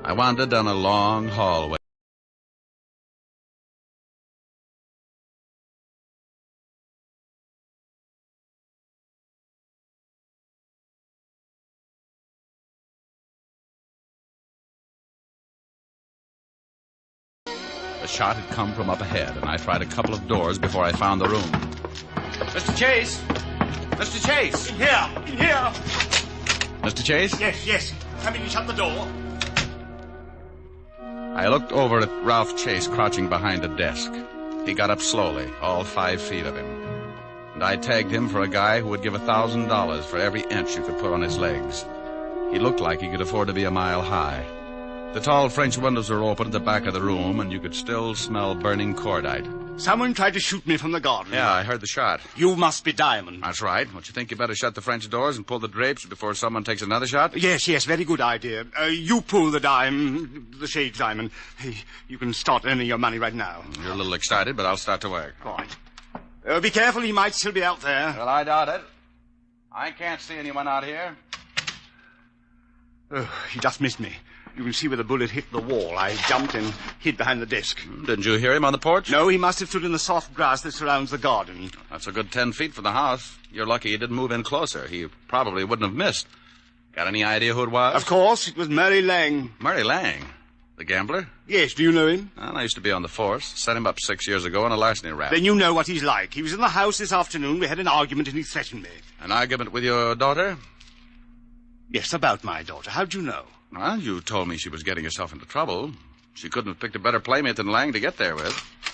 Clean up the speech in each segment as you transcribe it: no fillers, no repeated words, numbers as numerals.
I wandered down a long hallway. The shot had come from up ahead, and I tried a couple of doors before I found the room. Mr. Chase! Mr. Chase! In here! Mr. Chase? Yes. Come in and shut the door. I looked over at Ralph Chase crouching behind a desk. He got up slowly, all 5 feet of him. And I tagged him for a guy who would give $1,000 for every inch you could put on his legs. He looked like he could afford to be a mile high. The tall French windows were open at the back of the room, and you could still smell burning cordite. Someone tried to shoot me from the garden. Yeah, I heard the shot. You must be Diamond. That's right. Don't you think you better shut the French doors and pull the drapes before someone takes another shot? Yes, very good idea. You pull the shades, Diamond. You can start earning your money right now. You're a little excited, but I'll start to work. Right. Be careful, he might still be out there. Well, I doubt it. I can't see anyone out here. Oh, he just missed me. You can see where the bullet hit the wall. I jumped and hid behind the desk. Didn't you hear him on the porch? No, he must have stood in the soft grass that surrounds the garden. That's a good 10 feet from the house. You're lucky he didn't move in closer. He probably wouldn't have missed. Got any idea who it was? Of course, it was Murray Lang. Murray Lang? The gambler? Yes, do you know him? Well, I used to be on the force. Set him up 6 years ago on a larceny rap. Then you know what he's like. He was in the house this afternoon. We had an argument and he threatened me. An argument with your daughter? Yes, about my daughter. How'd you know? Well, you told me she was getting herself into trouble. She couldn't have picked a better playmate than Lang to get there with.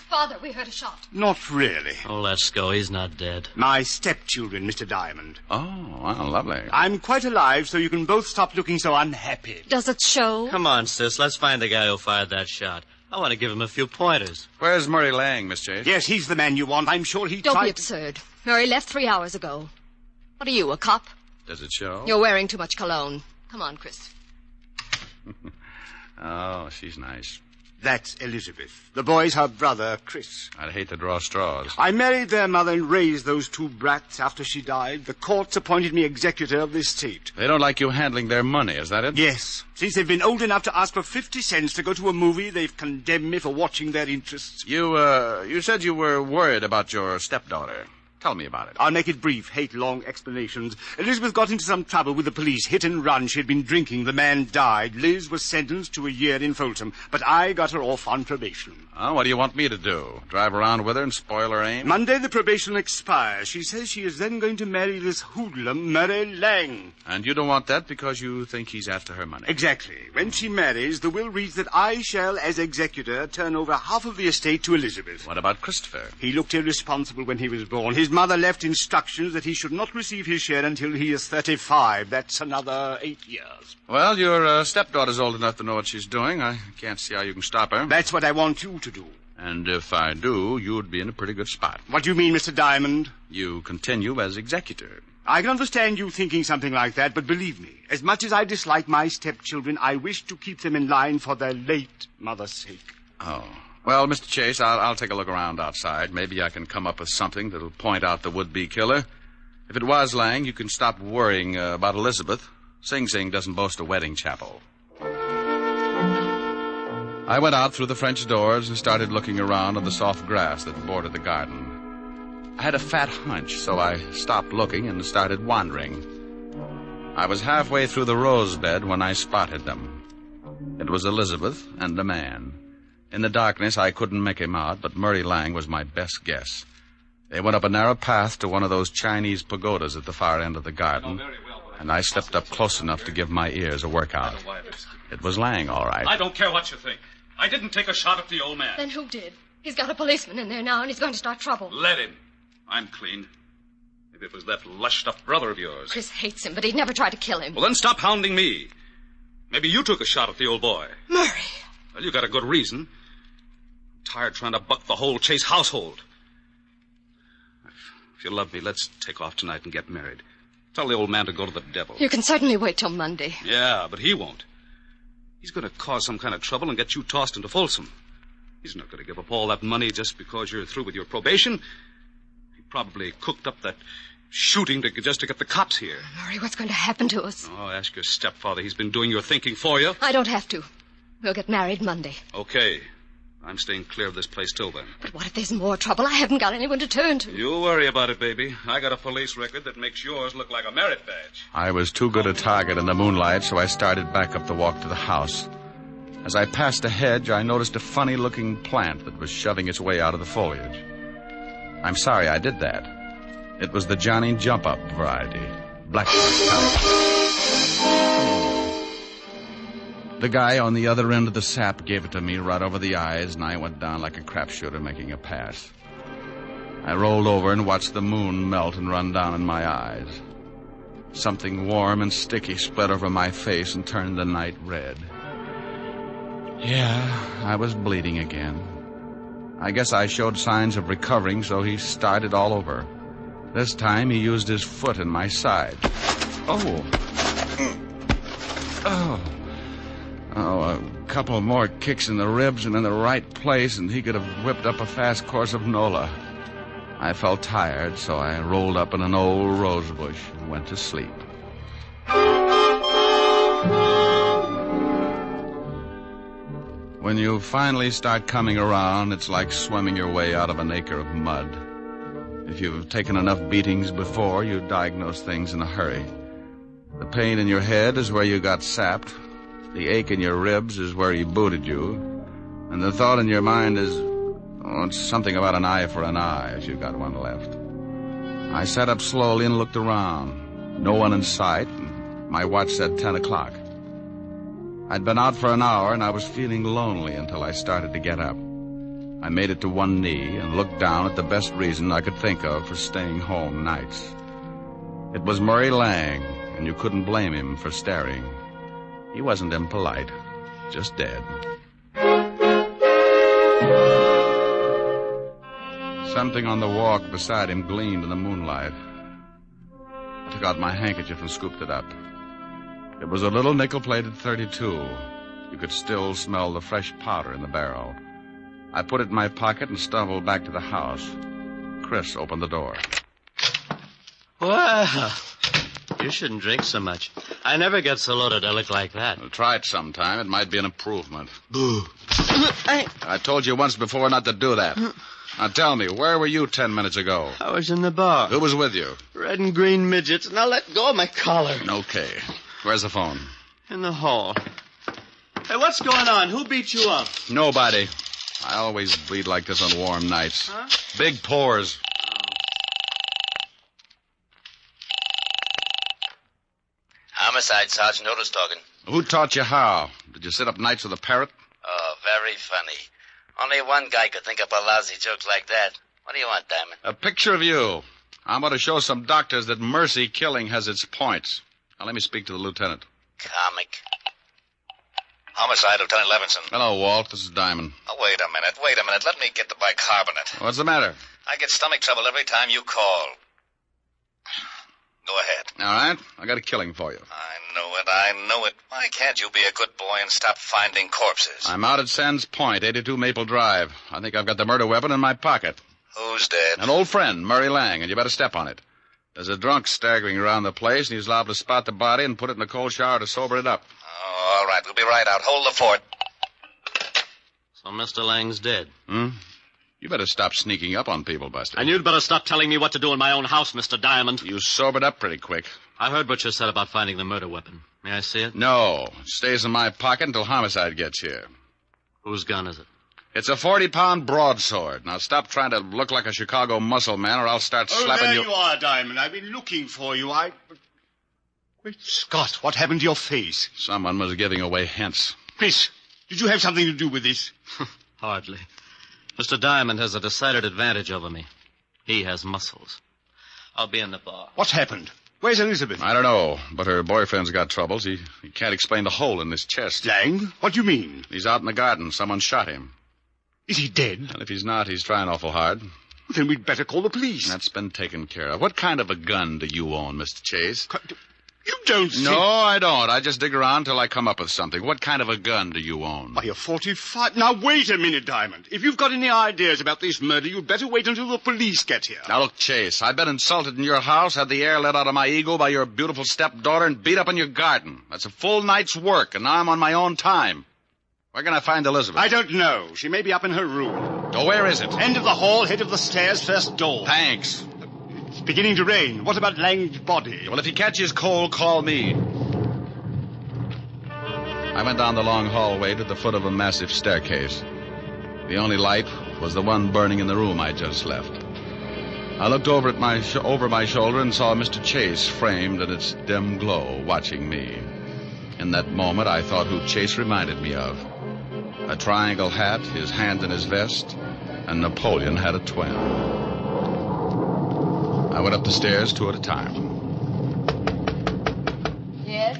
Father, we heard a shot. Not really. Oh, let's go. He's not dead. My stepchildren, Mr. Diamond. Oh, well, lovely. I'm quite alive, so you can both stop looking so unhappy. Does it show? Come on, sis. Let's find the guy who fired that shot. I want to give him a few pointers. Where's Murray Lang, Miss Chase? Yes, he's the man you want. I'm sure he Don't tried... be absurd. Murray left 3 hours ago. What are you, a cop? Does it show? You're wearing too much cologne. Come on, Chris. Oh, she's nice. That's Elizabeth. The boy's her brother, Chris. I'd hate to draw straws. I married their mother and raised those 2 brats after she died. The courts appointed me executor of the estate. They don't like you handling their money, is that it? Yes. Since they've been old enough to ask for 50 cents to go to a movie, they've condemned me for watching their interests. You said you were worried about your stepdaughter. Tell me about it. I'll make it brief, hate long explanations. Elizabeth got into some trouble with the police, hit and run. She had been drinking. The man died. Liz was sentenced to a year in Folsom, but I got her off on probation. Oh, what do you want me to do? Drive around with her and spoil her aim? Monday the probation expires. She says she is then going to marry this hoodlum, Murray Lang. And you don't want that because you think he's after her money? Exactly. When she marries, the will reads that I shall, as executor, turn over half of the estate to Elizabeth. What about Christopher? He looked irresponsible when he was born. His mother left instructions that he should not receive his share until he is 35. That's another 8 years. Well, your stepdaughter's old enough to know what she's doing. I can't see how you can stop her. That's what I want you to do. And if I do, you'd be in a pretty good spot. What do you mean, Mr. Diamond? You continue as executor. I can understand you thinking something like that, but believe me, as much as I dislike my stepchildren, I wish to keep them in line for their late mother's sake. Oh. Well, Mr. Chase, I'll take a look around outside. Maybe I can come up with something that'll point out the would-be killer. If it was Lang, you can stop worrying about Elizabeth. Sing Sing doesn't boast a wedding chapel. I went out through the French doors and started looking around on the soft grass that bordered the garden. I had a fat hunch, so I stopped looking and started wandering. I was halfway through the rose bed when I spotted them. It was Elizabeth and a man. In the darkness, I couldn't make him out, but Murray Lang was my best guess. They went up a narrow path to one of those Chinese pagodas at the far end of the garden, and I stepped up close enough to give my ears a workout. It was Lang, all right. I don't care what you think. I didn't take a shot at the old man. Then who did? He's got a policeman in there now, and he's going to start trouble. Let him. I'm clean. Maybe it was that lushed-up brother of yours. Chris hates him, but he'd never try to kill him. Well, then stop hounding me. Maybe you took a shot at the old boy. Murray! Well, you got a good reason. I'm tired trying to buck the whole Chase household. If you love me, let's take off tonight and get married. Tell the old man to go to the devil. You can certainly wait till Monday. Yeah, but he won't. He's going to cause some kind of trouble and get you tossed into Folsom. He's not going to give up all that money just because you're through with your probation. He probably cooked up that shooting just to get the cops here. Murray, what's going to happen to us? Oh, ask your stepfather. He's been doing your thinking for you. I don't have to. We'll get married Monday. Okay. I'm staying clear of this place till then. But what if there's more trouble? I haven't got anyone to turn to. You worry about it, baby. I got a police record that makes yours look like a merit badge. I was too good a target in the moonlight, so I started back up the walk to the house. As I passed a hedge, I noticed a funny-looking plant that was shoving its way out of the foliage. I'm sorry I did that. It was the Johnny Jump-Up variety. Blackjack type. The guy on the other end of the sap gave it to me right over the eyes, and I went down like a crapshooter making a pass. I rolled over and watched the moon melt and run down in my eyes. Something warm and sticky spread over my face and turned the night red. Yeah, I was bleeding again. I guess I showed signs of recovering, so he started all over. This time he used his foot in my side. Oh, a couple more kicks in the ribs and in the right place, and he could have whipped up a fast course of Nola. I felt tired, so I rolled up in an old rose bush and went to sleep. When you finally start coming around, it's like swimming your way out of an acre of mud. If you've taken enough beatings before, you diagnose things in a hurry. The pain in your head is where you got sapped. The ache in your ribs is where he booted you. And the thought in your mind is, it's something about an eye for an eye, if you've got one left. I sat up slowly and looked around. No one in sight, and my watch said 10 o'clock. I'd been out for an hour, and I was feeling lonely until I started to get up. I made it to one knee and looked down at the best reason I could think of for staying home nights. It was Murray Lang, and you couldn't blame him for staring. He wasn't impolite, just dead. Something on the walk beside him gleamed in the moonlight. I took out my handkerchief and scooped it up. It was a little nickel-plated .32. You could still smell the fresh powder in the barrel. I put it in my pocket and stumbled back to the house. Chris opened the door. Well, you shouldn't drink so much. I never get so loaded I look like that. Well, try it sometime. It might be an improvement. Boo. I told you once before not to do that. Now tell me, where were you 10 minutes ago? I was in the bar. Who was with you? Red and green midgets. Now let go of my collar. Okay. Where's the phone? In the hall. Hey, what's going on? Who beat you up? Nobody. I always bleed like this on warm nights. Huh? Big pores. Homicide, Sergeant Otis talking. Who taught you how? Did you sit up nights with a parrot? Oh, very funny. Only one guy could think up a lousy joke like that. What do you want, Diamond? A picture of you. I'm going to show some doctors that mercy killing has its points. Now, let me speak to the lieutenant. Comic. Homicide, Lieutenant Levinson. Hello, Walt. This is Diamond. Oh, wait a minute. Let me get the bicarbonate. What's the matter? I get stomach trouble every time you call. Go ahead. All right. I got a killing for you. I know it. Why can't you be a good boy and stop finding corpses? I'm out at Sands Point, 82 Maple Drive. I think I've got the murder weapon in my pocket. Who's dead? An old friend, Murray Lang, and you better step on it. There's a drunk staggering around the place, and he's liable to spot the body and put it in a cold shower to sober it up. Oh, all right. We'll be right out. Hold the fort. So Mr. Lang's dead. You better stop sneaking up on people, Buster. And you'd better stop telling me what to do in my own house, Mr. Diamond. You sobered up pretty quick. I heard what you said about finding the murder weapon. May I see it? No. It stays in my pocket until Homicide gets here. Whose gun is it? It's a 40-pound broadsword. Now stop trying to look like a Chicago muscle man, or I'll start slapping there you. you are, Diamond. I've been looking for you. Great Scott, what happened to your face? Someone was giving away hints. Chris, did you have something to do with this? Hardly. Mr. Diamond has a decided advantage over me. He has muscles. I'll be in the bar. What's happened? Where's Elizabeth? I don't know, but her boyfriend's got troubles. He can't explain the hole in his chest. Lang? What do you mean? He's out in the garden. Someone shot him. Is he dead? And if he's not, he's trying awful hard. Then we'd better call the police. That's been taken care of. What kind of a gun do you own, Mr. Chase? You don't think... No, I don't. I just dig around till I come up with something. What kind of a gun do you own? Why, a 45... Now, wait a minute, Diamond. If you've got any ideas about this murder, you'd better wait until the police get here. Now, look, Chase, I've been insulted in your house, had the air let out of my ego by your beautiful stepdaughter, and beat up in your garden. That's a full night's work, and now I'm on my own time. Where can I find Elizabeth? I don't know. She may be up in her room. Oh, where is it? End of the hall, head of the stairs, first door. Thanks. It's beginning to rain. What about Lang's body? Well, if he catches cold, call me. I went down the long hallway to the foot of a massive staircase. The only light was the one burning in the room I just left. I looked over my shoulder and saw Mr. Chase framed in its dim glow, watching me. In that moment, I thought who Chase reminded me of. A triangle hat, his hand in his vest, and Napoleon had a twin. I went up the stairs 2 at a time. Yes?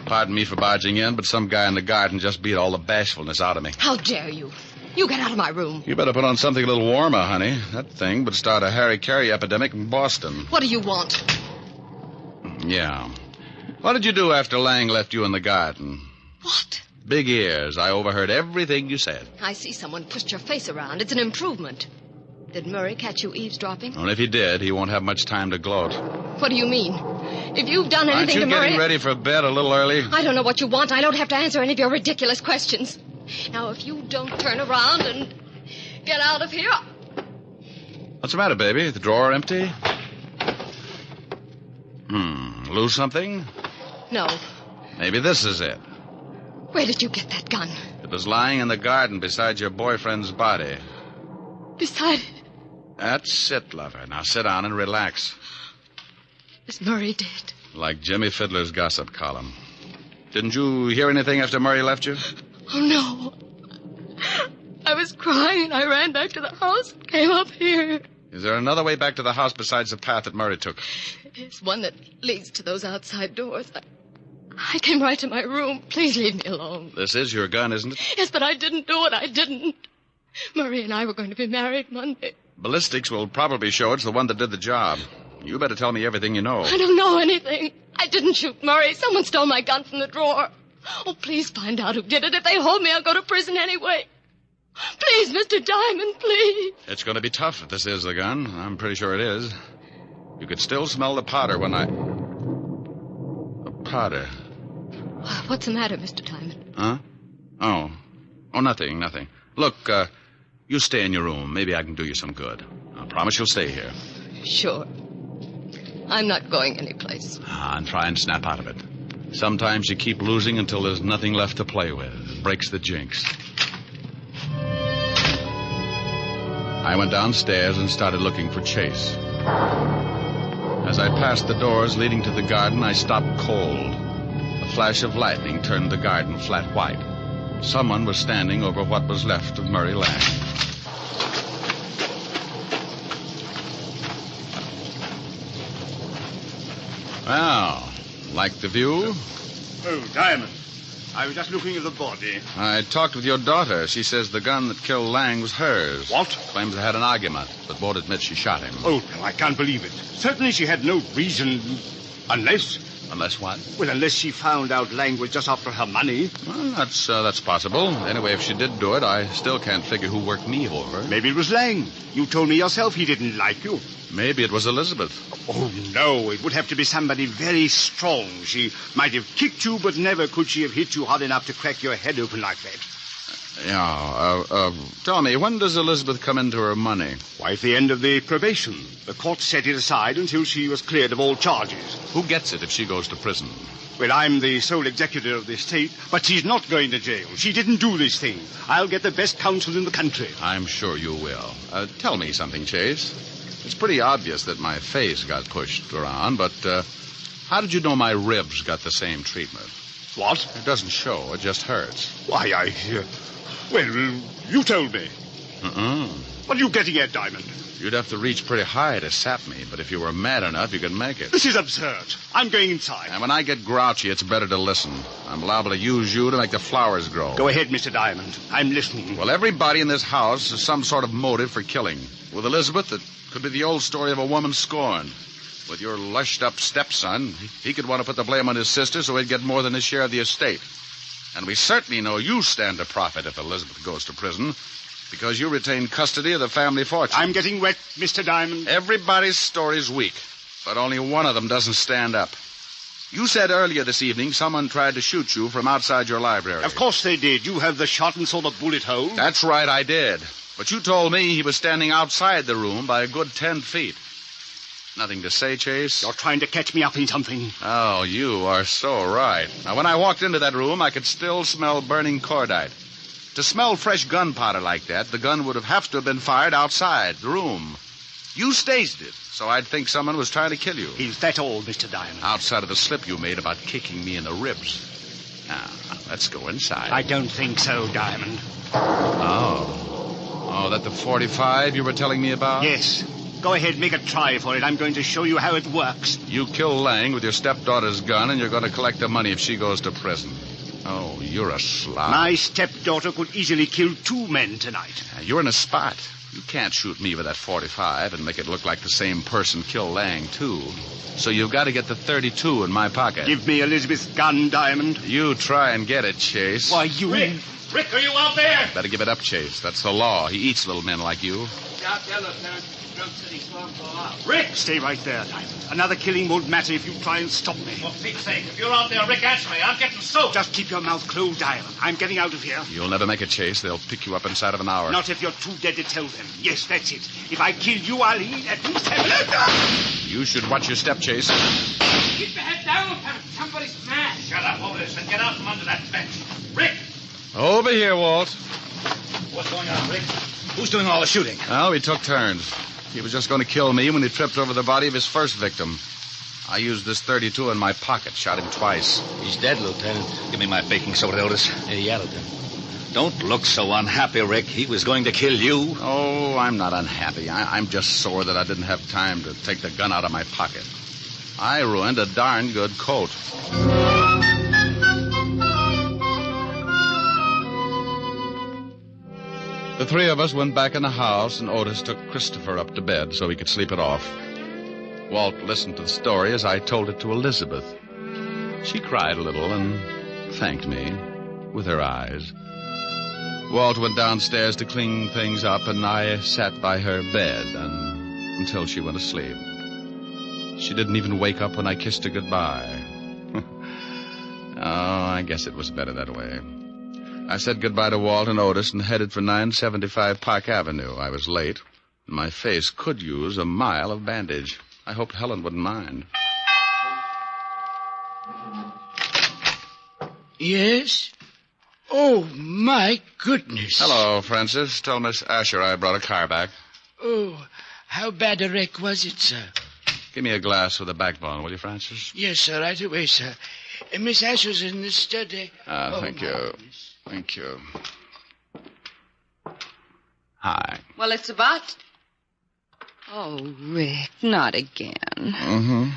Pardon me for barging in, but some guy in the garden just beat all the bashfulness out of me. How dare you? You get out of my room. You better put on something a little warmer, honey. That thing would start a Harry-Carey epidemic in Boston. What do you want? Yeah. What did you do after Lang left you in the garden? What? Big ears. I overheard everything you said. I see someone pushed your face around. It's an improvement. Did Murray catch you eavesdropping? Well, if he did, he won't have much time to gloat. What do you mean? If you've done anything to Murray... Aren't you getting ready for bed a little early? I don't know what you want. I don't have to answer any of your ridiculous questions. Now, if you don't turn around and get out of here... What's the matter, baby? The drawer empty? Lose something? No. Maybe this is it. Where did you get that gun? It was lying in the garden beside your boyfriend's body. Beside it? That's it, lover. Now sit down and relax. Is Murray dead? Like Jimmy Fiddler's gossip column. Didn't you hear anything after Murray left you? Oh, no. I was crying. I ran back to the house and came up here. Is there another way back to the house besides the path that Murray took? It's one that leads to those outside doors. I came right to my room. Please leave me alone. This is your gun, isn't it? Yes, but I didn't do it. I didn't. Murray and I were going to be married Monday. Ballistics will probably show it's the one that did the job. You better tell me everything you know. I don't know anything. I didn't shoot Murray. Someone stole my gun from the drawer. Oh, please find out who did it. If they hold me, I'll go to prison anyway. Please, Mr. Diamond, please. It's going to be tough if this is the gun. I'm pretty sure it is. You could still smell the powder when I... The powder. What's the matter, Mr. Diamond? Huh? Oh, nothing. Look, you stay in your room. Maybe I can do you some good. I promise you'll stay here. Sure. I'm not going anyplace. And try and snap out of it. Sometimes you keep losing until there's nothing left to play with. It breaks the jinx. I went downstairs and started looking for Chase. As I passed the doors leading to the garden, I stopped cold. A flash of lightning turned the garden flat white. Someone was standing over what was left of Murray Lang. Well, like the view? Oh, Diamond. I was just looking at the body. I talked with your daughter. She says the gun that killed Lang was hers. What? Claims they had an argument, but won't admit she shot him. Oh, no, I can't believe it. Certainly she had no reason... Unless... Unless what? Well, unless she found out Lang was just after her money. Well, that's possible. Anyway, if she did do it, I still can't figure who worked me over. Maybe it was Lang. You told me yourself he didn't like you. Maybe it was Elizabeth. Oh, no, it would have to be somebody very strong. She might have kicked you, but never could she have hit you hard enough to crack your head open like that. Yeah, tell me, when does Elizabeth come into her money? Why, at the end of the probation. The court set it aside until she was cleared of all charges. Who gets it if she goes to prison? Well, I'm the sole executor of the estate, but she's not going to jail. She didn't do this thing. I'll get the best counsel in the country. I'm sure you will. Tell me something, Chase. It's pretty obvious that my face got pushed around, but how did you know my ribs got the same treatment? What? It doesn't show. It just hurts. Why, well, you told me. What are you getting at, Diamond? You'd have to reach pretty high to sap me, but if you were mad enough, you could make it. This is absurd. I'm going inside. And when I get grouchy, it's better to listen. I'm liable to use you to make the flowers grow. Go ahead, Mr. Diamond. I'm listening. Well, everybody in this house has some sort of motive for killing. With Elizabeth, it could be the old story of a woman scorned. With your lushed-up stepson, he could want to put the blame on his sister so he'd get more than his share of the estate. And we certainly know you stand to profit if Elizabeth goes to prison, because you retain custody of the family fortune. I'm getting wet, Mr. Diamond. Everybody's story's weak, but only one of them doesn't stand up. You said earlier this evening someone tried to shoot you from outside your library. Of course they did. You have the shot and saw the bullet hole. That's right, I did. But you told me he was standing outside the room by a good 10 feet. Nothing to say, Chase? You're trying to catch me up in something. Oh, you are so right. Now, when I walked into that room, I could still smell burning cordite. To smell fresh gunpowder like that, the gun would have to have been fired outside the room. You staged it, so I'd think someone was trying to kill you. Is that all, Mr. Diamond? Outside of the slip you made about kicking me in the ribs. Now, let's go inside. I don't think so, Diamond. Oh, that the 45 you were telling me about? Yes. Go ahead, make a try for it. I'm going to show you how it works. You kill Lang with your stepdaughter's gun, and you're going to collect the money if she goes to prison. Oh, you're a slob. My stepdaughter could easily kill 2 men tonight. You're in a spot. You can't shoot me with that 45 and make it look like the same person killed Lang, too. So you've got to get the 32 in my pocket. Give me Elizabeth's gun, Diamond. You try and get it, Chase. Why, you... Rick, are you out there? Better give it up, Chase. That's the law. He eats little men like you. Rick! Stay right there, Diamond. Another killing won't matter if you try and stop me. For Pete's sake, if you're out there, Rick, answer me. I'm getting soaked. Just keep your mouth closed, Diamond. I'm getting out of here. You'll never make it, Chase. They'll pick you up inside of an hour. Not if you're too dead to tell them. Yes, that's it. If I kill you, I'll eat at least have... You should watch your step, Chase. Keep your head down, somebody's smashed. Shut up, Otis, and get out from under that bench. Rick! Over here, Walt. What's going on, Rick? Who's doing all the shooting? Oh, we took turns. He was just going to kill me when he tripped over the body of his first victim. I used this 32 in my pocket, shot him twice. He's dead, Lieutenant. Give me my baking soda, Otis. Here you are, Lieutenant. Don't look so unhappy, Rick. He was going to kill you. Oh, I'm not unhappy. I'm just sore that I didn't have time to take the gun out of my pocket. I ruined a darn good coat. The 3 of us went back in the house, and Otis took Christopher up to bed so he could sleep it off. Walt listened to the story as I told it to Elizabeth. She cried a little and thanked me with her eyes. Walt went downstairs to clean things up, and I sat by her bed until she went to sleep. She didn't even wake up when I kissed her goodbye. Oh, I guess it was better that way. I said goodbye to Walt and Otis and headed for 975 Park Avenue. I was late. My face could use a mile of bandage. I hoped Helen wouldn't mind. Yes? Oh, my goodness. Hello, Francis. Tell Miss Asher I brought a car back. Oh, how bad a wreck was it, sir? Give me a glass with a backbone, will you, Francis? Yes, sir, right away, sir. Miss Asher's in the study. Thank you. Goodness. Thank you. Hi. Well, it's about... Oh, Rick, not again. Mm-hmm.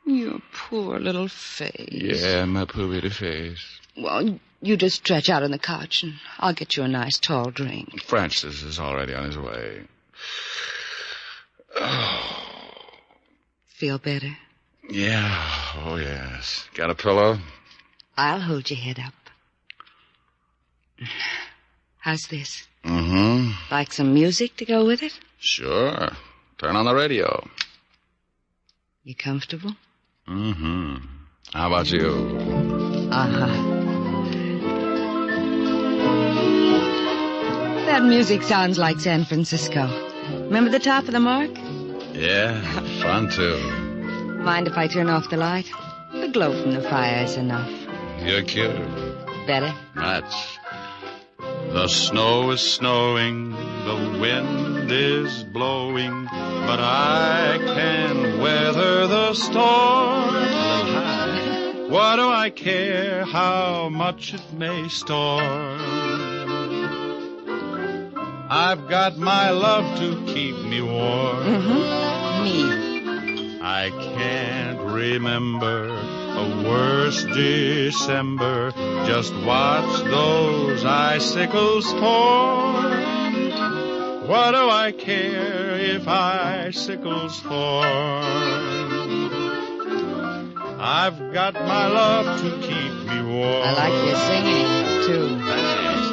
Your poor little face. Yeah, my poor little face. Well, you just stretch out on the couch, and I'll get you a nice tall drink. Francis is already on his way. Oh. Feel better? Yeah, oh, yes. Got a pillow? I'll hold your head up. How's this? Mm-hmm. Like some music to go with it? Sure. Turn on the radio. You comfortable? Mm-hmm. How about you? Uh-huh. That music sounds like San Francisco. Remember the top of the mark? Yeah, fun, too. Mind if I turn off the light? The glow from the fire is enough. You're cute. Better? Much. The snow is snowing, the wind is blowing, but I can weather the storm. A little high. What do I care how much it may storm? I've got my love to keep me warm. Mm-hmm. Me. I can't remember a worse December. Just watch those icicles pour. What do I care if icicles form? I've got my love to keep me warm. I like your singing, too. Thanks.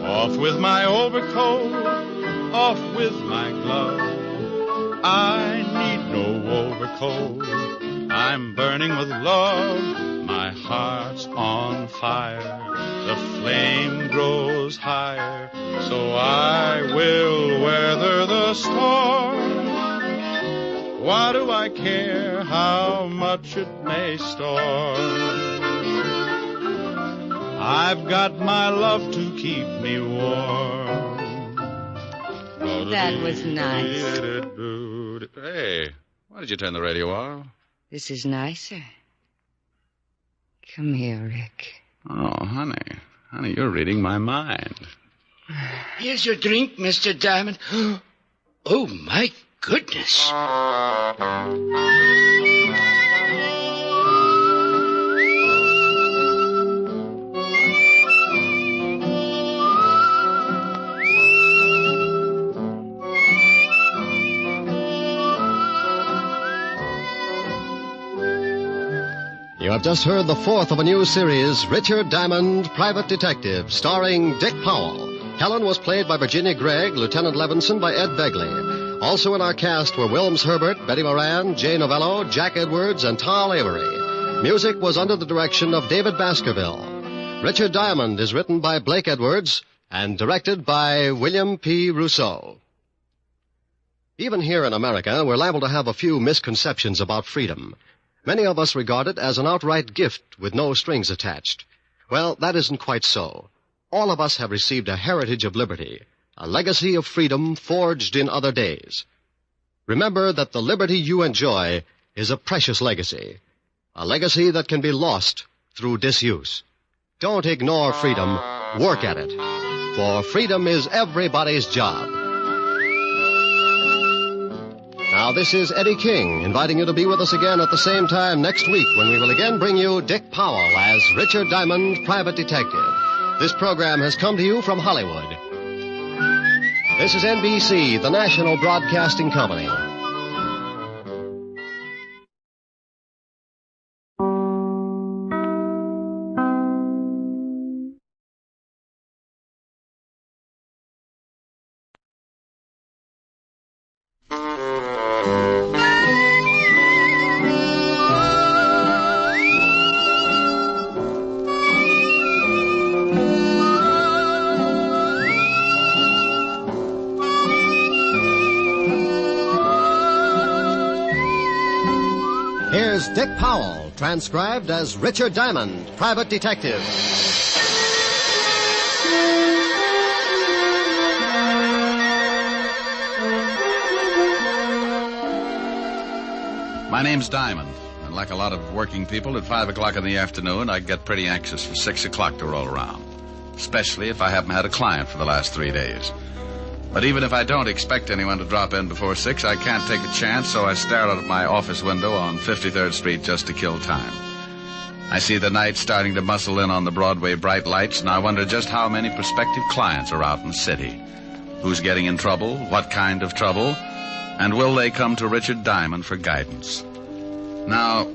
Off with my overcoat, off with my glove. I need no overcoat. I'm burning with love. My heart's on fire. The flame grows higher. So I will weather the storm. Why do I care how much it may storm? I've got my love to keep me warm. That was nice. Hey, why did you turn the radio off? This is nicer. Come here, Rick. Oh, honey. Honey, you're reading my mind. Here's your drink, Mr. Diamond. Oh, my goodness. You have just heard the fourth of a new series, Richard Diamond, Private Detective, starring Dick Powell. Helen was played by Virginia Gregg, Lieutenant Levinson by Ed Begley. Also in our cast were Wilms Herbert, Betty Moran, Jay Novello, Jack Edwards, and Tal Avery. Music was under the direction of David Baskerville. Richard Diamond is written by Blake Edwards and directed by William P. Rousseau. Even here in America, we're liable to have a few misconceptions about freedom. Many of us regard it as an outright gift with no strings attached. Well, that isn't quite so. All of us have received a heritage of liberty, a legacy of freedom forged in other days. Remember that the liberty you enjoy is a precious legacy, a legacy that can be lost through disuse. Don't ignore freedom, work at it, for freedom is everybody's job. Now, this is Eddie King, inviting you to be with us again at the same time next week when we will again bring you Dick Powell as Richard Diamond, Private Detective. This program has come to you from Hollywood. This is NBC, the national broadcasting company. Here's Dick Powell, transcribed as Richard Diamond, Private Detective. My name's Diamond, and like a lot of working people, at 5 o'clock in the afternoon, I get pretty anxious for 6 o'clock to roll around, especially if I haven't had a client for the last 3 days. But even if I don't expect anyone to drop in before 6, I can't take a chance, so I stare out of my office window on 53rd Street just to kill time. I see the night starting to muscle in on the Broadway bright lights, and I wonder just how many prospective clients are out in the city. Who's getting in trouble, what kind of trouble, and will they come to Richard Diamond for guidance? Now,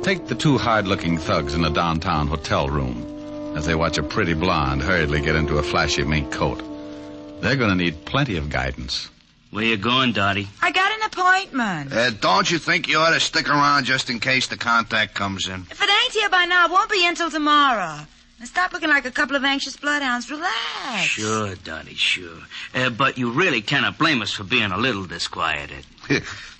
take the two hard-looking thugs in a downtown hotel room as they watch a pretty blonde hurriedly get into a flashy mink coat. They're going to need plenty of guidance. Where you going, Dottie? I got an appointment. Don't you think you ought to stick around just in case the contact comes in? If it ain't here by now, it won't be until tomorrow. Now stop looking like a couple of anxious bloodhounds. Relax. Sure, Dottie, sure. But you really cannot blame us for being a little disquieted.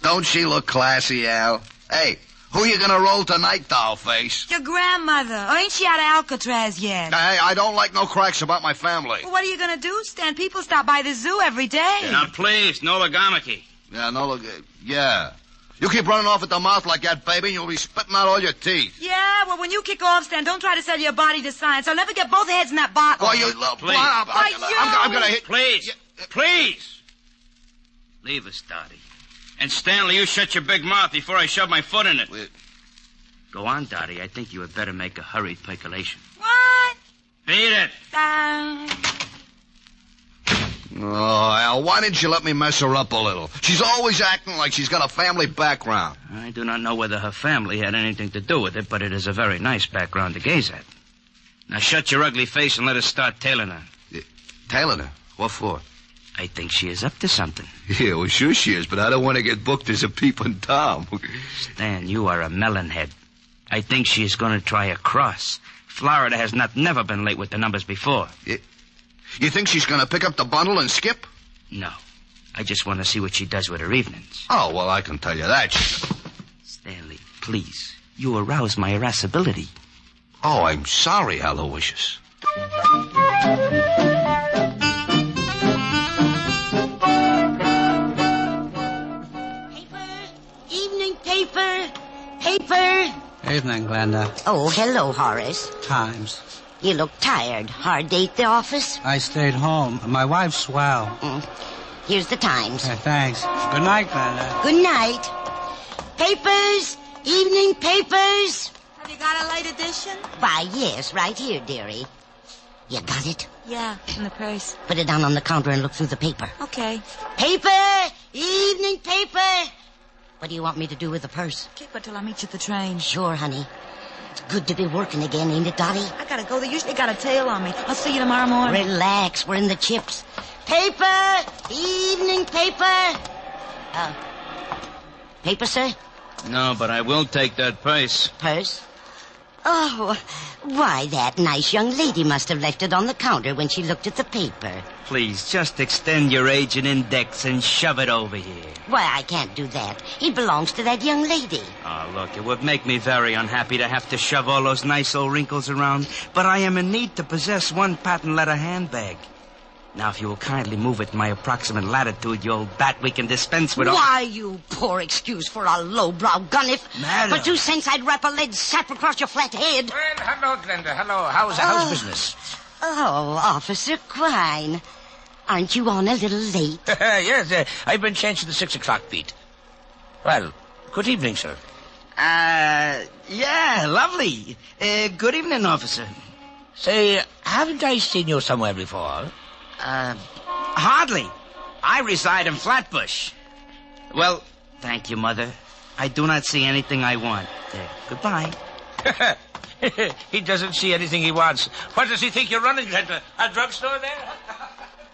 Don't she look classy, Al? Hey, who you gonna roll tonight, dollface? Your grandmother. Or ain't she out of Alcatraz yet? Hey, I don't like no cracks about my family. Well, what are you gonna do, Stan? People stop by the zoo every day. Now, please, no logomachy. Yeah. You keep running off at the mouth like that, baby, and you'll be spitting out all your teeth. Yeah, well, when you kick off, Stan, don't try to sell your body to science. I'll never get both heads in that bottle. Why, you... Please. I'm gonna hit... Please. Please. Leave us, Dottie. And Stanley, you shut your big mouth before I shove my foot in it. Go on, Dottie. I think you had better make a hurried percolation. What? Beat it. Oh, Al, why didn't you let me mess her up a little? She's always acting like she's got a family background. I do not know whether her family had anything to do with it, but it is a very nice background to gaze at. Now shut your ugly face and let us start tailing her. Tailing her? What for? I think she is up to something. Yeah, well, sure she is, but I don't want to get booked as a peeping Tom. Stan, you are a melonhead. I think she is going to try a cross. Florida has never been late with the numbers before. You think she's going to pick up the bundle and skip? No. I just want to see what she does with her evenings. Oh, well, I can tell you that. Stanley, please. You arouse my irascibility. Oh, I'm sorry, Aloysius. Evening paper. Paper. Evening, Glenda. Oh, hello, Horace. Times. You look tired. Hard day at the office? I stayed home. My wife's well. Here's the Times. Thanks. Good night, Glenda. Good night. Papers. Evening papers. Have you got a late edition? Why, yes, right here, dearie. You got it? Yeah, in the purse. Put it down on the counter and look through the paper. Okay. Paper! Evening paper! What do you want me to do with the purse? Keep it till I meet you at the train. Sure, honey. It's good to be working again, ain't it, Dottie? I gotta go. They usually got a tail on me. I'll see you tomorrow morning. Relax. We're in the chips. Paper! Evening paper! Paper, sir? No, but I will take that purse. Purse? Oh, why, that nice young lady must have left it on the counter when she looked at the paper. Please, just extend your agent index and shove it over here. Why, I can't do that. It belongs to that young lady. Oh, look, it would make me very unhappy to have to shove all those nice old wrinkles around, but I am in need to possess one patent leather handbag. Now, if you will kindly move it in my approximate latitude, you old bat, we can dispense with all... Why, you poor excuse for a lowbrow gun. Madam. For 2 cents, I'd wrap a lead sap across your flat head. Well, hello, Glenda. Hello. How's business? Oh, Officer Quine. Aren't you on a little late? Yes, I've been changed to the 6 o'clock beat. Well, good evening, sir. Yeah, lovely. Good evening, officer. Say, haven't I seen you somewhere before? Hardly. I reside in Flatbush. Well, thank you, Mother. I do not see anything I want. Goodbye. He doesn't see anything he wants. What does he think you're running? A drugstore there?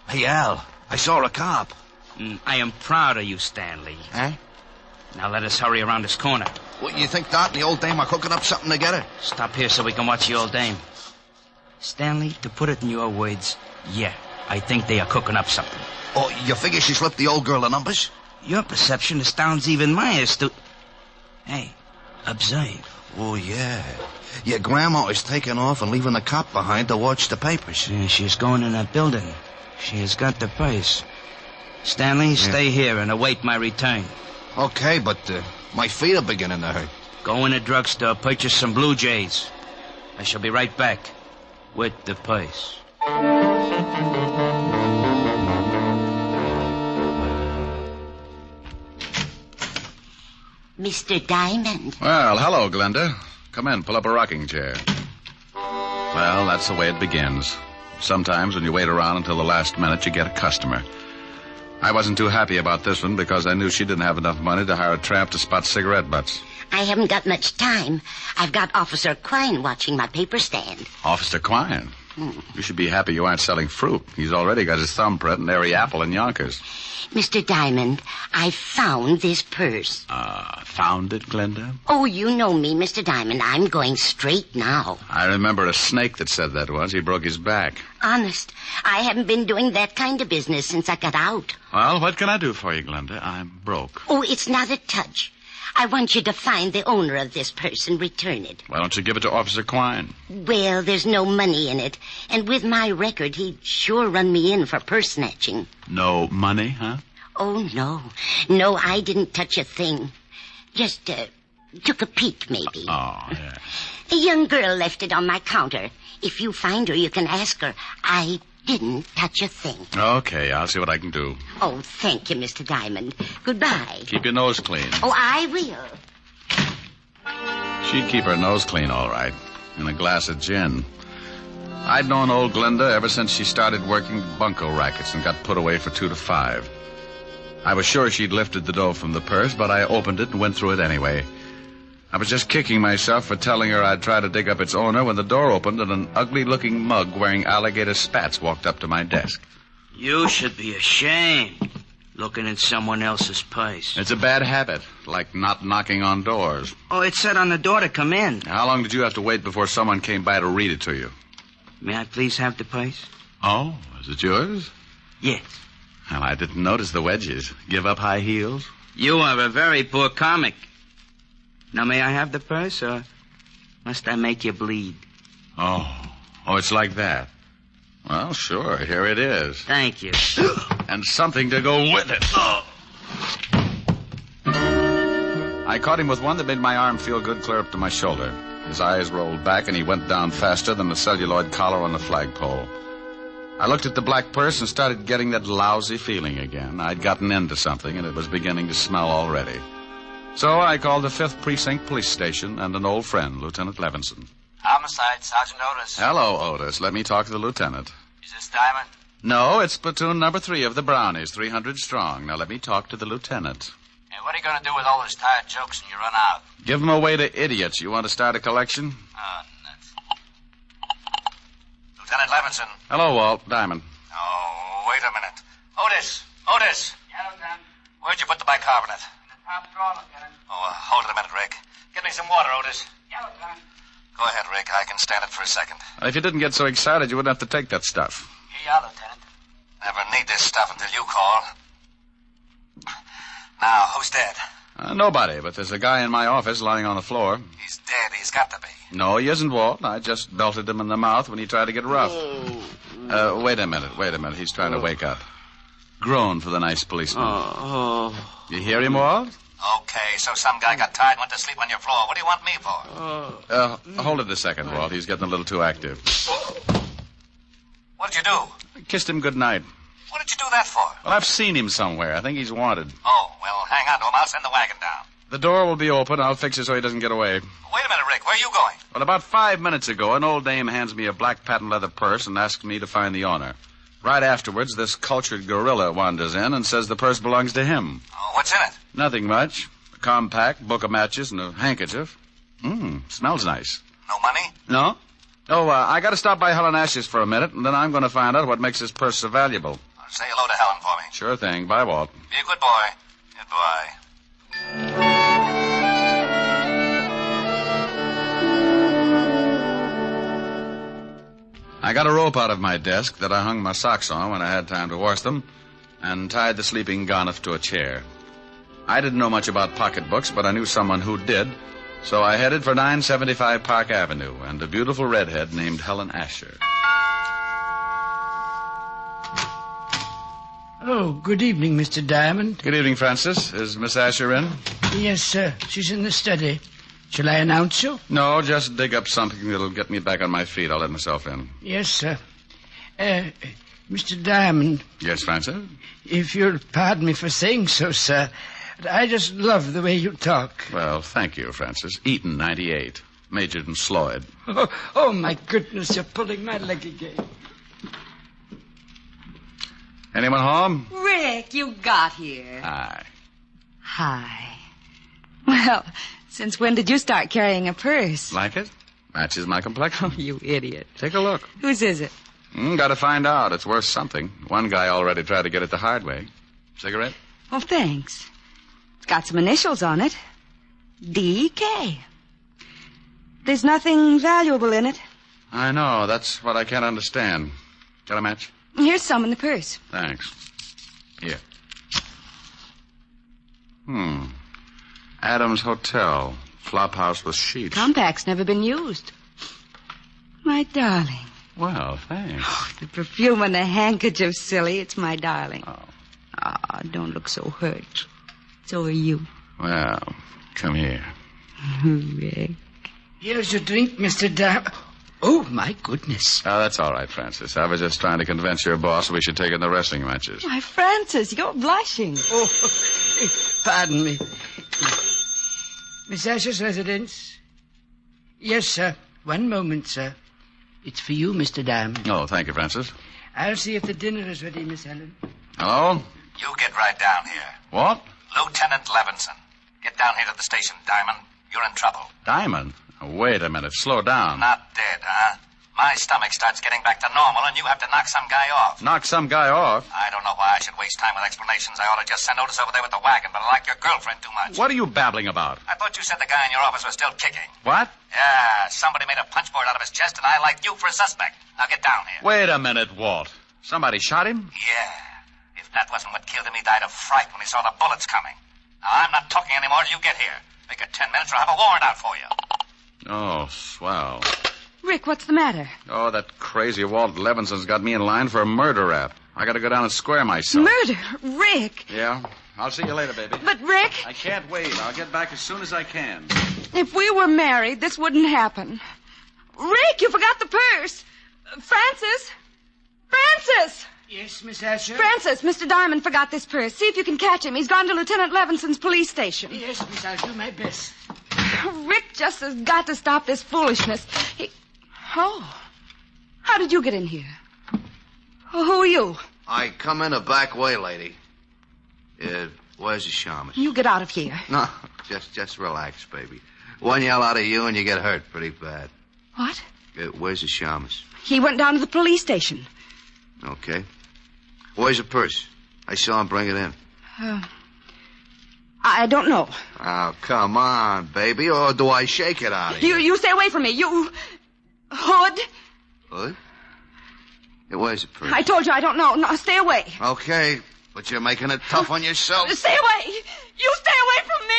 Hey, Al, I saw a cop. I am proud of you, Stanley. Huh? Now let us hurry around this corner. What, you think Dot and the old dame are cooking up something together? Stop here so we can watch the old dame. Stanley, to put it in your words, yeah, I think they are cooking up something. Oh, you figure she slipped the old girl the numbers? Your perception astounds even my Hey, observe. Oh, yeah. Your grandma is taking off and leaving the cop behind to watch the papers. Yeah, she's going in that building. She has got the purse. Stanley, stay here and await my return. Okay, but my feet are beginning to hurt. Go in a drugstore, purchase some Blue Jays. I shall be right back with the purse. Mr. Diamond. Well, hello, Glenda. Come in, pull up a rocking chair. Well, that's the way it begins. Sometimes when you wait around until the last minute, you get a customer. I wasn't too happy about this one because I knew she didn't have enough money to hire a tramp to spot cigarette butts. I haven't got much time. I've got Officer Quine watching my paper stand. Officer Quine? You should be happy you aren't selling fruit. He's already got his thumbprint in every apple in Yonkers. Mr. Diamond, I found this purse. Found it, Glenda? Oh, you know me, Mr. Diamond. I'm going straight now. I remember a snake that said that once. He broke his back. Honest, I haven't been doing that kind of business since I got out. Well, what can I do for you, Glenda? I'm broke. Oh, it's not a touch. I want you to find the owner of this purse and return it. Why don't you give it to Officer Quine? Well, there's no money in it. And with my record, he'd sure run me in for purse snatching. No money, huh? Oh, no. No, I didn't touch a thing. Just took a peek, maybe. Oh, yeah. A young girl left it on my counter. If you find her, you can ask her. I didn't touch a thing. Okay, I'll see what I can do. Oh, thank you, Mr. Diamond. Goodbye. Keep your nose clean. Oh, I will. She'd keep her nose clean, all right. And a glass of gin. I'd known old Glenda ever since she started working bunco rackets and got put away for 2 to 5. I was sure she'd lifted the dough from the purse, but I opened it and went through it anyway. I was just kicking myself for telling her I'd try to dig up its owner when the door opened and an ugly-looking mug wearing alligator spats walked up to my desk. You should be ashamed. Looking in someone else's purse. It's a bad habit, like not knocking on doors. Oh, it said on the door to come in. How long did you have to wait before someone came by to read it to you? May I please have the purse? Oh, is it yours? Yes. Well, I didn't notice the wedges. Give up high heels? You are a very poor comic. Now, may I have the purse, or must I make you bleed? Oh, it's like that. Well, sure, here it is. Thank you. And something to go with it. I caught him with one that made my arm feel good clear up to my shoulder. His eyes rolled back, and he went down faster than the celluloid collar on the flagpole. I looked at the black purse and started getting that lousy feeling again. I'd gotten into something, and it was beginning to smell already. So I called the 5th Precinct Police Station and an old friend, Lieutenant Levinson. Homicide, Sergeant Otis. Hello, Otis. Let me talk to the lieutenant. Is this Diamond? No, it's platoon number 3 of the Brownies, 300 strong. Now let me talk to the lieutenant. Hey, what are you going to do with all those tired jokes when you run out? Give them away to idiots. You want to start a collection? Oh, nuts. Lieutenant Levinson. Hello, Walt. Diamond. Oh, wait a minute. Otis! Yeah, Lieutenant. Where'd you put the bicarbonate? In the top drawer, Lieutenant. Oh, hold it a minute, Rick. Get me some water, Otis. Yeah, Lieutenant. Go ahead, Rick. I can stand it for a second. If you didn't get so excited, you wouldn't have to take that stuff. Here you are, Lieutenant. Never need this stuff until you call. Now, who's dead? Nobody, but there's a guy in my office lying on the floor. He's dead. He's got to be. No, he isn't, Walt. I just belted him in the mouth when he tried to get rough. Wait a minute. He's trying to wake up. Groan for the nice policeman. You hear him, Walt? Okay, so some guy got tired and went to sleep on your floor. What do you want me for? Hold it a second, Walt. He's getting a little too active. What did you do? I kissed him good night. What did you do that for? Well, I've seen him somewhere. I think he's wanted. Oh, well, hang on to him. I'll send the wagon down. The door will be open. I'll fix it so he doesn't get away. Wait a minute, Rick. Where are you going? Well, about 5 minutes ago, an old dame hands me a black patent leather purse and asks me to find the owner. Right afterwards, this cultured gorilla wanders in and says the purse belongs to him. Oh, what's in it? Nothing much. A compact, book of matches, and a handkerchief. Smells nice. No money? No. Oh, I got to stop by Helen Ash's for a minute, and then I'm going to find out what makes this purse so valuable. Say hello to Helen for me. Sure thing. Bye, Walt. Be a good boy. Goodbye. I got a rope out of my desk that I hung my socks on when I had time to wash them, and tied the sleeping Garniff to a chair. I didn't know much about pocketbooks, but I knew someone who did, so I headed for 975 Park Avenue and a beautiful redhead named Helen Asher. Oh, good evening, Mr. Diamond. Good evening, Francis. Is Miss Asher in? Yes, sir. She's in the study. Shall I announce you? No, just dig up something that'll get me back on my feet. I'll let myself in. Yes, sir. Mr. Diamond. Yes, Francis? If you'll pardon me for saying so, sir, I just love the way you talk. Well, thank you, Francis. Eaton, 98. Majored in Sloyd. Oh, my goodness, you're pulling my leg again. Anyone home? Rick, you got here. Hi. Hi. Well, since when did you start carrying a purse? Like it? Matches my complexion. Oh, you idiot. Take a look. Whose is it? Gotta find out. It's worth something. One guy already tried to get it the hard way. Cigarette? Oh, thanks. It's got some initials on it. D.K. There's nothing valuable in it. I know. That's what I can't understand. Got a match? Here's some in the purse. Thanks. Here. Adams Hotel. Flophouse with sheets. Compact's never been used. My darling. Well, thanks. Oh, the perfume and the handkerchief, silly. It's my darling. Oh, don't look so hurt. So are you. Well, come here. Rick. Here's your drink, Mr. Diamond. Oh, my goodness. Oh, that's all right, Francis. I was just trying to convince your boss we should take in the wrestling matches. Why, Francis, you're blushing. Oh, pardon me. Miss Asher's residence? Yes, sir. One moment, sir. It's for you, Mr. Diamond. Oh, thank you, Francis. I'll see if the dinner is ready, Miss Helen. Hello? You get right down here. What? Lieutenant Levinson. Get down here to the station, Diamond. You're in trouble. Diamond? Oh, wait a minute. Slow down. Not dead, huh? my stomach starts getting back to normal and you have to knock some guy off. Knock some guy off? I don't know why I should waste time with explanations. I ought to just send Otis over there with the wagon, but I like your girlfriend too much. What are you babbling about? I thought you said the guy in your office was still kicking. What? Yeah, somebody made a punchboard out of his chest and I liked you for a suspect. Now get down here. Wait a minute, Walt. Somebody shot him? Yeah. If that wasn't what killed him, he died of fright when he saw the bullets coming. Now, I'm not talking anymore till you get here. Make it 10 minutes or I'll have a warrant out for you. Oh, swell. Rick, what's the matter? Oh, that crazy Walt Levinson's got me in line for a murder rap. I gotta go down and square myself. Murder? Rick! Yeah? I'll see you later, baby. But, Rick... I can't wait. I'll get back as soon as I can. If we were married, this wouldn't happen. Rick, you forgot the purse. Francis? Francis! Yes, Miss Asher? Francis, Mr. Diamond forgot this purse. See if you can catch him. He's gone to Lieutenant Levinson's police station. Yes, Miss, I'll do my best. Rick just has got to stop this foolishness. Oh. How did you get in here? Who are you? I come in a back way, lady. Where's the shaman? You get out of here. No, just relax, baby. One yell out of you and you get hurt pretty bad. What? Where's the shaman? He went down to the police station. Okay. Where's the purse? I saw him bring it in. I don't know. Oh, come on, baby, or do I shake it out of you? You stay away from me. You... Hood? Hood? Yeah, where's the purse? I told you I don't know. No, stay away. Okay, but you're making it tough on yourself. Stay away. You stay away from me.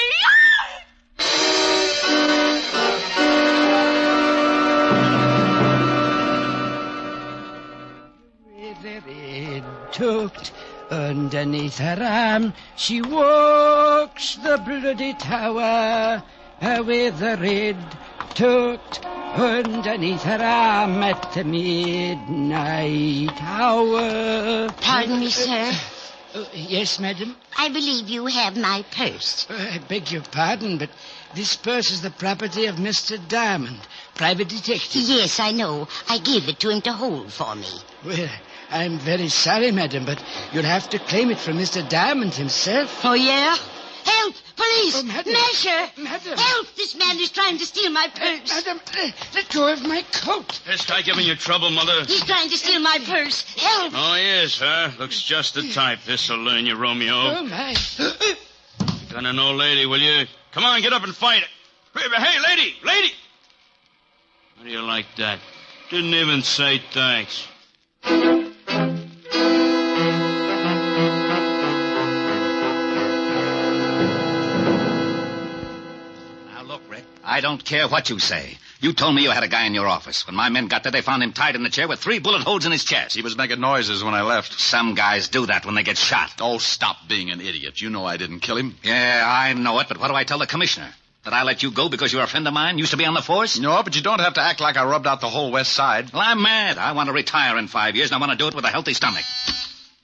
With the red tucked underneath her arm, she walks the bloody tower with the red tucked underneath her arm at the midnight hour. Pardon me, sir. Yes, madam? I believe you have my purse. I beg your pardon, but this purse is the property of Mr. Diamond, private detective. Yes, I know. I gave it to him to hold for me. Well, I'm very sorry, madam, but you'll have to claim it from Mr. Diamond himself. Oh, yeah? Help! Police! Oh, madam. Measure! Madam! Help! This man is trying to steal my purse. Madam, let go of my coat. This guy giving you trouble, Mother? He's trying to steal my purse. Help! Oh, he is, huh? Looks just the type. This'll learn you, Romeo. Oh, my. Gun an old lady, will you? Come on, get up and fight it. Hey, lady! Lady! How do you like that? Didn't even say thanks. I don't care what you say. You told me you had a guy in your office. When my men got there, they found him tied in the chair with 3 bullet holes in his chest. He was making noises when I left. Some guys do that when they get shot. Oh, stop being an idiot. You know I didn't kill him. Yeah, I know it, but what do I tell the commissioner? That I let you go because you're a friend of mine? Used to be on the force? No, but you don't have to act like I rubbed out the whole West Side. Well, I'm mad. I want to retire in 5 years, and I want to do it with a healthy stomach.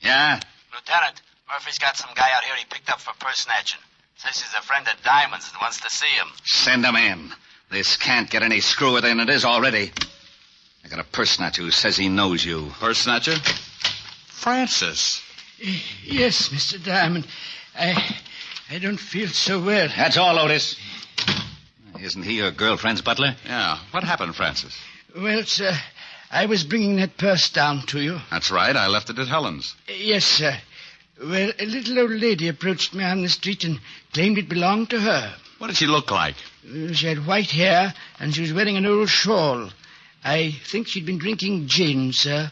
Yeah? Lieutenant, Murphy's got some guy out here he picked up for purse snatching. Says he's a friend of Diamond's and wants to see him. Send him in. This can't get any screwier than it is already. I got a purse snatcher who says he knows you. Purse snatcher? Francis. Yes, Mr. Diamond. I don't feel so well. That's all, Otis. Isn't he your girlfriend's butler? Yeah. What happened, Francis? Well, sir, I was bringing that purse down to you. That's right. I left it at Helen's. Yes, sir. Well, a little old lady approached me on the street and claimed it belonged to her. What did she look like? She had white hair, and she was wearing an old shawl. I think she'd been drinking gin, sir.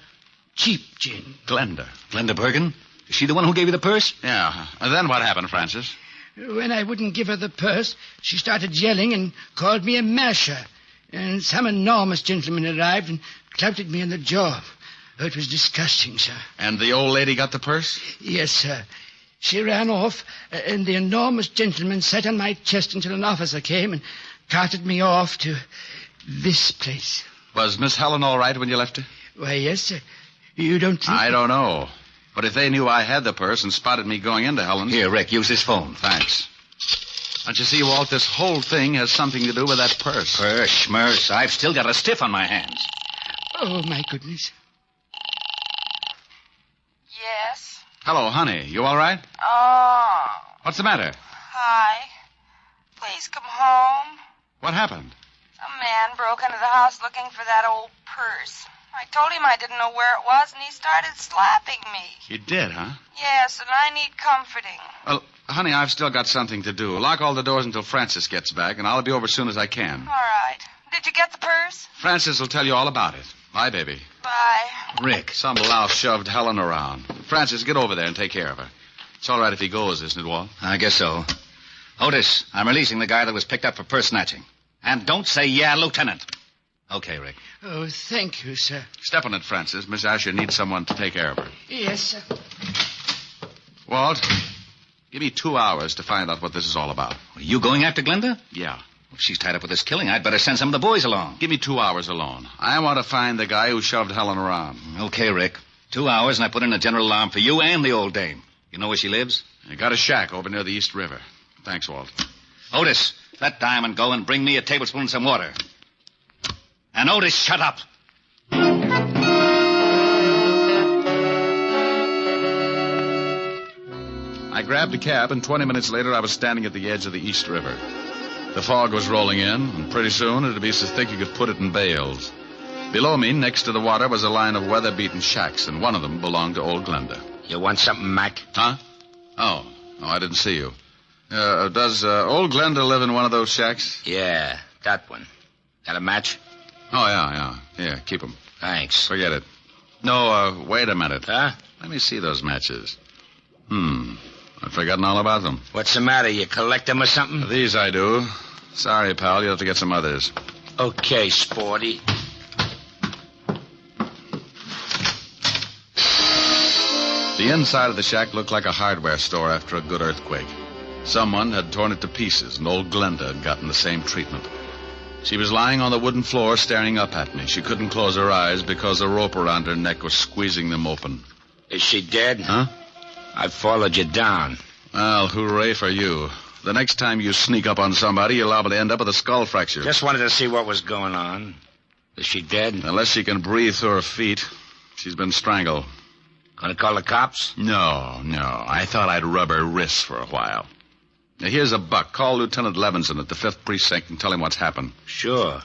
Cheap gin. Glenda. Glenda Bergen? Is she the one who gave you the purse? Yeah. And then what happened, Francis? When I wouldn't give her the purse, she started yelling and called me a masher. And some enormous gentleman arrived and clouted me in the jaw. Oh, it was disgusting, sir. And the old lady got the purse? Yes, sir. She ran off, and the enormous gentleman sat on my chest until an officer came and carted me off to this place. Was Miss Helen all right when you left her? Why, yes, sir. You don't think... I don't know. But if they knew I had the purse and spotted me going into Helen's... Here, Rick, use his phone. Thanks. Don't you see, Walt, this whole thing has something to do with that purse. Purse, schmurse. I've still got a stiff on my hands. Oh, my goodness. Yes? Hello, honey. You all right? Oh. What's the matter? Hi. Please come home. What happened? Some man broke into the house looking for that old purse. I told him I didn't know where it was, and he started slapping me. You did, huh? Yes, and I need comforting. Well, honey, I've still got something to do. Lock all the doors until Francis gets back, and I'll be over as soon as I can. All right. Did you get the purse? Francis will tell you all about it. Bye, baby. Bye. Rick, some louse shoved Helen around. Francis, get over there and take care of her. It's all right if he goes, isn't it, Walt? I guess so. Otis, I'm releasing the guy that was picked up for purse snatching. And don't say yeah, Lieutenant. Okay, Rick. Oh, thank you, sir. Step on it, Francis. Miss Asher needs someone to take care of her. Yes, sir. Walt, give me 2 hours to find out what this is all about. Are you going after Glenda? Yeah. If she's tied up with this killing, I'd better send some of the boys along. Give me 2 hours alone. I want to find the guy who shoved Helen around. Okay, Rick. 2 hours, and I put in a general alarm for you and the old dame. You know where she lives? I got a shack over near the East River. Thanks, Walt. Otis, let Diamond go and bring me a tablespoon and some water. And Otis, shut up. I grabbed a cab, and 20 minutes later I was standing at the edge of the East River. The fog was rolling in, and pretty soon it'd be so thick you could put it in bales. Below me, next to the water, was a line of weather-beaten shacks, and one of them belonged to old Glenda. You want something, Mac? Huh? Oh, I didn't see you. Does old Glenda live in one of those shacks? Yeah, that one. Got a match? Oh, yeah. Here, keep them. Thanks. Forget it. No, wait a minute. Huh? Let me see those matches. I've forgotten all about them. What's the matter? You collect them or something? These I do. Sorry, pal. You'll have to get some others. Okay, Sporty. The inside of the shack looked like a hardware store after a good earthquake. Someone had torn it to pieces, and old Glenda had gotten the same treatment. She was lying on the wooden floor staring up at me. She couldn't close her eyes because a rope around her neck was squeezing them open. Is she dead? Huh? I followed you down. Well, hooray for you. The next time you sneak up on somebody, you're liable to end up with a skull fracture. Just wanted to see what was going on. Is she dead? Unless she can breathe through her feet. She's been strangled. Gonna call the cops? No. I thought I'd rub her wrists for a while. Now, here's a buck. Call Lieutenant Levinson at the 5th Precinct and tell him what's happened. Sure.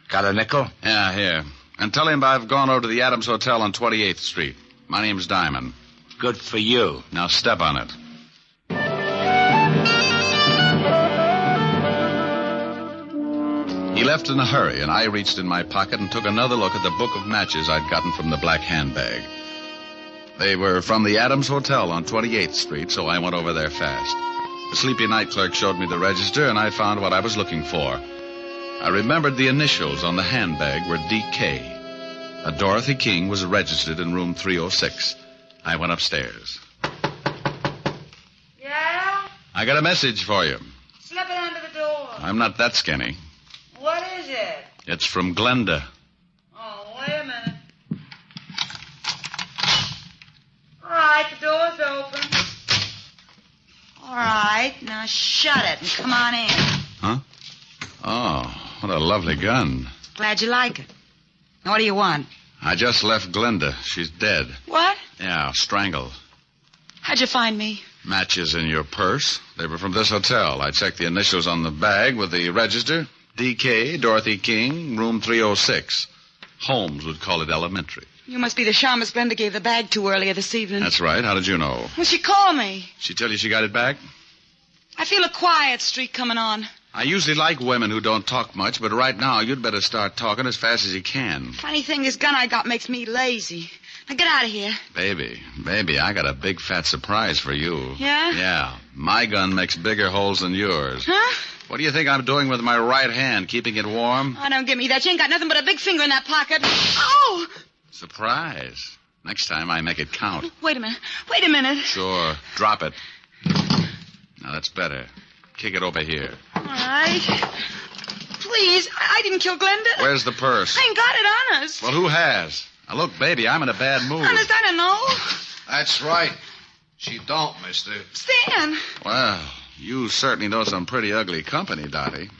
Got a nickel? Yeah, here. And tell him I've gone over to the Adams Hotel on 28th Street. My name's Diamond. Good for you. Now step on it. He left in a hurry, and I reached in my pocket and took another look at the book of matches I'd gotten from the black handbag. They were from the Adams Hotel on 28th Street, so I went over there fast. The sleepy night clerk showed me the register, and I found what I was looking for. I remembered the initials on the handbag were D.K. A Dorothy King was registered in room 306. I went upstairs. Yeah? I got a message for you. Slip it under the door. I'm not that skinny. What is it? It's from Glenda. Oh, wait a minute. All right, the door's open. All right, now shut it and come on in. Huh? Oh, what a lovely gun. Glad you like it. Now, what do you want? I just left Glenda. She's dead. What? Yeah, strangled. How'd you find me? Matches in your purse. They were from this hotel. I checked the initials on the bag with the register. D.K., Dorothy King, room 306. Holmes would call it elementary. You must be the shamus Glenda gave the bag to earlier this evening. That's right. How did you know? Well, she called me. She tell you she got it back? I feel a quiet streak coming on. I usually like women who don't talk much, but right now you'd better start talking as fast as you can. Funny thing, this gun I got makes me lazy. Now get out of here. Baby, I got a big fat surprise for you. Yeah? Yeah. My gun makes bigger holes than yours. Huh? What do you think I'm doing with my right hand, keeping it warm? Oh, don't give me that. You ain't got nothing but a big finger in that pocket. Oh! Surprise. Next time I make it count. Wait a minute. Sure. Drop it. Now, that's better. Kick it over here. All right. Please, I didn't kill Glenda. Where's the purse? I ain't got it, honest. Well, who has? Now, look, baby, I'm in a bad mood. Honest, I don't know. That's right. She don't, mister. Stan. Well, you certainly know some pretty ugly company, Dottie.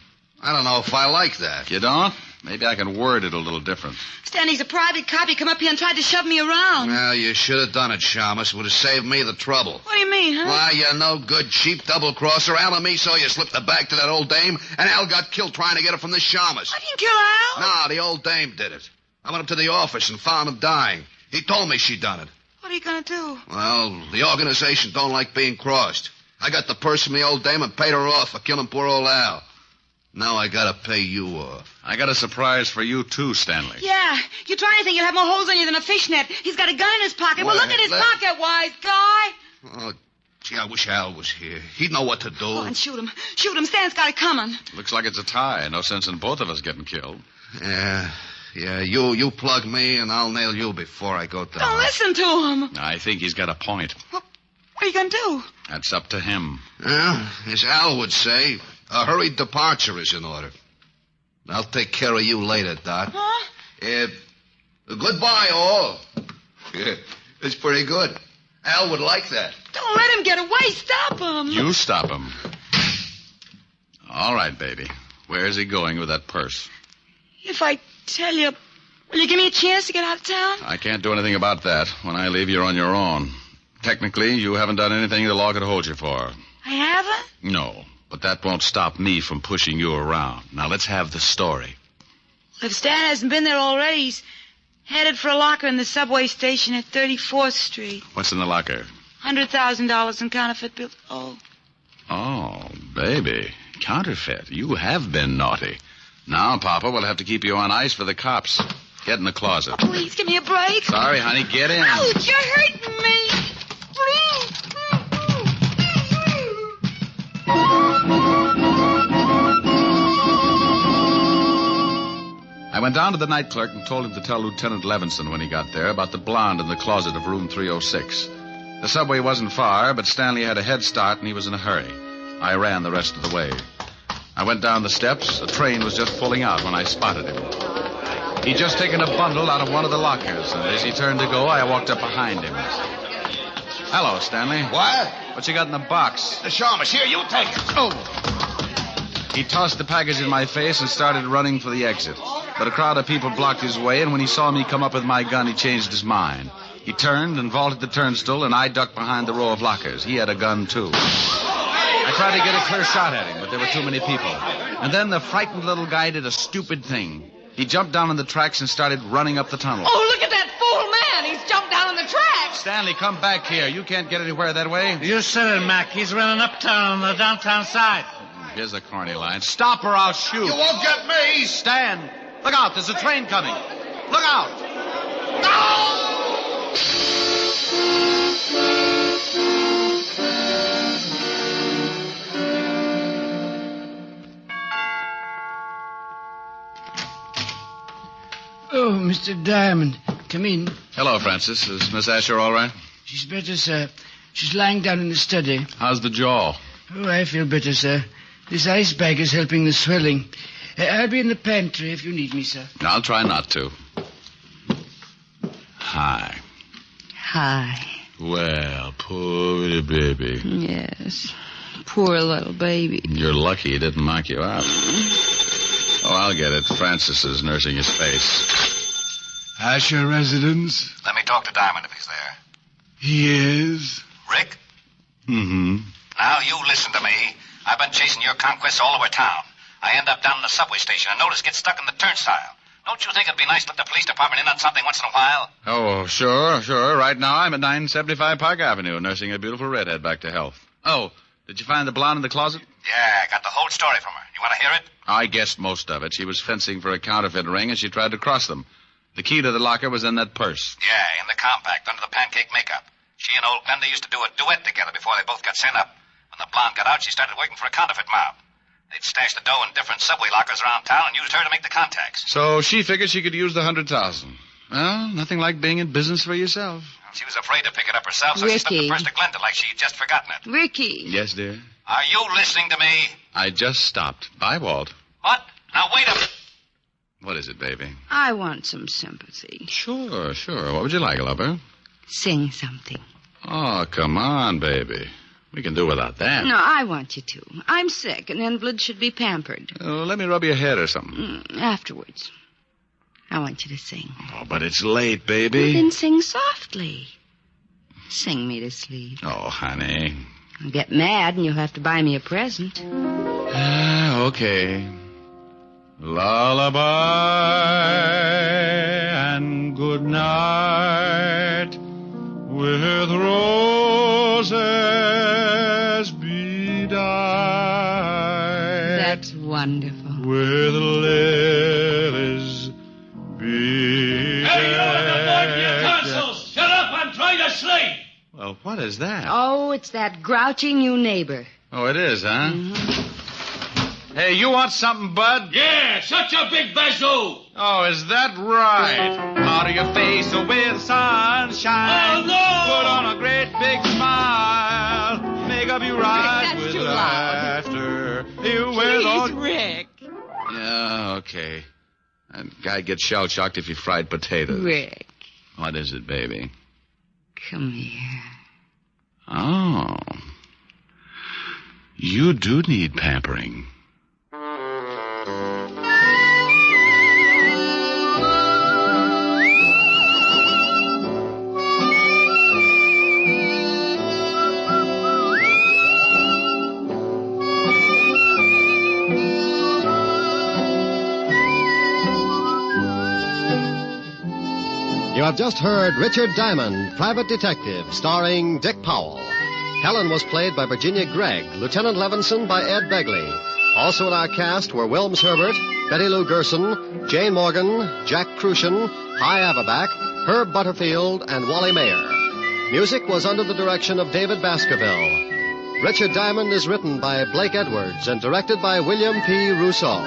I don't know if I like that. You don't? Maybe I can word it a little different. Stan, he's a private cop. He come up here and tried to shove me around. Well, you should have done it, Shamus. It would have saved me the trouble. What do you mean, huh? Why, you no good, cheap double-crosser. Al and me saw you slip the bag to that old dame, and Al got killed trying to get it from the Shamus. I didn't kill Al. No, the old dame did it. I went up to the office and found him dying. He told me she'd done it. What are you going to do? Well, the organization don't like being crossed. I got the purse from the old dame and paid her off for killing poor old Al. Now I gotta pay you off. I got a surprise for you, too, Stanley. Yeah, you try anything, you'll have more holes on you than a fishnet. He's got a gun in his pocket. Well, look at his pocket, wise guy. Oh, gee, I wish Al was here. He'd know what to do. Oh, and shoot him. Shoot him. Stan's got it coming. Looks like it's a tie. No sense in both of us getting killed. Yeah, you plug me, and I'll nail you before I go down. Don't listen to him. I think he's got a point. What are you going to do? That's up to him. Yeah, as Al would say, a hurried departure is in order. I'll take care of you later, Dot. Huh? Goodbye, all. Yeah, it's pretty good. Al would like that. Don't let him get away. Stop him. You stop him. All right, baby. Where's he going with that purse? If I tell you, will you give me a chance to get out of town? I can't do anything about that. When I leave, you're on your own. Technically, you haven't done anything the law could hold you for. I haven't? No, but that won't stop me from pushing you around. Now, let's have the story. If Stan hasn't been there already, he's headed for a locker in the subway station at 34th Street. What's in the locker? $100,000 in counterfeit bills. Oh, baby. Counterfeit. You have been naughty. Now, Papa, we'll have to keep you on ice for the cops. Get in the closet. Please, give me a break. Sorry, honey. Get in. Ouch, you're hurting me. Please. I went down to the night clerk and told him to tell Lieutenant Levinson when he got there about the blonde in the closet of room 306. The subway wasn't far, but Stanley had a head start and he was in a hurry. I ran the rest of the way. I went down the steps. A train was just pulling out when I spotted him. He'd just taken a bundle out of one of the lockers, and as he turned to go, I walked up behind him. Hello, Stanley. What? What you got in the box? The Shamus. Here, you take it. Oh! He tossed the package in my face and started running for the exit. But a crowd of people blocked his way, and when he saw me come up with my gun, he changed his mind. He turned and vaulted the turnstile, and I ducked behind the row of lockers. He had a gun, too. I tried to get a clear shot at him, but there were too many people. And then the frightened little guy did a stupid thing. He jumped down on the tracks and started running up the tunnel. Oh, look at that fool man. He's jumped down on the tracks. Stanley, come back here. You can't get anywhere that way. You said it, Mac. He's running uptown on the downtown side. Here's a corny line. Stop or I'll shoot. You won't get me. Stand. Look out. There's a train coming. Look out. No! Oh, Mr. Diamond, come in. Hello, Francis. Is Miss Asher all right? She's better, sir. She's lying down in the study. How's the jaw? Oh, I feel better, sir. This ice bag is helping the swelling. I'll be in the pantry if you need me, sir. I'll try not to. Hi. Hi. Well, poor little baby. Yes. Poor little baby. You're lucky he didn't knock you out. Oh, I'll get it. Francis is nursing his face. Asher residence? Let me talk to Diamond if he's there. He is. Rick? Mm-hmm. Now, you listen to me. I've been chasing your conquests all over town. I end up down in the subway station and notice get stuck in the turnstile. Don't you think it'd be nice to let the police department in on something once in a while? Oh, sure. Right now I'm at 975 Park Avenue, nursing a beautiful redhead back to health. Oh, did you find the blonde in the closet? Yeah, I got the whole story from her. You want to hear it? I guessed most of it. She was fencing for a counterfeit ring, and she tried to cross them. The key to the locker was in that purse. Yeah, in the compact, under the pancake makeup. She and old Glenda used to do a duet together before they both got sent up. When the blonde got out, she started working for a counterfeit mob. They'd stashed the dough in different subway lockers around town and used her to make the contacts. So she figured she could use the 100,000. Well, nothing like being in business for yourself. She was afraid to pick it up herself, so she slipped the purse to Glenda like she'd just forgotten it. Ricky. Yes, dear? Are you listening to me? I just stopped. Bye, Walt. What? Now, wait a minute. What is it, baby? I want some sympathy. Sure. What would you like, lover? Sing something. Oh, come on, baby. We can do without that. No, I want you to. I'm sick. An invalid should be pampered. Let me rub your head or something. Afterwards. I want you to sing. Oh, but it's late, baby. Well, then sing softly. Sing me to sleep. Oh, honey. I'll get mad and you'll have to buy me a present. Okay. Lullaby and good night with roses bedight. That's wonderful. With lilies bedight. Hey, you at the board of your consoles! Shut up, I'm trying to sleep! Well, what is that? Oh, it's that grouchy new neighbor. Oh, it is, huh? Hey, you want something, Bud? Yeah, shut your big bazoo! Oh, is that right? Powder your face with sunshine. Oh, no! Put on a great big smile. Make up your eyes Rick, with too laughter. You will Please, Rick. Yeah, okay. That guy gets shell-shocked if you fried potatoes. Rick. What is it, baby? Come here. Oh. You do need pampering. You have just heard Richard Diamond, Private Detective, starring Dick Powell. Helen was played by Virginia Gregg, Lieutenant Levinson by Ed Begley. Also in our cast were Wilms Herbert, Betty Lou Gerson, Jane Morgan, Jack Crucian, Hy Averback, Herb Butterfield, and Wally Mayer. Music was under the direction of David Baskerville. Richard Diamond is written by Blake Edwards and directed by William P. Rousseau.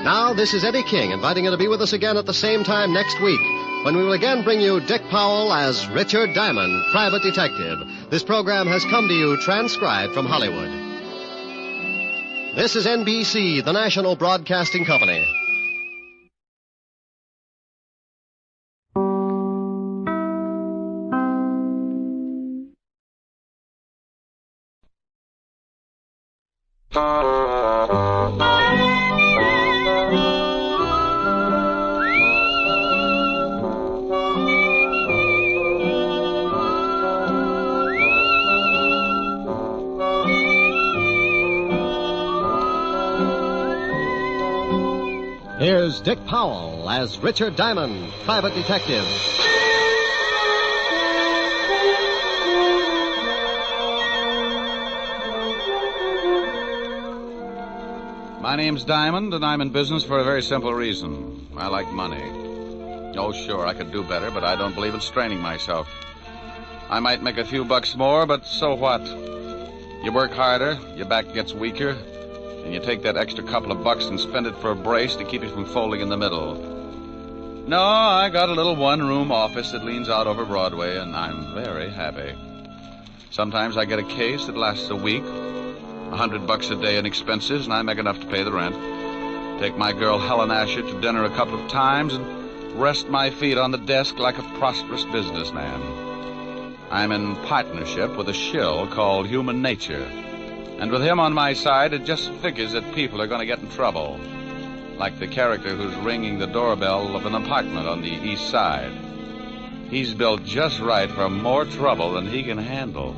Now, this is Eddie King inviting you to be with us again at the same time next week, when we will again bring you Dick Powell as Richard Diamond, Private Detective. This program has come to you transcribed from Hollywood. This is NBC, the national broadcasting company. Here's Dick Powell as Richard Diamond, Private Detective. My name's Diamond, and I'm in business for a very simple reason. I like money. Oh, sure, I could do better, but I don't believe in straining myself. I might make a few bucks more, but so what? You work harder, your back gets weaker, and you take that extra couple of bucks and spend it for a brace to keep you from folding in the middle. No, I got a little one-room office that leans out over Broadway, and I'm very happy. Sometimes I get a case that lasts a week, $100 a day in expenses, and I make enough to pay the rent. Take my girl Helen Asher to dinner a couple of times and rest my feet on the desk like a prosperous businessman. I'm in partnership with a shill called Human Nature. And with him on my side, it just figures that people are going to get in trouble. Like the character who's ringing the doorbell of an apartment on the east side. He's built just right for more trouble than he can handle.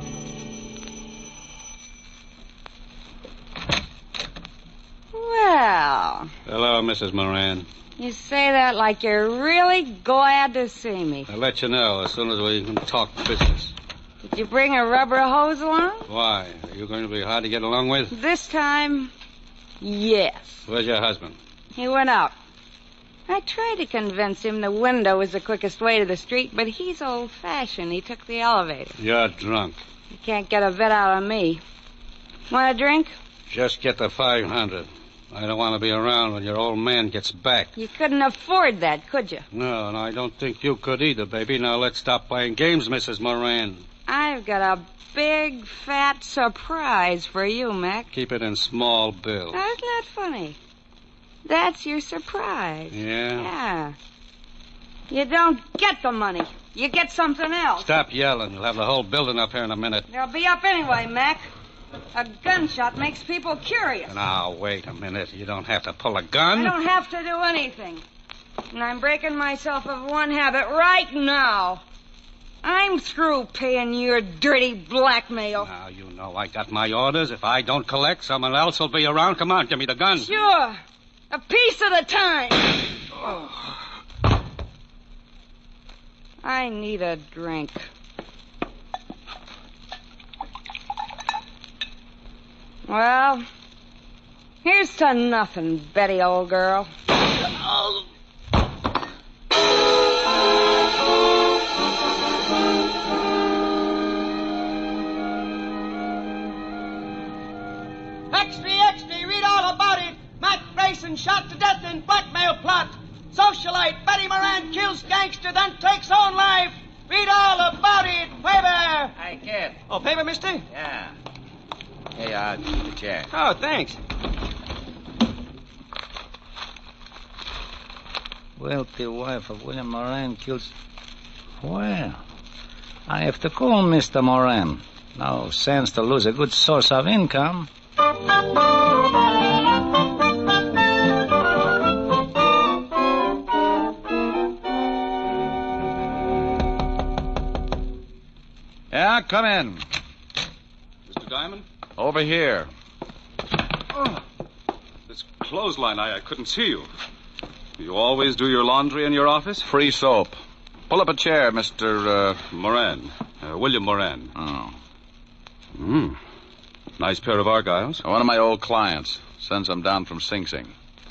Well, Hello, Mrs. Moran. you say that like you're really glad to see me. I'll let you know as soon as we can talk business. Did you bring a rubber hose along? Why? Are you going to be hard to get along with? This time, yes. Where's your husband? He went out. I tried to convince him the window was the quickest way to the street, but he's old-fashioned. He took the elevator. You're drunk. You can't get a bit out of me. Want a drink? Just get the 500. I don't want to be around when your old man gets back. You couldn't afford that, could you? No, and I don't think you could either, baby. Now let's stop playing games, Mrs. Moran. I've got a big, fat surprise for you, Mac. Keep it in small bills. That's not funny. That's your surprise. Yeah? Yeah. You don't get the money. You get something else. Stop yelling. You'll have the whole building up here in a minute. They'll be up anyway, Mac. A gunshot makes people curious. Now, wait a minute. You don't have to pull a gun. I don't have to do anything. And I'm breaking myself of one habit right now. I'm through paying your dirty blackmail. Now, you know I got my orders. If I don't collect, someone else will be around. Come on, give me the gun. Sure. A piece at a time. I need a drink. Well, here's to nothing, Betty, old girl. Extra, read all about it. Mac Grayson shot to death in blackmail plot. Socialite Betty Moran kills gangster, then takes own life. Read all about it, Faber. Hey, kid. Oh, Faber, mister? Yeah. Hey, the chair. Oh, thanks. Wealthy wife of William Moran kills... Well, I have to call Mr. Moran. No sense to lose a good source of income. Yeah, come in. Mr. Diamond? Over here. Oh, this clothesline, I couldn't see you. You always do your laundry in your office? Free soap. Pull up a chair, Mr. Moran. William Moran. Oh. Nice pair of Argyles. One of my old clients. Sends them down from Sing Sing.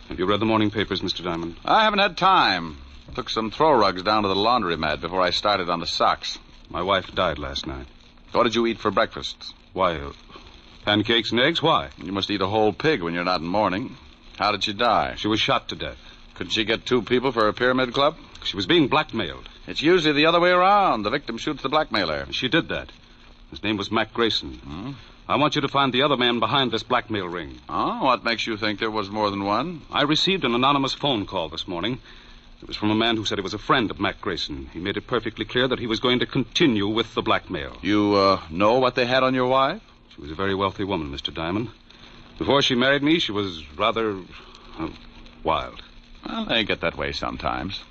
Have you read the morning papers, Mr. Diamond? I haven't had time. Took some throw rugs down to the laundromat before I started on the socks. My wife died last night. What did you eat for breakfast? Why, pancakes and eggs? Why? You must eat a whole pig when you're not in mourning. How did she die? She was shot to death. Couldn't she get 2 people for a pyramid club? She was being blackmailed. It's usually the other way around. The victim shoots the blackmailer. She did that. His name was Mac Grayson. Hmm? I want you to find the other man behind this blackmail ring. Oh, what makes you think there was more than one? I received an anonymous phone call this morning. It was from a man who said he was a friend of Mac Grayson. He made it perfectly clear that he was going to continue with the blackmail. You, know what they had on your wife? She was a very wealthy woman, Mr. Diamond. Before she married me, she was rather wild. Well, they get that way sometimes.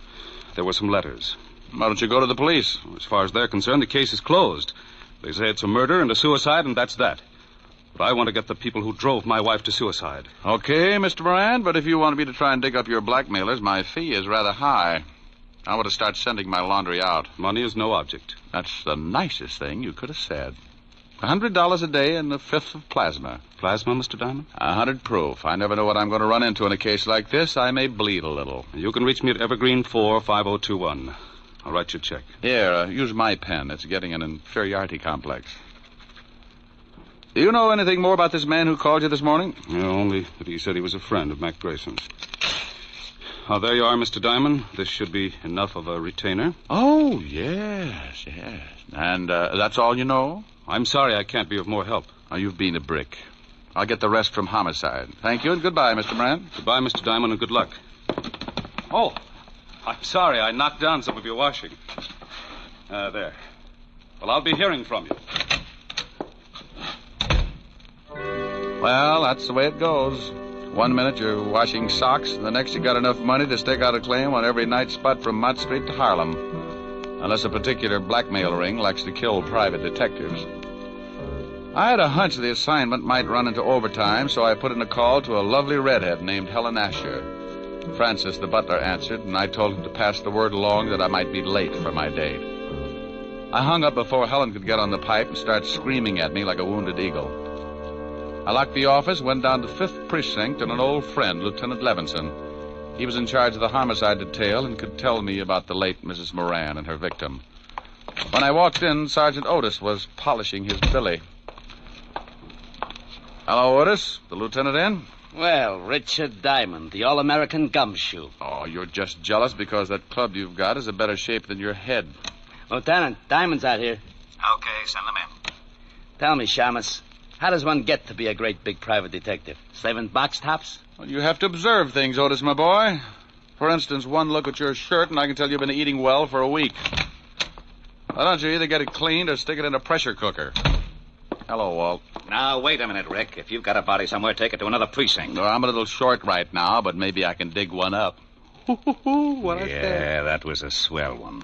There were some letters. Why don't you go to the police? As far as they're concerned, the case is closed. They say it's a murder and a suicide, and that's that. But I want to get the people who drove my wife to suicide. Okay, Mr. Moran, but if you want me to try and dig up your blackmailers, my fee is rather high. I want to start sending my laundry out. Money is no object. That's the nicest thing you could have said. $100 a day and a fifth of plasma. Plasma, Mr. Diamond? 100 proof. I never know what I'm going to run into in a case like this. I may bleed a little. You can reach me at Evergreen 45021. I'll write you a check. Here, use my pen. It's getting an inferiority complex. Do you know anything more about this man who called you this morning? Yeah, only that he said he was a friend of Mac Grayson's. Oh, there you are, Mr. Diamond. This should be enough of a retainer. Oh, yes. And that's all you know? I'm sorry I can't be of more help. Oh, you've been a brick. I'll get the rest from homicide. Thank you and goodbye, Mr. Moran. Goodbye, Mr. Diamond, and good luck. Oh, I'm sorry. I knocked down some of your washing. There. Well, I'll be hearing from you. Well, that's the way it goes. 1 minute you're washing socks, and the next you got enough money to stake out a claim on every night spot from Mott Street to Harlem. Unless a particular blackmail ring likes to kill private detectives. I had a hunch the assignment might run into overtime, so I put in a call to a lovely redhead named Helen Asher. Francis, the butler, answered, and I told him to pass the word along that I might be late for my date. I hung up before Helen could get on the pipe and start screaming at me like a wounded eagle. I locked the office, went down to 5th Precinct, and an old friend, Lieutenant Levinson. He was in charge of the homicide detail and could tell me about the late Mrs. Moran and her victim. When I walked in, Sergeant Otis was polishing his billy. Hello, Otis. The lieutenant in? Well, Richard Diamond, the All-American Gumshoe. Oh, you're just jealous because that club you've got is a better shape than your head. Lieutenant, Diamond's out here. Okay, send them in. Tell me, Shamus, how does one get to be a great big private detective? Slaving box tops? Well, you have to observe things, Otis, my boy. For instance, one look at your shirt, and I can tell you've been eating well for a week. Why don't you either get it cleaned or stick it in a pressure cooker? Hello, Walt. Now, wait a minute, Rick. If you've got a body somewhere, take it to another precinct. No, I'm a little short right now, but maybe I can dig one up. Yeah, that was a swell one.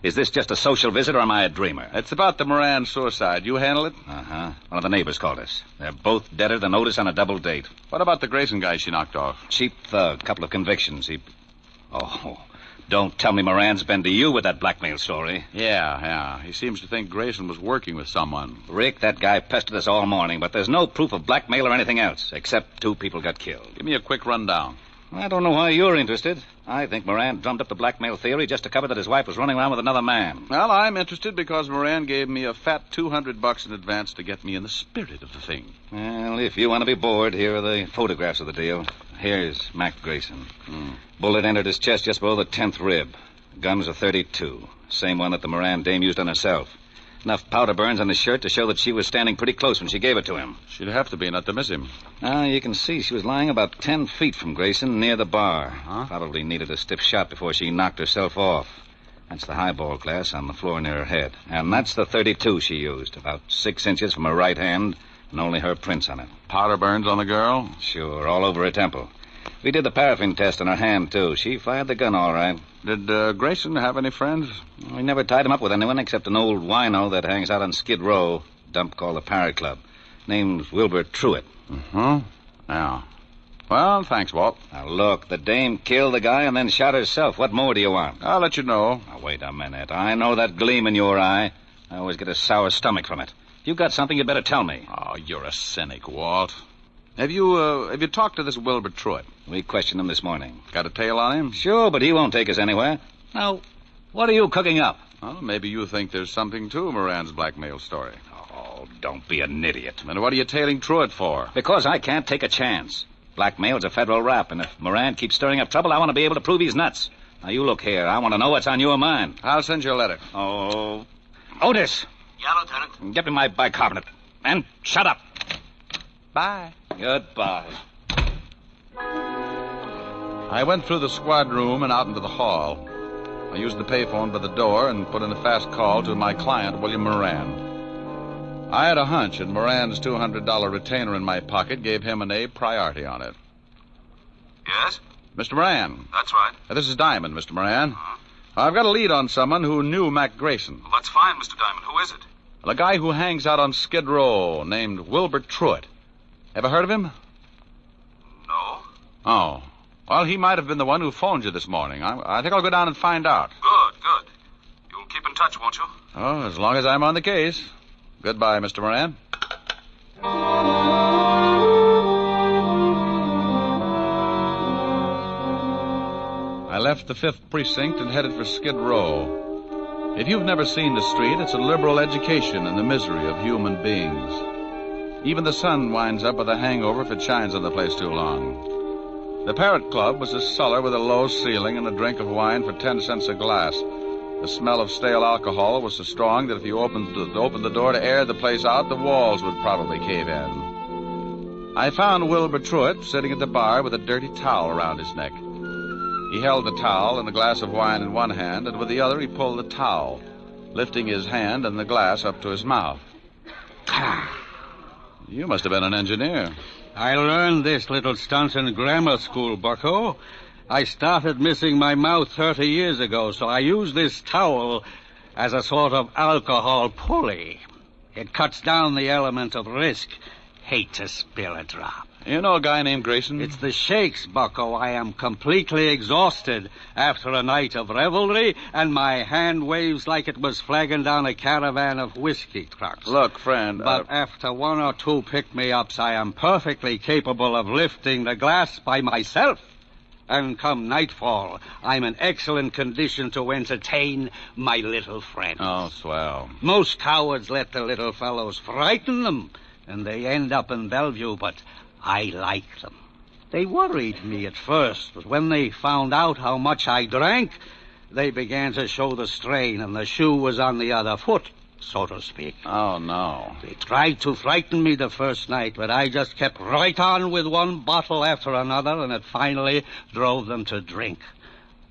Is this just a social visit, or am I a dreamer? It's about the Moran suicide. You handle it? Uh-huh. One of the neighbors called us. They're both deader than Otis on a double date. What about the Grayson guy she knocked off? Cheap thug. Couple of convictions. Oh, don't tell me Moran's been to you with that blackmail story. Yeah. He seems to think Grayson was working with someone. Rick, that guy pestered us all morning, but there's no proof of blackmail or anything else, except 2 people got killed. Give me a quick rundown. I don't know why you're interested. I think Moran drummed up the blackmail theory just to cover that his wife was running around with another man. Well, I'm interested because Moran gave me a fat $200 in advance to get me in the spirit of the thing. Well, if you want to be bored, here are the photographs of the deal. Here's Mac Grayson. Bullet entered his chest just below the 10th rib. Gun was a .32. Same one that the Moran dame used on herself. Enough powder burns on the shirt to show that she was standing pretty close when she gave it to him. She'd have to be, not to miss him. Now, you can see she was lying about 10 feet from Grayson near the bar. Probably needed a stiff shot before she knocked herself off. That's the highball glass on the floor near her head. And that's the .32 she used, about 6 inches from her right hand, and only her prints on it. Powder burns on the girl? Sure, all over her temple. We did the paraffin test on her hand, too. She fired the gun all right. Did Grayson have any friends? We never tied him up with anyone except an old wino that hangs out on Skid Row, a dump called the Parrot Club. Name's Wilbur Truitt. Yeah. Well, thanks, Walt. Now, look, the dame killed the guy and then shot herself. What more do you want? I'll let you know. Now, wait a minute. I know that gleam in your eye. I always get a sour stomach from it. If you've got something, you'd better tell me. Oh, you're a cynic, Walt. Have you talked to this Wilbur Truitt? We questioned him this morning. Got a tail on him? Sure, but he won't take us anywhere. Now, what are you cooking up? Well, maybe you think there's something to Moran's blackmail story. Oh, don't be an idiot. Then what are you tailing Truitt for? Because I can't take a chance. Blackmail's a federal rap, and if Moran keeps stirring up trouble, I want to be able to prove he's nuts. Now, you look here. I want to know what's on your mind. I'll send you a letter. Oh. Otis. Yeah, Lieutenant. Get me my bicarbonate. And shut up. Bye. Goodbye. I went through the squad room and out into the hall. I used the payphone by the door and put in a fast call to my client, William Moran. I had a hunch, and Moran's $200 retainer in my pocket gave him an A priority on it. Yes? Mr. Moran. That's right. This is Diamond, Mr. Moran. I've got a lead on someone who knew Mac Grayson. Well, that's fine, Mr. Diamond. Who is it? A guy who hangs out on Skid Row named Wilbur Truitt. Ever heard of him? No. Oh. Well, he might have been the one who phoned you this morning. I think I'll go down and find out. Good. You'll keep in touch, won't you? Oh, as long as I'm on the case. Goodbye, Mr. Moran. I left the 5th Precinct and headed for Skid Row. If you've never seen the street, it's a liberal education in the misery of human beings. Even the sun winds up with a hangover if it shines on the place too long. The Parrot Club was a cellar with a low ceiling and a drink of wine for 10 cents a glass. The smell of stale alcohol was so strong that if you opened the door to air the place out, the walls would probably cave in. I found Wilbur Truitt sitting at the bar with a dirty towel around his neck. He held the towel and a glass of wine in one hand, and with the other he pulled the towel, lifting his hand and the glass up to his mouth. You must have been an engineer. I learned this little stunt in grammar school, bucko. I started missing my mouth 30 years ago, so I used this towel as a sort of alcohol pulley. It cuts down the element of risk. Hate to spill a drop. You know a guy named Grayson? It's the shakes, bucko. I am completely exhausted after a night of revelry, and my hand waves like it was flagging down a caravan of whiskey trucks. Look, friend... But after 1 or 2 pick-me-ups, I am perfectly capable of lifting the glass by myself. And come nightfall, I'm in excellent condition to entertain my little friend. Oh, swell. Most cowards let the little fellows frighten them, and they end up in Bellevue, but I like them. They worried me at first, but when they found out how much I drank, they began to show the strain, and the shoe was on the other foot, so to speak. Oh, no. They tried to frighten me the first night, but I just kept right on with one bottle after another, and it finally drove them to drink.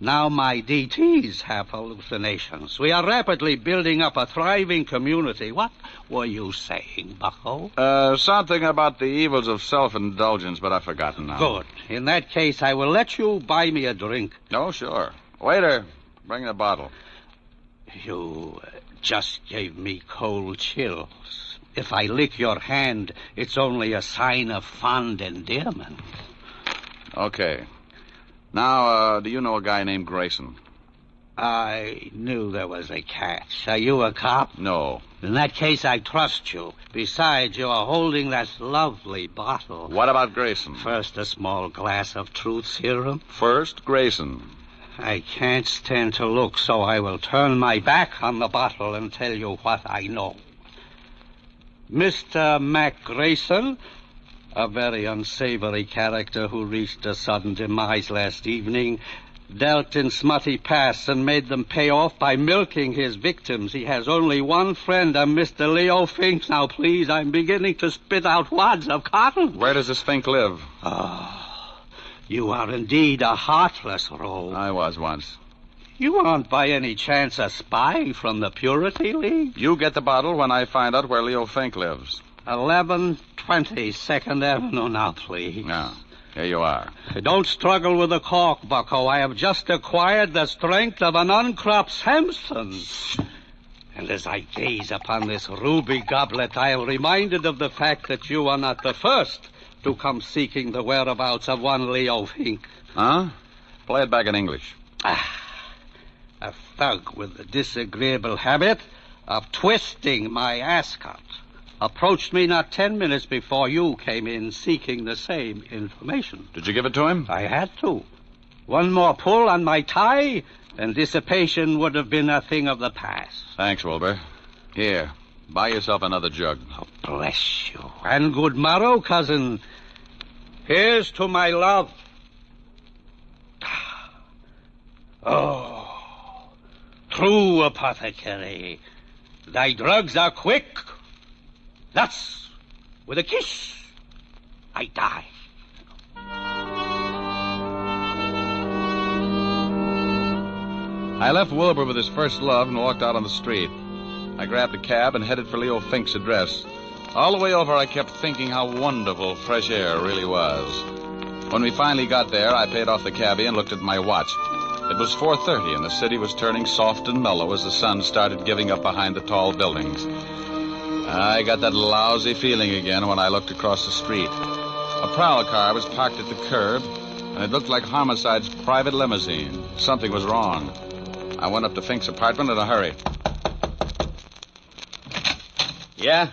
Now my DTs have hallucinations. We are rapidly building up a thriving community. What were you saying, Bucko? Something about the evils of self-indulgence, but I've forgotten now. Good. In that case, I will let you buy me a drink. Oh, sure. Waiter, bring the bottle. You just gave me cold chills. If I lick your hand, it's only a sign of fond endearment. Okay. Now, do you know a guy named Grayson? I knew there was a catch. Are you a cop? No. In that case, I trust you. Besides, you are holding that lovely bottle. What about Grayson? First, a small glass of truth serum. First, Grayson. I can't stand to look, so I will turn my back on the bottle and tell you what I know. Mr. Mac Grayson, a very unsavory character who reached a sudden demise last evening, dealt in smutty pasts and made them pay off by milking his victims. He has only one friend, a Mr. Leo Fink. Now, please, I'm beginning to spit out wads of cotton. Where does this Fink live? Oh, you are indeed a heartless rogue. I was once. You aren't by any chance a spy from the Purity League? You get the bottle when I find out where Leo Fink lives. 1120 2nd Avenue now, please. Now, here you are. Don't struggle with the cork, Bucko. I have just acquired the strength of an uncropped Samson. And as I gaze upon this ruby goblet, I am reminded of the fact that you are not the first to come seeking the whereabouts of one Leo Fink. Huh? Play it back in English. A thug with the disagreeable habit of twisting my ascot approached me not 10 minutes before you came in seeking the same information. Did you give it to him? I had to. One more pull on my tie, and dissipation would have been a thing of the past. Thanks, Wilbur. Here, buy yourself another jug. Oh, bless you. And good morrow, cousin. Here's to my love. Oh, true apothecary. Thy drugs are quick. Thus, with a kiss, I die. I left Wilbur with his first love and walked out on the street. I grabbed a cab and headed for Leo Fink's address. All the way over, I kept thinking how wonderful fresh air really was. When we finally got there, I paid off the cabbie and looked at my watch. It was 4:30, and the city was turning soft and mellow as the sun started giving up behind the tall buildings. I got that lousy feeling again when I looked across the street. A prowl car was parked at the curb, and it looked like Homicide's private limousine. Something was wrong. I went up to Fink's apartment in a hurry. Yeah?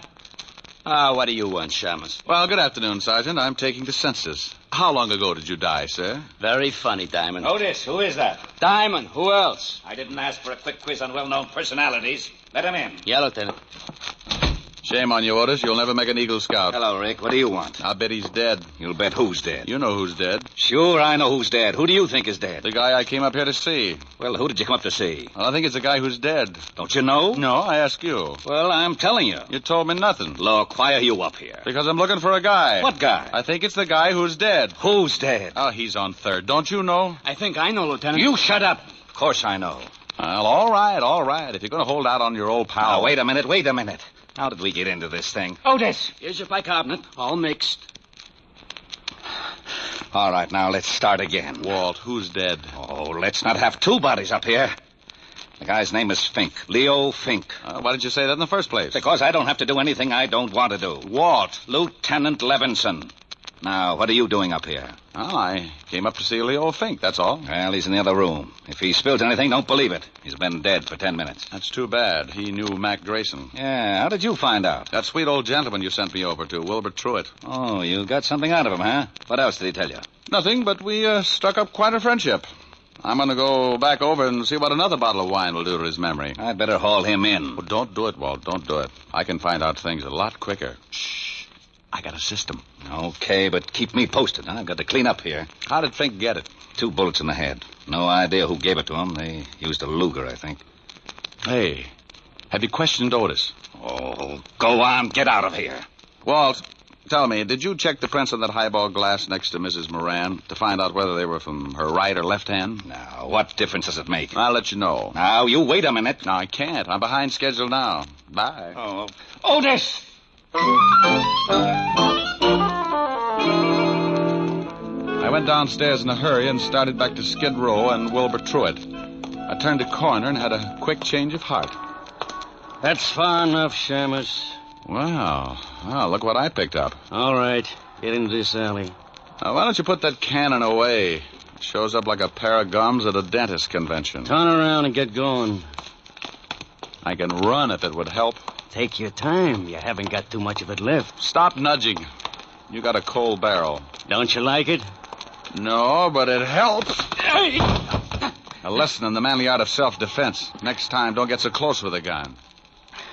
What do you want, Shamus? Well, good afternoon, Sergeant. I'm taking the census. How long ago did you die, sir? Very funny, Diamond. Otis, who is that? Diamond, who else? I didn't ask for a quick quiz on well-known personalities. Let him in. Yeah, Lieutenant. Shame on you, Otis. You'll never make an Eagle Scout. Hello, Rick. What do you want? I'll bet he's dead. You'll bet who's dead? You know who's dead. Sure, I know who's dead. Who do you think is dead? The guy I came up here to see. Well, who did you come up to see? Well, I think it's the guy who's dead. Don't you know? No, I ask you. Well, I'm telling you. You told me nothing. Look, why are you up here? Because I'm looking for a guy. What guy? I think it's the guy who's dead. Who's dead? Oh, he's on third. Don't you know? I think I know, Lieutenant. You shut up. Of course I know. Well, all right. If you're going to hold out on your old pal... Now, wait a minute. How did we get into this thing? Otis! Here's your bicarbonate, all mixed. All right, now let's start again. Walt, who's dead? Oh, let's not have two bodies up here. The guy's name is Fink. Leo Fink. Why didn't you say that in the first place? Because I don't have to do anything I don't want to do. Walt. Lieutenant Levinson. Now, what are you doing up here? Oh, I came up to see Leo Fink, that's all. Well, he's in the other room. If he spills anything, don't believe it. He's been dead for 10 minutes. That's too bad. He knew Mac Grayson. Yeah, how did you find out? That sweet old gentleman you sent me over to, Wilbur Truitt. Oh, you got something out of him, huh? What else did he tell you? Nothing, but we struck up quite a friendship. I'm going to go back over and see what another bottle of wine will do to his memory. I'd better haul him in. Well, don't do it, Walt. Don't do it. I can find out things a lot quicker. Shh. I got a system. Okay, but keep me posted. I've got to clean up here. How did Fink get it? 2 bullets in the head. No idea who gave it to him. They used a Luger, I think. Hey, have you questioned Otis? Oh, go on. Get out of here. Walt, Tell me, did you check the prints on that highball glass next to Mrs. Moran to find out whether they were from her right or left hand? Now, what difference does it make? I'll let you know. Now, you wait a minute. No, I can't. I'm behind schedule now. Bye. Oh, Otis! I went downstairs in a hurry and started back to Skid Row and Wilbur Truitt. I turned a corner and had a quick change of heart. That's far enough, Shamus. Wow. Well, look what I picked up. All right. Get into this alley. Now, why don't you put that cannon away? It shows up like a pair of gums at a dentist convention. Turn around and get going. I can run if it would help. Take your time. You haven't got too much of it left. Stop nudging. You got a cold barrel. Don't you like it? No, but it helps. A lesson in the manly art of self-defense. Next time, don't get so close with a gun.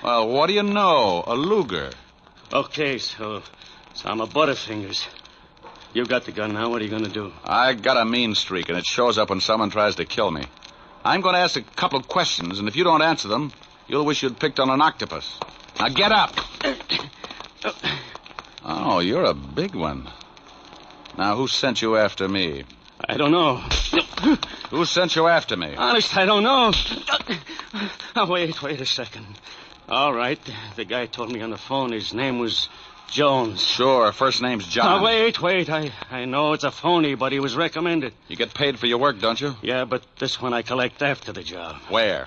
Well, what do you know? A Luger. Okay, so I'm a Butterfingers. You got the gun now. What are you going to do? I got a mean streak, and it shows up when someone tries to kill me. I'm going to ask a couple of questions, and if you don't answer them, you'll wish you'd picked on an octopus. Now, get up. Oh, you're a big one. Now, who sent you after me? I don't know. Who sent you after me? Honest, I don't know. Oh, wait a second. All right. The guy told me on the phone his name was Jones. Sure, first name's John. Oh, wait. I know it's a phony, but he was recommended. You get paid for your work, don't you? Yeah, but this one I collect after the job. Where?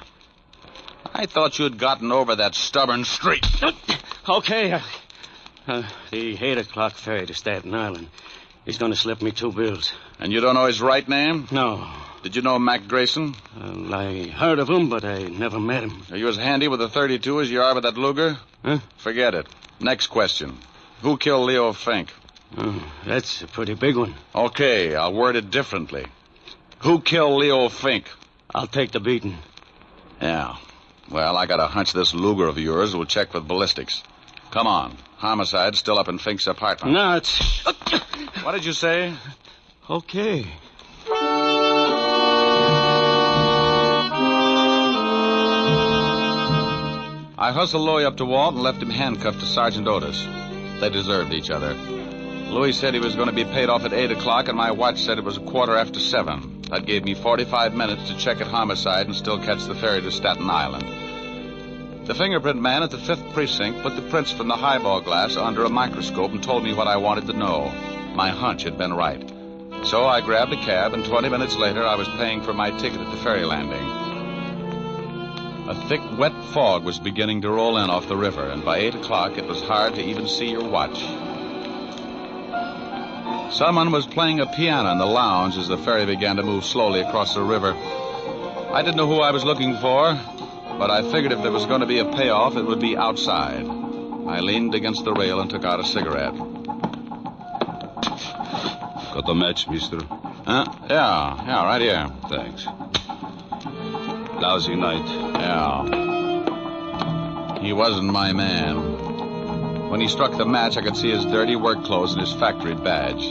I thought you'd gotten over that stubborn streak. Okay. The 8 o'clock ferry to Staten Island. He's going to slip me 2 bills. And you don't know his right name? No. Did you know Mac Grayson? I heard of him, but I never met him. Are you as handy with a .32 as you are with that Luger? Huh? Forget it. Next question. Who killed Leo Fink? That's a pretty big one. Okay, I'll word it differently. Who killed Leo Fink? I'll take the beating. Yeah. Well, I got a hunch this Luger of yours will check with ballistics. Come on. Homicide's still up in Fink's apartment. No, it's... What did you say? Okay. I hustled Louis up to Walt and left him handcuffed to Sergeant Otis. They deserved each other. Louis said he was going to be paid off at 8 o'clock, and my watch said it was 7:15. That gave me 45 minutes to check at Homicide and still catch the ferry to Staten Island. The fingerprint man at the 5th Precinct put the prints from the highball glass under a microscope and told me what I wanted to know. My hunch had been right. So I grabbed a cab, and 20 minutes later I was paying for my ticket at the ferry landing. A thick, wet fog was beginning to roll in off the river, and by 8 o'clock it was hard to even see your watch. Someone was playing a piano in the lounge as the ferry began to move slowly across the river. I didn't know who I was looking for, but I figured if there was going to be a payoff, it would be outside. I leaned against the rail and took out a cigarette. Got the match, mister? Huh? Yeah, right here. Thanks. Lousy night. Yeah. He wasn't my man. When he struck the match, I could see his dirty work clothes and his factory badge.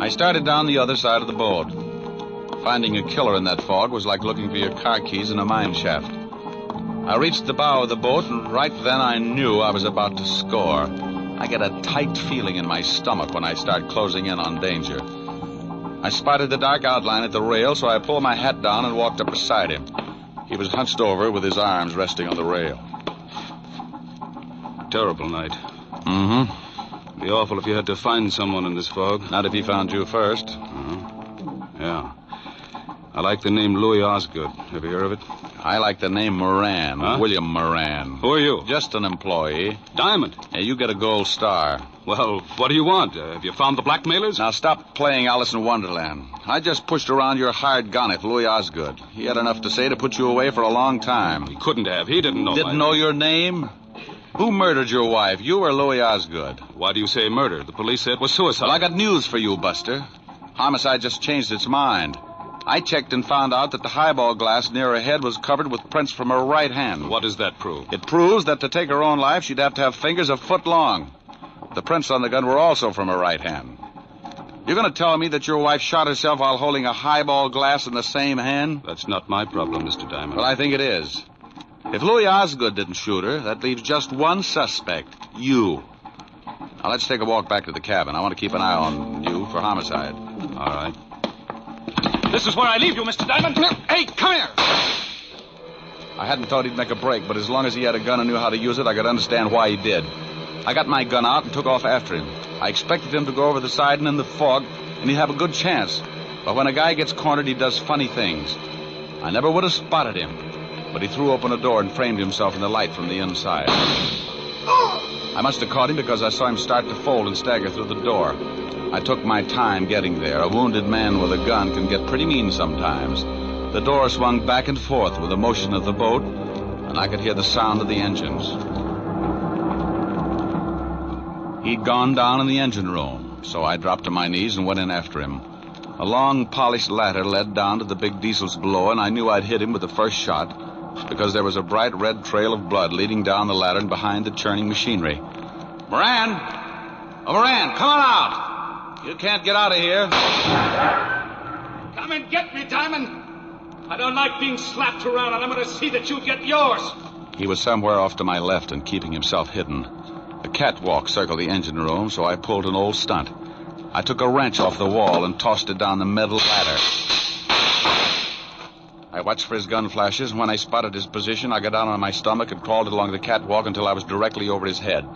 I started down the other side of the boat. Finding a killer in that fog was like looking for your car keys in a mine shaft. I reached the bow of the boat, and right then I knew I was about to score. I get a tight feeling in my stomach when I start closing in on danger. I spotted the dark outline at the rail, so I pulled my hat down and walked up beside him. He was hunched over with his arms resting on the rail. Terrible night. Mm-hmm. Be awful if you had to find someone in this fog. Not if he found you first. Yeah. I like the name Louis Osgood. Have you heard of it? I like the name Moran. Huh? William Moran. Who are you? Just an employee. Diamond. Yeah, you get a gold star. Well, what do you want? Have you found the blackmailers? Now, stop playing Alice in Wonderland. I just pushed around your hired gun at Louis Osgood. He had enough to say to put you away for a long time. He couldn't have. He didn't know. Didn't know your name? Who murdered your wife, you or Louis Osgood? Why do you say murder? The police say it was suicide. Well, I got news for you, Buster. Homicide just changed its mind. I checked and found out that the highball glass near her head was covered with prints from her right hand. What does that prove? It proves that to take her own life, she'd have to have fingers a foot long. The prints on the gun were also from her right hand. You're going to tell me that your wife shot herself while holding a highball glass in the same hand? That's not my problem, Mr. Diamond. Well, I think it is. If Louis Osgood didn't shoot her, that leaves just one suspect, you. Now, let's take a walk back to the cabin. I want to keep an eye on you for homicide. All right. This is where I leave you, Mr. Diamond. Hey, come here! I hadn't thought he'd make a break, but as long as he had a gun and knew how to use it, I could understand why he did. I got my gun out and took off after him. I expected him to go over the side and in the fog, and he'd have a good chance. But when a guy gets cornered, he does funny things. I never would have spotted him, but he threw open a door and framed himself in the light from the inside. I must have caught him because I saw him start to fold and stagger through the door. I took my time getting there. A wounded man with a gun can get pretty mean sometimes. The door swung back and forth with the motion of the boat, and I could hear the sound of the engines. He'd gone down in the engine room, so I dropped to my knees and went in after him. A long, polished ladder led down to the big diesels below, and I knew I'd hit him with the first shot because there was a bright red trail of blood leading down the ladder and behind the churning machinery. Moran! Oh, Moran, come on out! You can't get out of here. Come and get me, Diamond. I don't like being slapped around, and I'm going to see that you get yours. He was somewhere off to my left and keeping himself hidden. A catwalk circled the engine room, so I pulled an old stunt. I took a wrench off the wall and tossed it down the metal ladder. I watched for his gun flashes, and when I spotted his position, I got down on my stomach and crawled along the catwalk until I was directly over his head.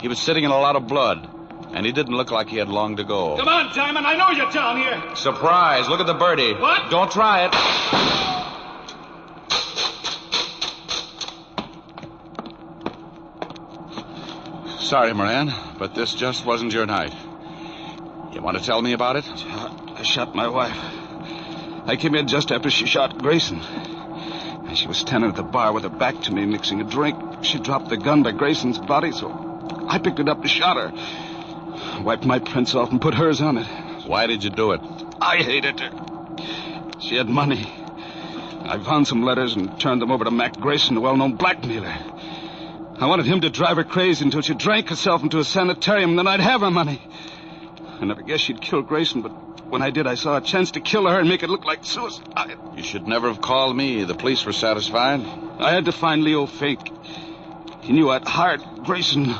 He was sitting in a lot of blood, and he didn't look like he had long to go. Come on, Diamond, I know you're down here. Surprise, look at the birdie. What? Don't try it. Sorry, Moran, but this just wasn't your night. You want to tell me about it? I shot my wife. I came in just after she shot Grayson. And she was standing at the bar with her back to me, mixing a drink. She dropped the gun by Grayson's body, so I picked it up and shot her. Wiped my prints off and put hers on it. Why did you do it? I hated her. She had money. I found some letters and turned them over to Mac Grayson, a well-known blackmailer. I wanted him to drive her crazy until she drank herself into a sanitarium, and then I'd have her money. I never guessed she'd kill Grayson, but when I did, I saw a chance to kill her and make it look like suicide. You should never have called me. The police were satisfied. I had to find Leo Fink. He knew I'd hired Grayson,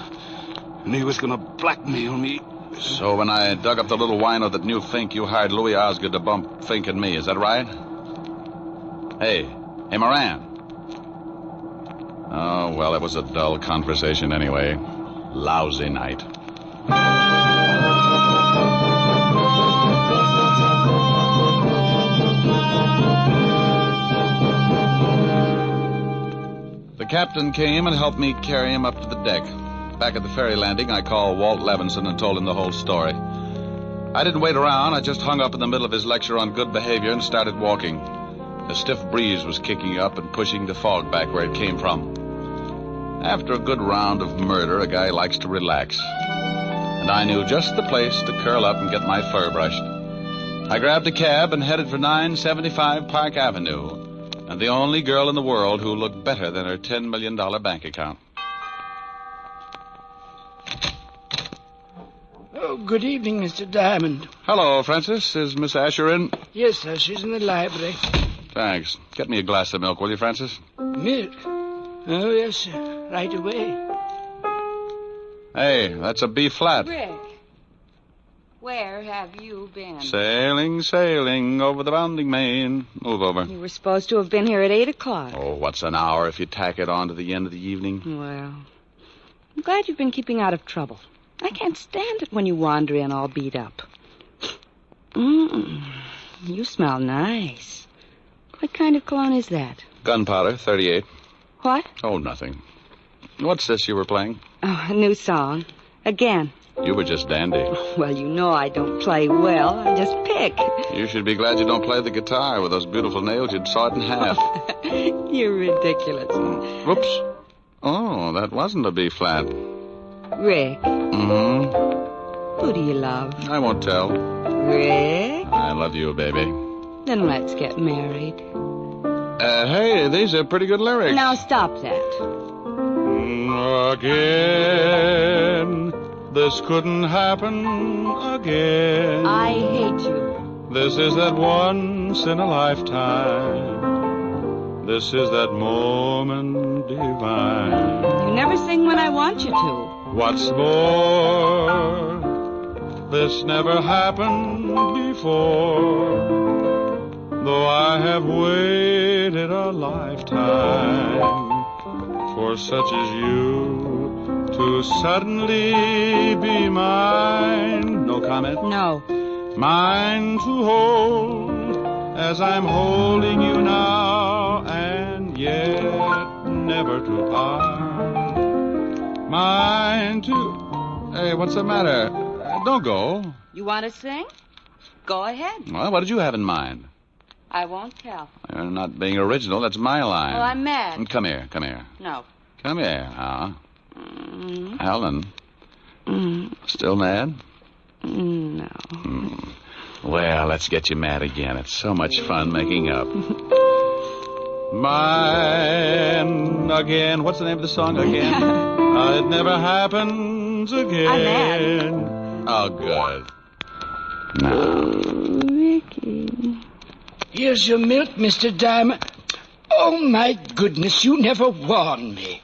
and he was going to blackmail me. So when I dug up the little wino that knew Fink, you hired Louis Osgood to bump Fink and me. Is that right? Hey, Moran. Oh, well, it was a dull conversation anyway. Lousy night. The captain came and helped me carry him up to the deck. Back at the ferry landing, I called Walt Levinson and told him the whole story. I didn't wait around. I just hung up in the middle of his lecture on good behavior and started walking. A stiff breeze was kicking up and pushing the fog back where it came from. After a good round of murder, a guy likes to relax. And I knew just the place to curl up and get my fur brushed. I grabbed a cab and headed for 975 Park Avenue, and the only girl in the world who looked better than her $10 million bank account. Oh, good evening, Mr. Diamond. Hello, Francis. Is Miss Asher in? Yes, sir. She's in the library. Thanks. Get me a glass of milk, will you, Francis? Milk? Oh, yes, sir. Right away. Hey, that's a B flat. Rick, where have you been? Sailing, sailing over the bounding main. Move over. You were supposed to have been here at 8 o'clock. Oh, what's an hour if you tack it on to the end of the evening? Well, I'm glad you've been keeping out of trouble. I can't stand it when you wander in all beat up. You smell nice. What kind of cologne is that? Gunpowder, 38. What? Oh, nothing. What's this you were playing? Oh, a new song. Again. You were just dandy. Well, you know I don't play well. I just pick. You should be glad you don't play the guitar. With those beautiful nails, you'd saw it in half. You're ridiculous. Whoops. Oh, that wasn't a B flat. Rick. Mm-hmm. Who do you love? I won't tell. Rick? I love you, baby. Then let's get married. Hey, these are pretty good lyrics. Now stop that. Again, this couldn't happen again. I hate you. This is that once in a lifetime. This is that moment divine. You never sing when I want you to. What's more, this never happened before. Though I have waited a lifetime for such as you to suddenly be mine. No comment? No. Mine to hold as I'm holding you now, and yet never to part. Mine to... Hey, what's the matter? Don't go. You want to sing? Go ahead. Well, what did you have in mind? I won't tell. You're not being original. That's my line. Well, I'm mad. Come here. No. Come here, Helen. Still mad? No. Well, let's get you mad again. It's so much fun making up. Mine again. What's the name of the song again? It never happens again. I'm mad. Oh, good. Now. Ricky. Here's your milk, Mr. Diamond. Oh, my goodness, you never warned me.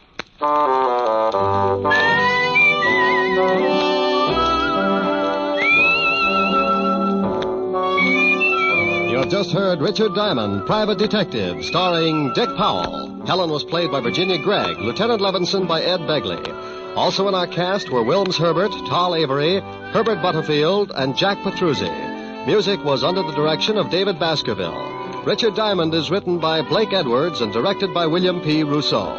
You have just heard Richard Diamond, Private Detective, starring Dick Powell. Helen was played by Virginia Gregg, Lieutenant Levinson by Ed Begley. Also in our cast were Wilms Herbert, Tal Avery, Herbert Butterfield, and Jack Petruzzi. Music was under the direction of David Baskerville. Richard Diamond is written by Blake Edwards and directed by William P. Rousseau.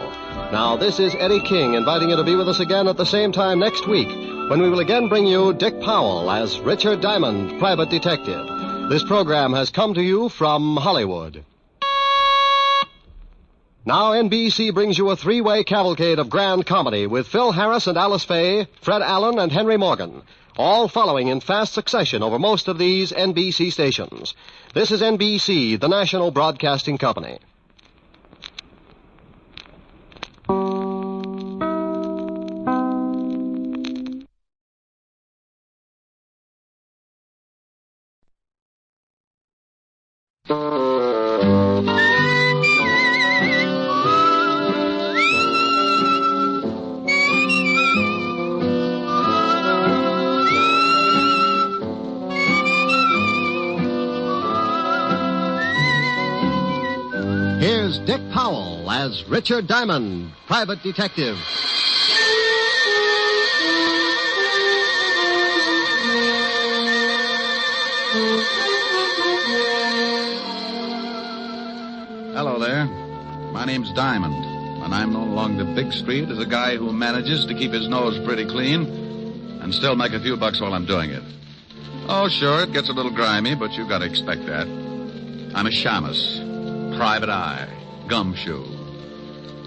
Now, this is Eddie King inviting you to be with us again at the same time next week when we will again bring you Dick Powell as Richard Diamond, Private Detective. This program has come to you from Hollywood. Now NBC brings you a three-way cavalcade of grand comedy with Phil Harris and Alice Faye, Fred Allen and Henry Morgan, all following in fast succession over most of these NBC stations. This is NBC, the national broadcasting company. Here's Dick Powell as Richard Diamond, Private Detective. Hello there. My name's Diamond, and I'm known along the big street as a guy who manages to keep his nose pretty clean and still make a few bucks while I'm doing it. Oh, sure, it gets a little grimy, but you've got to expect that. I'm a shamus, private eye, gumshoe.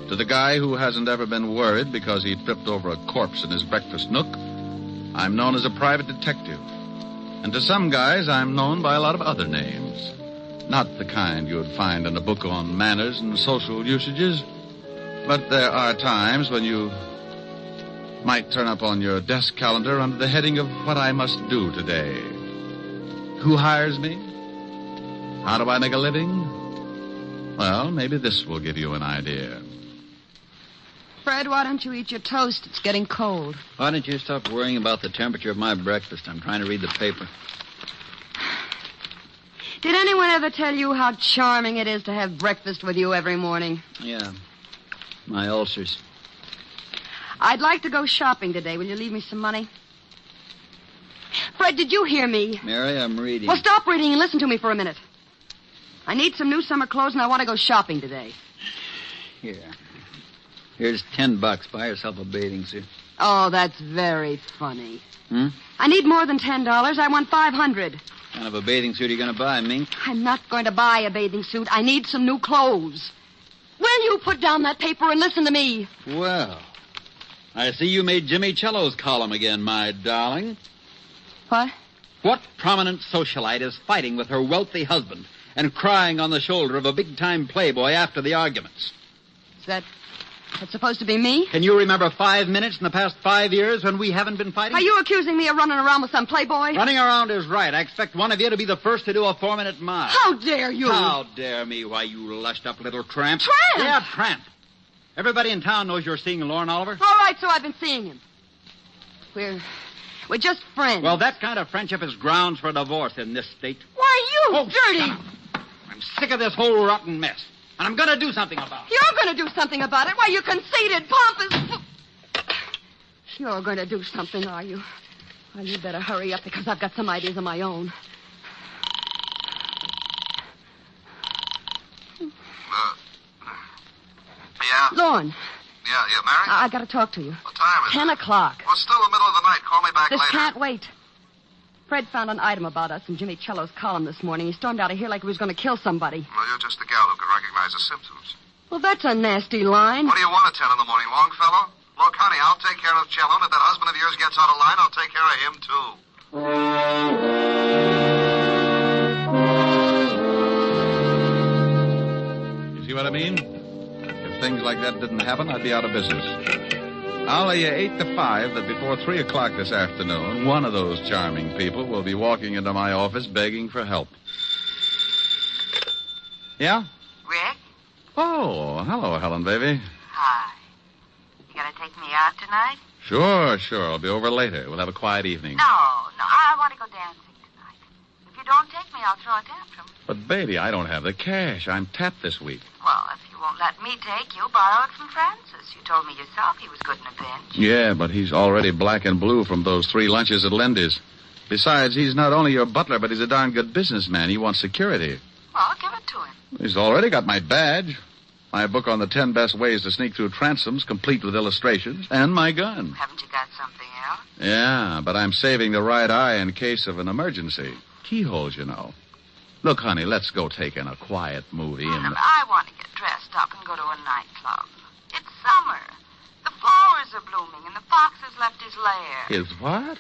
To the guy who hasn't ever been worried because he tripped over a corpse in his breakfast nook, I'm known as a private detective. And to some guys, I'm known by a lot of other names. Not the kind you would find in a book on manners and social usages. But there are times when you might turn up on your desk calendar under the heading of what I must do today. Who hires me? How do I make a living? Well, maybe this will give you an idea. Fred, why don't you eat your toast? It's getting cold. Why don't you stop worrying about the temperature of my breakfast? I'm trying to read the paper. Did anyone ever tell you how charming it is to have breakfast with you every morning? Yeah. My ulcers. I'd like to go shopping today. Will you leave me some money? Fred, did you hear me? Mary, I'm reading. Well, stop reading and listen to me for a minute. I need some new summer clothes, and I want to go shopping today. Here. Here's $10. Buy yourself a bathing suit. Oh, that's very funny. Hmm? I need more than $10. I want $500. What kind of a bathing suit are you going to buy, Mink? I'm not going to buy a bathing suit. I need some new clothes. Will you put down that paper and listen to me? Well, I see you made Jimmy Cello's column again, my darling. What? What prominent socialite is fighting with her wealthy husband and crying on the shoulder of a big-time playboy after the arguments? Is that It's supposed to be me? Can you remember 5 minutes in the past 5 years when we haven't been fighting? Are you accusing me of running around with some playboy? Running around is right. I expect one of you to be the first to do a 4-minute mile. How dare you? How dare me? Why, you lushed-up little tramp. Tramp? Yeah, tramp. Everybody in town knows you're seeing Lorne Oliver. All right, so I've been seeing him. We're just friends. Well, that kind of friendship is grounds for divorce in this state. Why, you dirty... I'm sick of this whole rotten mess. And I'm going to do something about it. You're going to do something about it? Why, you conceited, pompous... You're going to do something, are you? Well, you better hurry up because I've got some ideas of my own. Yeah? Lorne. Yeah, you married? I got to talk to you. What time is 10 it? o'clock. Well, it's still the middle of the night. Call me back This later. can't wait. Fred found an item about us in Jimmy Cello's column this morning. He stormed out of here like he was going to kill somebody. Well, you're just the gal who can recognize the symptoms. Well, that's a nasty line. What do you want at 10 in the morning, Longfellow? Look, honey, I'll take care of Cello, and if that husband of yours gets out of line, I'll take care of him, too. You see what I mean? If things like that didn't happen, I'd be out of business. I'll lay you 8 to 5 that before 3 o'clock this afternoon, one of those charming people will be walking into my office begging for help. Yeah? Rick? Oh, hello, Helen, baby. Hi. You gonna take me out tonight? Sure. I'll be over later. We'll have a quiet evening. No, I want to go dancing tonight. If you don't take me, I'll throw a tantrum. But, baby, I don't have the cash. I'm tapped this week. Well, if you won't let me take you, borrow it from Francis. You told me yourself he was good in a pinch. Yeah, but he's already black and blue from those 3 lunches at Lindy's. Besides, he's not only your butler, but he's a darn good businessman. He wants security. Well, give it to him. He's already got my badge, my book on the 10 best ways to sneak through transoms, complete with illustrations, and my gun. Haven't you got something else? Yeah, but I'm saving the right eye in case of an emergency. Keyholes, you know. Look, honey, let's go take in a quiet movie and... I want to get dressed up and go to a nightclub. It's summer. The flowers are blooming, and the fox has left his lair. His what?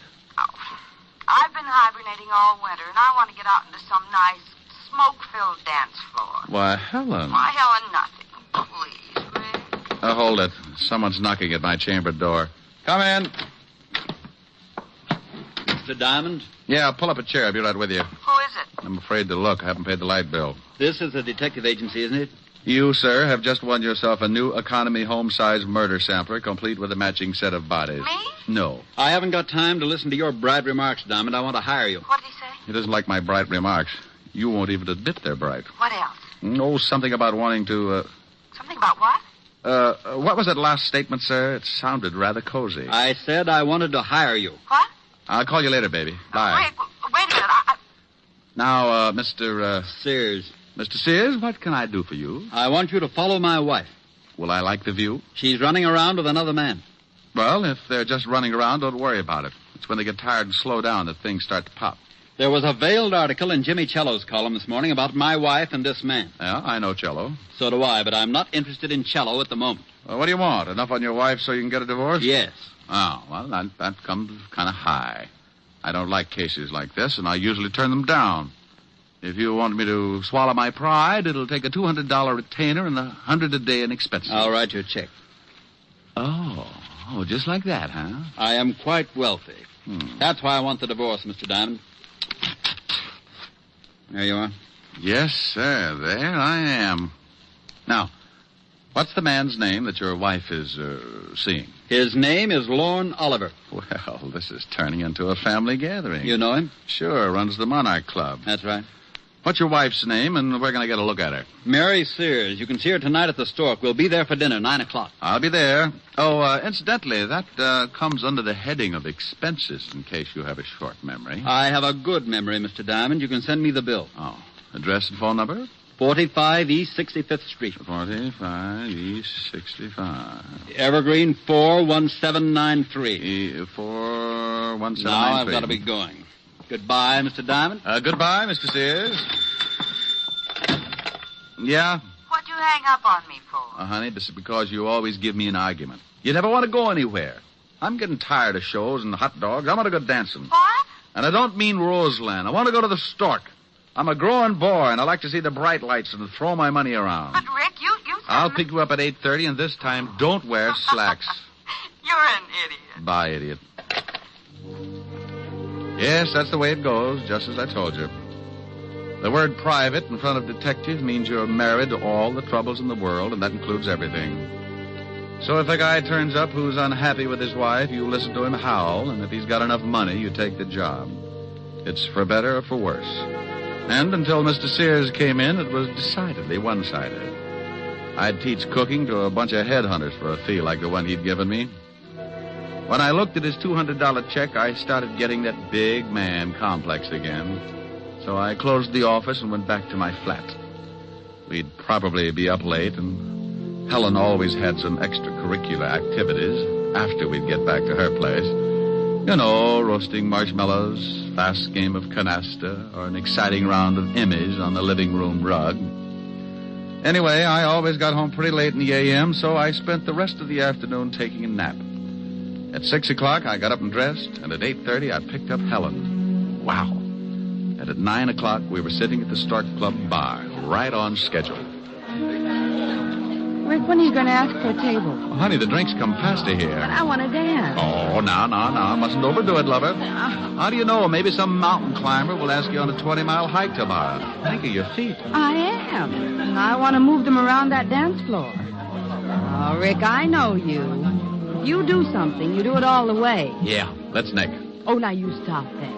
I've been hibernating all winter, and I want to get out into some nice, smoke-filled dance floor. Why, Helen. Why, Helen, nothing. Please, Rick. Hold it. Someone's knocking at my chamber door. Come in. Mr. Diamond? Yeah, pull up a chair. I'll be right with you. Who is it? I'm afraid to look. I haven't paid the light bill. This is a detective agency, isn't it? You, sir, have just won yourself a new economy home-size murder sampler, complete with a matching set of bodies. Me? No. I haven't got time to listen to your bright remarks, Diamond. I want to hire you. What did he say? He doesn't like my bright remarks. You won't even admit they're bright. What else? Oh, something about wanting to, Something about what? What was that last statement, sir? It sounded rather cozy. I said I wanted to hire you. What? I'll call you later, baby. Bye. Wait a minute. Now, Mr. Sears. Mr. Sears, what can I do for you? I want you to follow my wife. Will I like the view? She's running around with another man. Well, if they're just running around, don't worry about it. It's when they get tired and slow down that things start to pop. There was a veiled article in Jimmy Cello's column this morning about my wife and this man. Yeah, I know Cello. So do I, but I'm not interested in Cello at the moment. Well, what do you want? Enough on your wife so you can get a divorce? Yes. Oh, well, that comes kind of high. I don't like cases like this, and I usually turn them down. If you want me to swallow my pride, it'll take a $200 retainer and $100 a day in expenses. I'll write you a check. Oh, just like that, huh? I am quite wealthy. That's why I want the divorce, Mr. Diamond. There you are. Yes, sir. There I am. Now, what's the man's name that your wife is seeing? His name is Lorne Oliver. Well, this is turning into a family gathering. You know him? Sure, runs the Monarch Club. That's right. What's your wife's name, and we're going to get a look at her? Mary Sears. You can see her tonight at the Stork. We'll be there for dinner, 9 o'clock. I'll be there. Oh, incidentally, that comes under the heading of expenses, in case you have a short memory. I have a good memory, Mr. Diamond. You can send me the bill. Oh. Address and phone number? 45 East 65th Street. 45 East 65. Evergreen 41793. 41793. Now I've got to be going. Goodbye, Mr. Diamond. Goodbye, Mr. Sears. Yeah? What'd you hang up on me for? Honey, this is because you always give me an argument. You never want to go anywhere. I'm getting tired of shows and hot dogs. I want to go dancing. What? And I don't mean Roseland. I want to go to the Stork. I'm a growing boy, and I like to see the bright lights and throw my money around. But, Rick, you said... I'll pick you up at 8:30, and this time, don't wear slacks. You're an idiot. Bye, idiot. Yes, that's the way it goes, just as I told you. The word private in front of detective means you're married to all the troubles in the world, and that includes everything. So if a guy turns up who's unhappy with his wife, you listen to him howl, and if he's got enough money, you take the job. It's for better or for worse. And until Mr. Sears came in, it was decidedly one-sided. I'd teach cooking to a bunch of headhunters for a fee like the one he'd given me. When I looked at his $200 check, I started getting that big man complex again. So I closed the office and went back to my flat. We'd probably be up late, and Helen always had some extracurricular activities after we'd get back to her place. You know, roasting marshmallows, fast game of canasta, or an exciting round of Emmys on the living room rug. Anyway, I always got home pretty late in the a.m., so I spent the rest of the afternoon taking a nap. At 6 o'clock, I got up and dressed, and at 8:30, I picked up Helen. Wow. And at 9 o'clock, we were sitting at the Stork Club bar, right on schedule. Rick, when are you going to ask for a table? Well, honey, the drinks come faster here. But I want to dance. Oh, no. Mustn't overdo it, lover. How do you know? Maybe some mountain climber will ask you on a 20-mile hike tomorrow. Think of your feet. I am. And I want to move them around that dance floor. Oh, Rick, I know you. If you do something, you do it all the way. Yeah, let's Nick. Oh, now you stop that.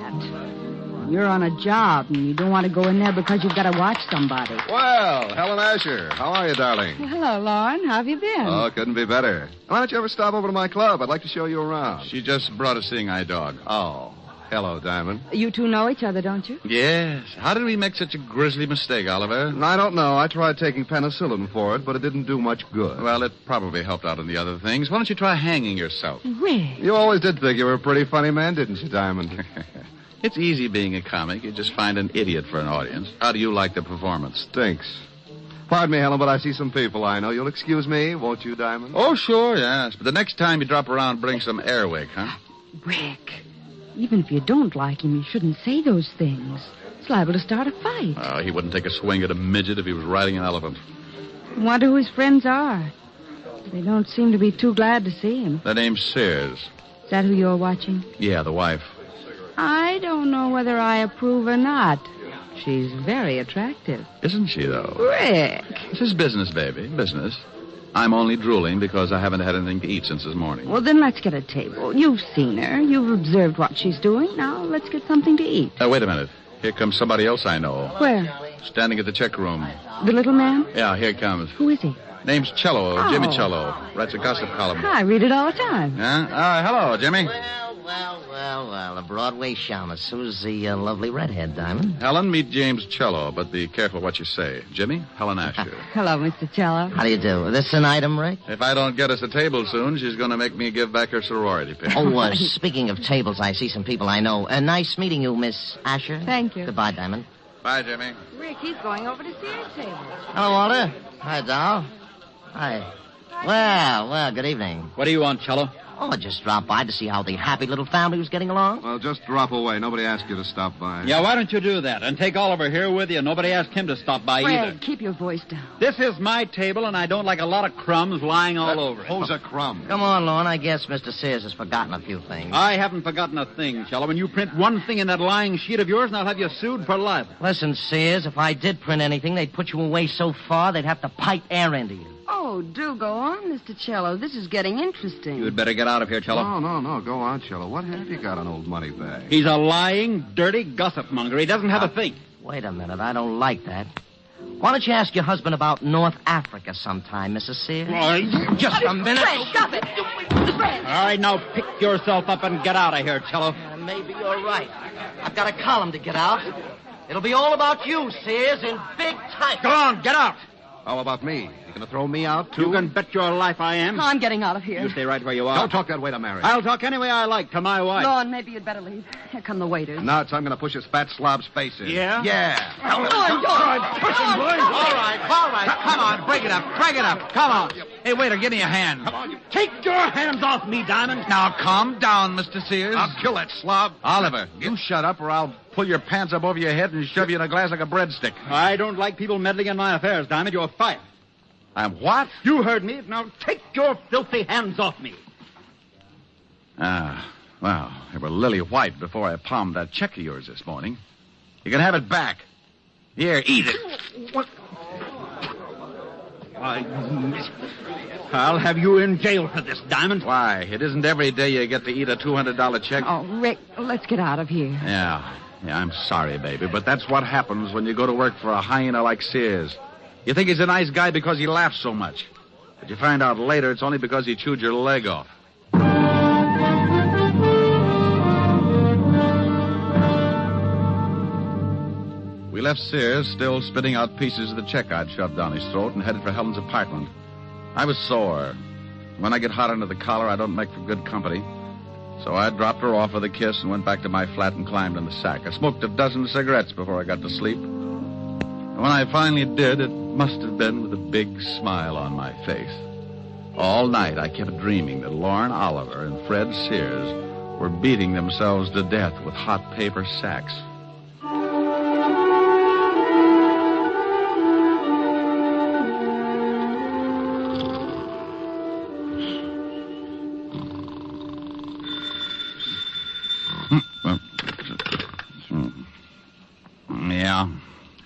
You're on a job, and you don't want to go in there because you've got to watch somebody. Well, Helen Asher, how are you, darling? Well, hello, Lauren. How have you been? Oh, couldn't be better. Why don't you ever stop over to my club? I'd like to show you around. She just brought a seeing-eye dog. Oh, hello, Diamond. You two know each other, don't you? Yes. How did we make such a grisly mistake, Oliver? I don't know. I tried taking penicillin for it, but it didn't do much good. Well, it probably helped out in the other things. Why don't you try hanging yourself? Rick. You always did think you were a pretty funny man, didn't you, Diamond? It's easy being a comic. You just find an idiot for an audience. How do you like the performance? Stinks. Pardon me, Helen, but I see some people I know. You'll excuse me, won't you, Diamond? Oh, sure, yes. But the next time you drop around, bring some Airwick, huh? Rick, even if you don't like him, you shouldn't say those things. It's liable to start a fight. Oh, he wouldn't take a swing at a midget if he was riding an elephant. I wonder who his friends are. They don't seem to be too glad to see him. The name's Sears. Is that who you're watching? Yeah, the wife. I don't know whether I approve or not. She's very attractive. Isn't she, though? Rick. This is business, baby. Business. I'm only drooling because I haven't had anything to eat since this morning. Well, then let's get a table. You've seen her. You've observed what she's doing. Now let's get something to eat. Wait a minute. Here comes somebody else I know. Where? Standing at the check room. The little man? Yeah, here he comes. Who is he? Name's Cello, Oh. Jimmy Cello. Writes a gossip column. I read it all the time. Yeah? Hello, Jimmy. Well, a Broadway shamus. Who's the lovely redhead, Diamond? Helen, meet James Cello, but be careful what you say. Jimmy, Helen Asher. Hello, Mr. Cello. How do you do? This an item, Rick? If I don't get us a table soon, she's going to make me give back her sorority pin. Oh, speaking of tables, I see some people I know. Nice meeting you, Miss Asher. Thank you. Goodbye, Diamond. Bye, Jimmy. Rick, he's going over to Sears' table. Hello, Walter. Hi, doll. Hi. Well, good evening. What do you want, Cello? Oh, I just dropped by to see how the happy little family was getting along. Well, just drop away. Nobody asked you to stop by. Yeah, why don't you do that? And take Oliver here with you. Nobody asked him to stop by either. Fred, keep your voice down. This is my table, and I don't like a lot of crumbs lying all over it. Who's a crumb? Come on, Lorne. I guess Mr. Sears has forgotten a few things. I haven't forgotten a thing, Cello. When you print one thing in that lying sheet of yours, and I'll have you sued for libel. Listen, Sears, if I did print anything, they'd put you away so far they'd have to pipe air into you. Oh, do go on, Mr. Cello. This is getting interesting. You'd better get out of here, Cello. No. Go on, Cello. What have you got on old Moneybag? He's a lying, dirty gossip monger. He doesn't have a thing. Wait a minute. I don't like that. Why don't you ask your husband about North Africa sometime, Mrs. Sears? Just a minute. Fred, stop it. Fred. All right, now pick yourself up and get out of here, Cello. Maybe you're right. I've got a column to get out. It'll be all about you, Sears, in big type. Go on, get out. How about me? You going to throw me out, too? You can bet your life I am. I'm getting out of here. You stay right where you are. Don't talk that way to Mary. I'll talk any way I like to my wife. Lorne, maybe you'd better leave. Here come the waiters. Nuts, I'm going to push his fat slob's face in. Yeah? Yeah. Go on. Push him, boys. All right. Come on, break it up. Come on. Hey, waiter, give me a hand. Come on, you... Take your hands off me, Diamond. Now, calm down, Mr. Sears. I'll kill that slob. Oliver, you shut up or I'll pull your pants up over your head and shove you in a glass like a breadstick. I don't like people meddling in my affairs, Diamond. You're fired. I'm what? You heard me. Now take your filthy hands off me. Well, they were lily white before I palmed that check of yours this morning. You can have it back. Here, eat it. What? I'll have you in jail for this, Diamond. Why? It isn't every day you get to eat a $200 check. Oh, Rick, let's get out of here. Yeah, I'm sorry, baby, but that's what happens when you go to work for a hyena like Sears. You think he's a nice guy because he laughs so much. But you find out later it's only because he chewed your leg off. We left Sears still spitting out pieces of the check I'd shoved down his throat and headed for Helen's apartment. I was sore. When I get hot under the collar, I don't make for good company. So I dropped her off with a kiss and went back to my flat and climbed in the sack. I smoked a dozen cigarettes before I got to sleep. And when I finally did, it must have been with a big smile on my face. All night I kept dreaming that Lauren Oliver and Fred Sears were beating themselves to death with hot paper sacks. Yeah.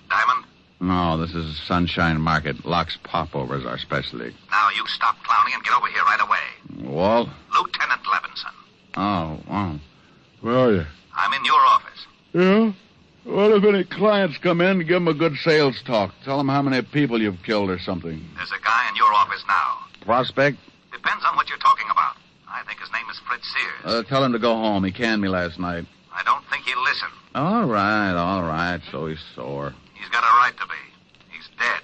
Diamond? No, this is Sunshine Market. Locks Popovers, our specialty. Now you stop clowning and get over here right away. Walt? Lieutenant Levinson. Oh. Where are you? I'm in your office. Yeah? Well, if any clients come in, give them a good sales talk. Tell them how many people you've killed or something. There's a guy in your office now. Prospect? Depends on what you're talking about. I think his name is Fred Sears. Tell him to go home. He canned me last night. I don't think he'll listen. All right. So he's sore. He's got a right to be. He's dead.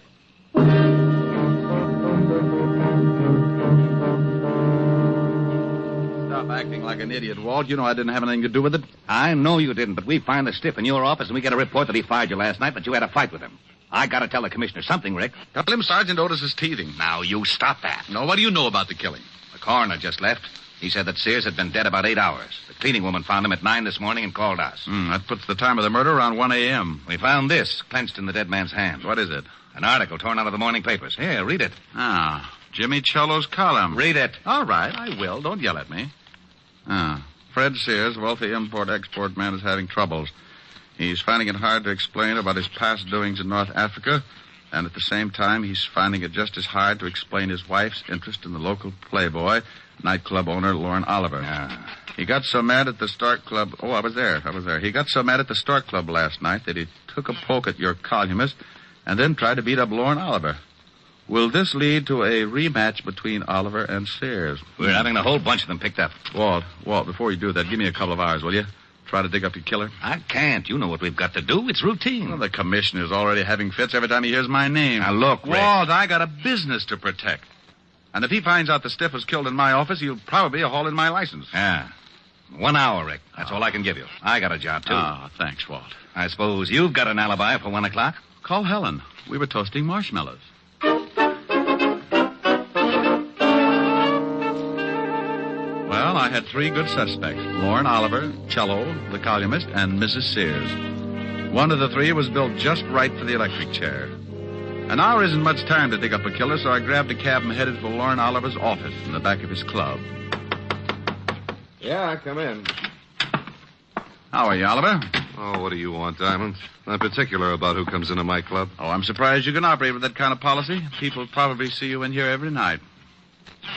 Stop acting like an idiot, Walt. You know I didn't have anything to do with it. I know you didn't, but we find the stiff in your office, and we get a report that he fired you last night, but you had a fight with him. I gotta tell the commissioner something, Rick. Tell him Sergeant Otis is teething. Now, you stop that. No, what do you know about the killing? The coroner just left. He said that Sears had been dead about 8 hours. The cleaning woman found him at 9 this morning and called us. That puts the time of the murder around 1 a.m. We found this clenched in the dead man's hand. What is it? An article torn out of the morning papers. Here, read it. Jimmy Cello's column. Read it. All right, I will. Don't yell at me. Fred Sears, wealthy import-export man, is having troubles. He's finding it hard to explain about his past doings in North Africa, and at the same time, he's finding it just as hard to explain his wife's interest in the local playboy, nightclub owner Lauren Oliver. He got so mad at the Stork Club... Oh, I was there. He got so mad at the Stork Club last night that he took a poke at your columnist and then tried to beat up Lauren Oliver. Will this lead to a rematch between Oliver and Sears? We're having a whole bunch of them picked up. Walt, before you do that, give me a couple of hours, will you? Try to dig up your killer? I can't. You know what we've got to do. It's routine. Well, the commissioner's already having fits every time he hears my name. Now, look, Rick. Walt, I got a business to protect. And if he finds out the stiff was killed in my office, he'll probably haul in my license. Yeah. 1 hour, Rick. That's all I can give you. I got a job, too. Thanks, Walt. I suppose you've got an alibi for 1 o'clock? Call Helen. We were toasting marshmallows. Well, I had 3 good suspects. Lauren Oliver, Cello, the columnist, and Mrs. Sears. One of the 3 was built just right for the electric chair. An hour isn't much time to dig up a killer, so I grabbed a cab and headed for Lauren Oliver's office in the back of his club. Yeah, come in. How are you, Oliver? Oh, what do you want, Diamond? Not particular about who comes into my club. Oh, I'm surprised you can operate with that kind of policy. People probably see you in here every night.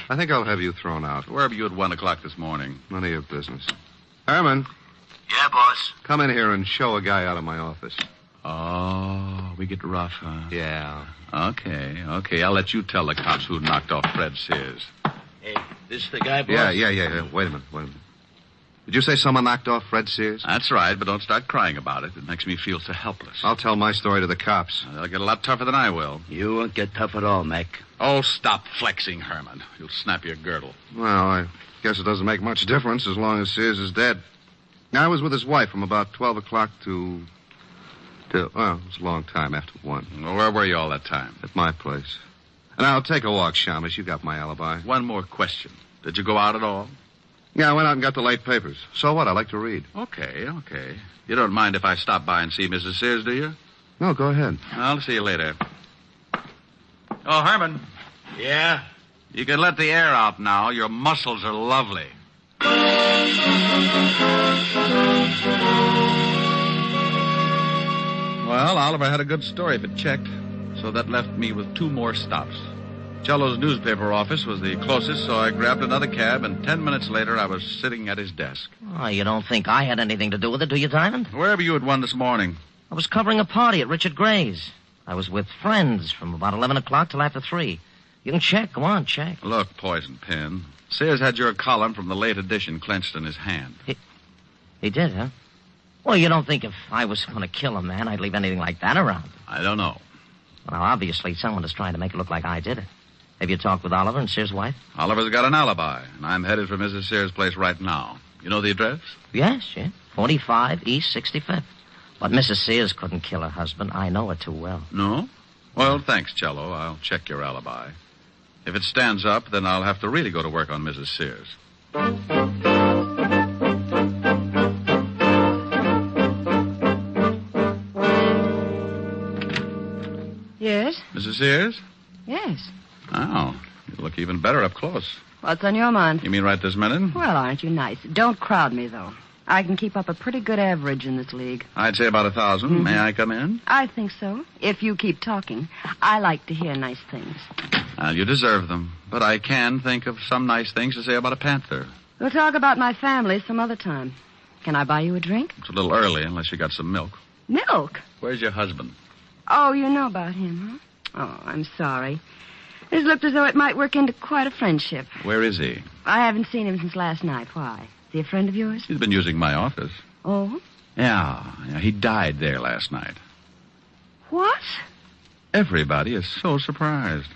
I think I'll have you thrown out. Where were you at 1 o'clock this morning? None of your business. Herman. Yeah, boss? Come in here and show a guy out of my office. Oh, we get rough, huh? Yeah. Okay. I'll let you tell the cops who knocked off Fred Sears. Hey, this the guy, boss? Yeah. Wait a minute. Did you say someone knocked off Fred Sears? That's right, but don't start crying about it. It makes me feel so helpless. I'll tell my story to the cops. They'll get a lot tougher than I will. You won't get tough at all, Mac. Oh, stop flexing, Herman. You'll snap your girdle. Well, I guess it doesn't make much difference as long as Sears is dead. I was with his wife from about 12 o'clock till... Well, it was a long time after 1. Well, where were you all that time? At my place. And I'll take a walk, Shamus. You got my alibi. One more question. Did you go out at all? Yeah, I went out and got the late papers. So what? I like to read. Okay. You don't mind if I stop by and see Mrs. Sears, do you? No, go ahead. I'll see you later. Oh, Herman. Yeah? You can let the air out now. Your muscles are lovely. Well, Oliver had a good story if it checked, so that left me with 2 more stops. Cello's newspaper office was the closest, so I grabbed another cab, and 10 minutes later I was sitting at his desk. Oh, you don't think I had anything to do with it, do you, Diamond? Where were you at 1 this morning? I was covering a party at Richard Gray's. I was with friends from about 11 o'clock till after 3. You can check. Go on, check. Look, Poison Pin. Sears had your column from the late edition clenched in his hand. He did, huh? Well, you don't think if I was going to kill a man, I'd leave anything like that around? I don't know. Well, obviously, someone is trying to make it look like I did it. Have you talked with Oliver and Sears' wife? Oliver's got an alibi, and I'm headed for Mrs. Sears' place right now. You know the address? Yes. 45 East 65th. But Mrs. Sears couldn't kill her husband. I know her too well. No? Well, thanks, Cello. I'll check your alibi. If it stands up, then I'll have to really go to work on Mrs. Sears. Yes? Mrs. Sears? Yes. Oh, you look even better up close. What's on your mind? You mean right this minute? Well, aren't you nice? Don't crowd me, though. I can keep up a pretty good average in this league. I'd say about 1,000. Mm-hmm. May I come in? I think so. If you keep talking. I like to hear nice things. Well, you deserve them. But I can think of some nice things to say about a panther. We'll talk about my family some other time. Can I buy you a drink? It's a little early, unless you got some milk. Milk? Where's your husband? Oh, you know about him, huh? Oh, I'm sorry. This looked as though it might work into quite a friendship. Where is he? I haven't seen him since last night. Why? Is he a friend of yours? He's been using my office. Oh? Yeah, he died there last night. What? Everybody is so surprised.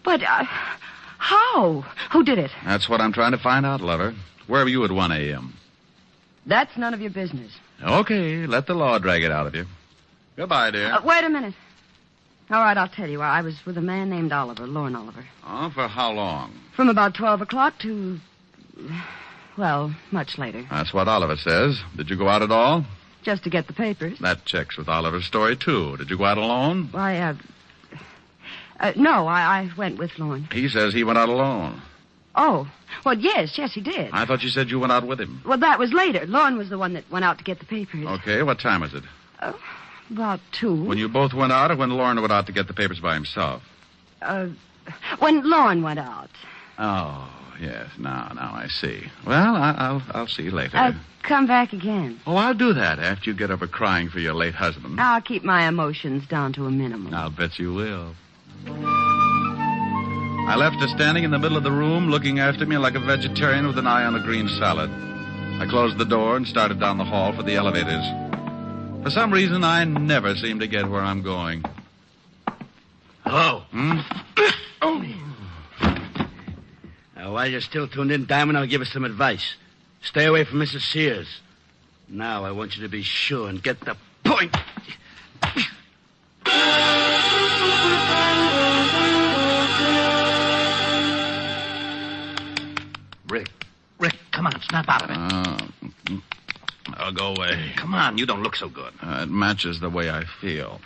But, how? Who did it? That's what I'm trying to find out, lover. Where were you at 1 a.m.? That's none of your business. Okay, let the law drag it out of you. Goodbye, dear. Wait a minute. All right, I'll tell you. I was with a man named Oliver, Lorne Oliver. Oh, for how long? From about 12 o'clock to, well, much later. That's what Oliver says. Did you go out at all? Just to get the papers. That checks with Oliver's story, too. Did you go out alone? Why, no, I went with Lorne. He says he went out alone. Oh, well, yes, he did. I thought you said you went out with him. Well, that was later. Lorne was the one that went out to get the papers. Okay, what time was it? About 2. When you both went out or when Lorne went out to get the papers by himself? When Lorne went out. Oh, yes, now I see. Well, I'll see you later. Come back again. Oh, I'll do that after you get over crying for your late husband. I'll keep my emotions down to a minimum. I'll bet you will. I left her standing in the middle of the room, looking after me like a vegetarian with an eye on a green salad. I closed the door and started down the hall for the elevators. For some reason, I never seem to get where I'm going. Hello. Oh. While you're still tuned in, Diamond, I'll give you some advice. Stay away from Mrs. Sears. Now I want you to be sure and get the point. Rick, come on, snap out of it. I'll go away. Come on, you don't look so good. It matches the way I feel.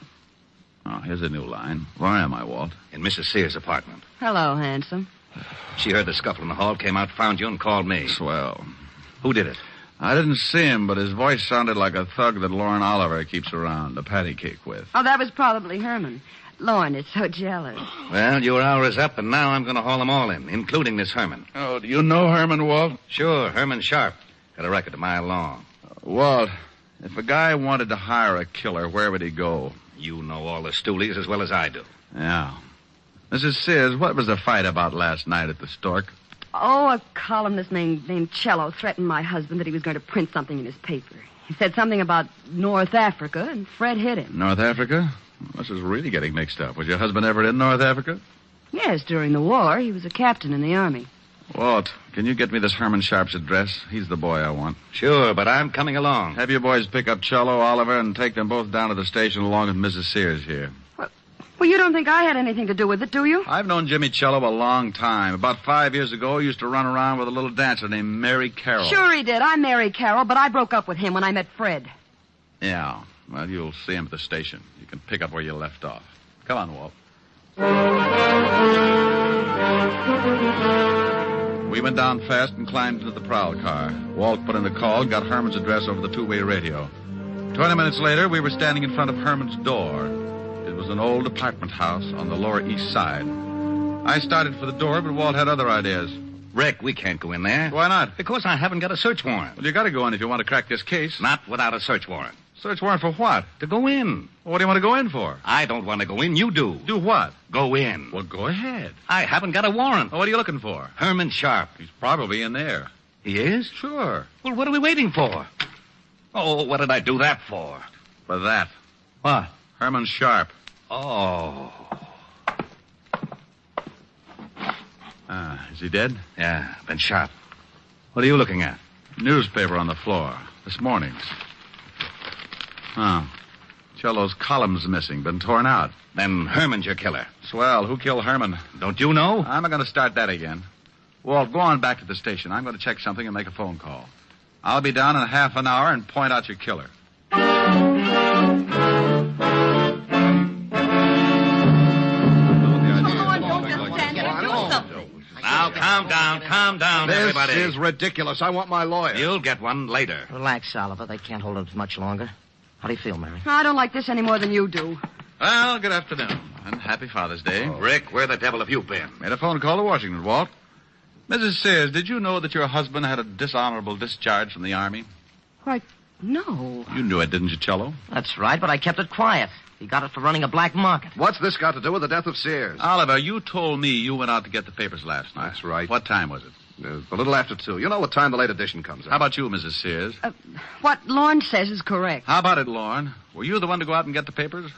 Oh, here's a new line. Where am I, Walt? In Mrs. Sears' apartment. Hello, handsome. She heard the scuffle in the hall, came out, found you, and called me. Swell. Who did it? I didn't see him, but his voice sounded like a thug that Lorne Oliver keeps around to patty cake with. Oh, that was probably Herman. Lorne is so jealous. Well, your hour is up, and now I'm going to haul them all in, including this Herman. Oh, do you know Herman, Walt? Sure, Herman Sharp. Got a record a mile long. Walt, if a guy wanted to hire a killer, where would he go? You know all the stoolies as well as I do. Yeah. Mrs. Sears, what was the fight about last night at the Stork? Oh, a columnist named Cello threatened my husband that he was going to print something in his paper. He said something about North Africa, and Fred hit him. North Africa? This is really getting mixed up. Was your husband ever in North Africa? Yes, during the war. He was a captain in the army. Walt, can you get me this Herman Sharp's address? He's the boy I want. Sure, but I'm coming along. Have your boys pick up Cello, Oliver, and take them both down to the station along with Mrs. Sears here. Well, you don't think I had anything to do with it, do you? I've known Jimmy Cello a long time. About 5 years ago, he used to run around with a little dancer named Mary Carroll. Sure he did. I'm Mary Carroll, but I broke up with him when I met Fred. Yeah. Well, you'll see him at the station. You can pick up where you left off. Come on, Walt. We went down fast and climbed into the prowl car. Walt put in a call and got Herman's address over the two-way radio. 20 minutes later, we were standing in front of Herman's door. It was an old apartment house on the Lower East Side. I started for the door, but Walt had other ideas. Rick, we can't go in there. Why not? Because I haven't got a search warrant. Well, you got to go in if you want to crack this case. Not without a search warrant. Search warrant for what? To go in. Well, what do you want to go in for? I don't want to go in. You do. Do what? Go in. Well, go ahead. I haven't got a warrant. Well, what are you looking for? Herman Sharp. He's probably in there. He is? Sure. Well, what are we waiting for? Oh, what did I do that for? For that. What? Herman Sharp. Oh. Is he dead? Yeah, been shot. What are you looking at? Newspaper on the floor. This morning's. Oh. Cello's column's missing. Been torn out. Then Herman's your killer. Swell. Who killed Herman? Don't you know? I'm not going to start that again. Walt, go on back to the station. I'm going to check something and make a phone call. I'll be down in half an hour and point out your killer. Now, calm down, everybody. This is ridiculous. I want my lawyer. You'll get one later. Relax, Oliver. They can't hold him much longer. How do you feel, Mary? I don't like this any more than you do. Well, good afternoon, and happy Father's Day. Rick, where the devil have you been? Made a phone call to Washington, Walt. Mrs. Sears, did you know that your husband had a dishonorable discharge from the Army? Why, no. You knew it, didn't you, Cello? That's right, but I kept it quiet. He got it for running a black market. What's this got to do with the death of Sears? Oliver, you told me you went out to get the papers last night. That's right. What time was it? A little after 2. You know what time the late edition comes out. How about you, Mrs. Sears? What Lorne says is correct. How about it, Lorne? Were you the one to go out and get the papers?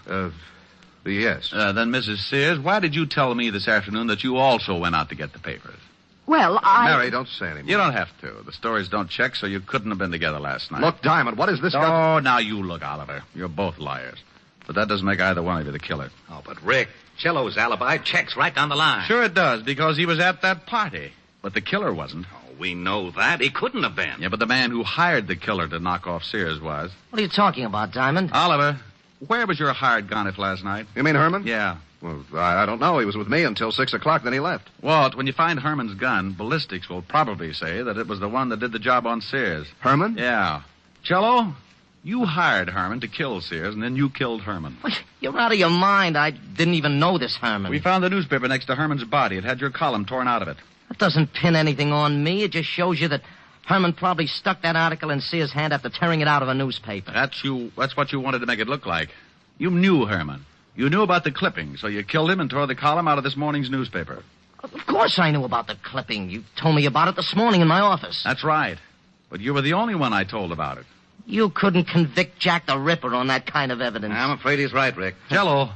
Yes. Then, Mrs. Sears, why did you tell me this afternoon that you also went out to get the papers? Well, Mary, don't say anymore. You don't have to. The stories don't check, so you couldn't have been together last night. Look, Diamond, what is this Oh, now you look, Oliver. You're both liars. But that doesn't make either one of you the killer. Oh, but Rick, Cello's alibi checks right down the line. Sure it does, because he was at that party. But the killer wasn't. Oh, we know that. He couldn't have been. Yeah, but the man who hired the killer to knock off Sears was. What are you talking about, Diamond? Oliver, where was your hired gun if last night? You mean Herman? Yeah. Well, I don't know. He was with me until 6 o'clock, then he left. Walt, when you find Herman's gun, ballistics will probably say that it was the one that did the job on Sears. Herman? Yeah. Cello, you hired Herman to kill Sears, and then you killed Herman. You're out of your mind. I didn't even know this Herman. We found the newspaper next to Herman's body. It had your column torn out of it. That doesn't pin anything on me. It just shows you that Herman probably stuck that article in Sears' hand after tearing it out of a newspaper. That's what you wanted to make it look like. You knew Herman. You knew about the clipping, so you killed him and tore the column out of this morning's newspaper. Of course I knew about the clipping. You told me about it this morning in my office. That's right. But you were the only one I told about it. You couldn't convict Jack the Ripper on that kind of evidence. I'm afraid he's right, Rick. Cello,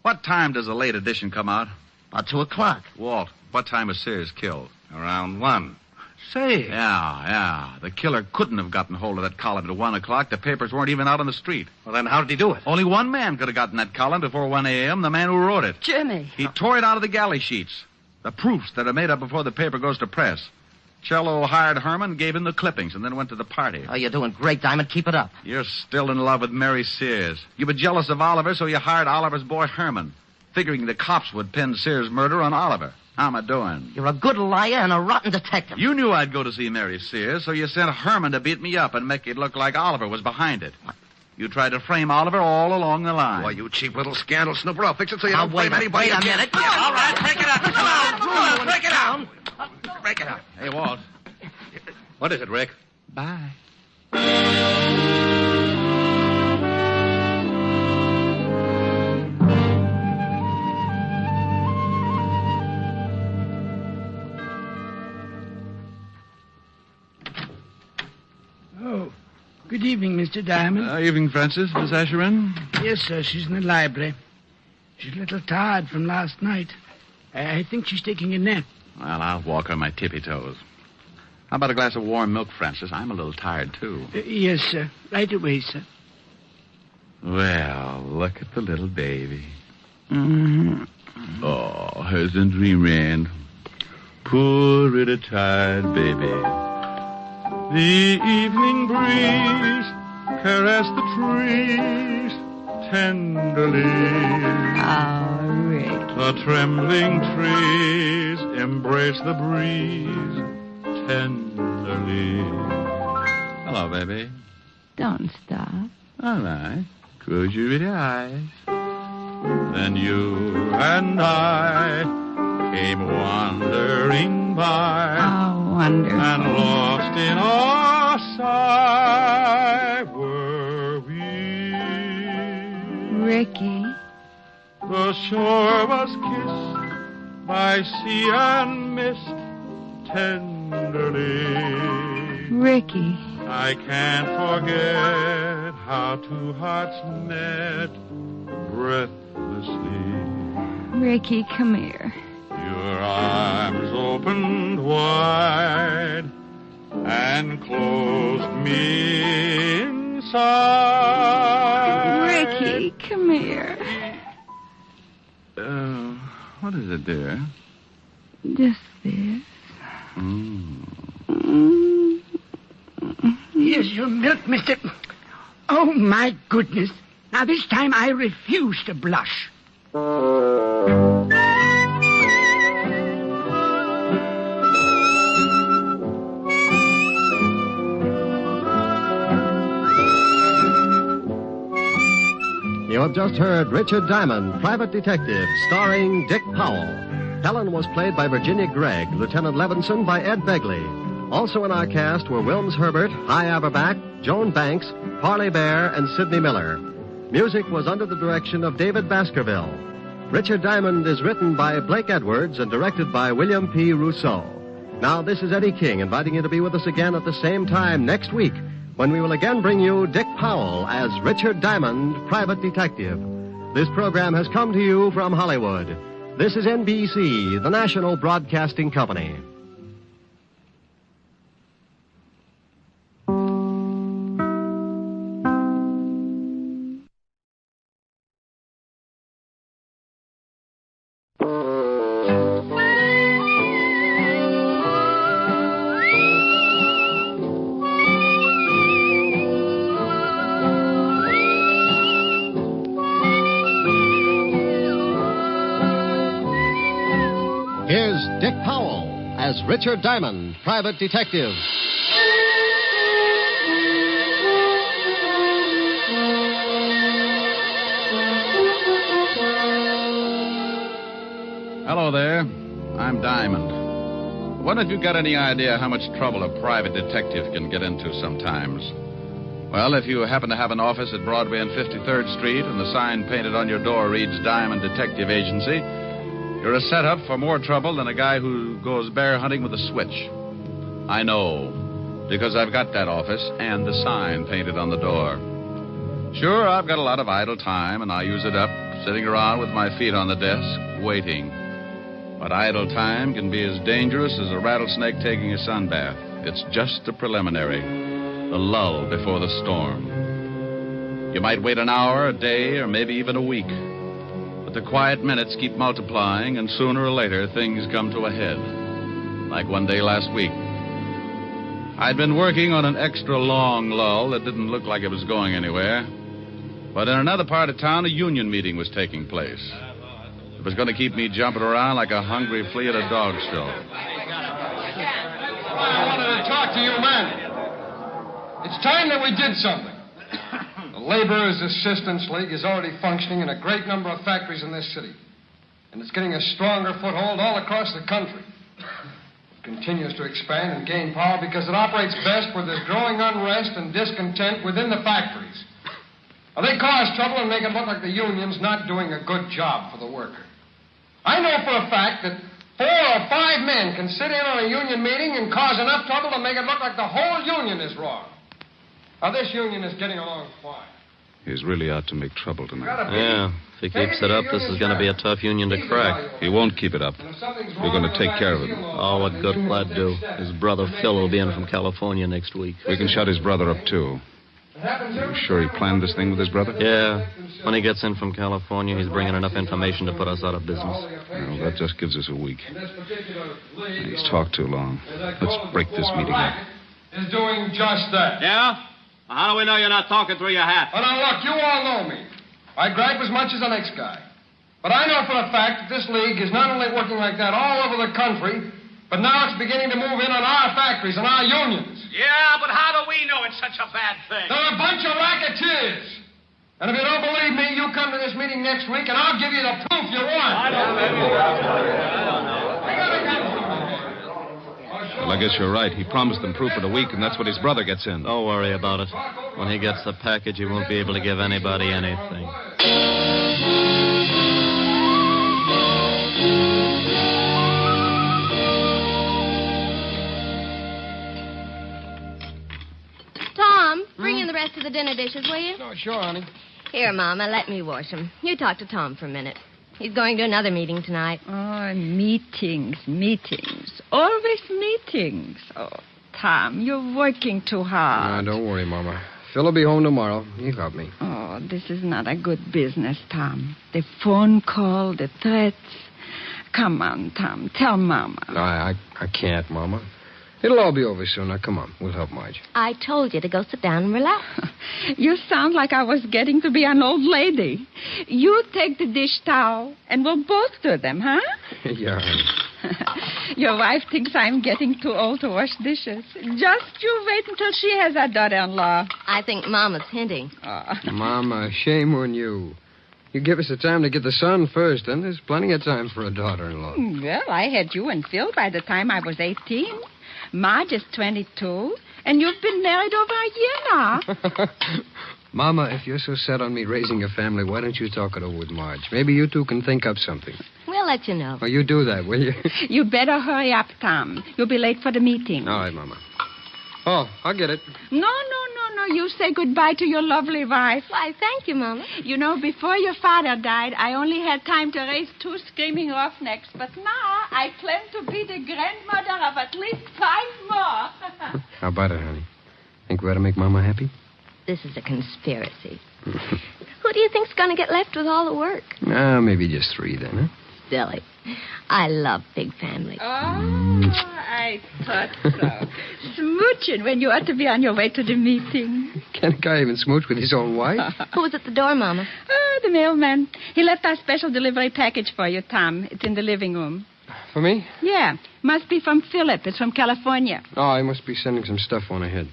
what time does the late edition come out? About 2 o'clock. Walt, what time was Sears killed? Around 1. Say. Yeah. The killer couldn't have gotten hold of that column at 1 o'clock. The papers weren't even out on the street. Well, then how did he do it? Only one man could have gotten that column before 1 a.m., the man who wrote it. Jimmy. He tore it out of the galley sheets. The proofs that are made up before the paper goes to press. Cello hired Herman, gave him the clippings, and then went to the party. Oh, you're doing great, Diamond. Keep it up. You're still in love with Mary Sears. You were jealous of Oliver, so you hired Oliver's boy Herman, figuring the cops would pin Sears' murder on Oliver. How am I doing? You're a good liar and a rotten detective. You knew I'd go to see Mary Sears, so you sent Herman to beat me up and make it look like Oliver was behind it. What? You tried to frame Oliver all along the line. Why, you cheap little scandal snooper. I'll fix it so you don't wait blame anybody Wait a again. minute. Yeah, all right, break it up. Come on, break it up. Break it up. Hey, Walt. What is it, Rick? Bye. Oh, good evening, Mr. Diamond. Evening, Francis. Miss Asherin? Yes, sir. She's in the library. She's a little tired from last night. I think she's taking a nap. Well, I'll walk on my tippy toes. How about a glass of warm milk, Francis? I'm a little tired, too. Yes, sir. Right away, sir. Well, look at the little baby. Mm-hmm. Oh, hasn't dreamland. Poor little tired baby. The evening breeze caressed the trees tenderly. Oh, Rick. The trembling trees embrace the breeze tenderly. Hello, baby. Don't stop. All right. Close your pretty eyes. Then you and I came wandering by. How wonderful. And lost in our sight were we. Ricky. The shore was kissed by sea and mist tenderly. Ricky. I can't forget how two hearts met breathlessly. Ricky, come here. Your arms opened wide and closed me inside. Ricky, come here. What is it, dear? Just this. Here's your milk, mister. Oh, my goodness. Now, this time I refuse to blush. You have just heard Richard Diamond, Private Detective, starring Dick Powell. Helen was played by Virginia Gregg, Lieutenant Levinson by Ed Begley. Also in our cast were Wilms Herbert, Hy Averback, Joan Banks, Parley Bear, and Sidney Miller. Music was under the direction of David Baskerville. Richard Diamond is written by Blake Edwards and directed by William P. Rousseau. Now, this is Eddie King inviting you to be with us again at the same time next week when we will again bring you Dick Powell as Richard Diamond, Private Detective. This program has come to you from Hollywood. This is NBC, the national broadcasting company. Here's Dick Powell as Richard Diamond, Private Detective. Hello there. I'm Diamond. Wonder if you've got any idea how much trouble a private detective can get into sometimes. Well, if you happen to have an office at Broadway and 53rd Street and the sign painted on your door reads Diamond Detective Agency, you're a setup for more trouble than a guy who goes bear hunting with a switch. I know, because I've got that office and the sign painted on the door. Sure, I've got a lot of idle time, and I use it up sitting around with my feet on the desk, waiting. But idle time can be as dangerous as a rattlesnake taking a sunbath. It's just a preliminary, the lull before the storm. You might wait an hour, a day, or maybe even a week. The quiet minutes keep multiplying, and sooner or later, things come to a head. Like one day last week. I'd been working on an extra long lull that didn't look like it was going anywhere. But in another part of town, a union meeting was taking place. It was going to keep me jumping around like a hungry flea at a dog show. I wanted to talk to you men. It's time that we did something. The Laborers' Assistance League is already functioning in a great number of factories in this city. And it's getting a stronger foothold all across the country. It continues to expand and gain power because it operates best where there's growing unrest and discontent within the factories. Now, they cause trouble and make it look like the union's not doing a good job for the worker. I know for a fact that 4 or 5 men can sit in on a union meeting and cause enough trouble to make it look like the whole union is wrong. Now, this union is getting along fine. He's really out to make trouble tonight. Yeah, if he keeps it up, this is going to be a tough union to crack. He won't keep it up. We're going to take care of him. Oh, what good will that do? His brother Phil will be in from California next week. We can shut his brother up, too. Are you sure he planned this thing with his brother? Yeah. When he gets in from California, he's bringing enough information to put us out of business. Well, that just gives us a week. He's talked too long. Let's break this meeting up. Is doing just that. Yeah? How do we know you're not talking through your hat? Well, now, look, you all know me. I gripe as much as the next guy. But I know for a fact that this league is not only working like that all over the country, but now it's beginning to move in on our factories and our unions. Yeah, but how do we know it's such a bad thing? They're a bunch of racketeers. And if you don't believe me, you come to this meeting next week, and I'll give you the proof you want. Well, I guess you're right. He promised them proof for the week, and that's what his brother gets in. Don't worry about it. When he gets the package, he won't be able to give anybody anything. Tom, bring in the rest of the dinner dishes, will you? Oh, sure, honey. Here, Mama, let me wash them. You talk to Tom for a minute. He's going to another meeting tonight. Oh, meetings. Always meetings. Oh, Tom, you're working too hard. No, don't worry, Mama. Phil will be home tomorrow. He'll help me. Oh, this is not a good business, Tom. The phone call, the threats. Come on, Tom. Tell Mama. No, I can't, Mama. It'll all be over soon. Now, come on. We'll help Marge. I told you to go sit down and relax. You sound like I was getting to be an old lady. You take the dish towel, and we'll both do them, huh? Yeah, honey. Your wife thinks I'm getting too old to wash dishes. Just you wait until she has a daughter-in-law. I think Mama's hinting. Mama, shame on you. You give us the time to get the son first, and there's plenty of time for a daughter-in-law. Well, I had you and Phil by the time I was 18. Marge is 22, and you've been married over a year now. Mama, if you're so set on me raising a family, why don't you talk it over with Marge? Maybe you two can think up something. We'll let you know. Oh, you do that, will you? You better hurry up, Tom. You'll be late for the meeting. All right, Mama. Oh, I'll get it. No. You say goodbye to your lovely wife. Why, thank you, Mama. You know, before your father died, I only had time to raise 2 screaming roughnecks. But now I plan to be the grandmother of at least 5 more. How about it, honey? Think we ought to make Mama happy? This is a conspiracy. Who do you think's going to get left with all the work? Maybe just 3 then, huh? Silly. I love big families. Oh, I thought so. Smooching when you ought to be on your way to the meeting. Can a guy even smooch with his own wife? Who was at the door, Mama? Oh, the mailman. He left our special delivery package for you, Tom. It's in the living room. For me? Yeah. Must be from Philip. It's from California. Oh, he must be sending some stuff on ahead.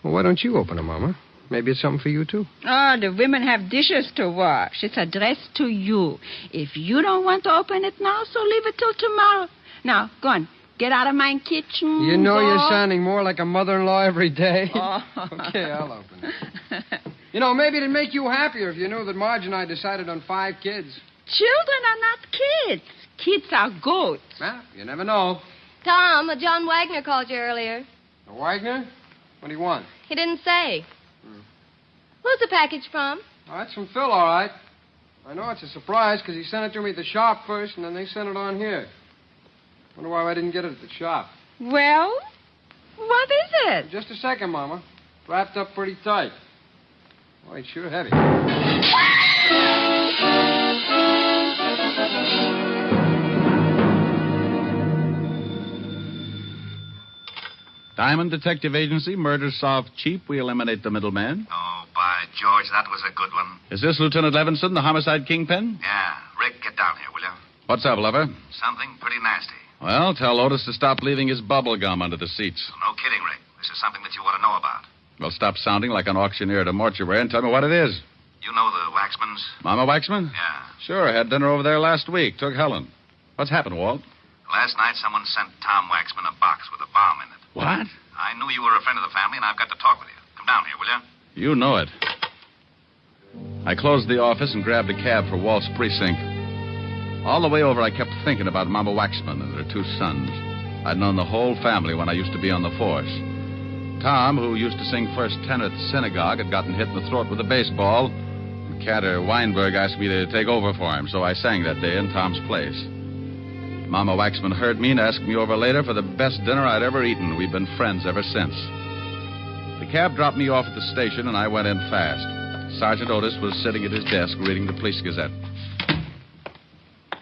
Well, why don't you open it, Mama? Maybe it's something for you, too. Oh, the women have dishes to wash. It's addressed to you. If you don't want to open it now, so leave it till tomorrow. Now, go on. Get out of my kitchen. You know go. You're sounding more like a mother-in-law every day. Oh. Okay, I'll open it. You know, maybe it'd make you happier if you knew that Marge and I decided on 5 kids. Children are not kids. Kids are goats. Well, you never know. Tom, John Wagner called you earlier. Wagner? What do you want? He didn't say. Who's the package from? Oh, that's from Phil, all right. I know it's a surprise because he sent it to me at the shop first, and then they sent it on here. Wonder why I didn't get it at the shop. Well, what is it? Just a second, Mama. Wrapped up pretty tight. Oh, it's sure heavy. Diamond Detective Agency, murder solved cheap. We eliminate the middleman. Oh, by George, that was a good one. Is this Lieutenant Levinson, the homicide kingpin? Yeah. Rick, get down here, will you? What's up, lover? Something pretty nasty. Well, tell Otis to stop leaving his bubble gum under the seats. No kidding, Rick. This is something that you want to know about. Well, stop sounding like an auctioneer at a mortuary and tell me what it is. You know the Waxmans? Mama Waxman? Yeah. Sure, I had dinner over there last week. Took Helen. What's happened, Walt? Last night, someone sent Tom Waxman a box with a bomb in it. What? I knew you were a friend of the family, and I've got to talk with you. Come down here, will you? You know it. I closed the office and grabbed a cab for Walt's precinct. All the way over, I kept thinking about Mama Waxman and her 2 sons. I'd known the whole family when I used to be on the force. Tom, who used to sing first tenor at the synagogue, had gotten hit in the throat with a baseball. And Catter Weinberg asked me to take over for him, so I sang that day in Tom's place. Mama Waxman heard me and asked me over later for the best dinner I'd ever eaten. We've been friends ever since. The cab dropped me off at the station, and I went in fast. Sergeant Otis was sitting at his desk reading the Police Gazette.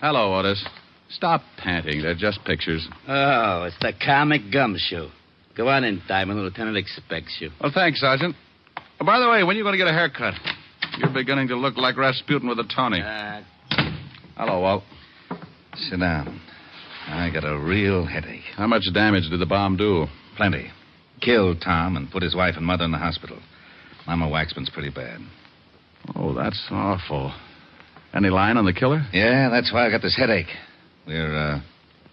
Hello, Otis. Stop panting. They're just pictures. Oh, it's the comic gumshoe. Go on in, Diamond. The lieutenant expects you. Well, thanks, Sergeant. Oh, by the way, when are you going to get a haircut? You're beginning to look like Rasputin with a Tony. Hello, Walt. Sit down. I got a real headache. How much damage did the bomb do? Plenty. Killed Tom and put his wife and mother in the hospital. Mama Waxman's pretty bad. Oh, that's awful. Any line on the killer? Yeah, that's why I got this headache. We're,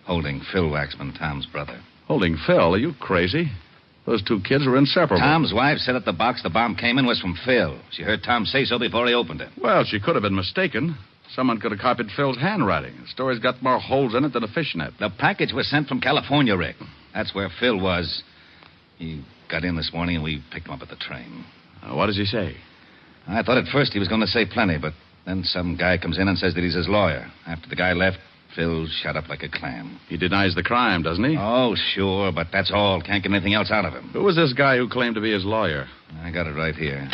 holding Phil Waxman, Tom's brother. Holding Phil? Are you crazy? Those two kids were inseparable. Tom's wife said that the box the bomb came in was from Phil. She heard Tom say so before he opened it. Well, she could have been mistaken. Someone could have copied Phil's handwriting. The story's got more holes in it than a fishnet. The package was sent from California, Rick. That's where Phil was. He got in this morning and we picked him up at the train. What does he say? I thought at first he was going to say plenty, but then some guy comes in and says that he's his lawyer. After the guy left, Phil shut up like a clam. He denies the crime, doesn't he? Oh, sure, but that's all. Can't get anything else out of him. Who was this guy who claimed to be his lawyer? I got it right here.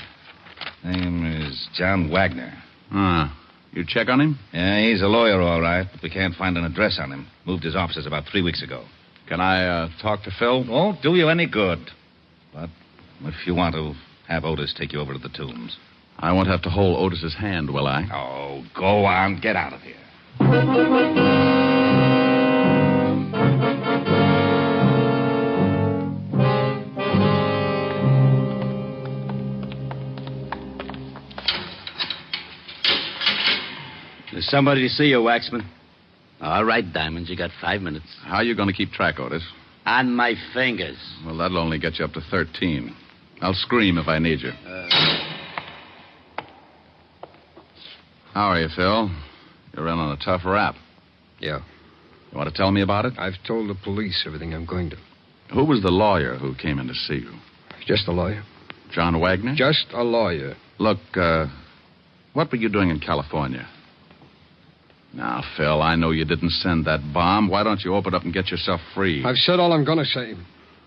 Name is John Wagner. You check on him? Yeah, he's a lawyer, all right, but we can't find an address on him. Moved his offices about 3 weeks ago. Can I talk to Phil? Won't do you any good. But if you want to, have Otis take you over to the Tombs. I won't have to hold Otis's hand, will I? Oh, go on. Get out of here. There's somebody to see you, Waxman. All right, Diamond, you got 5 minutes. How are you going to keep track, Otis? On my fingers. Well, that'll only get you up to 13. I'll scream if I need you. How are you, Phil? You're in on a tough rap. Yeah. You want to tell me about it? I've told the police everything I'm going to. Who was the lawyer who came in to see you? Just a lawyer. John Wagner? Just a lawyer. Look, what were you doing in California? Now, Phil, I know you didn't send that bomb. Why don't you open up and get yourself free? I've said all I'm going to say.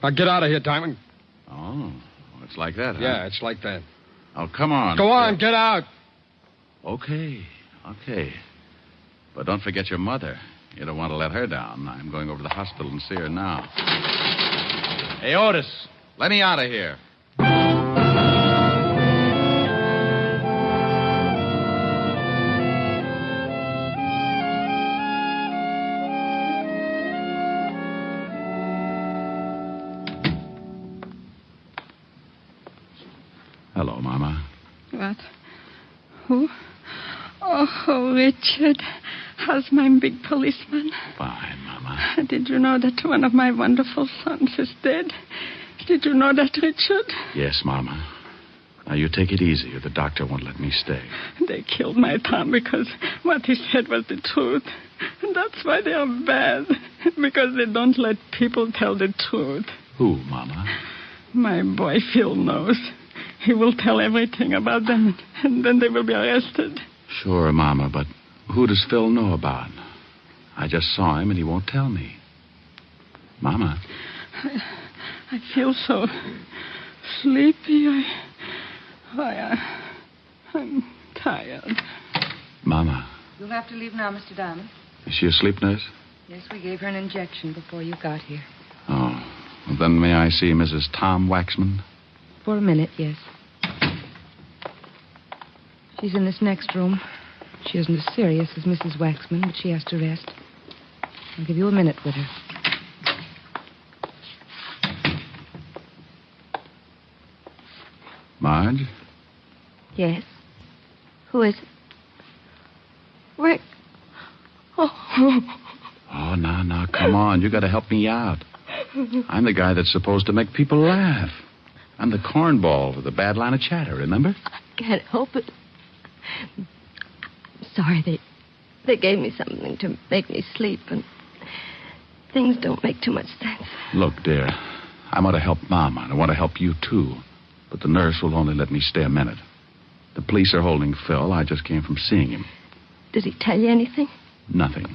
Now get out of here, Diamond. Oh, it's like that, huh? Yeah, it's like that. Oh, come on. Go on, get out. Okay. But don't forget your mother. You don't want to let her down. I'm going over to the hospital and see her now. Hey, Otis, let me out of here. Hello, Mama. What? Who? Oh, Richard. How's my big policeman? Fine, Mama. Did you know that one of my wonderful sons is dead? Did you know that, Richard? Yes, Mama. Now, you take it easy, or the doctor won't let me stay. They killed my Tom because what he said was the truth. And that's why they are bad. Because they don't let people tell the truth. Who, Mama? My boy Phil knows. He will tell everything about them, and then they will be arrested. Sure, Mama, but who does Phil know about? I just saw him, and he won't tell me. Mama. I feel so sleepy. I'm tired. Mama. You'll have to leave now, Mr. Diamond. Is she asleep, nurse? Yes, we gave her an injection before you got here. Oh. Well, then may I see Mrs. Tom Waxman? For a minute, yes. She's in this next room. She isn't as serious as Mrs. Waxman, but she has to rest. I'll give you a minute with her. Marge? Yes? Who is it? Rick. Oh, now, come on. You got to help me out. I'm the guy that's supposed to make people laugh. I'm the cornball with a bad line of chatter, remember? I can't help it. I'm sorry, they gave me something to make me sleep, and things don't make too much sense. Look, dear, I want to help Mama, and I want to help you, too. But the nurse will only let me stay a minute. The police are holding Phil. I just came from seeing him. Did he tell you anything? Nothing.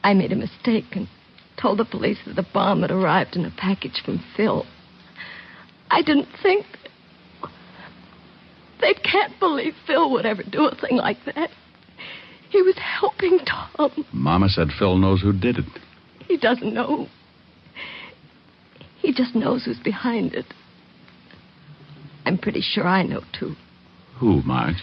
I made a mistake and told the police that the bomb had arrived in a package from Phil. I didn't think they can't believe Phil would ever do a thing like that. He was helping Tom. Mama said Phil knows who did it. He doesn't know. He just knows who's behind it. I'm pretty sure I know, too. Who, Marge?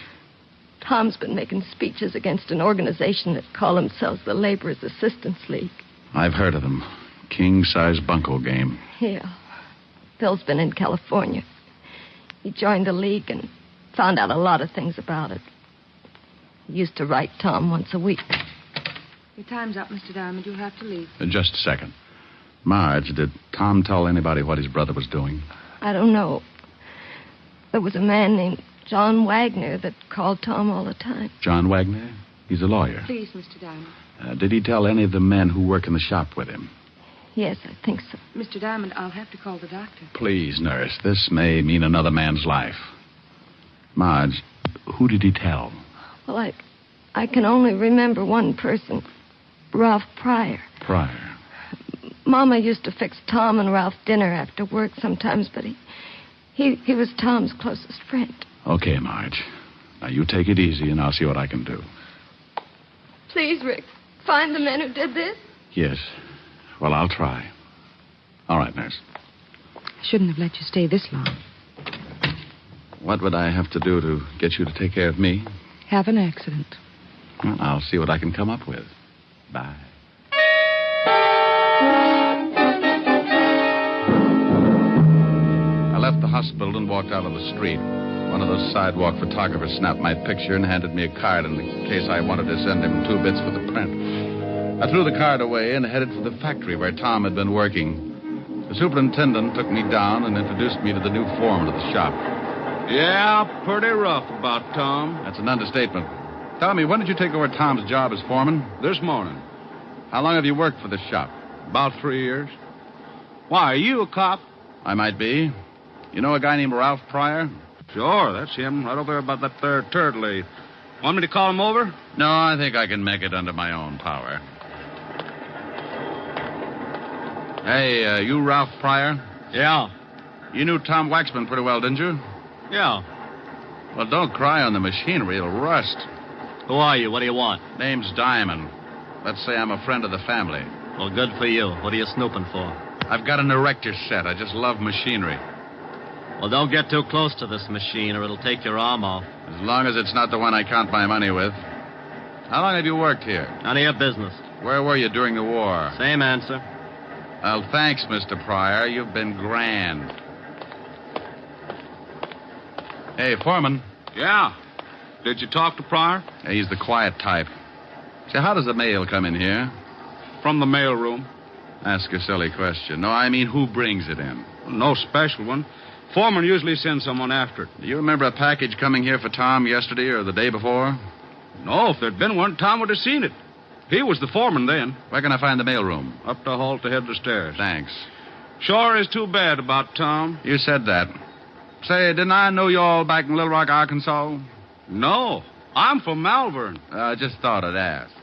Tom's been making speeches against an organization that call themselves the Laborers Assistance League. I've heard of them. King-size bunco game. Yeah. Phil's been in California. He joined the league and found out a lot of things about it. He used to write Tom once a week. Your time's up, Mr. Diamond. You'll have to leave. Just a second. Marge, did Tom tell anybody what his brother was doing? I don't know. There was a man named John Wagner that called Tom all the time. John Wagner? He's a lawyer. Please, Mr. Diamond. Did he tell any of the men who work in the shop with him? Yes, I think so. Mr. Diamond, I'll have to call the doctor. Please, nurse. This may mean another man's life. Marge, who did he tell? Well, I can only remember one person. Ralph Pryor. Pryor. Mama used to fix Tom and Ralph dinner after work sometimes, but he was Tom's closest friend. Okay, Marge. Now, you take it easy, and I'll see what I can do. Please, Rick, find the men who did this. Yes. Well, I'll try. All right, nurse. I shouldn't have let you stay this long. What would I have to do to get you to take care of me? Have an accident. Well, I'll see what I can come up with. Bye. I left the hospital and walked out on the street. One of those sidewalk photographers snapped my picture and handed me a card in case I wanted to send him 2 bits for the print. I threw the card away and headed for the factory where Tom had been working. The superintendent took me down and introduced me to the new foreman of the shop. Yeah, pretty rough about Tom. That's an understatement. Tell me, when did you take over Tom's job as foreman? This morning. How long have you worked for this shop? About 3 years. Why, are you a cop? I might be. You know a guy named Ralph Pryor? Sure, that's him, right over there about that there turtle. Want me to call him over? No, I think I can make it under my own power. Hey, you Ralph Pryor? Yeah. You knew Tom Waxman pretty well, didn't you? Yeah. Well, don't cry on the machinery. It'll rust. Who are you? What do you want? Name's Diamond. Let's say I'm a friend of the family. Well, good for you. What are you snooping for? I've got an erector set. I just love machinery. Well, don't get too close to this machine or it'll take your arm off. As long as it's not the one I count my money with. How long have you worked here? None of your business. Where were you during the war? Same answer. Well, thanks, Mr. Pryor. You've been grand. Hey, Foreman. Yeah. Did you talk to Pryor? Yeah, he's the quiet type. Say, how does the mail come in here? From the mail room. Ask a silly question. No, I mean, who brings it in? No special one. Foreman usually sends someone after it. Do you remember a package coming here for Tom yesterday or the day before? No, if there'd been one, Tom would have seen it. He was the foreman then. Where can I find the mailroom? Up the hall to head the stairs. Thanks. Sure is too bad about Tom. You said that. Say, didn't I know you all back in Little Rock, Arkansas? No, I'm from Malvern. I just thought I'd ask.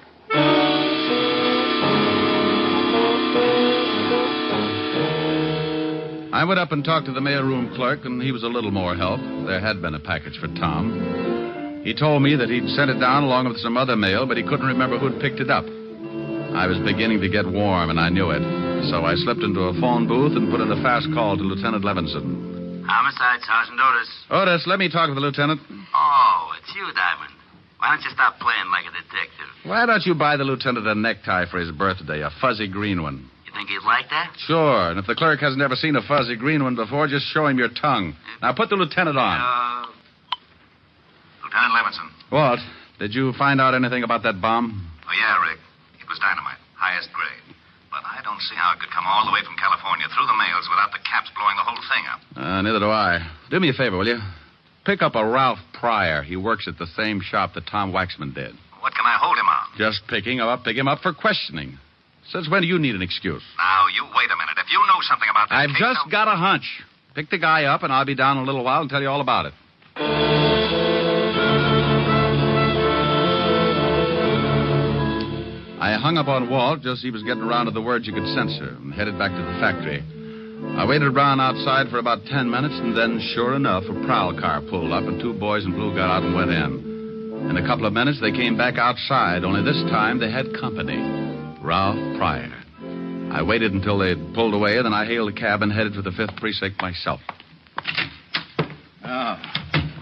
I went up and talked to the mailroom clerk, and he was a little more help. There had been a package for Tom. He told me that he'd sent it down along with some other mail, but he couldn't remember who'd picked it up. I was beginning to get warm, and I knew it. So I slipped into a phone booth and put in a fast call to Lieutenant Levinson. Homicide, Sergeant Otis. Otis, let me talk to the lieutenant. Oh, it's you, Diamond. Why don't you stop playing like a detective? Why don't you buy the lieutenant a necktie for his birthday, a fuzzy green one? You think he'd like that? Sure, and if the clerk hasn't ever seen a fuzzy green one before, just show him your tongue. Now put the lieutenant on. Lieutenant Levinson. What? Did you find out anything about that bomb? Oh, yeah, Rick. It was dynamite, highest grade. But I don't see how it could come all the way from California through the mails without the caps blowing the whole thing up. Neither do I. Do me a favor, will you? Pick up a Ralph Pryor. He works at the same shop that Tom Waxman did. What can I hold him on? Just pick him up for questioning. Since when do you need an excuse? Now, you wait a minute. If you know something about this I've case, just got a hunch. Pick the guy up, and I'll be down in a little while and tell you all about it. I hung up on Walt just as he was getting around to the words you could censor and headed back to the factory. I waited around outside for about 10 minutes, and then, sure enough, a prowl car pulled up, and 2 boys in blue got out and went in. In a couple of minutes, they came back outside, only this time they had company. Ralph Pryor. I waited until they'd pulled away, then I hailed a cab and headed for the 5th Precinct myself.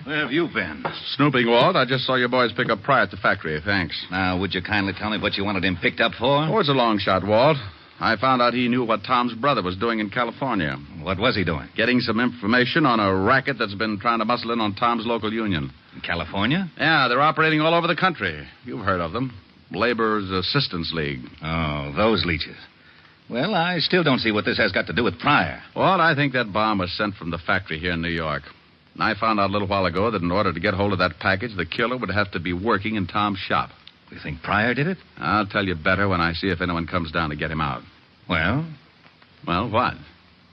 There Where have you been? Snooping, Walt. I just saw your boys pick up Pryor at the factory. Thanks. Now, would you kindly tell me what you wanted him picked up for? Oh, it's a long shot, Walt. I found out he knew what Tom's brother was doing in California. What was he doing? Getting some information on a racket that's been trying to muscle in on Tom's local union. In California? Yeah, they're operating all over the country. You've heard of them. Laborers Assistance League. Oh, those leeches. Well, I still don't see what this has got to do with Pryor. Well, I think that bomb was sent from the factory here in New York. And I found out a little while ago that in order to get hold of that package, the killer would have to be working in Tom's shop. You think Pryor did it? I'll tell you better when I see if anyone comes down to get him out. Well? Well, what?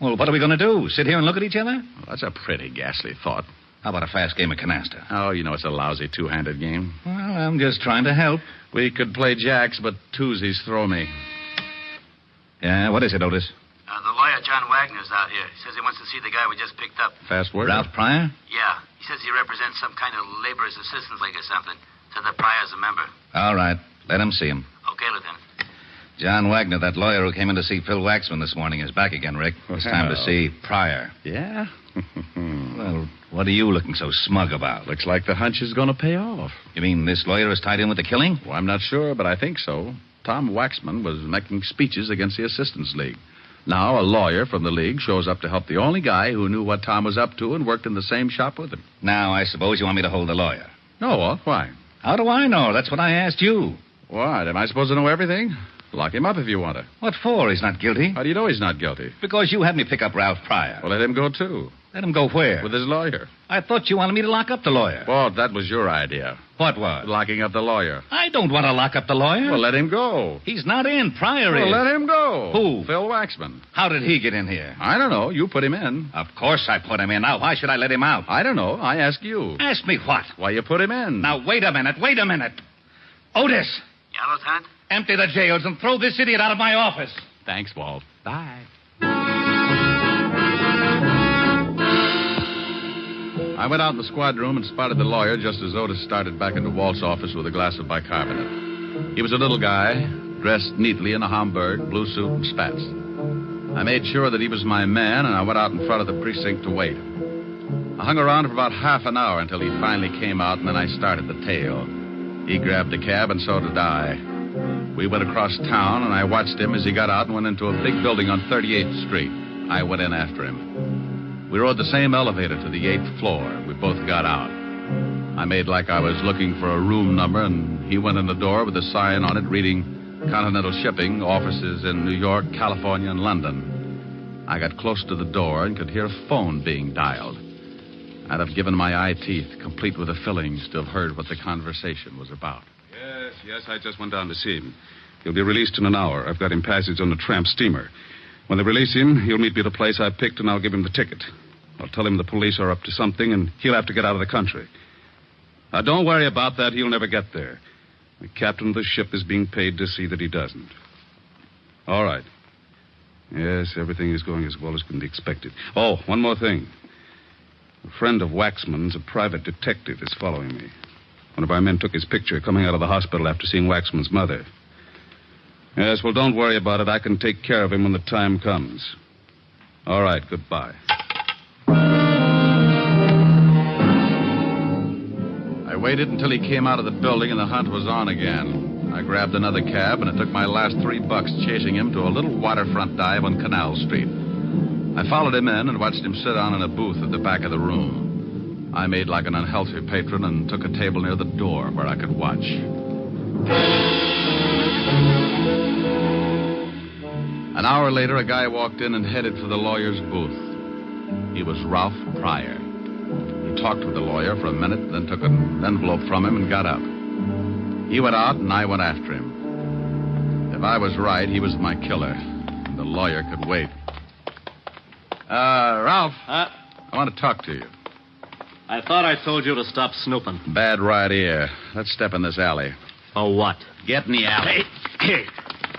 Well, what are we going to do? Sit here and look at each other? Well, that's a pretty ghastly thought. How about a fast game of canasta? Oh, you know it's a lousy two-handed game. Well, I'm just trying to help. We could play jacks, but twosies throw me. Yeah, what is it, Otis? The lawyer, John Wagner's out here. He says he wants to see the guy we just picked up. Fast word? Ralph Pryor? Yeah. He says he represents some kind of laborers' assistance league or something. Said that Pryor's a member. All right. Let him see him. Okay, Lieutenant. John Wagner, that lawyer who came in to see Phil Waxman this morning, is back again, Rick. It's time to see Pryor. Yeah? Well, what are you looking so smug about? Looks like the hunch is going to pay off. You mean this lawyer is tied in with the killing? Well, I'm not sure, but I think so. Tom Waxman was making speeches against the Assistance League. Now, a lawyer from the league shows up to help the only guy who knew what Tom was up to and worked in the same shop with him. Now, I suppose you want me to hold the lawyer. No, Walt. Why? How do I know? That's what I asked you. What? Am I supposed to know everything? Lock him up if you want to. What for? He's not guilty. How do you know he's not guilty? Because you had me pick up Ralph Pryor. Well, let him go, too. Let him go where? With his lawyer. I thought you wanted me to lock up the lawyer. Walt, that was your idea. What was? Locking up the lawyer. I don't want to lock up the lawyer. Well, let him go. He's not in. Pryor is. Well, let him go. Who? Phil Waxman. How did he get in here? I don't know. You put him in. Of course I put him in. Now, why should I let him out? I don't know. I ask you. Ask me what? Why you put him in. Now, wait a minute. Otis. Yeah, Lieutenant? Empty the jails and throw this idiot out of my office. Thanks, Walt. Bye. I went out in the squad room and spotted the lawyer just as Otis started back into Walt's office with a glass of bicarbonate. He was a little guy, dressed neatly in a Homburg, blue suit, and spats. I made sure that he was my man, and I went out in front of the precinct to wait. I hung around for about half an hour until he finally came out, and then I started the tale. He grabbed a cab, and so did I. We went across town, and I watched him as he got out and went into a big building on 38th Street. I went in after him. We rode the same elevator to the 8th floor. We both got out. I made like I was looking for a room number, and he went in the door with a sign on it reading Continental Shipping, offices in New York, California, and London. I got close to the door and could hear a phone being dialed. I'd have given my eye teeth, complete with the fillings, to have heard what the conversation was about. Yes, I just went down to see him. He'll be released in an hour. I've got him passage on a tramp steamer. When they release him, he'll meet me at the place I picked, and I'll give him the ticket. I'll tell him the police are up to something, and he'll have to get out of the country. Now, don't worry about that. He'll never get there. The captain of the ship is being paid to see that he doesn't. All right. Yes, everything is going as well as can be expected. Oh, one more thing. A friend of Waxman's, a private detective, is following me. One of our men took his picture coming out of the hospital after seeing Waxman's mother. Yes, well, don't worry about it. I can take care of him when the time comes. All right, goodbye. I waited until he came out of the building and the hunt was on again. I grabbed another cab, and it took my last $3 chasing him to a little waterfront dive on Canal Street. I followed him in and watched him sit down in a booth at the back of the room. I made like an unhealthy patron and took a table near the door where I could watch. An hour later, a guy walked in and headed for the lawyer's booth. He was Ralph Pryor. He talked with the lawyer for a minute, then took an envelope from him and got up. He went out, and I went after him. If I was right, he was my killer, and the lawyer could wait. Ralph, I want to talk to you. I thought I told you to stop snooping. Bad right ear. Let's step in this alley. Oh, what? Get in the alley. Hey,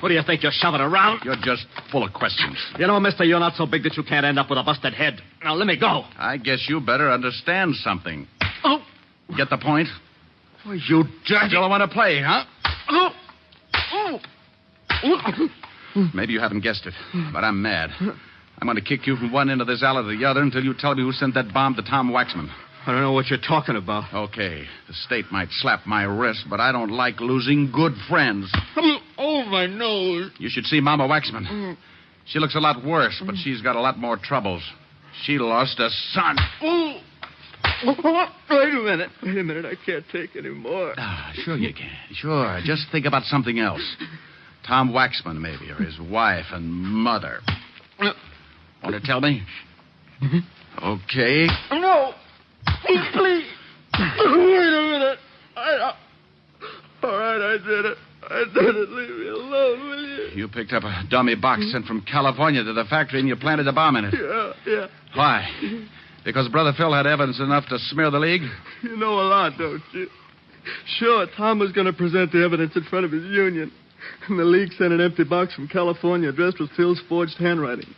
what do you think you're shoving around? You're just full of questions. You know, mister, you're not so big that you can't end up with a busted head. Now, let me go. I guess you better understand something. Oh. Get the point? Oh, you dirty... Still want to play, huh? Oh. Oh. Maybe you haven't guessed it, but I'm mad. I'm going to kick you from one end of this alley to the other until you tell me who sent that bomb to Tom Waxman. I don't know what you're talking about. Okay, the state might slap my wrist, but I don't like losing good friends. Oh, my nose. You should see Mama Waxman. She looks a lot worse, but she's got a lot more troubles. She lost a son. Oh. Wait a minute. I can't take any more. Sure you can. Sure. Just think about something else. Tom Waxman, maybe, or his wife and mother. Want to tell me? Okay. No. Please. Wait a minute. All right, I did it. Leave me alone, will you? You picked up a dummy box sent from California to the factory and you planted a bomb in it. Yeah. Why? Because Brother Phil had evidence enough to smear the League? You know a lot, don't you? Sure, Tom was going to present the evidence in front of his union. And the League sent an empty box from California addressed with Phil's forged handwriting.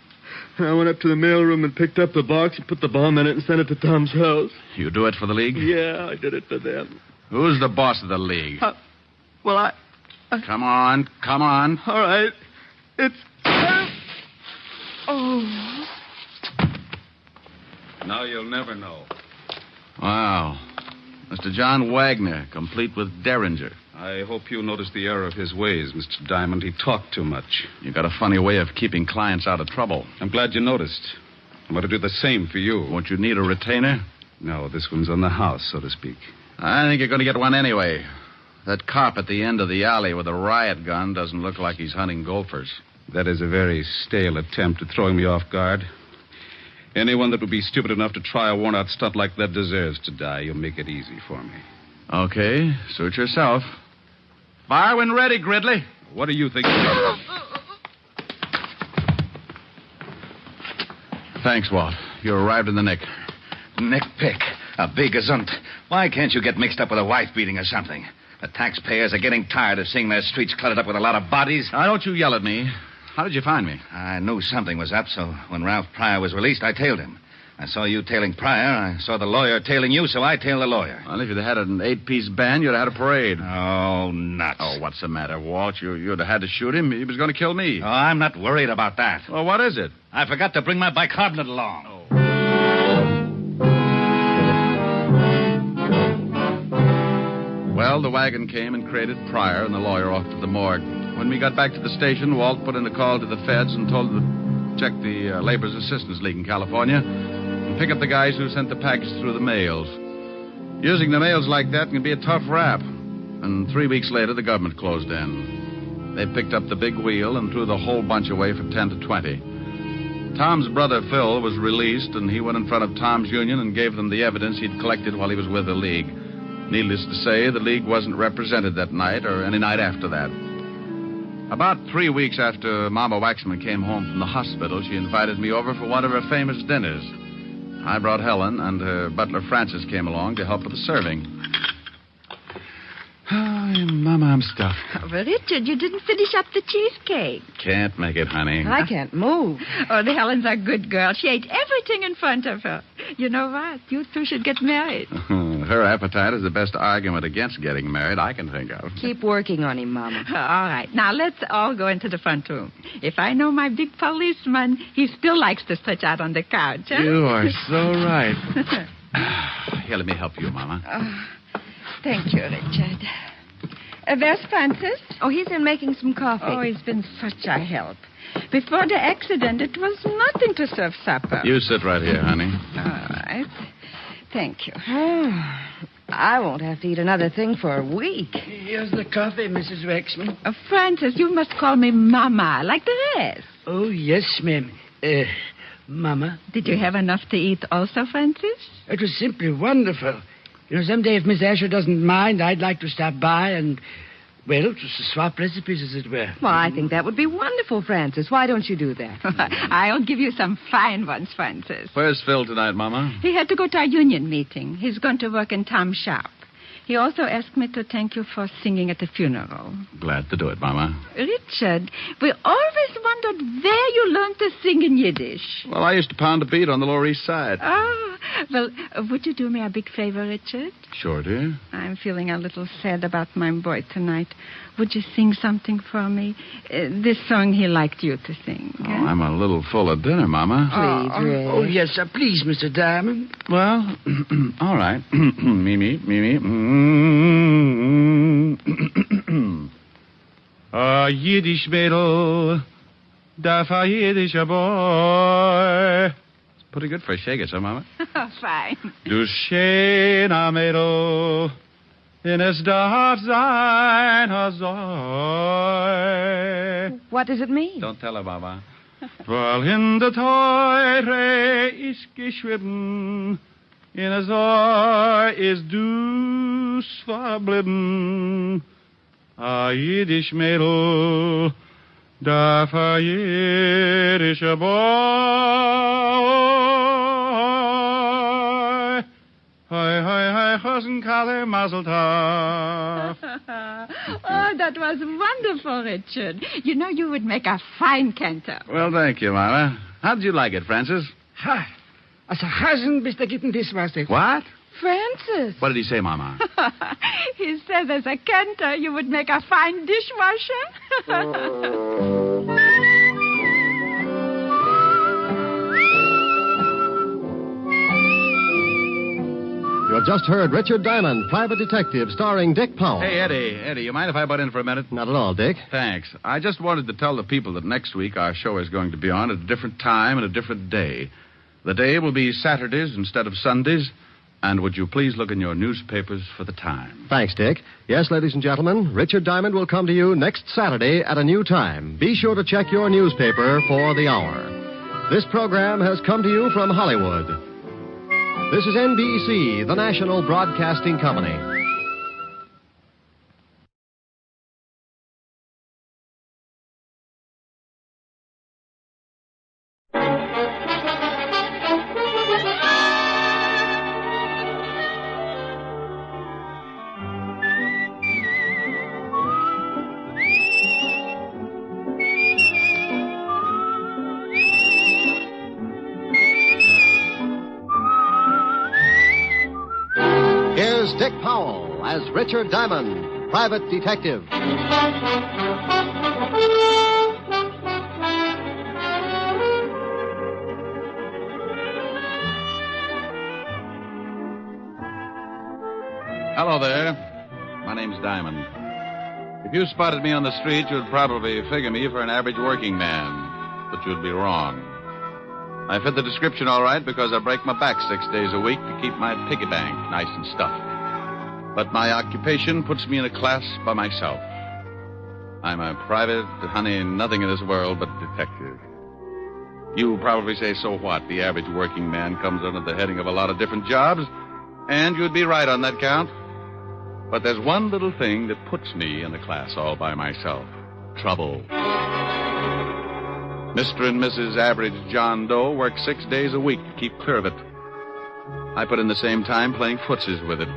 And I went up to the mailroom and picked up the box and put the bomb in it and sent it to Tom's house. You do it for the League? Yeah, I did it for them. Who's the boss of the League? Well, I... Come on. All right. It's... Oh... Now you'll never know. Wow. Mr. John Wagner, complete with Derringer. I hope you noticed the error of his ways, Mr. Diamond. He talked too much. You got a funny way of keeping clients out of trouble. I'm glad you noticed. I'm going to do the same for you. Won't you need a retainer? No, this one's on the house, so to speak. I think you're going to get one anyway. That cop at the end of the alley with a riot gun doesn't look like he's hunting gophers. That is a very stale attempt at throwing me off guard. Anyone that would be stupid enough to try a worn-out stunt like that deserves to die. You'll make it easy for me. Okay, suit yourself. Fire when ready, Gridley. What do you think? Thanks, Walt. You arrived in the nick. Nick Pick, a big gazunt. Why can't you get mixed up with a wife beating or something? The taxpayers are getting tired of seeing their streets cluttered up with a lot of bodies. Now, don't you yell at me. How did you find me? I knew something was up, so when Ralph Pryor was released, I tailed him. I saw you tailing Pryor. I saw the lawyer tailing you, so I tailed the lawyer. Well, if you'd had an 8-piece band, you'd have had a parade. Oh, nuts. Oh, what's the matter, Walt? You'd have had to shoot him. He was going to kill me. Oh, I'm not worried about that. Well, what is it? I forgot to bring my bicarbonate along. Well, the wagon came and crated Pryor and the lawyer off to the morgue. When we got back to the station, Walt put in a call to the feds and told them to check the Labor's Assistance League in California and pick up the guys who sent the package through the mails. Using the mails like that can be a tough rap. And 3 weeks later, the government closed in. They picked up the big wheel and threw the whole bunch away for 10 to 20. Tom's brother, Phil, was released, and he went in front of Tom's union and gave them the evidence he'd collected while he was with the League. Needless to say, the League wasn't represented that night or any night after that. About 3 weeks after Mama Waxman came home from the hospital, she invited me over for one of her famous dinners. I brought Helen, and her butler Francis came along to help with the serving. Oh, Mama, I'm stuffed. Oh, but Richard, you didn't finish up the cheesecake. Can't make it, honey. I can't move. Oh, the Helen's a good girl. She ate everything in front of her. You know what? You two should get married. Her appetite is the best argument against getting married I can think of. Keep working on him, Mama. All right. Now, let's all go into the front room. If I know my big policeman, he still likes to stretch out on the couch. Huh? You are so right. Here, let me help you, Mama. Thank you, Richard. Where's Francis? Oh, he's in making some coffee. Oh, he's been such a help. Before the accident, it was nothing to serve supper. You sit right here, honey. All right. Thank you. I won't have to eat another thing for a week. Here's the coffee, Mrs. Waxman. Francis, you must call me Mama, like the rest. Oh, yes, ma'am. Mama. Did you have enough to eat also, Francis? It was simply wonderful. You know, someday if Miss Asher doesn't mind, I'd like to stop by and, well, just to swap recipes, as it were. Well, I think that would be wonderful, Francis. Why don't you do that? I'll give you some fine ones, Francis. Where's Phil tonight, Mama? He had to go to our union meeting. He's going to work in Tom's shop. He also asked me to thank you for singing at the funeral. Glad to do it, Mama. Richard, we always wondered But where you learned to sing in Yiddish? Well, I used to pound a beat on the Lower East Side. Oh, well, would you do me a big favor, Richard? Sure, dear. I'm feeling a little sad about my boy tonight. Would you sing something for me? This song he liked you to sing. Oh, I'm a little full of dinner, Mama. Please, Ray. Oh, yes, sir. Please, Mr. Diamond. Well, all right. Mimi. A Yiddish Mädel, darf a Yiddischer boy. It's pretty good for a shaker, so, Mama. Fine. Du schöner Mädel, in es darf sein a Zoi. What does it mean? Don't tell her, Mama. Weil in der Teure ist geschrieben, in a Zoi ist du's verblieben. A Yiddish Mädel, darf a Yiddischer boy. Hi, Hosenkalle, Mazel tov. Oh, that was wonderful, Richard. You know you would make a fine cantor. Well, thank you, Mama. How did you like it, Francis? Ha. Als Hasen bist du gitten Dishwasser. What? Francis. What did he say, Mama? He said as a cantor you would make a fine dishwasher. You have just heard Richard Diamond, Private Detective, starring Dick Powell. Hey, Eddie, you mind if I butt in for a minute? Not at all, Dick. Thanks. I just wanted to tell the people that next week our show is going to be on at a different time and a different day. The day will be Saturdays instead of Sundays. And would you please look in your newspapers for the time? Thanks, Dick. Yes, ladies and gentlemen, Richard Diamond will come to you next Saturday at a new time. Be sure to check your newspaper for the hour. This program has come to you from Hollywood. This is NBC, the national broadcasting company. Here's Dick Powell as Richard Diamond, Private Detective. Hello there. My name's Diamond. If you spotted me on the street, you'd probably figure me for an average working man. But you'd be wrong. I fit the description all right because I break my back 6 days a week to keep my piggy bank nice and stuffed. But my occupation puts me in a class by myself. I'm a private, nothing in this world but detective. You probably say, so what? The average working man comes under the heading of a lot of different jobs, and you'd be right on that count. But there's one little thing that puts me in a class all by myself. Trouble. Mr. and Mrs. Average John Doe work 6 days a week to keep clear of it. I put in the same time playing footsies with it.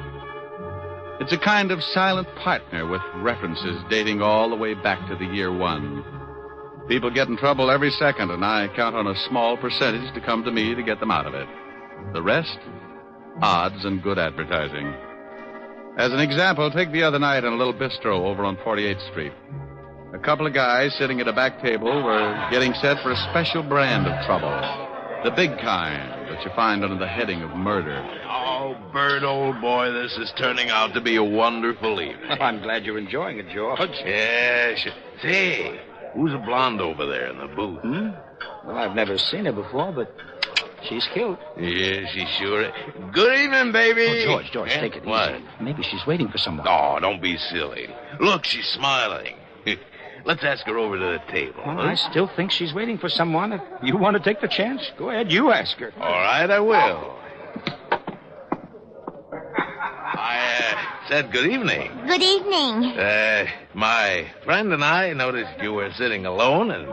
It's a kind of silent partner with references dating all the way back to the year one. People get in trouble every second, and I count on a small percentage to come to me to get them out of it. The rest, odds and good advertising. As an example, take the other night in a little bistro over on 48th Street. A couple of guys sitting at a back table were getting set for a special brand of trouble. The big kind that you find under the heading of murder. Oh, Bert, old boy, this is turning out to be a wonderful evening. Well, I'm glad you're enjoying it, George. Yes. Say, who's a blonde over there in the booth? Well, I've never seen her before, but she's cute. Yeah, she sure is. Good evening, baby. Oh, George, Eh? take it easy. What? Maybe she's waiting for someone. Oh, don't be silly. Look, she's smiling. Let's ask her over to the table. Well, I still think she's waiting for someone. If you want to take the chance, go ahead. You ask her. All right, I will. I said good evening. Good evening. My friend and I noticed you were sitting alone, and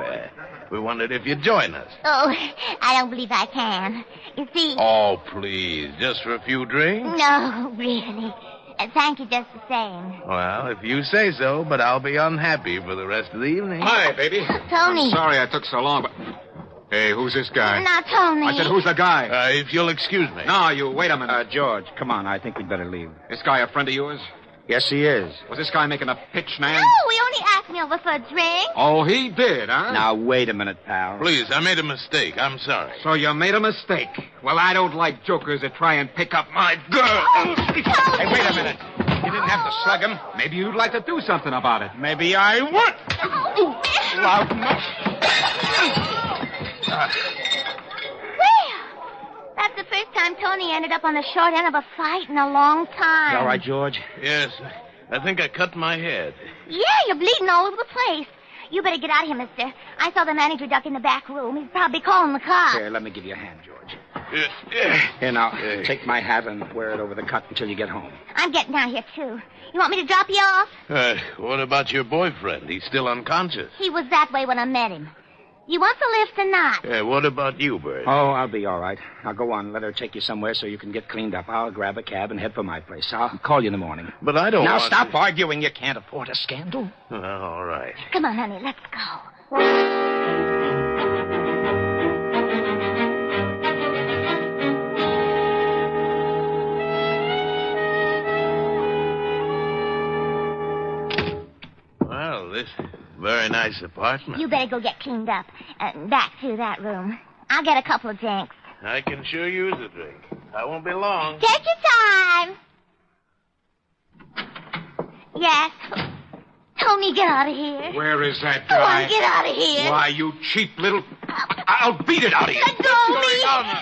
we wondered if you'd join us. Oh, I don't believe I can. You see... Oh, please, just for a few drinks? No, really. Thank you just the same. Well, if you say so, but I'll be unhappy for the rest of the evening. Hi, baby. Tony. Sorry I took so long, but... Hey, who's this guy? Now, Tony. I said, who's the guy? If you'll excuse me. No, you wait a minute. George, come on. I think we'd better leave. This guy a friend of yours? Yes, he is. Was this guy making a pitch, Nan? No, we only asked me over for a drink. Oh, he did, huh? Now, wait a minute, pal. Please, I made a mistake. I'm sorry. So you made a mistake. Well, I don't like jokers that try and pick up my girl. Hey, wait a minute. You didn't have to slug him. Maybe you'd like to do something about it. Maybe I would. Loud enough. That's the first time Tony ended up on the short end of a fight in a long time. You all right, George? Yes, I think I cut my head. Yeah, you're bleeding all over the place. You better get out of here, mister. I saw the manager duck in the back room. He's probably calling the cops. Here, let me give you a hand, George. Here, now, take my hat and wear it over the cut until you get home. I'm getting down here, too. You want me to drop you off? What about your boyfriend? He's still unconscious. He was that way when I met him. You want the lift or not? What about you, Bert? Oh, I'll be all right. Now, go on. Let her take you somewhere so you can get cleaned up. I'll grab a cab and head for my place. I'll call you in the morning. But I don't Now, want stop arguing. You can't afford a scandal. All right. Come on, honey, let's go. Well, this very nice apartment. You better go get cleaned up. Back to that room. I'll get a couple of drinks. I can sure use a drink. I won't be long. Take your time. Yes. Tony, get out of here. Where is that Go guy? on, get out of here. Why, you cheap little... I'll beat it out of you. Let go of me.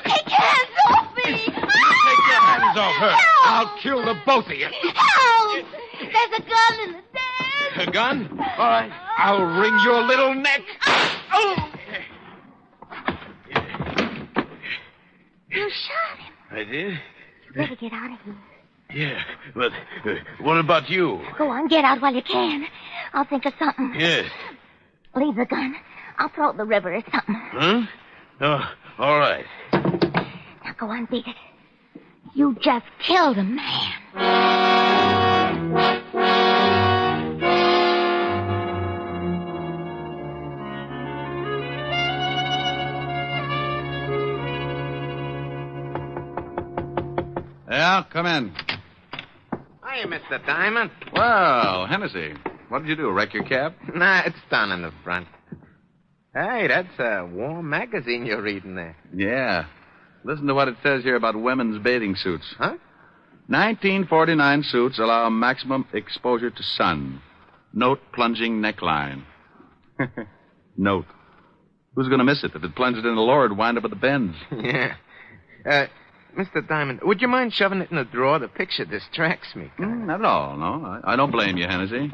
Take your hands off me. Take your hands off her. Help. I'll kill the both of you. Help. There's a gun in the bed. A gun? All right. I'll wring your little neck. Oh. You shot him. I did? You better get out of here. Yeah, but what about you? Go on, get out while you can. I'll think of something. Yes. Leave the gun. I'll throw it in the river or something. Huh? Oh, all right. Now go on, beat it. You just killed a man. Yeah, come in. Hiya, Mr. Diamond. Well, Hennessy, what did you do, wreck your cab? Nah, it's down in the front. Hey, that's a warm magazine you're reading there. Yeah. Listen to what it says here about women's bathing suits. Huh? 1949 suits allow maximum exposure to sun. Note plunging neckline. Note. Who's going to miss it? If it plunged in the lower, it'd wind up at the bends. Yeah. Mr. Diamond, would you mind shoving it in the drawer? The picture distracts me. Not at all, no. I don't blame you, Hennessy.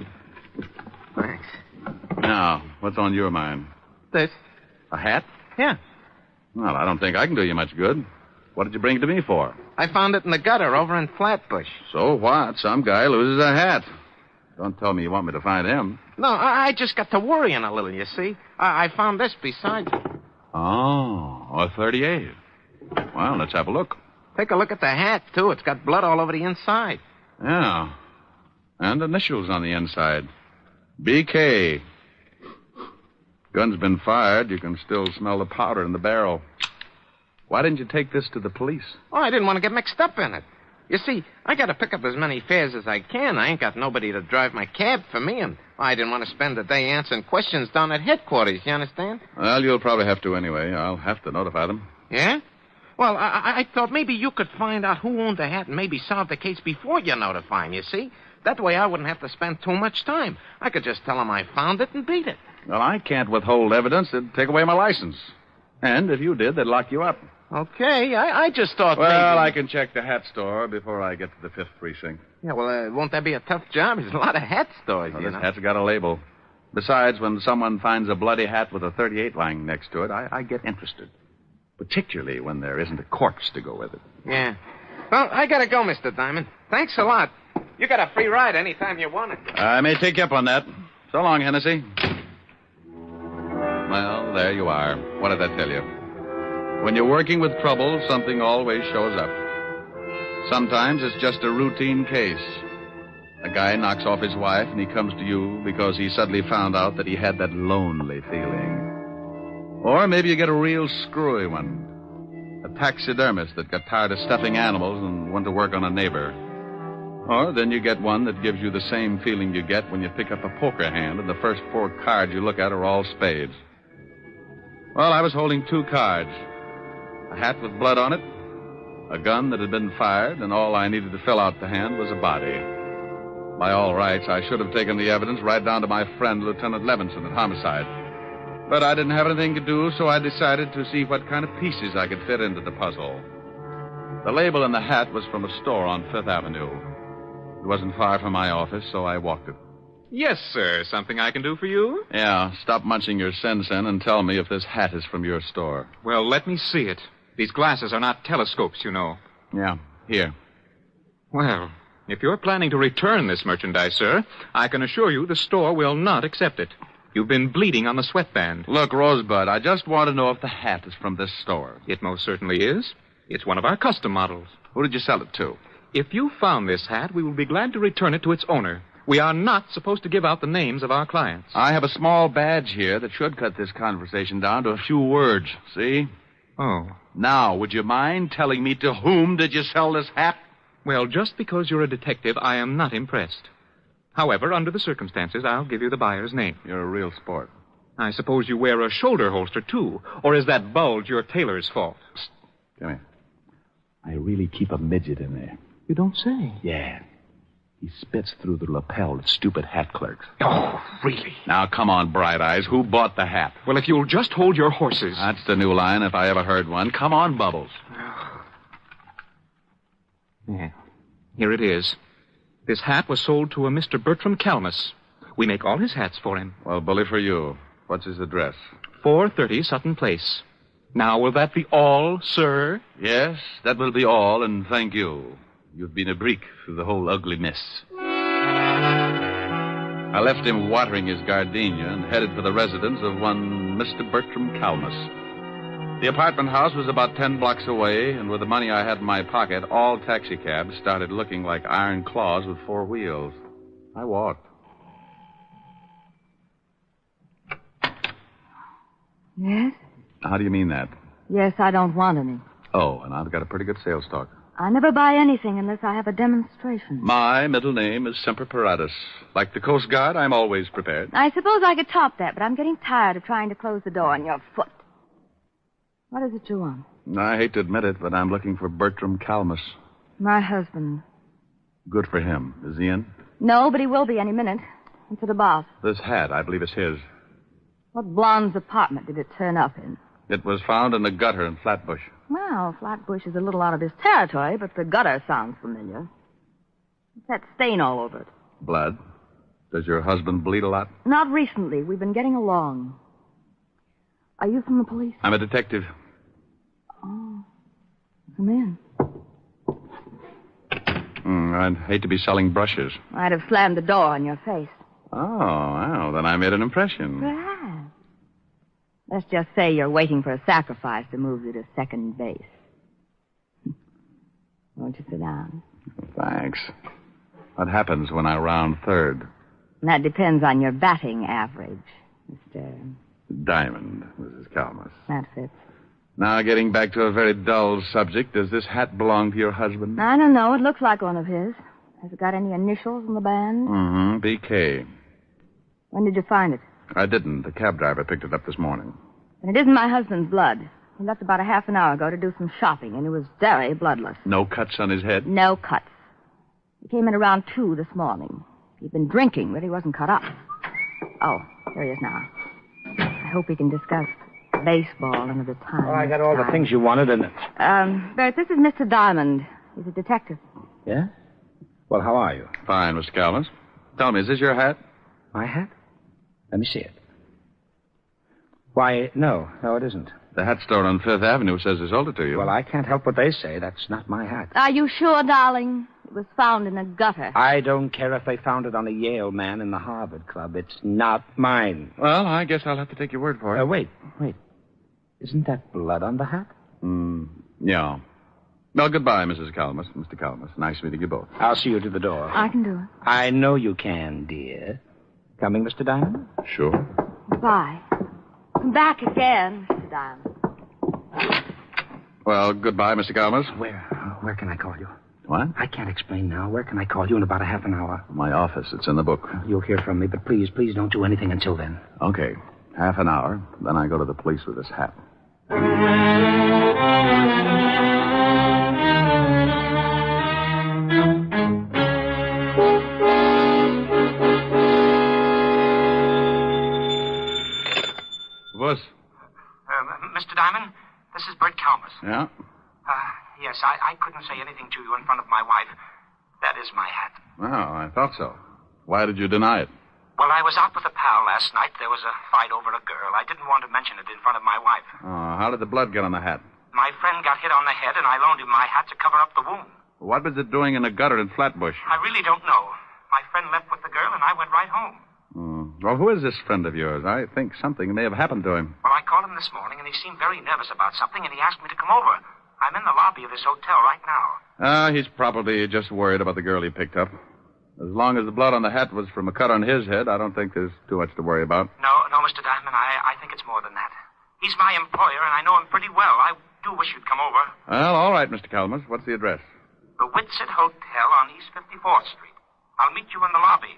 Thanks. Now, what's on your mind? This. A hat? Yeah. Well, I don't think I can do you much good. What did you bring it to me for? I found it in the gutter over in Flatbush. So what? Some guy loses a hat. Don't tell me you want me to find him. No, I just got to worrying a little, you see. I found this beside you. Oh, a 38. Well, let's have a look. Take a look at the hat, too. It's got blood all over the inside. Yeah. And initials on the inside. BK. Gun's been fired. You can still smell the powder in the barrel. Why didn't you take this to the police? Oh, I didn't want to get mixed up in it. You see, I got to pick up as many fares as I can. I ain't got nobody to drive my cab for me, and I didn't want to spend the day answering questions down at headquarters, you understand? Well, you'll probably have to anyway. I'll have to notify them. Yeah? Well, I thought maybe you could find out who owned the hat and maybe solve the case before you notify him, you see? That way I wouldn't have to spend too much time. I could just tell them I found it and beat it. Well, I can't withhold evidence. It'd take away my license. And if you did, they'd lock you up. Okay, I just thought well, maybe... I can check the hat store before I get to the 5th precinct. Yeah, well, won't that be a tough job? There's a lot of hat stores, well, you this know. hat's got a label. Besides, when someone finds a bloody hat with a 38 lying next to it, I get interested. Particularly when there isn't a corpse to go with it. Yeah. Well, I gotta go, Mr. Diamond. Thanks a lot. You got a free ride anytime you want it. I may take you up on that. So long, Hennessy. Well, there you are. What did I tell you? When you're working with trouble, something always shows up. Sometimes it's just a routine case. A guy knocks off his wife and he comes to you because he suddenly found out that he had that lonely feeling. Or maybe you get a real screwy one. A taxidermist that got tired of stuffing animals and went to work on a neighbor. Or then you get one that gives you the same feeling you get when you pick up a poker hand and the first 4 cards you look at are all spades. Well, I was holding 2 cards. A hat with blood on it, a gun that had been fired, and all I needed to fill out the hand was a body. By all rights, I should have taken the evidence right down to my friend, Lieutenant Levinson, at homicide. But I didn't have anything to do, so I decided to see what kind of pieces I could fit into the puzzle. The label in the hat was from a store on 5th Avenue. It wasn't far from my office, so I walked it. Yes, sir. Something I can do for you? Yeah, stop munching your sen-sen and tell me if this hat is from your store. Well, let me see it. These glasses are not telescopes, you know. Yeah, here. Well, if you're planning to return this merchandise, sir, I can assure you the store will not accept it. You've been bleeding on the sweatband. Look, Rosebud, I just want to know if the hat is from this store. It most certainly is. It's one of our custom models. Who did you sell it to? If you found this hat, we will be glad to return it to its owner. We are not supposed to give out the names of our clients. I have a small badge here that should cut this conversation down to a few words. See? Oh. Now, would you mind telling me to whom did you sell this hat? Well, just because you're a detective, I am not impressed. However, under the circumstances, I'll give you the buyer's name. You're a real sport. I suppose you wear a shoulder holster, too. Or is that bulge your tailor's fault? Psst. Come here. I really keep a midget in there. You don't say. Yeah. He spits through the lapel of stupid hat clerks. Oh, really? Now, come on, Bright Eyes. Who bought the hat? Well, if you'll just hold your horses. That's the new line, if I ever heard one. Come on, Bubbles. Yeah. Here it is. This hat was sold to a Mr. Bertram Calmus. We make all his hats for him. Well, bully for you. What's his address? 430 Sutton Place. Now, will that be all, sir? Yes, that will be all, and thank you. You've been a brick through the whole ugly mess. I left him watering his gardenia and headed for the residence of one Mr. Bertram Calmus. The apartment house was about 10 blocks away, and with the money I had in my pocket, all taxicabs started looking like iron claws with 4 wheels. I walked. Yes? How do you mean that? Yes, I don't want any. Oh, and I've got a pretty good sales talk. I never buy anything unless I have a demonstration. My middle name is Semper Paratus. Like the Coast Guard, I'm always prepared. I suppose I could top that, but I'm getting tired of trying to close the door on your foot. What is it you want? I hate to admit it, but I'm looking for Bertram Calmus. My husband. Good for him. Is he in? No, but he will be any minute. And for the boss. This hat, I believe, is his. What blonde's apartment did it turn up in? It was found in the gutter in Flatbush. Well, Flatbush is a little out of his territory, but the gutter sounds familiar. What's that stain all over it? Blood. Does your husband bleed a lot? Not recently. We've been getting along. Are you from the police? I'm a detective. Oh. Come in. I'd hate to be selling brushes. I'd have slammed the door on your face. Oh, well, then I made an impression. Perhaps. Let's just say you're waiting for a sacrifice to move you to second base. Won't you sit down? Thanks. What happens when I round third? That depends on your batting average, Mr. Diamond, Mrs. Calmus. That fits. Now, getting back to a very dull subject, does this hat belong to your husband? I don't know. It looks like one of his. Has it got any initials on the band? Mm-hmm. BK. When did you find it? I didn't. The cab driver picked it up this morning. And it isn't my husband's blood. He left about a half an hour ago to do some shopping, and it was very bloodless. No cuts on his head? No cuts. He came in around 2 this morning. He'd been drinking, but he wasn't cut up. Oh, here he is now. I hope we can discuss baseball another time. Oh, I got all the things you wanted, and... Bert, this is Mr. Diamond. He's a detective. Yeah? Well, how are you? Fine, Mr. Calmus. Tell me, is this your hat? My hat? Let me see it. Why, no, it isn't. The hat store on 5th Avenue says they sold it to you. Well, I can't help what they say. That's not my hat. Are you sure, darling? It was found in a gutter. I don't care if they found it on a Yale man in the Harvard Club. It's not mine. Well, I guess I'll have to take your word for it. Wait. Isn't that blood on the hat? Yeah. Well, goodbye, Mrs. Calamus, Mr. Calamus. Nice meeting you both. I'll see you to the door. I can do it. I know you can, dear. Coming, Mr. Diamond? Sure. Goodbye. Come back again, Mr. Diamond. Well, goodbye, Mr. Calamus. Where can I call you? What? I can't explain now. Where can I call you in about a half an hour? My office. It's in the book. You'll hear from me, but please don't do anything until then. Okay. Half an hour. Then I go to the police with this hat. What's... Mr. Diamond, this is Bert Kalmus. Yeah? Yes, I couldn't say anything to you in front of my wife. That is my hat. Oh, I thought so. Why did you deny it? Well, I was out with a pal last night. There was a fight over a girl. I didn't want to mention it in front of my wife. Oh, how did the blood get on the hat? My friend got hit on the head, and I loaned him my hat to cover up the wound. What was it doing in a gutter in Flatbush? I really don't know. My friend left with the girl, and I went right home. Well, who is this friend of yours? I think something may have happened to him. Well, I called him this morning, and he seemed very nervous about something, and he asked me to come over. I'm in the lobby of this hotel right now. He's probably just worried about the girl he picked up. As long as the blood on the hat was from a cut on his head, I don't think there's too much to worry about. No, Mr. Diamond, I think it's more than that. He's my employer, and I know him pretty well. I do wish you'd come over. Well, all right, Mr. Calamus. What's the address? The Whitsett Hotel on East 54th Street. I'll meet you in the lobby.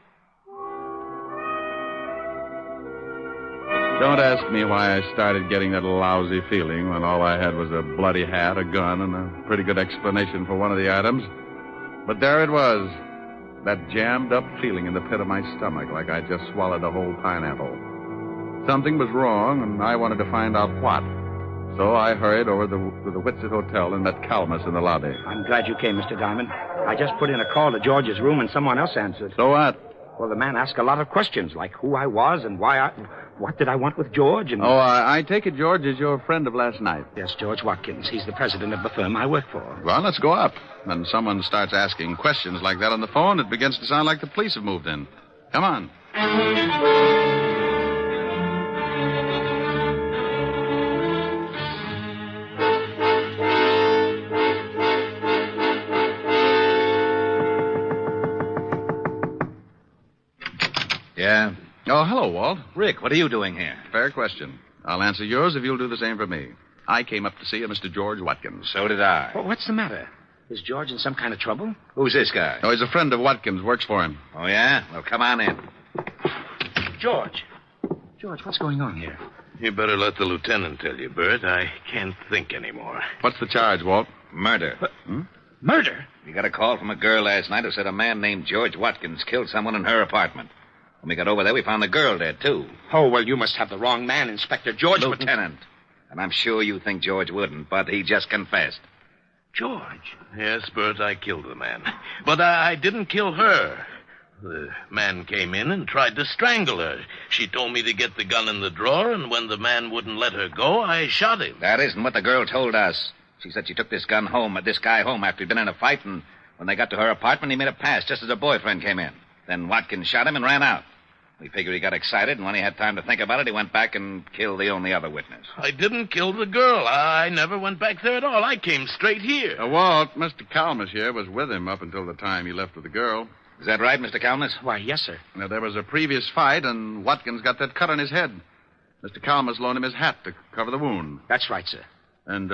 Don't ask me why I started getting that lousy feeling when all I had was a bloody hat, a gun, and a pretty good explanation for one of the items. But there it was. That jammed-up feeling in the pit of my stomach, like I just swallowed a whole pineapple. Something was wrong, and I wanted to find out what. So I hurried over to the Whitsett Hotel and met Calamus in the lobby. I'm glad you came, Mr. Diamond. I just put in a call to George's room, and someone else answered. So what? Well, the man asked a lot of questions, like who I was and what did I want with George, and... Oh, I take it George is your friend of last night. Yes, George Watkins. He's the president of the firm I work for. Well, let's go up. When someone starts asking questions like that on the phone, it begins to sound like the police have moved in. Come on. Yeah? Oh, hello, Walt. Rick, what are you doing here? Fair question. I'll answer yours if you'll do the same for me. I came up to see a Mr. George Watkins. So did I. Well, what's the matter? Is George in some kind of trouble? Who's this guy? Oh, he's a friend of Watkins. Works for him. Oh, yeah? Well, come on in. George, what's going on here? You better let the lieutenant tell you, Bert. I can't think anymore. What's the charge, Walt? Murder. Murder? We got a call from a girl last night who said a man named George Watkins killed someone in her apartment. When we got over there, we found the girl dead, too. Oh, well, you must have the wrong man, Inspector. George Lieutenant. And I'm sure you think George wouldn't, but he just confessed. George? Yes, Bert, I killed the man. But I didn't kill her. The man came in and tried to strangle her. She told me to get the gun in the drawer, and when the man wouldn't let her go, I shot him. That isn't what the girl told us. She said she took this guy home after he'd been in a fight, and when they got to her apartment, he made a pass just as her boyfriend came in. Then Watkins shot him and ran out. We figured he got excited, and when he had time to think about it, he went back and killed the only other witness. I didn't kill the girl. I never went back there at all. I came straight here. Walt, Mr. Calamus here was with him up until the time he left with the girl. Is that right, Mr. Calamus? Why, yes, sir. Now, there was a previous fight, and Watkins got that cut on his head. Mr. Calamus loaned him his hat to cover the wound. That's right, sir. And,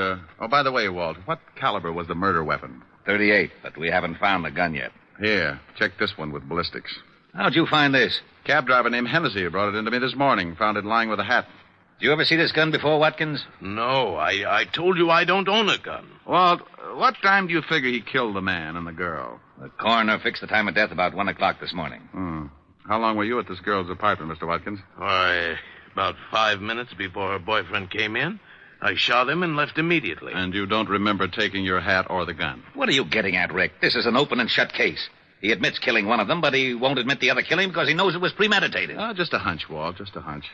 by the way, Walt, what caliber was the murder weapon? .38, but we haven't found the gun yet. Here, check this one with ballistics. How'd you find this? Cab driver named Hennessy brought it into me this morning. Found it lying with a hat. Did you ever see this gun before, Watkins? No, I told you I don't own a gun. Walt, what time do you figure he killed the man and the girl? The coroner fixed the time of death about 1 o'clock this morning. How long were you at this girl's apartment, Mr. Watkins? Why, about 5 minutes before her boyfriend came in. I shot him and left immediately. And you don't remember taking your hat or the gun? What are you getting at, Rick? This is an open and shut case. He admits killing one of them, but he won't admit the other killing because he knows it was premeditated. Just a hunch, Walt, just a hunch.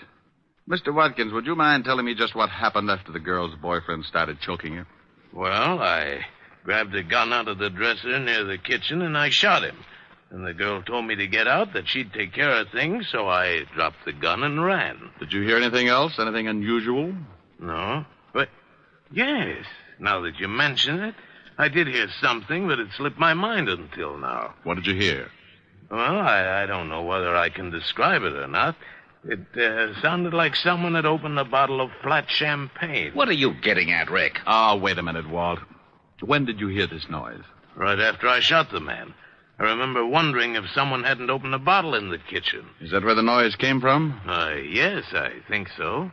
Mr. Watkins, would you mind telling me just what happened after the girl's boyfriend started choking her? Well, I grabbed a gun out of the dresser near the kitchen and I shot him. And the girl told me to get out, that she'd take care of things, so I dropped the gun and ran. Did you hear anything else? Anything unusual? No. But, yes, now that you mention it, I did hear something, but it slipped my mind until now. What did you hear? Well, I don't know whether I can describe it or not. It sounded like someone had opened a bottle of flat champagne. What are you getting at, Rick? Oh, wait a minute, Walt. When did you hear this noise? Right after I shot the man. I remember wondering if someone hadn't opened a bottle in the kitchen. Is that where the noise came from? Yes, I think so.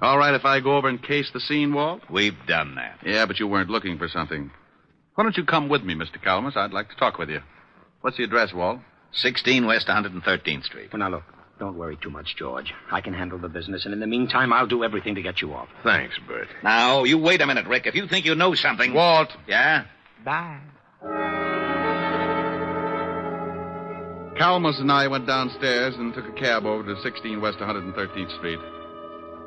All right, if I go over and case the scene, Walt? We've done that. Yeah, but you weren't looking for something. Why don't you come with me, Mr. Calamus? I'd like to talk with you. What's the address, Walt? 16 West 113th Street. Well, now, look, don't worry too much, George. I can handle the business, and in the meantime, I'll do everything to get you off. Thanks, Bert. Now, you wait a minute, Rick. If you think you know something... Walt. Yeah? Bye. Calamus and I went downstairs and took a cab over to 16 West 113th Street.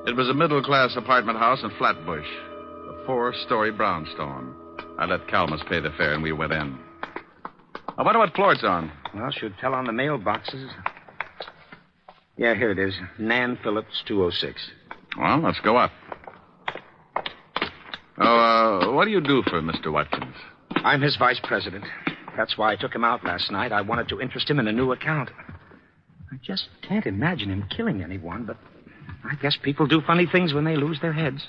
It was a middle-class apartment house in Flatbush, a 4-story brownstone. I let Calamus pay the fare, and we went in. I wonder what floor it's on. Well, should tell on the mailboxes. Yeah, here it is. Nan Phillips, 206. Well, let's go up. Oh, what do you do for Mr. Watkins? I'm his vice president. That's why I took him out last night. I wanted to interest him in a new account. I just can't imagine him killing anyone, but I guess people do funny things when they lose their heads.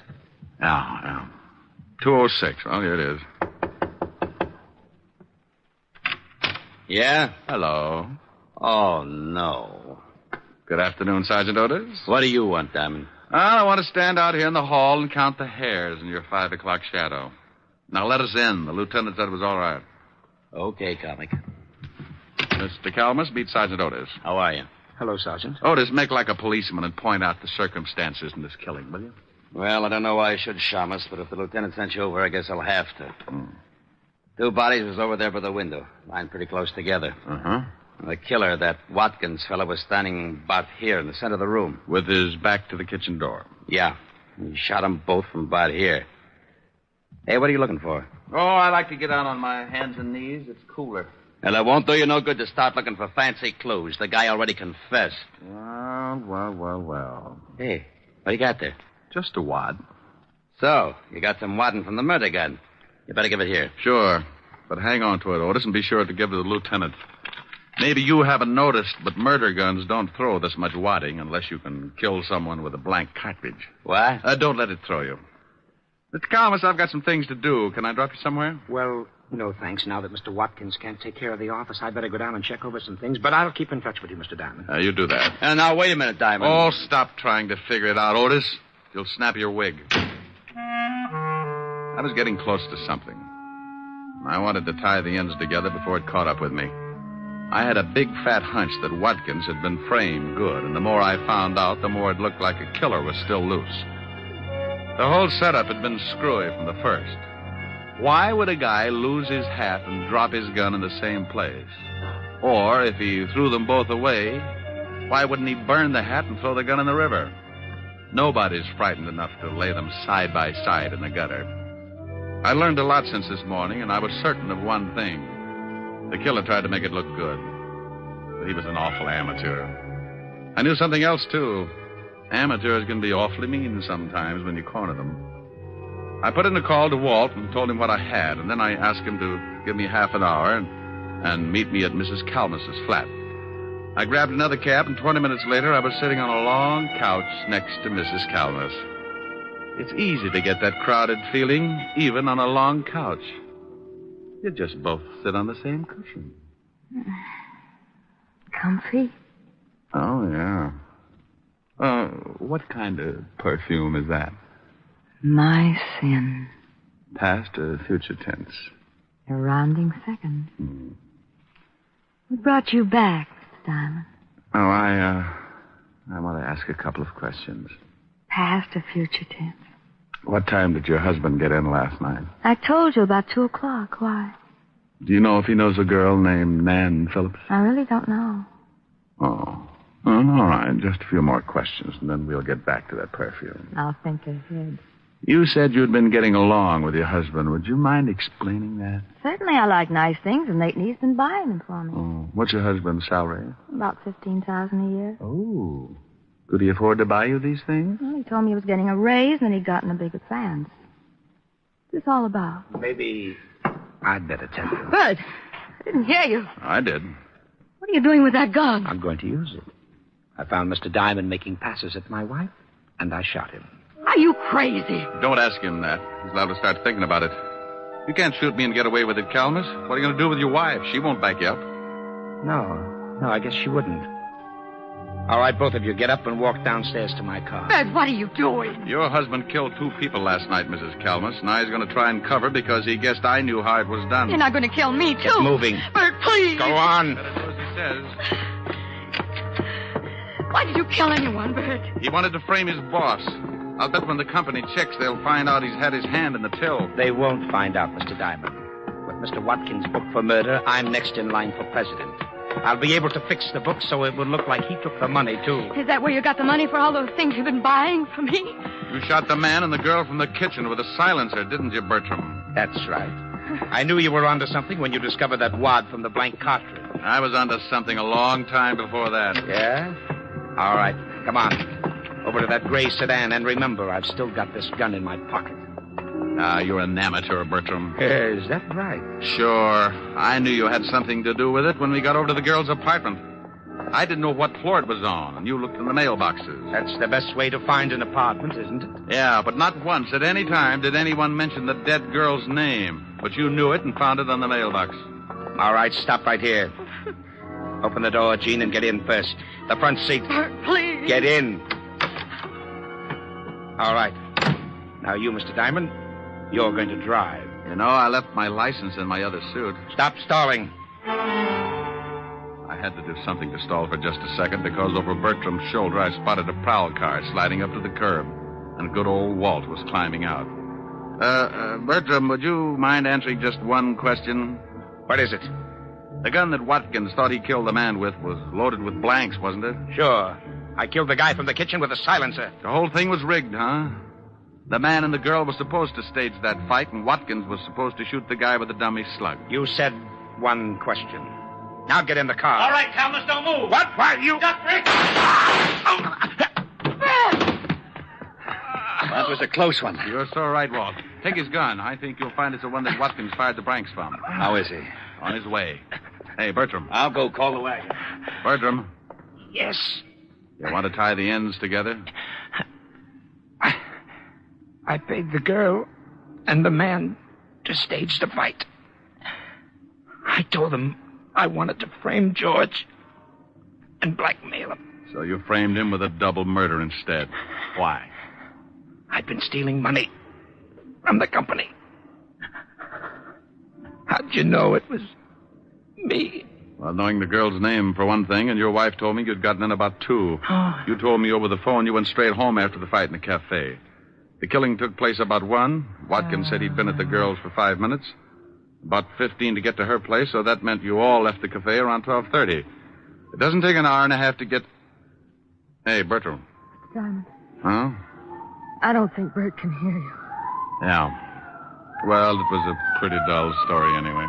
Yeah. 206. Oh, here it is. Yeah? Hello. Oh, no. Good afternoon, Sergeant Otis. What do you want, Diamond? Well, I want to stand out here in the hall and count the hairs in your 5 o'clock shadow. Now, let us in. The lieutenant said it was all right. Okay, comic. Mr. Calamus, meet Sergeant Otis. How are you? Hello, Sergeant. Otis, make like a policeman and point out the circumstances in this killing, will you? Well, I don't know why I should, Shamus, but if the lieutenant sent you over, I guess I'll have to. 2 bodies was over there by the window, lying pretty close together. Uh-huh. The killer, that Watkins fellow, was standing about here in the center of the room. With his back to the kitchen door? Yeah. He shot them both from about here. Hey, what are you looking for? Oh, I like to get down on my hands and knees. It's cooler. Well, it won't do you no good to start looking for fancy clues. The guy already confessed. Well. Hey, what do you got there? Just a wad. So, you got some wadding from the murder gun. You better give it here. Sure. But hang on to it, Otis, and be sure to give it to the lieutenant. Maybe you haven't noticed, but murder guns don't throw this much wadding unless you can kill someone with a blank cartridge. What? Don't let it throw you. Mr. Calamus, I've got some things to do. Can I drop you somewhere? Well, no, thanks. Now that Mr. Watkins can't take care of the office, I'd better go down and check over some things. But I'll keep in touch with you, Mr. Diamond. You do that. Now, wait a minute, Diamond. Oh, stop trying to figure it out, Otis. You'll snap your wig. I was getting close to something. I wanted to tie the ends together before it caught up with me. I had a big, fat hunch that Watkins had been framed good, and the more I found out, the more it looked like a killer was still loose. The whole setup had been screwy from the first. Why would a guy lose his hat and drop his gun in the same place? Or, if he threw them both away, why wouldn't he burn the hat and throw the gun in the river? Nobody's frightened enough to lay them side by side in the gutter. I learned a lot since this morning, and I was certain of one thing. The killer tried to make it look good, but he was an awful amateur. I knew something else, too. Amateurs can be awfully mean sometimes when you corner them. I put in a call to Walt and told him what I had, and then I asked him to give me half an hour and meet me at Mrs. Calamus's flat. I grabbed another cab, and 20 minutes later, I was sitting on a long couch next to Mrs. Calamus. It's easy to get that crowded feeling, even on a long couch. You just both sit on the same cushion. Comfy? Oh, yeah. What kind of perfume is that? My sin. Past or future tense? A rounding second. What brought you back, Mr. Diamond? Oh, I want to ask a couple of questions. Past or future tense? What time did your husband get in last night? I told you about 2 o'clock. Why? Do you know if he knows a girl named Nan Phillips? I really don't know. Oh. All right. Just a few more questions, and then we'll get back to that perfume. I'll think ahead. You said you'd been getting along with your husband. Would you mind explaining that? Certainly, I like nice things, and lately he's been buying them for me. Oh. What's your husband's salary? About $15,000 a year. Oh. Could he afford to buy you these things? Well, he told me he was getting a raise, and then he'd gotten a big advance. this all about? Maybe I'd better tell you. Bert, I didn't hear you. I did. What are you doing with that gun? I'm going to use it. I found Mr. Diamond making passes at my wife, and I shot him. Are you crazy? Don't ask him that. He's allowed to start thinking about it. You can't shoot me and get away with it, Calmus. What are you going to do with your wife? She won't back you up. No, I guess she wouldn't. All right, both of you, get up and walk downstairs to my car. Bert, what are you doing? Your husband killed 2 people last night, Mrs. Calmus. Now he's going to try and cover because he guessed I knew how it was done. You're not going to kill me, too. Get moving. Bert, please. Go on. Better do as he says. Why did you kill anyone, Bert? He wanted to frame his boss. I'll bet when the company checks, they'll find out he's had his hand in the till. They won't find out, Mr. Diamond. With Mr. Watkins booked for murder, I'm next in line for president. I'll be able to fix the book so it will look like he took the money, too. Is that where you got the money for all those things you've been buying from me? You shot the man and the girl from the kitchen with a silencer, didn't you, Bertram? That's right. I knew you were onto something when you discovered that wad from the blank cartridge. I was onto something a long time before that. Yeah? All right, come on. Over to that gray sedan, and remember, I've still got this gun in my pocket. You're an amateur, Bertram. Is that right? Sure. I knew you had something to do with it when we got over to the girl's apartment. I didn't know what floor it was on, and you looked in the mailboxes. That's the best way to find an apartment, isn't it? Yeah, but not once at any time did anyone mention the dead girl's name. But you knew it and found it on the mailbox. All right, stop right here. Open the door, Gene, and get in first. The front seat. Please. Get in. All right. Now you, Mr. Diamond, you're going to drive. You know, I left my license in my other suit. Stop stalling. I had to do something to stall for just a second because over Bertram's shoulder I spotted a prowl car sliding up to the curb, and good old Walt was climbing out. Bertram, would you mind answering just one question? What is it? The gun that Watkins thought he killed the man with was loaded with blanks, wasn't it? Sure. I killed the guy from the kitchen with a silencer. The whole thing was rigged, huh? The man and the girl were supposed to stage that fight, and Watkins was supposed to shoot the guy with the dummy slug. You said one question. Now get in the car. All right, Calmus, don't move. What? Why, you... Duck, Rick. That was a close one. You're so right, Walt. Take his gun. I think you'll find it's the one that Watkins fired the blanks from. How is he? On his way. Hey, Bertram. I'll go call the wagon. Bertram. Yes. You want to tie the ends together? I paid the girl and the man to stage the fight. I told them I wanted to frame George and blackmail him. So you framed him with a double murder instead. Why? I'd been stealing money from the company. How'd you know it was me? Well, knowing the girl's name, for one thing, and your wife told me you'd gotten in about 2. Oh. You told me over the phone you went straight home after the fight in the cafe. The killing took place about 1. Watkins said he'd been at the girl's for 5 minutes. About 15 to get to her place, so that meant you all left the cafe around 12:30. It doesn't take an hour and a half to get... Hey, Bertram. Diamond, Huh? I don't think Bert can hear you. Yeah. Well, it was a pretty dull story anyway.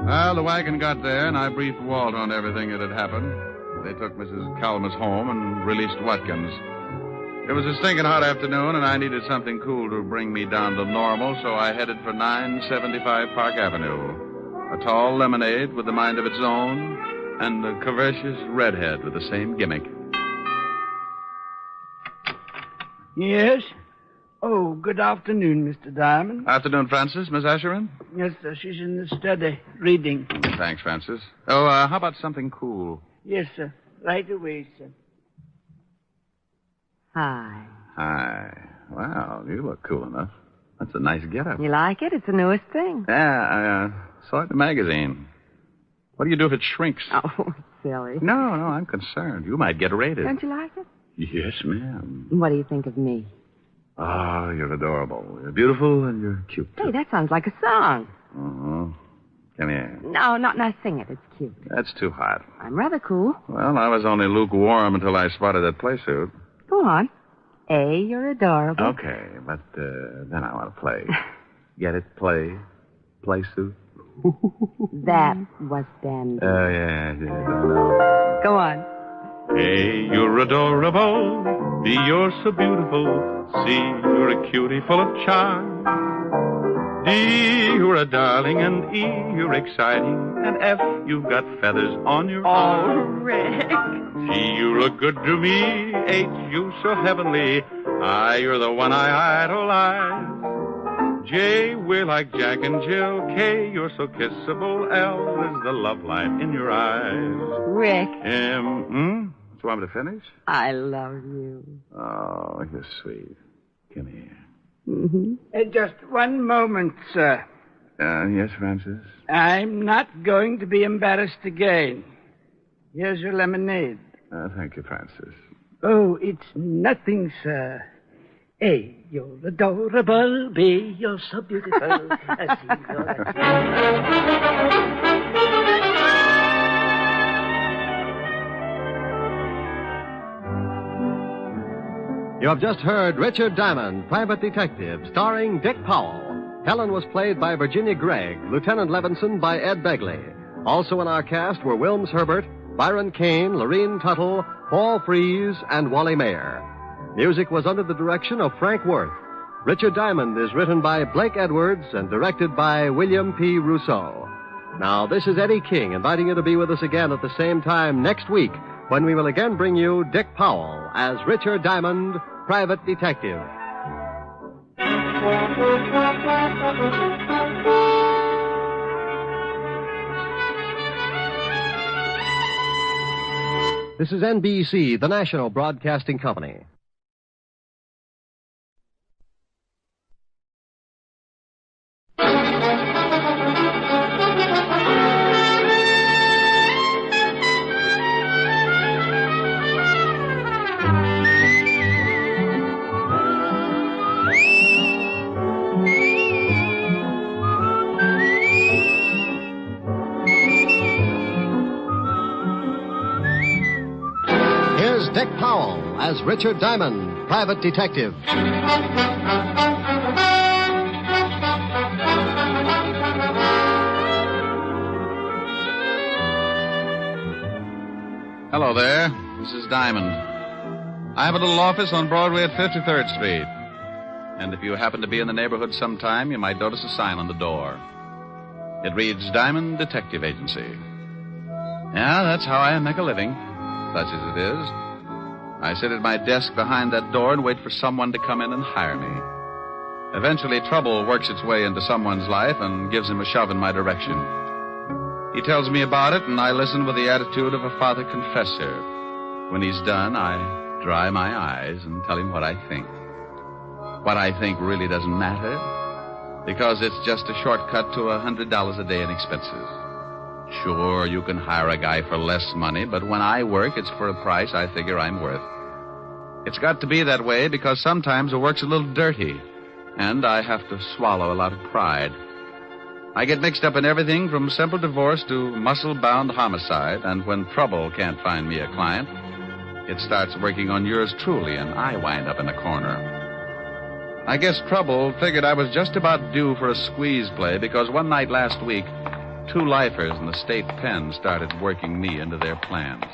Well, the wagon got there, and I briefed Walt on everything that had happened. They took Mrs. Calmus home and released Watkins. It was a stinking hot afternoon, and I needed something cool to bring me down to normal, so I headed for 975 Park Avenue. A tall lemonade with a mind of its own, and a curvaceous redhead with the same gimmick. Yes? Oh, good afternoon, Mr. Diamond. Afternoon, Francis. Miss Asheron? Yes, sir. She's in the study, reading. Thanks, Francis. Oh, how about something cool? Yes, sir. Right away, sir. Hi. Hi. Wow, you look cool enough. That's a nice getup. You like it? It's the newest thing. Yeah, I saw it in the magazine. What do you do if it shrinks? Oh, silly. No, I'm concerned. You might get raided. Don't you like it? Yes, ma'am. What do you think of me? Oh, you're adorable. You're beautiful and you're cute. Hey, that sounds like a song. Uh-huh. Come here. No, not sing it. It's cute. That's too hot. I'm rather cool. Well, I was only lukewarm until I spotted that play suit. Go on. A, you're adorable. Okay, but then I want to play. Get it? Play suit? That was damn. Oh, yeah, I know. Go on. Hey, you're adorable. B, you're so beautiful. C, you're a cutie full of charm. D, you're a darling. And E, you're exciting. And F, you've got feathers on your arm. Oh, Rick. G, you look good to me. H, you so heavenly. I, you're the one I idolize. J, we're like Jack and Jill. K, you're so kissable. L is the love light in your eyes. Rick. Do you want me to finish? I love you. Oh, you're sweet. Come here. Mm-hmm. Just one moment, sir. Yes, Francis? I'm not going to be embarrassed again. Here's your lemonade. Thank you, Francis. Oh, it's nothing, sir. A, you're adorable. B, you're so beautiful. C, You have just heard Richard Diamond, Private Detective, starring Dick Powell. Helen was played by Virginia Gregg, Lieutenant Levinson by Ed Begley. Also in our cast were Wilms Herbert, Byron Kane, Lorene Tuttle, Paul Frees, and Wally Mayer. Music was under the direction of Frank Worth. Richard Diamond is written by Blake Edwards and directed by William P. Rousseau. Now, this is Eddie King inviting you to be with us again at the same time next week when we will again bring you Dick Powell as Richard Diamond, Private Detective. This is NBC, the national broadcasting company. Dick Powell as Richard Diamond, Private Detective. Hello there. This is Diamond. I have a little office on Broadway at 53rd Street. And if you happen to be in the neighborhood sometime, you might notice a sign on the door. It reads Diamond Detective Agency. Yeah, that's how I make a living, such as it is. I sit at my desk behind that door and wait for someone to come in and hire me. Eventually, trouble works its way into someone's life and gives him a shove in my direction. He tells me about it, and I listen with the attitude of a father confessor. When he's done, I dry my eyes and tell him what I think. What I think really doesn't matter, because it's just a shortcut to $100 a day in expenses. Sure, you can hire a guy for less money, but when I work, it's for a price I figure I'm worth. It's got to be that way because sometimes the work's a little dirty, and I have to swallow a lot of pride. I get mixed up in everything from simple divorce to muscle-bound homicide, and when trouble can't find me a client, it starts working on yours truly, and I wind up in a corner. I guess trouble figured I was just about due for a squeeze play because one night last week, 2 lifers in the state pen started working me into their plans.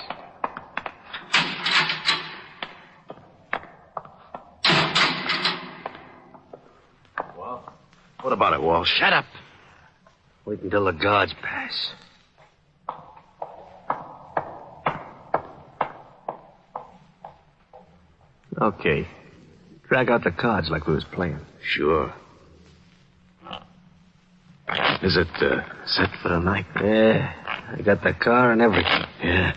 Well, what about it, Walsh? Shut up. Wait until the guards pass. Okay. Drag out the cards like we was playing. Sure. Is it set for the night? Yeah. I got the car and everything. Yeah.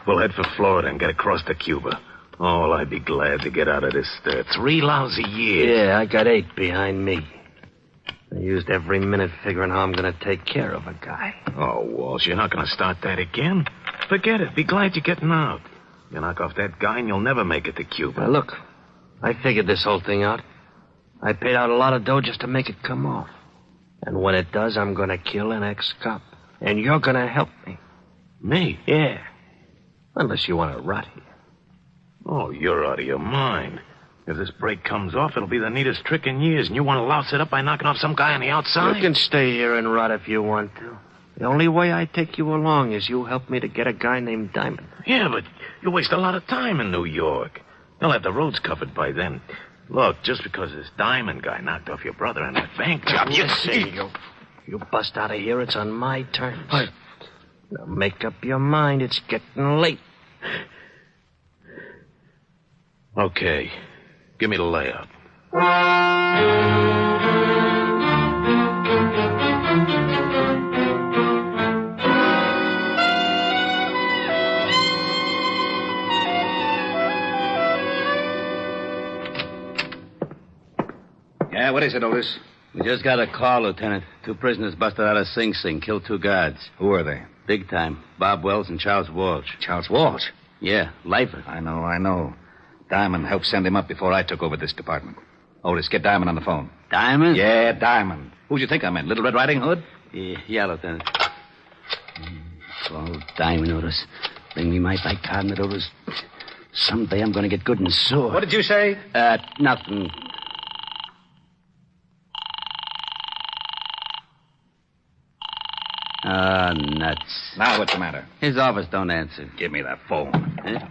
We'll head for Florida and get across to Cuba. Oh, I'd be glad to get out of this 3 lousy years. Yeah, I got 8 behind me. I used every minute figuring how I'm going to take care of a guy. Oh, Walsh, you're not going to start that again? Forget it. Be glad you're getting out. You knock off that guy and you'll never make it to Cuba. Now, look, I figured this whole thing out. I paid out a lot of dough just to make it come off. And when it does, I'm going to kill an ex-cop. And you're going to help me. Me? Yeah. Unless you want to rot here. Oh, you're out of your mind. If this break comes off, it'll be the neatest trick in years, and you want to louse it up by knocking off some guy on the outside? You can stay here and rot if you want to. The only way I take you along is you help me to get a guy named Diamond. Yeah, but you waste a lot of time in New York. They'll have the roads covered by then. Look, just because this Diamond guy knocked off your brother on that bank job, you see... You bust out of here, it's on my terms. Now make up your mind, it's getting late. Okay. Give me the layout. Yeah, what is it, Otis? We just got a call, Lieutenant. 2 prisoners busted out of Sing Sing, killed 2 guards. Who are they? Big time. Bob Wells and Charles Walsh. Charles Walsh? Yeah, lifer. I know. Diamond helped send him up before I took over this department. Otis, get Diamond on the phone. Diamond? Yeah, Diamond. Who'd you think I meant? Little Red Riding Hood? Yeah, Lieutenant. Oh, Diamond, Otis. Bring me my bicarbonate, Otis. Someday I'm going to get good and sore. What did you say? Nothing. Nuts. Now what's the matter? His office don't answer. Give me that phone.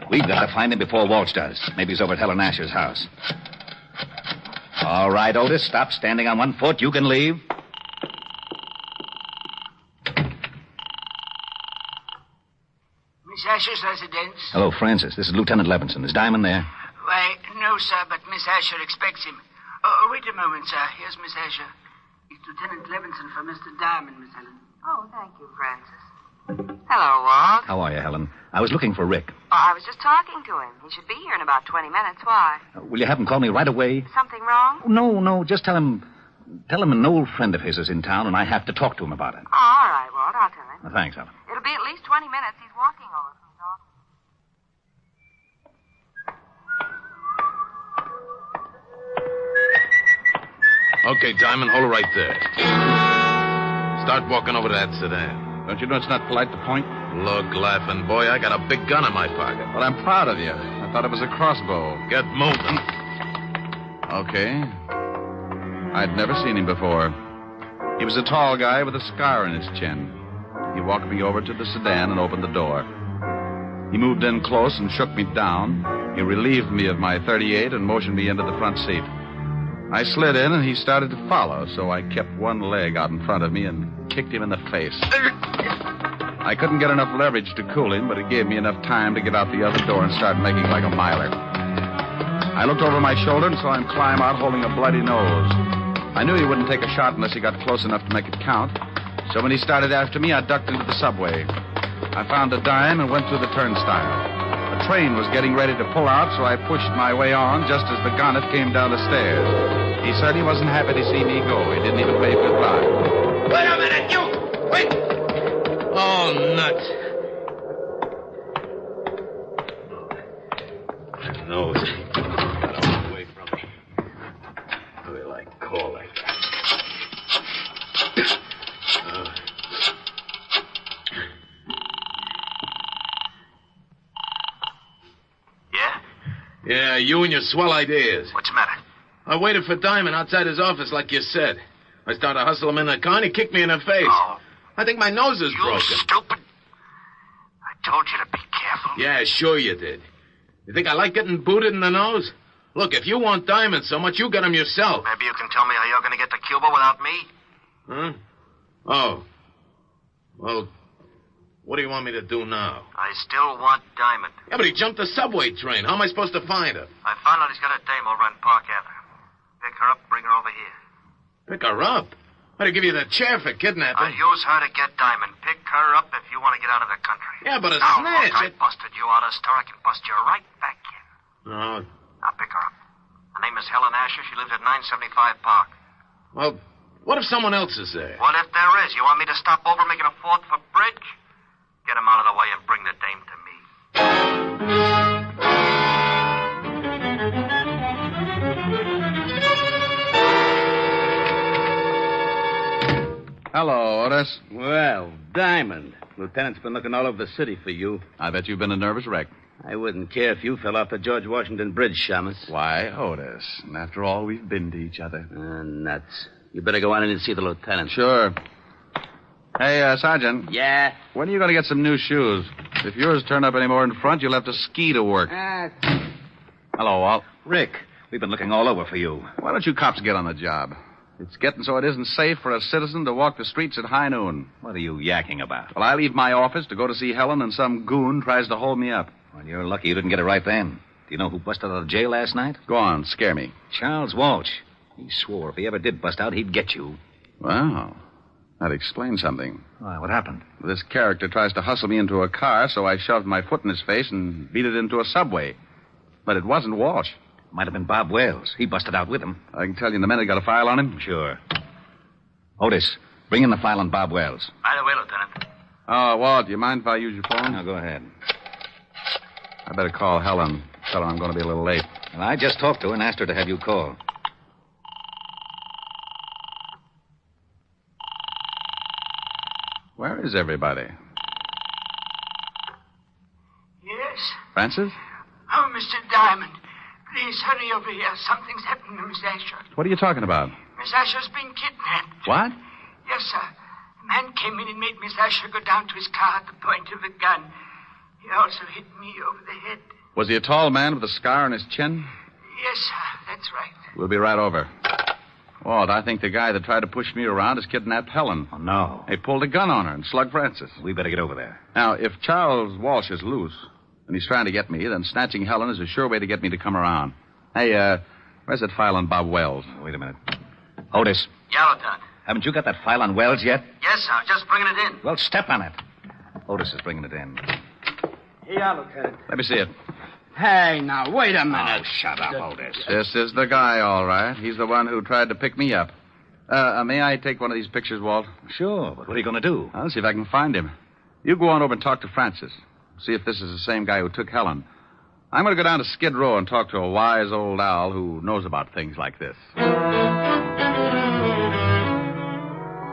We've got to find him before Walsh does. Maybe he's over at Helen Asher's house. All right, Otis, stop standing on one foot. You can leave. Miss Asher's residence? Hello, Francis. This is Lieutenant Levinson. Is Diamond there? Why, no, sir, but Miss Asher expects him. Wait a moment, sir. Here's Miss Asher. It's Lieutenant Levinson for Mr. Diamond, Miss Helen. Oh, thank you, Francis. Hello, Walt. How are you, Helen? I was looking for Rick. Oh, I was just talking to him. He should be here in about 20 minutes. Why? Will you have him call me right away? Something wrong? No. Just tell him an old friend of his is in town, and I have to talk to him about it. Oh, all right, Walt. I'll tell him. Thanks, Helen. It'll be at least 20 minutes. He's walking over from his office. Okay, Diamond, hold it right there. Start walking over to that sedan. Don't you know it's not polite to point? Look, laughing boy, I got a big gun in my pocket. Well, I'm proud of you. I thought it was a crossbow. Get moving. Okay. I'd never seen him before. He was a tall guy with a scar on his chin. He walked me over to the sedan and opened the door. He moved in close and shook me down. He relieved me of my .38 and motioned me into the front seat. I slid in, and he started to follow, so I kept one leg out in front of me and kicked him in the face. I couldn't get enough leverage to cool him, but it gave me enough time to get out the other door and start making like a miler. I looked over my shoulder and saw him climb out holding a bloody nose. I knew he wouldn't take a shot unless he got close enough to make it count, so when he started after me, I ducked into the subway. I found a dime and went through the turnstile. The train was getting ready to pull out, so I pushed my way on just as the gunner came down the stairs. He said he wasn't happy to see me go. He didn't even wave goodbye. Wait a minute, you! Wait! Oh, nuts. That nose. Got away from me. What do I call like that? Yeah, you and your swell ideas. What's the matter? I waited for Diamond outside his office like you said. I started to hustle him in the car and he kicked me in the face. Oh. I think my nose is broken. You stupid. I told you to be careful. Yeah, sure you did. You think I like getting booted in the nose? Look, if you want Diamond so much, you get him yourself. Maybe you can tell me how you're going to get to Cuba without me? Huh? Oh. Well, what do you want me to do now? I still want Diamond. Yeah, but he jumped the subway train. How am I supposed to find her? I found out he's got a dame over on Park Avenue. Pick her up, bring her over here. Pick her up? I'd give you the chair for kidnapping. I'll use her to get Diamond. Pick her up if you want to get out of the country. Yeah, but a now, snitch. Look, I busted you out of the store. I can bust you right back in. No. Now, pick her up. Her name is Helen Asher. She lives at 975 Park. Well, what if someone else is there? What if there is? You want me to stop over making a fourth for Bridge? Get him out of the way and bring the dame to me. Hello, Otis. Well, Diamond. Lieutenant's been looking all over the city for you. I bet you've been a nervous wreck. I wouldn't care if you fell off the George Washington Bridge, Shamus. Why, Otis? And after all, we've been to each other. Nuts. You better go on in and see the lieutenant. Sure. Hey, Sergeant. Yeah? When are you going to get some new shoes? If yours turn up any more in front, you'll have to ski to work. Hello, Walt. Rick, we've been looking all over for you. Why don't you cops get on the job? It's getting so it isn't safe for a citizen to walk the streets at high noon. What are you yakking about? Well, I leave my office to go to see Helen, and some goon tries to hold me up. Well, you're lucky you didn't get it right then. Do you know who busted out of jail last night? Go on, scare me. Charles Walsh. He swore if he ever did bust out, he'd get you. Wow. That explains something. Why, what happened? This character tries to hustle me into a car, so I shoved my foot in his face and beat it into a subway. But it wasn't Walsh. Might have been Bob Wells. He busted out with him. I can tell you in a minute. Got a file on him? Sure. Otis, bring in the file on Bob Wells. Right away, Lieutenant. Oh, Walt, do you mind if I use your phone? No, go ahead. I better call Helen. Tell her I'm going to be a little late. Well, I just talked to her and asked her to have you call. Where is everybody? Yes? Francis? Oh, Mr. Diamond, please hurry over here. Something's happened to Miss Asher. What are you talking about? Miss Asher's been kidnapped. What? Yes, sir. A man came in and made Miss Asher go down to his car at the point of a gun. He also hit me over the head. Was he a tall man with a scar on his chin? Yes, sir. That's right. We'll be right over. Walt, I think the guy that tried to push me around has kidnapped Helen. Oh, no. He pulled a gun on her and slugged Francis. We better get over there. Now, if Charles Walsh is loose and he's trying to get me, then snatching Helen is a sure way to get me to come around. Hey, where's that file on Bob Wells? Wait a minute. Otis. Yeah, Lieutenant. Haven't you got that file on Wells yet? Yes, sir. Just bringing it in. Well, step on it. Otis is bringing it in. Here, Lieutenant. Let me see it. Hey, now, wait a minute. Oh, shut up, Otis. This is the guy, all right. He's the one who tried to pick me up. May I take one of these pictures, Walt? Sure, but what are you going to do? I'll see if I can find him. You go on over and talk to Francis. See if this is the same guy who took Helen. I'm going to go down to Skid Row and talk to a wise old owl who knows about things like this.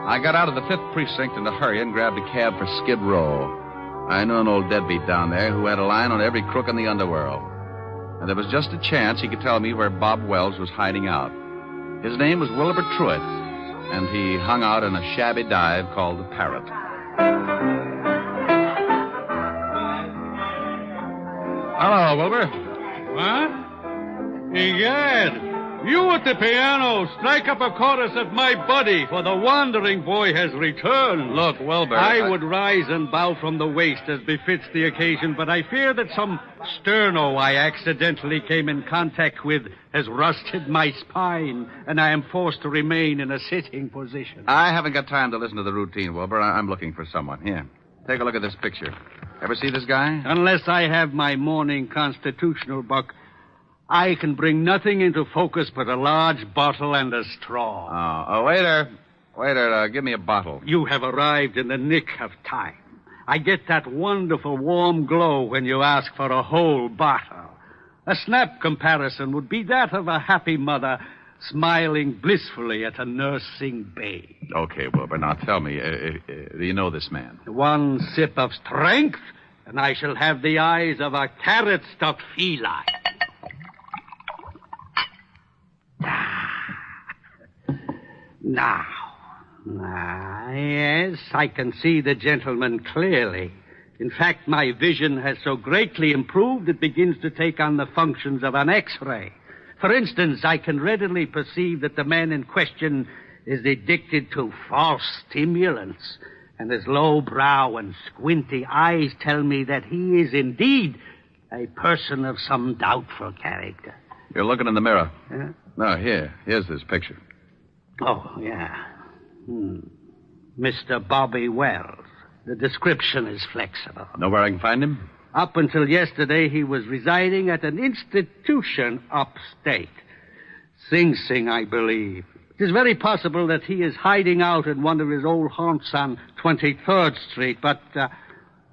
I got out of the 5th Precinct in a hurry and grabbed a cab for Skid Row. I knew an old deadbeat down there who had a line on every crook in the underworld. And there was just a chance he could tell me where Bob Wells was hiding out. His name was Wilbur Truitt, and he hung out in a shabby dive called the Parrot. Hello, Wilbur. What? Egad, you at the piano, strike up a chorus of My Buddy, for the wandering boy has returned. Look, Wilbur. I would rise and bow from the waist as befits the occasion, but I fear that some sterno I accidentally came in contact with has rusted my spine, and I am forced to remain in a sitting position. I haven't got time to listen to the routine, Wilbur. I'm looking for someone. Here, take a look at this picture. Ever see this guy? Unless I have my morning constitutional, Buck, I can bring nothing into focus but a large bottle and a straw. Oh, waiter. Waiter, give me a bottle. You have arrived in the nick of time. I get that wonderful warm glow when you ask for a whole bottle. A snap comparison would be that of a happy mother smiling blissfully at a nursing babe. Okay, Wilbur, now tell me, do you know this man? One sip of strength, and I shall have the eyes of a carrot-stuffed feline. Now, yes, I can see the gentleman clearly. In fact, my vision has so greatly improved it begins to take on the functions of an X-ray. For instance, I can readily perceive that the man in question is addicted to false stimulants, and his low brow and squinty eyes tell me that he is indeed a person of some doubtful character. You're looking in the mirror. Huh? No, here's this picture. Oh, yeah. Mr. Bobby Wells. The description is flexible. Know where I can find him? Up until yesterday, he was residing at an institution upstate. Sing Sing, I believe. It is very possible that he is hiding out in one of his old haunts on 23rd Street, but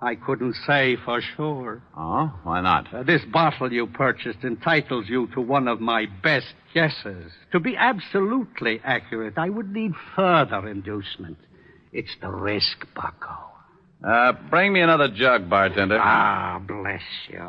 I couldn't say for sure. Oh, why not? This bottle you purchased entitles you to one of my best guesses. To be absolutely accurate, I would need further inducement. It's the risk, bucko. Bring me another jug, bartender. Ah, bless you.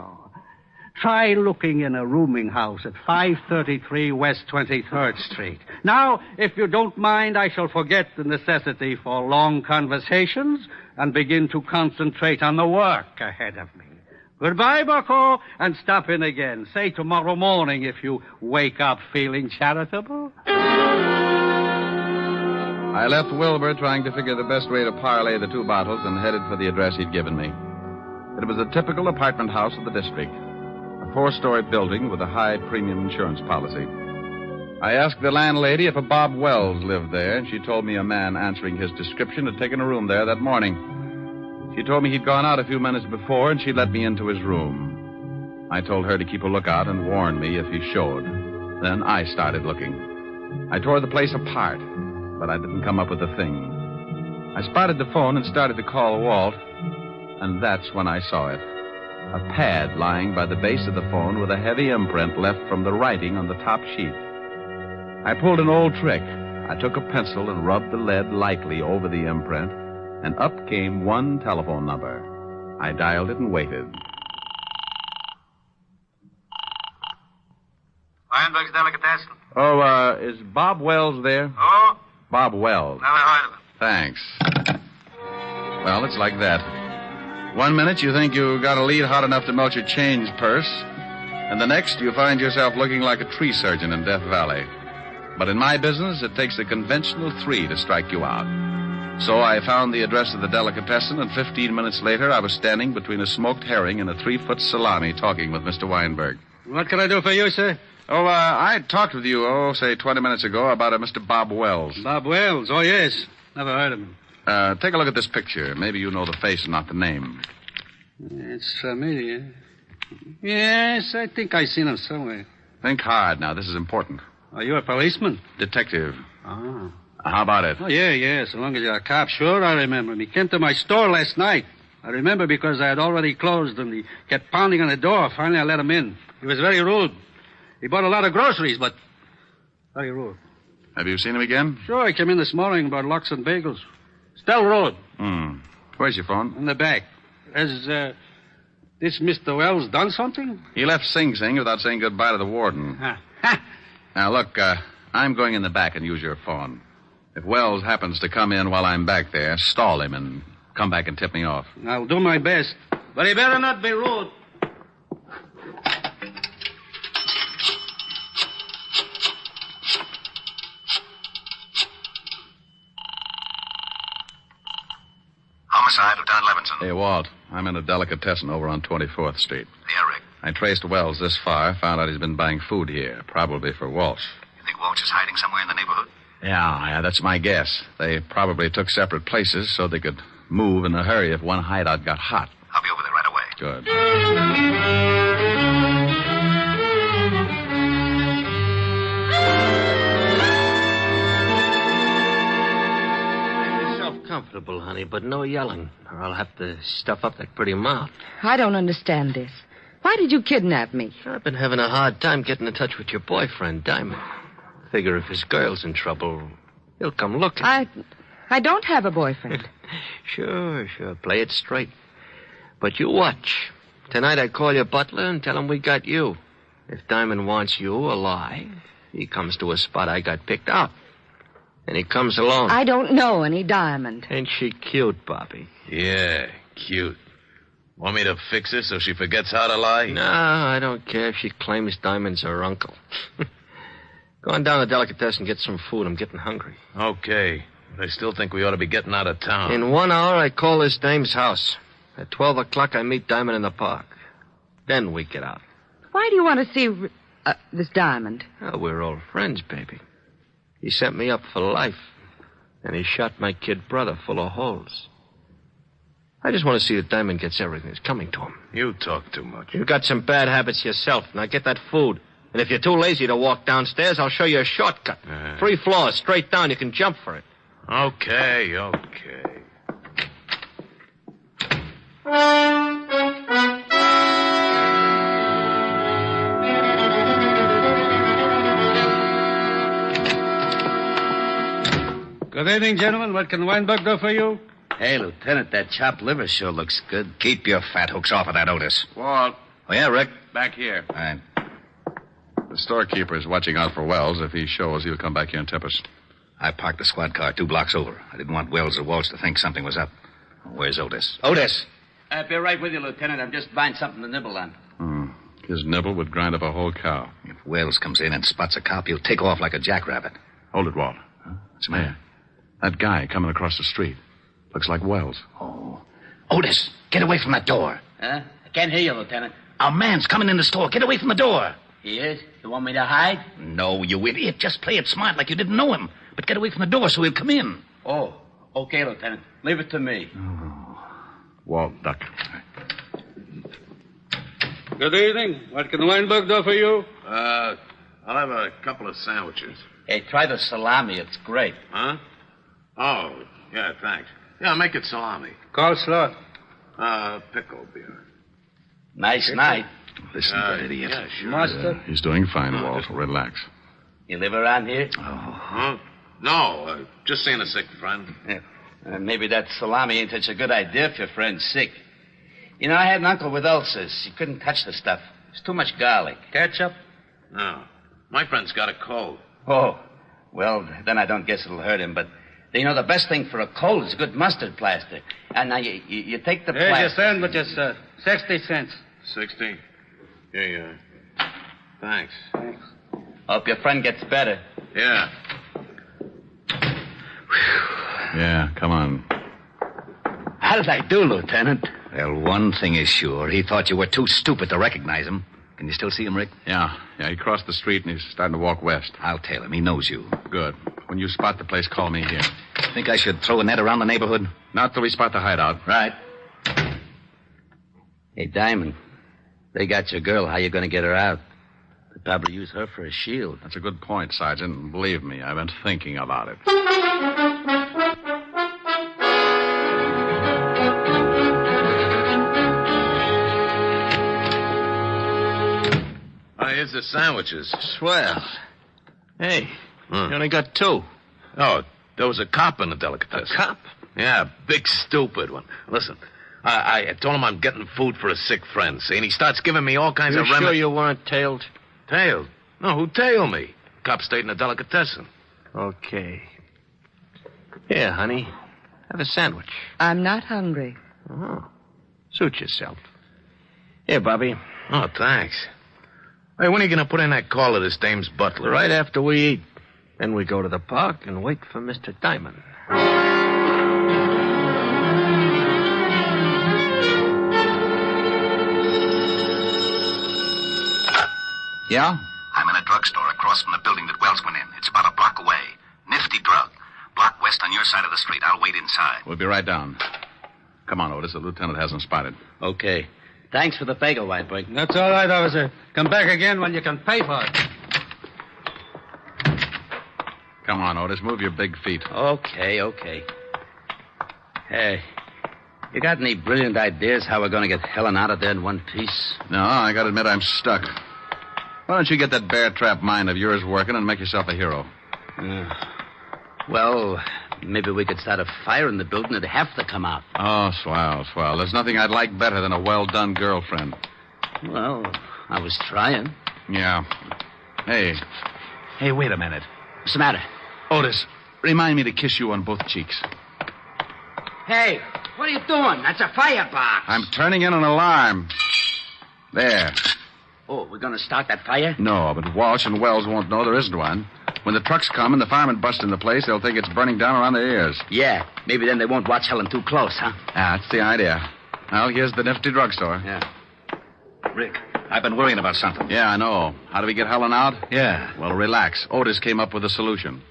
Try looking in a rooming house at 533 West 23rd Street. Now, if you don't mind, I shall forget the necessity for long conversations and begin to concentrate on the work ahead of me. Goodbye, Bucko, and stop in again. Say tomorrow morning if you wake up feeling charitable. I left Wilbur trying to figure the best way to parlay the 2 bottles and headed for the address he'd given me. It was a typical apartment house of the district, a 4-story building with a high premium insurance policy. I asked the landlady if a Bob Wells lived there, and she told me a man answering his description had taken a room there that morning. She told me he'd gone out a few minutes before, and she'd let me into his room. I told her to keep a lookout and warn me if he showed. Then I started looking. I tore the place apart, but I didn't come up with a thing. I spotted the phone and started to call Walt, and that's when I saw it. A pad lying by the base of the phone with a heavy imprint left from the writing on the top sheet. I pulled an old trick. I took a pencil and rubbed the lead lightly over the imprint, and up came one telephone number. I dialed it and waited. Weinberg's Delicatessen. Oh, is Bob Wells there? Oh? Bob Wells. Never heard of him. Thanks. Well, it's like that. 1 minute you think you got a lead hot enough to melt your change purse, and the next you find yourself looking like a tree surgeon in Death Valley. But in my business, it takes a conventional 3 to strike you out. So I found the address of the delicatessen, and 15 minutes later, I was standing between a smoked herring and a 3-foot salami talking with Mr. Weinberg. What can I do for you, sir? Oh, I talked with you, say 20 minutes ago about a Mr. Bob Wells. Bob Wells? Oh, yes. Never heard of him. Take a look at this picture. Maybe you know the face and not the name. It's familiar. Yes, I think I've seen him somewhere. Think hard now. This is important. Are you a policeman? Detective. Ah. How about it? Oh, yeah. So long as you're a cop, sure, I remember him. He came to my store last night. I remember because I had already closed and he kept pounding on the door. Finally, I let him in. He was very rude. He bought a lot of groceries, but very rude. Have you seen him again? Sure, he came in this morning about lox and bagels. Stell Road. Where's your phone? In the back. Has this Mr. Wells done something? He left Sing Sing without saying goodbye to the warden. Now, look, I'm going in the back and use your phone. If Wells happens to come in while I'm back there, stall him and come back and tip me off. I'll do my best. But he better not be rude. Homicide, Lieutenant Levinson. Hey, Walt, I'm in a delicatessen over on 24th Street. Yeah, Rick. I traced Wells this far, found out he's been buying food here, probably for Walsh. You think Walsh is hiding somewhere in the neighborhood? Yeah, that's my guess. They probably took separate places so they could move in a hurry if one hideout got hot. I'll be over there right away. Good. Make yourself comfortable, honey, but no yelling, or I'll have to stuff up that pretty mouth. I don't understand this. Why did you kidnap me? I've been having a hard time getting in touch with your boyfriend, Diamond. Figure if his girl's in trouble, he'll come looking. I don't have a boyfriend. Sure. Play it straight. But you watch. Tonight I call your butler and tell him we got you. If Diamond wants you alive, he comes to a spot I got picked out. And he comes alone. I don't know any Diamond. Ain't she cute, Bobby? Yeah, cute. Want me to fix her so she forgets how to lie? No, I don't care if she claims Diamond's her uncle. Go on down to Delicatessen and get some food. I'm getting hungry. Okay. But I still think we ought to be getting out of town. In 1 hour, I call this dame's house. At 12 o'clock, I meet Diamond in the park. Then we get out. Why do you want to see this Diamond? Oh, we're old friends, baby. He sent me up for life. And he shot my kid brother full of holes. I just want to see that Diamond gets everything that's coming to him. You talk too much. You got some bad habits yourself. Now get that food. And if you're too lazy to walk downstairs, I'll show you a shortcut. 3 floors, straight down. You can jump for it. Okay. Good evening, gentlemen. What can Weinberg do for you? Hey, Lieutenant, that chopped liver sure looks good. Keep your fat hooks off of that, Otis. Walt. Oh, yeah, Rick? Back here. All right. The storekeeper is watching out for Wells. If he shows, he'll come back here and tip us. I parked the squad car 2 blocks over. I didn't want Wells or Walsh to think something was up. Where's Otis? Otis! I'll be right with you, Lieutenant. I'm just buying something to nibble on. His nibble would grind up a whole cow. If Wells comes in and spots a cop, he'll take off like a jackrabbit. Hold it, Walt. What's the matter? That guy coming across the street. Looks like Wells. Oh. Otis, get away from that door. Huh? I can't hear you, Lieutenant. A man's coming in the store. Get away from the door. He is? You want me to hide? No, you idiot. Just play it smart like you didn't know him. But get away from the door so he'll come in. Oh, okay, Lieutenant. Leave it to me. Walt, duck. Good evening. What can Weinberg do for you? I'll have a couple of sandwiches. Hey, try the salami. It's great. Huh? Oh, yeah, thanks. Yeah, make it salami. Coleslaw. Pickle beer. Nice night. Listen, that idiot. Yeah, sure. Mustard. He's doing fine, Walt. Relax. You live around here? Huh? No, just seeing a sick friend. Yeah. Maybe that salami ain't such a good idea if your friend's sick. You know, I had an uncle with ulcers. He couldn't touch the stuff. It's too much garlic. Ketchup? No. My friend's got a cold. Oh, well, then I don't guess it'll hurt him. But, you know, the best thing for a cold is a good mustard plaster. And now you take the Here's plaster. your sandwiches, sir. 60 cents. 60? Yeah. Thanks. Hope your friend gets better. Yeah. Yeah, come on. How did I do, Lieutenant? Well, one thing is sure. He thought you were too stupid to recognize him. Can you still see him, Rick? Yeah, he crossed the street and he's starting to walk west. I'll tell him. He knows you. Good. When you spot the place, call me here. Think I should throw a net around the neighborhood? Not till we spot the hideout. Right. Hey, Diamond, they got your girl. How you going to get her out? They'd probably use her for a shield. That's a good point, Sergeant. And believe me, I've been thinking about it. Here's the sandwiches. Swell. Hey, you only got 2. Oh, there was a cop in the delicatessen. A cop? Yeah, big stupid one. Listen, I told him I'm getting food for a sick friend, see, and he starts giving me all kinds of You sure you weren't tailed? Tailed? No, who tailed me? Cop stayed in the delicatessen. Okay. Here, honey. Have a sandwich. I'm not hungry. Oh. Suit yourself. Here, Bobby. Oh, thanks. Hey, when are you going to put in that call to this dame's butler? Right after we eat. Then we go to the park and wait for Mr. Diamond. Yeah? I'm in a drugstore across from the building that Wells went in. It's about a block away. Nifty drug. Block west on your side of the street. I'll wait inside. We'll be right down. Come on, Otis. The lieutenant hasn't spotted. Okay. Thanks for the bagel, Weinberg. That's all right, officer. Come back again when you can pay for it. Come on, Otis. Move your big feet. Okay. Hey, you got any brilliant ideas how we're going to get Helen out of there in one piece? No, I gotta admit I'm stuck. Why don't you get that bear trap mind of yours working and make yourself a hero? Well, maybe we could start a fire in the building and have to come out. Oh, swell. There's nothing I'd like better than a well-done girlfriend. Well, I was trying. Yeah. Hey, wait a minute. What's the matter? Otis, remind me to kiss you on both cheeks. Hey, what are you doing? That's a firebox. I'm turning in an alarm. There. Oh, we're going to start that fire? No, but Walsh and Wells won't know there isn't one. When the trucks come and the firemen bust in the place, they'll think it's burning down around their ears. Yeah, maybe then they won't watch Helen too close, huh? That's the idea. Well, here's the nifty drugstore. Yeah. Rick, I've been worrying about something. Yeah, I know. How do we get Helen out? Yeah. Well, relax. Otis came up with a solution.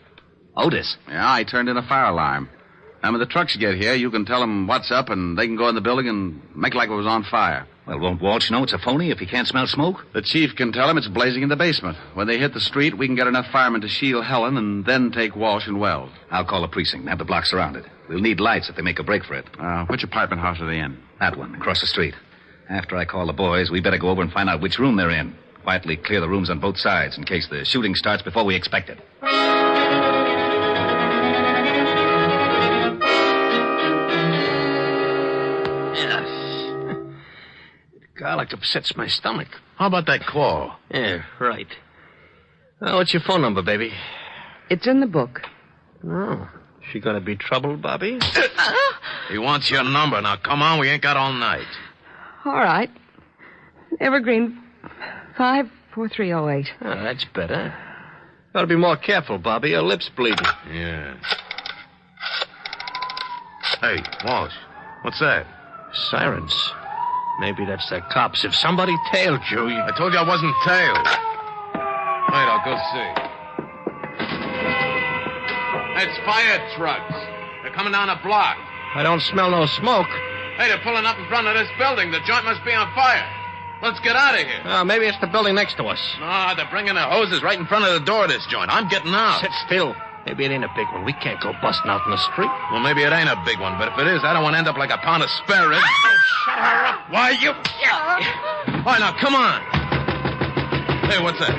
Otis? Yeah, I turned in a fire alarm. And when the trucks get here, you can tell them what's up, and they can go in the building and make like it was on fire. Well, won't Walsh know it's a phony if he can't smell smoke? The chief can tell him it's blazing in the basement. When they hit the street, we can get enough firemen to shield Helen and then take Walsh and Wells. I'll call the precinct and have the block surrounded. We'll need lights if they make a break for it. Which apartment house are they in? That one, across the street. After I call the boys, we better go over and find out which room they're in. Quietly clear the rooms on both sides in case the shooting starts before we expect it. Garlic upsets my stomach. How about that claw? Yeah, right. What's your phone number, baby? It's in the book. Oh, she gonna be trouble, Bobby? He wants your number. Now, come on, we ain't got all night. All right. Evergreen 54308. Oh, that's better. Gotta be more careful, Bobby. Your lip's bleeding. Yeah. Hey, Walsh, what's that? Sirens. Maybe that's the cops. If somebody tailed you, I told you I wasn't tailed. Wait, I'll go see. It's fire trucks. They're coming down a block. I don't smell no smoke. Hey, they're pulling up in front of this building. The joint must be on fire. Let's get out of here. Maybe it's the building next to us. No, they're bringing their hoses right in front of the door of this joint. I'm getting out. Sit still. Maybe it ain't a big one. We can't go busting out in the street. Well, maybe it ain't a big one, but if it is, I don't want to end up like a pound of spare ribs. Oh, shut her up. Why, you... All right, now, come on. Hey, what's that?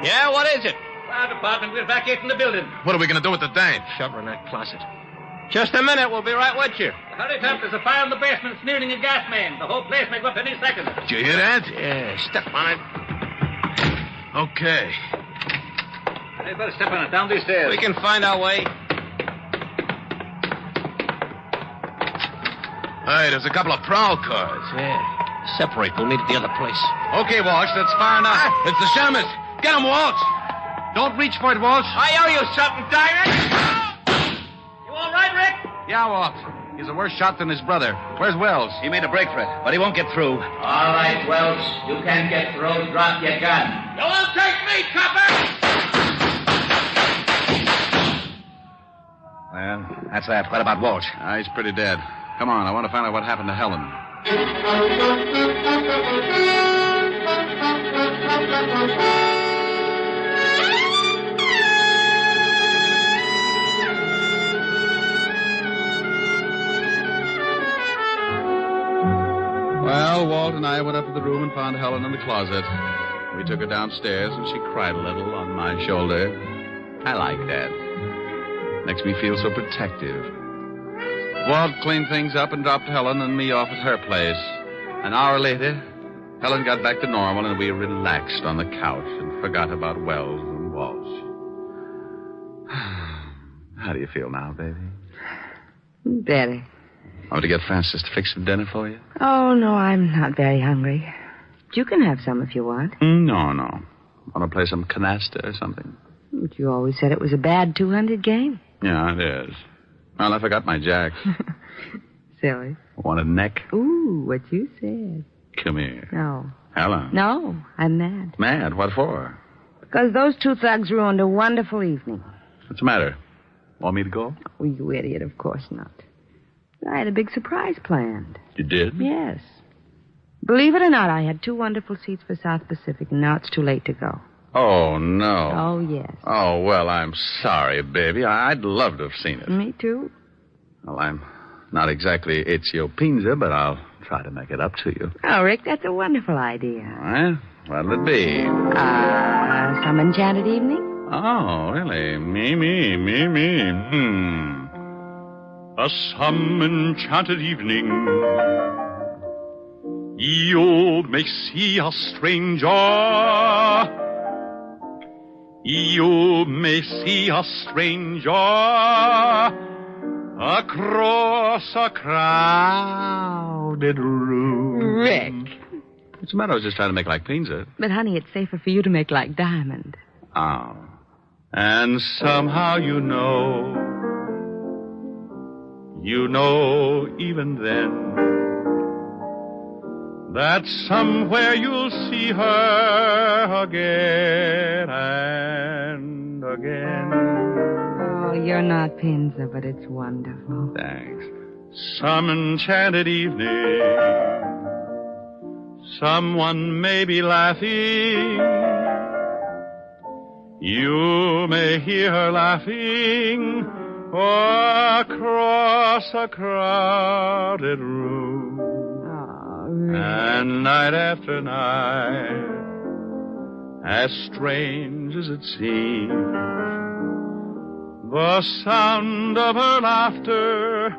Yeah, what is it? Fire department, we're evacuating the building. What are we going to do with the dame? Shove her in that closet. Just a minute. We'll be right with you. Hurry up. There's a fire in the basement. It's nearing a gas main. The whole place may go up any second. Did you hear that? Yeah, step on it. Okay. Hey, better step on it down these stairs. We can find our way. Hey, there's a couple of prowl cars. Yeah. Separate. We'll meet at the other place. Okay, Walsh, let's fire now. It's the Shamus. Get him, Walsh. Don't reach for it, Walsh. I owe you something, Diamond. You all right, Rick? Yeah, Walt. He's a worse shot than his brother. Where's Wells? He made a break for it, but he won't get through. All right, Wells. You can't get through. Drop your gun. You won't take me, copper! Well, that's that. What about Walsh? He's pretty dead. Come on, I want to find out what happened to Helen. Well, Walt and I went up to the room and found Helen in the closet. We took her downstairs, and she cried a little on my shoulder. I like that. Makes me feel so protective. Walt cleaned things up and dropped Helen and me off at her place. An hour later, Helen got back to normal, and we relaxed on the couch and forgot about Wells and Walsh. How do you feel now, baby? Better. Want to get Francis to fix some dinner for you? Oh, no, I'm not very hungry. You can have some if you want. No. Want to play some canasta or something? But you always said it was a bad 200 game. Yeah, it is. Well, I forgot my jack. Silly. Want a neck? Ooh, what you said. Come here. No. Helen. No, I'm mad. Mad? What for? Because those two thugs ruined a wonderful evening. What's the matter? Want me to go? Oh, you idiot, of course not. I had a big surprise planned. You did? Yes. Believe it or not, I had 2 wonderful seats for South Pacific, and now it's too late to go. Oh, no. Oh, yes. Oh, well, I'm sorry, baby. I'd love to have seen it. Me too. Well, I'm not exactly Ezio Pinza, but I'll try to make it up to you. Oh, Rick, that's a wonderful idea. All right. What'll it be? Some enchanted evening? Oh, really? Me. A some enchanted evening, you may see a stranger. You may see a stranger across a crowded room. Rick. What's the matter? I was just trying to make like Pinza. But, honey, it's safer for you to make like Diamond. Oh. And somehow you know even then, that somewhere you'll see her again and again. Oh, you're not Pinza, but it's wonderful. Thanks. Some enchanted evening, someone may be laughing. You may hear her laughing across a crowded room. Oh, really? And night after night, as strange as it seems, the sound of her laughter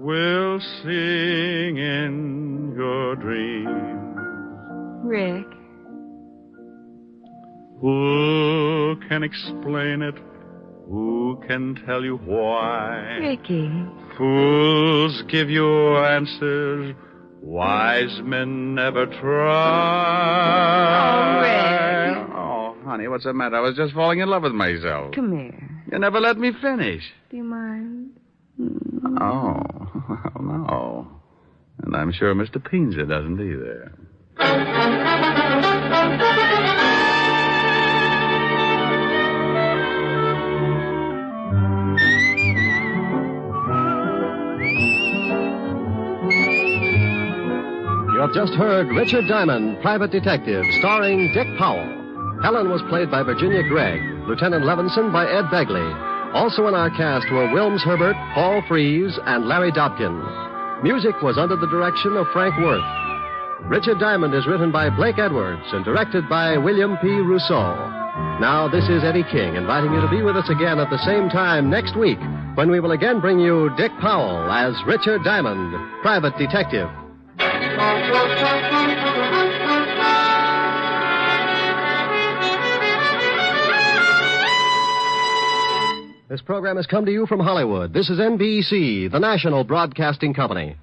will sing in your dreams. Rick. Who can explain it? Who can tell you why? Ricky. Fools give you answers. Wise men never try. Oh, honey, what's the matter? I was just falling in love with myself. Come here. You never let me finish. Do you mind? Oh, well, no. And I'm sure Mr. Pinza doesn't either. You have just heard Richard Diamond, Private Detective, starring Dick Powell. Helen was played by Virginia Gregg, Lieutenant Levinson by Ed Begley. Also in our cast were Wilms Herbert, Paul Frees, and Larry Dobkin. Music was under the direction of Frank Worth. Richard Diamond is written by Blake Edwards and directed by William P. Rousseau. Now, this is Eddie King inviting you to be with us again at the same time next week when we will again bring you Dick Powell as Richard Diamond, Private Detective. This program has come to you from Hollywood. This is NBC, the national broadcasting company.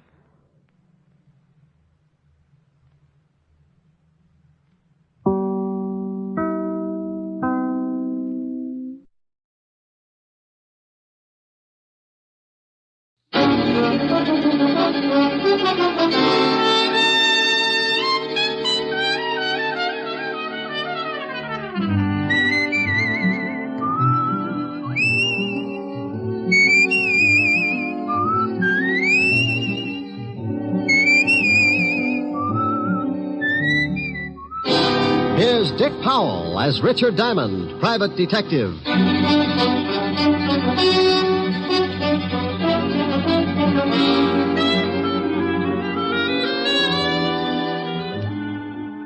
Here's Dick Powell as Richard Diamond, Private Detective.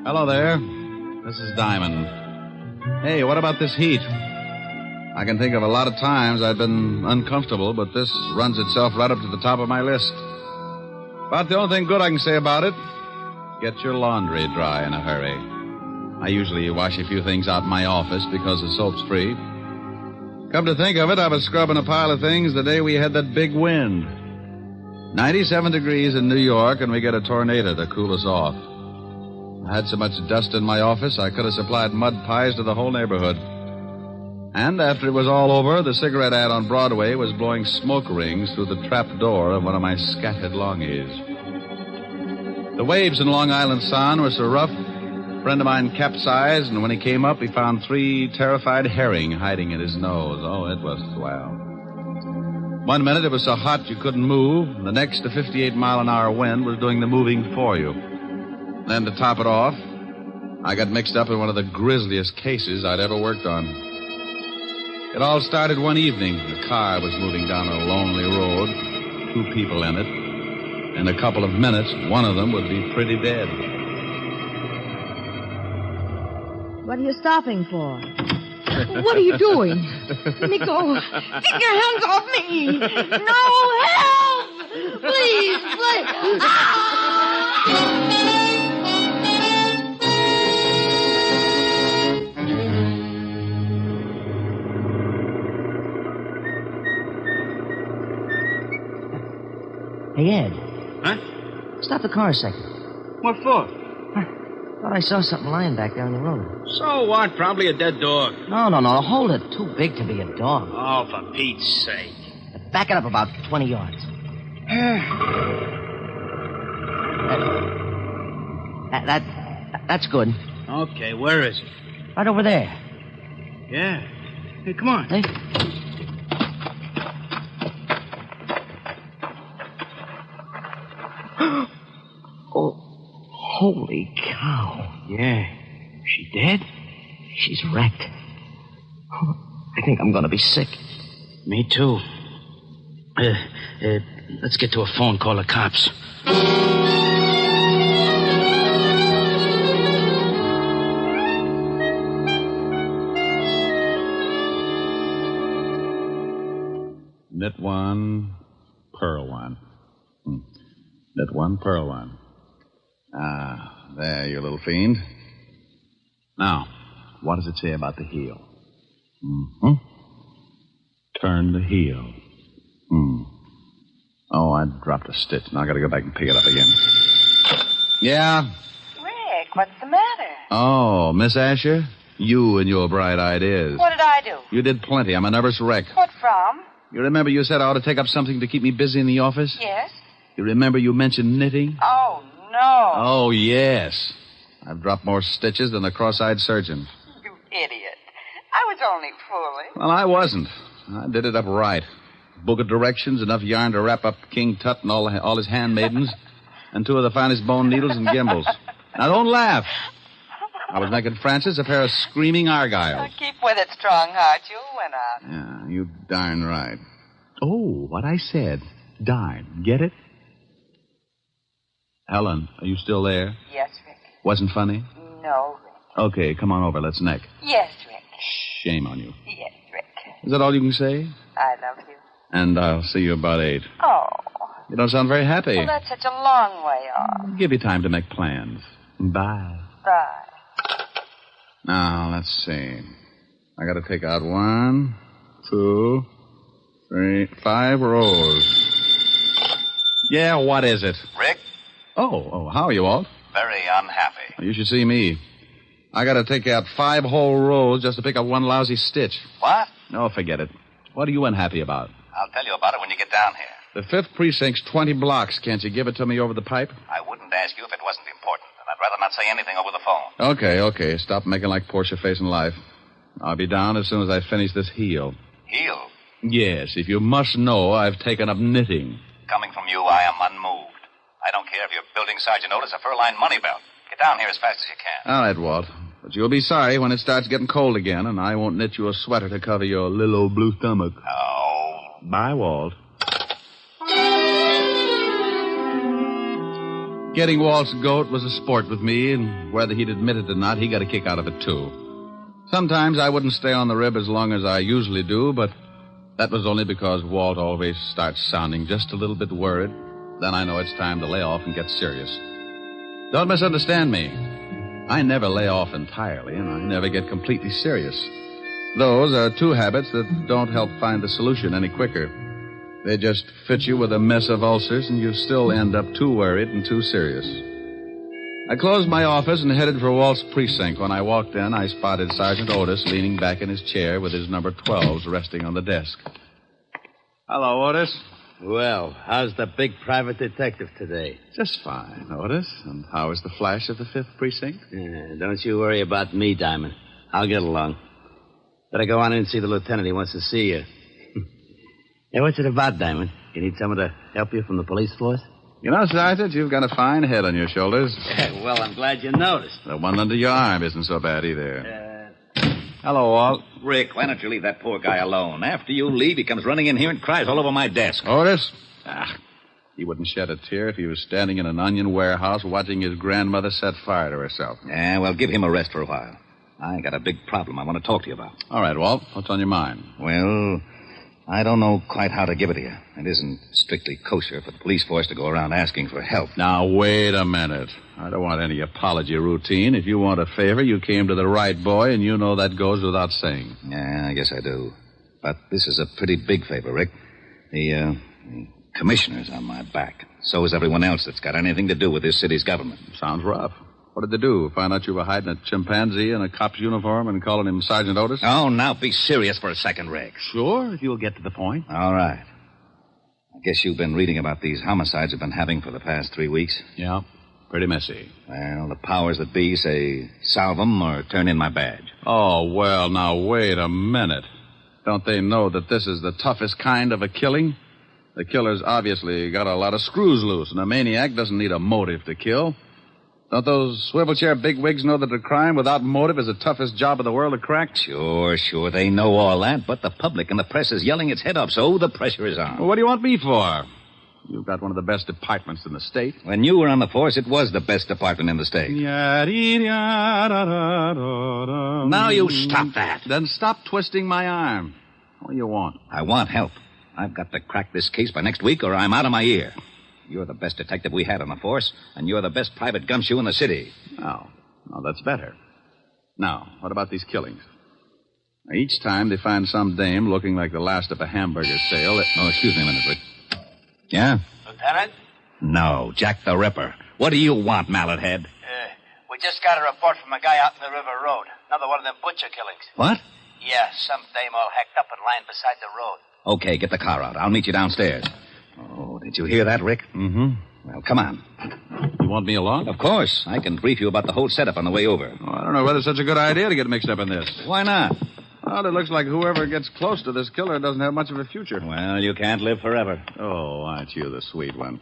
Hello there. This is Diamond. Hey, what about this heat? I can think of a lot of times I've been uncomfortable, but this runs itself right up to the top of my list. About the only thing good I can say about it, get your laundry dry in a hurry. I usually wash a few things out in my office because the soap's free. Come to think of it, I was scrubbing a pile of things the day we had that big wind. 97 degrees in New York, and we get a tornado to cool us off. I had so much dust in my office, I could have supplied mud pies to the whole neighborhood. And after it was all over, the cigarette ad on Broadway was blowing smoke rings through the trap door of one of my scattered longies. The waves in Long Island Sound were so rough, a friend of mine capsized, and when he came up, he found 3 terrified herring hiding in his nose. Oh, it was swell. One minute it was so hot you couldn't move. The next, a 58-mile-an-hour wind was doing the moving for you. Then to top it off, I got mixed up in one of the grisliest cases I'd ever worked on. It all started one evening. The car was moving down a lonely road, 2 people in it. In a couple of minutes, one of them would be pretty dead. What are you stopping for? What are you doing? Let me go. Get your hands off me. No, help! Please, please. Hey, Ed. Huh? Stop the car a second. What for? Thought I saw something lying back there on the road. So what? Probably a dead dog. No. Hold it. Too big to be a dog. Oh, for Pete's sake. Back it up about 20 yards. That's good. Okay, where is it? Right over there. Yeah. Hey, come on. Hey. Oh, holy cow. Yeah. She dead? She's wrecked. I think I'm going to be sick. Me too. Let's get to a phone, call the cops. Knit one, purl one. That one pearl one. Ah, there, you little fiend. Now, what does it say about the heel? Mm-hmm. Turn the heel. Oh, I dropped a stitch. Now I gotta go back and pick it up again. Yeah? Rick, what's the matter? Oh, Miss Asher? You and your bright ideas. What did I do? You did plenty. I'm a nervous wreck. What from? You remember you said I ought to take up something to keep me busy in the office? Yes. You remember you mentioned knitting? Oh, no. Oh, yes. I've dropped more stitches than the cross-eyed surgeon. You idiot. I was only fooling. Well, I wasn't. I did it up right. Book of directions, enough yarn to wrap up King Tut and all his handmaidens, and 2 of the finest bone needles and gimbals. Now, don't laugh. I was making Francis a pair of screaming argyles. Keep with it, strong heart. You'll win out. Yeah, you darn right. Oh, what I said. Darn. Get it? Helen, are you still there? Yes, Rick. Wasn't funny? No, Rick. Okay, come on over. Let's neck. Yes, Rick. Shame on you. Yes, Rick. Is that all you can say? I love you. And I'll see you about 8. Oh. You don't sound very happy. Well, that's such a long way off. Give you time to make plans. Bye. Bye. Now, let's see. I gotta take out 1, 2, 3, 5 rows. Yeah, what is it? Rick? Oh, how are you, Walt? Very unhappy. You should see me. I gotta take out 5 whole rows just to pick up 1 lousy stitch. What? No, forget it. What are you unhappy about? I'll tell you about it when you get down here. The 5th precinct's 20 blocks. Can't you give it to me over the pipe? I wouldn't ask you if it wasn't important, and I'd rather not say anything over the phone. Okay. Stop making like Portia facing life. I'll be down as soon as I finish this heel. Heel? Yes, if you must know, I've taken up knitting. Coming from you, I am unmoved. I don't care if you're building Sergeant Otis a fur-lined money belt. Get down here as fast as you can. All right, Walt. But you'll be sorry when it starts getting cold again, and I won't knit you a sweater to cover your little old blue stomach. Oh. Bye, Walt. Getting Walt's goat was a sport with me, and whether he'd admit it or not, he got a kick out of it, too. Sometimes I wouldn't stay on the rib as long as I usually do, but that was only because Walt always starts sounding just a little bit worried. Then I know it's time to lay off and get serious. Don't misunderstand me. I never lay off entirely, and I never get completely serious. Those are 2 habits that don't help find the solution any quicker. They just fit you with a mess of ulcers, and you still end up too worried and too serious. I closed my office and headed for Walt's precinct. When I walked in, I spotted Sergeant Otis leaning back in his chair with his number 12s resting on the desk. Hello, Otis. Well, how's the big private detective today? Just fine, Otis. And how is the flash of the 5th precinct? Don't you worry about me, Diamond. I'll get along. Better go on in and see the lieutenant. He wants to see you. Hey, what's it about, Diamond? You need someone to help you from the police force? You know, Sergeant, you've got a fine head on your shoulders. Well, I'm glad you noticed. The one under your arm isn't so bad either. Hello, Walt. Rick, why don't you leave that poor guy alone? After you leave, he comes running in here and cries all over my desk. Otis? He wouldn't shed a tear if he was standing in an onion warehouse watching his grandmother set fire to herself. Yeah, well, give him a rest for a while. I got a big problem I want to talk to you about. All right, Walt. What's on your mind? Well, I don't know quite how to give it to you. It isn't strictly kosher for the police force to go around asking for help. Now, wait a minute. I don't want any apology routine. If you want a favor, you came to the right boy, and you know that goes without saying. Yeah, I guess I do. But this is a pretty big favor, Rick. The commissioner's on my back. So is everyone else that's got anything to do with this city's government. Sounds rough. What did they do? Find out you were hiding a chimpanzee in a cop's uniform and calling him Sergeant Otis? Oh, now be serious for a second, Rick. Sure, if you'll get to the point. All right. I guess you've been reading about these homicides I've been having for the past 3 weeks. Yeah, pretty messy. Well, the powers that be say solve them or turn in my badge. Oh, well, now, wait a minute. Don't they know that this is the toughest kind of a killing? The killer's obviously got a lot of screws loose, and a maniac doesn't need a motive to kill. Don't those swivel chair bigwigs know that a crime without motive is the toughest job in the world to crack? Sure, they know all that, but the public and the press is yelling its head off, so the pressure is on. Well, what do you want me for? You've got one of the best departments in the state. When you were on the force, it was the best department in the state. Now you stop that. Then stop twisting my arm. What do you want? I want help. I've got to crack this case by next week, or I'm out of my ear. You're the best detective we had on the force, and you're the best private gumshoe in the city. Oh, that's better. Now, what about these killings? Each time they find some dame looking like the last of a hamburger sale. Oh, excuse me a minute, Rick. Yeah? Lieutenant? No, Jack the Ripper. What do you want, mallet head? We just got a report from a guy out in the River Road. Another one of them butcher killings. What? Yeah, some dame all hacked up and lying beside the road. Okay, get the car out. I'll meet you downstairs. Oh, did you hear that, Rick? Mm-hmm. Well, come on. You want me along? Of course. I can brief you about the whole setup on the way over. Oh, I don't know whether it's such a good idea to get mixed up in this. Why not? Well, it looks like whoever gets close to this killer doesn't have much of a future. Well, you can't live forever. Oh, aren't you the sweet one?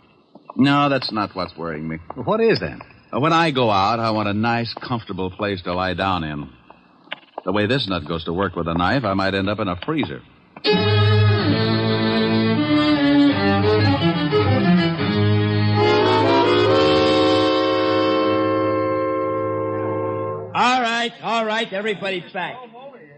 No, that's not what's worrying me. What is then? When I go out, I want a nice, comfortable place to lie down in. The way this nut goes to work with a knife, I might end up in a freezer. All right, everybody's back.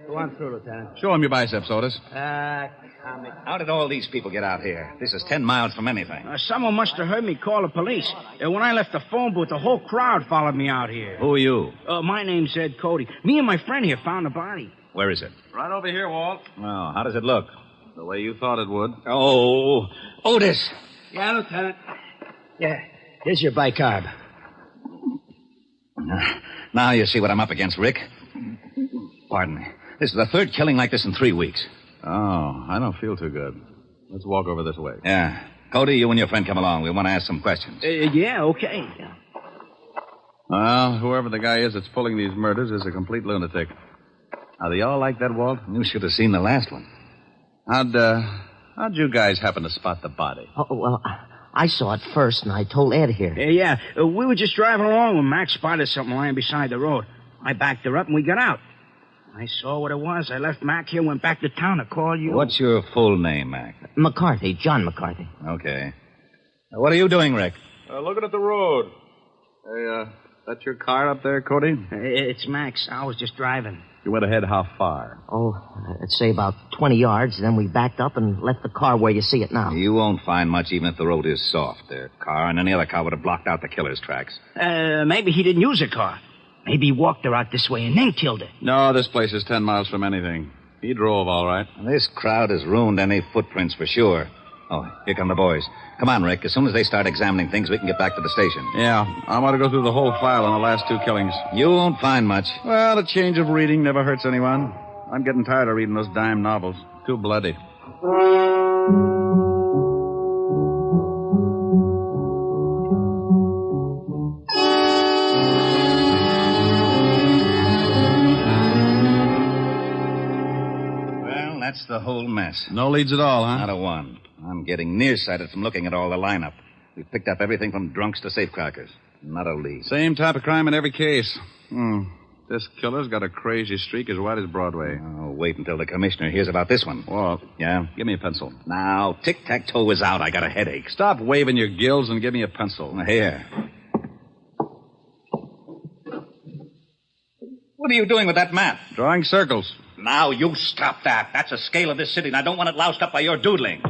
Go on through, Lieutenant. Show him your biceps, Otis. Comic. How did all these people get out here? This is 10 miles from anything. Someone must have heard me call the police. When I left the phone booth, the whole crowd followed me out here. Who are you? My name's Ed Cody. Me and my friend here found the body. Where is it? Right over here, Walt. Well, how does it look? The way you thought it would. Oh, Otis. Yeah, Lieutenant. Yeah, here's your bicarb. Now you see what I'm up against, Rick. Pardon me. This is the third killing like this in 3 weeks. Oh, I don't feel too good. Let's walk over this way. Yeah. Cody, you and your friend come along. We want to ask some questions. Yeah, okay. Well, whoever the guy is that's pulling these murders is a complete lunatic. Now, do y'all like that, Walt? You should have seen the last one. How'd you guys happen to spot the body? Oh, well, I saw it first, and I told Ed here. Yeah, we were just driving along when Max spotted something lying beside the road. I backed her up, and we got out. I saw what it was. I left Mac here, went back to town to call you. What's your full name, Mac? McCarthy, John McCarthy. Okay. What are you doing, Rick? Looking at the road. Hey, that's your car up there, Cody? It's Mac's. I was just driving. You went ahead how far? Oh, I'd say about 20 yards. Then we backed up and left the car where you see it now. You won't find much even if the road is soft. Their car and any other car would have blocked out the killer's tracks. Maybe he didn't use a car. Maybe he walked her out this way and then killed her. No, this place is 10 miles from anything. He drove, all right. This crowd has ruined any footprints for sure. Oh, here come the boys. Come on, Rick. As soon as they start examining things, we can get back to the station. Yeah, I want to go through the whole file on the last 2 killings. You won't find much. Well, a change of reading never hurts anyone. I'm getting tired of reading those dime novels. Too bloody. That's the whole mess. No leads at all, huh? Not a one. I'm getting nearsighted from looking at all the lineup. We've picked up everything from drunks to safecrackers. Not a lead. Same type of crime in every case. This killer's got a crazy streak as wide as Broadway. Oh, wait until the commissioner hears about this one. Walt. Yeah? Give me a pencil. Now, tic-tac-toe is out. I got a headache. Stop waving your gills and give me a pencil. Here. What are you doing with that map? Drawing circles. Now, you stop that. That's a scale of this city, and I don't want it loused up by your doodling.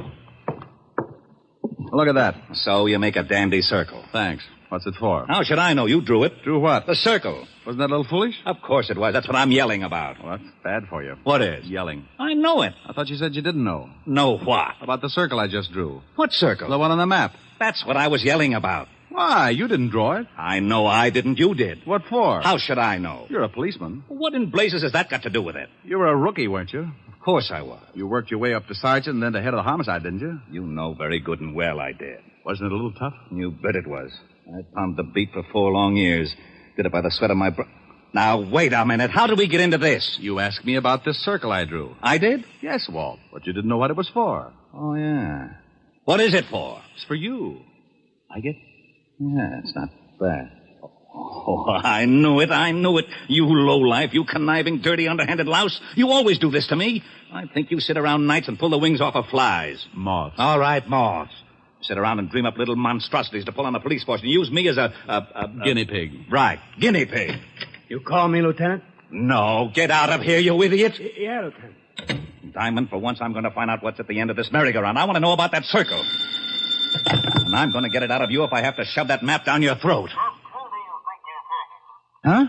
Look at that. So you make a dandy circle. Thanks. What's it for? How should I know? You drew it. Drew what? The circle. Wasn't that a little foolish? Of course it was. That's what I'm yelling about. Well, that's bad for you. What is? Yelling. I know it. I thought you said you didn't know. Know what? About the circle I just drew. What circle? The one on the map. That's what I was yelling about. Why? You didn't draw it. I know I didn't. You did. What for? How should I know? You're a policeman. What in blazes has that got to do with it? You were a rookie, weren't you? Of course I was. You worked your way up to sergeant and then to head of the homicide, didn't you? You know very good and well I did. Wasn't it a little tough? You bet it was. I pounded the beat for 4 long years. Did it by the sweat of my brow. Now, wait a minute. How did we get into this? You asked me about this circle I drew. I did? Yes, Walt. But you didn't know what it was for. Oh, yeah. What is it for? It's for you. I get... Yeah, it's not bad. Oh, I knew it. You lowlife, you conniving, dirty, underhanded louse. You always do this to me. I think you sit around nights and pull the wings off of flies. Moths. All right, moths. Sit around and dream up little monstrosities to pull on the police force and use me as a guinea pig. Right, guinea pig. You call me, Lieutenant? No, get out of here, you idiot. Yeah, Lieutenant. Diamond, for once I'm going to find out what's at the end of this merry-go-round. I want to know about that circle. And I'm going to get it out of you if I have to shove that map down your throat. Huh?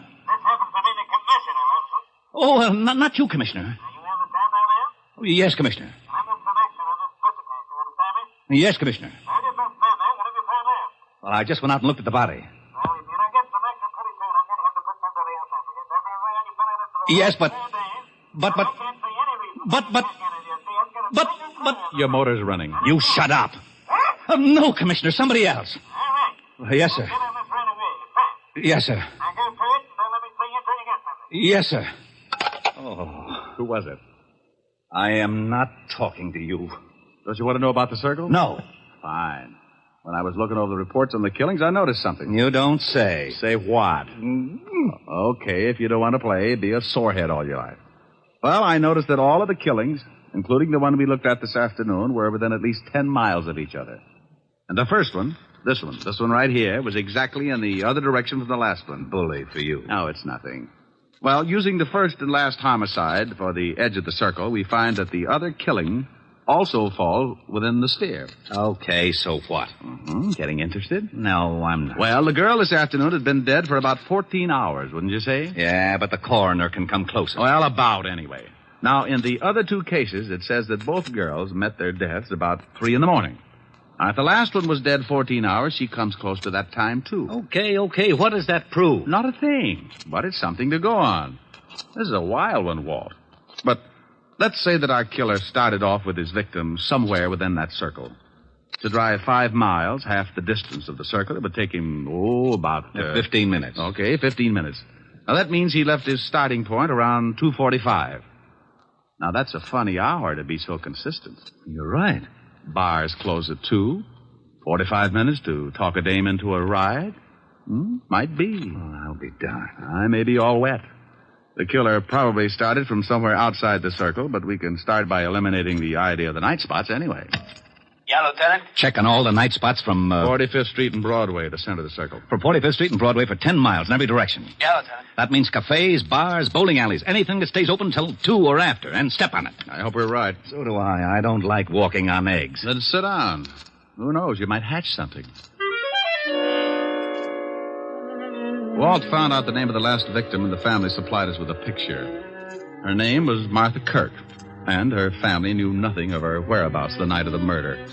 Oh, not you, Commissioner. Yes, Commissioner. Yes, Commissioner. Well, I just went out and looked at the body. Yes, but... Your motor's running. You shut up. No, Commissioner, somebody else. Yes, sir. Yes, sir. Yes, sir. Oh. Who was it? I am not talking to you. Don't you want to know about the circle? No. Fine. When I was looking over the reports on the killings, I noticed something. You don't say. Say what? Okay, if you don't want to play, be a sorehead all your life. Well, I noticed that all of the killings, including the one we looked at this afternoon, were within at least 10 miles of each other. And the first one, this one right here, was exactly in the other direction from the last one. Bully for you. No, it's nothing. Well, using the first and last homicide for the edge of the circle, we find that the other killing also falls within the sphere. Okay, so what? Getting interested? No, I'm not. Well, the girl this afternoon had been dead for about 14 hours, wouldn't you say? Yeah, but the coroner can come closer. Well, about anyway. Now, in the other two cases, it says that both girls met their deaths about 3 in the morning. Now, if the last one was dead 14 hours, she comes close to that time, too. Okay. What does that prove? Not a thing, but it's something to go on. This is a wild one, Walt. But let's say that our killer started off with his victim somewhere within that circle. To drive 5 miles, half the distance of the circle, it would take him, about... 15 minutes. Okay, 15 minutes. Now, that means he left his starting point around 2:45. Now, that's a funny hour to be so consistent. You're right. Bars close at 2. 45 minutes to talk a dame into a ride? Might be. Oh, I'll be darned. I may be all wet. The killer probably started from somewhere outside the circle, but we can start by eliminating the idea of the night spots anyway. Yeah, Lieutenant? Checking all the night spots from... 45th Street and Broadway, the center of the circle. From 45th Street and Broadway for 10 miles in every direction. Yeah, Lieutenant. That means cafes, bars, bowling alleys, anything that stays open till 2 or after, and step on it. I hope we're right. So do I. I don't like walking on eggs. Then sit down. Who knows? You might hatch something. Walt found out the name of the last victim, and the family supplied us with a picture. Her name was Martha Kirk, and her family knew nothing of her whereabouts the night of the murder.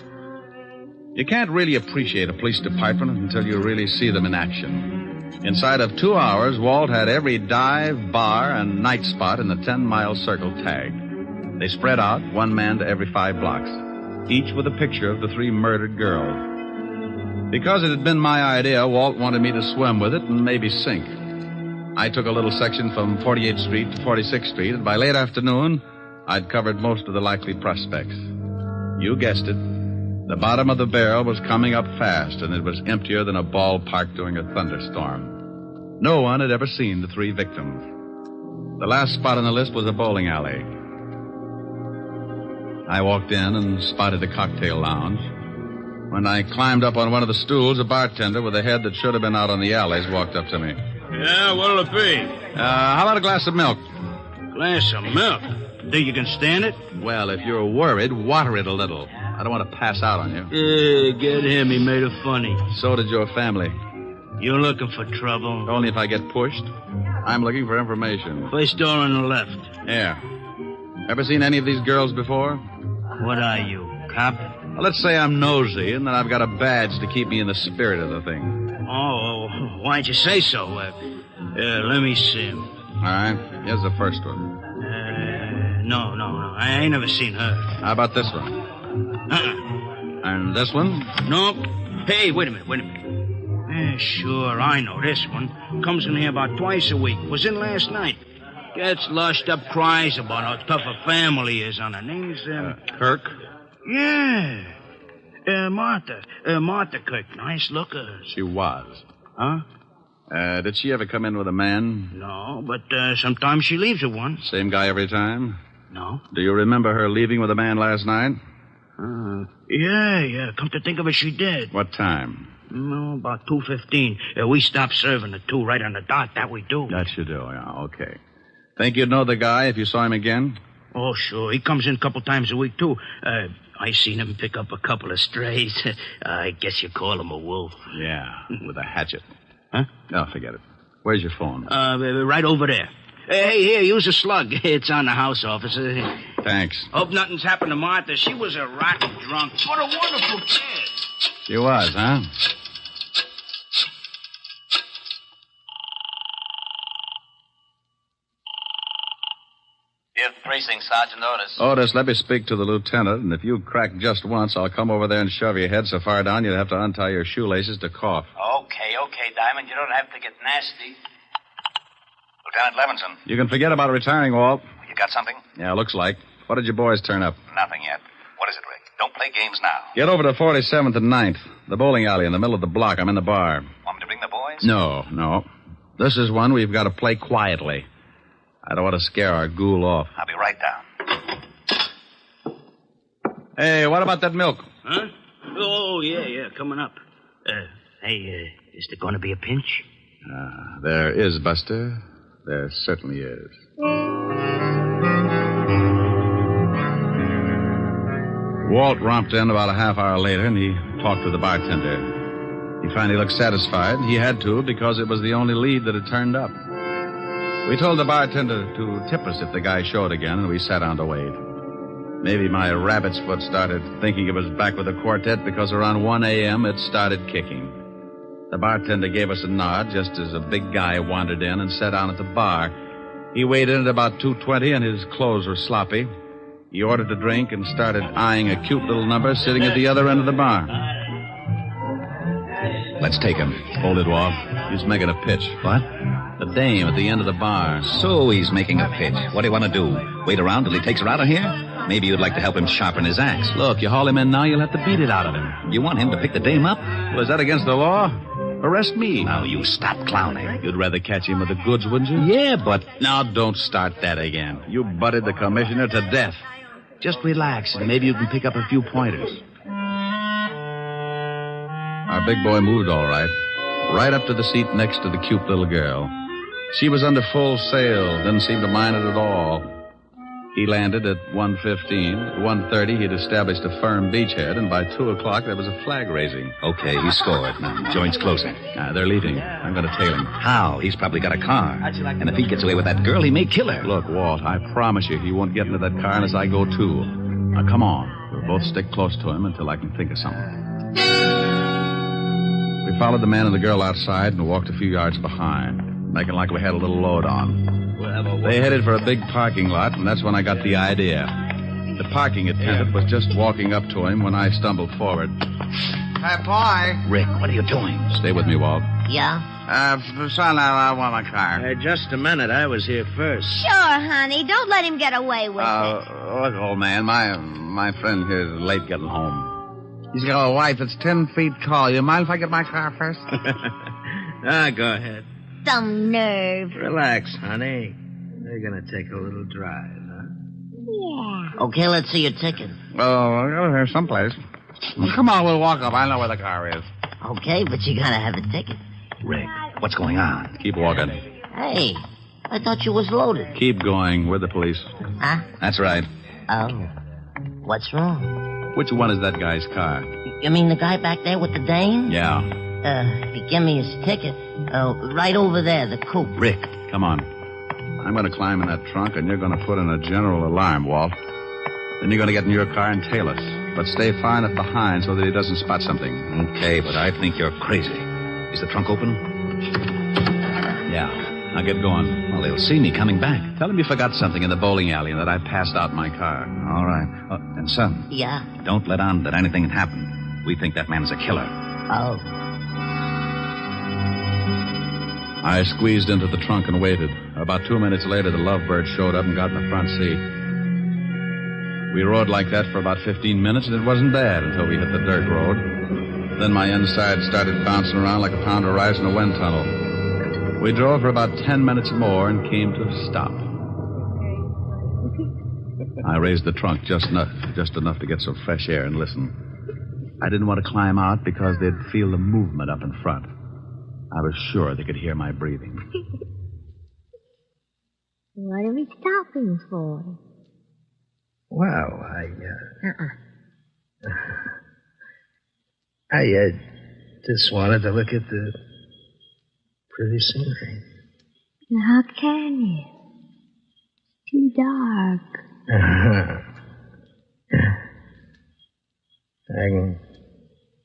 You can't really appreciate a police department until you really see them in action. Inside of 2 hours, Walt had every dive, bar, and night spot in the 10-mile circle tagged. They spread out, one man to every 5 blocks, each with a picture of the 3 murdered girls. Because it had been my idea, Walt wanted me to swim with it and maybe sink. I took a little section from 48th Street to 46th Street, and by late afternoon, I'd covered most of the likely prospects. You guessed it. The bottom of the barrel was coming up fast, and it was emptier than a ballpark during a thunderstorm. No one had ever seen the 3 victims. The last spot on the list was a bowling alley. I walked in and spotted the cocktail lounge. When I climbed up on one of the stools, a bartender with a head that should have been out on the alleys walked up to me. Yeah, what'll it be? How about a glass of milk? Glass of milk? Think you can stand it? Well, if you're worried, water it a little. I don't want to pass out on you. Yeah, get him. He made it funny. So did your family. You're looking for trouble? Only if I get pushed. I'm looking for information. First door on the left. Yeah. Ever seen any of these girls before? What are you, cop? Well, let's say I'm nosy, and then I've got a badge to keep me in the spirit of the thing. Oh, why'd you say so? Let me see. All right. Here's the first one. No. I ain't never seen her. How about this one? And this one? Nope. Hey, wait a minute. Sure, I know this one. Comes in here about twice a week. Was in last night. Gets lushed up, cries about how tough a family is on her. Name's, Kirk? Yeah. Martha Kirk. Nice looker. She was. Huh? Did she ever come in with a man? No, but sometimes she leaves with one. Same guy every time? No. Do you remember her leaving with a man last night? Yeah. Come to think of it, she did. What time? No, about 2:15. We stopped serving at 2 right on the dot. That we do. That you do, yeah. Okay. Think you'd know the guy if you saw him again? Oh, sure. He comes in a couple times a week, too. I seen him pick up a couple of strays. I guess you call him a wolf. Yeah, with a hatchet. Huh? No, forget it. Where's your phone? Right over there. Hey, here, use a slug. It's on the house, officer. Thanks. Hope nothing's happened to Martha. She was a rotten drunk. What a wonderful kid. She was, huh? Fifth Precinct, Sergeant Otis. Otis, let me speak to the lieutenant, and if you crack just once, I'll come over there and shove your head so far down you'd have to untie your shoelaces to cough. Okay, Diamond. You don't have to get nasty. Lieutenant Levinson. You can forget about retiring, Walt. You got something? Yeah, looks like. What did your boys turn up? Nothing yet. What is it, Rick? Don't play games now. Get over to 47th and 9th, the bowling alley in the middle of the block. I'm in the bar. Want me to bring the boys? No. This is one we've got to play quietly. I don't want to scare our ghoul off. I'll be right down. Hey, what about that milk? Huh? Oh, yeah, coming up. Hey, is there going to be a pinch? There is, Buster. There certainly is. Walt romped in about a half hour later, and he talked to the bartender. He finally looked satisfied. He had to, because it was the only lead that had turned up. We told the bartender to tip us if the guy showed again, and we sat down to wait. Maybe my rabbit's foot started thinking it was back with the quartet because around 1 a.m. it started kicking. The bartender gave us a nod just as a big guy wandered in and sat down at the bar. He weighed in at about 220, and his clothes were sloppy. He ordered a drink and started eyeing a cute little number sitting at the other end of the bar. Let's take him. Hold it, Walt. He's making a pitch. What? The dame at the end of the bar. So he's making a pitch. What do you want to do? Wait around till he takes her out of here? Maybe you'd like to help him sharpen his axe. Look, you haul him in now, you'll have to beat it out of him. You want him to pick the dame up? Well, is that against the law? Arrest me. Now, you stop clowning. You'd rather catch him with the goods, wouldn't you? Yeah, but... Now, don't start that again. You butted the commissioner to death. Just relax, and maybe you can pick up a few pointers. Our big boy moved all right. Right up to the seat next to the cute little girl. She was under full sail, didn't seem to mind it at all. He landed at 1:15. At 1:30, he'd established a firm beachhead, and by 2 o'clock, there was a flag raising. Okay, he scored. Now, joint's closing. They're leaving. I'm going to tail him. How? He's probably got a car. And if he gets away with that girl, he may kill her. Look, Walt, I promise you he won't get into that car unless I go too. Now, come on. We'll both stick close to him until I can think of something. We followed the man and the girl outside and walked a few yards behind, making like we had a little load on. They headed for a big parking lot, and that's when I got the idea. The parking attendant was just walking up to him when I stumbled forward. Hey, boy. Rick, what are you doing? Stay with me, Walt. Yeah? Son, I want my car. Just a minute. I was here first. Sure, honey. Don't let him get away with it. Look, old man, my friend here is late getting home. He's got a wife that's 10 feet tall. You mind if I get my car first? Go ahead. Some nerve. Relax, honey. They're going to take a little drive, huh? Yeah. Okay, let's see your ticket. Oh, here's someplace. Come on, we'll walk up. I know where the car is. Okay, but you gotta have a ticket. Rick, what's going on? Keep walking. Hey, I thought you was loaded. Keep going. We're the police. Huh? That's right. Oh. What's wrong? Which one is that guy's car? You mean the guy back there with the dame? Yeah. He gave me his ticket. Right over there, the coupe. Rick, come on. I'm going to climb in that trunk, and you're going to put in a general alarm, Walt. Then you're going to get in your car and tail us. But stay far enough behind so that he doesn't spot something. Okay, but I think you're crazy. Is the trunk open? Yeah. Now get going. Well, they'll see me coming back. Tell them you forgot something in the bowling alley and that I passed out my car. All right. And, son. Yeah? Don't let on that anything had happened. We think that man's a killer. Oh. I squeezed into the trunk and waited. About 2 minutes later, the Lovebird showed up and got in the front seat. We rode like that for about 15 minutes, and it wasn't bad until we hit the dirt road. Then my inside started bouncing around like a pound of rice in a wind tunnel. We drove for about 10 minutes more and came to a stop. I raised the trunk just enough to get some fresh air and listen. I didn't want to climb out because they'd feel the movement up in front. I was sure they could hear my breathing. What are we stopping for? Well, I just wanted to look at the pretty scenery. How can you? It's too dark. I can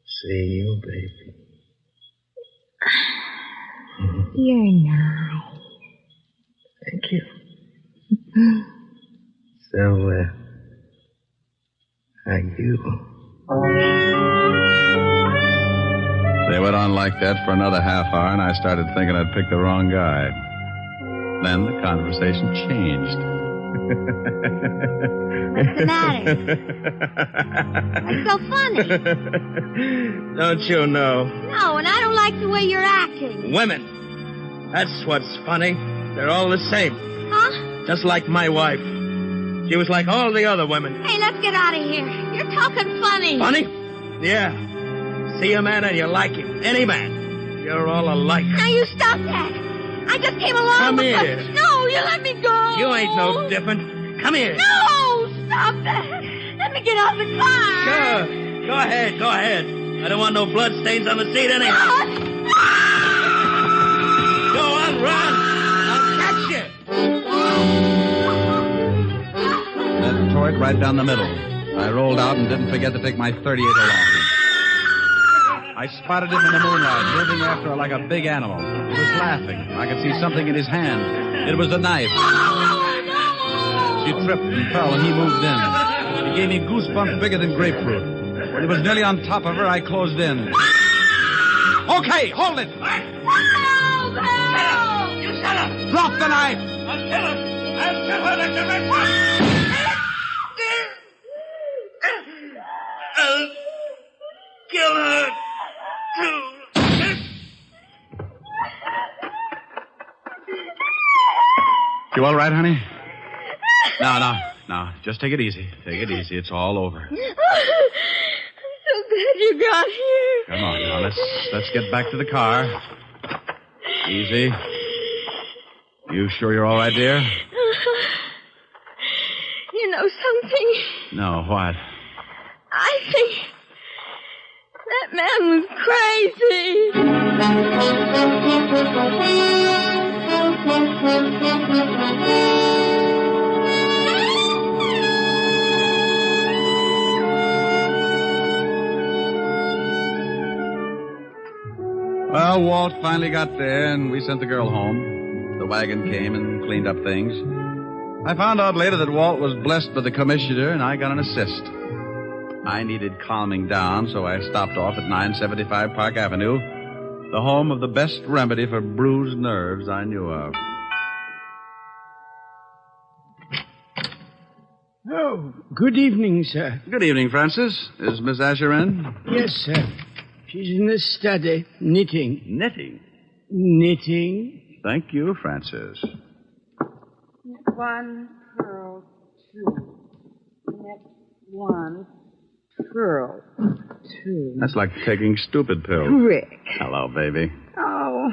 see you, baby. You're nice. Thank you. So, are you? They went on like that for another half hour, and I started thinking I'd picked the wrong guy. Then the conversation changed. What's the matter? What's so funny? Don't you know? No, and I don't like the way you're acting. Women. That's what's funny. They're all the same. Huh? Just like my wife. She was like all the other women. Hey, let's get out of here. You're talking funny. Funny? Yeah. See a man and you like him. Any man. You're all alike. Now you stop that. I just came along Come because... here. No, you let me go. You ain't no different. Come here. No, stop that. Let me get out of the car. Sure. Go ahead. I don't want no blood stains on the seat anyhow. Go on, run. I'll catch you. That tore it right down the middle. I rolled out and didn't forget to take my .38 along. I spotted him in the moonlight, moving after her like a big animal. He was laughing. I could see something in his hand. It was a knife. She tripped and fell, and he moved in. He gave me goosebumps bigger than grapefruit. When he was nearly on top of her, I closed in. Okay, hold it! Help! You shut up! Drop the knife! I'll kill her! I'll kill her like the rest of I'll kill her, too. You all right, honey? No. Just take it easy. Take it easy. It's all over. I'm so glad you got here. Come on now. Let's get back to the car. Easy. You sure you're all right, dear? You know something? No, what? I think that man was crazy. Well, Walt finally got there, and we sent the girl home. The wagon came and cleaned up things. I found out later that Walt was blessed by the commissioner, and I got an assist. I needed calming down, so I stopped off at 975 Park Avenue, the home of the best remedy for bruised nerves I knew of. Oh, good evening, sir. Good evening, Francis. Is Miss Asher in? Yes, sir. She's in the study, knitting. Knitting? Knitting. Thank you, Francis. One, pearl, two. Next one, pearl, two. That's like taking stupid pills. Rick. Hello, baby. Oh,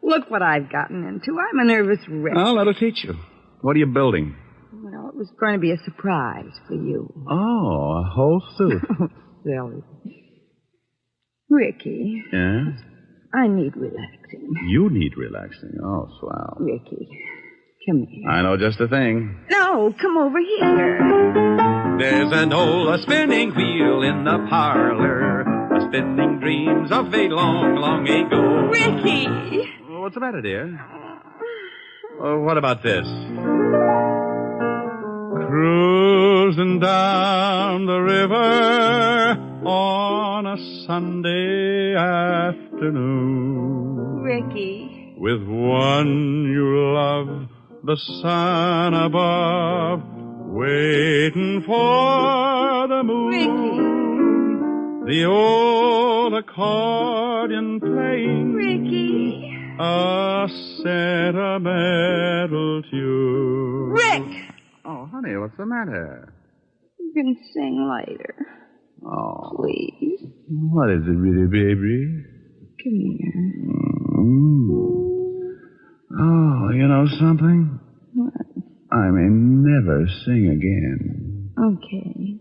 look what I've gotten into. I'm a nervous wreck. Oh, that'll teach you. What are you building? Well, it was going to be a surprise for you. Oh, a whole suit. Silly. Ricky. Yeah? I need relaxing. You need relaxing. Oh, swell. Ricky, come here. I know just the thing. No, come over here. There's an old spinning wheel in the parlor, spinning dreams of a long, long ago. Ricky! Well, what's the matter, dear? Oh, what about this? Cruising down the river on a Sunday afternoon. Ricky. With one you love, the sun above, waiting for the moon. Ricky. The old accordion playing. Ricky. A sentimental tune. Rick! Oh, honey, what's the matter? You can sing later. Oh. Please. What is it, really, baby? Come here. Oh, you know something? What? I may never sing again. Okay.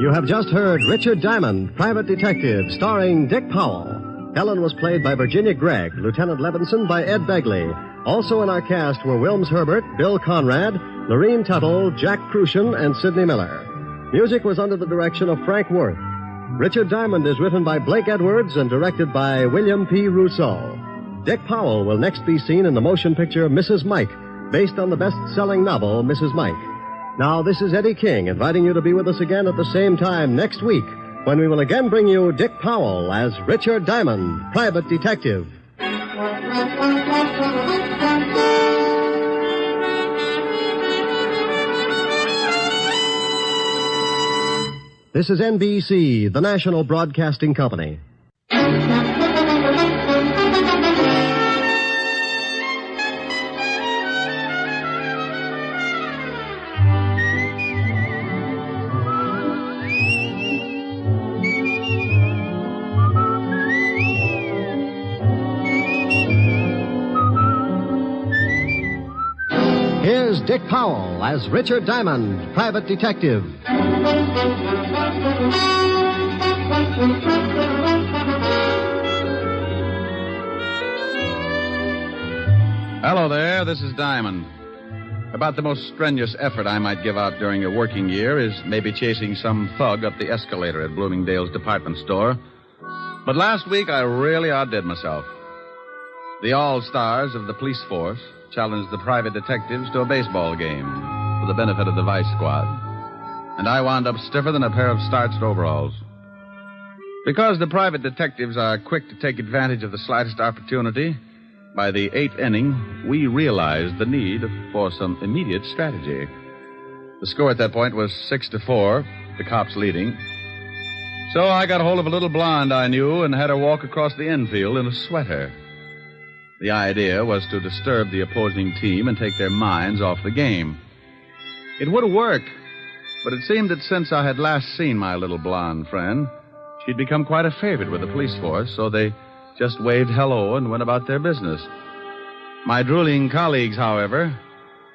You have just heard Richard Diamond, Private Detective, starring Dick Powell. Helen was played by Virginia Gregg, Lieutenant Levinson by Ed Begley. Also in our cast were Wilms Herbert, Bill Conrad, Lorene Tuttle, Jack Crucian, and Sidney Miller. Music was under the direction of Frank Worth. Richard Diamond is written by Blake Edwards and directed by William P. Rousseau. Dick Powell will next be seen in the motion picture Mrs. Mike, based on the best-selling novel Mrs. Mike. Now, this is Eddie King inviting you to be with us again at the same time next week when we will again bring you Dick Powell as Richard Diamond, Private Detective. This is NBC, the national broadcasting company. Here's Dick Powell as Richard Diamond, Private Detective. Hello there, this is Diamond. About the most strenuous effort I might give out during a working year is maybe chasing some thug up the escalator at Bloomingdale's department store. But last week I really outdid myself. The all-stars of the police force challenged the private detectives to a baseball game for the benefit of the vice squad. And I wound up stiffer than a pair of starched overalls. Because the private detectives are quick to take advantage of the slightest opportunity, by the 8th inning, we realized the need for some immediate strategy. The score at that point was 6-4, the cops leading. So I got hold of a little blonde I knew and had her walk across the infield in a sweater. The idea was to disturb the opposing team and take their minds off the game. It would have worked, but it seemed that since I had last seen my little blonde friend, she'd become quite a favorite with the police force, so they just waved hello and went about their business. My drooling colleagues, however,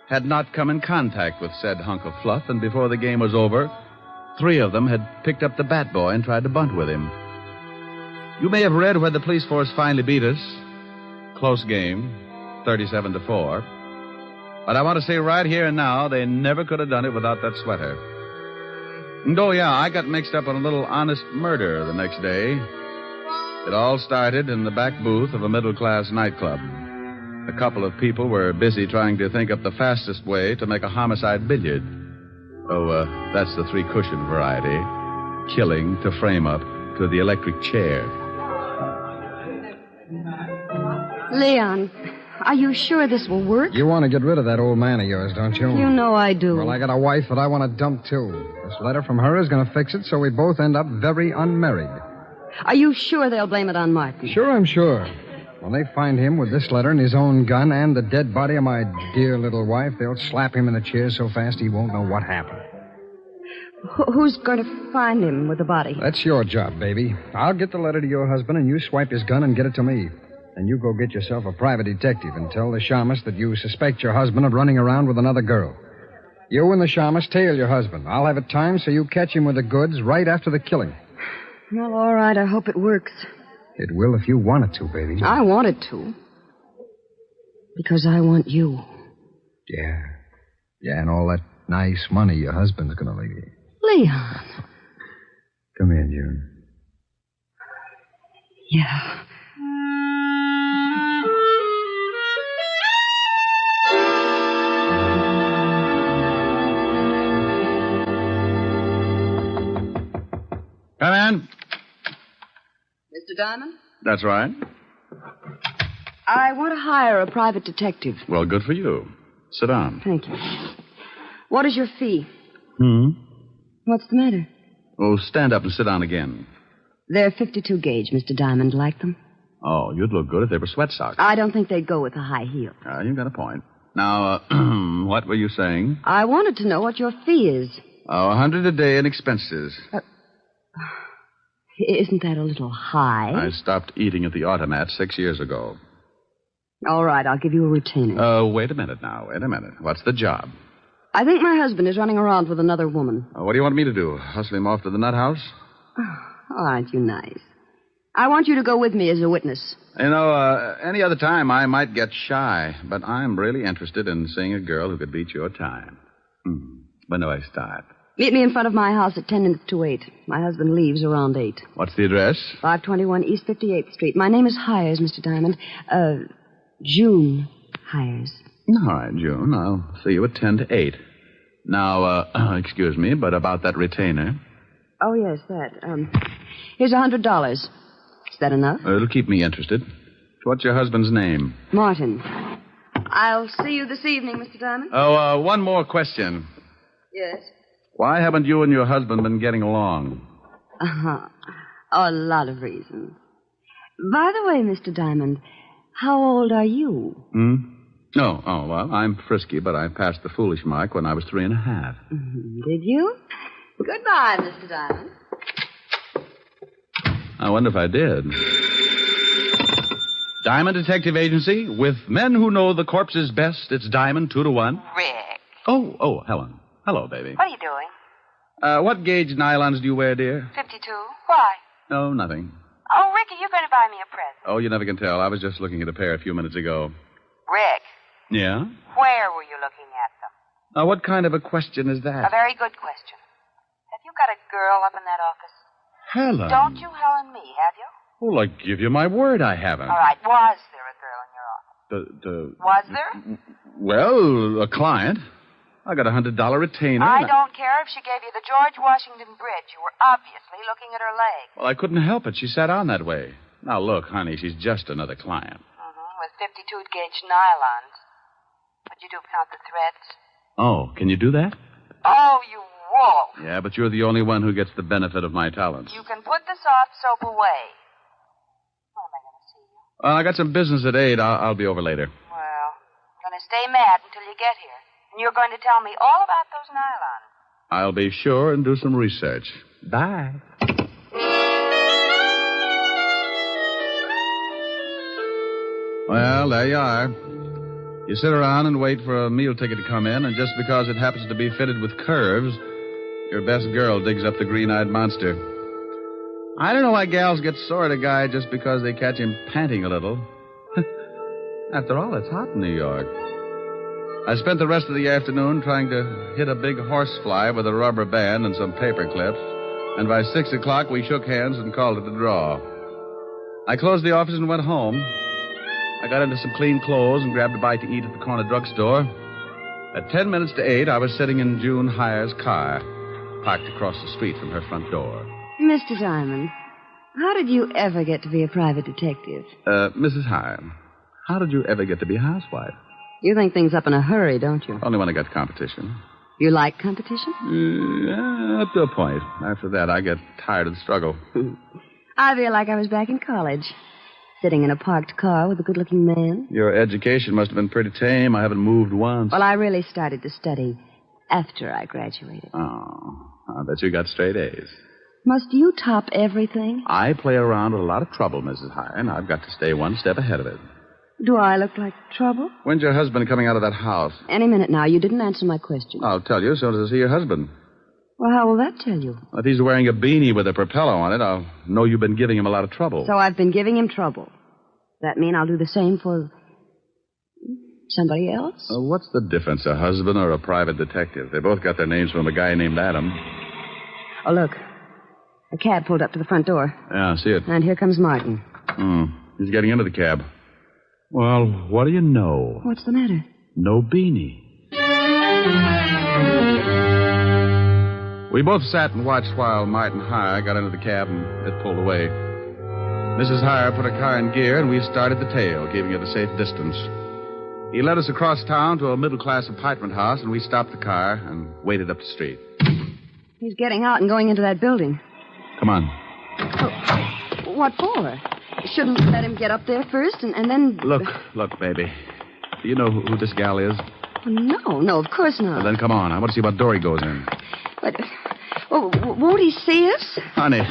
had not come in contact with said hunk of fluff, and before the game was over, 3 of them had picked up the bat boy and tried to bunt with him. You may have read where the police force finally beat us. Close game, 37-4. But I want to say right here and now, they never could have done it without that sweater. And oh, yeah, I got mixed up in a little honest murder the next day. It all started in the back booth of a middle-class nightclub. A couple of people were busy trying to think up the fastest way to make a homicide billiard. Oh, that's the 3-cushion variety. Killing to frame up to the electric chair. Leon, are you sure this will work? You want to get rid of that old man of yours, don't you? You know I do. Well, I got a wife that I want to dump, too. This letter from her is going to fix it so we both end up very unmarried. Are you sure they'll blame it on Martin? Sure, I'm sure. When they find him with this letter and his own gun and the dead body of my dear little wife, they'll slap him in the chair so fast he won't know what happened. Who's going to find him with the body? That's your job, baby. I'll get the letter to your husband and you swipe his gun and get it to me. And you go get yourself a private detective and tell the shamus that you suspect your husband of running around with another girl. You and the shamus tail your husband. I'll have it timed so you catch him with the goods right after the killing. Well, all right. I hope it works. It will if you want it to, baby. I want it to. Because I want you. Yeah. Yeah, and all that nice money your husband's going to leave you. Leon. Come here, June. Yeah. Come in. Mr. Diamond? That's right. I want to hire a private detective. Well, good for you. Sit down. Thank you. What is your fee? What's the matter? Oh, stand up and sit down again. They're 52 gauge, Mr. Diamond. Like them? Oh, you'd look good if they were sweat socks. I don't think they'd go with a high heel. You've got a point. Now, what were you saying? I wanted to know what your fee is. Oh, $100 a day in expenses. Isn't that a little high? I stopped eating at the automat 6 years ago. All right, I'll give you a retainer. Wait a minute now. Wait a minute. What's the job? I think my husband is running around with another woman. What do you want me to do? Hustle him off to the nut house? Oh, aren't you nice? I want you to go with me as a witness. You know, any other time I might get shy, but I'm really interested in seeing a girl who could beat your time. When do I start? Meet me in front of my house at 10 minutes to 8. My husband leaves around 8. What's the address? 521 East 58th Street. My name is Hires, Mr. Diamond. June Hires. All right, June. I'll see you at 10 to 8. Now, excuse me, but about that retainer. Oh, yes, that. Here's $100. Is that enough? It'll keep me interested. What's your husband's name? Martin. I'll see you this evening, Mr. Diamond. Oh, one more question. Yes? Why haven't you and your husband been getting along? A lot of reasons. By the way, Mr. Diamond, how old are you? Oh, well, I'm frisky, but I passed the foolish mark when I was 3.5. Did you? Goodbye, Mr. Diamond. I wonder if I did. Diamond Detective Agency, with men who know the corpses best, it's Diamond 2 to 1. Rick. Oh, Helen. Hello, baby. What are you doing? What gauge nylons do you wear, dear? 52. Why? No, nothing. Oh, Rick, are you going to buy me a present? Oh, you never can tell. I was just looking at a pair a few minutes ago. Rick. Yeah? Where were you looking at them? Now, what kind of a question is that? A very good question. Have you got a girl up in that office? Helen. Don't you Helen me, have you? Well, I give you my word I haven't. All right. Was there a girl in your office? Was there? Well, a client. I got $100 retainer. I don't care if she gave you the George Washington Bridge. You were obviously looking at her leg. Well, I couldn't help it. She sat on that way. Now, look, honey, she's just another client. With 52-gauge nylons. But you do count the threads? Oh, can you do that? Oh, you wolf. Yeah, but you're the only one who gets the benefit of my talents. You can put the soft soap away. When am I going to see you? Well, I got some business at 8. I'll be over later. Well, I'm going to stay mad until you get here. And you're going to tell me all about those nylons. I'll be sure and do some research. Bye. Well, there you are. You sit around and wait for a meal ticket to come in, and just because it happens to be fitted with curves, your best girl digs up the green-eyed monster. I don't know why gals get sore at a guy just because they catch him panting a little. After all, it's hot in New York. I spent the rest of the afternoon trying to hit a big horsefly with a rubber band and some paper clips, and by 6 o'clock we shook hands and called it a draw. I closed the office and went home. I got into some clean clothes and grabbed a bite to eat at the corner drugstore. At 10 minutes to 8, I was sitting in June Hires' car, parked across the street from her front door. Mr. Diamond, how did you ever get to be a private detective? Mrs. Hire, how did you ever get to be a housewife? You think things up in a hurry, don't you? Only when I got competition. You like competition? Yeah, up to a point. After that, I get tired of the struggle. I feel like I was back in college, sitting in a parked car with a good-looking man. Your education must have been pretty tame. I haven't moved once. Well, I really started to study after I graduated. Oh, I bet you got straight A's. Must you top everything? I play around with a lot of trouble, Mrs. Hire, and I've got to stay one step ahead of it. Do I look like trouble? When's your husband coming out of that house? Any minute now. You didn't answer my question. I'll tell you as soon as I see your husband. Well, how will that tell you? If he's wearing a beanie with a propeller on it, I'll know you've been giving him a lot of trouble. So I've been giving him trouble. Does that mean I'll do the same for somebody else? What's the difference, a husband or a private detective? They both got their names from a guy named Adam. Oh, look. A cab pulled up to the front door. Yeah, I see it. And here comes Martin. He's getting into the cab. Well, what do you know? What's the matter? No beanie. We both sat and watched while Martin Hire got into the cab and it pulled away. Mrs. Hire put her car in gear and we started the tail, keeping it a safe distance. He led us across town to a middle-class apartment house and we stopped the car and waited up the street. He's getting out and going into that building. Come on. Oh, what for? Shouldn't we let him get up there first and then... Look, baby. Do you know who this gal is? No, of course not. Well, then come on. I want to see what door he goes in. But, won't he see us? Honey,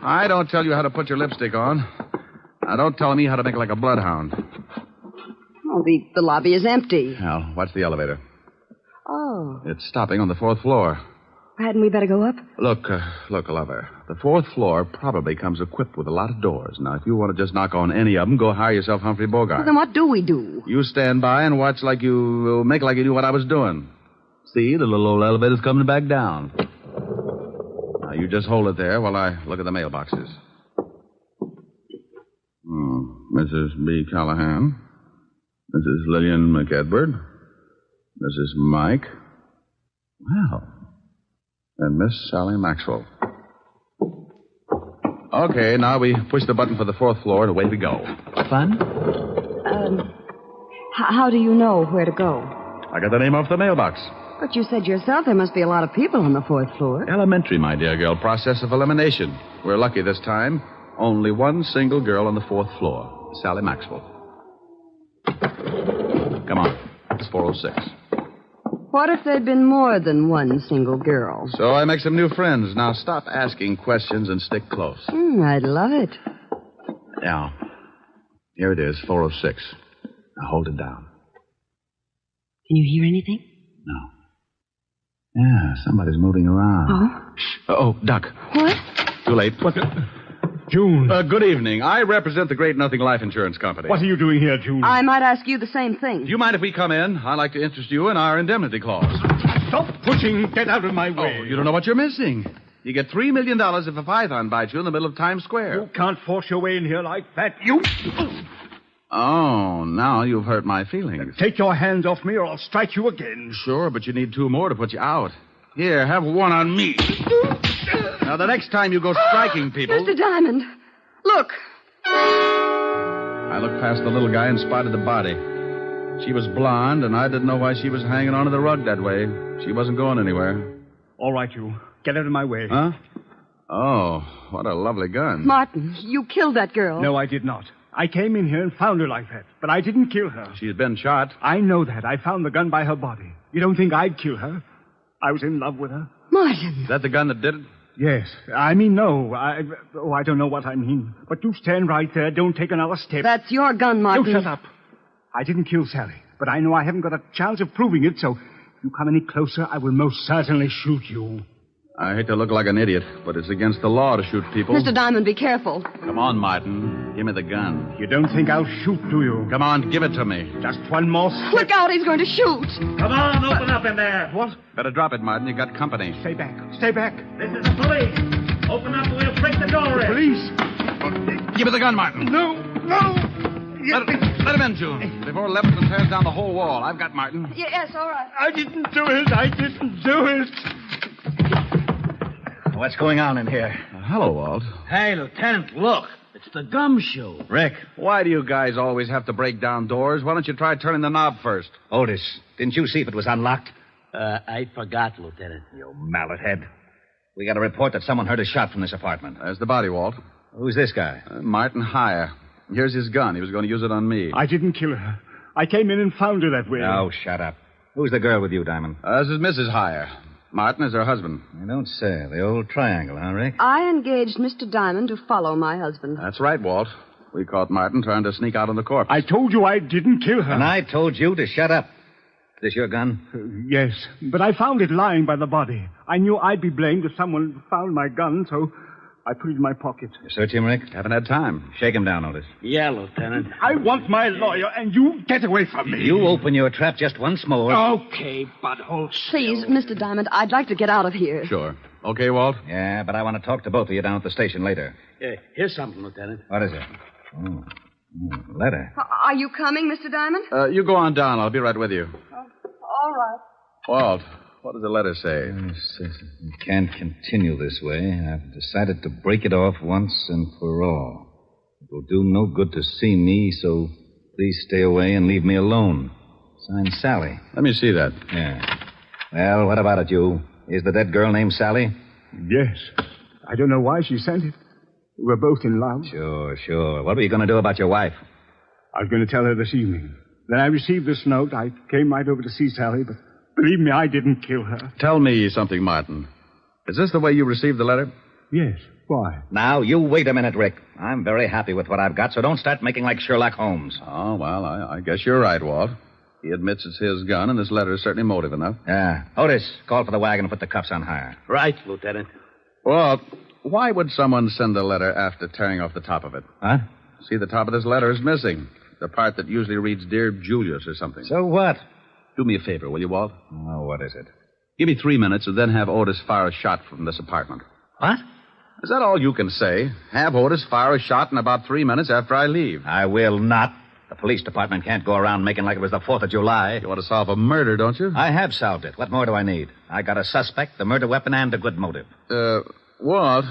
I don't tell you how to put your lipstick on. Now, don't tell me how to make like a bloodhound. Oh, the lobby is empty. Well, watch the elevator. Oh. Oh. It's stopping on the 4th floor. Hadn't we better go up? Look, lover. The 4th floor probably comes equipped with a lot of doors. Now, if you want to just knock on any of them, go hire yourself Humphrey Bogart. Well, then what do we do? You stand by and watch like you make like you knew what I was doing. See, the little old elevator's coming back down. Now, you just hold it there while I look at the mailboxes. Mrs. B. Callahan. Mrs. Lillian McEdward. Mrs. Mike. Well. And Miss Sally Maxwell. Okay, now we push the button for the 4th floor and away we go. Fun? How do you know where to go? I got the name off the mailbox. But you said yourself there must be a lot of people on the 4th floor. Elementary, my dear girl. Process of elimination. We're lucky this time. Only one single girl on the 4th floor. Sally Maxwell. Come on. It's 406. What if there'd been more than one single girl? So I make some new friends. Now stop asking questions and stick close. I'd love it. Yeah. Here it is, 406. Now hold it down. Can you hear anything? No. Yeah, somebody's moving around. Oh? Duck. What? Too late. What? June. Good evening. I represent the Great Nothing Life Insurance Company. What are you doing here, June? I might ask you the same thing. Do you mind if we come in? I'd like to interest you in our indemnity clause. Stop pushing. Get out of my way. Oh, you don't know what you're missing. You get $3 million if a python bites you in the middle of Times Square. You can't force your way in here like that. You... Oh, now you've hurt my feelings. Take your hands off me or I'll strike you again. Sure, but you need 2 more to put you out. Here, have one on me. Now, the next time you go striking people... Mr. Diamond, look. I looked past the little guy and spotted the body. She was blonde, and I didn't know why she was hanging onto the rug that way. She wasn't going anywhere. All right, you. Get out of my way. Huh? Oh, what a lovely gun. Martin, you killed that girl. No, I did not. I came in here and found her like that, but I didn't kill her. She's been shot. I know that. I found the gun by her body. You don't think I'd kill her? I was in love with her. Martin. Is that the gun that did it? Yes. I mean, no. I don't know what I mean. But you stand right there. Don't take another step. That's your gun, Martin. You shut up. I didn't kill Sally, but I know I haven't got a chance of proving it, so if you come any closer, I will most certainly shoot you. I hate to look like an idiot, but it's against the law to shoot people. Mr. Diamond, be careful. Come on, Martin. Give me the gun. You don't think I'll shoot, do you? Come on, give it to me. Just one more step. Look out, he's going to shoot. Come on, open up in there. What? Better drop it, Martin. You got company. Stay back. Stay back. This is the police. Open up or we'll break the door in. Police? Give me the gun, Martin. No. Let him in, June. Before Levinson tears down the whole wall. I've got Martin. Yes, all right. I didn't do it. What's going on in here? Hello, Walt. Hey, Lieutenant, look. It's the gumshoe. Rick, why do you guys always have to break down doors? Why don't you try turning the knob first? Otis, didn't you see if it was unlocked? I forgot, Lieutenant. You mallet head. We got a report that someone heard a shot from this apartment. There's the body, Walt. Who's this guy? Martin Heyer. Here's his gun. He was going to use it on me. I didn't kill her. I came in and found her that way. Oh, shut up. Who's the girl with you, Diamond? This is Mrs. Heyer. Martin is her husband. You don't say. The old triangle, huh, Rick? I engaged Mr. Diamond to follow my husband. That's right, Walt. We caught Martin trying to sneak out on the corpse. I told you I didn't kill her. And I told you to shut up. Is this your gun? Yes, but I found it lying by the body. I knew I'd be blamed if someone found my gun, so I put it in my pocket. You search him, Rick? Haven't had time. Shake him down, Otis. Yeah, Lieutenant. I want my lawyer, and you get away from me. You open your trap just once more. Okay, but hold still. Please, Mr. Diamond, I'd like to get out of here. Sure. Okay, Walt? Yeah, but I want to talk to both of you down at the station later. Here's something, Lieutenant. What is it? Letter. Are you coming, Mr. Diamond? You go on down. I'll be right with you. All right. Walt, what does the letter say? It says we can't continue this way. I've decided to break it off once and for all. It will do no good to see me, so please stay away and leave me alone. Signed, Sally. Let me see that. Yeah. Well, what about it, you? Is the dead girl named Sally? Yes. I don't know why she sent it. We're both in love. Sure. What were you going to do about your wife? I was going to tell her this evening. Then I received this note. I came right over to see Sally, but believe me, I didn't kill her. Tell me something, Martin. Is this the way you received the letter? Yes. Why? Now, you wait a minute, Rick. I'm very happy with what I've got, so don't start making like Sherlock Holmes. Oh, well, I guess you're right, Walt. He admits it's his gun, and this letter is certainly motive enough. Yeah. Otis, call for the wagon and put the cuffs on higher. Right, Lieutenant. Well, why would someone send a letter after tearing off the top of it? Huh? See, the top of this letter is missing. The part that usually reads Dear Julius or something. So what? Do me a favor, will you, Walt? Oh, what is it? Give me 3 minutes and then have Otis fire a shot from this apartment. What? Is that all you can say? Have Otis fire a shot in about 3 minutes after I leave. I will not. The police department can't go around making like it was the 4th of July. You want to solve a murder, don't you? I have solved it. What more do I need? I got a suspect, the murder weapon, and a good motive. Walt,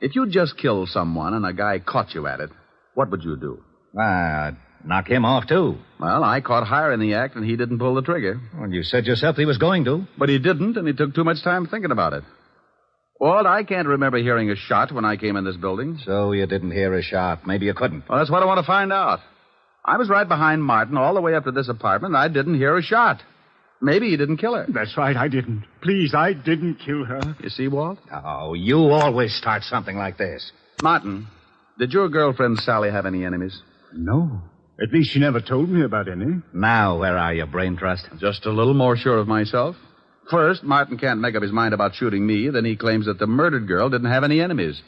if you just killed someone and a guy caught you at it, what would you do? I'd knock him off, too. Well, I caught Hire in the act, and he didn't pull the trigger. Well, you said yourself he was going to. But he didn't, and he took too much time thinking about it. Walt, I can't remember hearing a shot when I came in this building. So you didn't hear a shot. Maybe you couldn't. Well, that's what I want to find out. I was right behind Martin all the way up to this apartment, and I didn't hear a shot. Maybe he didn't kill her. That's right, I didn't. Please, I didn't kill her. You see, Walt? Oh, you always start something like this. Martin, did your girlfriend Sally have any enemies? No. At least she never told me about any. Now, where are you, Brain Trust? Just a little more sure of myself. First, Martin can't make up his mind about shooting me. Then he claims that the murdered girl didn't have any enemies.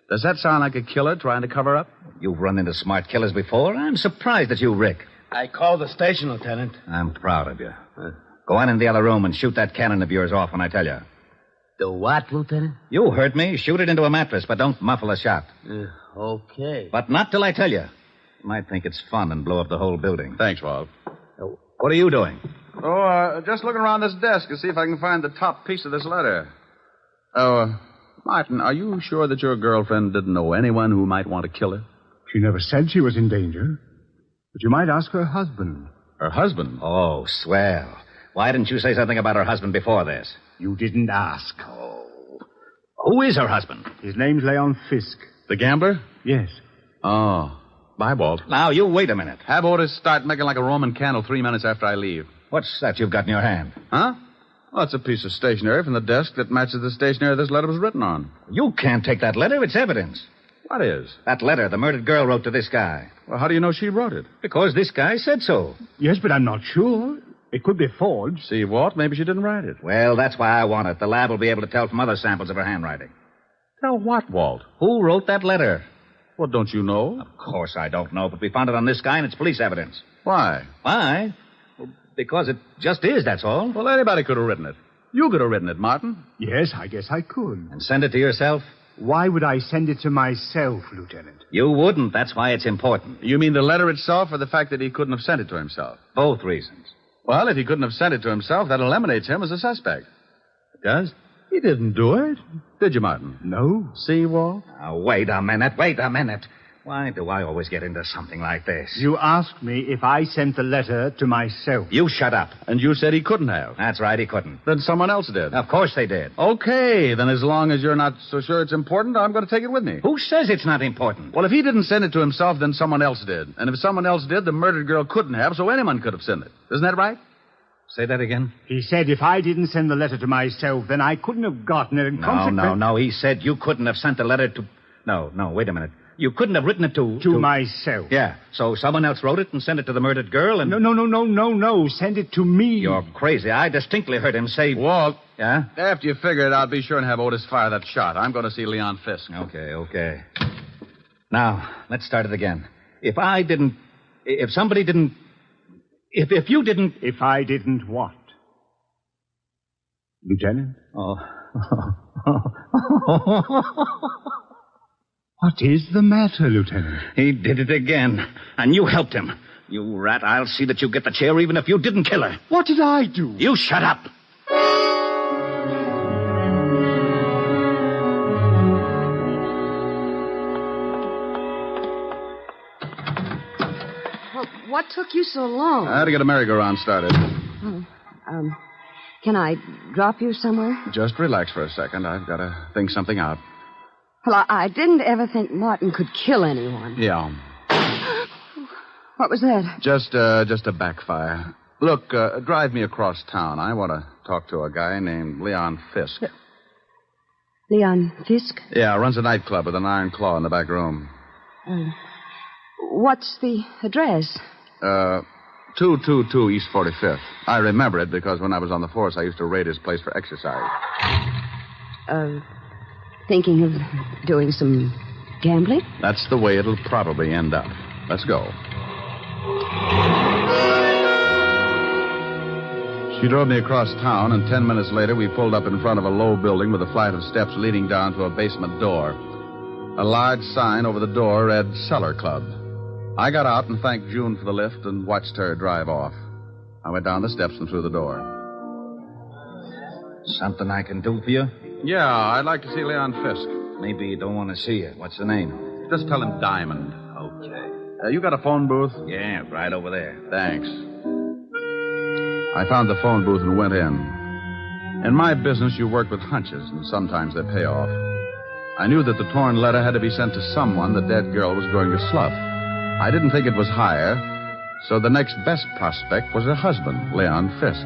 Does that sound like a killer trying to cover up? You've run into smart killers before. I'm surprised at you, Rick. I called the station, Lieutenant. I'm proud of you. Go on in the other room and shoot that cannon of yours off when I tell you. The what, Lieutenant? You heard me. Shoot it into a mattress, but don't muffle a shot. Okay. But not till I tell you. You might think it's fun and blow up the whole building. Thanks, Walt. What are you doing? Oh, just looking around this desk to see if I can find the top piece of this letter. Oh, Martin, are you sure that your girlfriend didn't know anyone who might want to kill her? She never said she was in danger. But you might ask her husband. Her husband? Oh, swell. Why didn't you say something about her husband before this? You didn't ask. Oh. Who is her husband? His name's Leon Fisk. The gambler? Yes. Oh. Bye, Walt. Now, you wait a minute. Have Otis start making like a Roman candle 3 minutes after I leave. What's that you've got in your hand? Huh? Well, it's a piece of stationery from the desk that matches the stationery this letter was written on. You can't take that letter. It's evidence. What is? That letter the murdered girl wrote to this guy. Well, how do you know she wrote it? Because this guy said so. Yes, but I'm not sure. It could be forged. See, Walt, maybe she didn't write it. Well, that's why I want it. The lab will be able to tell from other samples of her handwriting. Tell what, Walt? Who wrote that letter? Well, don't you know? Of course I don't know, but we found it on this guy and it's police evidence. Why? Why? Well, because it just is, that's all. Well, anybody could have written it. You could have written it, Martin. Yes, I guess I could. And send it to yourself? Why would I send it to myself, Lieutenant? You wouldn't. That's why it's important. You mean the letter itself or the fact that he couldn't have sent it to himself? Both reasons. Well, if he couldn't have sent it to himself, that eliminates him as a suspect. It does? He didn't do it. Did you, Martin? No. See, Walt? Now, wait a minute. Why do I always get into something like this? You asked me if I sent the letter to myself. You shut up. And you said he couldn't have. That's right, he couldn't. Then someone else did. Of course they did. Okay, then as long as you're not so sure it's important, I'm going to take it with me. Who says it's not important? Well, if he didn't send it to himself, then someone else did. And if someone else did, the murdered girl couldn't have, so anyone could have sent it. Isn't that right? Say that again? He said if I didn't send the letter to myself, then I couldn't have gotten it. No. He said you couldn't have sent the letter to... No, wait a minute. You couldn't have written it to... To myself. Yeah, so someone else wrote it and sent it to the murdered girl and... No. Send it to me. You're crazy. I distinctly heard him say... Walt. Yeah? After you figure it out, be sure and have Otis fire that shot. I'm going to see Leon Fisk. Okay. Now, let's start it again. If I didn't... If somebody didn't... If you didn't... If I didn't what? Lieutenant? Oh. What is the matter, Lieutenant? He did it again. And you helped him. You rat, I'll see that you get the chair even if you didn't kill her. What did I do? You shut up. Well, what took you so long? I had to get a merry-go-round started. Can I drop you somewhere? Just relax for a second. I've got to think something out. Well, I didn't ever think Martin could kill anyone. Yeah. What was that? Just a backfire. Look, drive me across town. I want to talk to a guy named Leon Fisk. Leon Fisk? Yeah, runs a nightclub with an iron claw in the back room. What's the address? 222 East 45th. I remember it because when I was on the force, I used to raid his place for exercise. Thinking of doing some gambling? That's the way it'll probably end up. Let's go. She drove me across town, and 10 minutes later, we pulled up in front of a low building with a flight of steps leading down to a basement door. A large sign over the door read Cellar Club. I got out and thanked June for the lift and watched her drive off. I went down the steps and through the door. Something I can do for you? Yeah, I'd like to see Leon Fisk. Maybe you don't want to see her. What's the name? Just tell him Diamond. Okay. You got a phone booth? Yeah, right over there. Thanks. I found the phone booth and went in. In my business, you work with hunches, and sometimes they pay off. I knew that the torn letter had to be sent to someone the dead girl was going to slough. I didn't think it was higher, so the next best prospect was her husband, Leon Fisk.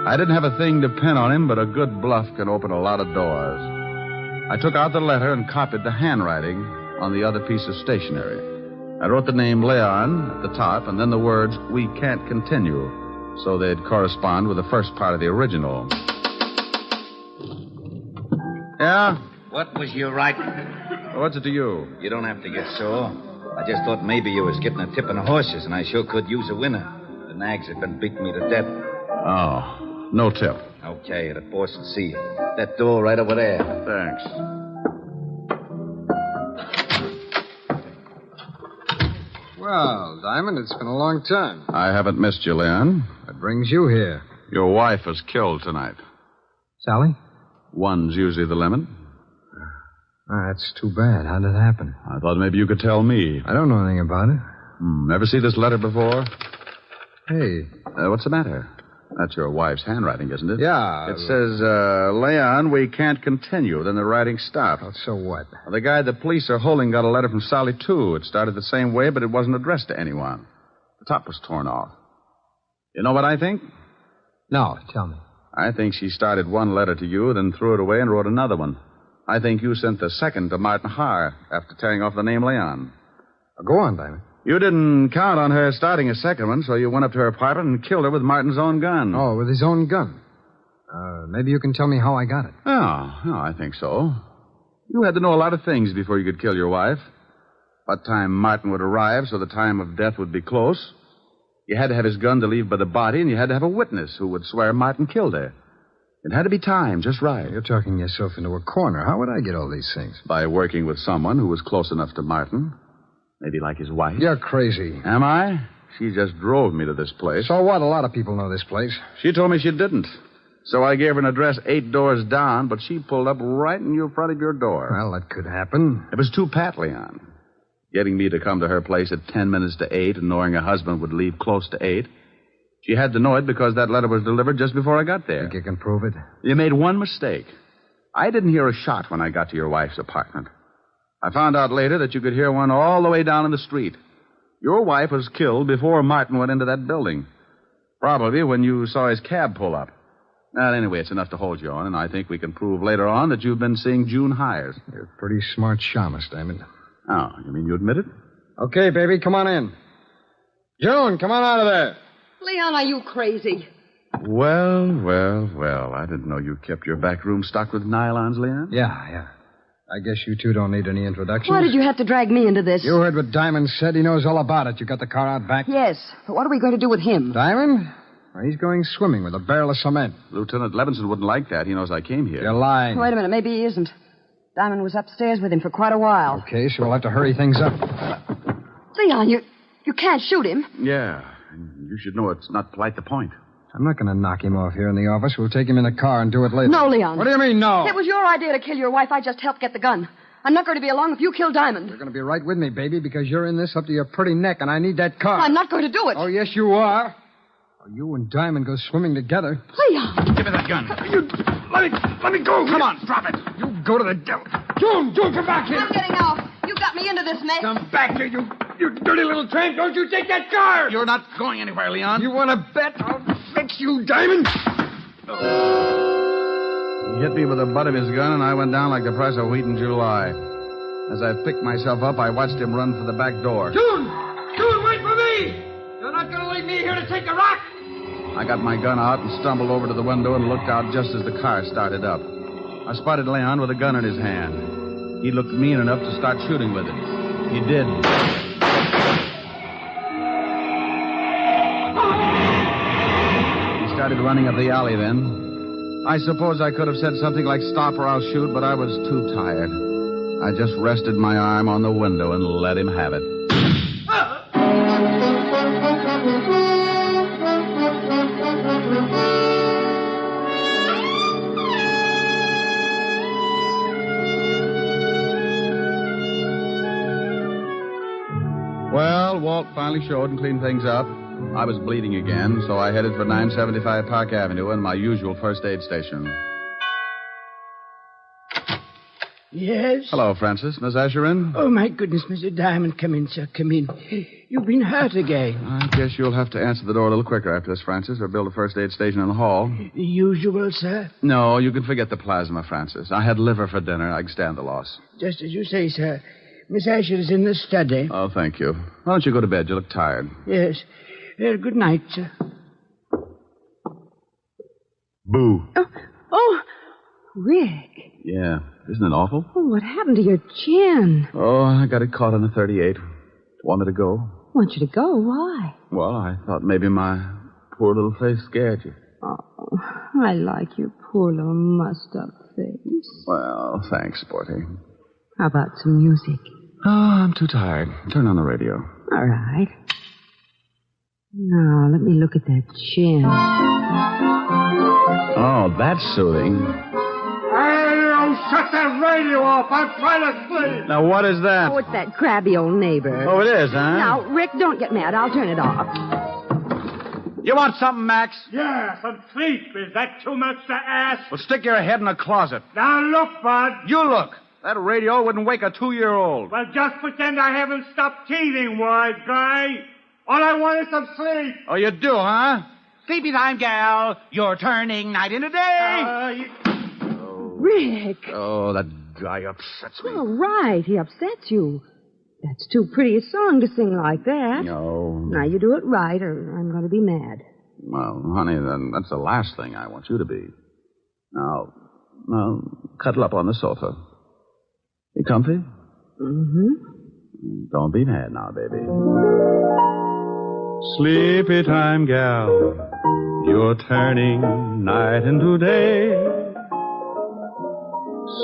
I didn't have a thing to pin on him, but a good bluff can open a lot of doors. I took out the letter and copied the handwriting on the other piece of stationery. I wrote the name Leon at the top and then the words, "We can't continue," so they'd correspond with the first part of the original. Yeah? What was you writing? What's it to you? You don't have to get sore. I just thought maybe you was getting a tip on the horses, and I sure could use a winner. The nags have been beating me to death. Oh, no tip. Okay, the boss will see you. That door right over there. Thanks. Well, Diamond, it's been a long time. I haven't missed you, Leon. What brings you here? Your wife was killed tonight. Sally? One's usually the limit. That's too bad. How did it happen? I thought maybe you could tell me. I don't know anything about it. Ever see this letter before? Hey. What's the matter? That's your wife's handwriting, isn't it? Yeah. It says, Leon, we can't continue. Then the writing stopped. Oh, so what? Well, the guy the police are holding got a letter from Sally, too. It started the same way, but it wasn't addressed to anyone. The top was torn off. You know what I think? No, tell me. I think she started one letter to you, then threw it away and wrote another one. I think you sent the second to Martin Haar after tearing off the name Leon. Go on, Diamond. You didn't count on her starting a second one, so you went up to her apartment and killed her with Martin's own gun. Oh, with his own gun. Maybe you can tell me how I got it. Oh, I think so. You had to know a lot of things before you could kill your wife. What time Martin would arrive so the time of death would be close. You had to have his gun to leave by the body, and you had to have a witness who would swear Martin killed her. It had to be timed just right. You're talking yourself into a corner. How would I get all these things? By working with someone who was close enough to Martin. Maybe like his wife. You're crazy. Am I? She just drove me to this place. So what? A lot of people know this place. She told me she didn't. So I gave her an address 8 doors down, but she pulled up right in front of your door. Well, that could happen. It was too pat, Leon. Getting me to come to her place at 10 minutes to 8 and knowing her husband would leave close to 8. She had to know it because that letter was delivered just before I got there. Think you can prove it? You made one mistake. I didn't hear a shot when I got to your wife's apartment. I found out later that you could hear one all the way down in the street. Your wife was killed before Martin went into that building. Probably when you saw his cab pull up. Well, anyway, it's enough to hold you on, and I think we can prove later on that you've been seeing June Hires. You're a pretty smart shamus, Diamond. Oh, you mean you admit it? Okay, baby, come on in. June, come on out of there. Leon, are you crazy? Well. I didn't know you kept your back room stocked with nylons, Leon. Yeah. I guess you two don't need any introductions. Why did you have to drag me into this? You heard what Diamond said. He knows all about it. You got the car out back? Yes, but what are we going to do with him? Diamond? Well, he's going swimming with a barrel of cement. Lieutenant Levinson wouldn't like that. He knows I came here. You're lying. Wait a minute, maybe he isn't. Diamond was upstairs with him for quite a while. Okay, so we'll have to hurry things up. Leon, you can't shoot him. Yeah, you should know it's not polite to point. I'm not going to knock him off here in the office. We'll take him in the car and do it later. No, Leon. What do you mean, no? It was your idea to kill your wife. I just helped get the gun. I'm not going to be along if you kill Diamond. You're going to be right with me, baby, because you're in this up to your pretty neck, and I need that car. I'm not going to do it. Oh, yes, you are. Oh, you and Diamond go swimming together. Leon! Give me that gun. Let me go. Come on, drop it. You go to the devil. June, come back here. I'm getting out. You got me into this mess. Come back here, you dirty little tramp. Don't you take that car. You're not going anywhere, Leon. You want to bet? I'll fix you, Diamond. He hit me with the butt of his gun, and I went down like the price of wheat in July. As I picked myself up, I watched him run for the back door. June, wait for me. You're not going to leave me here to take a rock? I got my gun out and stumbled over to the window and looked out just as the car started up. I spotted Leon with a gun in his hand. He looked mean enough to start shooting with it. He did. He started running up the alley then. I suppose I could have said something like, "Stop or I'll shoot," but I was too tired. I just rested my arm on the window and let him have it. Well, Walt finally showed and cleaned things up. I was bleeding again, so I headed for 975 Park Avenue and my usual first aid station. Yes? Hello, Francis. Miss Asherin? Oh, my goodness, Mr. Diamond. Come in, sir. Come in. You've been hurt again. I guess you'll have to answer the door a little quicker after this, Francis, or build a first aid station in the hall. The usual, sir? No, you can forget the plasma, Francis. I had liver for dinner. I can stand the loss. Just as you say, sir. Miss Asher is in the study. Oh, thank you. Why don't you go to bed? You look tired. Yes. Good night, sir. Boo. Oh, Rick. Yeah. Isn't it awful? Oh, what happened to your chin? Oh, I got it caught in a .38. Want me to go? Want you to go? Why? Well, I thought maybe my poor little face scared you. Oh, I like your poor little mussed-up face. Well, thanks, Sporty. How about some music? Oh, I'm too tired. Turn on the radio. All right. Now, let me look at that chin. Oh, that's soothing. Hey, shut that radio off. I'm trying to sleep. Now, what is that? Oh, it's that crabby old neighbor. Oh, it is, huh? Now, Rick, don't get mad. I'll turn it off. You want something, Max? Yeah, some sleep. Is that too much to ask? Well, stick your head in a closet. Now, look, Bud. You look. That radio wouldn't wake a 2-year-old. Well, just pretend I haven't stopped teething, wise guy. All I want is some sleep. Oh, you do, huh? Sleepy time, gal. You're turning night into day. Rick. Oh, that guy upsets me. All right, he upsets you. That's too pretty a song to sing like that. No. Now, you do it right, or I'm going to be mad. Well, honey, then that's the last thing I want you to be. Now, cuddle up on the sofa. You comfy? Mm-hmm. Don't be mad now, baby. Sleepy time, gal. You're turning night into day.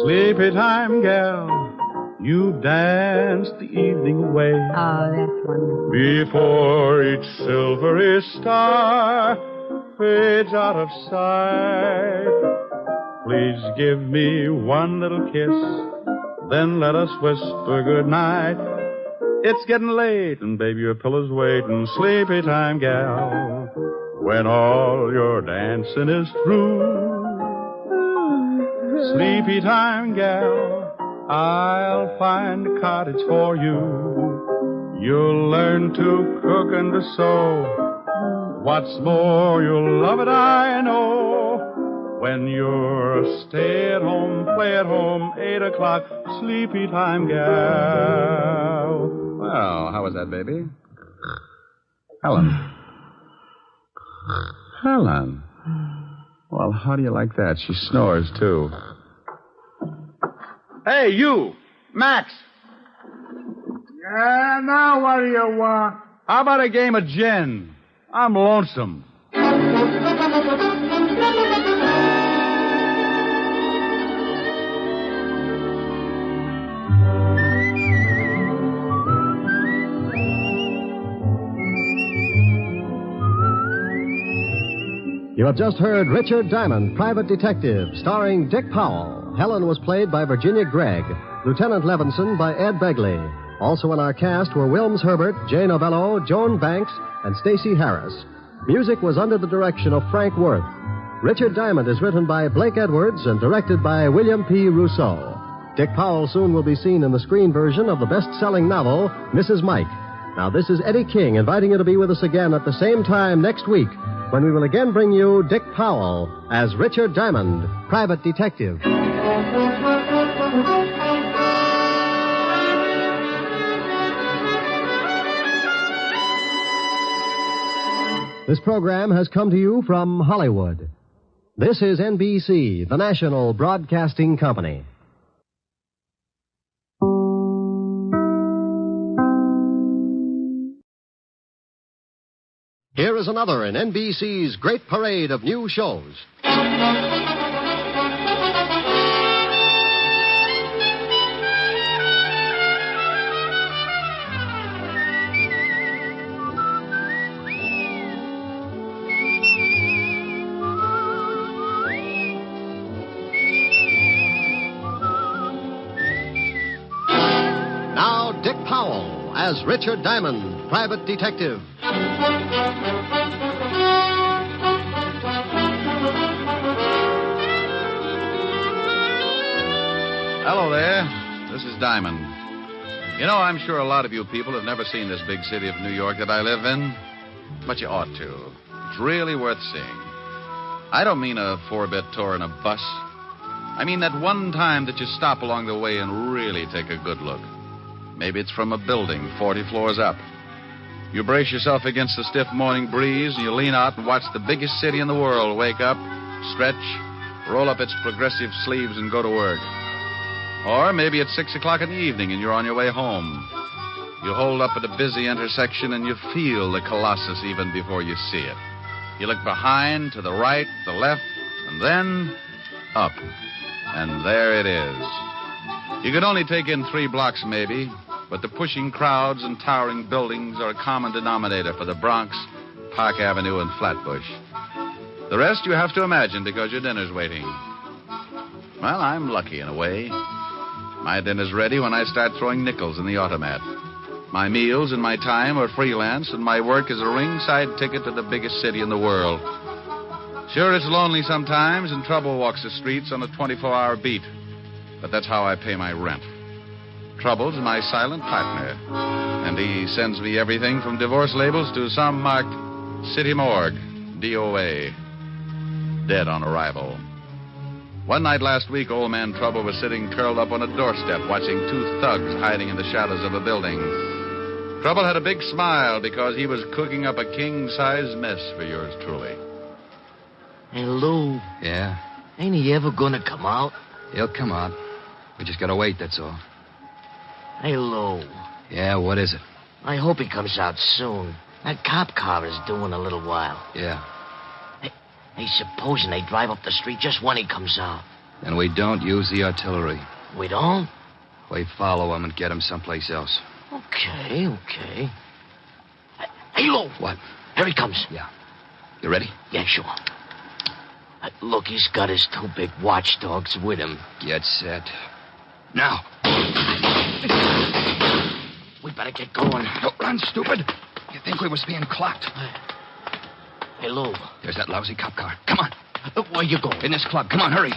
Sleepy time, gal. You dance the evening away. Oh, that's wonderful. Before each silvery star fades out of sight. Please give me one little kiss. Then let us whisper goodnight. It's getting late, and baby, your pillow's waiting. Sleepy time, gal, when all your dancing is through. Sleepy time, gal, I'll find a cottage for you. You'll learn to cook and to sew. What's more, you'll love it, I know. When you're a stay-at-home, play-at-home, 8 o'clock, sleepy time, gal. Well, how was that, baby? Helen. Helen. Well, how do you like that? She snores, too. Hey, you! Max! Yeah, now what do you want? How about a game of gin? I'm lonesome. You have just heard Richard Diamond, Private Detective, starring Dick Powell. Helen was played by Virginia Gregg, Lieutenant Levinson by Ed Begley. Also in our cast were Wilms Herbert, Jay Novello, Joan Banks, and Stacey Harris. Music was under the direction of Frank Worth. Richard Diamond is written by Blake Edwards and directed by William P. Rousseau. Dick Powell soon will be seen in the screen version of the best-selling novel, Mrs. Mike. Now, this is Eddie King inviting you to be with us again at the same time next week, when we will again bring you Dick Powell as Richard Diamond, Private Detective. This program has come to you from Hollywood. This is NBC, the national broadcasting company. Here is another in NBC's great parade of new shows. Now, Dick Powell as Richard Diamond, private detective. Hello there. This is Diamond. You know, I'm sure a lot of you people have never seen this big city of New York that I live in, but you ought to. It's really worth seeing. I don't mean a 4-bit tour in a bus. I mean that one time that you stop along the way and really take a good look. Maybe it's from a building 40 floors up. You brace yourself against the stiff morning breeze and you lean out and watch the biggest city in the world wake up, stretch, roll up its progressive sleeves and go to work. Or maybe it's 6 o'clock in the evening and you're on your way home. You hold up at a busy intersection and you feel the Colossus even before you see it. You look behind, to the right, the left, and then up. And there it is. You could only take in 3 blocks maybe, but the pushing crowds and towering buildings are a common denominator for the Bronx, Park Avenue, and Flatbush. The rest you have to imagine because your dinner's waiting. Well, I'm lucky in a way. My dinner's ready when I start throwing nickels in the automat. My meals and my time are freelance, and my work is a ringside ticket to the biggest city in the world. Sure, it's lonely sometimes, and trouble walks the streets on a 24-hour beat. But that's how I pay my rent. Trouble's my silent partner, and he sends me everything from divorce labels to some marked City Morgue, DOA, dead on arrival. One night last week, old man Trouble was sitting curled up on a doorstep watching 2 thugs hiding in the shadows of a building. Trouble had a big smile because he was cooking up a king-size mess for yours truly. Hey, Lou. Yeah? Ain't he ever gonna come out? He'll come out. We just gotta wait, that's all. Hey, Lou. Yeah, what is it? I hope he comes out soon. That cop car is due in a little while. Yeah. Hey, supposing they drive up the street just when he comes out. And we don't use the artillery. We don't? We follow him and get him someplace else. Okay. Hey, Lou. What? Here he comes. Yeah. You ready? Yeah, sure. Look, he's got his 2 big watchdogs with him. Get set. Now. We better get going. Don't run, stupid. You think we was being clocked? Hey, Lou. There's that lousy cop car. Come on. Where you going? In this club. Come on, hurry.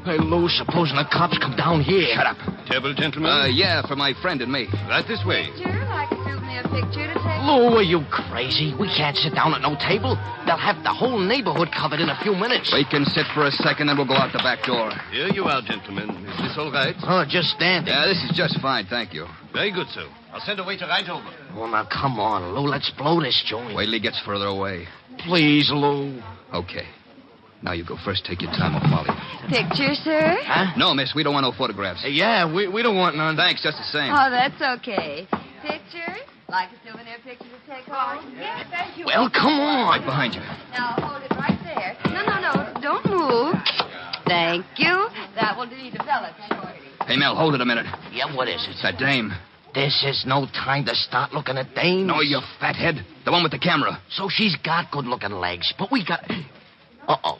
Hey, Lou, supposing the cops come down here. Shut up. Table, gentlemen? Yeah, for my friend and me. Right this way. Sure, like to shoot me a picture to take. Lou, are you crazy? We can't sit down at no table. They'll have the whole neighborhood covered in a few minutes. We can sit for a second, then we'll go out the back door. Here you are, gentlemen. Is this all right? Oh, just standing. Yeah, this is just fine, thank you. Very good, sir. I'll send a waiter right over. Oh, now, come on, Lou. Let's blow this joint. Wait till he gets further away. Please, Lou. Okay. Now you go first. Take your time. I'll follow you. Picture, sir? Huh? No, miss. We don't want no photographs. Yeah, we don't want none. Thanks, just the same. Oh, that's okay. Picture? Like a souvenir picture to take home? Yeah, thank you. Well, come on. Right behind you. Now, hold it right there. No. Don't move. Thank you. That will be developed shortly. Hey, Mel, hold it a minute. Yeah, what is it? It's that dame. This is no time to start looking at dames. No, you fathead. The one with the camera. So she's got good-looking legs, but we got... Uh-oh.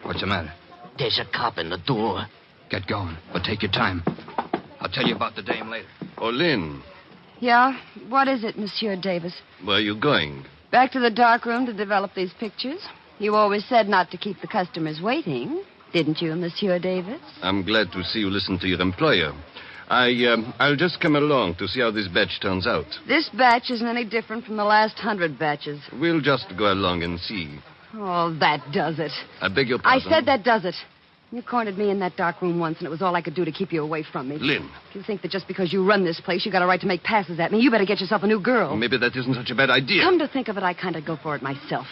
What's the matter? There's a cop in the door. Get going, but take your time. I'll tell you about the dame later. Oh, Lynn, Yeah? What is it, Monsieur Davis? where are you going? Back to the dark room to develop these pictures. You always said not to keep the customers waiting, didn't you, Monsieur Davis? I'm glad to see you listen to your employer. I'll just come along to see how this batch turns out. This batch isn't any different from the last 100 batches. We'll just go along and see. Oh, that does it. I beg your I pardon. said that does it. You cornered me in that dark room once, and it was all I could do to keep you away from me. Lynn. If you think that just because you run this place, you got a right to make passes at me, you better get yourself a new girl. Well, maybe that isn't such a bad idea. Come to think of it, I kind of go for it myself.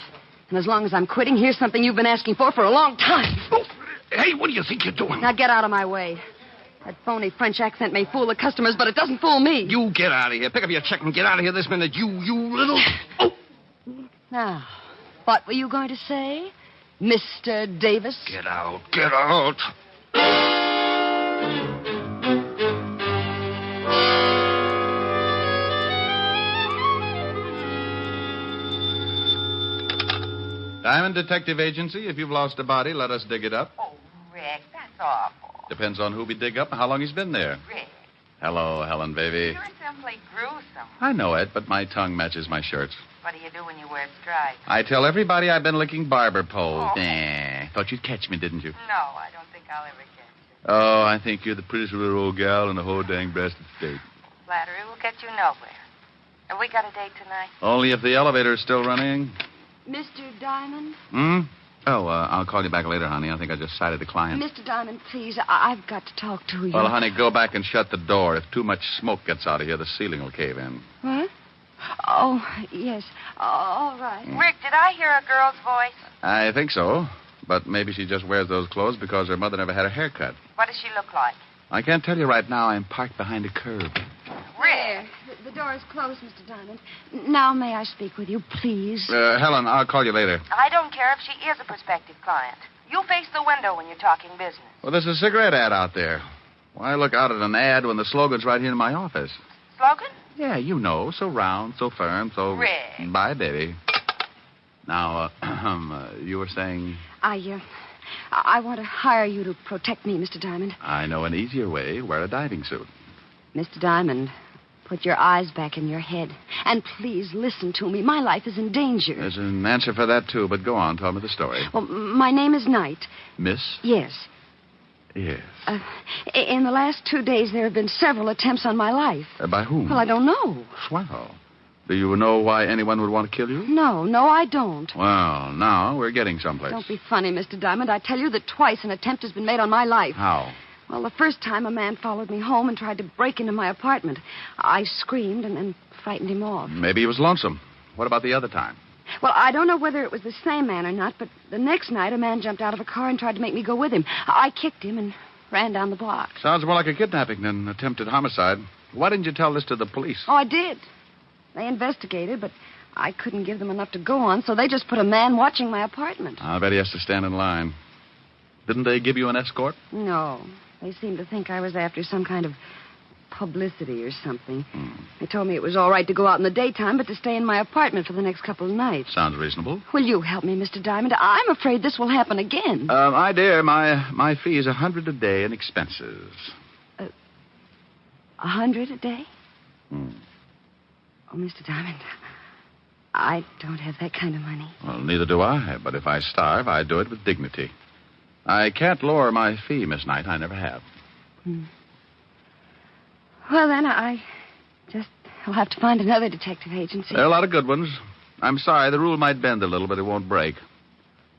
And as long as I'm quitting, here's something you've been asking for a long time. Oh, hey, what do you think you're doing? Now get out of my way. That phony French accent may fool the customers, but it doesn't fool me. You get out of here. Pick up your check and get out of here this minute. You little... Oh! Now, what were you going to say, Mr. Davis? Get out. Get out. Diamond Detective Agency. If you've lost a body, let us dig it up. Oh, Rick, that's awful. Depends on who we dig up and how long he's been there. Rick, Hello, Helen, baby. you're simply gruesome. I know it, but my tongue matches my shirts. What do you do when you wear stripes? I tell everybody I've been licking barber poles. Oh. Nah. Thought you'd catch me, didn't you? No, I don't think I'll ever get you. Oh, I think you're the prettiest little old gal in the whole dang breasted state. Flattery will get you nowhere. Have we got a date tonight? Only if the elevator's still running. Mr. Diamond? Oh, I'll call you back later, honey. I think I just sighted the client. Mr. Diamond, please, I've got to talk to you. Well, honey, go back and shut the door. If too much smoke gets out of here, the ceiling will cave in. What? Oh, yes. All right. Rick, did I hear a girl's voice? I think so. But maybe she just wears those clothes because her mother never had a haircut. What does she look like? I can't tell you right now. I'm parked behind a curb. There. The door is closed, Mr. Diamond. Now may I speak with you, please? Helen, I'll call you later. I don't care if she is a prospective client. You face the window when you're talking business. Well, there's a cigarette ad out there. Why look out at an ad when the slogan's right here in my office? Slogan? Yeah, you know. So round, so firm, so... Rick. Bye, baby. Now, you were saying... I want to hire you to protect me, Mr. Diamond. I know an easier way. Wear a diving suit. Mr. Diamond, put your eyes back in your head. And please listen to me. My life is in danger. There's an answer for that, too, but go on. Tell me the story. Well, my name is Knight. Miss? Yes. Yes. In the last 2 days, there have been several attempts on my life. By whom? Well, I don't know. Swell. Do you know why anyone would want to kill you? No, I don't. Well, now we're getting someplace. Don't be funny, Mr. Diamond. I tell you that twice an attempt has been made on my life. How? Well, the first time a man followed me home and tried to break into my apartment. I screamed and frightened him off. Maybe he was lonesome. What about the other time? Well, I don't know whether it was the same man or not, but the next night a man jumped out of a car and tried to make me go with him. I kicked him and ran down the block. Sounds more like a kidnapping than attempted homicide. Why didn't you tell this to the police? Oh, I did. They investigated, but I couldn't give them enough to go on, so they just put a man watching my apartment. I bet he has to stand in line. Didn't they give you an escort? No. They seemed to think I was after some kind of publicity or something. They told me it was all right to go out in the daytime, but to stay in my apartment for the next couple of nights. Sounds reasonable. Will you help me, Mr. Diamond? I'm afraid this will happen again. My dear, my fee is $100 a day in expenses. $100 a day? Oh, Mr. Diamond, I don't have that kind of money. Well, neither do I, but if I starve, I do it with dignity. I can't lower my fee, Miss Knight. I never have. Well, then, I just will have to find another detective agency. There are a lot of good ones. I'm sorry, the rule might bend a little, but it won't break.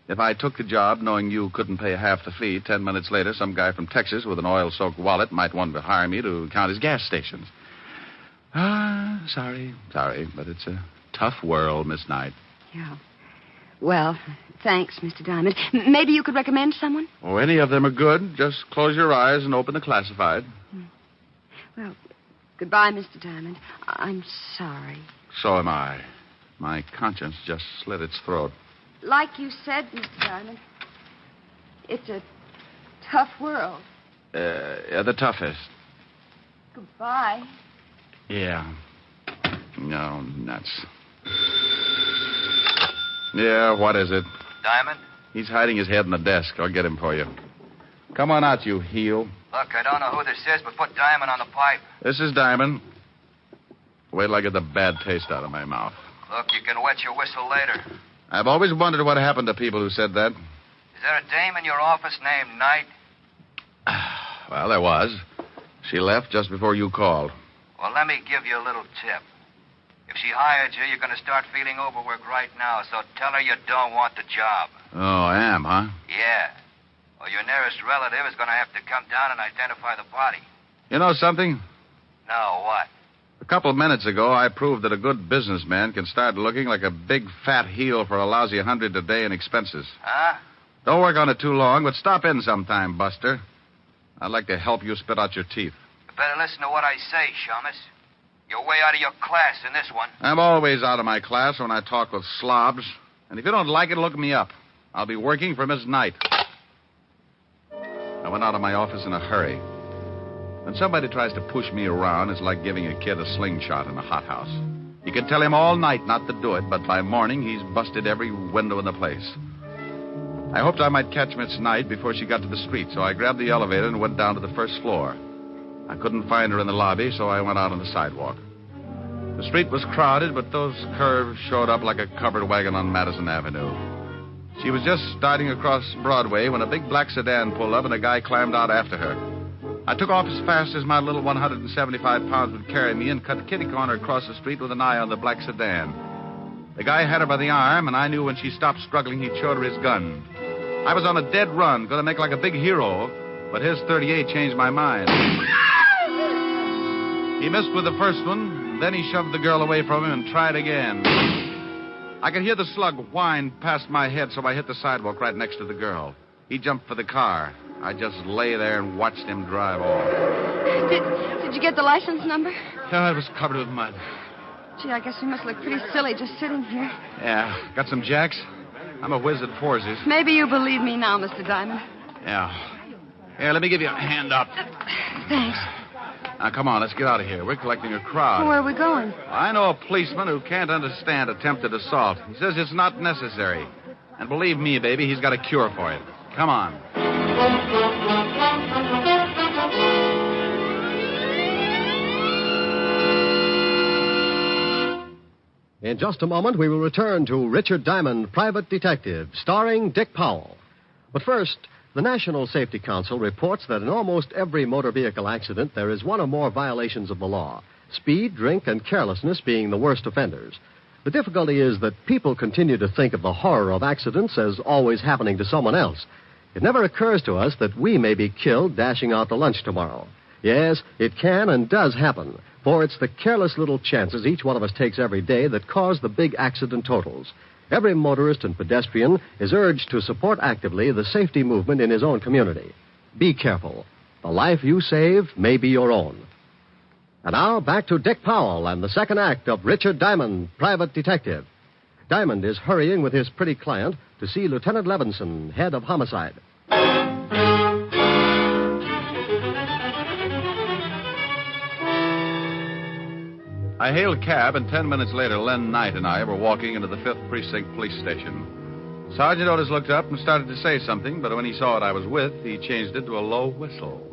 If I took the job knowing you couldn't pay half the fee, 10 minutes later, some guy from Texas with an oil-soaked wallet might want to hire me to count his gas stations. Sorry, but it's a tough world, Miss Knight. Yeah. Well, thanks, Mr. Diamond. Maybe you could recommend someone? Oh, any of them are good. Just close your eyes and open the classified. Well, goodbye, Mr. Diamond. I'm sorry. So am I. My conscience just slit its throat. Like you said, Mr. Diamond, it's a tough world. The toughest. Goodbye. Yeah. No, nuts. Yeah, what is it? Diamond? He's hiding his head in the desk. I'll get him for you. Come on out, you heel. Look, I don't know who this is, but put Diamond on the pipe. This is Diamond. Wait till I get the bad taste out of my mouth. Look, you can wet your whistle later. I've always wondered what happened to people who said that. Is there a dame in your office named Knight? Well, there was. She left just before you called. Well, let me give you a little tip. If she hired you, you're going to start feeling overworked right now, so tell her you don't want the job. Oh, I am, huh? Yeah. Well, your nearest relative is going to have to come down and identify the body. You know something? No, what? A couple of minutes ago, I proved that a good businessman can start looking like a big fat heel for a lousy $100 a day in expenses. Huh? Don't work on it too long, but stop in sometime, Buster. I'd like to help you spit out your teeth. You better listen to what I say, Shamus. You're way out of your class in this one. I'm always out of my class when I talk with slobs. And if you don't like it, look me up. I'll be working for Miss Knight. I went out of my office in a hurry. When somebody tries to push me around, it's like giving a kid a slingshot in a hothouse. You can tell him all night not to do it, but by morning, he's busted every window in the place. I hoped I might catch Miss Knight before she got to the street, so I grabbed the elevator and went down to the first floor. I couldn't find her in the lobby, so I went out on the sidewalk. The street was crowded, but those curves showed up like a covered wagon on Madison Avenue. She was just starting across Broadway when a big black sedan pulled up and a guy climbed out after her. I took off as fast as my little 175 pounds would carry me and cut kitty corner across the street with an eye on the black sedan. The guy had her by the arm, and I knew when she stopped struggling, he'd showed her his gun. I was on a dead run, going to make like a big hero, but his .38 changed my mind. He missed with the first one, then he shoved the girl away from him and tried again. I could hear the slug whine past my head, so I hit the sidewalk right next to the girl. He jumped for the car. I just lay there and watched him drive off. Did you get the license number? Oh, it was covered with mud. Gee, I guess we must look pretty silly just sitting here. Yeah. Got some jacks? I'm a whiz at forces. Maybe you believe me now, Mr. Diamond. Yeah. Here, let me give you a hand up. Thanks. Now, come on, let's get out of here. We're collecting a crowd. Where are we going? I know a policeman who can't understand attempted assault. He says it's not necessary. And believe me, baby, he's got a cure for it. Come on. In just a moment, we will return to Richard Diamond, Private Detective, starring Dick Powell. But first, the National Safety Council reports that in almost every motor vehicle accident, there is one or more violations of the law, speed, drink, and carelessness being the worst offenders. The difficulty is that people continue to think of the horror of accidents as always happening to someone else. It never occurs to us that we may be killed dashing out to lunch tomorrow. Yes, it can and does happen, for it's the careless little chances each one of us takes every day that cause the big accident totals. Every motorist and pedestrian is urged to support actively the safety movement in his own community. Be careful. The life you save may be your own. And now, back to Dick Powell and the second act of Richard Diamond, Private Detective. Diamond is hurrying with his pretty client to see Lieutenant Levinson, head of homicide. I hailed a cab, and 10 minutes later, Len Knight and I were walking into the 5th Precinct Police Station. Sergeant Otis looked up and started to say something, but when he saw what I was with, he changed it to a low whistle.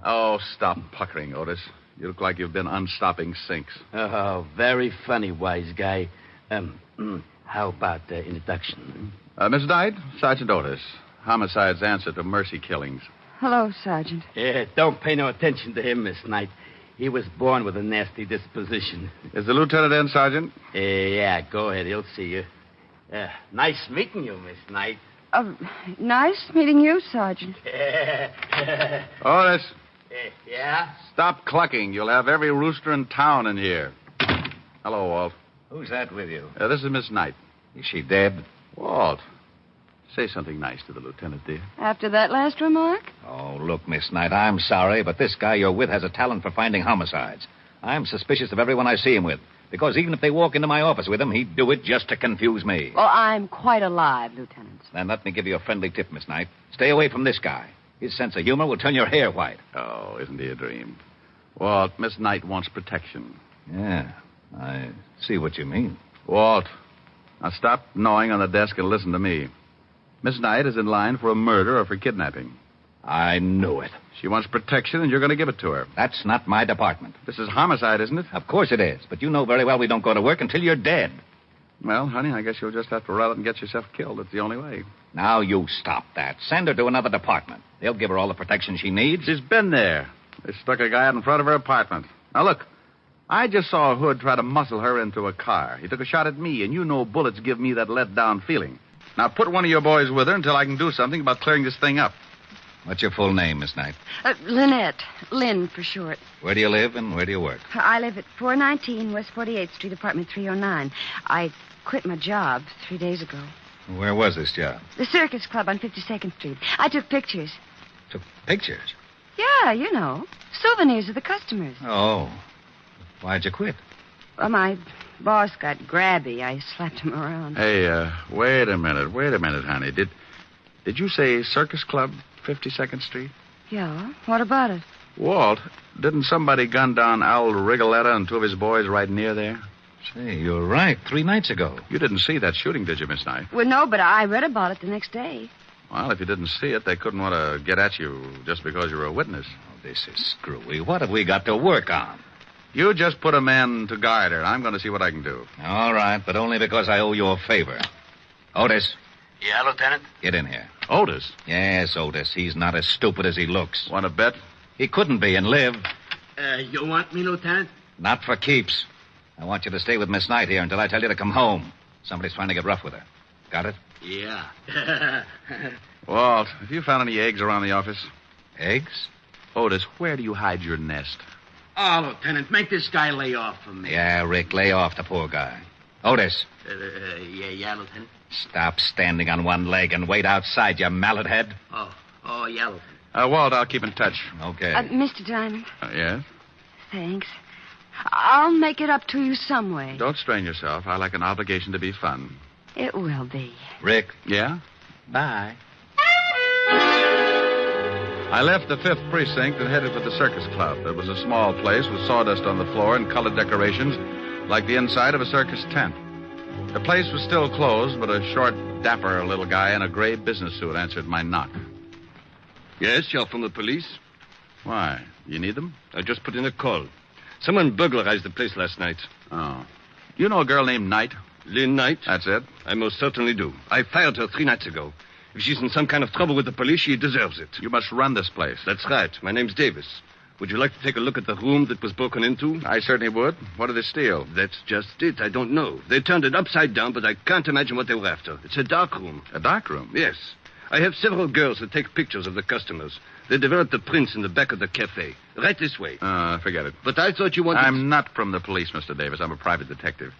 Oh, stop puckering, Otis. You look like you've been unstopping sinks. Oh, very funny, wise guy. How about the introduction? Miss Knight, Sergeant Otis. Homicide's answer to mercy killings. Hello, Sergeant. Yeah, don't pay no attention to him, Miss Knight. He was born with a nasty disposition. Is the lieutenant in, Sergeant? Yeah, go ahead. He'll see you. Nice meeting you, Miss Knight. Nice meeting you, Sergeant. Otis. Yeah? Stop clucking. You'll have every rooster in town in here. Hello, Walt. Who's that with you? This is Miss Knight. Is she dead? Walt, say something nice to the lieutenant, dear. After that last remark? Oh, look, Miss Knight, I'm sorry, but this guy you're with has a talent for finding homicides. I'm suspicious of everyone I see him with, because even if they walk into my office with him, he'd do it just to confuse me. Well, I'm quite alive, Lieutenant. Then let me give you a friendly tip, Miss Knight. Stay away from this guy. His sense of humor will turn your hair white. Oh, isn't he a dream? Walt, Miss Knight wants protection. Yeah, I see what you mean. Walt, now stop gnawing on the desk and listen to me. Miss Knight is in line for a murder or for kidnapping. I knew it. She wants protection, and you're going to give it to her. That's not my department. This is homicide, isn't it? Of course it is, but you know very well we don't go to work until you're dead. Well, honey, I guess you'll just have to run out and get yourself killed. It's the only way. Now you stop that. Send her to another department. They'll give her all the protection she needs. She's been there. They stuck a guy out in front of her apartment. Now, look, I just saw a hood try to muscle her into a car. He took a shot at me, and you know bullets give me that let-down feeling. Now put one of your boys with her until I can do something about clearing this thing up. What's your full name, Miss Knight? Lynette. Lynn, for short. Where do you live and where do you work? I live at 419 West 48th Street, apartment 309. I quit my job 3 days ago. Where was this job? The Circus Club on 52nd Street. I took pictures. Took pictures? Yeah, you know. Souvenirs of the customers. Oh. Why'd you quit? Well, my boss got grabby. I slapped him around. Hey, wait a minute, honey. Did you say Circus Club, 52nd Street? Yeah, what about it? Walt, didn't somebody gun down Al Rigoletta and two of his boys right near there? Say, you're right. 3 nights ago. You didn't see that shooting, did you, Miss Knight? Well, no, but I read about it the next day. Well, if you didn't see it, they couldn't want to get at you just because you were a witness. Oh, this is screwy. What have we got to work on? You just put a man to guide her. I'm going to see what I can do. All right, but only because I owe you a favor. Otis. Yeah, Lieutenant? Get in here. Otis? Yes, Otis. He's not as stupid as he looks. Want to bet? He couldn't be and live. You want me, Lieutenant? Not for keeps. I want you to stay with Miss Knight here until I tell you to come home. Somebody's trying to get rough with her. Got it? Yeah. Walt, have you found any eggs around the office? Eggs? Otis, where do you hide your nest? Oh, Lieutenant, make this guy lay off from me. Yeah, Rick, lay off the poor guy. Otis. Yeah, Lieutenant. Stop standing on one leg and wait outside, you mallet head. Oh, yeah, Lieutenant. Walt, I'll keep in touch. Okay. Mr. Diamond. Yes? Thanks. I'll make it up to you some way. Don't strain yourself. I like an obligation to be fun. It will be. Rick. Yeah? Bye. I left the 5th Precinct and headed for the Circus Club. It was a small place with sawdust on the floor and colored decorations like the inside of a circus tent. The place was still closed, but a short, dapper little guy in a gray business suit answered my knock. Yes, you're from the police? Why? You need them? I just put in a call. Someone burglarized the place last night. Oh. You know a girl named Knight? Lynn Knight? That's it. I most certainly do. I fired her 3 nights ago. If she's in some kind of trouble with the police, she deserves it. You must run this place. That's right. My name's Davis. Would you like to take a look at the room that was broken into? I certainly would. What did they steal? That's just it. I don't know. They turned it upside down, but I can't imagine what they were after. It's a dark room. A dark room? Yes. I have several girls that take pictures of the customers. They developed the prints in the back of the cafe. Right this way. Forget it. But I thought you wanted... I'm not from the police, Mr. Davis. I'm a private detective.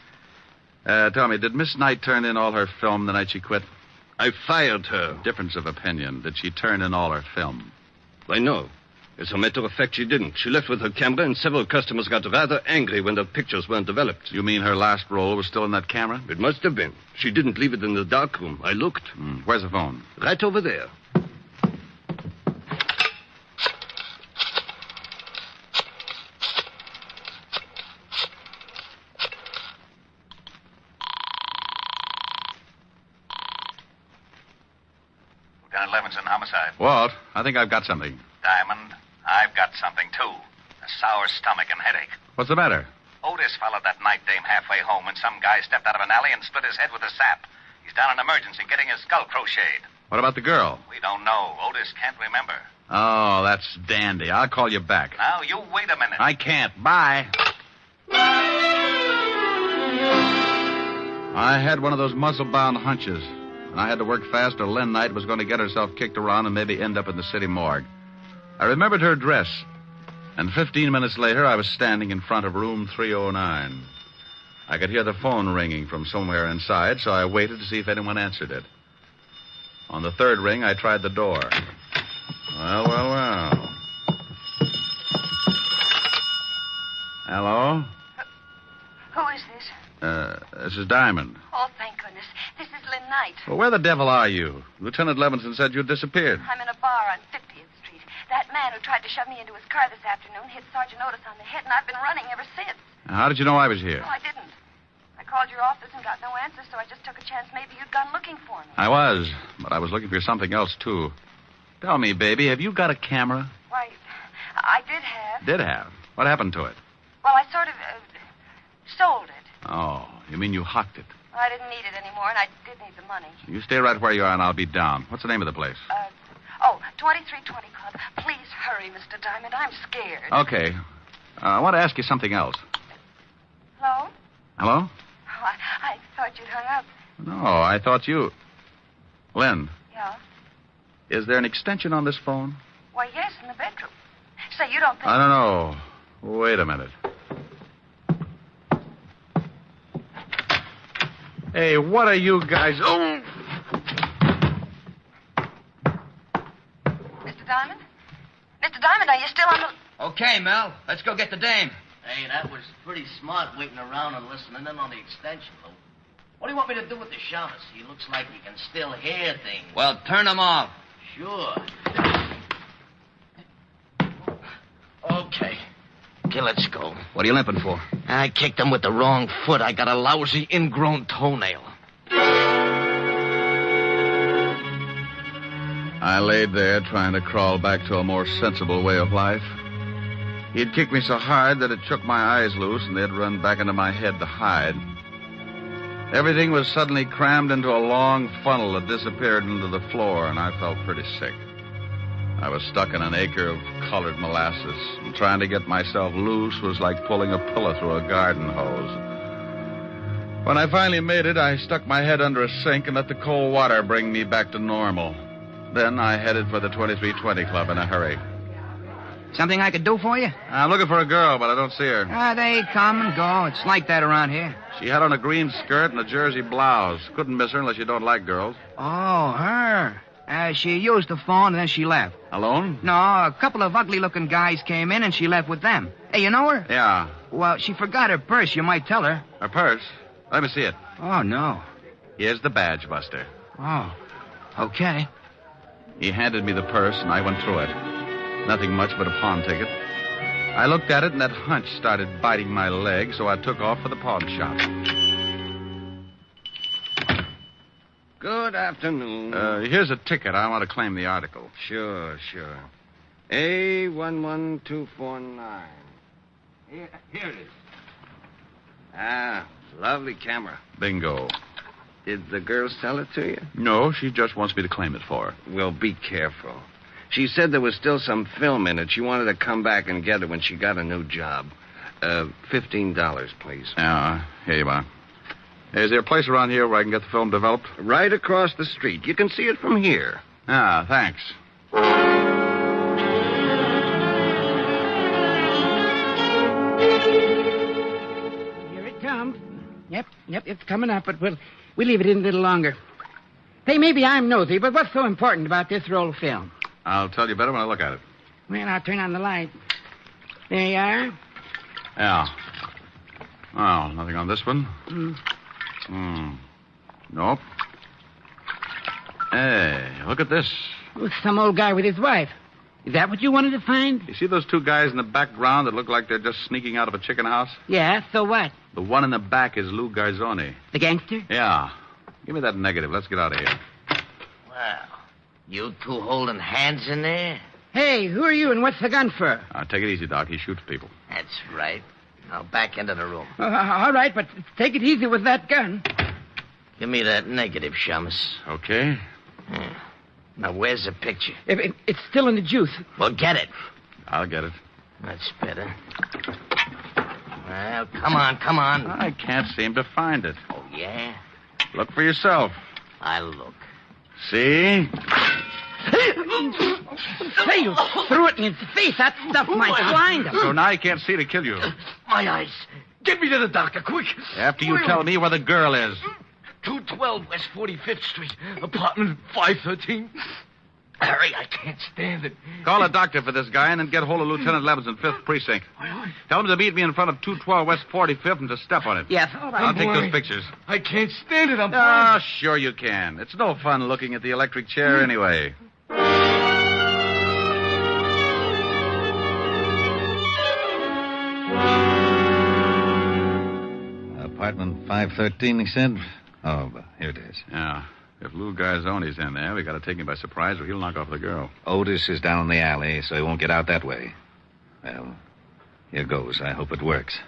Tell me, did Miss Knight turn in all her film the night she quit? I fired her. Difference of opinion. Did she turn in all her film? Why, no. As a matter of fact, she didn't. She left with her camera, and several customers got rather angry when the pictures weren't developed. You mean her last roll was still in that camera? It must have been. She didn't leave it in the dark room. I looked. Where's the phone? Right over there. Lieutenant Levinson, homicide. Walt, I think I've got something. Diamond, I've got something, too. A sour stomach and headache. What's the matter? Otis followed that night dame halfway home, and some guy stepped out of an alley and split his head with a sap. He's down in emergency getting his skull crocheted. What about the girl? We don't know. Otis can't remember. Oh, that's dandy. I'll call you back. Now, you wait a minute. I can't. Bye. I had one of those muscle-bound hunches, and I had to work fast or Lynn Knight was going to get herself kicked around and maybe end up in the city morgue. I remembered her dress, and 15 minutes later, I was standing in front of room 309. I could hear the phone ringing from somewhere inside, so I waited to see if anyone answered it. On the 3rd ring, I tried the door. Well. Hello? Who is this? This is Diamond. Oh, thank goodness. This is Lynn Knight. Well, where the devil are you? Lieutenant Levinson said you'd disappeared. I'm in a bar on 50th Street. That man who tried to shove me into his car this afternoon hit Sergeant Otis on the head, and I've been running ever since. How did you know I was here? Oh, I didn't. I called your office and got no answer, so I just took a chance maybe you'd gone looking for me. I was, but I was looking for something else, too. Tell me, baby, have you got a camera? Why, I did have. Did have? What happened to it? Well, I sort of sold it. Oh, you mean you hocked it? Well, I didn't need it anymore, and I did need the money. You stay right where you are, and I'll be down. What's the name of the place? 2320 Club. Please hurry, Mr. Diamond. I'm scared. Okay. I want to ask you something else. Hello? Hello? Oh, I thought you'd hung up. No, I thought you... Lynn, Yeah? is there an extension on this phone? Why, yes, in the bedroom. Say, you don't think... I don't know. Wait a minute. Hey, what are you guys... Oh! Mr. Diamond? Mr. Diamond, are you still on the... Okay, Mel. Let's go get the dame. Hey, that was pretty smart waiting around and listening in on the extension, Lou. What do you want me to do with the Shamus? He looks like he can still hear things. Well, turn them off. Sure. Okay. Okay, let's go. What are you limping for? I kicked him with the wrong foot. I got a lousy ingrown toenail. I laid there trying to crawl back to a more sensible way of life. He'd kicked me so hard that it shook my eyes loose and they'd run back into my head to hide. Everything was suddenly crammed into a long funnel that disappeared into the floor, and I felt pretty sick. I was stuck in an acre of colored molasses, and trying to get myself loose was like pulling a pillow through a garden hose. When I finally made it, I stuck my head under a sink and let the cold water bring me back to normal. Then I headed for the 2320 Club in a hurry. Something I could do for you? I'm looking for a girl, but I don't see her. They come and go. It's like that around here. She had on a green skirt and a jersey blouse. Couldn't miss her unless you don't like girls. Oh, her. She used the phone and then she left. Alone? No, a couple of ugly-looking guys came in and she left with them. Hey, you know her? Yeah. Well, she forgot her purse. You might tell her. Her purse? Let me see it. Oh, no. Here's the badge, Buster. Oh, okay. He handed me the purse, and I went through it. Nothing much but a pawn ticket. I looked at it, and that hunch started biting my leg, so I took off for the pawn shop. Good afternoon. Here's a ticket. I want to claim the article. Sure. A11249. Here it is. Ah, lovely camera. Bingo. Did the girl sell it to you? No, she just wants me to claim it for her. Well, be careful. She said there was still some film in it. She wanted to come back and get it when she got a new job. $15, please. Yeah, here you are. Is there a place around here where I can get the film developed? Right across the street. You can see it from here. Ah, thanks. Here it comes. Yep, it's coming up, but we'll leave it in a little longer. Hey, maybe I'm nosy, but what's so important about this roll of film? I'll tell you better when I look at it. Well, I'll turn on the light. There you are. Yeah. Oh, nothing on this one? Nope. Hey, look at this. Oh, some old guy with his wife. Is that what you wanted to find? You see those two guys in the background that look like they're just sneaking out of a chicken house? Yeah, so what? The one in the back is Lou Garzoni. The gangster? Yeah. Give me that negative. Let's get out of here. Well, you two holding hands in there? Hey, who are you and what's the gun for? Take it easy, Doc. He shoots people. That's right. Now back into the room. All right, but take it easy with that gun. Give me that negative, Shamus. Okay. Now, where's the picture? It's still in the juice. Well, get it. I'll get it. That's better. Well, come on. I can't seem to find it. Oh, yeah? Look for yourself. I'll look. See? Say, you threw it in his face. That stuff might blind him. So now he can't see to kill you. My eyes. Get me to the doctor, quick. After you tell me where the girl is. 212 West 45th Street, apartment 513. Harry, I can't stand it. Call a doctor for this guy and then get hold of Lieutenant Levinson, 5th Precinct. Tell him to meet me in front of 212 West 45th and to step on it. Yes, all right. I'll take those pictures. I can't stand it. I'm Sure you can. It's no fun looking at the electric chair anyway. Apartment 513, he said? Oh, here it is. Yeah. If Lou Garzoni's in there, we got to take him by surprise or he'll knock off the girl. Otis is down the alley, so he won't get out that way. Well, here goes. I hope it works.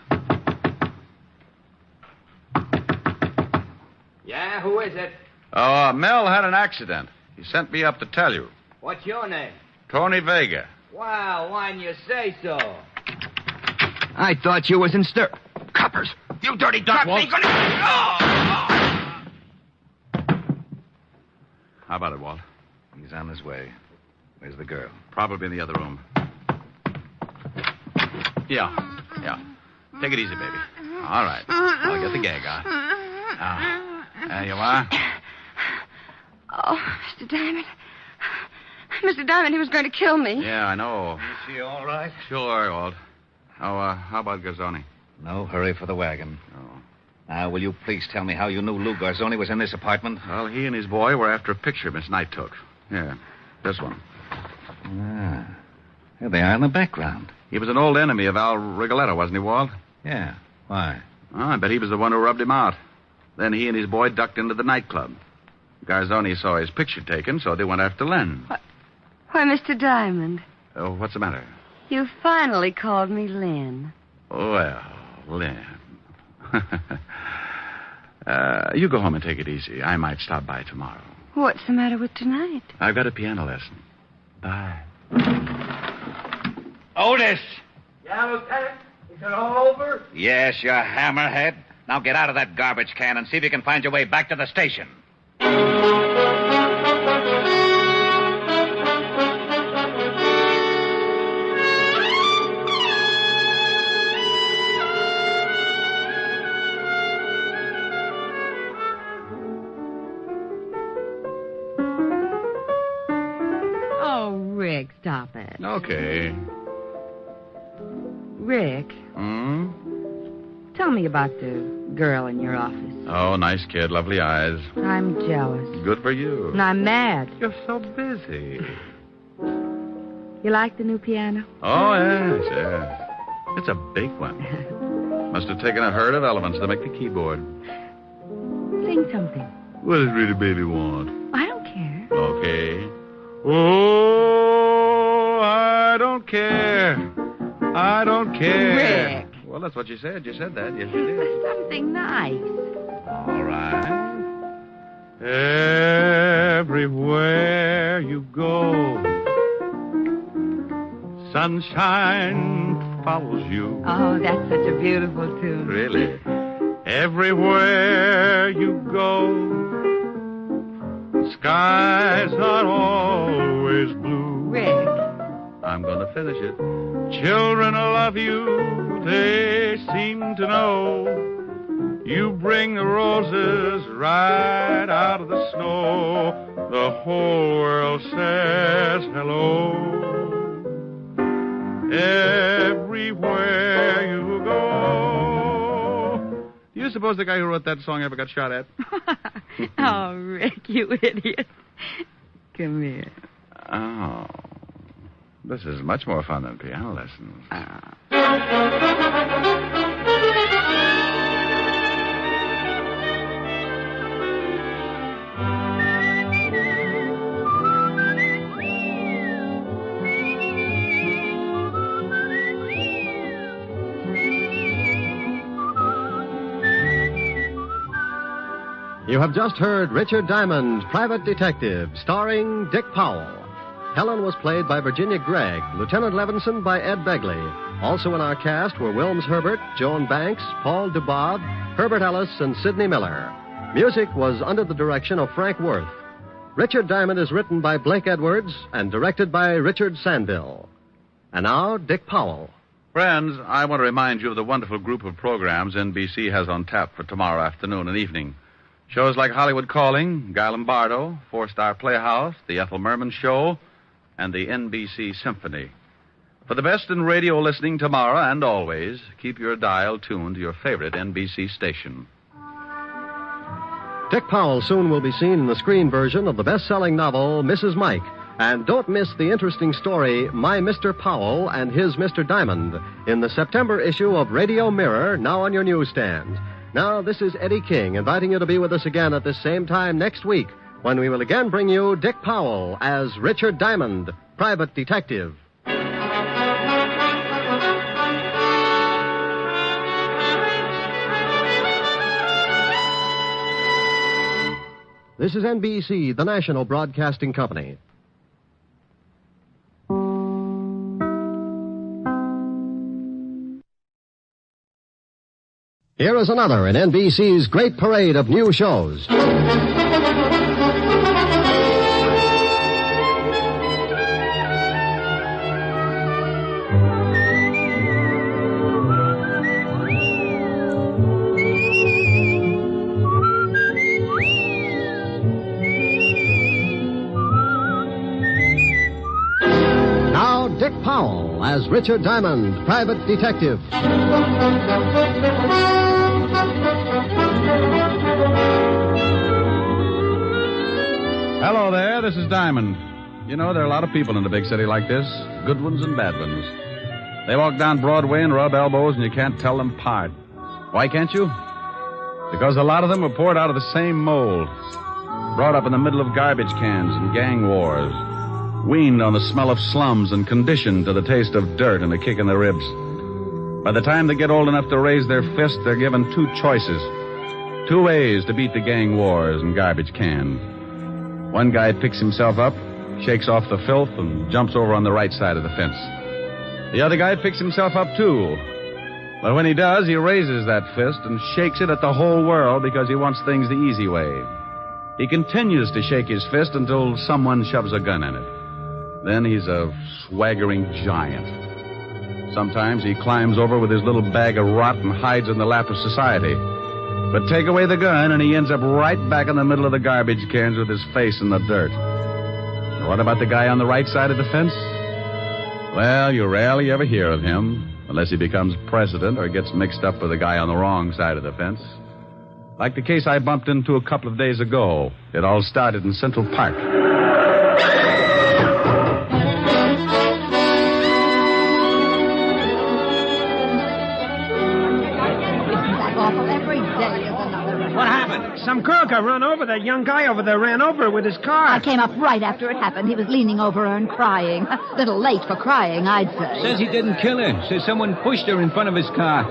Yeah, who is it? Mel had an accident. He sent me up to tell you. What's your name? Tony Vega. Wow, why didn't you say so? I thought you was in stir... Coppers! You dirty duck! I How about it, Walt? He's on his way. Where's the girl? Probably in the other room. Yeah. Take it easy, baby. All right. I'll get the gag on. There you are. Oh, Mr. Diamond. Mr. Diamond, he was going to kill me. Yeah, I know. Is she all right? Sure, Walt. How about Garzoni? No hurry for the wagon. Oh. Now, will you please tell me how you knew Lou Garzoni was in this apartment? Well, he and his boy were after a picture Miss Knight took. Here, this one. Ah. There they are in the background. He was an old enemy of Al Rigoletto, wasn't he, Walt? Yeah. Why? Oh, I bet he was the one who rubbed him out. Then he and his boy ducked into the nightclub. Garzoni saw his picture taken, so they went after Len. Why, Mr. Diamond. Oh, what's the matter? You finally called me Lynn. Well, Len. You go home and take it easy. I might stop by tomorrow. What's the matter with tonight? I've got a piano lesson. Bye. Otis! Yeah, Lieutenant? Is it all over? Yes, you hammerhead. Now get out of that garbage can and see if you can find your way back to the station. Oh, Rick, stop it. Okay. Rick, tell me about the girl in your office. Oh, nice kid, lovely eyes. I'm jealous. Good for you. And I'm mad. You're so busy. You like the new piano? Oh, yes. It's a big one. Must have taken a herd of elephants to make the keyboard. Sing something. What does Rita Baby want? I don't care. Okay. Oh, I don't care. I don't care. Rick. Well, that's what you said. You said that. Yes, you did. Something nice. All right. Everywhere you go, sunshine follows you. Oh, that's such a beautiful tune. Really? Everywhere you go, skies are always blue. Rick. I'm going to finish it. Children love you, they seem to know. You bring the roses right out of the snow. The whole world says hello. Everywhere you go. Do you suppose the guy who wrote that song ever got shot at? Oh, Rick, you idiot. Come here. Oh. This is much more fun than piano lessons. You have just heard Richard Diamond, Private Detective, starring Dick Powell. Helen was played by Virginia Gregg, Lieutenant Levinson by Ed Begley. Also in our cast were Wilms Herbert, Joan Banks, Paul DuBois, Herbert Ellis, and Sidney Miller. Music was under the direction of Frank Worth. Richard Diamond is written by Blake Edwards and directed by Richard Sandville. And now, Dick Powell. Friends, I want to remind you of the wonderful group of programs NBC has on tap for tomorrow afternoon and evening. Shows like Hollywood Calling, Guy Lombardo, Four-Star Playhouse, The Ethel Merman Show, and the NBC Symphony. For the best in radio listening tomorrow and always, keep your dial tuned to your favorite NBC station. Dick Powell soon will be seen in the screen version of the best-selling novel, Mrs. Mike. And don't miss the interesting story, My Mr. Powell and His Mr. Diamond, in the September issue of Radio Mirror, now on your newsstand. Now, this is Eddie King inviting you to be with us again at this same time next week, when we will again bring you Dick Powell as Richard Diamond, Private Detective. This is NBC, the national broadcasting company. Here is another in NBC's great parade of new shows. Richard Diamond, Private Detective. Hello there, this is Diamond. You know, there are a lot of people in a big city like this, good ones and bad ones. They walk down Broadway and rub elbows, and you can't tell them apart. Why can't you? Because a lot of them were poured out of the same mold. Brought up in the middle of garbage cans and gang wars. Weaned on the smell of slums and conditioned to the taste of dirt and a kick in the ribs. By the time they get old enough to raise their fist, they're given two choices. Two ways to beat the gang wars and garbage can. One guy picks himself up, shakes off the filth, and jumps over on the right side of the fence. The other guy picks himself up, too. But when he does, he raises that fist and shakes it at the whole world because he wants things the easy way. He continues to shake his fist until someone shoves a gun in it. Then he's a swaggering giant. Sometimes he climbs over with his little bag of rot and hides in the lap of society. But take away the gun, and he ends up right back in the middle of the garbage cans with his face in the dirt. What about the guy on the right side of the fence? Well, you rarely ever hear of him, unless he becomes president or gets mixed up with the guy on the wrong side of the fence. Like the case I bumped into a couple of days ago. It all started in Central Park. What happened? Some girl got run over. That young guy over there ran over her with his car. I came up right after it happened. He was leaning over her and crying. A little late for crying, I'd say. Says he didn't kill her. Says someone pushed her in front of his car.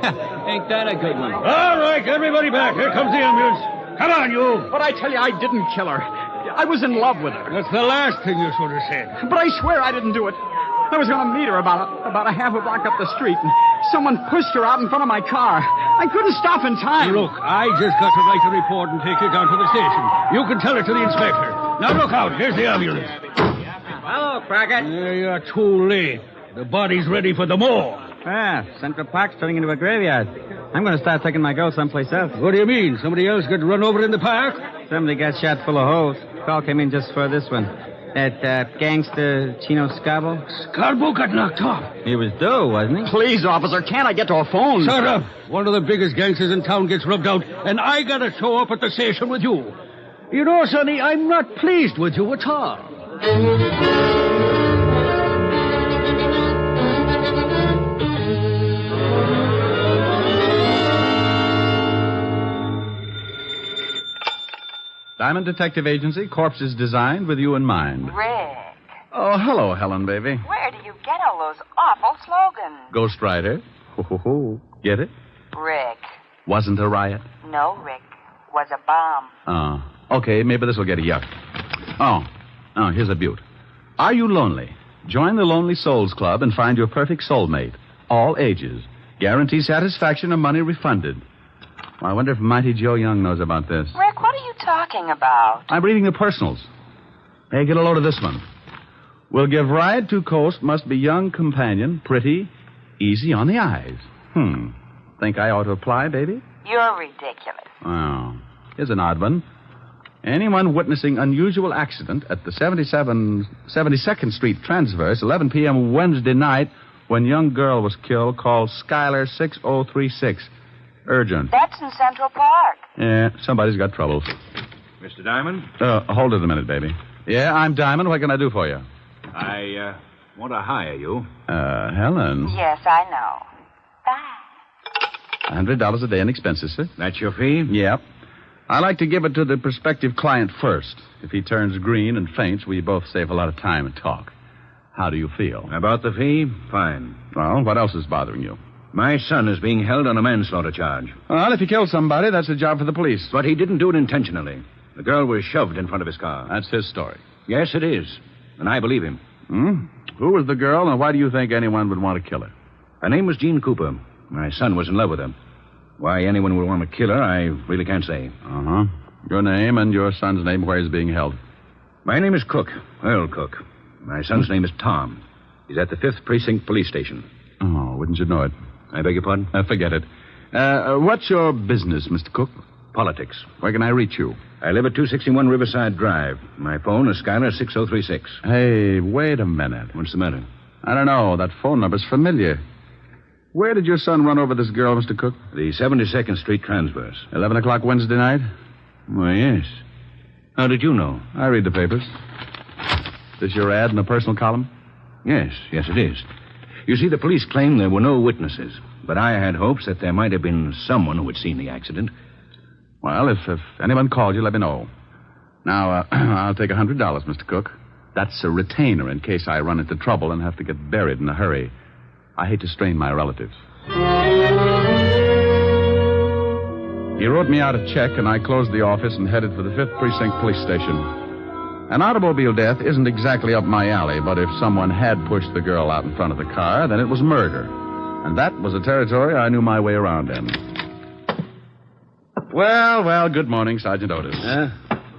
Ain't that a good one? All right, everybody back. Here comes the ambulance. Come on, you. But I tell you, I didn't kill her. I was in love with her. That's the last thing you should have said. But I swear I didn't do it. I was going to meet her about a half a block up the street, and someone pushed her out in front of my car. I couldn't stop in time. Look, I just got to write the report and take you down to the station. You can tell it to the inspector. Now, look out. Here's the ambulance. Hello, Crockett. You're too late. The body's ready for the morgue. Ah, Central Park's turning into a graveyard. I'm going to start taking my girl someplace else. What do you mean? Somebody else got run over in the park? Somebody got shot full of holes. Call came in just for this one. That gangster Chino Scabo. Scabo got knocked off. He was due, wasn't he? Please, officer, can't I get to a phone? Shut up. One of the biggest gangsters in town gets rubbed out, and I gotta show up at the station with you. You know, Sonny, I'm not pleased with you at all. Diamond Detective Agency, corpses designed with you in mind. Rick. Oh, hello, Helen, baby. Where do you get all those awful slogans? Ghost Rider. Ho, ho, ho. Get it? Rick. Wasn't a riot. No, Rick. Was a bomb. Okay, maybe this will get a yuck. Oh, here's a beaut. Are you lonely? Join the Lonely Souls Club and find your perfect soulmate. All ages. Guarantee satisfaction and money refunded. Well, I wonder if Mighty Joe Young knows about this. Rick, what are you talking about? I'm reading the personals. Hey, get a load of this one. Will give ride to coast, must be young companion, pretty, easy on the eyes. Think I ought to apply, baby? You're ridiculous. Oh, here's an odd one. Anyone witnessing unusual accident at the 72nd Street Transverse, 11 p.m. Wednesday night, when young girl was killed, call Skylar 6036. Urgent. That's in Central Park. Yeah, somebody's got troubles. Mr. Diamond? Hold it a minute, baby. Yeah, I'm Diamond. What can I do for you? I want to hire you. Helen. Yes, I know. Bye. $100 a day in expenses, sir. That's your fee? Yep. I like to give it to the prospective client first. If he turns green and faints, we both save a lot of time and talk. How do you feel? About the fee? Fine. Well, what else is bothering you? My son is being held on a manslaughter charge. Well, if he killed somebody, that's a job for the police. But he didn't do it intentionally. The girl was shoved in front of his car. That's his story. Yes, it is. And I believe him. Who was the girl, and why do you think anyone would want to kill her? Her name was Jean Cooper. My son was in love with her. Why anyone would want to kill her, I really can't say. Uh-huh. Your name and your son's name, where he's being held? My name is Cook, Earl Cook. My son's name is Tom. He's at the 5th Precinct Police Station. Oh, wouldn't you know it? I beg your pardon? Forget it. What's your business, Mr. Cook? Politics. Where can I reach you? I live at 261 Riverside Drive. My phone is Skylar 6036. Hey, wait a minute. What's the matter? I don't know. That phone number's familiar. Where did your son run over this girl, Mr. Cook? The 72nd Street transverse. 11 o'clock Wednesday night? Why, yes. How did you know? I read the papers. This your ad in the personal column? Yes, it is. You see, the police claim there were no witnesses, but I had hopes that there might have been someone who had seen the accident. Well, if anyone called you, let me know. Now, I'll take $100, Mr. Cook. That's a retainer in case I run into trouble and have to get buried in a hurry. I hate to strain my relatives. He wrote me out a check, and I closed the office and headed for the 5th Precinct Police Station. An automobile death isn't exactly up my alley, but if someone had pushed the girl out in front of the car, then it was murder. And that was a territory I knew my way around in. Well, good morning, Sergeant Otis.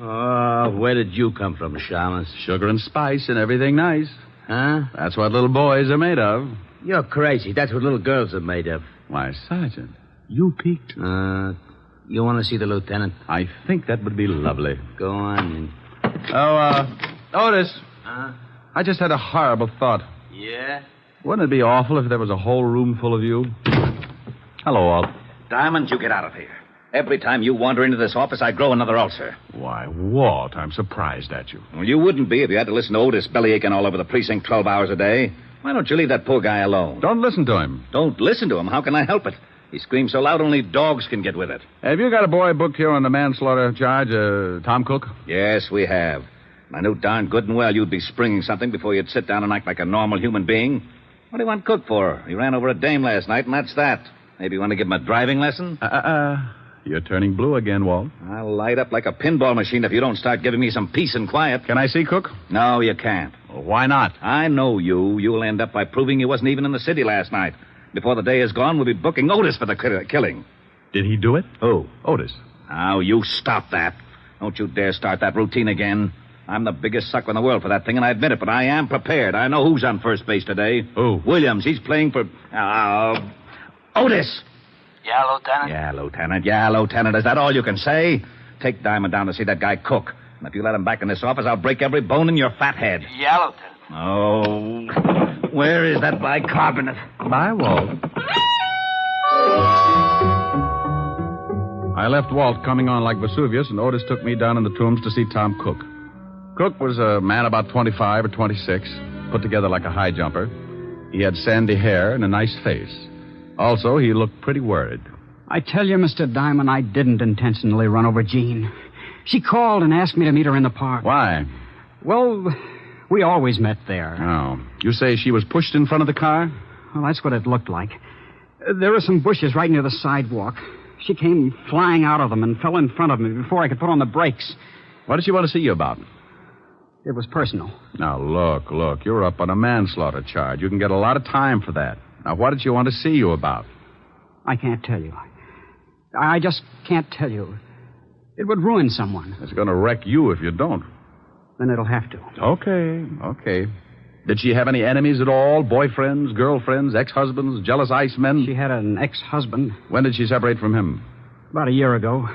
Oh, where did you come from, Shamus? Sugar and spice and everything nice. Huh? That's what little boys are made of. You're crazy. That's what little girls are made of. Why, Sergeant, you peeked. You want to see the lieutenant? I think that would be lovely. Go on. Otis. Huh? I just had a horrible thought. Yeah? Wouldn't it be awful if there was a whole room full of you? Hello, Walt. Diamond, you get out of here. Every time you wander into this office, I grow another ulcer. Why, Walt, I'm surprised at you. Well, you wouldn't be if you had to listen to Otis bellyaching all over the precinct 12 hours a day. Why don't you leave that poor guy alone? Don't listen to him. Don't listen to him? How can I help it? He screams so loud only dogs can get with it. Have you got a boy booked here on the manslaughter charge, Tom Cook? Yes, we have. I knew darn good and well you'd be springing something before you'd sit down and act like a normal human being. What do you want Cook for? He ran over a dame last night, and that's that. Maybe you want to give him a driving lesson? You're turning blue again, Walt. I'll light up like a pinball machine if you don't start giving me some peace and quiet. Can I see Cook? No, you can't. Well, why not? I know you. You'll end up by proving he wasn't even in the city last night. Before the day is gone, we'll be booking Otis for the killing. Did he do it? Who? Otis. Now, you stop that. Don't you dare start that routine again. I'm the biggest sucker in the world for that thing, and I admit it, but I am prepared. I know who's on first base today. Who? Williams. He's playing for... Otis! Yeah, Lieutenant? Yeah, Lieutenant. Is that all you can say? Take Diamond down to see that guy Cook. And if you let him back in this office, I'll break every bone in your fat head. Yeah, Lieutenant. Oh, where is that bicarbonate? Bye, Walt. I left Walt coming on like Vesuvius, and Otis took me down in the tombs to see Tom Cook. Cook was a man about 25 or 26, put together like a high jumper. He had sandy hair and a nice face. Also, he looked pretty worried. I tell you, Mr. Diamond, I didn't intentionally run over Jean. She called and asked me to meet her in the park. Why? Well, we always met there. Oh. You say she was pushed in front of the car? Well, that's what it looked like. There were some bushes right near the sidewalk. She came flying out of them and fell in front of me before I could put on the brakes. What did she want to see you about? It was personal. Now, look. You're up on a manslaughter charge. You can get a lot of time for that. Now, what did she want to see you about? I can't tell you. I just can't tell you. It would ruin someone. It's going to wreck you if you don't. Then it'll have to. Okay. Did she have any enemies at all? Boyfriends, girlfriends, ex-husbands, jealous icemen? She had an ex-husband. When did she separate from him? About a year ago.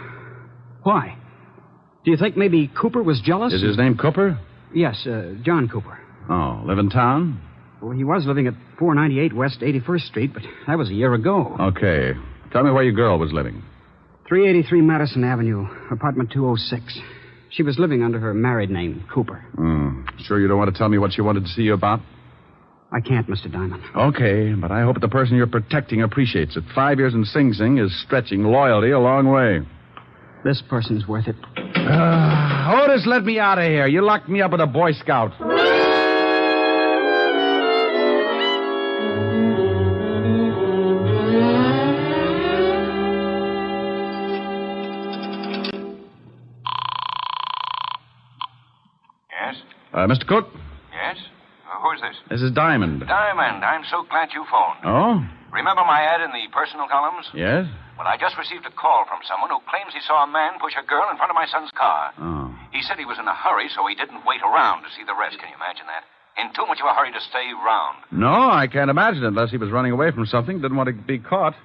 Why? Do you think maybe Cooper was jealous? Is his name Cooper? Yes, John Cooper. Oh, live in town? Well, he was living at 498 West 81st Street, but that was a year ago. Okay. Tell me where your girl was living. 383 Madison Avenue, apartment 206. She was living under her married name, Cooper. Sure you don't want to tell me what she wanted to see you about? I can't, Mr. Diamond. Okay, but I hope the person you're protecting appreciates it. 5 years in Sing Sing is stretching loyalty a long way. This person's worth it. Otis, let me out of here. You locked me up with a Boy Scout. Mr. Cook? Yes? Who's this? This is Diamond. Diamond, I'm so glad you phoned. Oh? Remember my ad in the personal columns? Yes? Well, I just received a call from someone who claims he saw a man push a girl in front of my son's car. Oh. He said he was in a hurry, so he didn't wait around to see the rest. Can you imagine that? In too much of a hurry to stay round. No, I can't imagine it unless he was running away from something, didn't want to be caught.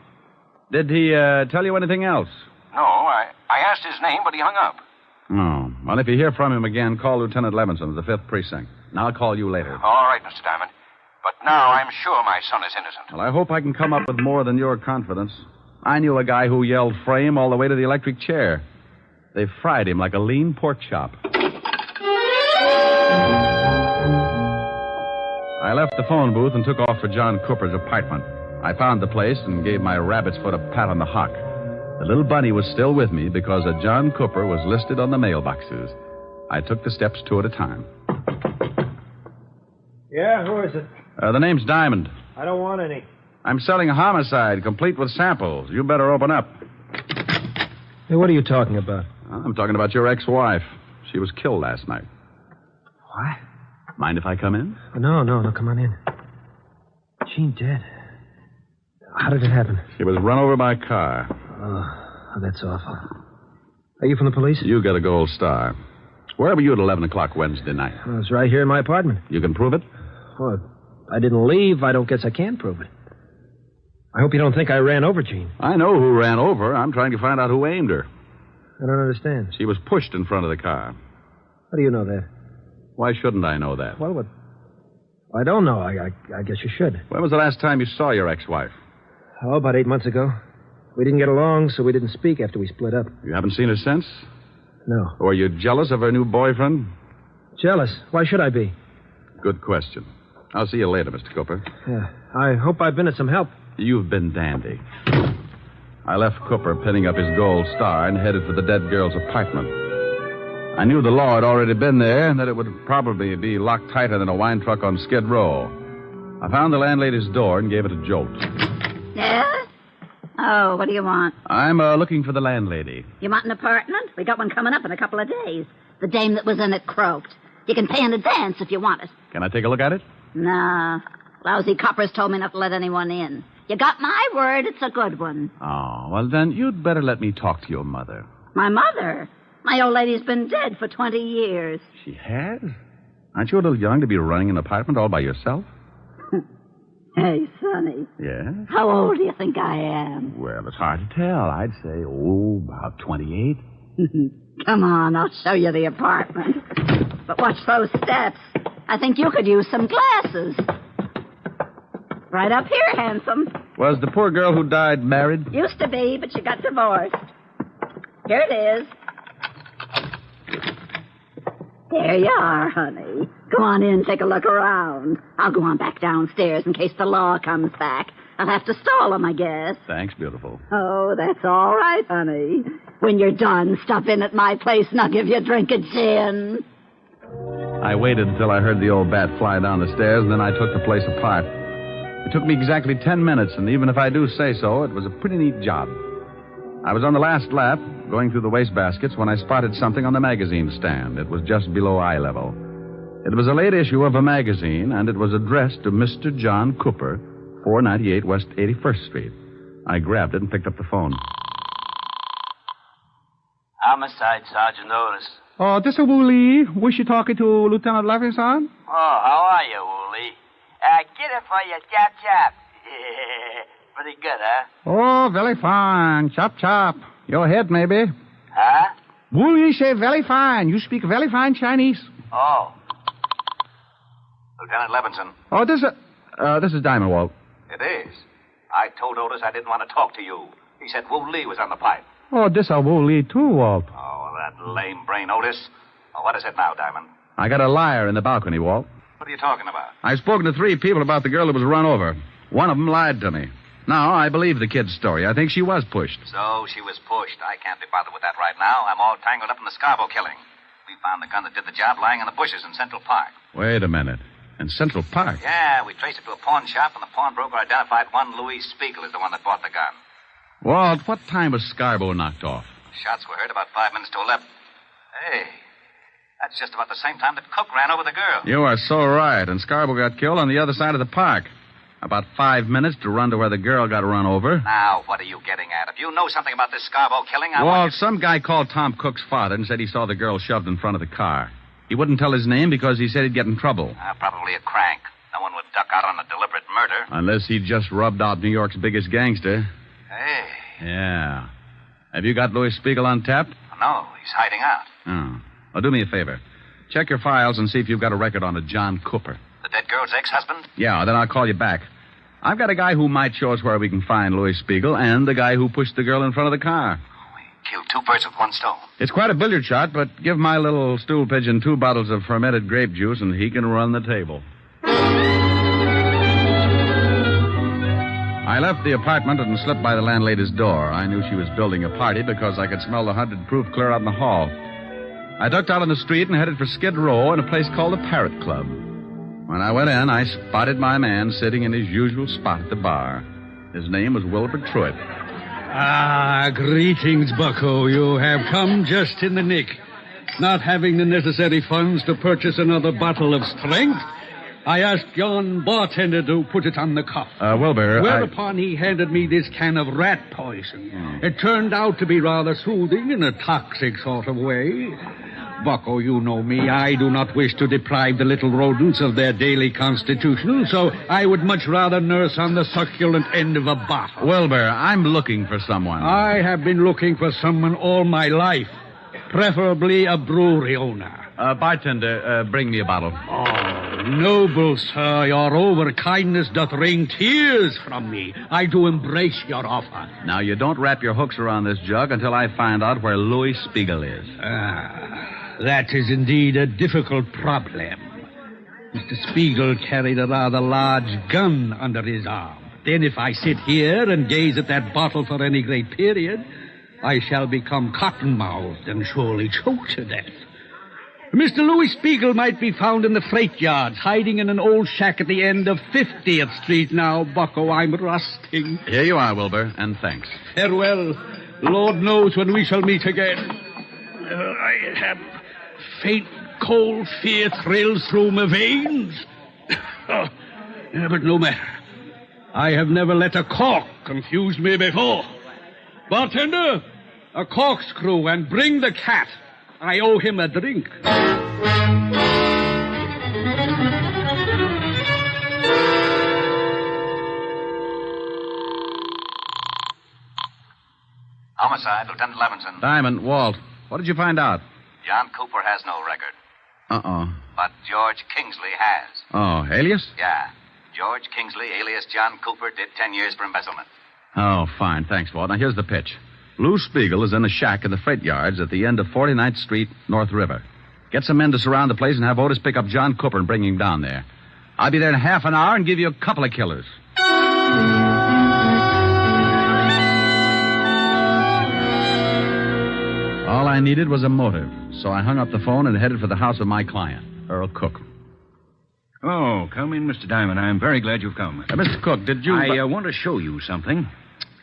Did he tell you anything else? No, I asked his name, but he hung up. Oh. Well, if you hear from him again, call Lieutenant Levinson of the 5th Precinct. And I'll call you later. All right, Mr. Diamond. But now I'm sure my son is innocent. Well, I hope I can come up with more than your confidence. I knew a guy who yelled frame all the way to the electric chair. They fried him like a lean pork chop. I left the phone booth and took off for John Cooper's apartment. I found the place and gave my rabbit's foot a pat on the hock. The little bunny was still with me because a John Cooper was listed on the mailboxes. I took the steps two at a time. Yeah, who is it? The name's Diamond. I don't want any. I'm selling a homicide, complete with samples. You better open up. Hey, what are you talking about? I'm talking about your ex-wife. She was killed last night. What? Mind if I come in? No, come on in. Jean dead. How did it happen? She was run over by a car. Oh, that's awful. Are you from the police? You got a gold star. Where were you at 11 o'clock Wednesday night? I was right here in my apartment. You can prove it? Well, I didn't leave. I don't guess I can prove it. I hope you don't think I ran over Jean. I know who ran over her. I'm trying to find out who aimed her. I don't understand. She was pushed in front of the car. How do you know that? Why shouldn't I know that? Well, what? I don't know. I guess you should. When was the last time you saw your ex-wife? Oh, about 8 months ago. We didn't get along, so we didn't speak after we split up. You haven't seen her since? No. Were you jealous of her new boyfriend? Jealous? Why should I be? Good question. I'll see you later, Mr. Cooper. Yeah. I hope I've been of some help. You've been dandy. I left Cooper pinning up his gold star and headed for the dead girl's apartment. I knew the law had already been there and that it would probably be locked tighter than a wine truck on Skid Row. I found the landlady's door and gave it a jolt. Yeah? Oh, what do you want? I'm looking for the landlady. You want an apartment? We got one coming up in a couple of days. The dame that was in it croaked. You can pay in advance if you want it. Can I take a look at it? Nah. Lousy coppers told me not to let anyone in. You got my word, it's a good one. Oh, well, then you'd better let me talk to your mother. My mother? My old lady's been dead for 20 years. She has? Aren't you a little young to be running an apartment all by yourself? Hey, Sonny. Yeah? How old do you think I am? Well, it's hard to tell. I'd say, about 28. Come on, I'll show you the apartment. But watch those steps. I think you could use some glasses. Right up here, handsome. Was the poor girl who died married? Used to be, but she got divorced. Here it is. There you are, honey. Go on in, take a look around. I'll go on back downstairs in case the law comes back. I'll have to stall him, I guess. Thanks, beautiful. Oh, that's all right, honey. When you're done, stop in at my place and I'll give you a drink of gin. I waited until I heard the old bat fly down the stairs, and then I took the place apart. It took me exactly 10 minutes, and even if I do say so, it was a pretty neat job. I was on the last lap, going through the wastebaskets, when I spotted something on the magazine stand. It was just below eye level. It was a late issue of a magazine, and it was addressed to Mr. John Cooper, 498 West 81st Street. I grabbed it and picked up the phone. Homicide, Sergeant Otis. Oh, this is Woolley. Was you talking to Lieutenant Levinson? Oh, how are you, Woolley? Get it for you, chop. Pretty good, huh? Oh, very fine. Chop. Your head, maybe. Huh? Woolley say very fine. You speak very fine Chinese. Oh. Lieutenant Levinson. Oh, this is Diamond, Walt. It is. I told Otis I didn't want to talk to you. He said Wu Lee was on the pipe. Oh, this is Woolley, too, Walt. Oh, that lame brain, Otis. Oh, what is it now, Diamond? I got a liar in the balcony, Walt. What are you talking about? I've spoken to 3 people about the girl who was run over. One of them lied to me. Now, I believe the kid's story. I think she was pushed. So she was pushed. I can't be bothered with that right now. I'm all tangled up in the Scarborough killing. We found the gun that did the job lying in the bushes in Central Park. Wait a minute. In Central Park? Yeah, we traced it to a pawn shop, and the pawnbroker identified one Louis Spiegel as the one that bought the gun. Walt, what time was Scarborough knocked off? Shots were heard about 5 minutes to 11. Hey, that's just about the same time that Cook ran over the girl. You are so right. And Scarborough got killed on the other side of the park. About 5 minutes to run to where the girl got run over. Now, what are you getting at? If you know something about this Scarborough killing, I Walt, want you... some guy called Tom Cook's father and said he saw the girl shoved in front of the car. He wouldn't tell his name because he said he'd get in trouble. Probably a crank. No one would duck out on a deliberate murder. Unless he just rubbed out New York's biggest gangster. Hey. Yeah. Have you got Louis Spiegel on tap? No, he's hiding out. Oh. Well, do me a favor. Check your files and see if you've got a record on a John Cooper. The dead girl's ex-husband? Yeah, then I'll call you back. I've got a guy who might show us where we can find Louis Spiegel and the guy who pushed the girl in front of the car. Killed two birds with one stone. It's quite a billiard shot, but give my little stool pigeon 2 bottles of fermented grape juice and he can run the table. I left the apartment and slipped by the landlady's door. I knew she was building a party because I could smell the 100 proof clear out in the hall. I ducked out on the street and headed for Skid Row in a place called the Parrot Club. When I went in, I spotted my man sitting in his usual spot at the bar. His name was Wilbur Truitt. Ah, greetings, Bucko. You have come just in the nick. Not having the necessary funds to purchase another bottle of strength, I asked yon bartender to put it on the cuff. Wilbur, Whereupon he handed me this can of rat poison. It turned out to be rather soothing in a toxic sort of way. Bucko, you know me. I do not wish to deprive the little rodents of their daily constitution, so I would much rather nurse on the succulent end of a bottle. Wilbur, I'm looking for someone. I have been looking for someone all my life, preferably a brewery owner. Bartender, bring me a bottle. Oh, noble sir, your overkindness doth wring tears from me. I do embrace your offer. Now, you don't wrap your hooks around this jug until I find out where Louis Spiegel is. That is indeed a difficult problem. Mr. Spiegel carried a rather large gun under his arm. Then if I sit here and gaze at that bottle for any great period, I shall become cotton-mouthed and surely choke to death. Mr. Louis Spiegel might be found in the freight yards, hiding in an old shack at the end of 50th Street now. Bucko, I'm rusting. Here you are, Wilbur, and thanks. Farewell. Lord knows when we shall meet again. I have faint, cold fear thrills through my veins. But no matter. I have never let a cork confuse me before. Bartender, a corkscrew and bring the cat. I owe him a drink. Homicide, Lieutenant Levinson. Diamond, Walt, what did you find out? John Cooper has no record. But George Kingsley has. Oh, alias? Yeah. George Kingsley, alias John Cooper, did 10 years for embezzlement. Oh, fine. Thanks, Walt. Now, here's the pitch. Lou Spiegel is in a shack in the freight yards at the end of 49th Street, North River. Get some men to surround the place and have Otis pick up John Cooper and bring him down there. I'll be there in half an hour and give you a couple of killers. All I needed was a motive, so I hung up the phone and headed for the house of my client, Earl Cook. Oh, come in, Mr. Diamond. I'm very glad you've come. Mr. Cook, did you... I want to show you something.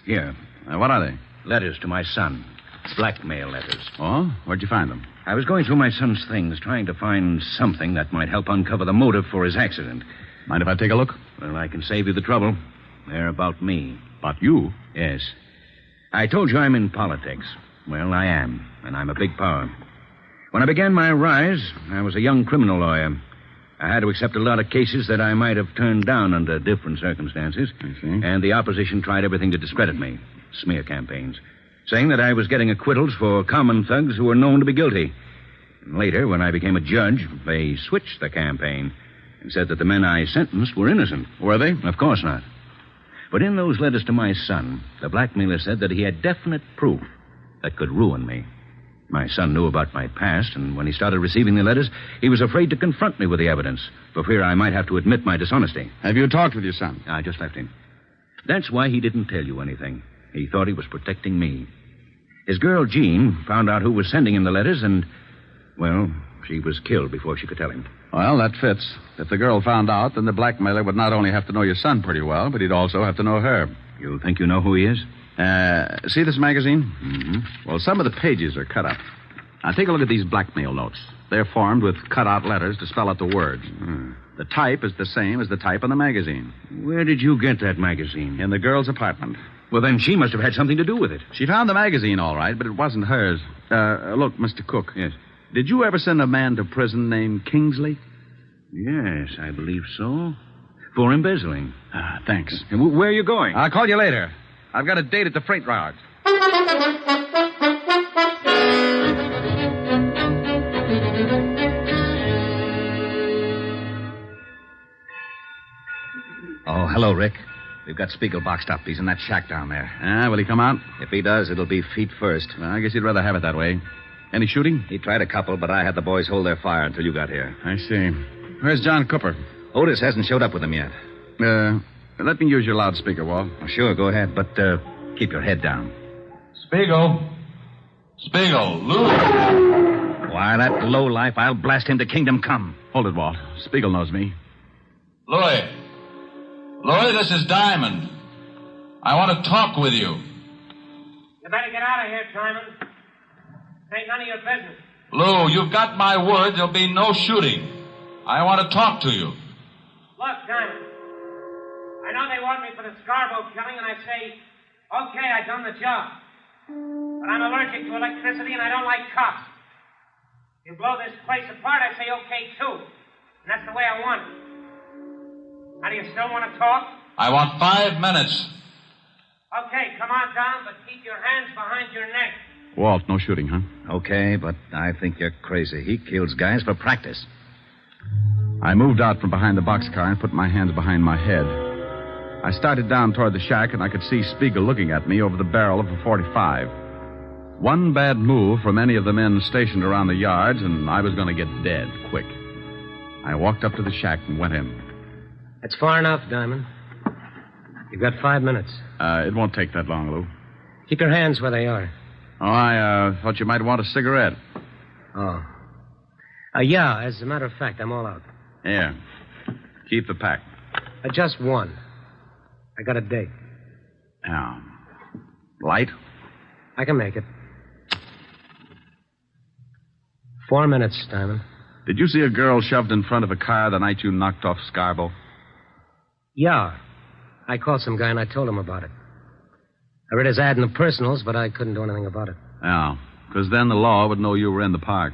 Here. What are they? Letters to my son. Blackmail letters. Oh? Where'd you find them? I was going through my son's things, trying to find something that might help uncover the motive for his accident. Mind if I take a look? Well, I can save you the trouble. They're about me. About you? Yes. I told you I'm in politics. Well, I am, and I'm a big power. When I began my rise, I was a young criminal lawyer. I had to accept a lot of cases that I might have turned down under different circumstances. I see. And the opposition tried everything to discredit me. Smear campaigns. Saying that I was getting acquittals for common thugs who were known to be guilty. And later, when I became a judge, they switched the campaign and said that the men I sentenced were innocent. Were they? Of course not. But in those letters to my son, the blackmailer said that he had definite proof that could ruin me. My son knew about my past, and when he started receiving the letters, he was afraid to confront me with the evidence, for fear I might have to admit my dishonesty. Have you talked with your son? I just left him. That's why he didn't tell you anything. He thought he was protecting me. His girl, Jean, found out who was sending him the letters, and, well, she was killed before she could tell him. Well, that fits. If the girl found out, then the blackmailer would not only have to know your son pretty well, but he'd also have to know her. You think you know who he is? See this magazine? Mm-hmm. Well, some of the pages are cut up. Now, take a look at these blackmail notes. They're formed with cut-out letters to spell out the words. The type is the same as the type on the magazine. Where did you get that magazine? In the girl's apartment. Well, then she must have had something to do with it. She found the magazine, all right, but it wasn't hers. Look, Mr. Cook. Yes? Did you ever send a man to prison named Kingsley? Yes, I believe so. For embezzling. Thanks. Where are you going? I'll call you later. I've got a date at the freight yards. go, Rick. We've got Spiegel boxed up. He's in that shack down there. Will he come out? If he does, it'll be feet first. Well, I guess he'd rather have it that way. Any shooting? He tried a couple, but I had the boys hold their fire until you got here. I see. Where's John Cooper? Otis hasn't showed up with him yet. Let me use your loudspeaker, Walt. Oh, sure, go ahead, but keep your head down. Spiegel, Lou. Why, that lowlife, I'll blast him to kingdom come. Hold it, Walt. Spiegel knows me. Louis, this is Diamond. I want to talk with you. You better get out of here, Diamond. This ain't none of your business. Lou, you've got my word there'll be no shooting. I want to talk to you. Look, Diamond. I know they want me for the Scarborough killing, and I say, okay, I done the job. But I'm allergic to electricity, and I don't like cops. You blow this place apart, I say okay, too. And that's the way I want it. Now, do you still want to talk? I want 5 minutes. Okay, come on down, but keep your hands behind your neck. Walt, no shooting, huh? Okay, but I think you're crazy. He kills guys for practice. I moved out from behind the boxcar and put my hands behind my head. I started down toward the shack, and I could see Spiegel looking at me over the barrel of a .45. One bad move from any of the men stationed around the yards, and I was going to get dead quick. I walked up to the shack and went in. That's far enough, Diamond. You've got 5 minutes. It won't take that long, Lou. Keep your hands where they are. Oh, I thought you might want a cigarette. Oh. Yeah, as a matter of fact, I'm all out. Yeah. Keep the pack. Just one. I got a date. Light? I can make it. 4 minutes, Diamond. Did you see a girl shoved in front of a car the night you knocked off Scarborough? Yeah. I called some guy and I told him about it. I read his ad in the personals, but I couldn't do anything about it. Yeah, because then the law would know you were in the park.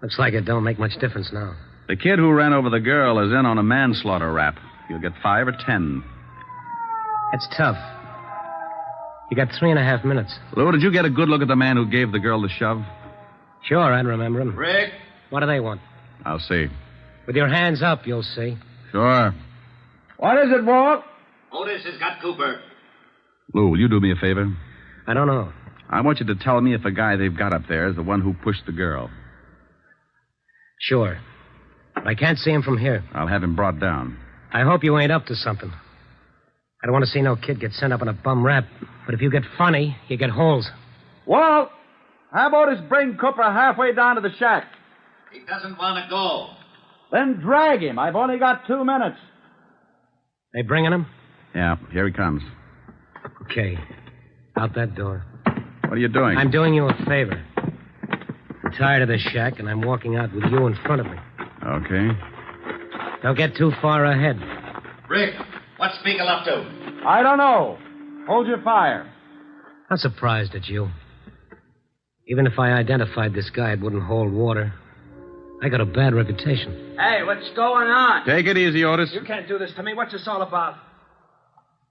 Looks like it don't make much difference now. The kid who ran over the girl is in on a manslaughter rap. You'll get 5 or 10. That's tough. You got 3.5 minutes. Lou, did you get a good look at the man who gave the girl the shove? Sure, I'd remember him. Rick? What do they want? I'll see. With your hands up, you'll see. Sure. What is it, Walt? Otis has got Cooper. Lou, will you do me a favor? I don't know. I want you to tell me if the guy they've got up there is the one who pushed the girl. Sure. But I can't see him from here. I'll have him brought down. I hope you ain't up to something. I don't want to see no kid get sent up on a bum rap. But if you get funny, you get holes. Walt, how about us bring Cooper halfway down to the shack? He doesn't want to go. Then drag him. I've only got 2 minutes. They bringing him? Yeah, here he comes. Okay. Out that door. What are you doing? I'm doing you a favor. I'm tired of this shack, and I'm walking out with you in front of me. Okay. Don't get too far ahead. Rick, what's Spiegel up to? I don't know. Hold your fire. I'm surprised at you. Even if I identified this guy, it wouldn't hold water. I got a bad reputation. Hey, what's going on? Take it easy, Otis. You can't do this to me. What's this all about?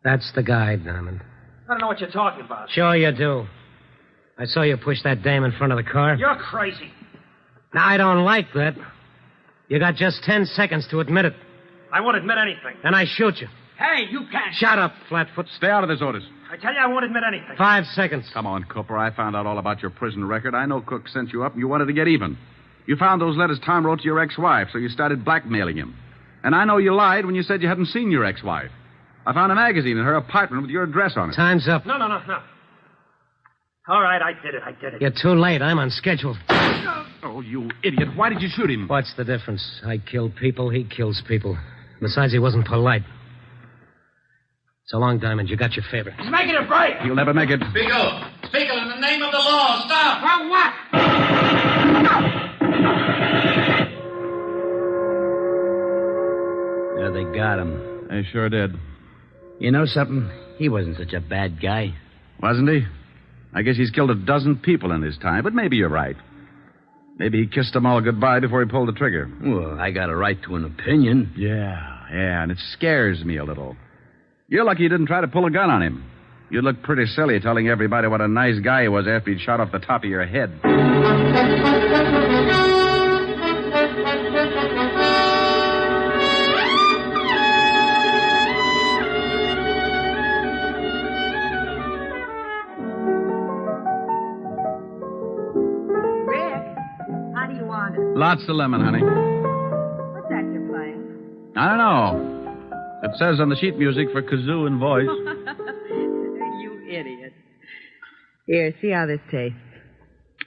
That's the guy, Diamond. I don't know what you're talking about. Sure you do. I saw you push that dame in front of the car. You're crazy. Now, I don't like that. You got just 10 seconds to admit it. I won't admit anything. Then I shoot you. Hey, you can't. Shut up, Flatfoot. Stay out of this, Otis. I tell you, I won't admit anything. 5 seconds. Come on, Cooper. I found out all about your prison record. I know Cook sent you up and you wanted to get even. You found those letters Tom wrote to your ex-wife, so you started blackmailing him. And I know you lied when you said you hadn't seen your ex-wife. I found a magazine in her apartment with your address on it. Time's up. No. All right, I did it. You're too late. I'm on schedule. Oh, you idiot. Why did you shoot him? What's the difference? I kill people, he kills people. Besides, he wasn't polite. So long, Diamond. You got your favor. He's making a break. You'll never make it. Spiegel, in the name of the law, stop. For what? Yeah, they got him. They sure did. You know something? He wasn't such a bad guy. Wasn't he? I guess he's killed a dozen people in his time, but maybe you're right. Maybe he kissed them all goodbye before he pulled the trigger. Well, I got a right to an opinion. Yeah, and it scares me a little. You're lucky you didn't try to pull a gun on him. You'd look pretty silly telling everybody what a nice guy he was after he'd shot off the top of your head. Lots of lemon, honey. What's that you're playing? I don't know. It says on the sheet music for kazoo and voice. You idiot. Here, see how this tastes.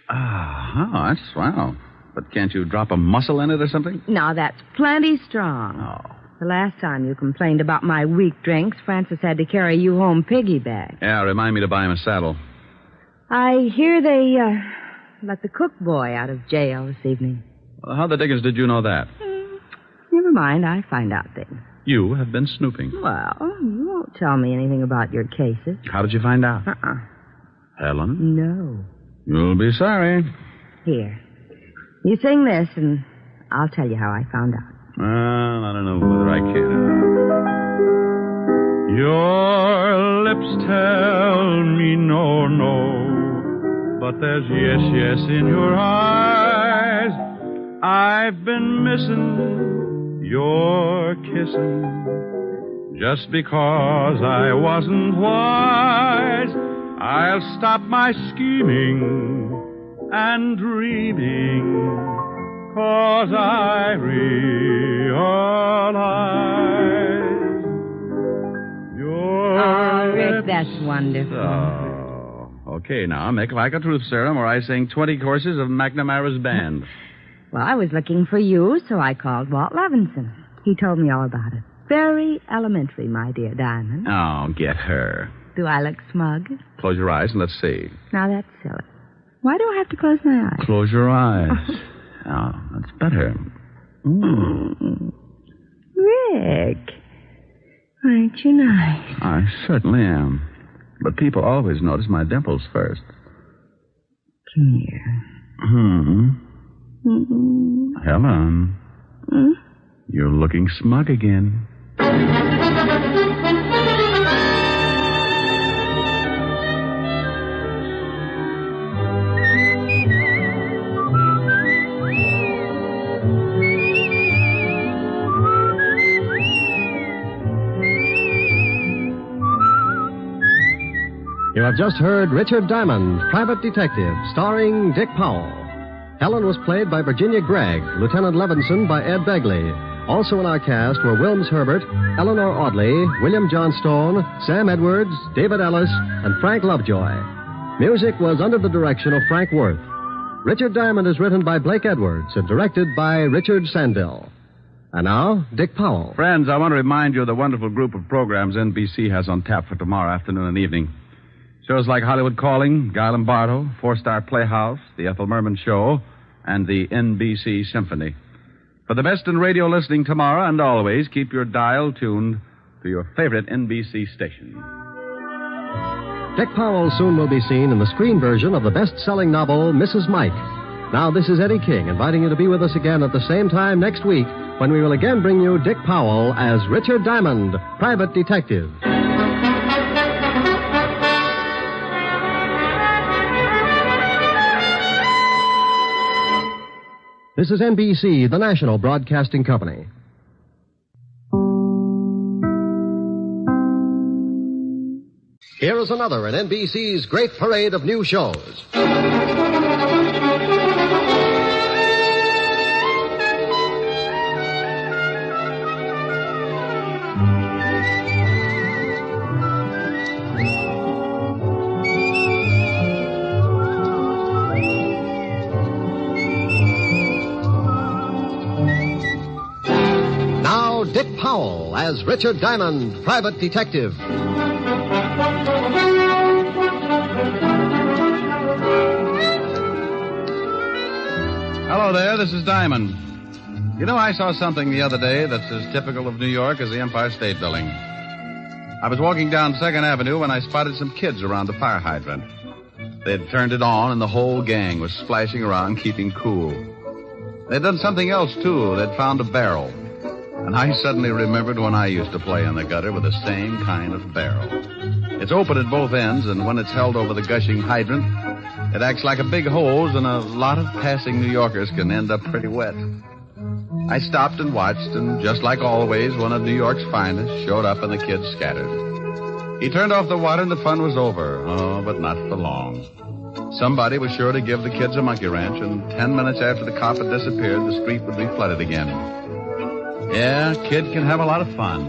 That's swell. But can't you drop a mussel in it or something? Now, that's plenty strong. Oh. The last time you complained about my weak drinks, Francis had to carry you home piggyback. Yeah, remind me to buy him a saddle. I hear they let the cook boy out of jail this evening. Well, how the dickens did you know that? Never mind, I find out things. You have been snooping. Well, you won't tell me anything about your cases. How did you find out? Helen? No. You'll be sorry. Here. You sing this, and I'll tell you how I found out. Well, I don't know whether I can. Your lips tell me no, no, but there's yes, yes in your eyes. I've been missing your kissing just because I wasn't wise. I'll stop my scheming and dreaming, 'cause I realize your Rick, that's wonderful. Oh, okay, now make like a truth serum, or I sing 20 courses of McNamara's band. Well, I was looking for you, so I called Walt Levinson. He told me all about it. Very elementary, my dear Diamond. Oh, get her. Do I look smug? Close your eyes and let's see. Now, that's silly. Why do I have to close my eyes? Close your eyes. Oh, that's better. Rick, aren't you nice? I certainly am. But people always notice my dimples first. Come here. Helen, you're looking smug again. You have just heard Richard Diamond, Private Detective, starring Dick Powell. Helen was played by Virginia Gregg, Lieutenant Levinson by Ed Begley. Also in our cast were Wilms Herbert, Eleanor Audley, William Johnstone, Sam Edwards, David Ellis, and Frank Lovejoy. Music was under the direction of Frank Worth. Richard Diamond is written by Blake Edwards and directed by Richard Sandell. And now, Dick Powell. Friends, I want to remind you of the wonderful group of programs NBC has on tap for tomorrow afternoon and evening. Shows like Hollywood Calling, Guy Lombardo, Four-Star Playhouse, The Ethel Merman Show, and the NBC Symphony. For the best in radio listening tomorrow and always, keep your dial tuned to your favorite NBC station. Dick Powell soon will be seen in the screen version of the best-selling novel, Mrs. Mike. Now, this is Eddie King inviting you to be with us again at the same time next week when we will again bring you Dick Powell as Richard Diamond, Private Detective. This is NBC, the national broadcasting company. Here is another in NBC's great parade of new shows. Dick Powell as Richard Diamond, Private Detective. Hello there, this is Diamond. You know, I saw something the other day that's as typical of New York as the Empire State Building. I was walking down 2nd Avenue when I spotted some kids around the fire hydrant. They'd turned it on, and the whole gang was splashing around, keeping cool. They'd done something else, too. They'd found a barrel. And I suddenly remembered when I used to play in the gutter with the same kind of barrel. It's open at both ends, and when it's held over the gushing hydrant, it acts like a big hose, and a lot of passing New Yorkers can end up pretty wet. I stopped and watched, and just like always, one of New York's finest showed up and the kids scattered. He turned off the water, and the fun was over. Oh, but not for long. Somebody was sure to give the kids a monkey wrench, and 10 minutes after the cop had disappeared, the street would be flooded again. Yeah, a kid can have a lot of fun,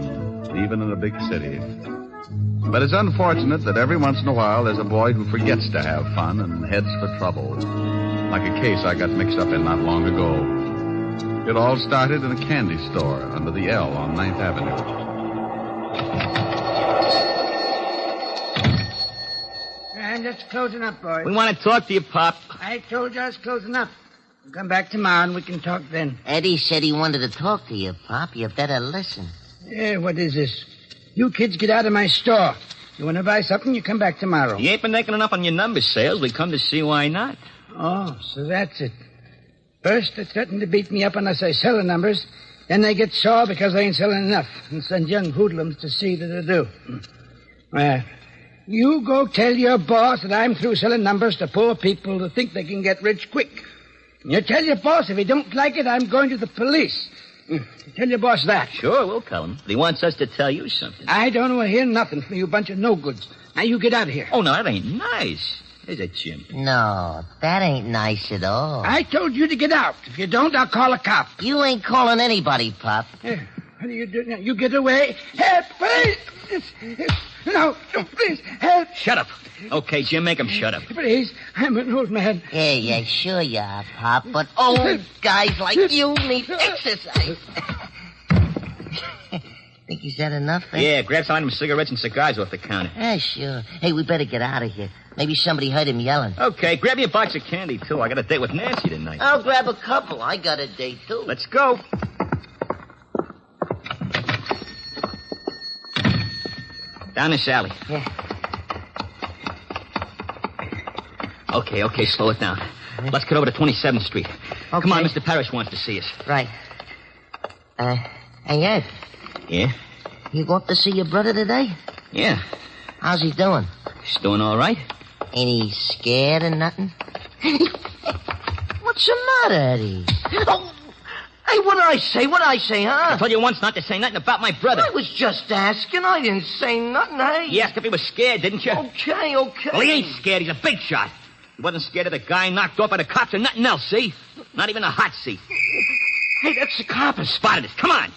even in a big city. But it's unfortunate that every once in a while there's a boy who forgets to have fun and heads for trouble. Like a case I got mixed up in not long ago. It all started in a candy store under the L on 9th Avenue. I'm just closing up, boys. We want to talk to you, Pop. I told you I was closing up. We'll come back tomorrow and we can talk then. Eddie said he wanted to talk to you, Pop. You better listen. Yeah, what is this? You kids get out of my store. You want to buy something, you come back tomorrow. You ain't been making enough on your number sales. We come to see why not. Oh, so that's it. First, they threaten to beat me up unless I sell the numbers. Then they get sore because I ain't selling enough and send young hoodlums to see that I do. Well, you go tell your boss that I'm through selling numbers to poor people who think they can get rich quick. You tell your boss if he don't like it, I'm going to the police. Tell your boss that. Sure, we'll tell him. But he wants us to tell you something. I don't want to hear nothing from you bunch of no-goods. Now you get out of here. Oh, no, that ain't nice. Is it, Jim? No, that ain't nice at all. I told you to get out. If you don't, I'll call a cop. You ain't calling anybody, Pop. What do you do now? You get away. Help, please. No, please, help. Shut up. Okay, Jim, make him shut up. Please, I'm an old man. Yeah, sure you are, Pop, but old guys like you need exercise. Think he's had enough, eh? Yeah, grab some of them cigarettes and cigars off the counter. Yeah, sure. Hey, we better get out of here. Maybe somebody heard him yelling. Okay, grab me a box of candy, too. I got a date with Nancy tonight. I'll grab a couple. I got a date, too. Let's go. Down this alley. Yeah. Okay, slow it down. Let's get over to 27th Street. Okay. Come on, Mr. Parrish wants to see us. Right. Hey, Ed. Yeah? You go up to see your brother today? Yeah. How's he doing? He's doing all right. Ain't he scared or nothing? What's the matter, Eddie? Oh, hey, what did I say, huh? I told you once not to say nothing about my brother. I was just asking. I didn't say nothing, hey? You asked if he was scared, didn't you? Okay. Well, he ain't scared. He's a big shot. He wasn't scared of the guy knocked off by the cops or nothing else, see? Not even a hot seat. Hey, that's the cop. Spotted us. Come on.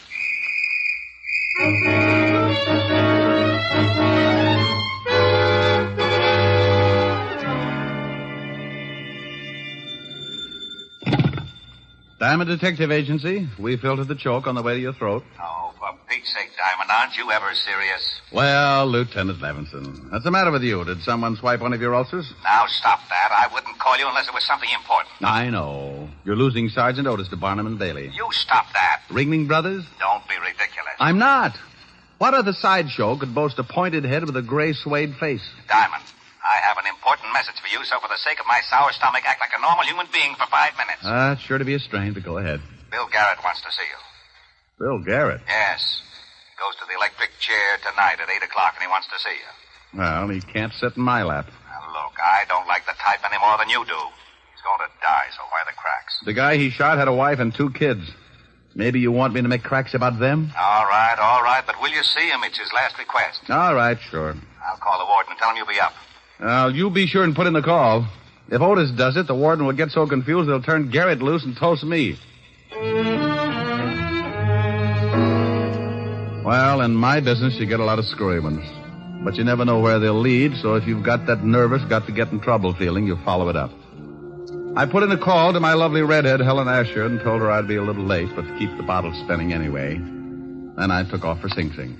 Diamond Detective Agency. We filtered the choke on the way to your throat. Oh, for Pete's sake, Diamond, aren't you ever serious? Well, Lieutenant Levinson, what's the matter with you? Did someone swipe one of your ulcers? Now, stop that. I wouldn't call you unless it was something important. I know. You're losing Sergeant Otis to Barnum and Bailey. You stop that. Ringling Brothers? Don't be ridiculous. I'm not. What other sideshow could boast a pointed head with a gray suede face? Diamond, I have an important message for you, so for the sake of my sour stomach, act like a normal human being for 5 minutes. It's sure to be a strain, but go ahead. Bill Garrett wants to see you. Bill Garrett? Yes. He goes to the electric chair tonight at 8 o'clock, and he wants to see you. Well, he can't sit in my lap. Now, look, I don't like the type any more than you do. He's going to die, so why the cracks? The guy he shot had a wife and 2 kids. Maybe you want me to make cracks about them? All right, but will you see him? It's his last request. All right, sure. I'll call the warden and tell him you'll be up. You be sure and put in the call. If Otis does it, the warden will get so confused they'll turn Garrett loose and toast me. Well, in my business, you get a lot of screwy ones. But you never know where they'll lead, so if you've got that nervous, got-to-get-in-trouble feeling, you follow it up. I put in a call to my lovely redhead, Helen Asher, and told her I'd be a little late, but to keep the bottle spinning anyway. Then I took off for Sing Sing.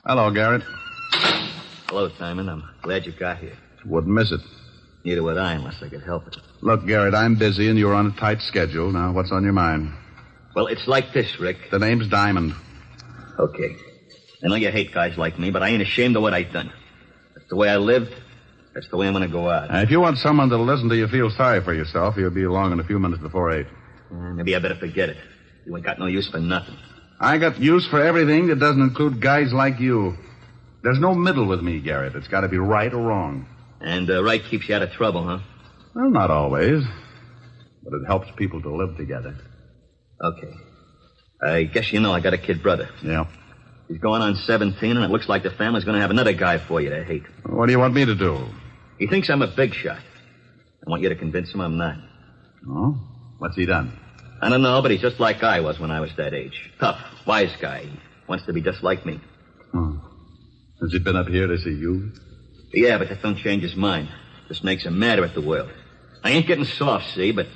Hello, Garrett. Hello, Simon. I'm glad you got here. Wouldn't miss it. Neither would I unless I could help it. Look, Garrett, I'm busy and you're on a tight schedule. Now, what's on your mind? Well, it's like this, Rick. The name's Diamond. Okay. I know you hate guys like me, but I ain't ashamed of what I've done. That's the way I lived. That's the way I'm going to go out. If you want someone that'll listen to you feel sorry for yourself, you'll be along in a few minutes before 8. Maybe I better forget it. You ain't got no use for nothing. I got use for everything that doesn't include guys like you. There's no middle with me, Garrett. It's got to be right or wrong. And right keeps you out of trouble, huh? Well, not always. But it helps people to live together. Okay. I guess you know I got a kid brother. Yeah. He's going on 17, and it looks like the family's going to have another guy for you to hate. What do you want me to do? He thinks I'm a big shot. I want you to convince him I'm not. Oh? What's he done? I don't know, but he's just like I was when I was that age. Tough, wise guy. He wants to be just like me. Oh. Has he been up here to see you? Yeah, but that don't change his mind. Just makes him madder at the world. I ain't getting soft, see, but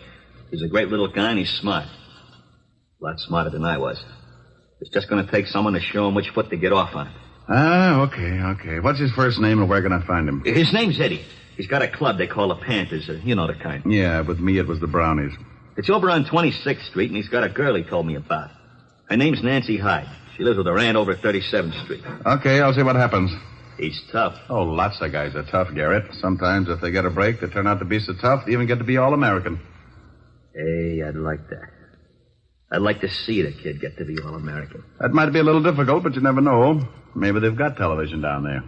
he's a great little guy and he's smart. A lot smarter than I was. It's just going to take someone to show him which foot to get off on. Ah, okay. What's his first name and where can I find him? His name's Eddie. He's got a club they call the Panthers. You know the kind. Yeah, with me it was the Brownies. It's over on 26th Street, and he's got a girl he told me about. Her name's Nancy Hyde. She lives with her aunt over at 37th Street. Okay, I'll see what happens. He's tough. Oh, lots of guys are tough, Garrett. Sometimes if they get a break, they turn out to be so tough they even get to be All-American. Hey, I'd like that. I'd like to see the kid get to be All-American. That might be a little difficult, but you never know. Maybe they've got television down there.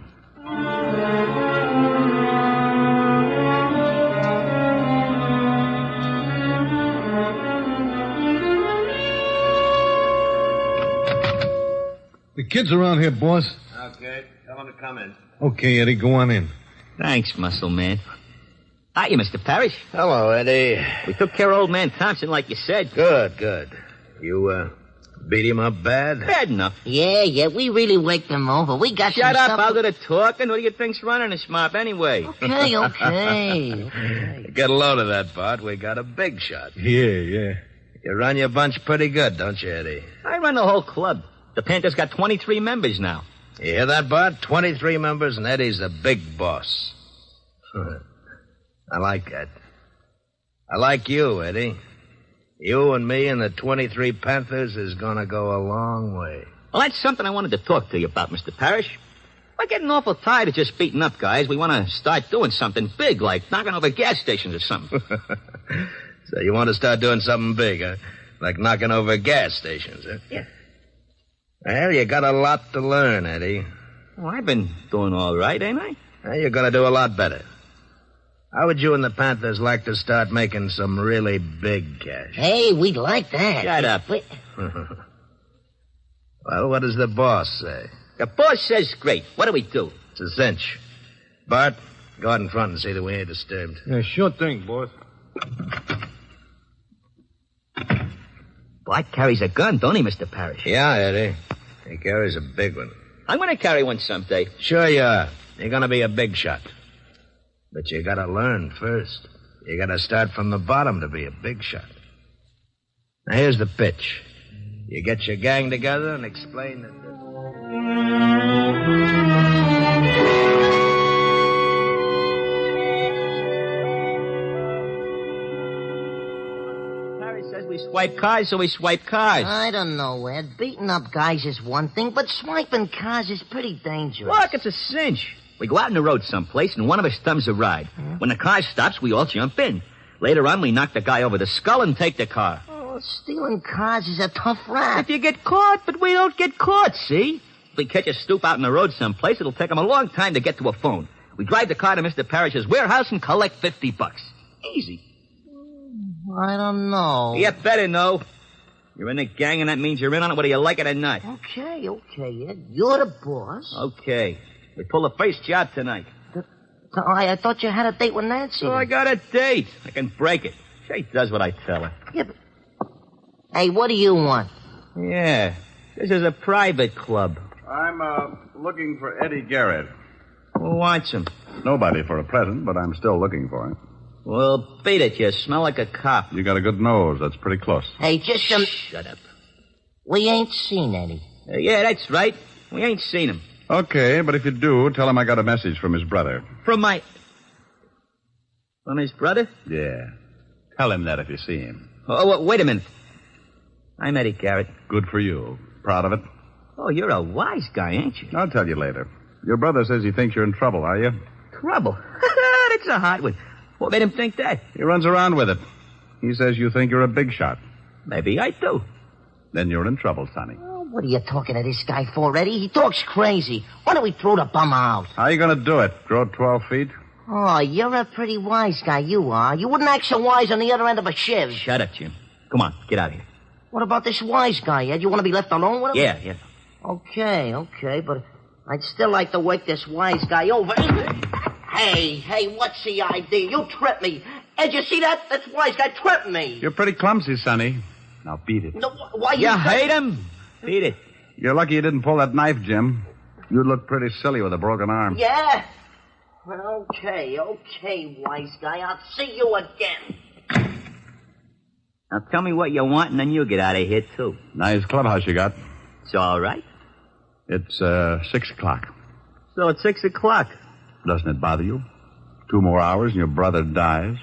The kid's around here, boss. Okay, tell him to come in. Okay, Eddie, go on in. Thanks, muscle man. Hiya, Mr. Parrish. Hello, Eddie. We took care of old man Thompson like you said. Good. You, beat him up bad? Bad enough. Yeah, we really waked him over. We got Shut some up, supper. I'll do the talking. Who do you think's running this mob anyway? Okay. Get a load of that, Bart. We got a big shot. Yeah. You run your bunch pretty good, don't you, Eddie? I run the whole club. The Panthers got 23 members now. You hear that, Bart? 23 members, and Eddie's the big boss. I like that. I like you, Eddie. You and me and the 23 Panthers is gonna go a long way. Well, that's something I wanted to talk to you about, Mr. Parrish. We're getting awful tired of just beating up guys. We want to start doing something big, like knocking over gas stations or something. So you want to start doing something big, huh? Like knocking over gas stations, huh? Yeah. Well, you got a lot to learn, Eddie. Well, I've been doing all right, ain't I? Well, you're gonna do a lot better. How would you and the Panthers like to start making some really big cash? Hey, we'd like that. Shut up. Well, what does the boss say? The boss says great. What do we do? It's a cinch. Bart, go out in front and see that we ain't disturbed. Yeah, sure thing, boss. Bart carries a gun, don't he, Mr. Parrish? Yeah, Eddie. He carries a big one. I'm going to carry one someday. Sure you are. You're going to be a big shot. But you got to learn first. You got to start from the bottom to be a big shot. Now, here's the pitch. You get your gang together and explain that... We swipe cars, so we swipe cars. I don't know, Ed. Beating up guys is one thing, but swiping cars is pretty dangerous. Look, it's a cinch. We go out on the road someplace, and one of us thumbs a ride. When the car stops, we all jump in. Later on, we knock the guy over the skull and take the car. Oh, stealing cars is a tough rap. If you get caught, but we don't get caught, see? If we catch a stoop out on the road someplace, it'll take him a long time to get to a phone. We drive the car to Mr. Parrish's warehouse and collect $50. Easy. I don't know. You better know. You're in the gang, and that means you're in on it whether you like it or not. Okay, Ed. You're the boss. Okay. We pull the first job tonight. I thought you had a date with Nancy. Oh, I got a date. I can break it. She does what I tell her. Yeah, but... Hey, what do you want? Yeah. This is a private club. I'm, looking for Eddie Garrett. Who wants him? Nobody for a present, but I'm still looking for him. Well, beat it. You smell like a cop. You got a good nose. That's pretty close. Hey, just some... Shut up. We ain't seen Eddie. Yeah, that's right. We ain't seen him. Okay, but if you do, tell him I got a message from his brother. From his brother? Yeah. Tell him that if you see him. Oh, wait a minute. I'm Eddie Garrett. Good for you. Proud of it? Oh, you're a wise guy, ain't you? I'll tell you later. Your brother says he thinks you're in trouble, are you? Trouble? That's a hot one. What made him think that? He runs around with it. He says you think you're a big shot. Maybe I do. Then you're in trouble, Sonny. Oh, what are you talking to this guy for, Eddie? He talks crazy. Why don't we throw the bum out? How are you going to do it? Grow 12 feet? Oh, you're a pretty wise guy, you are. You wouldn't act so wise on the other end of a shiv. Shut up, Jim. Come on, get out of here. What about this wise guy, Ed? You want to be left alone with him? Yeah. Okay, but I'd still like to work this wise guy over. Hey, what's the idea? You tripped me. Ed, you see that? That's wise guy tripping me. You're pretty clumsy, Sonny. Now beat it. No, why You hate him? Beat it. You're lucky you didn't pull that knife, Jim. You'd look pretty silly with a broken arm. Yeah? Well, okay, wise guy. I'll see you again. Now tell me what you want, and then you get out of here, too. Nice clubhouse you got. It's all right. It's 6 o'clock. So it's 6 o'clock. Doesn't it bother you? 2 more hours and your brother dies.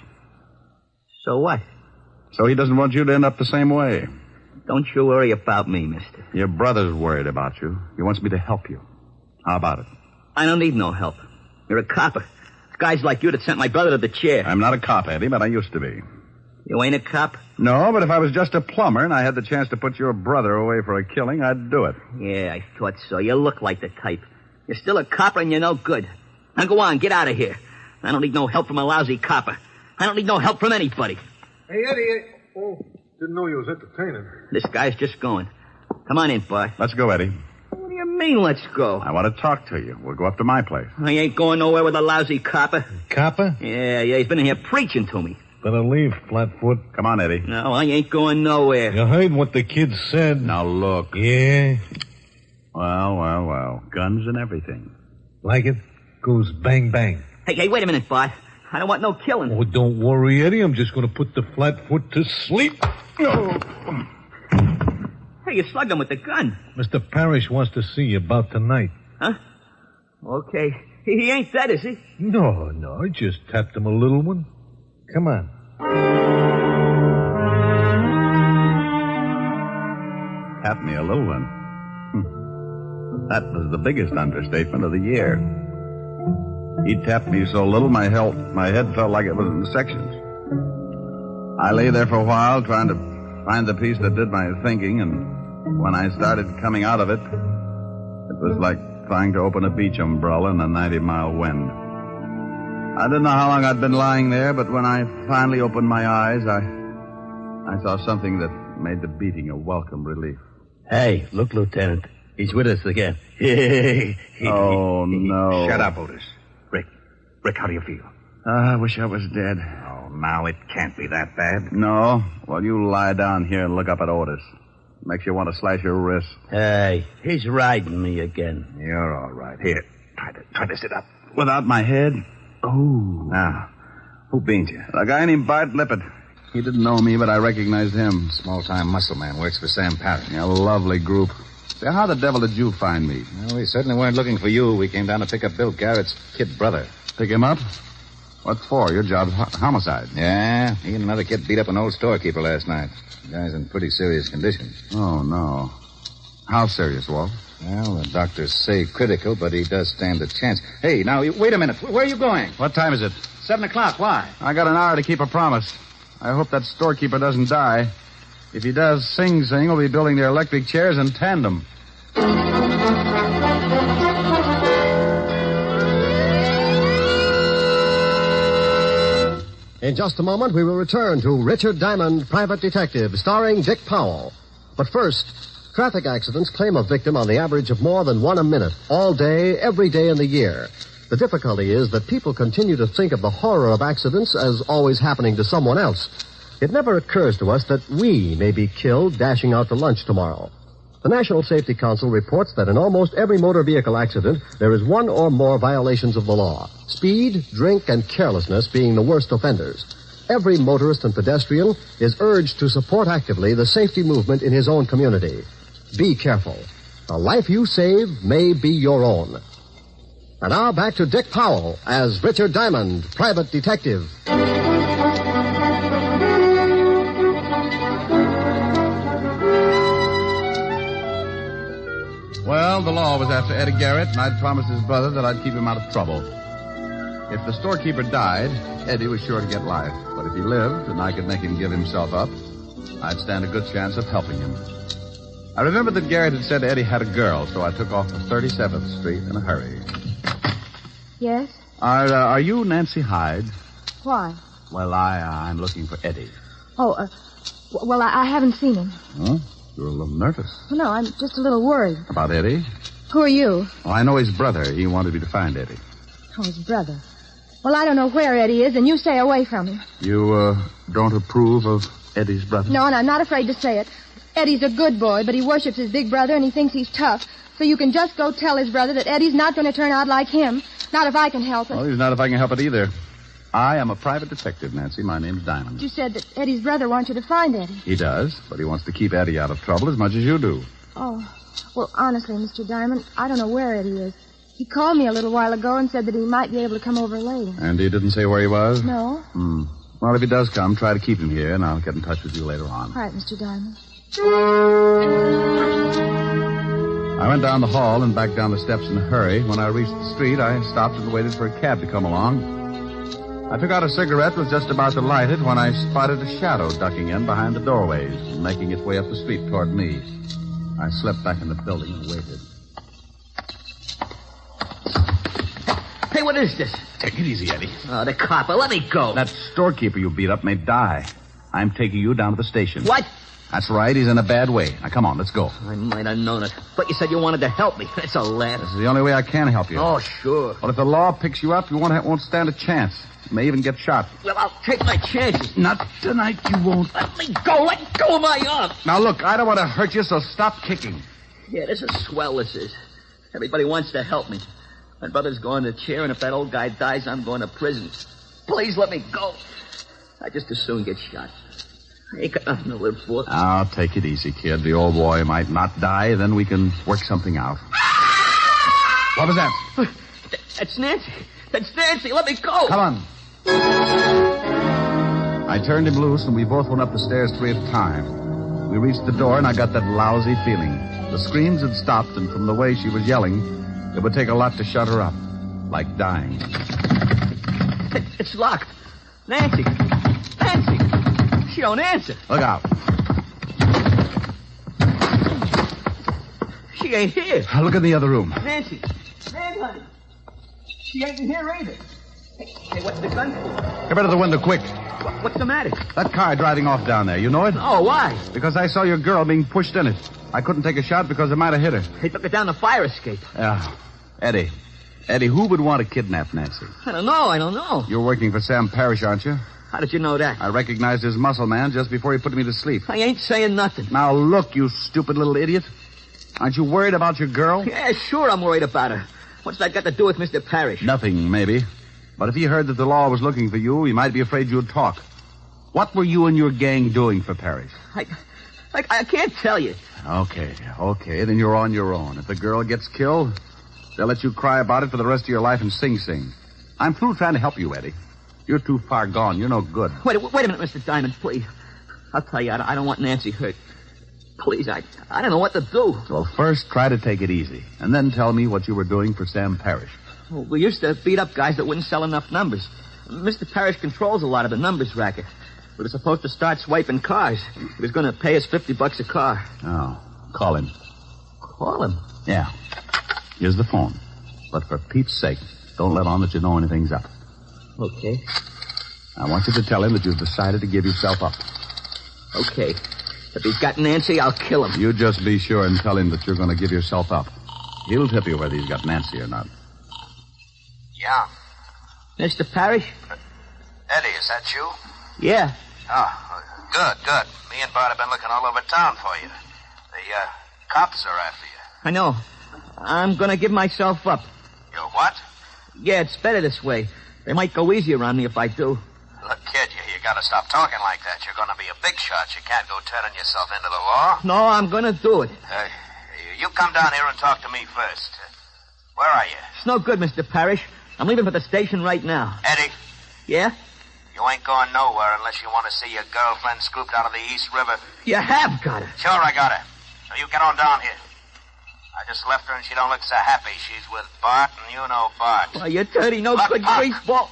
So what? So he doesn't want you to end up the same way. Don't you worry about me, mister. Your brother's worried about you. He wants me to help you. How about it? I don't need no help. You're a copper. It's guys like you that sent my brother to the chair. I'm not a cop, Eddie, but I used to be. You ain't a cop? No, but if I was just a plumber and I had the chance to put your brother away for a killing, I'd do it. Yeah, I thought so. You look like the type. You're still a copper and you're no good. Now go on, get out of here. I don't need no help from a lousy copper. I don't need no help from anybody. Hey, Eddie. Oh, didn't know you was entertaining. This guy's just going. Come on in, Bart. Let's go, Eddie. What do you mean, let's go? I want to talk to you. We'll go up to my place. I ain't going nowhere with a lousy copper. Copper? Yeah, he's been in here preaching to me. Better leave, Flatfoot. Come on, Eddie. No, I ain't going nowhere. You heard what the kid said. Now, look. Yeah? Well. Guns and everything. Like it? Goes bang, bang. Hey, wait a minute, Bart. I don't want no killing. Oh, don't worry, Eddie. I'm just going to put the Flatfoot to sleep. Oh. Hey, you slugged him with the gun. Mr. Parrish wants to see you about tonight. Huh? Okay. He ain't dead, is he? No, I just tapped him a little one. Come on. Tap me a little one. That was the biggest understatement of the year. He tapped me so little my head felt like it was in sections. I lay there for a while trying to find the piece that did my thinking, and when I started coming out of it, it was like trying to open a beach umbrella in a 90-mile wind. I didn't know how long I'd been lying there, but when I finally opened my eyes, I saw something that made the beating a welcome relief. Hey, look, Lieutenant. He's with us again. Oh, no. Shut up, Otis. Rick, how do you feel? I wish I was dead. Oh, now it can't be that bad. No? Well, you lie down here and look up at Otis. Makes you want to slash your wrist. Hey, he's riding me again. You're all right. Here, try to sit up. Without my head? Oh. Now, who beans you? A guy named Bart Lippett. He didn't know me, but I recognized him. Small-time muscle man, works for Sam Parrish. A lovely group. Say, how the devil did you find me? Well, we certainly weren't looking for you. We came down to pick up Bill Garrett's kid brother. Pick him up? What for? Your job's homicide. Yeah, he and another kid beat up an old storekeeper last night. The guy's in pretty serious condition. Oh, no. How serious, Walt? Well, the doctors say critical, but he does stand a chance. Hey, now, wait a minute. Where are you going? What time is it? 7 o'clock. Why? I got an hour to keep a promise. I hope that storekeeper doesn't die. If he does, Sing Sing will be building their electric chairs in tandem. In just a moment, we will return to Richard Diamond, Private Detective, starring Dick Powell. But first, traffic accidents claim a victim on the average of more than one a minute, all day, every day in the year. The difficulty is that people continue to think of the horror of accidents as always happening to someone else. It never occurs to us that we may be killed dashing out to lunch tomorrow. The National Safety Council reports that in almost every motor vehicle accident, there is one or more violations of the law. Speed, drink, and carelessness being the worst offenders. Every motorist and pedestrian is urged to support actively the safety movement in his own community. Be careful. The life you save may be your own. And now back to Dick Powell as Richard Diamond, Private Detective. Well, the law was after Eddie Garrett, and I'd promised his brother that I'd keep him out of trouble. If the storekeeper died, Eddie was sure to get life. But if he lived, and I could make him give himself up, I'd stand a good chance of helping him. I remembered that Garrett had said Eddie had a girl, so I took off to 37th Street in a hurry. Yes? Are you Nancy Hyde? Why? Well, I'm looking for Eddie. Oh, well, I haven't seen him. Huh? You're a little nervous. Well, no, I'm just a little worried. About Eddie? Who are you? Well, I know his brother. He wanted me to find Eddie. Oh, his brother. Well, I don't know where Eddie is, and you stay away from him. You, don't approve of Eddie's brother? No, and I'm not afraid to say it. Eddie's a good boy, but he worships his big brother, and he thinks he's tough. So you can just go tell his brother that Eddie's not going to turn out like him. Not if I can help it. Well, he's not if I can help it either. I am a private detective, Nancy. My name's Diamond. You said that Eddie's brother wants you to find Eddie. He does, but he wants to keep Eddie out of trouble as much as you do. Oh, well, honestly, Mr. Diamond, I don't know where Eddie is. He called me a little while ago and said that he might be able to come over later. And he didn't say where he was? No. Well, if he does come, try to keep him here, and I'll get in touch with you later on. All right, Mr. Diamond. I went down the hall and back down the steps in a hurry. When I reached the street, I stopped and waited for a cab to come along. I took out a cigarette, was just about to light it when I spotted a shadow ducking in behind the doorways and making its way up the street toward me. I slipped back in the building and waited. Hey, what is this? Take it easy, Eddie. Oh, the copper. Let me go. That storekeeper you beat up may die. I'm taking you down to the station. What? That's right. He's in a bad way. Now, come on, let's go. I might have known it. But you said you wanted to help me. That's a lad. This is the only way I can help you. Oh, sure. But if the law picks you up, you won't stand a chance. You may even get shot. Well, I'll take my chances. Not tonight, you won't. Let me go. Let go of my arm. Now, look, I don't want to hurt you, so stop kicking. Yeah, this is swell, this is. Everybody wants to help me. My brother's going to chair, and if that old guy dies, I'm going to prison. Please let me go. I just as soon get shot. I ain't got nothing to live for. Now, take it easy, kid. The old boy might not die, then we can work something out. What was that? That's Nancy. That's Nancy. Let me go. Come on. I turned him loose, and we both went up the stairs 3 at a time. We reached the door, and I got that lousy feeling. The screams had stopped, and from the way she was yelling, it would take a lot to shut her up. Like dying. It's locked. Nancy. Nancy. She don't answer. Look out. She ain't here. Look in the other room. Nancy. Nancy. She ain't in here either. Hey, what's the gun for? Come out of the window, quick. What's the matter? That car driving off down there. You know it? Oh, why? Because I saw your girl being pushed in it. I couldn't take a shot because it might have hit her. They took her down the fire escape. Eddie. Eddie, who would want to kidnap Nancy? I don't know. You're working for Sam Parrish, aren't you? How did you know that? I recognized his muscle man just before he put me to sleep. I ain't saying nothing. Now, look, you stupid little idiot. Aren't you worried about your girl? Yeah, sure I'm worried about her. What's that got to do with Mr. Parrish? Nothing, maybe. But if he heard that the law was looking for you, he might be afraid you'd talk. What were you and your gang doing for Parrish? I can't tell you. Okay, then you're on your own. If the girl gets killed, they'll let you cry about it for the rest of your life and sing. I'm through trying to help you, Eddie. You're too far gone. You're no good. Wait a minute, Mr. Diamond, please. I'll tell you, I don't want Nancy hurt. Please, I don't know what to do. Well, first, try to take it easy, and then tell me what you were doing for Sam Parrish. Well, we used to beat up guys that wouldn't sell enough numbers. Mr. Parrish controls a lot of the numbers racket. We were supposed to start swiping cars. He was going to pay us $50 a car. Oh, call him. Call him? Yeah. Here's the phone. But for Pete's sake, don't let on that you know anything's up. Okay. I want you to tell him that you've decided to give yourself up. Okay. If he's got Nancy, I'll kill him. You just be sure and tell him that you're going to give yourself up. He'll tip you whether he's got Nancy or not. Yeah. Mr. Parrish? Eddie, is that you? Yeah. Oh, good. Me and Bart have been looking all over town for you. The cops are after you. I know. I'm going to give myself up. You what? Yeah, it's better this way. They might go easier on me if I do. Look, kid, you got to stop talking like that. You're going to be a big shot. You can't go turning yourself into the law. No, I'm going to do it. You come down here and talk to me first. Where are you? It's no good, Mr. Parrish. I'm leaving for the station right now. Eddie? Yeah? You ain't going nowhere unless you want to see your girlfriend scooped out of the East River. You have got her. Sure, I got her. So you get on down here. I just left her and she don't look so happy. She's with Bart, and you know Bart. Well, you're dirty, no good greaseball.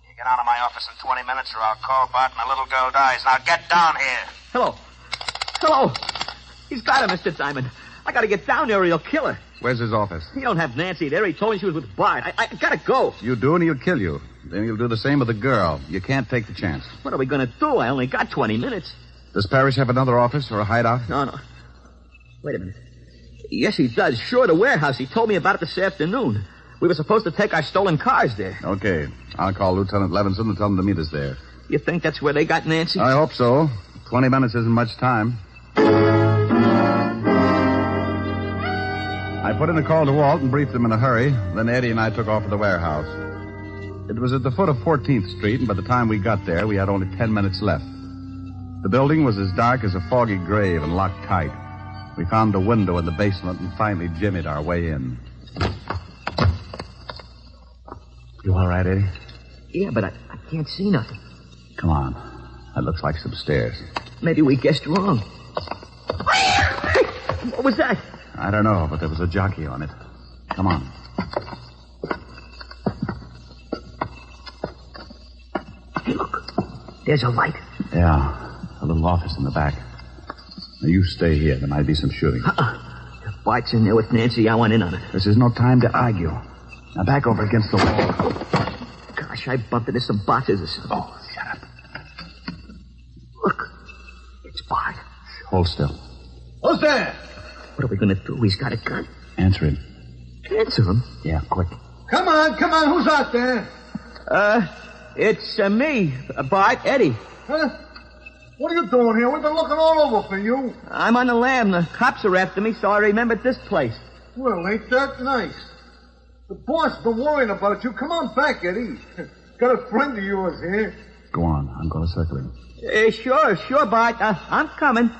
You get out of my office in 20 minutes or I'll call Bart and the little girl dies. Now get down here. Hello. He's got her, Mr. Diamond. I got to get down there or he'll kill her. Where's his office? He don't have Nancy there. He told me she was with Bart. I got to go. You do, and he'll kill you. Then he'll do the same with the girl. You can't take the chance. What are we going to do? I only got 20 minutes. Does Parrish have another office or a hideout? No. Wait a minute. Yes, he does. Sure, the warehouse. He told me about it this afternoon. We were supposed to take our stolen cars there. Okay. I'll call Lieutenant Levinson and tell him to meet us there. You think that's where they got Nancy? I hope so. 20 minutes isn't much time. I put in a call to Walt and briefed him in a hurry. Then Eddie and I took off for the warehouse. It was at the foot of 14th Street, and by the time we got there, we had only 10 minutes left. The building was as dark as a foggy grave and locked tight. We found a window in the basement and finally jimmied our way in. You all right, Eddie? Yeah, but I can't see nothing. Come on. That looks like some stairs. Maybe we guessed wrong. What was that? I don't know, but there was a jockey on it. Come on. Hey, look. There's a light. Yeah. A little office in the back. Now, you stay here. There might be some shooting. If Bart's in there with Nancy, I want in on it. This is no time to argue. Now, back over against the wall. Gosh, I bumped into some boxes or something. Oh, shut up. Look. It's Bart. Hold still. Who's there? What are we going to do? He's got a gun. Answer him. Answer him? Yeah, quick. Come on. Who's out there? It's me, Bart, Eddie. Huh? What are you doing here? We've been looking all over for you. I'm on the lam. The cops are after me, so I remembered this place. Well, ain't that nice? The boss been worrying about you. Come on back, Eddie. Got a friend of yours here. Go on. I'm going to circle him. Sure, Bart. I'm coming.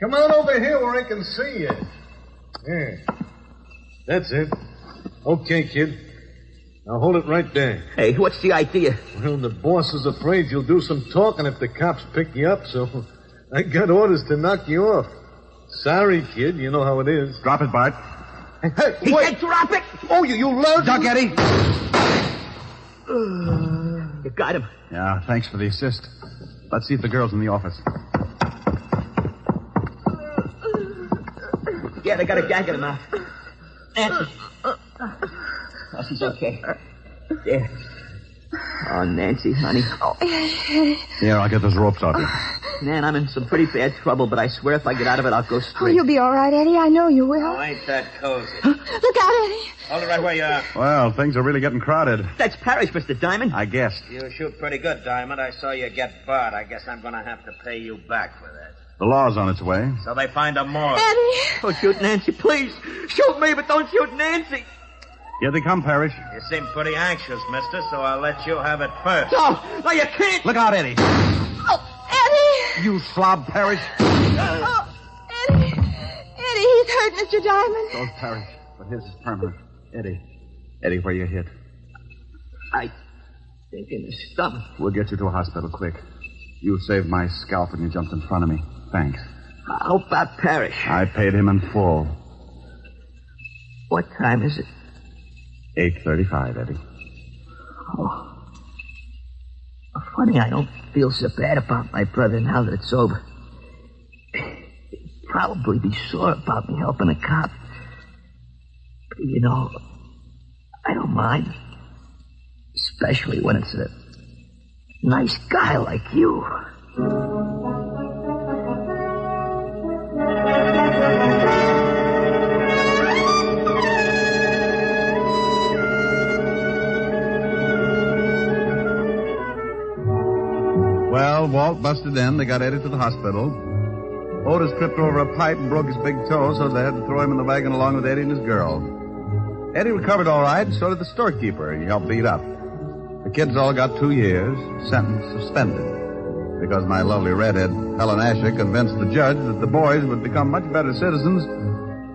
Come on over here where I can see you. Yeah. That's it. Okay, kid. Now hold it right there. Hey, what's the idea? Well, the boss is afraid you'll do some talking if the cops pick you up, so I got orders to knock you off. Sorry, kid. You know how it is. Drop it, Bart. Hey, he wait. said drop it! Oh, you learned... Duck, Eddie. You got him. Yeah, thanks for the assist. Let's see if the girl's in the office. Yeah, they got a gag in him now. Nancy. Oh, she's okay. There. Oh, Nancy, honey. Oh. Here, I'll get those ropes off you. Man, I'm in some pretty bad trouble, but I swear if I get out of it, I'll go straight. Oh, you'll be all right, Eddie. I know you will. Oh, ain't that cozy? Look out, Eddie. Hold it right where you are. Well, things are really getting crowded. That's Parrish, Mr. Diamond. I guessed. You shoot pretty good, Diamond. I saw you get Bart. I guess I'm going to have to pay you back for that. The law's on its way. So they find a morgue. Eddie. Oh, shoot Nancy, please. Shoot me, but don't shoot Nancy. Here they come, Parrish. You seem pretty anxious, mister, so I'll let you have it first. No, you can't. Look out, Eddie. Oh, Eddie. You slob, Parrish. Oh, Eddie. Eddie, he's hurt, Mr. Diamond. So's Parrish, but his is permanent. Eddie, where you hit? I think in the stomach. We'll get you to a hospital quick. You saved my scalp when you jumped in front of me. Thanks. How about Parrish? I paid him in full. What time is it? 8:35, Eddie. Oh. Funny, I don't feel so bad about my brother now that it's over. He'd probably be sore about me helping a cop. But, you know, I don't mind. Especially when it's a nice guy like you. Well, Walt busted in. They got Eddie to the hospital. Otis tripped over a pipe and broke his big toe, so they had to throw him in the wagon along with Eddie and his girl. Eddie recovered all right, so did the storekeeper. He helped beat up. The kids all got 2 years, sentence suspended, because my lovely redhead, Helen Asher, convinced the judge that the boys would become much better citizens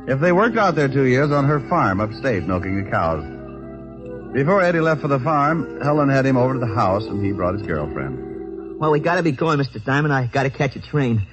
if they worked out their 2 years on her farm upstate, milking the cows. Before Eddie left for the farm, Helen had him over to the house, and he brought his girlfriend. Well, we gotta be going, Mr. Diamond. I gotta catch a train.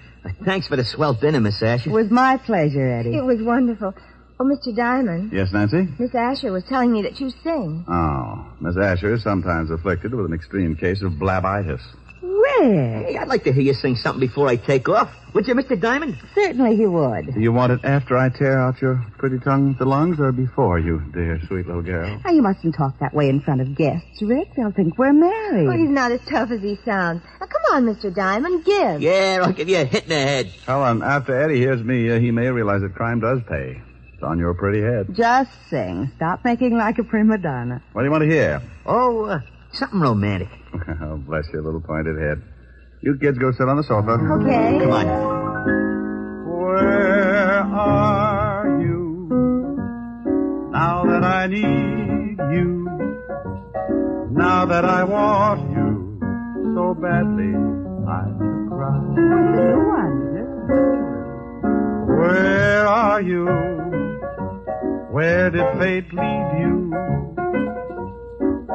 Thanks for the swell dinner, Miss Asher. It was my pleasure, Eddie. It was wonderful. Oh, Mr. Diamond. Yes, Nancy? Miss Asher was telling me that you sing. Oh, Miss Asher is sometimes afflicted with an extreme case of blabitis. Well, Rick. Hey, I'd like to hear you sing something before I take off. Would you, Mr. Diamond? Certainly he would. Do you want it after I tear out your pretty tongue with the lungs or before, you dear, sweet little girl? Now, you mustn't talk that way in front of guests, Rick. They'll think we're married. Oh, he's not as tough as he sounds. Now, come on, Mr. Diamond, give. Yeah, I'll give you a hit in the head. Helen, after Eddie hears me, he may realize that crime does pay. It's on your pretty head. Just sing. Stop making like a prima donna. What do you want to hear? Oh, something romantic. Oh, bless your little pointed head. You kids go sit on the sofa. Okay. Come on. Where are you now that I need you? Now that I want you so badly, I cry. Where are you? Where did fate lead you?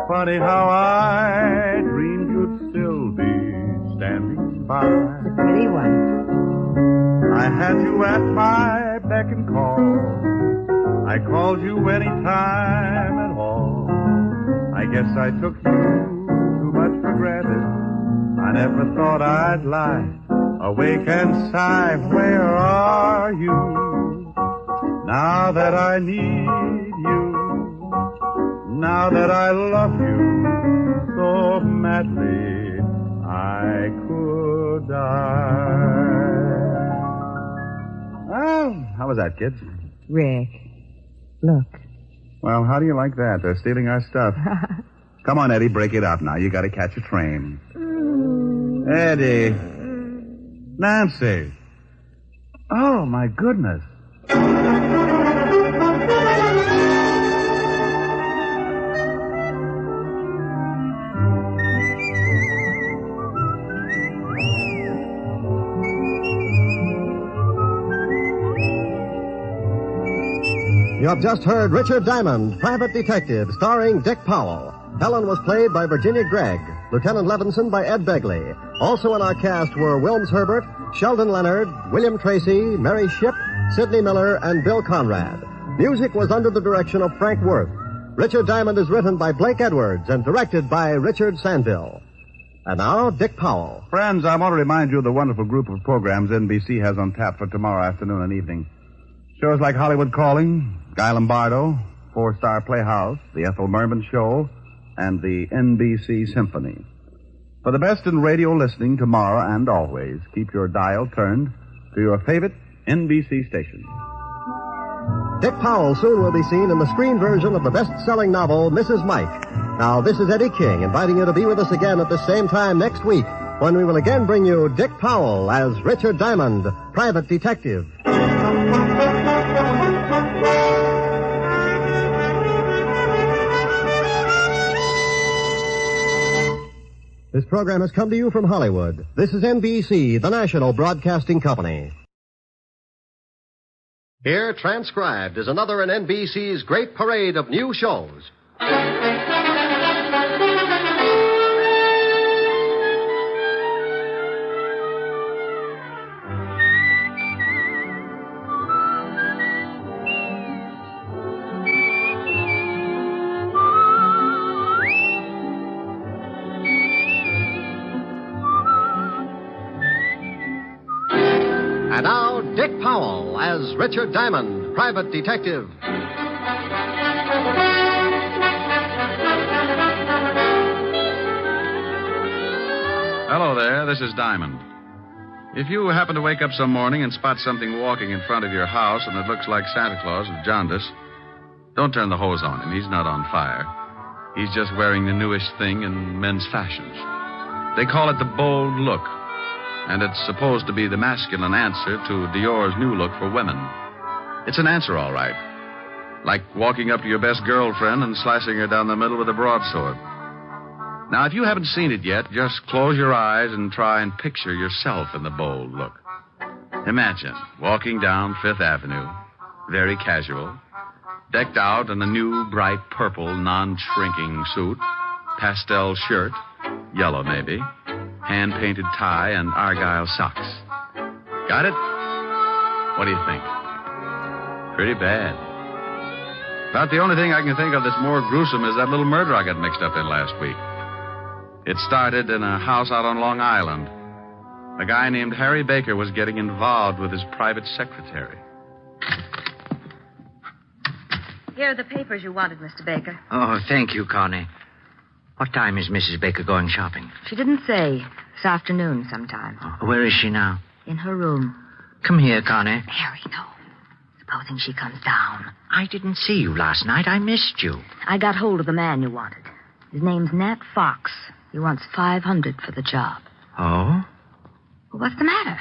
Funny how I dreamed you'd still be standing by. The pretty one. I had you at my beck and call. I called you any time at all. I guess I took you too much for granted. I never thought I'd lie, awake and sigh. Where are you now that I need you? Now that I love you so madly, I could die. Well, how was that, kids? Rick, look. Well, how do you like that? They're stealing our stuff. Come on, Eddie, break it up now. You got to catch a train. Eddie. Nancy. Oh, my goodness. You have just heard Richard Diamond, Private Detective, starring Dick Powell. Helen was played by Virginia Gregg, Lieutenant Levinson by Ed Begley. Also in our cast were Wilms Herbert, Sheldon Leonard, William Tracy, Mary Shipp, Sidney Miller, and Bill Conrad. Music was under the direction of Frank Worth. Richard Diamond is written by Blake Edwards and directed by Richard Sandville. And now, Dick Powell. Friends, I want to remind you of the wonderful group of programs NBC has on tap for tomorrow afternoon and evening. Shows like Hollywood Calling, Guy Lombardo, Four-Star Playhouse, The Ethel Merman Show, and the NBC Symphony. For the best in radio listening tomorrow and always, keep your dial turned to your favorite NBC station. Dick Powell soon will be seen in the screen version of the best-selling novel, Mrs. Mike. Now, this is Eddie King inviting you to be with us again at the same time next week when we will again bring you Dick Powell as Richard Diamond, Private Detective. This program has come to you from Hollywood. This is NBC, the national broadcasting company. Here, transcribed, is another in NBC's great parade of new shows. And now, Dick Powell as Richard Diamond, Private Detective. Hello there, this is Diamond. If you happen to wake up some morning and spot something walking in front of your house and it looks like Santa Claus with jaundice, don't turn the hose on him. He's not on fire. He's just wearing the newest thing in men's fashions. They call it the bold look. And it's supposed to be the masculine answer to Dior's new look for women. It's an answer, all right. Like walking up to your best girlfriend and slicing her down the middle with a broadsword. Now, if you haven't seen it yet, just close your eyes and try and picture yourself in the bold look. Imagine walking down Fifth Avenue, very casual, decked out in a new, bright purple, non-shrinking suit, pastel shirt, yellow maybe, hand-painted tie, and argyle socks. Got it? What do you think? Pretty bad. About the only thing I can think of that's more gruesome is that little murder I got mixed up in last week. It started in a house out on Long Island. A guy named Harry Baker was getting involved with his private secretary. Here are the papers you wanted, Mr. Baker. Oh, thank you, Connie. What time is Mrs. Baker going shopping? She didn't say. This afternoon sometime. Where is she now? In her room. Come here, Connie. Harry, no. Supposing she comes down. I didn't see you last night. I missed you. I got hold of the man you wanted. His name's Nat Fox. He wants $500 for the job. Oh? Well, what's the matter?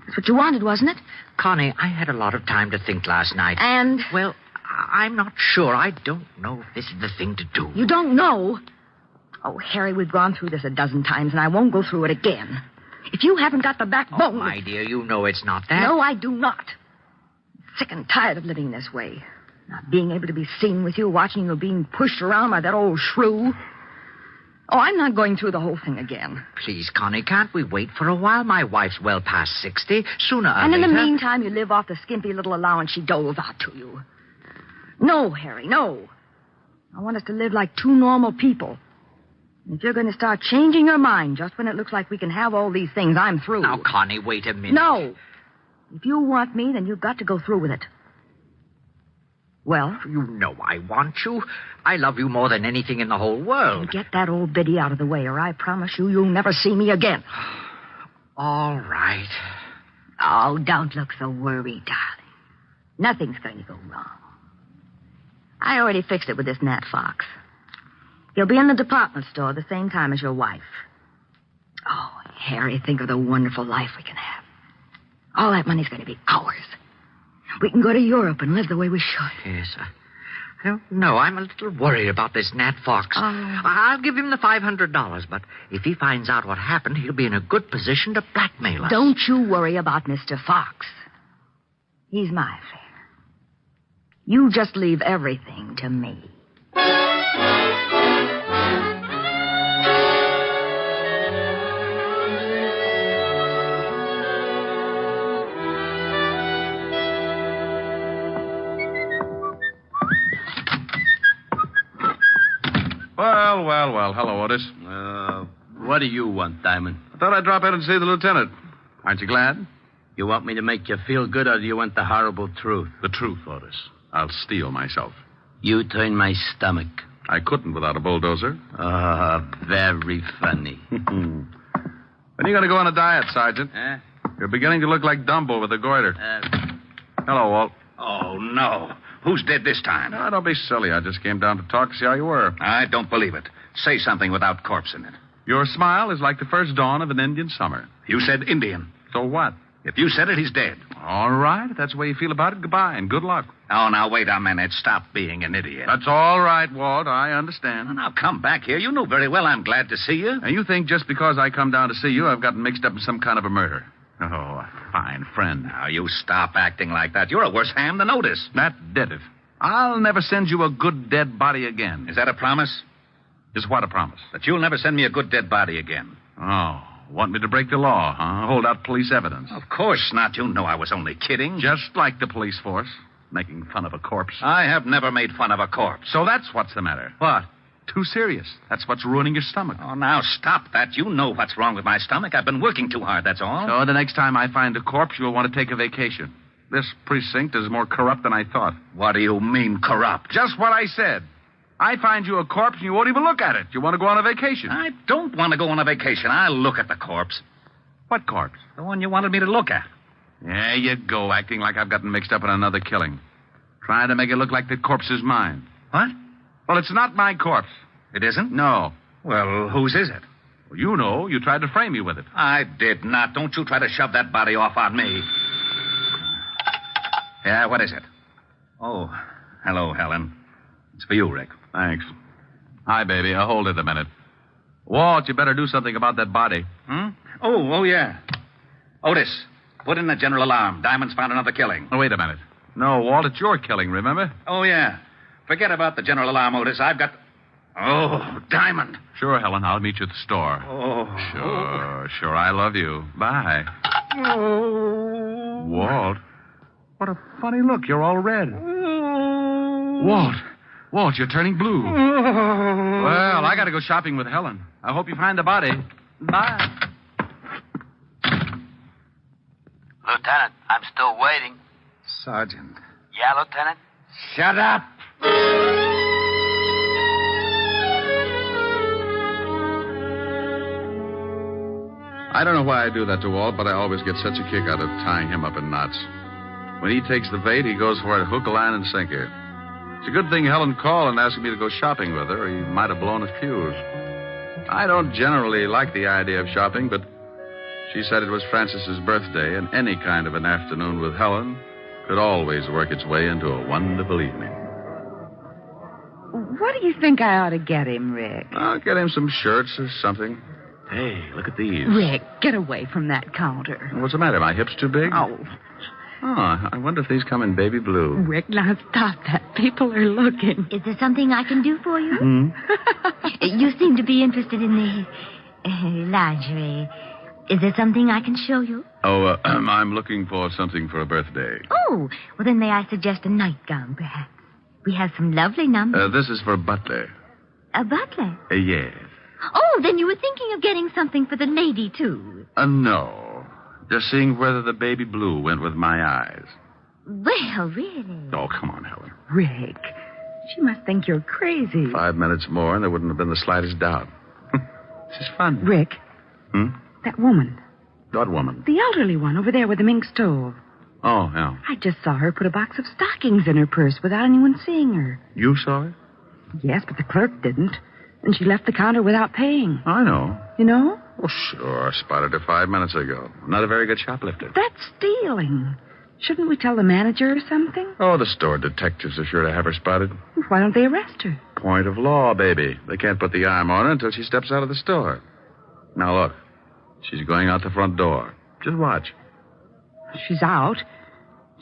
That's what you wanted, wasn't it? Connie, I had a lot of time to think last night. And? Well, I'm not sure. I don't know if this is the thing to do. You don't know? Oh, Harry, we've gone through this a dozen times, and I won't go through it again. If you haven't got the backbone... Oh, my dear, you know it's not that. No, I do not. I'm sick and tired of living this way. Not being able to be seen with you, watching you being pushed around by that old shrew. Oh, I'm not going through the whole thing again. Please, Connie, can't we wait for a while? My wife's well past 60. Sooner or and later... in the meantime, you live off the skimpy little allowance she doles out to you. No, Harry, no. I want us to live like two normal people. If you're going to start changing your mind just when it looks like we can have all these things, I'm through. Now, Connie, wait a minute. No. If you want me, then you've got to go through with it. Well? You know I want you. I love you more than anything in the whole world. Get that old biddy out of the way, or I promise you you'll never see me again. All right. Oh, don't look so worried, darling. Nothing's going to go wrong. I already fixed it with this Nat Fox. He'll be in the department store the same time as your wife. Oh, Harry, think of the wonderful life we can have. All that money's going to be ours. We can go to Europe and live the way we should. Yes, I don't know. I'm a little worried about this Nat Fox. Oh. I'll give him the $500, but if he finds out what happened, he'll be in a good position to blackmail us. Don't you worry about Mr. Fox. He's my affair. You just leave everything to me. Well. Hello, Otis. What do you want, Diamond? I thought I'd drop in and see the lieutenant. Aren't you glad? You want me to make you feel good, or do you want the horrible truth? The truth, Otis. I'll steel myself. You turn my stomach. I couldn't without a bulldozer. Very funny. When are you going to go on a diet, Sergeant? You're beginning to look like Dumbo with a goiter. Hello, Walt. Oh, no. Who's dead this time? No, don't be silly. I just came down to talk to see how you were. I don't believe it. Say something without corpse in it. Your smile is like the first dawn of an Indian summer. You said Indian. So what? If you said it, he's dead. All right. If that's the way you feel about it, goodbye and good luck. Oh, now, wait a minute. Stop being an idiot. That's all right, Walt. I understand. Now, come back here. You know very well I'm glad to see you. And you think just because I come down to see you, I've gotten mixed up in some kind of a murder. Oh, a fine friend. Now, you stop acting like that. You're a worse ham than Otis. That did it. I'll never send you a good dead body again. Is that a promise? Is what a promise? That you'll never send me a good dead body again. Oh, want me to break the law, huh? Hold out police evidence. Of course not. You know I was only kidding. Just like the police force, making fun of a corpse. I have never made fun of a corpse. So that's what's the matter. What? Too serious. That's what's ruining your stomach. Oh, now stop that. You know what's wrong with my stomach. I've been working too hard, that's all. So the next time I find a corpse, you'll want to take a vacation. This precinct is more corrupt than I thought. What do you mean, corrupt? Just what I said. I find you a corpse and you won't even look at it. You want to go on a vacation. I don't want to go on a vacation. I'll look at the corpse. What corpse? The one you wanted me to look at. There you go, acting like I've gotten mixed up in another killing. Trying to make it look like the corpse is mine. What? Well, it's not my corpse. It isn't? No. Well, whose is it? Well, you know. You tried to frame me with it. I did not. Don't you try to shove that body off on me. Yeah, what is it? Oh, hello, Helen. It's for you, Rick. Thanks. Hi, baby. I'll hold it a minute. Walt, you better do something about that body. Oh, yeah. Otis, put in the general alarm. Diamond's found another killing. Oh, wait a minute. No, Walt, it's your killing, remember? Oh, yeah. Forget about the general alarm, Otis. I've got... Oh, Diamond. Sure, Helen. I'll meet you at the store. Oh. Sure. I love you. Bye. Oh. Walt, what a funny look. You're all red. Oh. Walt, Walt, you're turning blue. Well, I got to go shopping with Helen. I hope you find the body. Bye. Lieutenant, I'm still waiting. Sergeant. Yeah, Lieutenant? Shut up. I don't know why I do that to Walt, but I always get such a kick out of tying him up in knots. When he takes the bait, he goes for it hook, line, and sinker. It's a good thing Helen called and asked me to go shopping with her, or he might have blown a fuse. I don't generally like the idea of shopping, but she said it was Francis's birthday, and any kind of an afternoon with Helen could always work its way into a wonderful evening. What do you think I ought to get him, Rick? I'll get him some shirts or something. Hey, look at these. Rick, get away from that counter. What's the matter? My hips too big? Oh, I wonder if these come in baby blue. Rick, now stop that. People are looking. Is there something I can do for you? You seem to be interested in the lingerie. Is there something I can show you? Oh, I'm looking for something for a birthday. Oh, well, then may I suggest a nightgown, perhaps? We have some lovely numbers. This is for Butler. A butler? Yes. Oh, then you were thinking of getting something for the lady, too. No. Just seeing whether the baby blue went with my eyes. Well, really? Oh, come on, Helen. Rick, she must think you're crazy. 5 minutes more, and there wouldn't have been the slightest doubt. This is fun. Rick. That woman. What woman? The elderly one over there with the mink stove. Oh, yeah. I just saw her put a box of stockings in her purse without anyone seeing her. You saw it? Yes, but the clerk didn't. And she left the counter without paying. I know. You know? Oh, sure. Spotted her 5 minutes ago. Not a very good shoplifter. That's stealing. Shouldn't we tell the manager or something? Oh, the store detectives are sure to have her spotted. Why don't they arrest her? Point of law, baby. They can't put the arm on her until she steps out of the store. Now, look. She's going out the front door. Just watch. She's out.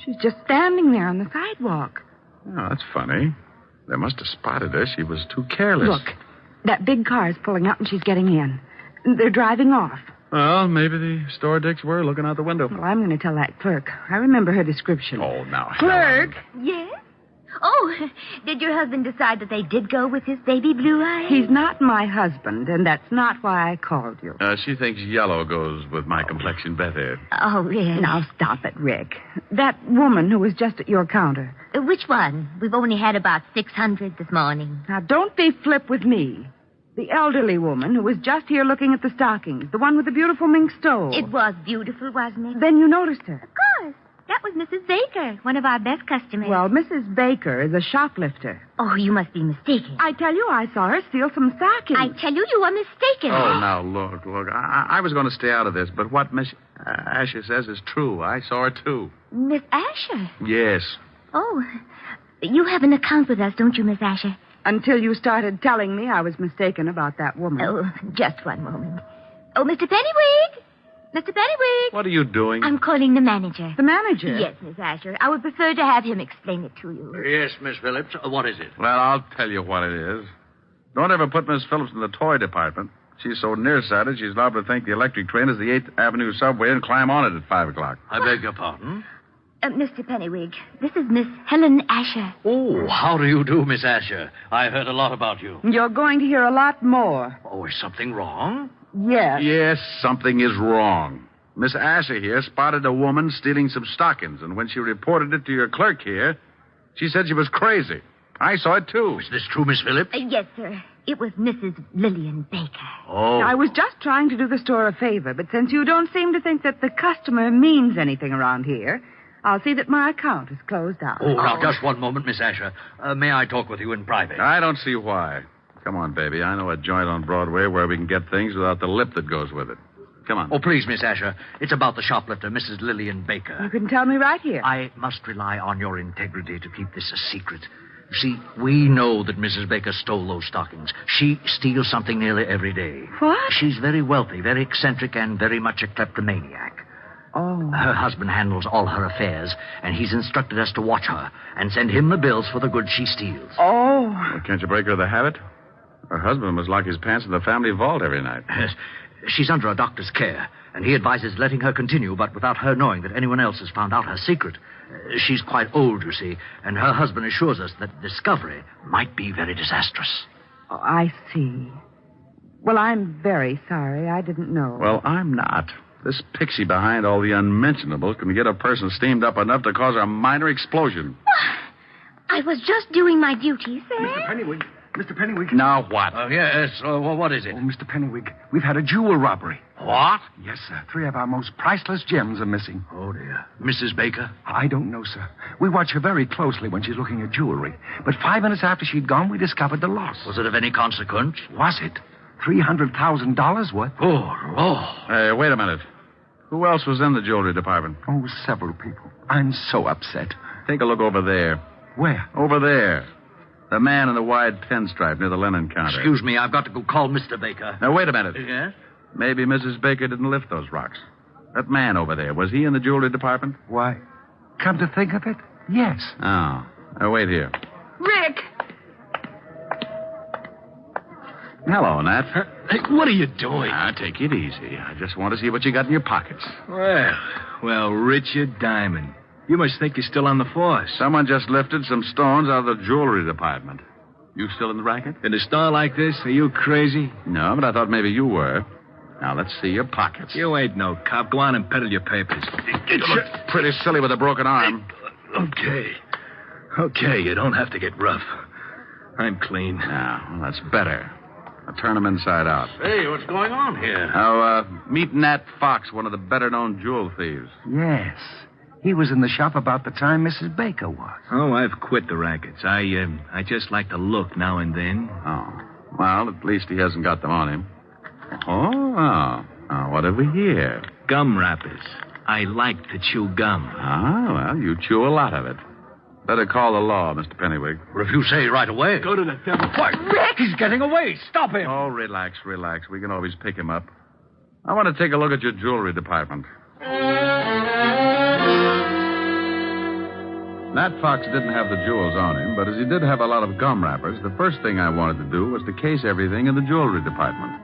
She's just standing there on the sidewalk. Oh, that's funny. They must have spotted her. She was too careless. Look, that big car is pulling up and she's getting in. They're driving off. Well, maybe the store dicks were looking out the window. Well, I'm going to tell that clerk. I remember her description. Oh, now, Clerk! Yes? Oh, did your husband decide that they did go with his baby blue eyes? He's not my husband, and that's not why I called you. She thinks yellow goes with my complexion better. Oh, really? Now, stop it, Rick. That woman who was just at your counter. Which one? We've only had about 600 this morning. Now, don't be flip with me. The elderly woman who was just here looking at the stockings. The one with the beautiful mink stove. It was beautiful, wasn't it? Then you noticed her. Of course. That was Mrs. Baker, one of our best customers. Well, Mrs. Baker is a shoplifter. Oh, you must be mistaken. I tell you, I saw her steal some stockings. I tell you, you are mistaken. Oh, now, look. I was going to stay out of this, but what Miss Asher says is true. I saw her, too. Miss Asher? Yes. Oh, you have an account with us, don't you, Miss Asher? Until you started telling me I was mistaken about that woman. Oh, just one moment. Oh, Mr. Pennywig! Mr. Pennywig! What are you doing? I'm calling the manager. The manager? Yes, Miss Asher. I would prefer to have him explain it to you. Yes, Miss Phillips. What is it? Well, I'll tell you what it is. Don't ever put Miss Phillips in the toy department. She's so nearsighted, she's liable to think the electric train is the 8th Avenue subway and climb on it at 5 o'clock. I beg your pardon? Mr. Pennywig, this is Miss Helen Asher. Oh, how do you do, Miss Asher? I heard a lot about you. You're going to hear a lot more. Oh, is something wrong? Yes. Yes, something is wrong. Miss Asher here spotted a woman stealing some stockings, and when she reported it to your clerk here, she said she was crazy. I saw it, too. Is this true, Miss Phillips? Yes, sir. It was Mrs. Lillian Baker. Oh. I was just trying to do the store a favor, but since you don't seem to think that the customer means anything around here, I'll see that my account is closed out. Oh, now, just one moment, Miss Asher. May I talk with you in private? I don't see why. Come on, baby. I know a joint on Broadway where we can get things without the lip that goes with it. Come on. Oh, please, Miss Asher. It's about the shoplifter, Mrs. Lillian Baker. You can tell me right here. I must rely on your integrity to keep this a secret. You see, we know that Mrs. Baker stole those stockings. She steals something nearly every day. What? She's very wealthy, very eccentric, and very much a kleptomaniac. Oh. Her husband handles all her affairs, and he's instructed us to watch her and send him the bills for the goods she steals. Oh. Well, can't you break her of the habit? Her husband must lock his pants in the family vault every night. Yes. She's under a doctor's care, and he advises letting her continue, but without her knowing that anyone else has found out her secret. She's quite old, you see, and her husband assures us that discovery might be very disastrous. Oh, I see. Well, I'm very sorry. I didn't know. Well, I'm not. This pixie behind all the unmentionables can get a person steamed up enough to cause a minor explosion. I was just doing my duty, sir. Mr. Pennywig. Now what? Yes, what is it? Oh, Mr. Pennywig, we've had a jewel robbery. What? Yes, sir. 3 of our most priceless gems are missing. Oh, dear. Mrs. Baker? I don't know, sir. We watch her very closely when she's looking at jewelry. But 5 minutes after she'd gone, we discovered the loss. Was it of any consequence? Was it? $300,000 worth. Oh, Lord. Hey, wait a minute. Who else was in the jewelry department? Oh, several people. I'm so upset. Take a look over there. Where? Over there. The man in the wide pinstripe near the linen counter. Excuse me, I've got to go call Mr. Baker. Now, wait a minute. Yes? Maybe Mrs. Baker didn't lift those rocks. That man over there, was he in the jewelry department? Why, come to think of it, yes. Oh. Now, wait here. Rick! Hello, Nat. Hey, what are you doing? Now, take it easy. I just want to see what you got in your pockets. Well, Richard Diamond. You must think you're still on the force. Someone just lifted some stones out of the jewelry department. You still in the racket? In a store like this? Are you crazy? No, but I thought maybe you were. Now, let's see your pockets. You ain't no cop. Go on and peddle your papers. You look pretty silly with a broken arm. Okay, you don't have to get rough. I'm clean. Now, that's better. Now, turn them inside out. Hey, what's going on here? Now, meet Nat Fox, one of the better-known jewel thieves. Yes. He was in the shop about the time Mrs. Baker was. Oh, I've quit the rackets. I just like to look now and then. Oh. Well, at least he hasn't got them on him. Oh. Now, what have we here? Gum wrappers. I like to chew gum. Ah, well, you chew a lot of it. Better call the law, Mr. Pennywig. Well, if you say right away. Go to the devil. What? Rick! He's getting away. Stop him. Oh, relax. We can always pick him up. I want to take a look at your jewelry department. Nat Fox didn't have the jewels on him, but as he did have a lot of gum wrappers, the first thing I wanted to do was to case everything in the jewelry department.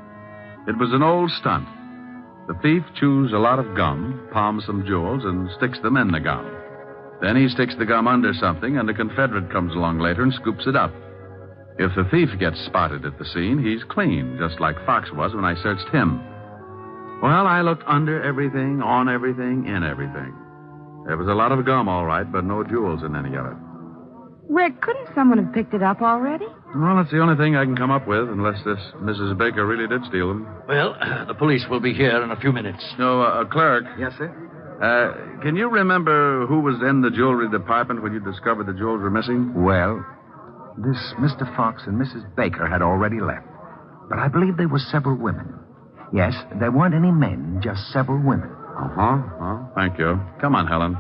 It was an old stunt. The thief chews a lot of gum, palms some jewels, and sticks them in the gum. Then he sticks the gum under something, and a Confederate comes along later and scoops it up. If the thief gets spotted at the scene, he's clean, just like Fox was when I searched him. Well, I looked under everything, on everything, in everything. There was a lot of gum, all right, but no jewels in any of it. Rick, couldn't someone have picked it up already? Well, that's the only thing I can come up with, unless this Mrs. Baker really did steal them. Well, the police will be here in a few minutes. So, clerk. Yes, sir? Can you remember who was in the jewelry department when you discovered the jewels were missing? Well, this Mr. Fox and Mrs. Baker had already left. But I believe there were several women. Yes, there weren't any men, just several women. Well, thank you. Come on, Helen.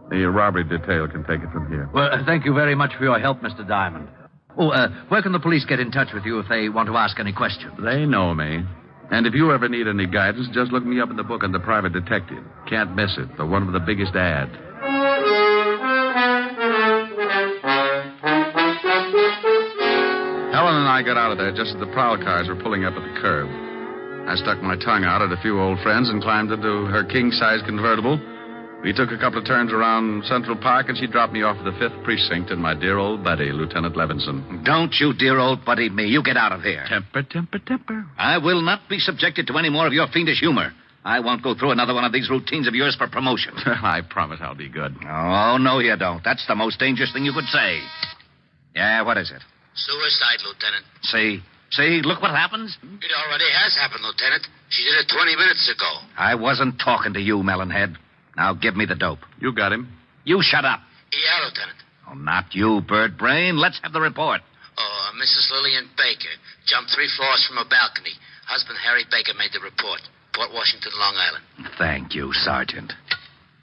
The robbery detail can take it from here. Well, thank you very much for your help, Mr. Diamond. Oh, where can the police get in touch with you if they want to ask any questions? They know me. And if you ever need any guidance, just look me up in the book on the private detective. Can't miss it. The one with the biggest ad. Helen and I got out of there just as the prowl cars were pulling up at the curb. I stuck my tongue out at a few old friends and climbed into her king-size convertible. We took a couple of turns around Central Park, and she dropped me off at the 5th Precinct and my dear old buddy, Lieutenant Levinson. Don't you dear old buddy me. You get out of here. Temper. I will not be subjected to any more of your fiendish humor. I won't go through another one of these routines of yours for promotion. I promise I'll be good. Oh, no, you don't. That's the most dangerous thing you could say. Yeah, what is it? Suicide, Lieutenant. See, look what happens. It already has happened, Lieutenant. She did it 20 minutes ago. I wasn't talking to you, Melonhead. Now give me the dope. You got him. You shut up. Yeah, Lieutenant. Oh, not you, Bird Brain. Let's have the report. Oh, Mrs. Lillian Baker jumped 3 floors from a balcony. Husband Harry Baker made the report. Port Washington, Long Island. Thank you, Sergeant.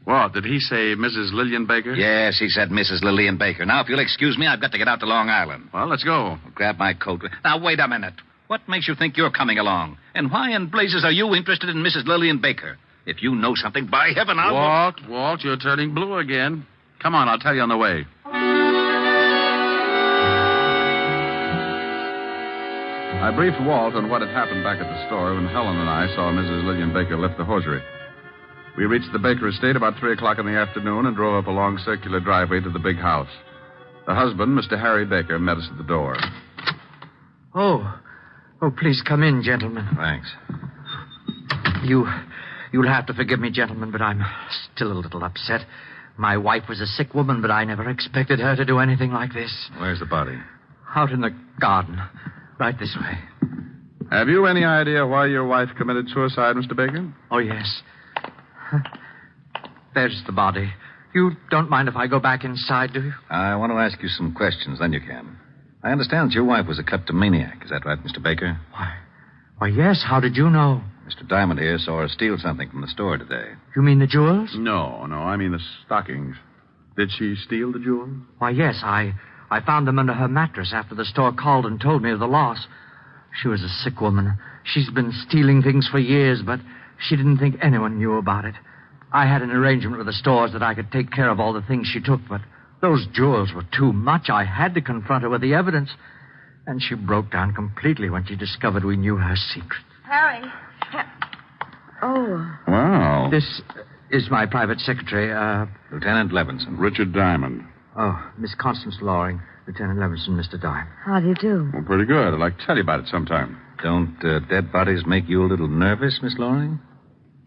What, did he say Mrs. Lillian Baker? Yes, he said Mrs. Lillian Baker. Now, if you'll excuse me, I've got to get out to Long Island. Well, let's go. Grab my coat. Now, wait a minute. What makes you think you're coming along? And why in blazes are you interested in Mrs. Lillian Baker? If you know something, by heaven, I'll... Walt, you're turning blue again. Come on, I'll tell you on the way. I briefed Walt on what had happened back at the store when Helen and I saw Mrs. Lillian Baker lift the hosiery. We reached the Baker estate about 3 o'clock in the afternoon and drove up a long circular driveway to the big house. The husband, Mr. Harry Baker, met us at the door. Oh, please come in, gentlemen. Thanks. You'll have to forgive me, gentlemen, but I'm still a little upset. My wife was a sick woman, but I never expected her to do anything like this. Where's the body? Out in the garden. Right this way. Have you any idea why your wife committed suicide, Mr. Baker? Oh, yes. There's the body. You don't mind if I go back inside, do you? I want to ask you some questions, then you can. I understand that your wife was a kleptomaniac. Is that right, Mr. Baker? Why, yes. How did you know? Mr. Diamond here saw her steal something from the store today. You mean the jewels? No, I mean the stockings. Did she steal the jewels? Why, yes. I found them under her mattress after the store called and told me of the loss. She was a sick woman. She's been stealing things for years, but she didn't think anyone knew about it. I had an arrangement with the stores that I could take care of all the things she took, but those jewels were too much. I had to confront her with the evidence. And she broke down completely when she discovered we knew her secret. Harry. Oh. Wow. This is my private secretary, Lieutenant Levinson. Richard Diamond. Oh, Miss Constance Loring, Lieutenant Levinson, Mr. Diamond. How do you do? Well, pretty good. I'd like to tell you about it sometime. Don't dead bodies make you a little nervous, Miss Loring?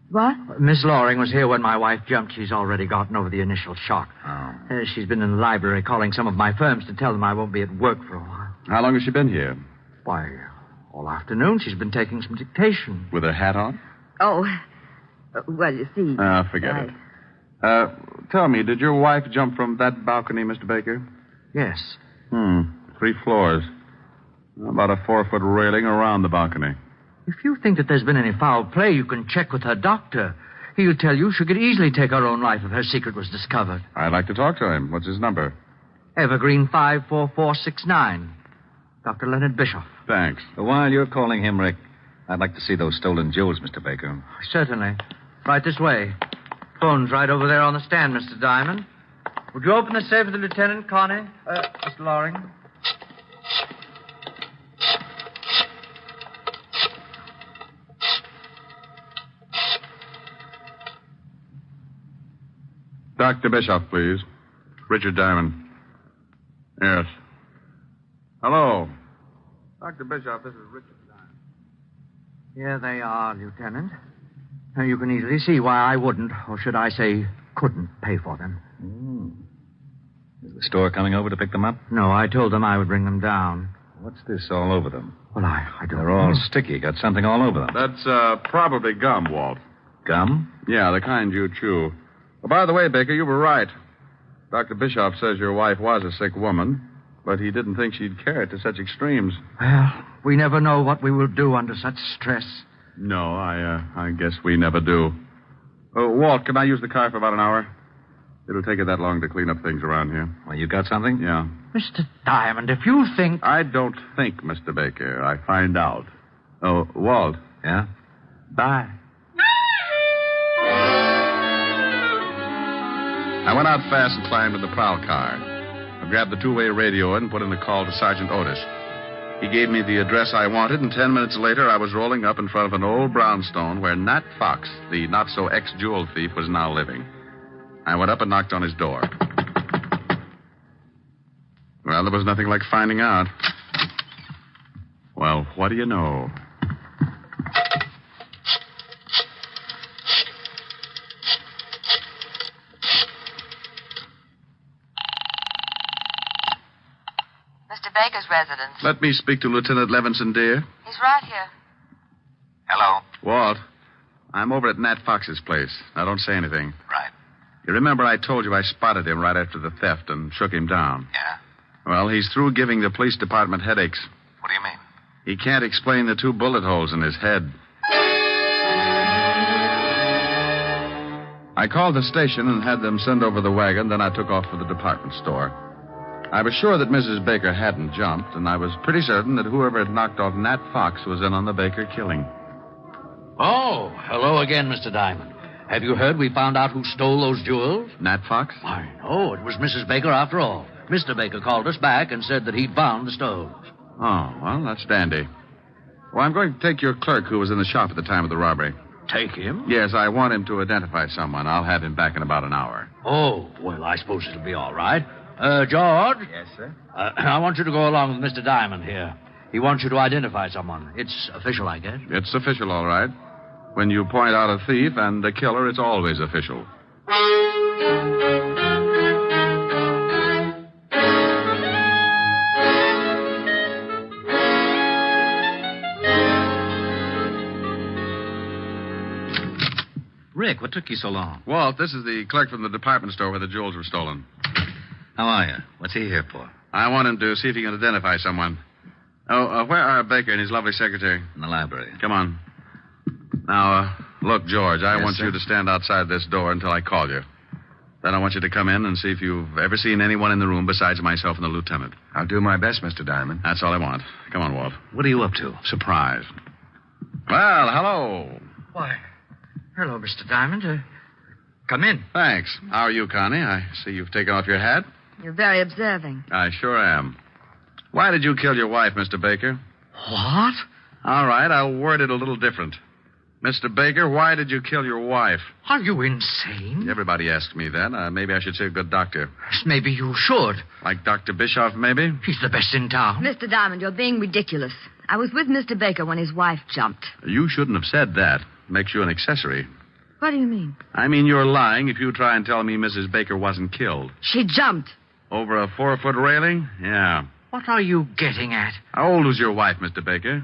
What? Miss Loring was here when my wife jumped. She's already gotten over the initial shock. Oh. She's been in the library calling some of my firms to tell them I won't be at work for a while. How long has she been here? Why, all afternoon she's been taking some dictation. With her hat on? Oh, well, you see. Forget it. Tell me, did your wife jump from that balcony, Mr. Baker? Yes. 3 floors. About a 4-foot railing around the balcony. If you think that there's been any foul play, you can check with her doctor. He'll tell you she could easily take her own life if her secret was discovered. I'd like to talk to him. What's his number? Evergreen 54469. Dr. Leonard Bischoff. Thanks. While you're calling him, Rick, I'd like to see those stolen jewels, Mr. Baker. Certainly. Right this way. Phone's right over there on the stand, Mr. Diamond. Would you open the safe for the Lieutenant, Connie? Mr. Loring? Dr. Bischoff, please. Richard Diamond. Yes. Hello. Dr. Bischoff, this is Richard Diamond. Here they are, Lieutenant. Now, you can easily see why I wouldn't, or should I say, couldn't pay for them. Is the store coming over to pick them up? No, I told them I would bring them down. What's this all over them? Well, I don't They're all know. sticky. Got something all over them. That's probably gum, Walt. Gum? Yeah, the kind you chew. Oh, by the way, Baker, you were right. Dr. Bischoff says your wife was a sick woman, but he didn't think she'd carry it to such extremes. Well, we never know what we will do under such stress. No, I guess we never do. Walt, can I use the car for about an hour? It'll take it that long to clean up things around here. Well, you got something? Yeah. Mr. Diamond, if you think... I don't think, Mr. Baker. I find out. Oh, Walt. Yeah? Bye. I went out fast and climbed in the prowl car. I grabbed the 2-way radio and put in a call to Sergeant Otis. He gave me the address I wanted, and 10 minutes later I was rolling up in front of an old brownstone where Nat Fox, the not-so-ex-jewel thief, was now living. I went up and knocked on his door. Well, there was nothing like finding out. Well, what do you know? Mr. Baker's residence. Let me speak to Lieutenant Levinson, dear. He's right here. Hello. Walt, I'm over at Nat Fox's place. Now, don't say anything. Right. You remember I told you I spotted him right after the theft and shook him down? Yeah? Well, he's through giving the police department headaches. What do you mean? He can't explain the 2 bullet holes in his head. I called the station and had them send over the wagon, then I took off for the department store. I was sure that Mrs. Baker hadn't jumped, and I was pretty certain that whoever had knocked off Nat Fox was in on the Baker killing. Oh, hello again, Mr. Diamond. Have you heard we found out who stole those jewels? Nat Fox? I know. It was Mrs. Baker after all. Mr. Baker called us back and said that he'd found the stones. Oh, well, that's dandy. Well, I'm going to take your clerk who was in the shop at the time of the robbery. Take him? Yes, I want him to identify someone. I'll have him back in about an hour. Oh, well, I suppose it'll be all right. George? Yes, sir? I want you to go along with Mr. Diamond here. He wants you to identify someone. It's official, I guess. It's official, all right. When you point out a thief and a killer, it's always official. Rick, what took you so long? Walt, this is the clerk from the department store where the jewels were stolen. How are you? What's he here for? I want him to see if he can identify someone. Oh, where are Baker and his lovely secretary? In the library. Come on. Now, look, George, I Yes, want sir? you to stand outside this door until I call you. Then I want you to come in and see if you've ever seen anyone in the room besides myself and the lieutenant. I'll do my best, Mr. Diamond. That's all I want. Come on, Walt. What are you up to? Surprise. Well, hello. Why, hello, Mr. Diamond. Come in. Thanks. How are you, Connie? I see you've taken off your hat. You're very observing. I sure am. Why did you kill your wife, Mr. Baker? What? All right, I'll word it a little different. Mr. Baker, why did you kill your wife? Are you insane? Everybody asks me that. Maybe I should say a good doctor. Maybe you should. Like Dr. Bischoff, maybe? He's the best in town. Mr. Diamond, you're being ridiculous. I was with Mr. Baker when his wife jumped. You shouldn't have said that. Makes you an accessory. What do you mean? I mean, you're lying if you try and tell me Mrs. Baker wasn't killed. She jumped. Over a 4-foot railing? Yeah. What are you getting at? How old was your wife, Mr. Baker?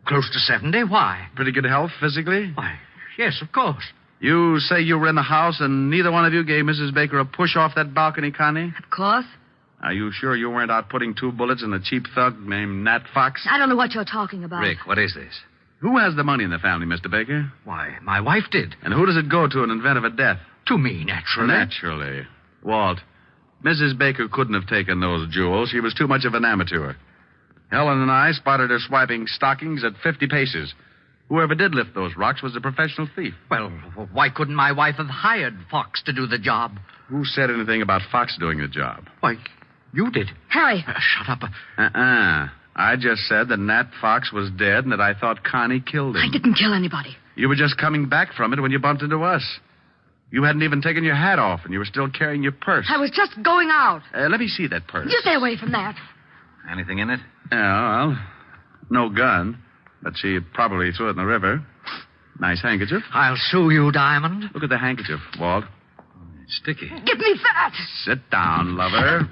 Close to 70. Why? Pretty good health physically? Why, yes, of course. You say you were in the house and neither one of you gave Mrs. Baker a push off that balcony, Connie? Of course. Are you sure you weren't out putting 2 bullets in a cheap thug named Nat Fox? I don't know what you're talking about. Rick, what is this? Who has the money in the family, Mr. Baker? Why, my wife did. And who does it go to in event of a death? To me, naturally. Naturally. Walt, Mrs. Baker couldn't have taken those jewels. She was too much of an amateur. Helen and I spotted her swiping stockings at 50 paces. Whoever did lift those rocks was a professional thief. Well, why couldn't my wife have hired Fox to do the job? Who said anything about Fox doing the job? Why, you did. Harry. Shut up. I just said that Nat Fox was dead and that I thought Connie killed him. I didn't kill anybody. You were just coming back from it when you bumped into us. You hadn't even taken your hat off, and you were still carrying your purse. I was just going out. Let me see that purse. You stay away from that. Anything in it? Yeah, well, no gun. But she probably threw it in the river. Nice handkerchief. I'll sue you, Diamond. Look at the handkerchief, Walt. It's sticky. Give me that. Sit down, lover.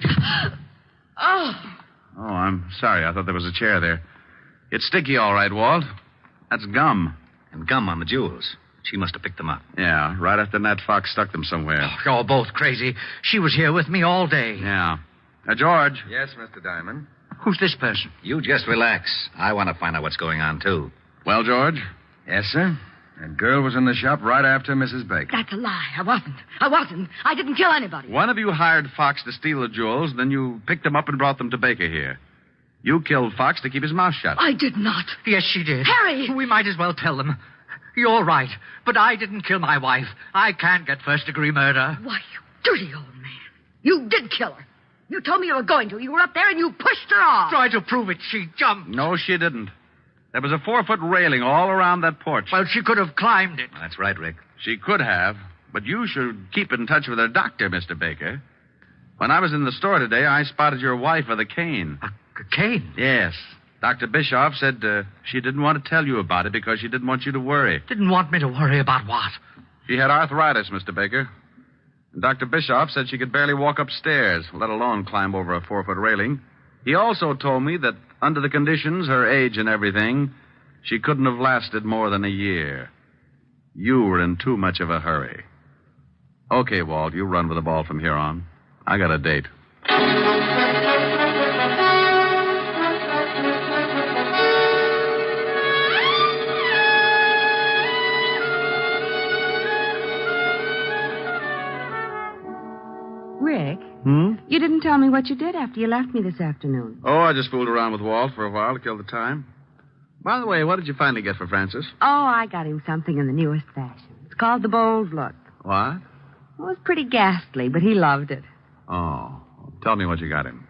Oh. Oh, I'm sorry. I thought there was a chair there. It's sticky, all right, Walt. That's gum. And gum on the jewels. She must have picked them up. Yeah, right after Nat Fox stuck them somewhere. Oh, you're both crazy. She was here with me all day. Yeah. George. Yes, Mr. Diamond. Who's this person? You just relax. I want to find out what's going on, too. Well, George? Yes, sir. That girl was in the shop right after Mrs. Baker. That's a lie. I wasn't. I didn't kill anybody. One of you hired Fox to steal the jewels, then you picked them up and brought them to Baker here. You killed Fox to keep his mouth shut. I did not. Yes, she did. Harry! We might as well tell them. You're right, but I didn't kill my wife. I can't get first-degree murder. Why, you dirty old man. You did kill her. You told me you were going to. You were up there and you pushed her off. Try to prove it. She jumped. No, she didn't. There was a 4-foot railing all around that porch. Well, she could have climbed it. That's right, Rick. She could have, but you should keep in touch with her doctor, Mr. Baker. When I was in the store today, I spotted your wife with a cane. A cane? Yes. Dr. Bischoff said she didn't want to tell you about it because she didn't want you to worry. Didn't want me to worry about what? She had arthritis, Mr. Baker. And Dr. Bischoff said she could barely walk upstairs, let alone climb over a 4-foot railing. He also told me that under the conditions, her age and everything, she couldn't have lasted more than a year. You were in too much of a hurry. Okay, Walt, you run with the ball from here on. I got a date. Rick, you didn't tell me what you did after you left me this afternoon. Oh, I just fooled around with Walt for a while to kill the time. By the way, what did you finally get for Francis? Oh, I got him something in the newest fashion. It's called the Bold Look. What? It was pretty ghastly, but he loved it. Oh, tell me what you got him.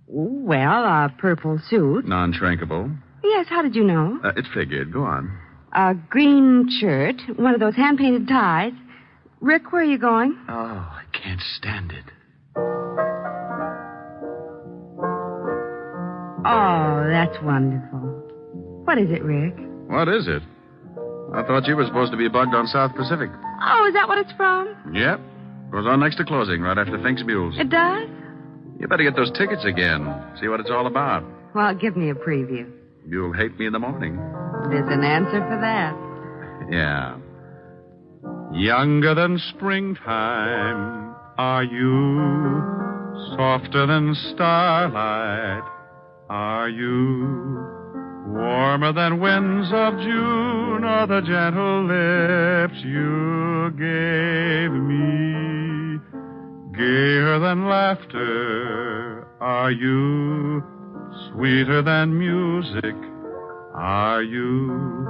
Well, a purple suit. Non-shrinkable. Yes, how did you know? It figured. Go on. A green shirt, one of those hand-painted ties. Rick, where are you going? Oh, I can't stand it. Oh, that's wonderful. What is it, Rick? What is it? I thought you were supposed to be bugged on South Pacific. Oh, is that what it's from? Yep. Goes on next to closing, right after Fink's Mules. It does? You better get those tickets again. See what it's all about. Well, give me a preview. You'll hate me in the morning. There's an answer for that. Yeah. Younger than springtime are you, softer than starlight are you, warmer than winds of June are the gentle lips you gave me, gayer than laughter are you, sweeter than music are you,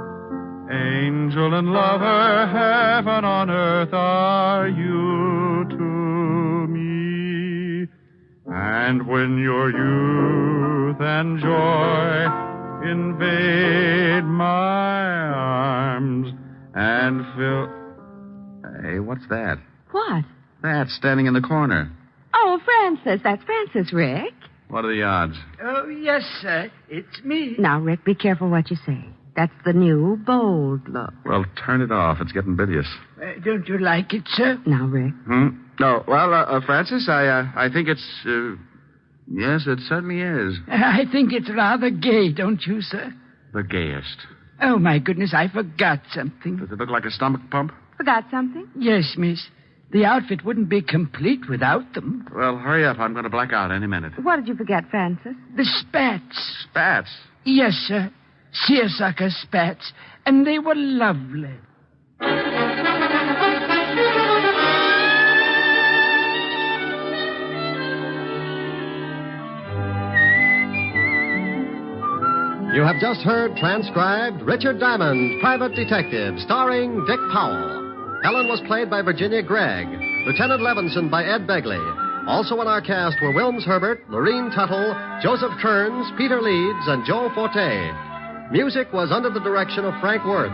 angel and lover, heaven on earth are you to me. And when your youth and joy invade my arms and fill... Hey, what's that? What? That standing in the corner. Oh, Francis. That's Francis, Rick. What are the odds? Oh, yes, sir. It's me. Now, Rick, be careful what you say. That's the new bold look. Well, turn it off. It's getting bilious. Don't you like it, sir? Now, Rick. No, well, Francis, I think it's... yes, it certainly is. I think it's rather gay, don't you, sir? The gayest. Oh, my goodness, I forgot something. Does it look like a stomach pump? Forgot something? Yes, miss. The outfit wouldn't be complete without them. Well, hurry up. I'm going to black out any minute. What did you forget, Francis? The spats. Spats? Yes, sir. Seersucker spats. And they were lovely. You have just heard transcribed Richard Diamond, Private Detective, starring Dick Powell. Helen was played by Virginia Gregg, Lieutenant Levinson by Ed Begley. Also in our cast were Wilms Herbert, Lorene Tuttle, Joseph Kearns, Peter Leeds, and Joe Forte. Music was under the direction of Frank Worth.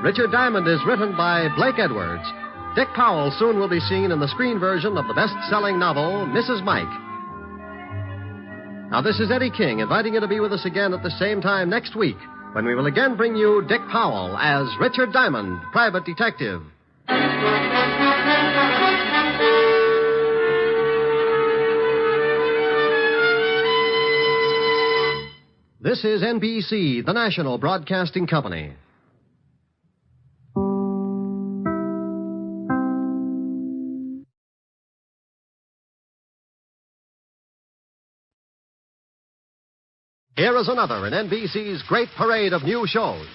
Richard Diamond is written by Blake Edwards. Dick Powell soon will be seen in the screen version of the best-selling novel, Mrs. Mike. Now, this is Eddie King inviting you to be with us again at the same time next week when we will again bring you Dick Powell as Richard Diamond, Private Detective. This is NBC, the national broadcasting company. Here is another in NBC's great parade of new shows.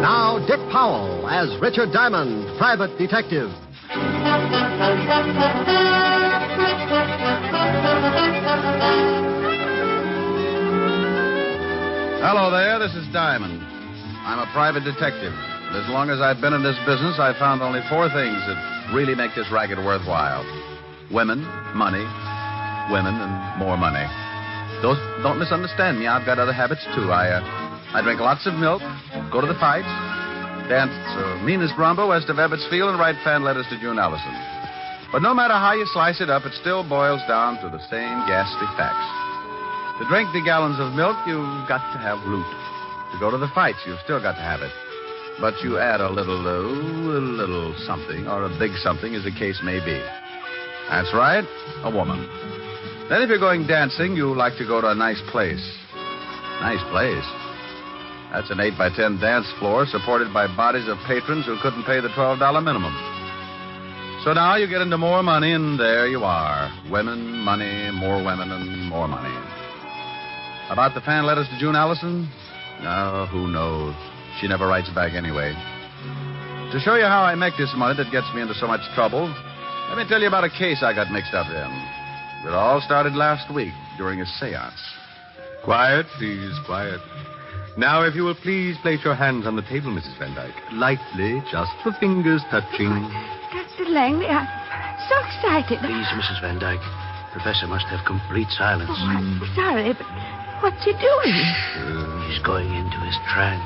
Now, Dick Powell as Richard Diamond, Private Detective. Hello there, this is Diamond. I'm a private detective. And as long as I've been in this business, I've found only 4 things that really make this racket worthwhile. Women, money, women, and more money. Don't misunderstand me. I've got other habits, too. I drink lots of milk, go to the fights, dance meanest rumba west of Ebbets Field, and write fan letters to June Allison. But no matter how you slice it up, it still boils down to the same ghastly facts. To drink the gallons of milk, you've got to have loot. To go to the fights, you've still got to have it. But you add a little something, or a big something, as the case may be. That's right, a woman. Then if you're going dancing, you like to go to a nice place. Nice place? That's an 8x10 dance floor supported by bodies of patrons who couldn't pay the $12 minimum. So now you get into more money, and there you are. Women, money, more women, and more money. About the fan letters to June Allison? No, who knows? She never writes back anyway. To show you how I make this money that gets me into so much trouble, Let me tell you about a case I got mixed up in. It all started last week during a seance. Quiet, please, quiet. Now, if you will please place your hands on the table, Mrs. Van Dyke. Lightly, just the fingers touching. Dr. Langley, I'm so excited. Please, Mrs. Van Dyke. Professor must have complete silence. Oh, I'm sorry, but what's he doing? He's going into his trance.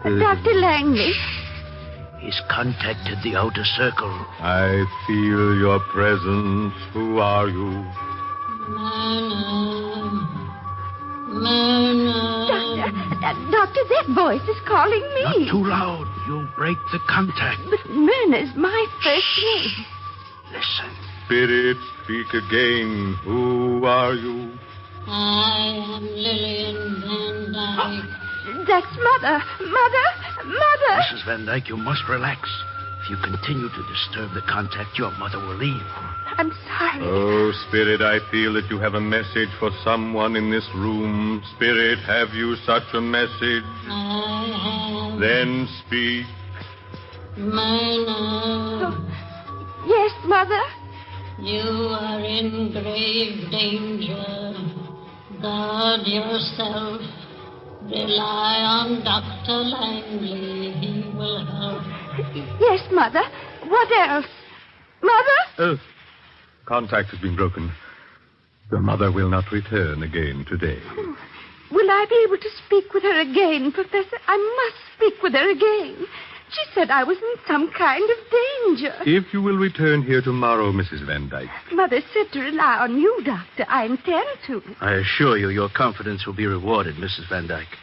Dr. Langley. He's contacted the outer circle. I feel your presence. Who are you? Doctor, that voice is calling me. Not too loud. You'll break the contact. But Myrna's my first name. Listen. Spirit, speak again. Who are you? I am Lillian Van Dyke. That's Mother. Mother! Mrs. Van Dyke, you must relax. If you continue to disturb the contact, your mother will leave. I'm sorry. Oh, Spirit, I feel that you have a message for someone in this room. Spirit, have you such a message? I have. Then speak. Myrna. Oh, yes, Mother? You are in grave danger. Guard yourself. Rely on Dr. Langley. He will help. Yes, Mother. What else? Mother? Contact has been broken. Your mother will not return again today. Will I be able to speak with her again, Professor? I must speak with her again. She said I was in some kind of danger. If you will return here tomorrow, Mrs. Van Dyke. Mother said to rely on you, Doctor. I intend to. I assure you your confidence will be rewarded, Mrs. Van Dyke.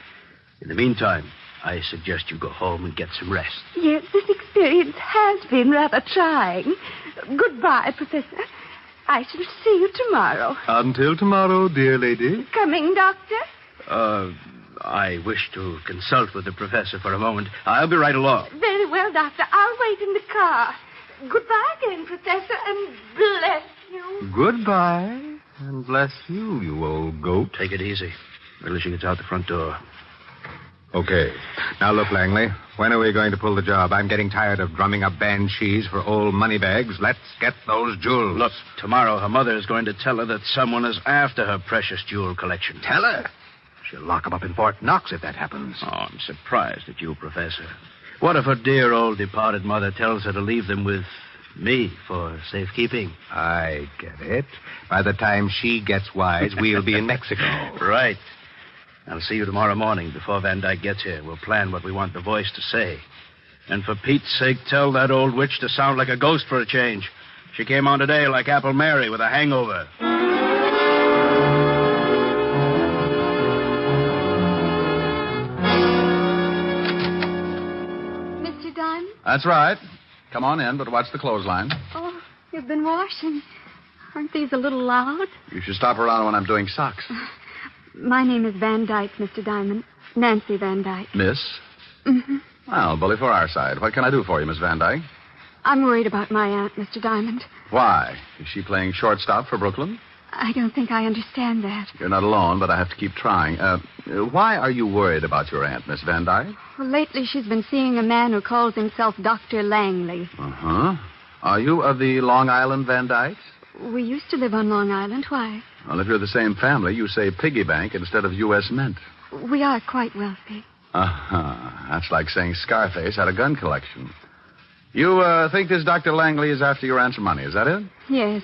In the meantime, I suggest you go home and get some rest. Yes, this experience has been rather trying. Goodbye, Professor. I shall see you tomorrow. Until tomorrow, dear lady. Coming, Doctor? I wish to consult with the professor for a moment. I'll be right along. Very well, Doctor. I'll wait in the car. Goodbye again, Professor, and bless you. Goodbye, and bless you, you old goat. Take it easy. Until she gets out the front door. Okay. Now, look, Langley. When are we going to pull the job? I'm getting tired of drumming up banshees for old money bags. Let's get those jewels. Look, tomorrow her mother is going to tell her that someone is after her precious jewel collection. Tell her? She'll lock him up in Fort Knox if that happens. Oh, I'm surprised at you, Professor. What if her dear old departed mother tells her to leave them with me for safekeeping? I get it. By the time she gets wise, we'll be in Mexico. Right. I'll see you tomorrow morning before Van Dyke gets here. We'll plan what we want the voice to say. And for Pete's sake, tell that old witch to sound like a ghost for a change. She came on today like Apple Mary with a hangover. Mr. Diamond? That's right. Come on in, but watch the clothesline. Oh, you've been washing. Aren't these a little loud? You should stop around when I'm doing socks. My name is Van Dyke, Mr. Diamond. Nancy Van Dyke. Miss? Mm-hmm. Well, bully for our side. What can I do for you, Miss Van Dyke? I'm worried about my aunt, Mr. Diamond. Why? Is she playing shortstop for Brooklyn? I don't think I understand that. You're not alone, but I have to keep trying. Why are you worried about your aunt, Miss Van Dyke? Well, lately she's been seeing a man who calls himself Dr. Langley. Uh-huh. Are you of the Long Island Van Dykes? We used to live on Long Island. Why? Well, if you're the same family, you say piggy bank instead of U.S. Mint. We are quite wealthy. Uh-huh. That's like saying Scarface had a gun collection. You think this Dr. Langley is after your aunt's money, is that it? Yes.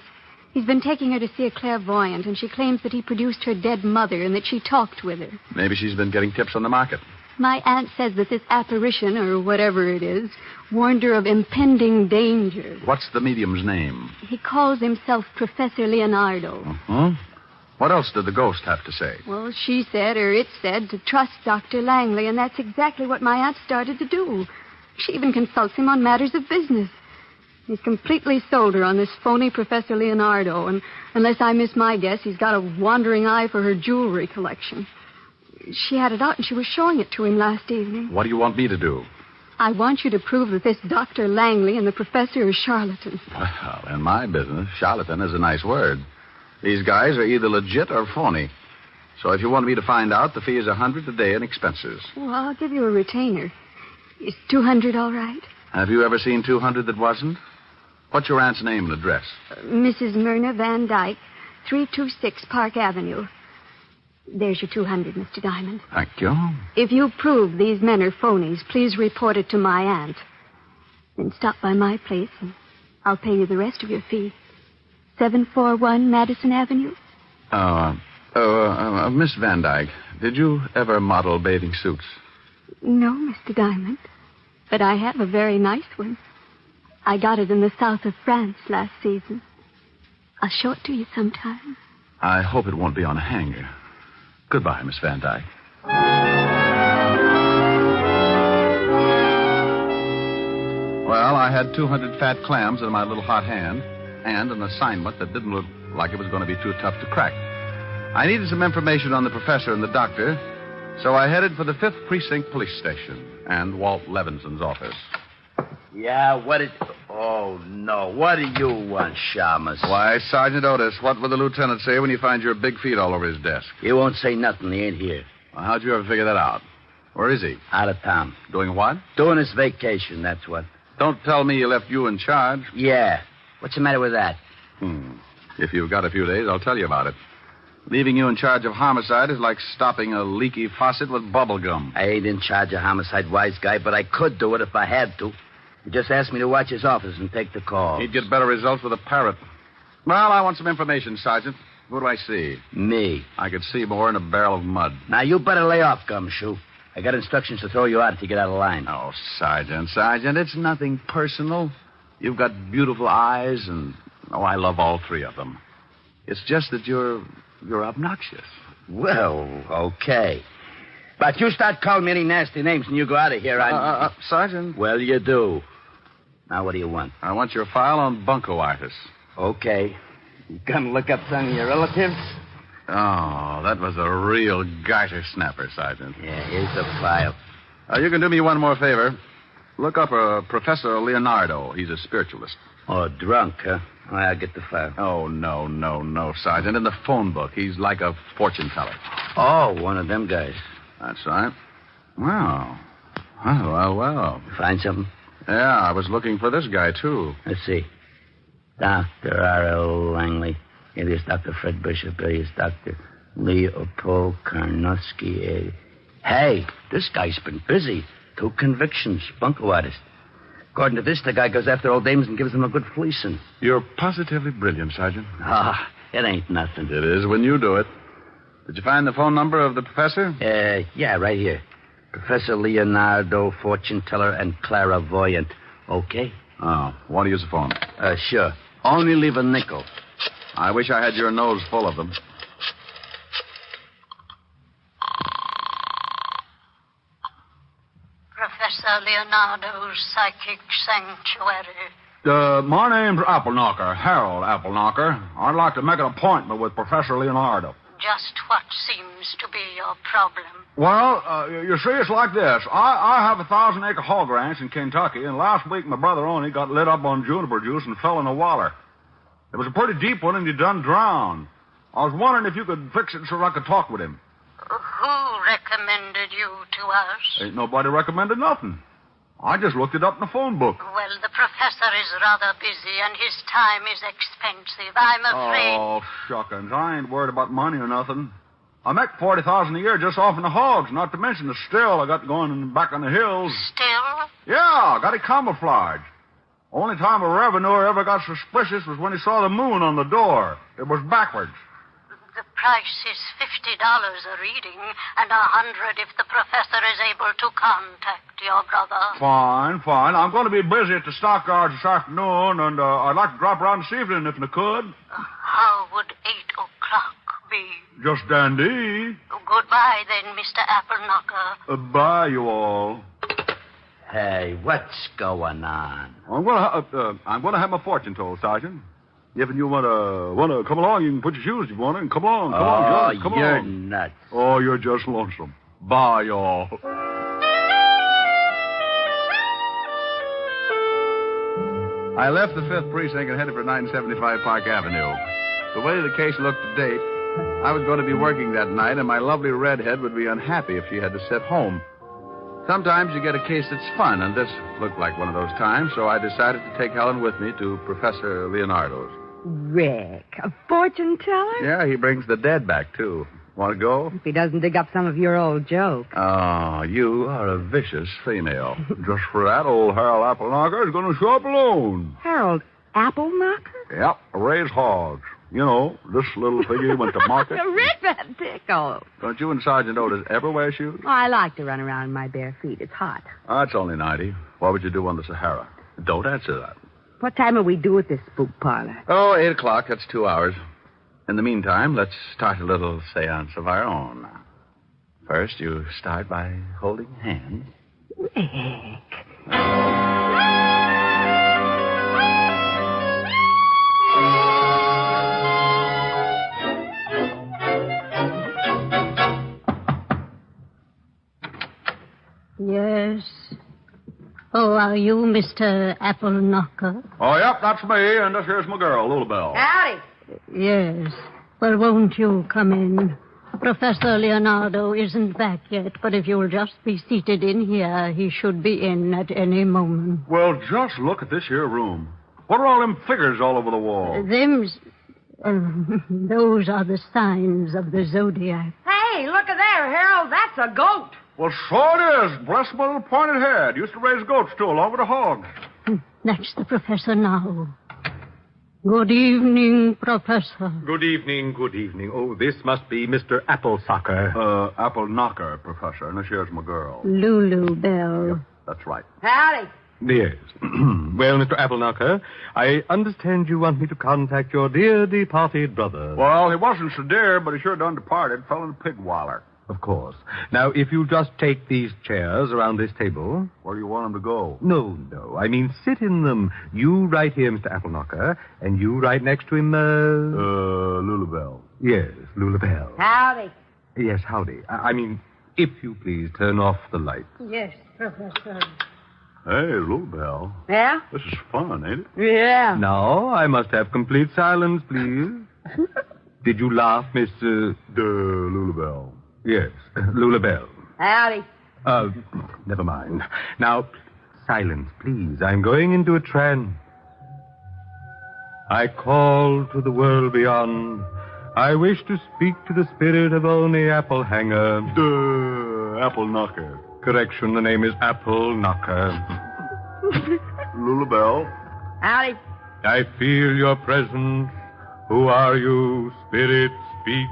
He's been taking her to see a clairvoyant, and she claims that he produced her dead mother and that she talked with her. Maybe she's been getting tips on the market. My aunt says that this apparition, or whatever it is, warned her of impending danger. What's the medium's name? He calls himself Professor Leonardo. Uh-huh. What else did the ghost have to say? Well, she said, or it said, to trust Dr. Langley, and that's exactly what my aunt started to do. She even consults him on matters of business. He's completely sold her on this phony Professor Leonardo, and unless I miss my guess, he's got a wandering eye for her jewelry collection. She had it out, and she was showing it to him last evening. What do you want me to do? I want you to prove that this Dr. Langley and the professor are charlatans. Well, in my business, charlatan is a nice word. These guys are either legit or phony. So if you want me to find out, the fee is $100 a day in expenses. Well, I'll give you a retainer. Is $200 all right? Have you ever seen $200 that wasn't? What's your aunt's name and address? Mrs. Myrna Van Dyke, 326 Park Avenue. There's your 200, Mr. Diamond. Thank you. If you prove these men are phonies, please report it to my aunt. Then stop by my place and I'll pay you the rest of your fee. 741 Madison Avenue. Miss Van Dyke, did you ever model bathing suits? No, Mr. Diamond. But I have a very nice one. I got it in the south of France last season. I'll show it to you sometime. I hope it won't be on a hanger. Goodbye, Miss Van Dyke. Well, I had 200 fat clams in my little hot hand and an assignment that didn't look like it was going to be too tough to crack. I needed some information on the professor and the doctor, so I headed for the 5th Precinct Police Station and Walt Levinson's office. Yeah, what is... Oh, no. What do you want, Shamus? Why, Sergeant Otis, what will the lieutenant say when he finds your big feet all over his desk? He won't say nothing. He ain't here. Well, how'd you ever figure that out? Where is he? Out of town. Doing what? Doing his vacation, that's what. Don't tell me he left you in charge. Yeah. What's the matter with that? If you've got a few days, I'll tell you about it. Leaving you in charge of homicide is like stopping a leaky faucet with bubble gum. I ain't in charge of homicide, wise guy, but I could do it if I had to. He just asked me to watch his office and take the call. He'd get better results with a parrot. Well, I want some information, Sergeant. What do I see? Me. I could see more in a barrel of mud. Now, you better lay off, Gumshoe. I got instructions to throw you out if you get out of line. Oh, Sergeant, it's nothing personal. You've got beautiful eyes, and, I love all three of them. It's just that you're obnoxious. Well, okay. But you start calling me any nasty names and you go out of here, Sergeant. Well, you do. Now, what do you want? I want your file on buncoitis. Okay. You gonna look up some of your relatives? Oh, that was a real garter snapper, Sergeant. Yeah, here's the file. You can do me one more favor. Look up Professor Leonardo. He's a spiritualist. Oh, drunk, huh? I'll get the file. Oh, no, Sergeant. In the phone book, he's like a fortune teller. Oh, one of them guys. That's right. Wow. Well. Find something? Yeah, I was looking for this guy, too. Let's see. Dr. R.L. Langley, alias Dr. Fred Bishop, alias Dr. Leopold Karnowski. Hey, this guy's been busy. 2 convictions, buncoitis. According to this, the guy goes after old dames and gives them a good fleecing. You're positively brilliant, Sergeant. It ain't nothing. It is when you do it. Did you find the phone number of the professor? Yeah, right here. Professor Leonardo, fortune teller, and clairvoyant. Okay? Oh, want to use the phone? Sure. Only leave a nickel. I wish I had your nose full of them. Professor Leonardo's Psychic Sanctuary. My name's Appleknocker, Harold Appleknocker. I'd like to make an appointment with Professor Leonardo. Just what seems to be your problem? Well, you see, it's like this. I have a 1,000-acre hog ranch in Kentucky, and last week my brother Oney got lit up on juniper juice and fell in a water. It was a pretty deep one, and he done drowned. I was wondering if you could fix it so I could talk with him. Who recommended you to us? Ain't nobody recommended nothing. I just looked it up in the phone book. Well, the professor is rather busy, and his time is expensive. I'm afraid... Oh, shuckins. I ain't worried about money or nothing. I make $40,000 a year just off in the hogs, not to mention the still I got going back on the hills. Still? Yeah, got it camouflaged. Only time a revenuer ever got suspicious was when he saw the moon on the door. It was backwards. The price is $50 a reading, and $100 if the professor is able to contact your brother. Fine. I'm going to be busy at the stockyards this afternoon, and I'd like to drop around this evening if I could. How would 8 o'clock be? Just dandy. Goodbye, then, Mr. Appleknocker. Bye, you all. Hey, what's going on? I'm going to have my fortune told, Sergeant. If you want to come along, you can put your shoes if you want to, and come along, John. Come you're along. Nuts. Oh, you're just lonesome. Bye, y'all. I left the 5th Precinct and headed for 975 Park Avenue. The way the case looked to date, I was going to be working that night, and my lovely redhead would be unhappy if she had to sit home. Sometimes you get a case that's fun, and this looked like one of those times, so I decided to take Helen with me to Professor Leonardo's. Rick, a fortune teller? Yeah, he brings the dead back, too. Want to go? If he doesn't dig up some of your old jokes. Oh, you are a vicious female. Just for that, old Harold Appleknocker is going to show up alone. Harold Appleknocker? Yep, raise hogs. You know, this little piggy went to market. Rick, that tickle. Don't you and Sergeant Otis ever wear shoes? Oh, I like to run around in my bare feet. It's hot. That's only 90. What would you do on the Sahara? Don't answer that. What time will we do at this spook parlor? Oh, 8 o'clock. That's 2 hours. In the meantime, let's start a little seance of our own. First, you start by holding hands. Rick. Yes. Oh, are you Mr. Appleknocker? Oh, yep, that's me, and this here's my girl, Lulabelle. Howdy. Yes. Well, won't you come in? Professor Leonardo isn't back yet, but if you'll just be seated in here, he should be in at any moment. Well, just look at this here room. What are all them figures all over the wall? Those are the signs of the zodiac. Hey, look at there, Harold. That's a goat. Well, so it is. Bless my little pointed head. Used to raise goats, too, along with the hogs. That's the professor now. Good evening, Professor. Good evening, good evening. Oh, this must be Mr. Applesucker. Appleknocker, Professor, and this here's my girl. Lulu Bell. Yep, that's right. Howdy. Yes. Well, Mr. Appleknocker, I understand you want me to contact your dear departed brother. Well, he wasn't so dear, but he sure done departed. Fell in a pig waller. Of course. Now, if you just take these chairs around this table... Where do you want him to go? No. I mean, sit in them. You right here, Mr. Appleknocker, and you right next to him, Lulabelle. Yes, Lulabelle. Howdy. Yes, howdy. I mean, if you please, turn off the lights. Yes, Professor. Hey, Lulabelle. Yeah? This is fun, ain't it? Yeah. Now, I must have complete silence, please. Did you laugh, Miss, Lulabelle? Yes, Lulabelle. Howdy. Never mind. Now, silence, please. I'm going into a trance. I call to the world beyond. I wish to speak to the spirit of Oni Applehanger. Appleknocker. Correction, the name is Appleknocker. Lulabelle. Howdy. I feel your presence. Who are you, spirit? Speak.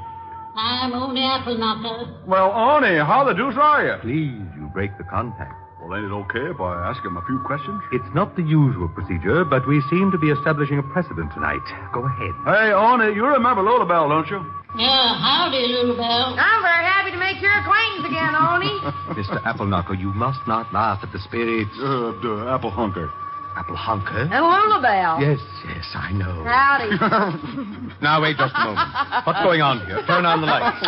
I'm Oni Appleknocker. Well, Oni, how the deuce are you? Please, you break the contact. Well, ain't it okay if I ask him a few questions? It's not the usual procedure, but we seem to be establishing a precedent tonight. Go ahead. Hey, Oni, you remember Lulabelle, don't you? Yeah, howdy, Lulu Bell. I'm very happy to make your acquaintance again, Oni. Mr. Appleknocker, you must not laugh at the spirits. Applehunker. Applehunker? And Lulabelle. Yes, I know. Howdy. Now, wait just a moment. What's going on here? Turn on the lights.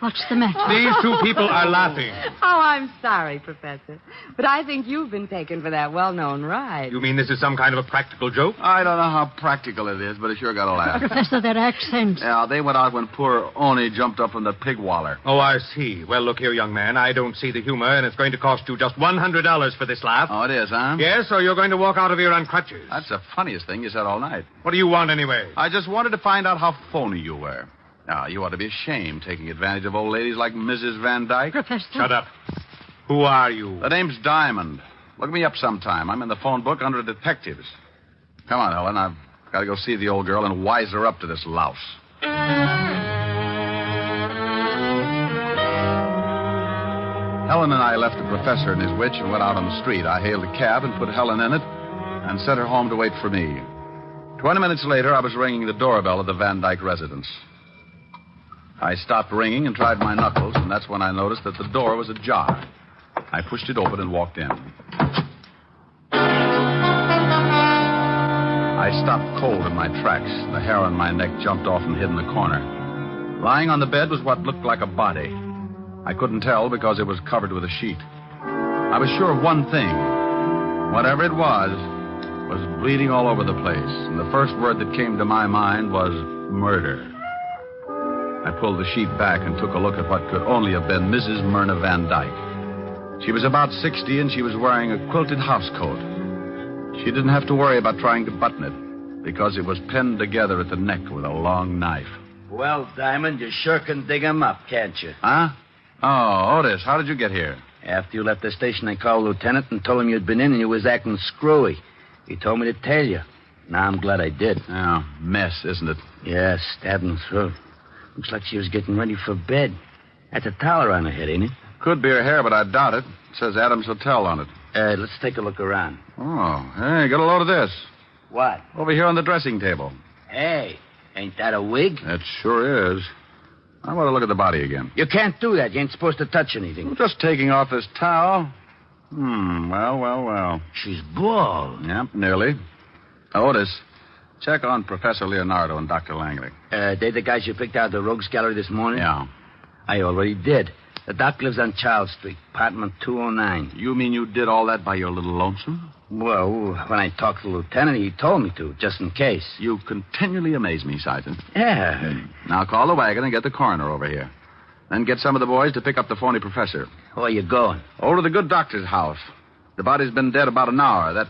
What's the matter? These two people are laughing. Oh, I'm sorry, Professor. But I think you've been taken for that well-known ride. You mean this is some kind of a practical joke? I don't know how practical it is, but it sure got a laugh. Professor, that accent. Yeah, they went out when poor Oni jumped up from the pig waller. Oh, I see. Well, look here, young man. I don't see the humor, and it's going to cost you just $100 for this laugh. Oh, it is, huh? Yes, or you're going to walk out of here on crutches. That's the funniest thing you said all night. What do you want, anyway? I just wanted to find out how phony you were. Now, you ought to be ashamed taking advantage of old ladies like Mrs. Van Dyke. Professor. Shut up. Who are you? The name's Diamond. Look me up sometime. I'm in the phone book under detectives. Come on, Helen. I've got to go see the old girl and wise her up to this louse. Helen and I left the professor and his witch and went out on the street. I hailed a cab and put Helen in it and sent her home to wait for me. 20 minutes later, I was ringing the doorbell of the Van Dyke residence. I stopped ringing and tried my knuckles, and that's when I noticed that the door was ajar. I pushed it open and walked in. I stopped cold in my tracks. The hair on my neck jumped off and hid in the corner. Lying on the bed was what looked like a body. I couldn't tell because it was covered with a sheet. I was sure of one thing. Whatever it was bleeding all over the place. And the first word that came to my mind was murder. I pulled the sheet back and took a look at what could only have been Mrs. Myrna Van Dyke. She was about 60, and she was wearing a quilted housecoat. She didn't have to worry about trying to button it, because it was pinned together at the neck with a long knife. Well, Diamond, you sure can dig him up, can't you? Huh? Oh, Otis, how did you get here? After you left the station, I called Lieutenant and told him you'd been in and you was acting screwy. He told me to tell you. Now, I'm glad I did. Oh, mess, isn't it? Yeah, stabbed in the throat. Looks like she was getting ready for bed. That's a towel around her head, ain't it? Could be her hair, but I doubt it. It says Adams Hotel on it. Let's take a look around. Oh, hey, get a load of this. What? Over here on the dressing table. Hey, ain't that a wig? It sure is. I want to look at the body again. You can't do that. You ain't supposed to touch anything. I'm just taking off this towel. Well. She's bald. Yep, nearly. Otis, check on Professor Leonardo and Dr. Langley. They the guys you picked out of the Rogues Gallery this morning? Yeah. I already did. The doc lives on Charles Street, apartment 209. You mean you did all that by your little lonesome? Well, when I talked to the lieutenant, he told me to, just in case. You continually amaze me, Sergeant. Yeah. Now call the wagon and get the coroner over here. Then get some of the boys to pick up the phony professor. Where you going? Over to the good doctor's house. The body's been dead about an hour. That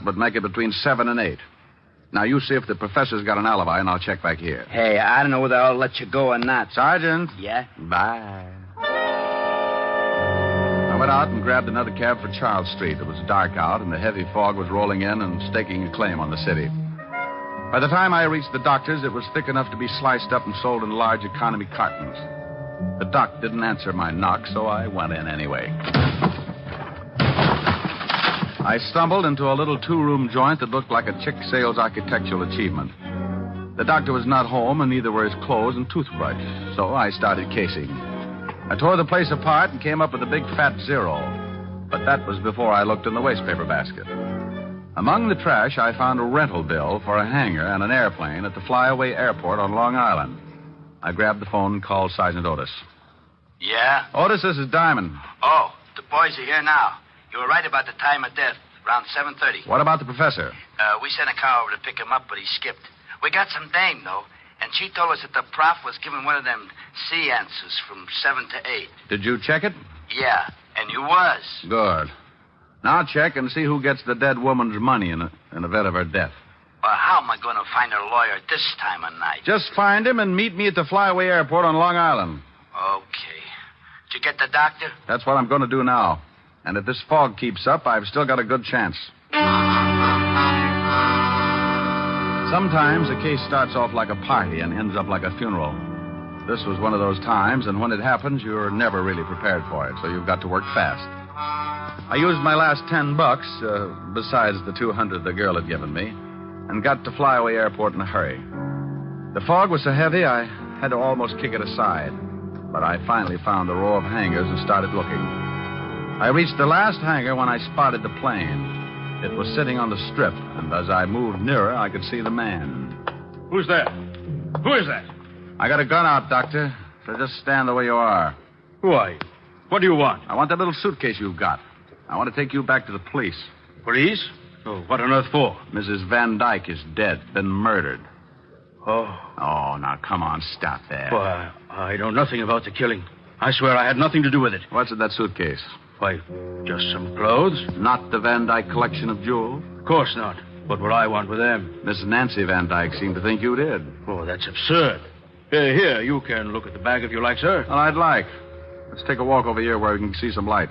would make it between 7 and 8. Now, you see if the professor's got an alibi, and I'll check back here. Hey, I don't know whether I'll let you go or not. Sergeant. Yeah? Bye. I went out and grabbed another cab for Charles Street. It was dark out, and the heavy fog was rolling in and staking a claim on the city. By the time I reached the doctor's, it was thick enough to be sliced up and sold in large economy cartons. The doc didn't answer my knock, so I went in anyway. I stumbled into a little two-room joint that looked like a chick sales architectural achievement. The doctor was not home, and neither were his clothes and toothbrush, so I started casing. I tore the place apart and came up with a big fat 0. But that was before I looked in the wastepaper basket. Among the trash, I found a rental bill for a hangar and an airplane at the Flyaway Airport on Long Island. I grabbed the phone and called Sergeant Otis. Yeah? Otis, this is Diamond. Oh, the boys are here now. You were right about the time of death, around 7:30. What about the professor? We sent a car over to pick him up, but he skipped. We got some dame, though, and she told us that the prof was giving one of them seances from 7 to 8. Did you check it? Yeah, and you was. Good. Now check and see who gets the dead woman's money in the event of her death. Well, how am I going to find her lawyer at this time of night? Just find him and meet me at the Flyaway Airport on Long Island. Okay. Did you get the doctor? That's what I'm going to do now. And if this fog keeps up, I've still got a good chance. Sometimes a case starts off like a party and ends up like a funeral. This was one of those times, and when it happens, you're never really prepared for it, so you've got to work fast. I used my last $10, besides the $200 the girl had given me, and got to Flyaway Airport in a hurry. The fog was so heavy, I had to almost kick it aside. But I finally found a row of hangars and started looking. I reached the last hangar when I spotted the plane. It was sitting on the strip, and as I moved nearer, I could see the man. Who's there? Who is that? I got a gun out, Doctor, so just stand the way you are. Who are you? What do you want? I want that little suitcase you've got. I want to take you back to the police. Police? Oh, what on earth for? Mrs. Van Dyke is dead, been murdered. Oh. Oh, now, come on, stop there. Well, I know nothing about the killing. I swear I had nothing to do with it. What's in that suitcase? Why, just some clothes. Not the Van Dyke collection of jewels? Of course not. What would I want with them? Miss Nancy Van Dyke seemed to think you did. Oh, that's absurd. Here, you can look at the bag if you like, sir. Well, I'd like. Let's take a walk over here where we can see some light.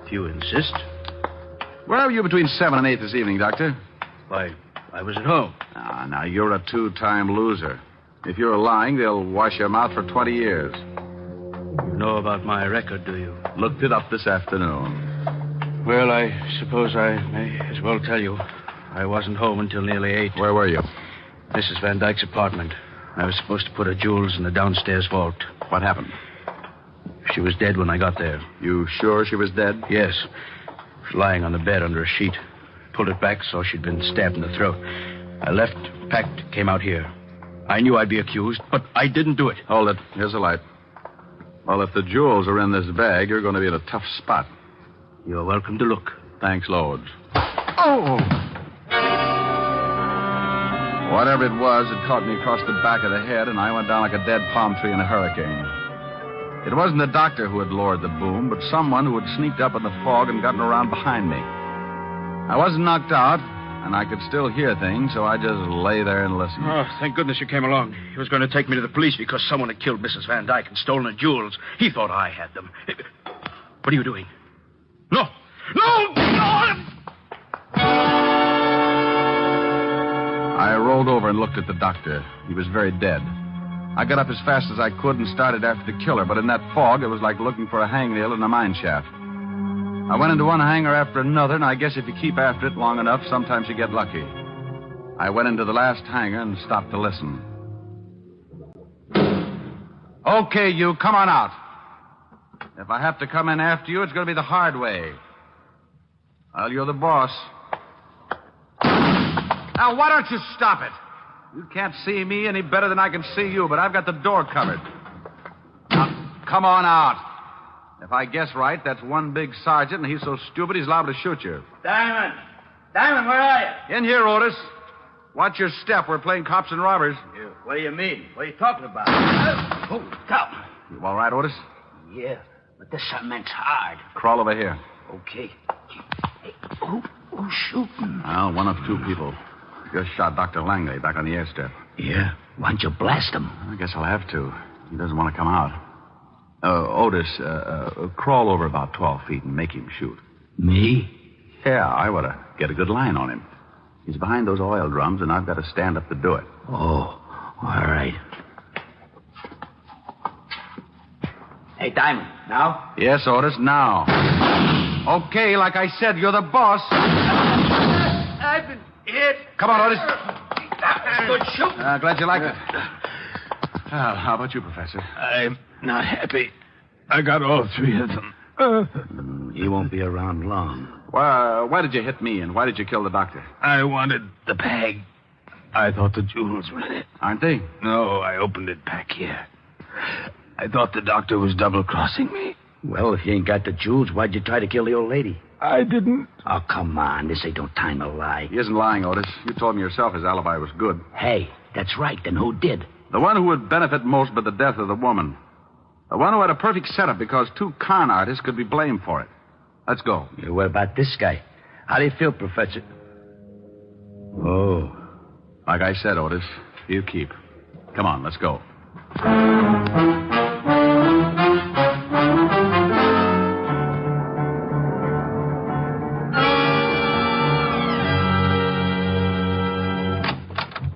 If you insist. Where were you between 7 and 8 this evening, Doctor? Why, I was at home. Now, you're a two-time loser. If you're lying, they'll wash your mouth for 20 years. You know about my record, do you? Looked it up this afternoon. Well, I suppose I may as well tell you. I wasn't home until nearly 8. Where were you? Mrs. Van Dyke's apartment. I was supposed to put her jewels in the downstairs vault. What happened? She was dead when I got there. You sure she was dead? Yes. She was lying on the bed under a sheet. Pulled it back so she'd been stabbed in the throat. I left, packed, came out here. I knew I'd be accused, but I didn't do it. Hold it. Here's the light. Well, if the jewels are in this bag, you're going to be in a tough spot. You're welcome to look. Thanks, loads. Oh! Whatever it was, it caught me across the back of the head, and I went down like a dead palm tree in a hurricane. It wasn't the doctor who had lowered the boom, but someone who had sneaked up in the fog and gotten around behind me. I wasn't knocked out, and I could still hear things, so I just lay there and listened. Oh, thank goodness you came along. He was going to take me to the police because someone had killed Mrs. Van Dyke and stolen the jewels. He thought I had them. What are you doing? No! No! No! I rolled over and looked at the doctor. He was very dead. I got up as fast as I could and started after the killer, but in that fog, it was like looking for a hangnail in a mine shaft. I went into one hangar after another, and I guess if you keep after it long enough, sometimes you get lucky. I went into the last hangar and stopped to listen. Okay, you, come on out. If I have to come in after you, it's going to be the hard way. Well, you're the boss. Now, why don't you stop it? You can't see me any better than I can see you, but I've got the door covered. Now, come on out. If I guess right, that's one big sergeant, and he's so stupid he's liable to shoot you. Diamond! Diamond, where are you? In here, Otis. Watch your step. We're playing cops and robbers. What do you mean? What are you talking about? Oh, stop. You all right, Otis? Yeah, but this cement's hard. Crawl over here. Okay. Hey, who's shooting? Well, one of two people. Just shot Dr. Langley back on the airstrip. Yeah? Why don't you blast him? I guess I'll have to. He doesn't want to come out. Otis, crawl over about 12 feet and make him shoot. Me? Yeah, I ought to get a good line on him. He's behind those oil drums, and I've got to stand up to do it. Oh, all right. Hey, Diamond, now? Yes, Otis, now. Okay, like I said, you're the boss. I've been hit. Come on, Otis. Good shoot. Glad you liked it. Well, how about you, Professor? I'm not happy. I got all three of them. He won't be around long. Why did you hit me, and why did you kill the doctor? I wanted the bag. I thought the jewels were in it. Aren't they? No, I opened it back here. I thought the doctor was double-crossing me. Well, if you ain't got the jewels, why'd you try to kill the old lady? I didn't. Oh, come on. This ain't no time to lie. He isn't lying, Otis. You told me yourself his alibi was good. Hey, that's right. Then who did? The one who would benefit most by the death of the woman. The one who had a perfect setup because two con artists could be blamed for it. Let's go. Yeah, what about this guy? How do you feel, Professor? Oh. Like I said, Otis, you keep. Come on, let's go.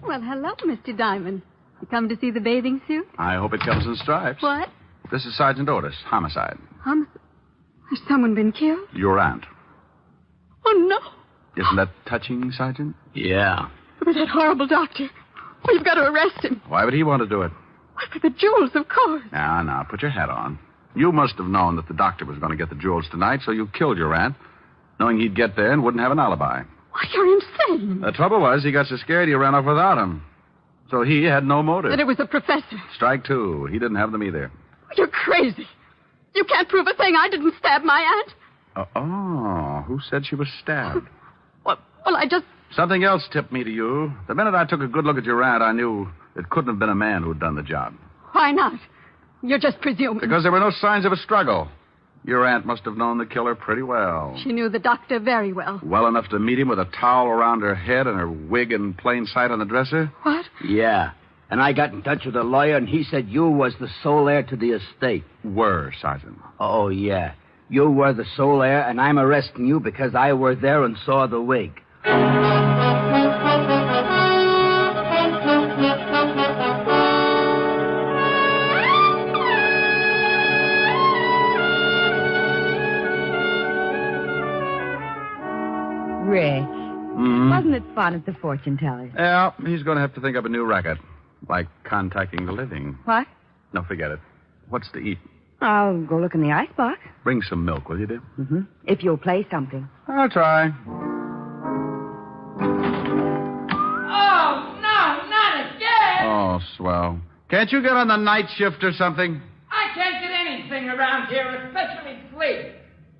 Well, hello, Mr. Diamond. You come to see the bathing suit? I hope it comes in stripes. What? This is Sergeant Otis, homicide. Has someone been killed? Your aunt. Oh, no. Isn't that touching, Sergeant? Yeah. But that horrible doctor. Oh, you've got to arrest him. Why would he want to do it? Why, for the jewels, of course. Now, put your hat on. You must have known that the doctor was going to get the jewels tonight, so you killed your aunt, knowing he'd get there and wouldn't have an alibi. Why, you're insane. The trouble was, he got so scared he ran off without him. So he had no motive. That it was the professor. Strike two. He didn't have them either. You're crazy. You can't prove a thing. I didn't stab my aunt. Who said she was stabbed? Well, I just... Something else tipped me to you. The minute I took a good look at your aunt, I knew it couldn't have been a man who'd done the job. Why not? You're just presuming. Because there were no signs of a struggle. Your aunt must have known the killer pretty well. She knew the doctor very well. Well enough to meet him with a towel around her head and her wig in plain sight on the dresser? What? Yeah. And I got in touch with a lawyer, and he said you was the sole heir to the estate. Were, Sergeant. Oh, yeah. You were the sole heir, and I'm arresting you because I were there and saw the wig. Rick, wasn't it fun at the fortune teller? Yeah, he's going to have to think up a new racket. Like contacting the living. What? No, forget it. What's to eat? I'll go look in the icebox. Bring some milk, will you, dear? Mm-hmm. If you'll play something. I'll try. Oh, no, not again! Oh, swell. Can't you get on the night shift or something? I can't get anything around here, especially sleep.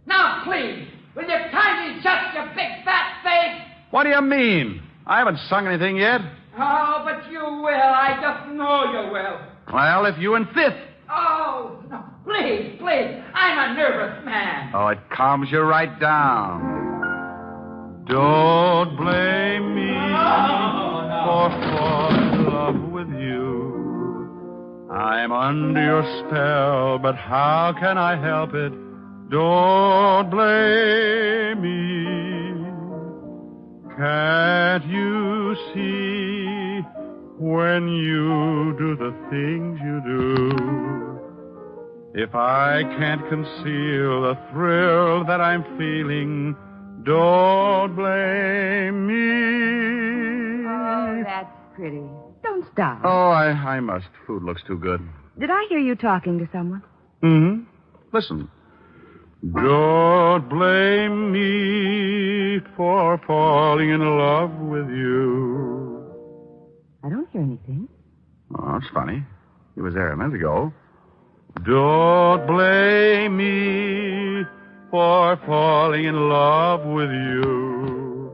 Now, please, will you kindly shut your big fat face? What do you mean? I haven't sung anything yet. Oh, but you will. I just know you will. Well, if you insist. Oh, no. Please, please. I'm a nervous man. Oh, it calms you right down. Don't blame me for falling in love with you. I'm under your spell, but how can I help it? Don't blame me. Can't you see when you do the things you do? If I can't conceal the thrill that I'm feeling, don't blame me. Oh, that's pretty. Don't stop. Oh, I must. Food looks too good. Did I hear you talking to someone? Mm-hmm. Listen. Don't blame me for falling in love with you. I don't hear anything. Oh, that's funny. He was there a minute ago. Don't blame me for falling in love with you.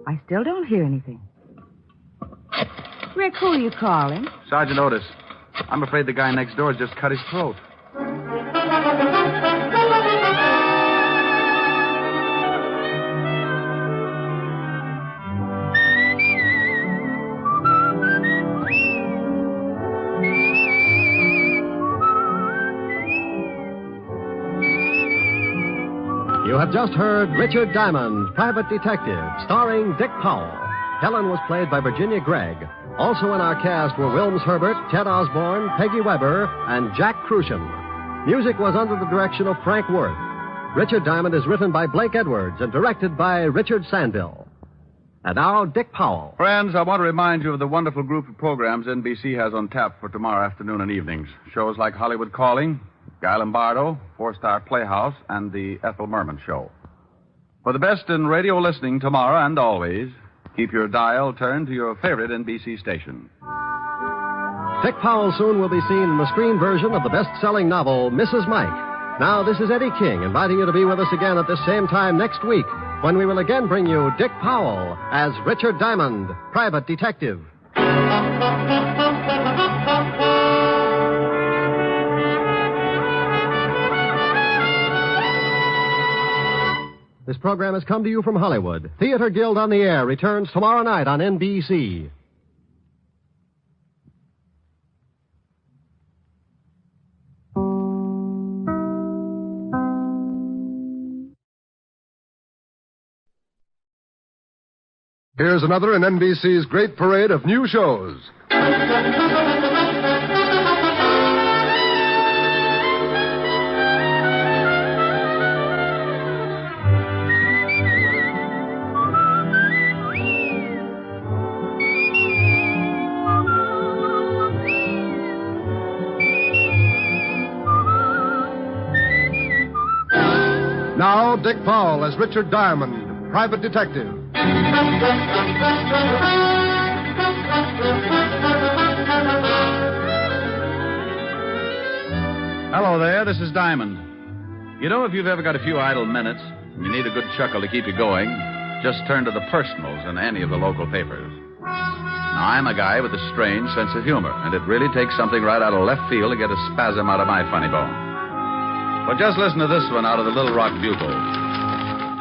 I still don't hear anything. Rick, who are you calling? Sergeant Otis. I'm afraid the guy next door has just cut his throat. You have just heard Richard Diamond, Private Detective, starring Dick Powell. Helen was played by Virginia Gregg. Also in our cast were Wilms Herbert, Ted Osborne, Peggy Weber, and Jack Crucian. Music was under the direction of Frank Worth. Richard Diamond is written by Blake Edwards and directed by Richard Sandville. And now, Dick Powell. Friends, I want to remind you of the wonderful group of programs NBC has on tap for tomorrow afternoon and evenings. Shows like Hollywood Calling, Guy Lombardo, Four-Star Playhouse, and the Ethel Merman Show. For the best in radio listening tomorrow and always, keep your dial turned to your favorite NBC station. Dick Powell soon will be seen in the screen version of the best-selling novel, Mrs. Mike. Now, this is Eddie King inviting you to be with us again at this same time next week when we will again bring you Dick Powell as Richard Diamond, Private Detective. This program has come to you from Hollywood. Theater Guild on the Air returns tomorrow night on NBC. Here's another in NBC's great parade of new shows. Now, Dick Powell as Richard Diamond, Private Detective. Hello there, this is Diamond. You know, if you've ever got a few idle minutes and you need a good chuckle to keep you going, just turn to the personals in any of the local papers. Now, I'm a guy with a strange sense of humor, and it really takes something right out of left field to get a spasm out of my funny bone. But just listen to this one out of the Little Rock Bugle.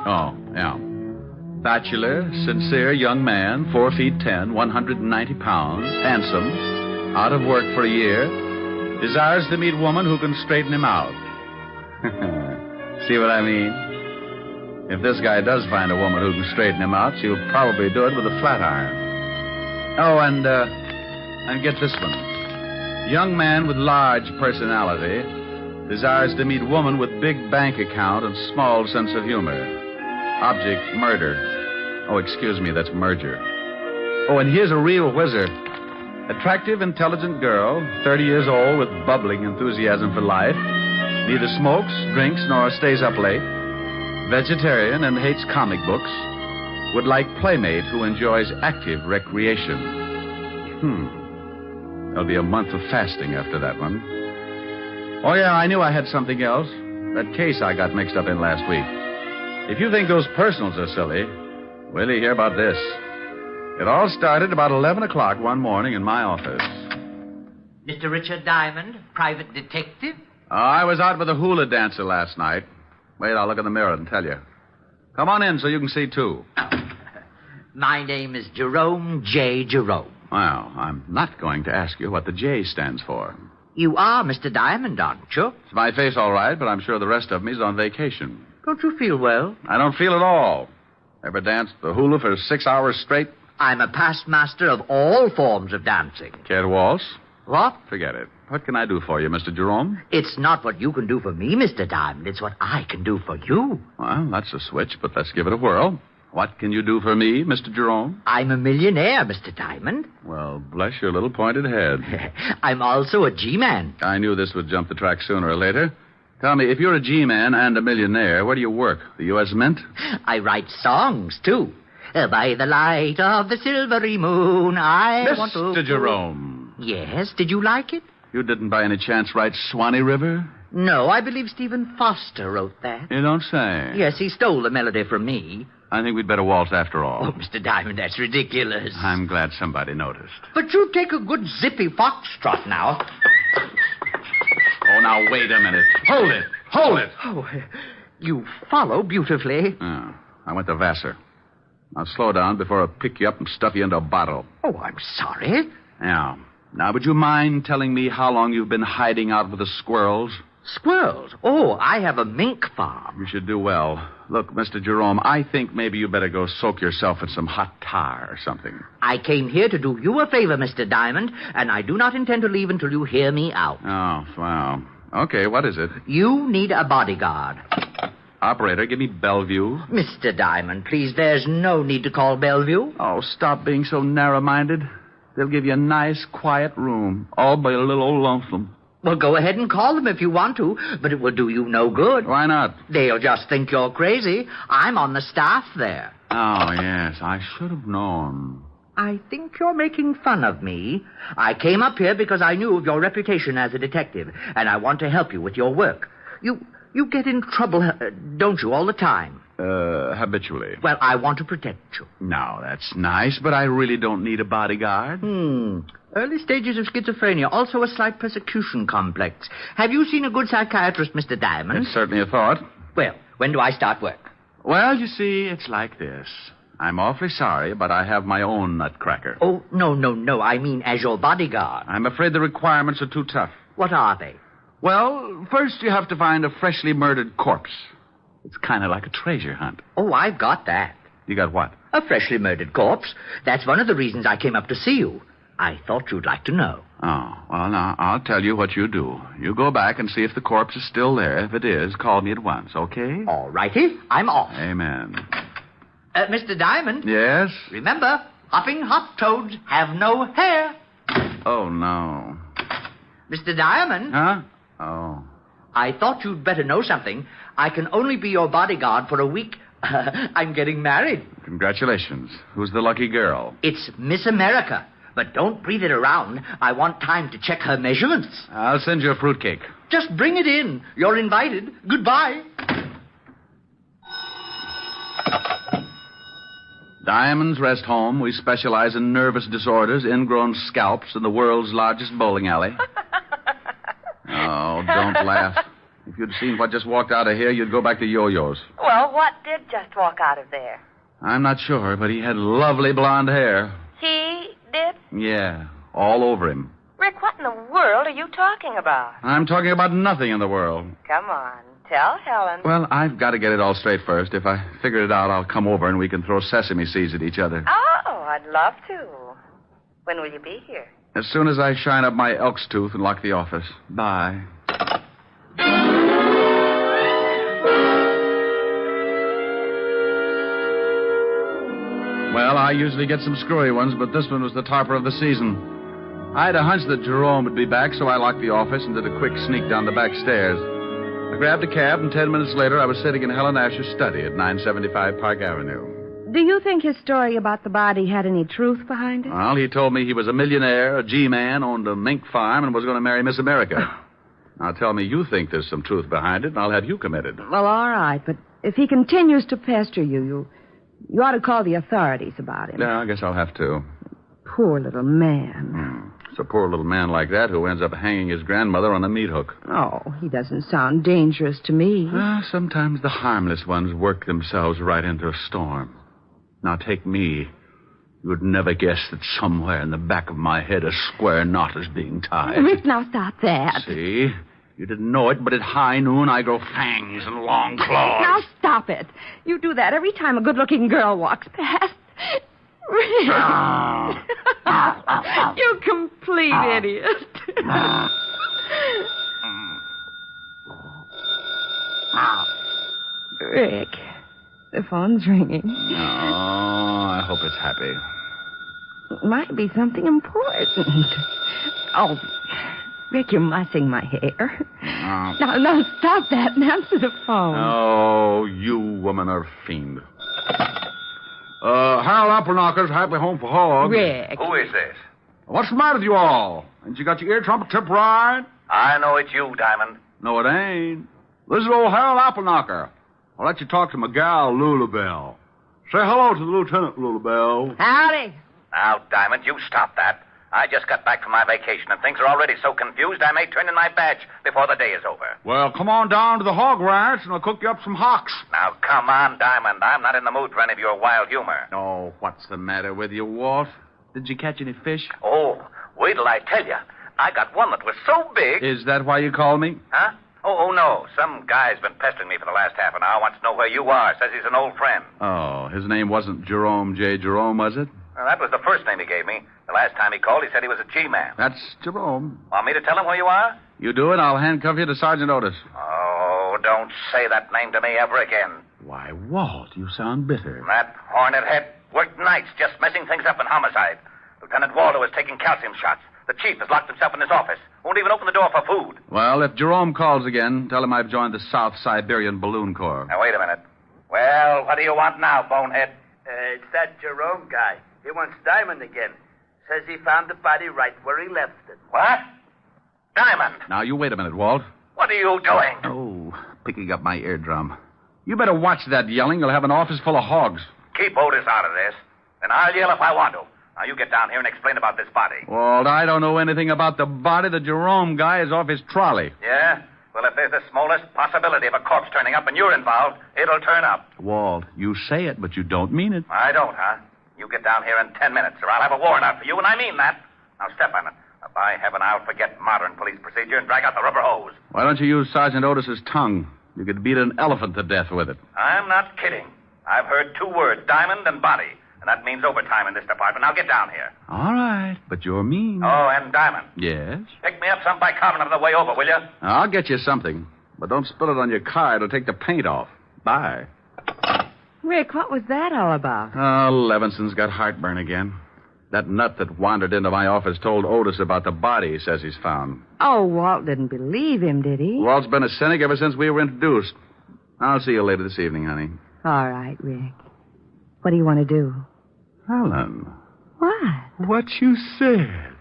Oh, yeah. Bachelor, sincere young man, 4 feet 10, 190 pounds, handsome, out of work for a year, desires to meet woman who can straighten him out. See what I mean? If this guy does find a woman who can straighten him out, she'll probably do it with a flat iron. Oh, and get this one. Young man with large personality desires to meet woman with big bank account and small sense of humor. Object, murder. Oh, excuse me, that's merger. Oh, and here's a real whizzer. Attractive, intelligent girl, 30 years old with bubbling enthusiasm for life. Neither smokes, drinks, nor stays up late. Vegetarian and hates comic books. Would like playmate who enjoys active recreation. There'll be a month of fasting after that one. Oh, yeah, I knew I had something else. That case I got mixed up in last week. If you think those personals are silly, wait till you hear about this. It all started about 11 o'clock one morning in my office. Mr. Richard Diamond, private detective? I was out with a hula dancer last night. Wait, I'll look in the mirror and tell you. Come on in so you can see, too. My name is Jerome J. Jerome. Well, I'm not going to ask you what the J stands for. You are Mr. Diamond, aren't you? It's my face, all right, but I'm sure the rest of me's on vacation. Don't you feel well? I don't feel at all. Ever danced the hula for 6 hours straight? I'm a past master of all forms of dancing. Care to waltz? What? Forget it. What can I do for you, Mr. Jerome? It's not what you can do for me, Mr. Diamond. It's what I can do for you. Well, that's a switch, but let's give it a whirl. What can you do for me, Mr. Jerome? I'm a millionaire, Mr. Diamond. Well, bless your little pointed head. I'm also a G-man. I knew this would jump the track sooner or later. Tell me, if you're a G-man and a millionaire, where do you work? The U.S. Mint? I write songs, too. By the light of the silvery moon, I want to... Mr. Jerome. Yes, did you like it? You didn't by any chance write Swanee River? No, I believe Stephen Foster wrote that. You don't say. Yes, he stole the melody from me. I think we'd better waltz after all. Oh, Mr. Diamond, that's ridiculous. I'm glad somebody noticed. But you take a good zippy foxtrot now. Oh, now, wait a minute. Hold it. Hold it. Oh, you follow beautifully. Oh, I went to Vassar. Now, slow down before I pick you up and stuff you into a bottle. Oh, I'm sorry. Yeah. Now, would you mind telling me how long you've been hiding out with the squirrels? Squirrels? Oh, I have a mink farm. You should do well. Look, Mr. Jerome, I think maybe you better go soak yourself in some hot tar or something. I came here to do you a favor, Mr. Diamond, and I do not intend to leave until you hear me out. Oh, well. Okay, what is it? You need a bodyguard. Operator, give me Bellevue. Mr. Diamond, please, there's no need to call Bellevue. Oh, stop being so narrow-minded. They'll give you a nice, quiet room, all by a little old lonesome. Well, go ahead and call them if you want to, but it will do you no good. Why not? They'll just think you're crazy. I'm on the staff there. Oh, yes, I should have known. I think you're making fun of me. I came up here because I knew of your reputation as a detective, and I want to help you with your work. You get in trouble, don't you, all the time? Habitually. Well, I want to protect you. Now, that's nice, but I really don't need a bodyguard. Early stages of schizophrenia, also a slight persecution complex. Have you seen a good psychiatrist, Mr. Diamond? It's certainly a thought. Well, when do I start work? Well, you see, it's like this. I'm awfully sorry, but I have my own nutcracker. Oh, no. I mean as your bodyguard. I'm afraid the requirements are too tough. What are they? Well, first you have to find a freshly murdered corpse. It's kind of like a treasure hunt. Oh, I've got that. You got what? A freshly murdered corpse. That's one of the reasons I came up to see you. I thought you'd like to know. Oh, well, now, I'll tell you what you do. You go back and see if the corpse is still there. If it is, call me at once, okay? All righty. I'm off. Amen. Mr. Diamond? Yes? Remember, hopping hop toads have no hair. Oh, no. Mr. Diamond? Huh? Oh. I thought you'd better know something. I can only be your bodyguard for a week. I'm getting married. Congratulations. Who's the lucky girl? It's Miss America. But don't breathe it around. I want time to check her measurements. I'll send you a fruitcake. Just bring it in. You're invited. Goodbye. Diamond's Rest Home. We specialize in nervous disorders, ingrown scalps, and the world's largest bowling alley. Oh, don't laugh. If you'd seen what just walked out of here, you'd go back to yo-yos. Well, what did just walk out of there? I'm not sure, but he had lovely blonde hair. He did? Yeah, all over him. Rick, what in the world are you talking about? I'm talking about nothing in the world. Come on, tell Helen. Well, I've got to get it all straight first. If I figure it out, I'll come over and we can throw sesame seeds at each other. Oh, I'd love to. When will you be here? As soon as I shine up my elk's tooth and lock the office. Bye. Well, I usually get some screwy ones, but this one was the topper of the season. I had a hunch that Jerome would be back, so I locked the office and did a quick sneak down the back stairs. I grabbed a cab, and 10 minutes later, I was sitting in Helen Asher's study at 975 Park Avenue. Do you think his story about the body had any truth behind it? Well, he told me he was a millionaire, a G-man, owned a mink farm, and was going to marry Miss America. Now, tell me you think there's some truth behind it, and I'll have you committed. Well, all right, but if he continues to pester you, You ought to call the authorities about him. Yeah, I guess I'll have to. Poor little man. It's a poor little man like that who ends up hanging his grandmother on a meat hook. Oh, he doesn't sound dangerous to me. Sometimes the harmless ones work themselves right into a storm. Now, take me. You would never guess that somewhere in the back of my head a square knot is being tied. Rick, now stop that. See? You didn't know it, but at high noon I grow fangs and long claws. Now stop it. You do that every time a good-looking girl walks past. Rick. You complete idiot. Rick, the phone's ringing. Oh, I hope it's happy. It might be something important. Oh, Rick, you're mussing my hair. Now stop that and answer the phone. Oh, you woman are a fiend. Harold Appleknocker's Happy Home for Hogs. Rick. Who is this? What's the matter with you all? Ain't you got your ear trumpet tip right? I know it's you, Diamond. No, it ain't. This is old Harold Appleknocker. I'll let you talk to my gal, Lulabelle. Say hello to the lieutenant, Lulabelle. Howdy. Now, Diamond, you stop that. I just got back from my vacation, and things are already so confused I may turn in my badge before the day is over. Well, come on down to the hog ranch, and I'll cook you up some hocks. Now, come on, Diamond. I'm not in the mood for any of your wild humor. Oh, what's the matter with you, Walt? Did you catch any fish? Oh, wait till I tell you. I got one that was so big. Is that why you called me? Huh? Oh, no. Some guy's been pestering me for the last half an hour. Wants to know where you are. Says he's an old friend. Oh, his name wasn't Jerome J. Jerome, was it? Well, that was the first name he gave me. The last time he called, he said he was a G-man. That's Jerome. Want me to tell him where you are? You do it, I'll handcuff you to Sergeant Otis. Oh, don't say that name to me ever again. Why, Walt, you sound bitter. That hornet head worked nights just messing things up in homicide. Lieutenant Waldo was taking calcium shots. The chief has locked himself in his office. Won't even open the door for food. Well, if Jerome calls again, tell him I've joined the South Siberian Balloon Corps. Now, wait a minute. Well, what do you want now, bonehead? It's that Jerome guy. He wants Diamond again. Says he found the body right where he left it. What? Diamond! Now, you wait a minute, Walt. What are you doing? Oh, picking up my eardrum. You better watch that yelling. You'll have an office full of hogs. Keep Otis out of this, and I'll yell if I want to. Now, you get down here and explain about this body. Walt, I don't know anything about the body. The Jerome guy is off his trolley. Yeah? Well, if there's the smallest possibility of a corpse turning up and you're involved, it'll turn up. Walt, you say it, but you don't mean it. I don't, huh? You get down here in 10 minutes, or I'll have a warrant out for you, and I mean that. Now, step on it. Now, by heaven, I'll forget modern police procedure and drag out the rubber hose. Why don't you use Sergeant Otis's tongue? You could beat an elephant to death with it. I'm not kidding. I've heard 2 words, diamond and body, and that means overtime in this department. Now, get down here. All right, but you're mean. Oh, and Diamond. Yes? Pick me up some bicarbonate on the way over, will you? I'll get you something, but don't spill it on your car. It'll take the paint off. Bye. Rick, what was that all about? Oh, Levinson's got heartburn again. That nut that wandered into my office told Otis about the body he says he's found. Oh, Walt didn't believe him, did he? Walt's been a cynic ever since we were introduced. I'll see you later this evening, honey. All right, Rick. What do you want to do? Helen. What? What you said.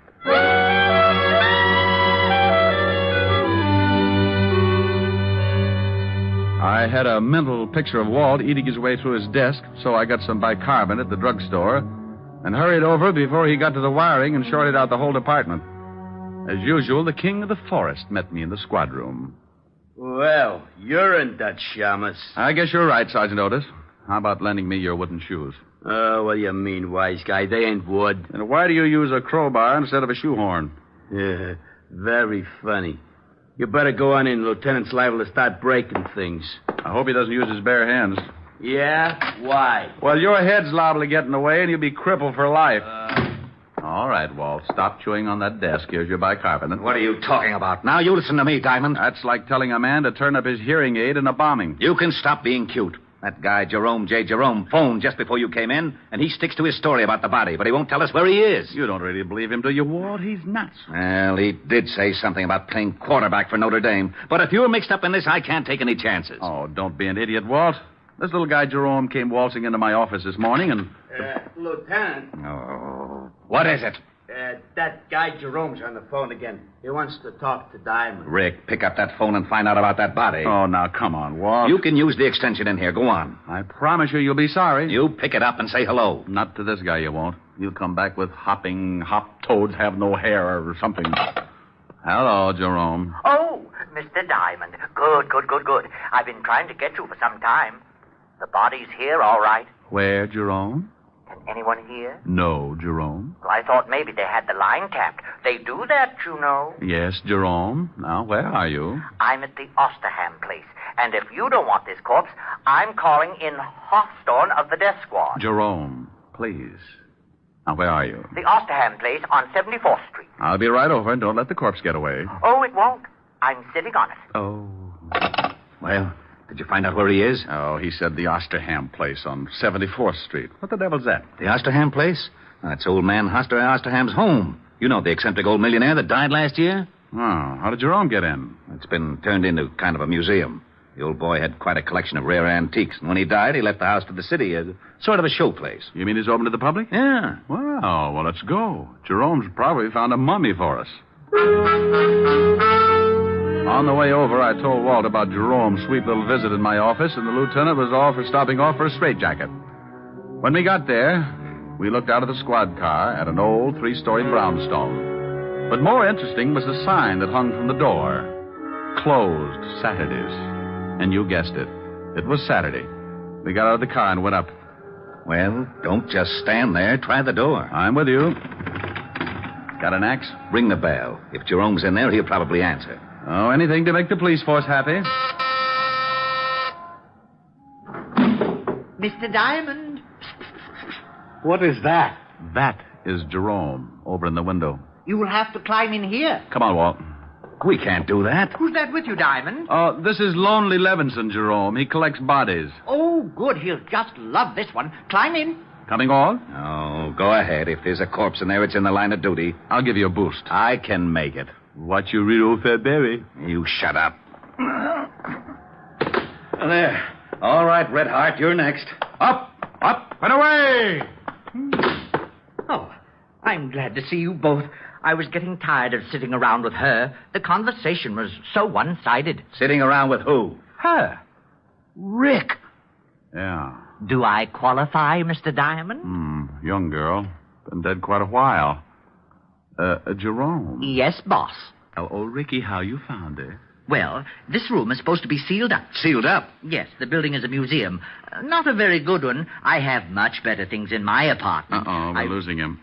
I had a mental picture of Walt eating his way through his desk, so I got some bicarbonate at the drugstore and hurried over before he got to the wiring and shorted out the whole department. As usual, the king of the forest met me in the squad room. Well, you're in Dutch, Shamus. I guess you're right, Sergeant Otis. How about lending me your wooden shoes? Oh, what do you mean, wise guy? They ain't wood. And why do you use a crowbar instead of a shoehorn? Yeah, very funny. You better go on in. Lieutenant's liable to start breaking things. I hope he doesn't use his bare hands. Yeah? Why? Well, your head's liable to get in the way, and you'll be crippled for life. All right, Walt. Stop chewing on that desk. Here's your bicarbonate. What are you talking about? Now you listen to me, Diamond. That's like telling a man to turn up his hearing aid in a bombing. You can stop being cute. That guy, Jerome J. Jerome, phoned just before you came in, and he sticks to his story about the body, but he won't tell us where he is. You don't really believe him, do you, Walt? He's nuts. Well, he did say something about playing quarterback for Notre Dame, but if you're mixed up in this, I can't take any chances. Oh, don't be an idiot, Walt. This little guy, Jerome, came waltzing into my office this morning, and... Lieutenant. Oh, what is it? That guy Jerome's on the phone again. He wants to talk to Diamond. Rick, pick up that phone and find out about that body. Oh, now, come on, Walt. You can use the extension in here. Go on. I promise you'll be sorry. You pick it up and say hello. Not to this guy, you won't. He'll come back with hopping hop toads have no hair or something. Hello, Jerome. Oh, Mr. Diamond. Good. I've been trying to get you for some time. The body's here, all right. Where, Jerome? Can anyone hear? No, Jerome. Well, I thought maybe they had the line tapped. They do that, you know. Yes, Jerome. Now, where are you? I'm at the Osterham place. And if you don't want this corpse, I'm calling in Hawthorne of the death squad. Jerome, please. Now, where are you? The Osterham place on 74th Street. I'll be right over, and don't let the corpse get away. Oh, it won't. I'm sitting on it. Oh. Well, did you find out where he is? Oh, he said the Osterham place on 74th Street. What the devil's that? The Osterham place? That's old man Hoster Osterham's home. You know, the eccentric old millionaire that died last year? Oh, how did Jerome get in? It's been turned into kind of a museum. The old boy had quite a collection of rare antiques, and when he died, he left the house to the city as sort of a showplace. You mean it's open to the public? Yeah. Well, let's go. Jerome's probably found a mummy for us. On the way over, I told Walt about Jerome's sweet little visit in my office, and the lieutenant was all for stopping off for a straitjacket. When we got there, we looked out of the squad car at an old 3-story brownstone. But more interesting was the sign that hung from the door. Closed Saturdays. And you guessed it. It was Saturday. We got out of the car and went up. Well, don't just stand there. Try the door. I'm with you. Got an axe? Ring the bell. If Jerome's in there, he'll probably answer. Oh, anything to make the police force happy. Mr. Diamond. What is that? That is Jerome, over in the window. You will have to climb in here. Come on, Walt. We can't do that. Who's that with you, Diamond? Oh, this is Lonely Levinson, Jerome. He collects bodies. Oh, good. He'll just love this one. Climb in. Coming on? Oh, go ahead. If there's a corpse in there, it's in the line of duty. I'll give you a boost. I can make it. What you read, old fat berry? You shut up. There. All right, Red Heart, you're next. Up, and away! Oh, I'm glad to see you both. I was getting tired of sitting around with her. The conversation was so one-sided. Sitting around with who? Her. Rick. Yeah. Do I qualify, Mr. Diamond? Young girl. Been dead quite a while. Jerome. Yes, boss. Oh, Ricky, how you found her? Well, this room is supposed to be sealed up. Sealed up? Yes, the building is a museum. Not a very good one. I have much better things in my apartment. We're losing him.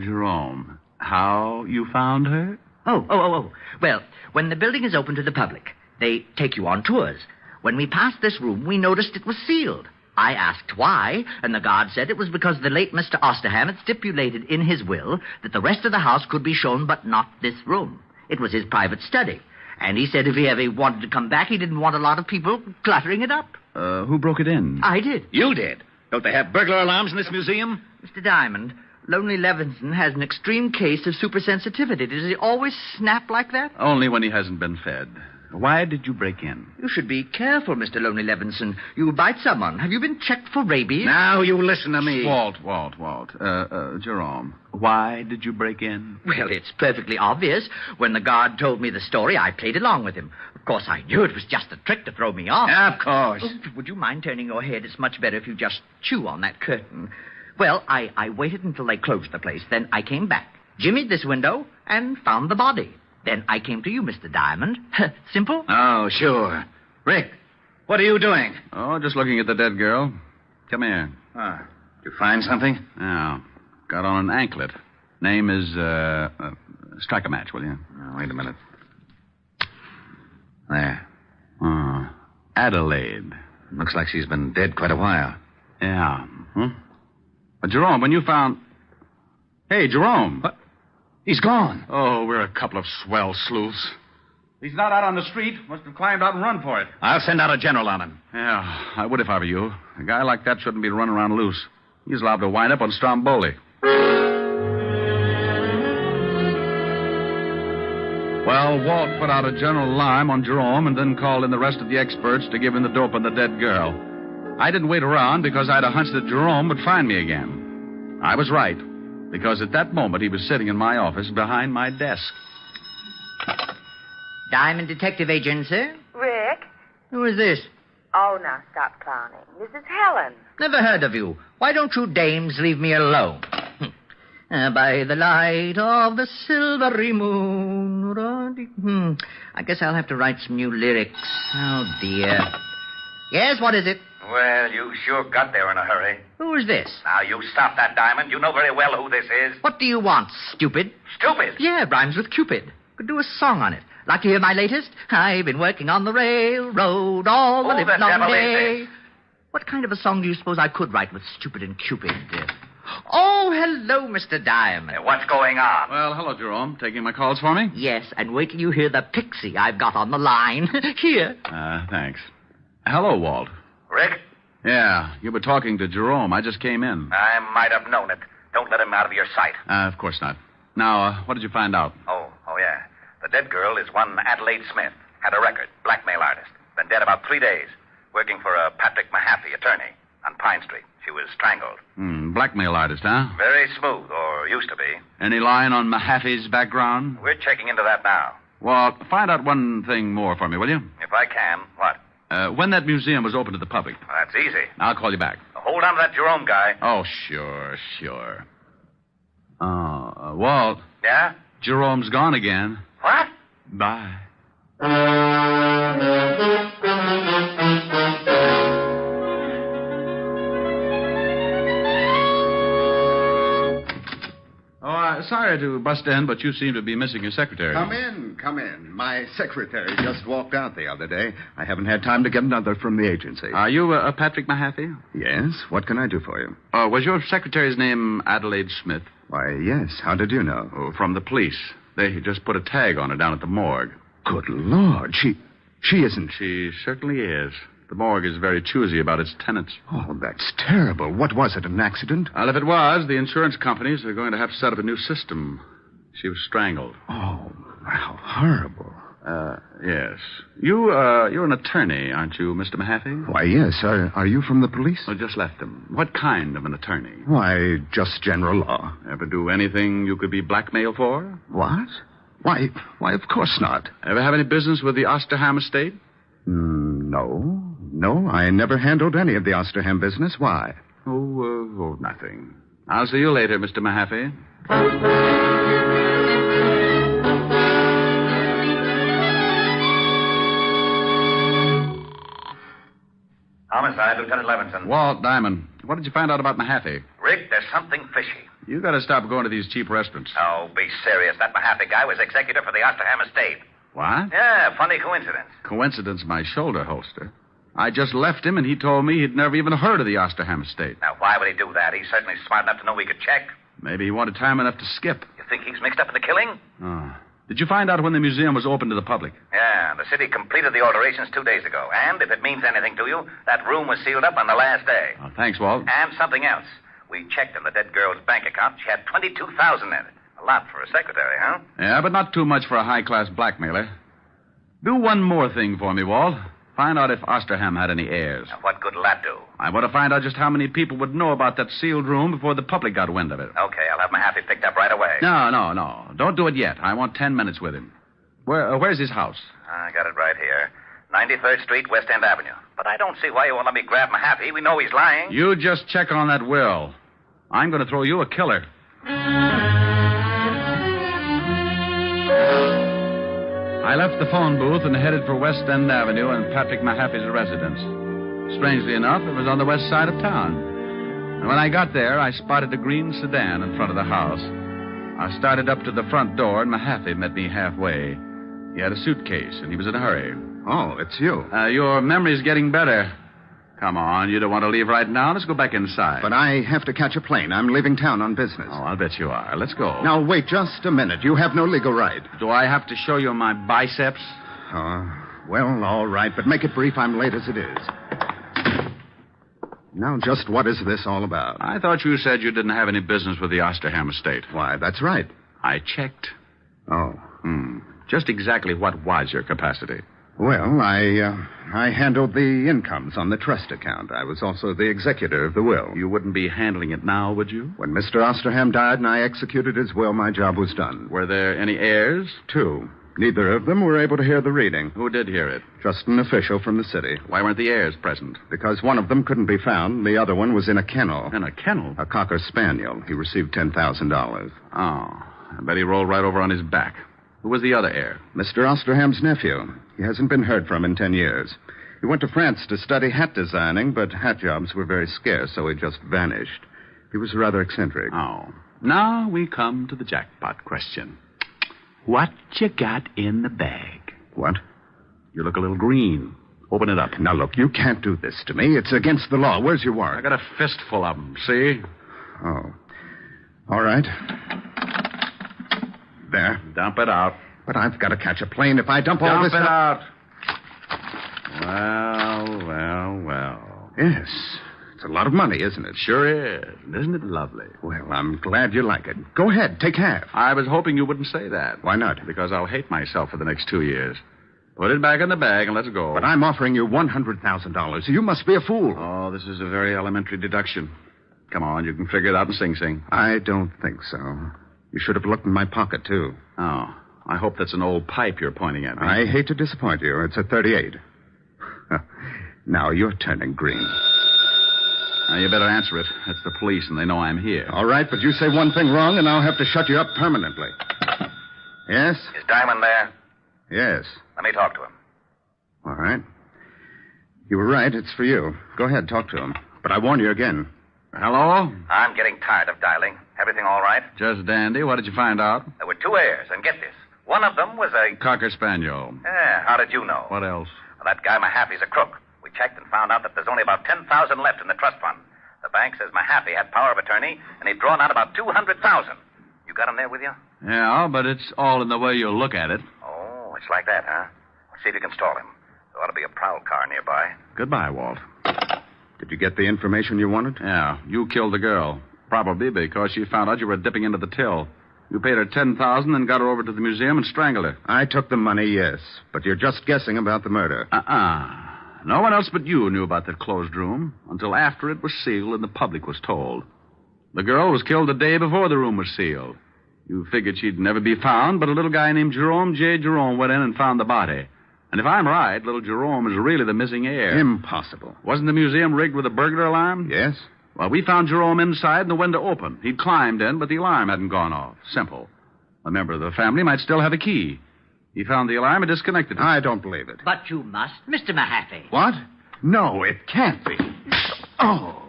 Jerome, how you found her? Oh. Well, when the building is open to the public, they take you on tours. When we passed this room, we noticed it was sealed. I asked why, and the guard said it was because the late Mr. Osterham had stipulated in his will that the rest of the house could be shown, but not this room. It was his private study. And he said if he ever wanted to come back, he didn't want a lot of people cluttering it up. Who broke it in? I did. You did? Don't they have burglar alarms in this museum? Mr. Diamond, Lonely Levinson has an extreme case of supersensitivity. Does he always snap like that? Only when he hasn't been fed. Why did you break in? You should be careful, Mr. Lonely Levinson. You'll bite someone. Have you been checked for rabies? Now you listen to me. Walt. Jerome, why did you break in? Well, it's perfectly obvious. When the guard told me the story, I played along with him. Of course, I knew it was just a trick to throw me off. Of course. Oh, would you mind turning your head? It's much better if you just chew on that curtain. Well, I waited until they closed the place. Then I came back, jimmied this window, and found the body. Then I came to you, Mr. Diamond. Simple? Oh, sure. Rick, what are you doing? Oh, just looking at the dead girl. Come here. Did you find something? Yeah. Got on an anklet. Name is, strike a match, will you? Oh, wait a minute. There. Adelaide. Looks like she's been dead quite a while. Yeah. Jerome, when you found... Hey, Jerome. What? He's gone. Oh, we're a couple of swell sleuths. He's not out on the street. Must have climbed out and run for it. I'll send out a general on him. Yeah, I would if I were you. A guy like that shouldn't be running around loose. He's allowed to wind up on Stromboli. Well, Walt put out a general alarm on Jerome and then called in the rest of the experts to give him the dope on the dead girl. I didn't wait around because I had a hunch that Jerome would find me again. I was right. because at that moment he was sitting in my office behind my desk. Diamond Detective Agent, sir? Rick? Who is this? Oh, now stop clowning. This is Helen. Never heard of you. Why don't you dames leave me alone? By the light of the silvery moon. I guess I'll have to write some new lyrics. Oh, dear. Yes, what is it? Well, you sure got there in a hurry. Who is this? Now, you stop that, Diamond. You know very well who this is. What do you want, stupid? Stupid? Yeah, rhymes with Cupid. Could do a song on it. Like to hear my latest? I've been working on the railroad all the livelong devil day. is this? What kind of a song do you suppose I could write with Stupid and Cupid? Oh, hello, Mr. Diamond. What's going on? Well, hello, Jerome. Taking my calls for me? Yes, and wait till you hear the pixie I've got on the line. Here. Thanks. Hello, Walt. Rick? Yeah, you were talking to Jerome. I just came in. I might have known it. Don't let him out of your sight. Of course not. Now, what did you find out? Oh, yeah. The dead girl is one Adelaide Smith. Had a record. Blackmail artist. Been dead about 3 days. Working for a Patrick Mahaffey, attorney, on Pine Street. She was strangled. Blackmail artist, huh? Very smooth, or used to be. Any line on Mahaffey's background? We're checking into that now. Well, find out one thing more for me, will you? If I can. What? When that museum was open to the public. Well, that's easy. I'll call you back. Hold on to that Jerome guy. Oh, sure. Walt. Yeah? Jerome's gone again. What? Bye. Sorry to bust in, but you seem to be missing your secretary. Come in. My secretary just walked out the other day. I haven't had time to get another from the agency. Are you Patrick Mahaffey? Yes. What can I do for you? Was your secretary's name Adelaide Smith? Why, yes. How did you know? Oh, from the police. They just put a tag on her down at the morgue. Good Lord. She isn't... She certainly is. The morgue is very choosy about its tenants. Oh, that's terrible. What was it, an accident? Well, if it was, the insurance companies are going to have to set up a new system. She was strangled. Oh, how horrible. Yes. You're an attorney, aren't you, Mr. Mahaffey? Why, yes. Are you from the police? I just left them. What kind of an attorney? Why, just general law. Ever do anything you could be blackmailed for? What? Why, of course not. Ever have any business with the Osterham estate? No, I never handled any of the Osterham business. Why? Oh, nothing. I'll see you later, Mr. Mahaffey. Homicide, Lieutenant Levinson. Walt Diamond. What did you find out about Mahaffey? Rick, there's something fishy. You got to stop going to these cheap restaurants. Oh, be serious. That Mahaffey guy was executor for the Osterham estate. What? Yeah, funny coincidence. Coincidence, my shoulder holster. I just left him, and he told me he'd never even heard of the Osterham estate. Now, why would he do that? He's certainly smart enough to know we could check. Maybe he wanted time enough to skip. You think he's mixed up in the killing? Oh. Did you find out when the museum was open to the public? Yeah, the city completed the alterations 2 days ago. And if it means anything to you, that room was sealed up on the last day. Oh, thanks, Walt. And something else. We checked in the dead girl's bank account. She had $22,000 in it. A lot for a secretary, huh? Yeah, but not too much for a high-class blackmailer. Do one more thing for me, Walt. Find out if Osterham had any heirs. Now, what good will that do? I want to find out just how many people would know about that sealed room before the public got wind of it. Okay, I'll have Mahaffey picked up right away. No. Don't do it yet. I want 10 minutes with him. Where's his house? I got it right here. 93rd Street, West End Avenue. But I don't see why you won't let me grab Mahaffey. We know he's lying. You just check on that will. I'm going to throw you a killer. I left the phone booth and headed for West End Avenue and Patrick Mahaffey's residence. Strangely enough, it was on the west side of town. And when I got there, I spotted a green sedan in front of the house. I started up to the front door, and Mahaffey met me halfway. He had a suitcase, and he was in a hurry. Oh, it's you. Your memory's getting better. Come on, you don't want to leave right now. Let's go back inside. But I have to catch a plane. I'm leaving town on business. Oh, I'll bet you are. Let's go. Now, wait just a minute. You have no legal right. Do I have to show you my biceps? Well, all right, but make it brief. I'm late as it is. Now, just what is this all about? I thought you said you didn't have any business with the Osterham estate. Why, that's right. I checked. Oh. Just exactly what was your capacity? Well, I handled the incomes on the trust account. I was also the executor of the will. You wouldn't be handling it now, would you? When Mr. Osterham died and I executed his will, my job was done. Were there any heirs? 2. Neither of them were able to hear the reading. Who did hear it? Just an official from the city. Why weren't the heirs present? Because one of them couldn't be found. The other one was in a kennel. In a kennel? A Cocker Spaniel. He received $10,000. Oh, I bet he rolled right over on his back. Who was the other heir? Mr. Osterham's nephew. He hasn't been heard from in 10 years. He went to France to study hat designing, but hat jobs were very scarce, so he just vanished. He was rather eccentric. Oh. Now we come to the jackpot question. What you got in the bag? What? You look a little green. Open it up. Now, look, you can't do this to me. It's against the law. Where's your warrant? I got a fistful of them, see? Oh. All right. There. Dump it out. But I've got to catch a plane. If I dump all this... Dump it out. Well. Yes. It's a lot of money, isn't it? Sure is. Isn't it lovely? Well, I'm glad you like it. Go ahead. Take half. I was hoping you wouldn't say that. Why not? Because I'll hate myself for the next 2 years. Put it back in the bag and let's go. But I'm offering you $100,000. You must be a fool. Oh, this is a very elementary deduction. Come on, you can figure it out in Sing Sing. I don't think so. You should have looked in my pocket, too. Oh, I hope that's an old pipe you're pointing at me. I hate to disappoint you. It's a 38. Now you're turning green. Now, you better answer it. It's the police, and they know I'm here. All right, but you say one thing wrong, and I'll have to shut you up permanently. Yes? Is Diamond there? Yes. Let me talk to him. All right. You were right. It's for you. Go ahead, talk to him. But I warn you again. Hello? I'm getting tired of dialing. Everything all right? Just dandy. What did you find out? There were 2 heirs, and get this. One of them was a... Cocker Spaniel. Yeah, how did you know? What else? Well, that guy Mahaffey's a crook. We checked and found out that there's only about 10,000 left in the trust fund. The bank says Mahaffey had power of attorney, and he'd drawn out about 200,000. You got him there with you? Yeah, but it's all in the way you look at it. Oh, it's like that, huh? Let's see if you can stall him. There ought to be a prowl car nearby. Goodbye, Walt. Did you get the information you wanted? Yeah, you killed the girl. Probably because she found out you were dipping into the till. You paid her $10,000 and got her over to the museum and strangled her. I took the money, yes. But you're just guessing about the murder. No one else but you knew about that closed room until after it was sealed and the public was told. The girl was killed the day before the room was sealed. You figured she'd never be found, but a little guy named Jerome J. Jerome went in and found the body. And if I'm right, little Jerome is really the missing heir. Impossible. Wasn't the museum rigged with a burglar alarm? Yes. Well, we found Jerome inside and the window open. He'd climbed in, but the alarm hadn't gone off. Simple. A member of the family might still have a key. He found the alarm and disconnected it. I don't believe it. But you must, Mr. Mahaffey. What? No, it can't be. Oh.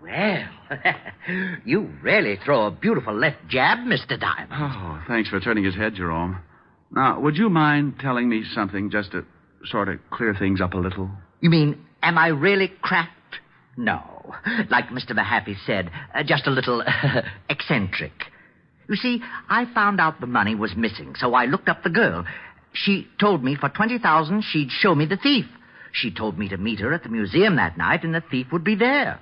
Well, you really throw a beautiful left jab, Mr. Diamond. Oh, thanks for turning his head, Jerome. Now, would you mind telling me something just to sort of clear things up a little? You mean, am I really cracked? No. Like Mr. Mahaffey said, just a little eccentric. You see, I found out the money was missing, so I looked up the girl. She told me for $20,000 she'd show me the thief. She told me to meet her at the museum that night and the thief would be there.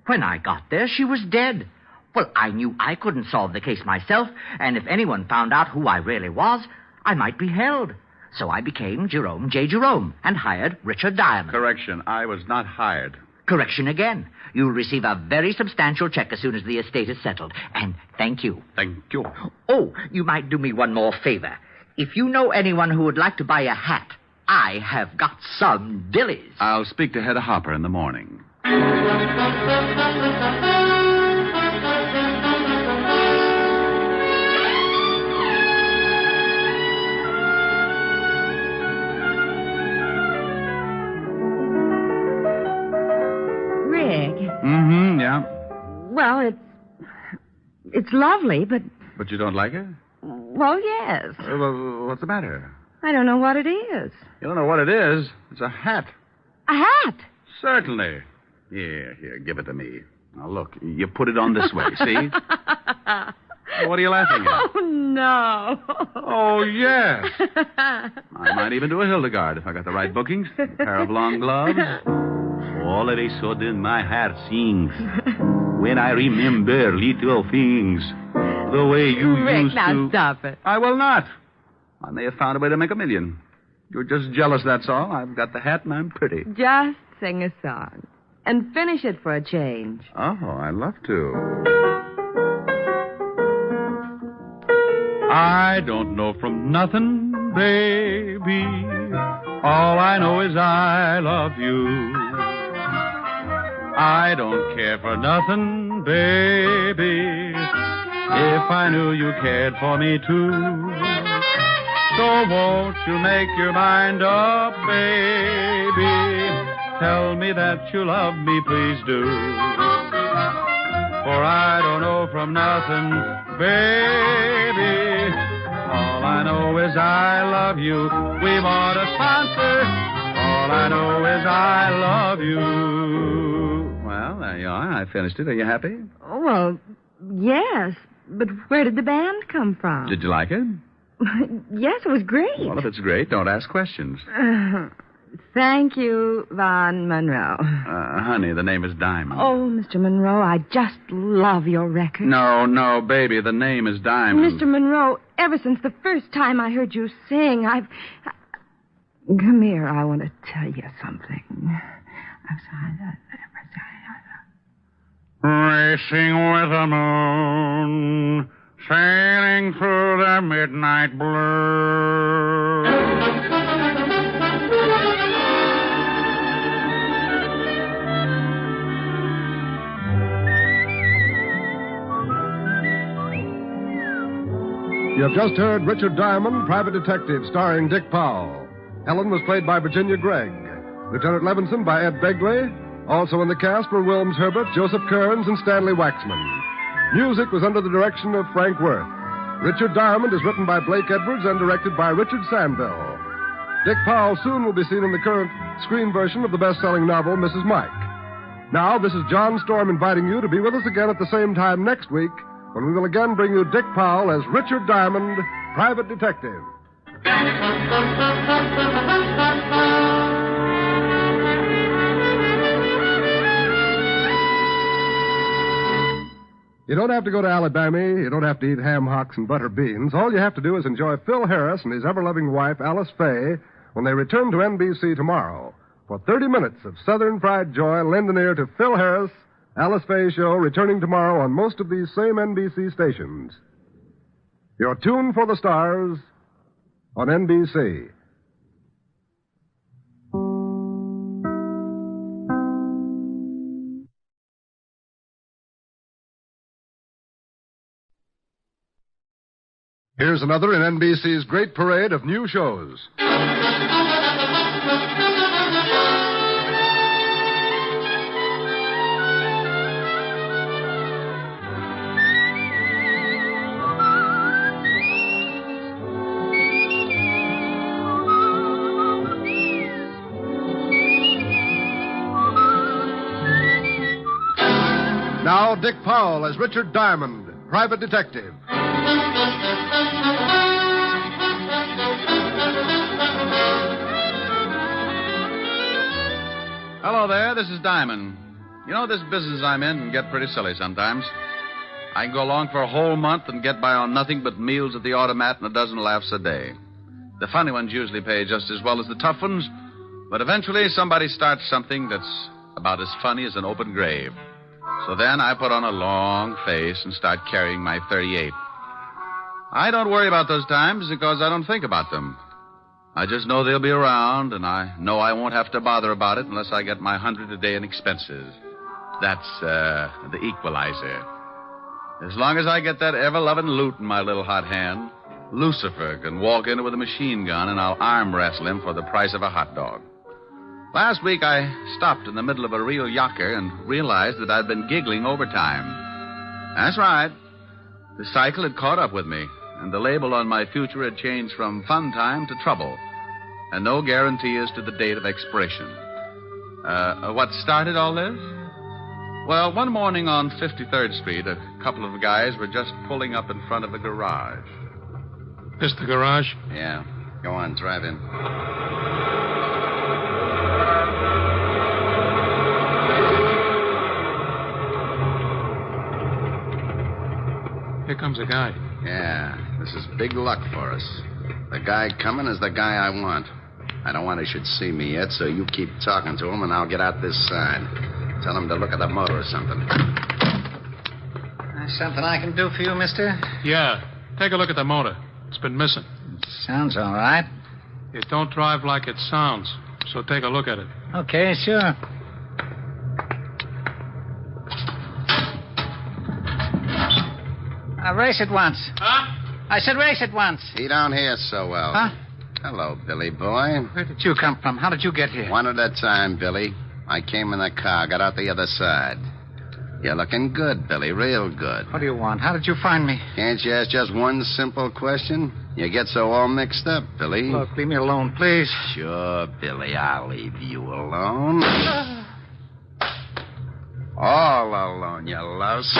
When I got there, she was dead. Well, I knew I couldn't solve the case myself, and if anyone found out who I really was, I might be held. So I became Jerome J. Jerome and hired Richard Diamond. Correction, I was not hired. Correction again. You'll receive a very substantial check as soon as the estate is settled. And thank you. Thank you. Oh, you might do me one more favor. If you know anyone who would like to buy a hat, I have got some dillies. I'll speak to Hedda Hopper in the morning. Yeah. Well, it's lovely, but... But you don't like it? Well, yes. What's the matter? I don't know what it is. You don't know what it is? It's a hat. A hat? Certainly. Here, give it to me. Now, look, you put it on this way, see? What are you laughing at? Oh, no. Oh, yes. I might even do a Hildegard if I got the right bookings. A pair of long gloves. All of a sudden, my heart sings when I remember little things. The way you Rick, used now to... stop it. I will not. I may have found a way to make $1 million. You're just jealous, that's all. I've got the hat and I'm pretty. Just sing a song. And finish it for a change. Oh, I'd love to. I don't know from nothing, baby. All I know is I love you. I don't care for nothing, baby, if I knew you cared for me too. So won't you make your mind up, baby? Tell me that you love me, please do. For I don't know from nothing, baby. All I know is I love you. We want a sponsor. All I know is I love you. Well, there you are. I finished it. Are you happy? Oh, well, yes. But where did the band come from? Did you like it? Yes, it was great. Well, if it's great, don't ask questions. Thank you, Von Monroe. Honey, the name is Diamond. Oh, Mr. Monroe, I just love your record. No, baby, the name is Diamond. Mr. Monroe, ever since the first time I heard you sing, Come here, I want to tell you something. Racing with the moon, sailing through the midnight blue. You have just heard Richard Diamond, Private Detective, starring Dick Powell. Helen was played by Virginia Gregg. Lieutenant Levinson by Ed Begley. Also in the cast were Wilms Herbert, Joseph Kearns, and Stanley Waxman. Music was under the direction of Frank Worth. Richard Diamond is written by Blake Edwards and directed by Richard Sandville. Dick Powell soon will be seen in the current screen version of the best-selling novel, Mrs. Mike. Now, this is John Storm inviting you to be with us again at the same time next week, when we will again bring you Dick Powell as Richard Diamond, Private Detective. You don't have to go to Alabama. You don't have to eat ham hocks and butter beans. All you have to do is enjoy Phil Harris and his ever-loving wife, Alice Faye, when they return to NBC tomorrow. For 30 minutes of Southern fried joy, lend an ear to Phil Harris, Alice Faye Show, returning tomorrow on most of these same NBC stations. Your tune for the stars on NBC. Here's another in NBC's great parade of new shows. Now, Dick Powell as Richard Diamond, Private Detective. Hello there, this is Diamond. You know, this business I'm in can get pretty silly sometimes. I can go along for a whole month and get by on nothing but meals at the automat and a dozen laughs a day. The funny ones usually pay just as well as the tough ones, but eventually somebody starts something that's about as funny as an open grave. So then I put on a long face and start carrying my .38. I don't worry about those times because I don't think about them. I just know they'll be around, and I know I won't have to bother about it unless I get my $100 a day in expenses. That's the equalizer. As long as I get that ever-loving loot in my little hot hand, Lucifer can walk in with a machine gun and I'll arm wrestle him for the price of a hot dog. Last week I stopped in the middle of a real yocker and realized that I'd been giggling overtime. That's right. The cycle had caught up with me, and the label on my future had changed from fun time to trouble, and no guarantee as to the date of expiration. What started all this? Well, one morning on 53rd Street, a couple of guys were just pulling up in front of a garage. This the garage? Yeah. Go on, drive in. Here comes a guy. Yeah, this is big luck for us. The guy coming is the guy I want. I don't want he should see me yet, so you keep talking to him, and I'll get out this side. Tell him to look at the motor or something. Something I can do for you, mister? Yeah. Take a look at the motor. It's been missing. Sounds all right. It don't drive like it sounds, so take a look at it. Okay, sure. Race it once. Huh? I said race it once. He don't hear so well. Huh? Hello, Billy boy. Where did you come from? How did you get here? One at a time, Billy. I came in the car, got out the other side. You're looking good, Billy, real good. What do you want? How did you find me? Can't you ask just one simple question? You get so all mixed up, Billy. Look, leave me alone, please. Sure, Billy, I'll leave you alone. All alone, you louse.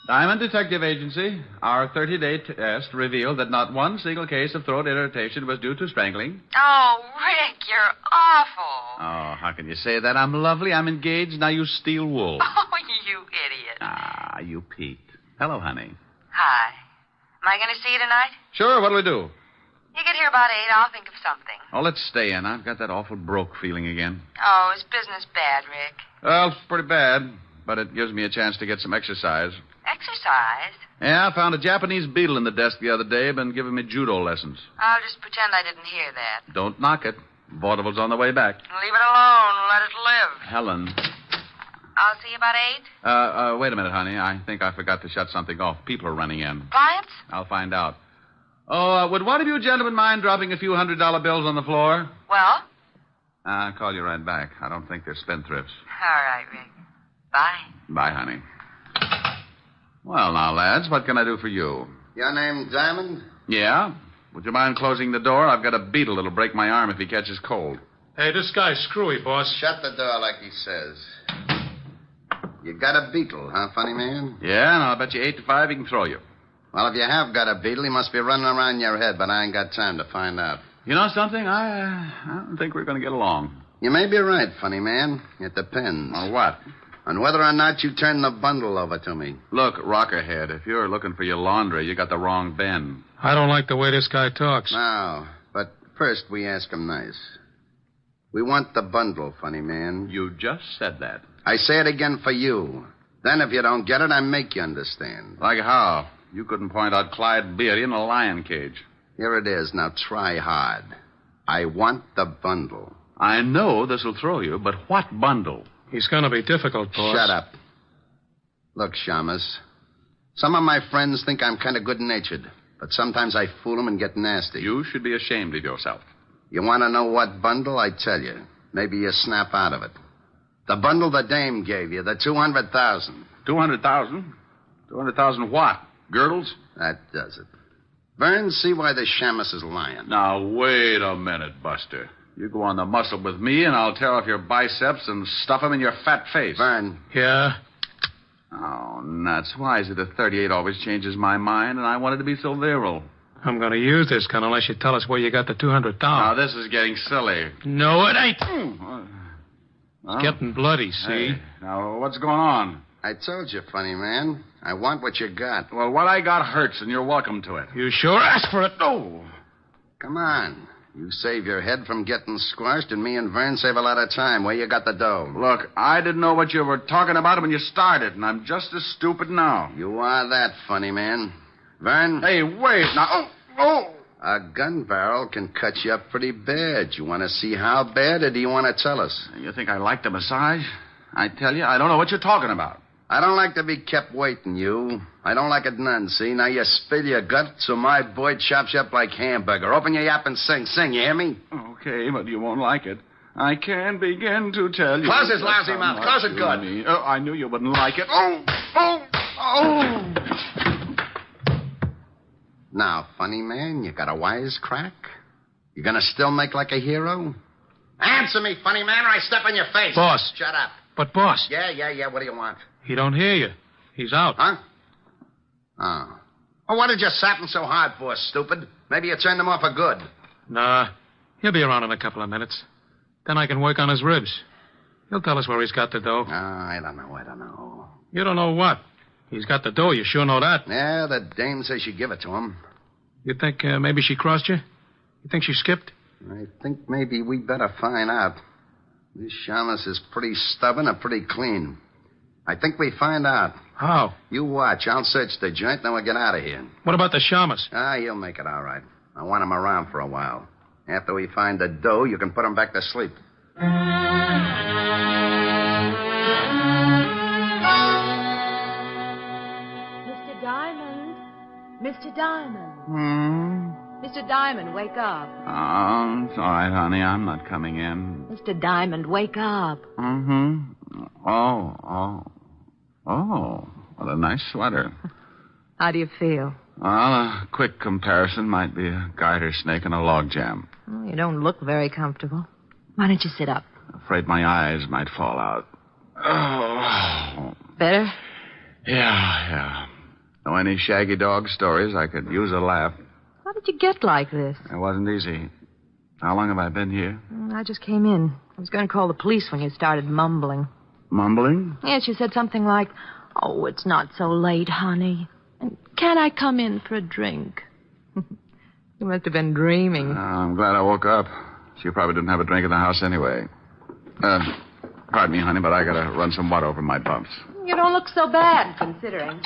Diamond Detective Agency. Our 30-day test revealed that not one single case of throat irritation was due to strangling. Oh, Rick, you're awful. Oh, how can you say that? I'm lovely. I'm engaged. Now you steal wool. Oh, you idiot. Ah, you Pete. Hello, honey. Hi. Am I going to see you tonight? Sure, what'll we do? You get here about 8. I'll think of something. Oh, let's stay in. I've got that awful broke feeling again. Oh, is business bad, Rick? Well, it's pretty bad, but it gives me a chance to get some exercise. Exercise? Yeah, I found a Japanese beetle in the desk the other day, been giving me judo lessons. I'll just pretend I didn't hear that. Don't knock it. Vaudeville's on the way back. Leave it alone. Let it live. Helen. I'll see you about 8. Wait a minute, honey. I think I forgot to shut something off. People are running in. Clients? I'll find out. Oh, would one of you gentlemen mind dropping a few $100 bills on the floor? Well? I'll call you right back. I don't think they're spendthrifts. All right, Rick. Bye. Bye, honey. Well, now, lads, what can I do for you? Your name Diamond? Yeah? Would you mind closing the door? I've got a beetle that'll break my arm if he catches cold. Hey, this guy's screwy, boss. Shut the door like he says. You got a beetle, huh, funny man? Yeah, and I'll bet you 8 to 5 he can throw you. Well, if you have got a beetle, he must be running around your head, but I ain't got time to find out. You know something? I don't think we're going to get along. You may be right, funny man. It depends. On what? On whether or not you turn the bundle over to me. Look, Rockerhead, if you're looking for your laundry, you got the wrong Ben. I don't like the way this guy talks. No, but first we ask him nice. We want the bundle, funny man. You just said that. I say it again for you. Then if you don't get it, I make you understand. Like how? You couldn't point out Clyde Beatty in a lion cage. Here it is. Now try hard. I want the bundle. I know this'll throw you, but what bundle? He's going to be difficult, boss. Shut up. Look, Shamus, some of my friends think I'm kind of good-natured, but sometimes I fool them and get nasty. You should be ashamed of yourself. You want to know what bundle? I tell you. Maybe you snap out of it. The bundle the dame gave you, the 200,000. 200,000? 200,000 what? Girdles? That does it. Vern, see why the Shamus is lying. Now, wait a minute, Buster. You go on the muscle with me, and I'll tear off your biceps and stuff them in your fat face. Vern. Yeah? Oh, nuts. Why is it a 38 always changes my mind, and I wanted to be so virile? I'm going to use this gun unless you tell us where you got the 200,000. Now, this is getting silly. No, it ain't. It's getting bloody, see? Hey, now, what's going on? I told you, funny man. I want what you got. Well, what I got hurts, and you're welcome to it. You sure asked for it. Oh. Come on. You save your head from getting squashed, and me and Vern save a lot of time. Where you got the dough? Look, I didn't know what you were talking about when you started, and I'm just as stupid now. You are that, funny man. Vern? Hey, wait. Now, A gun barrel can cut you up pretty bad. You want to see how bad, or do you want to tell us? You think I like the massage? I tell you, I don't know what you're talking about. I don't like to be kept waiting, you. I don't like it none, see? Now you spill your guts, so my boy chops you up like hamburger. Open your yap and sing. Sing, you hear me? Okay, but you won't like it. I can't begin to tell you. Close his lousy mouth. Close it good. Oh, I knew you wouldn't like it. Now, funny man, you got a wisecrack? You gonna still make like a hero? Answer me, funny man, or I step on your face. Boss. Shut up. But, boss. Yeah. What do you want? He don't hear you. He's out. Huh? Oh. Well, what did you sap him so hard for, stupid? Maybe you turned him off for good. Nah. He'll be around in a couple of minutes. Then I can work on his ribs. He'll tell us where he's got the dough. I don't know. You don't know what? He's got the dough, you sure know that. Yeah, the dame says she give it to him. You think maybe she crossed you? You think she skipped? I think maybe we'd better find out. This Shamus is pretty stubborn and pretty clean. I think we find out. How? You watch. I'll search the joint, then we'll get out of here. What about the Shamus? He'll make it all right. I want him around for a while. After we find the dough, you can put him back to sleep. Mr. Diamond. Mr. Diamond. Hmm? Mr. Diamond, wake up. Oh, it's all right, honey. I'm not coming in. Mr. Diamond, wake up. Mm-hmm. Oh. What a nice sweater. How do you feel? Well, a quick comparison might be a garter snake and a log jam. Well, you don't look very comfortable. Why don't you sit up? Afraid my eyes might fall out. Oh. Better? Yeah. Know any shaggy dog stories? I could use a laugh. How did you get like this? It wasn't easy. How long have I been here? I just came in. I was going to call the police when you started mumbling. Mumbling? Yes, you said something like, "Oh, it's not so late, honey. And can I come in for a drink?" You must have been dreaming. I'm glad I woke up. She probably didn't have a drink in the house anyway. Pardon me, honey, but I gotta run some water over my bumps. You don't look so bad, considering.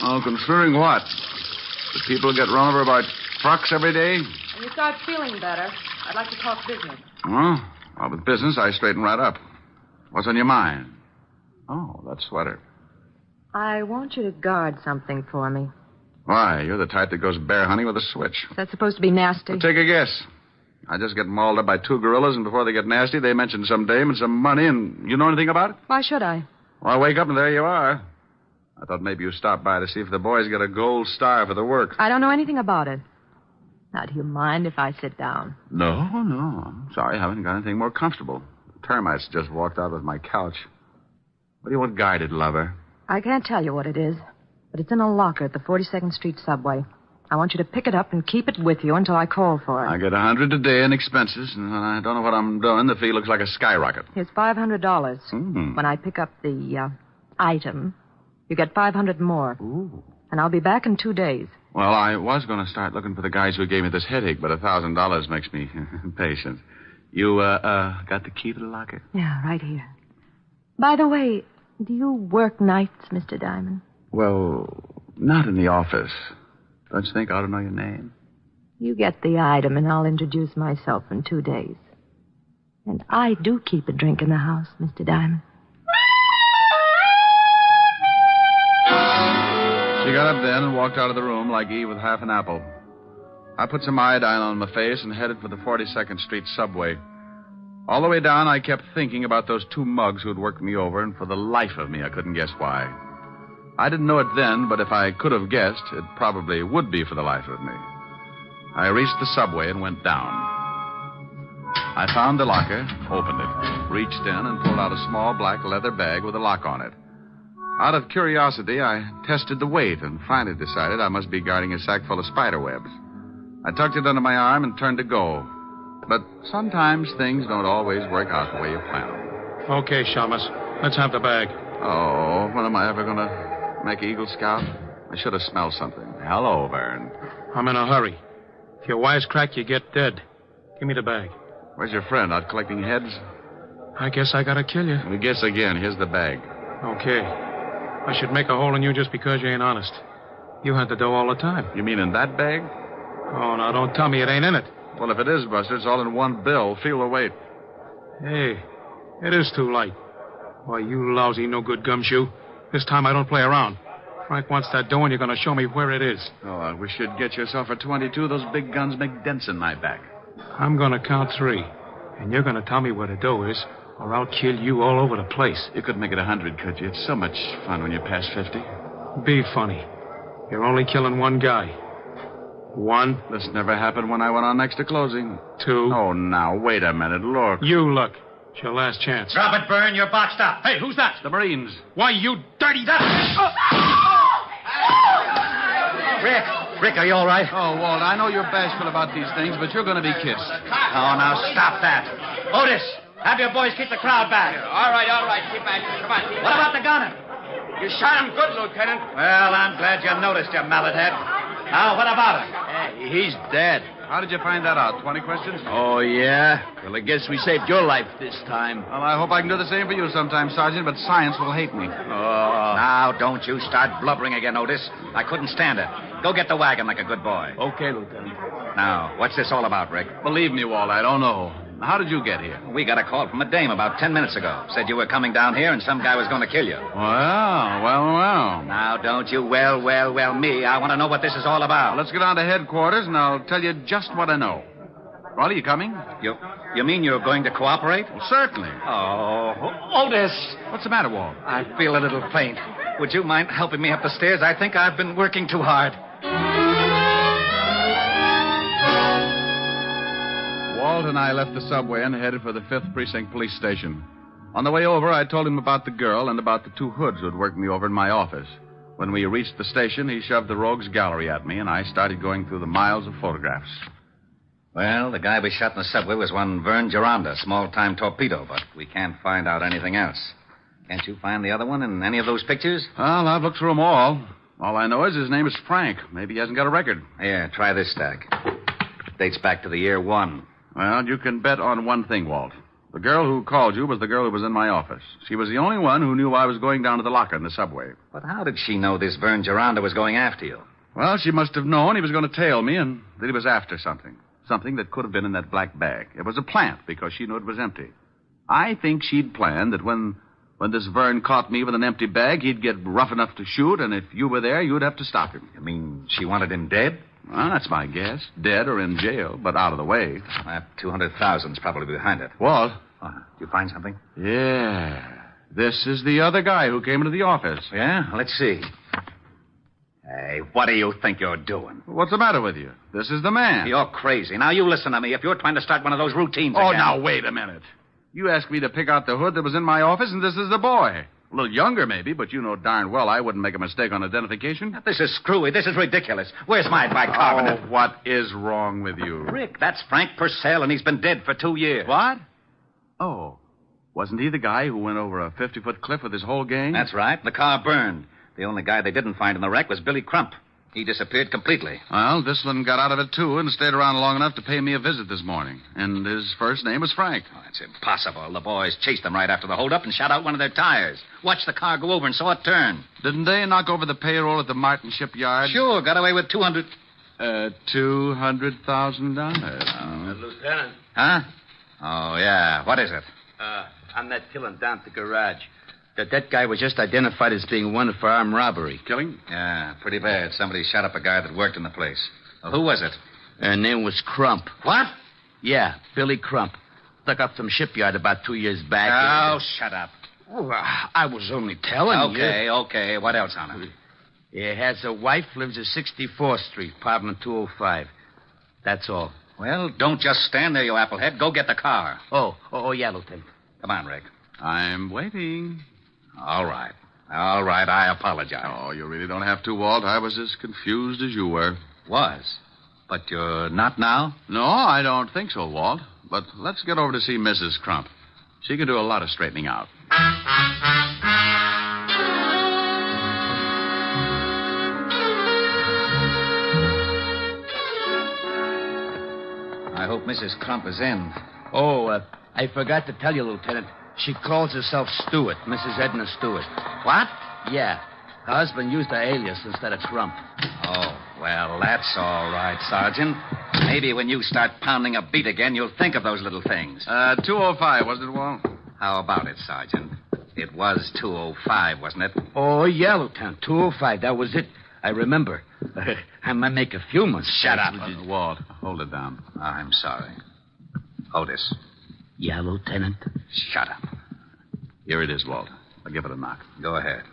Oh, considering what? Do people get run over by trucks every day? When you start feeling better, I'd like to talk business. Well, with business, I straighten right up. What's on your mind? Oh, that sweater. I want you to guard something for me. Why? You're the type that goes bear hunting with a switch. Is that supposed to be nasty? Well, take a guess. I just get mauled up by two gorillas, and before they get nasty, they mention some dame and some money, and you know anything about it? Why should I? Well, I wake up, and there you are. I thought maybe you stopped by to see if the boys get a gold star for the work. I don't know anything about it. Now, do you mind if I sit down? No. I'm sorry, I haven't got anything more comfortable. The termites just walked out with my couch. What do you want guarded, lover? I can't tell you what it is, but it's in a locker at the 42nd Street subway. I want you to pick it up and keep it with you until I call for it. I get $100 a day in expenses, and I don't know what I'm doing. The fee looks like a skyrocket. Here's $500. When I pick up the item, you get $500 more. Ooh. And I'll be back in 2 days. Well, I was going to start looking for the guys who gave me this headache, but $1,000 makes me impatient. You, got the key to the locker? Yeah, right here. By the way, do you work nights, Mr. Diamond? Well, not in the office. Don't you think I ought to know your name? You get the item, and I'll introduce myself in 2 days. And I do keep a drink in the house, Mr. Diamond. She got up then and walked out of the room like Eve with half an apple. I put some iodine on my face and headed for the 42nd Street subway. All the way down, I kept thinking about those two mugs who had worked me over, and for the life of me, I couldn't guess why. I didn't know it then, but if I could have guessed, it probably would be for the life of me. I reached the subway and went down. I found the locker, opened it, reached in, and pulled out a small black leather bag with a lock on it. Out of curiosity, I tested the weight and finally decided I must be guarding a sack full of spider webs. I tucked it under my arm and turned to go. But sometimes things don't always work out the way you plan them. Okay, Shamus. Let's have the bag. Oh, when am I ever going to make Eagle Scout? I should have smelled something. Hello, Vern. I'm in a hurry. If you wisecrack, you get dead. Give me the bag. Where's your friend? Out collecting heads? I guess I gotta kill you. We guess again. Here's the bag. Okay. I should make a hole in you just because you ain't honest. You had the dough all the time. You mean in that bag? Oh, now don't tell me it ain't in it. Well, if it is, Buster, it's all in one bill. Feel the weight. Hey, it is too light. Why, you lousy, no-good gumshoe. This time I don't play around. Frank wants that dough, and you're going to show me where it is. Oh, I wish you'd get yourself a 22. Those big guns make dents in my back. I'm going to count 3, and you're going to tell me where the dough is, or I'll kill you all over the place. You could make it 100, could you? It's so much fun when you pass 50. Be funny. You're only killing one guy. 1. This never happened when I went on next to closing. 2. Oh, now, wait a minute. Look. You look. It's your last chance. Drop it, Byrne. You're boxed up. Hey, who's that? The Marines. Why, you dirty... Rick, are you all right? Oh, Walt, I know you're bashful about these things, but you're going to be kissed. Oh, now stop that. Otis, have your boys keep the crowd back. All right. Keep back. Come on. What about the gunner? You shot him good, Lieutenant. Well, I'm glad you noticed, you mallet head. Now, what about him? Hey, he's dead. How did you find that out? 20 questions? Oh, yeah? Well, I guess we saved your life this time. Well, I hope I can do the same for you sometime, Sergeant, but science will hate me. Oh. Now, don't you start blubbering again, Otis. I couldn't stand it. Go get the wagon like a good boy. Okay, Lieutenant. Now, what's this all about, Rick? Believe me, Walt, I don't know. How did you get here? We got a call from a dame about 10 minutes ago. Said you were coming down here and some guy was going to kill you. Well. Now, don't you well me. I want to know what this is all about. Let's get on to headquarters, and I'll tell you just what I know. Well, are you coming? You mean you're going to cooperate? Well, certainly. Oh, Otis. What's the matter, Walt? I feel a little faint. Would you mind helping me up the stairs? I think I've been working too hard. Walt and I left the subway and headed for the 5th Precinct Police Station. On the way over, I told him about the girl and about the 2 hoods who'd worked me over in my office. When we reached the station, he shoved the rogues gallery at me, and I started going through the miles of photographs. Well, the guy we shot in the subway was one Vern Gironda, small-time torpedo, but we can't find out anything else. Can't you find the other one in any of those pictures? Well, I've looked through them all. All I know is his name is Frank. Maybe he hasn't got a record. Here, try this stack. Dates back to the year 1. Well, you can bet on one thing, Walt. The girl who called you was the girl who was in my office. She was the only one who knew I was going down to the locker in the subway. But how did she know this Vern Gironda was going after you? Well, she must have known he was going to tail me and that he was after something. Something that could have been in that black bag. It was a plant because she knew it was empty. I think she'd planned that when this Vern caught me with an empty bag, he'd get rough enough to shoot, and if you were there, you'd have to stop him. You mean she wanted him dead? Well, that's my guess. Dead or in jail, but out of the way. That 200,000's probably behind it. Walt? Did you find something? Yeah. This is the other guy who came into the office. Yeah? Let's see. Hey, what do you think you're doing? What's the matter with you? This is the man. You're crazy. Now, you listen to me. If you're trying to start one of those routines Oh, again... now, wait a minute. You asked me to pick out the hood that was in my office, and this is the boy. A little younger, maybe, but you know darn well I wouldn't make a mistake on identification. This is screwy. This is ridiculous. Where's my bicarbonate? Oh, what is wrong with you? Rick, that's Frank Purcell, and he's been dead for 2 years. What? Oh, wasn't he the guy who went over a 50-foot cliff with his whole gang? That's right. The car burned. The only guy they didn't find in the wreck was Billy Crump. He disappeared completely. Well, this one got out of it, too, and stayed around long enough to pay me a visit this morning. And his first name was Frank. Oh, that's impossible. The boys chased them right after the holdup and shot out one of their tires. Watched the car go over and saw it turn. Didn't they knock over the payroll at the Martin shipyard? Sure, got away with $200,000. Lieutenant. Huh? Oh, yeah. What is it? On that killing down at the garage. That guy was just identified as being wanted for armed robbery. Killing? Yeah, pretty bad. Somebody shot up a guy that worked in the place. Well, who was it? Her name was Crump. What? Yeah, Billy Crump. Stuck up some shipyard about 2 years back. Oh, shut up. Oh, I was only telling you. Okay. What else on him? He has a wife, lives at 64th Street, apartment 205. That's all. Well, don't just stand there, you applehead. Go get the car. Oh, yeah, Lieutenant. Come on, Rick. I'm waiting. All right. I apologize. Oh, you really don't have to, Walt. I was as confused as you were. Was? But you're not now? No, I don't think so, Walt. But let's get over to see Mrs. Crump. She can do a lot of straightening out. I hope Mrs. Crump is in. Oh, I forgot to tell you, Lieutenant. She calls herself Stewart, Mrs. Edna Stewart. What? Yeah. Her husband used her alias instead of Crump. Oh, well, that's all right, Sergeant. Maybe when you start pounding a beat again, you'll think of those little things. 205, wasn't it, Walt? How about it, Sergeant? It was 205, wasn't it? Oh, yeah, Lieutenant. 205, that was it. I remember. I might make a few mistakes. Shut up. Walt, hold it down. I'm sorry. Otis. Yeah, Lieutenant? Shut up. Here it is, Walt. I'll give it a knock. Go ahead.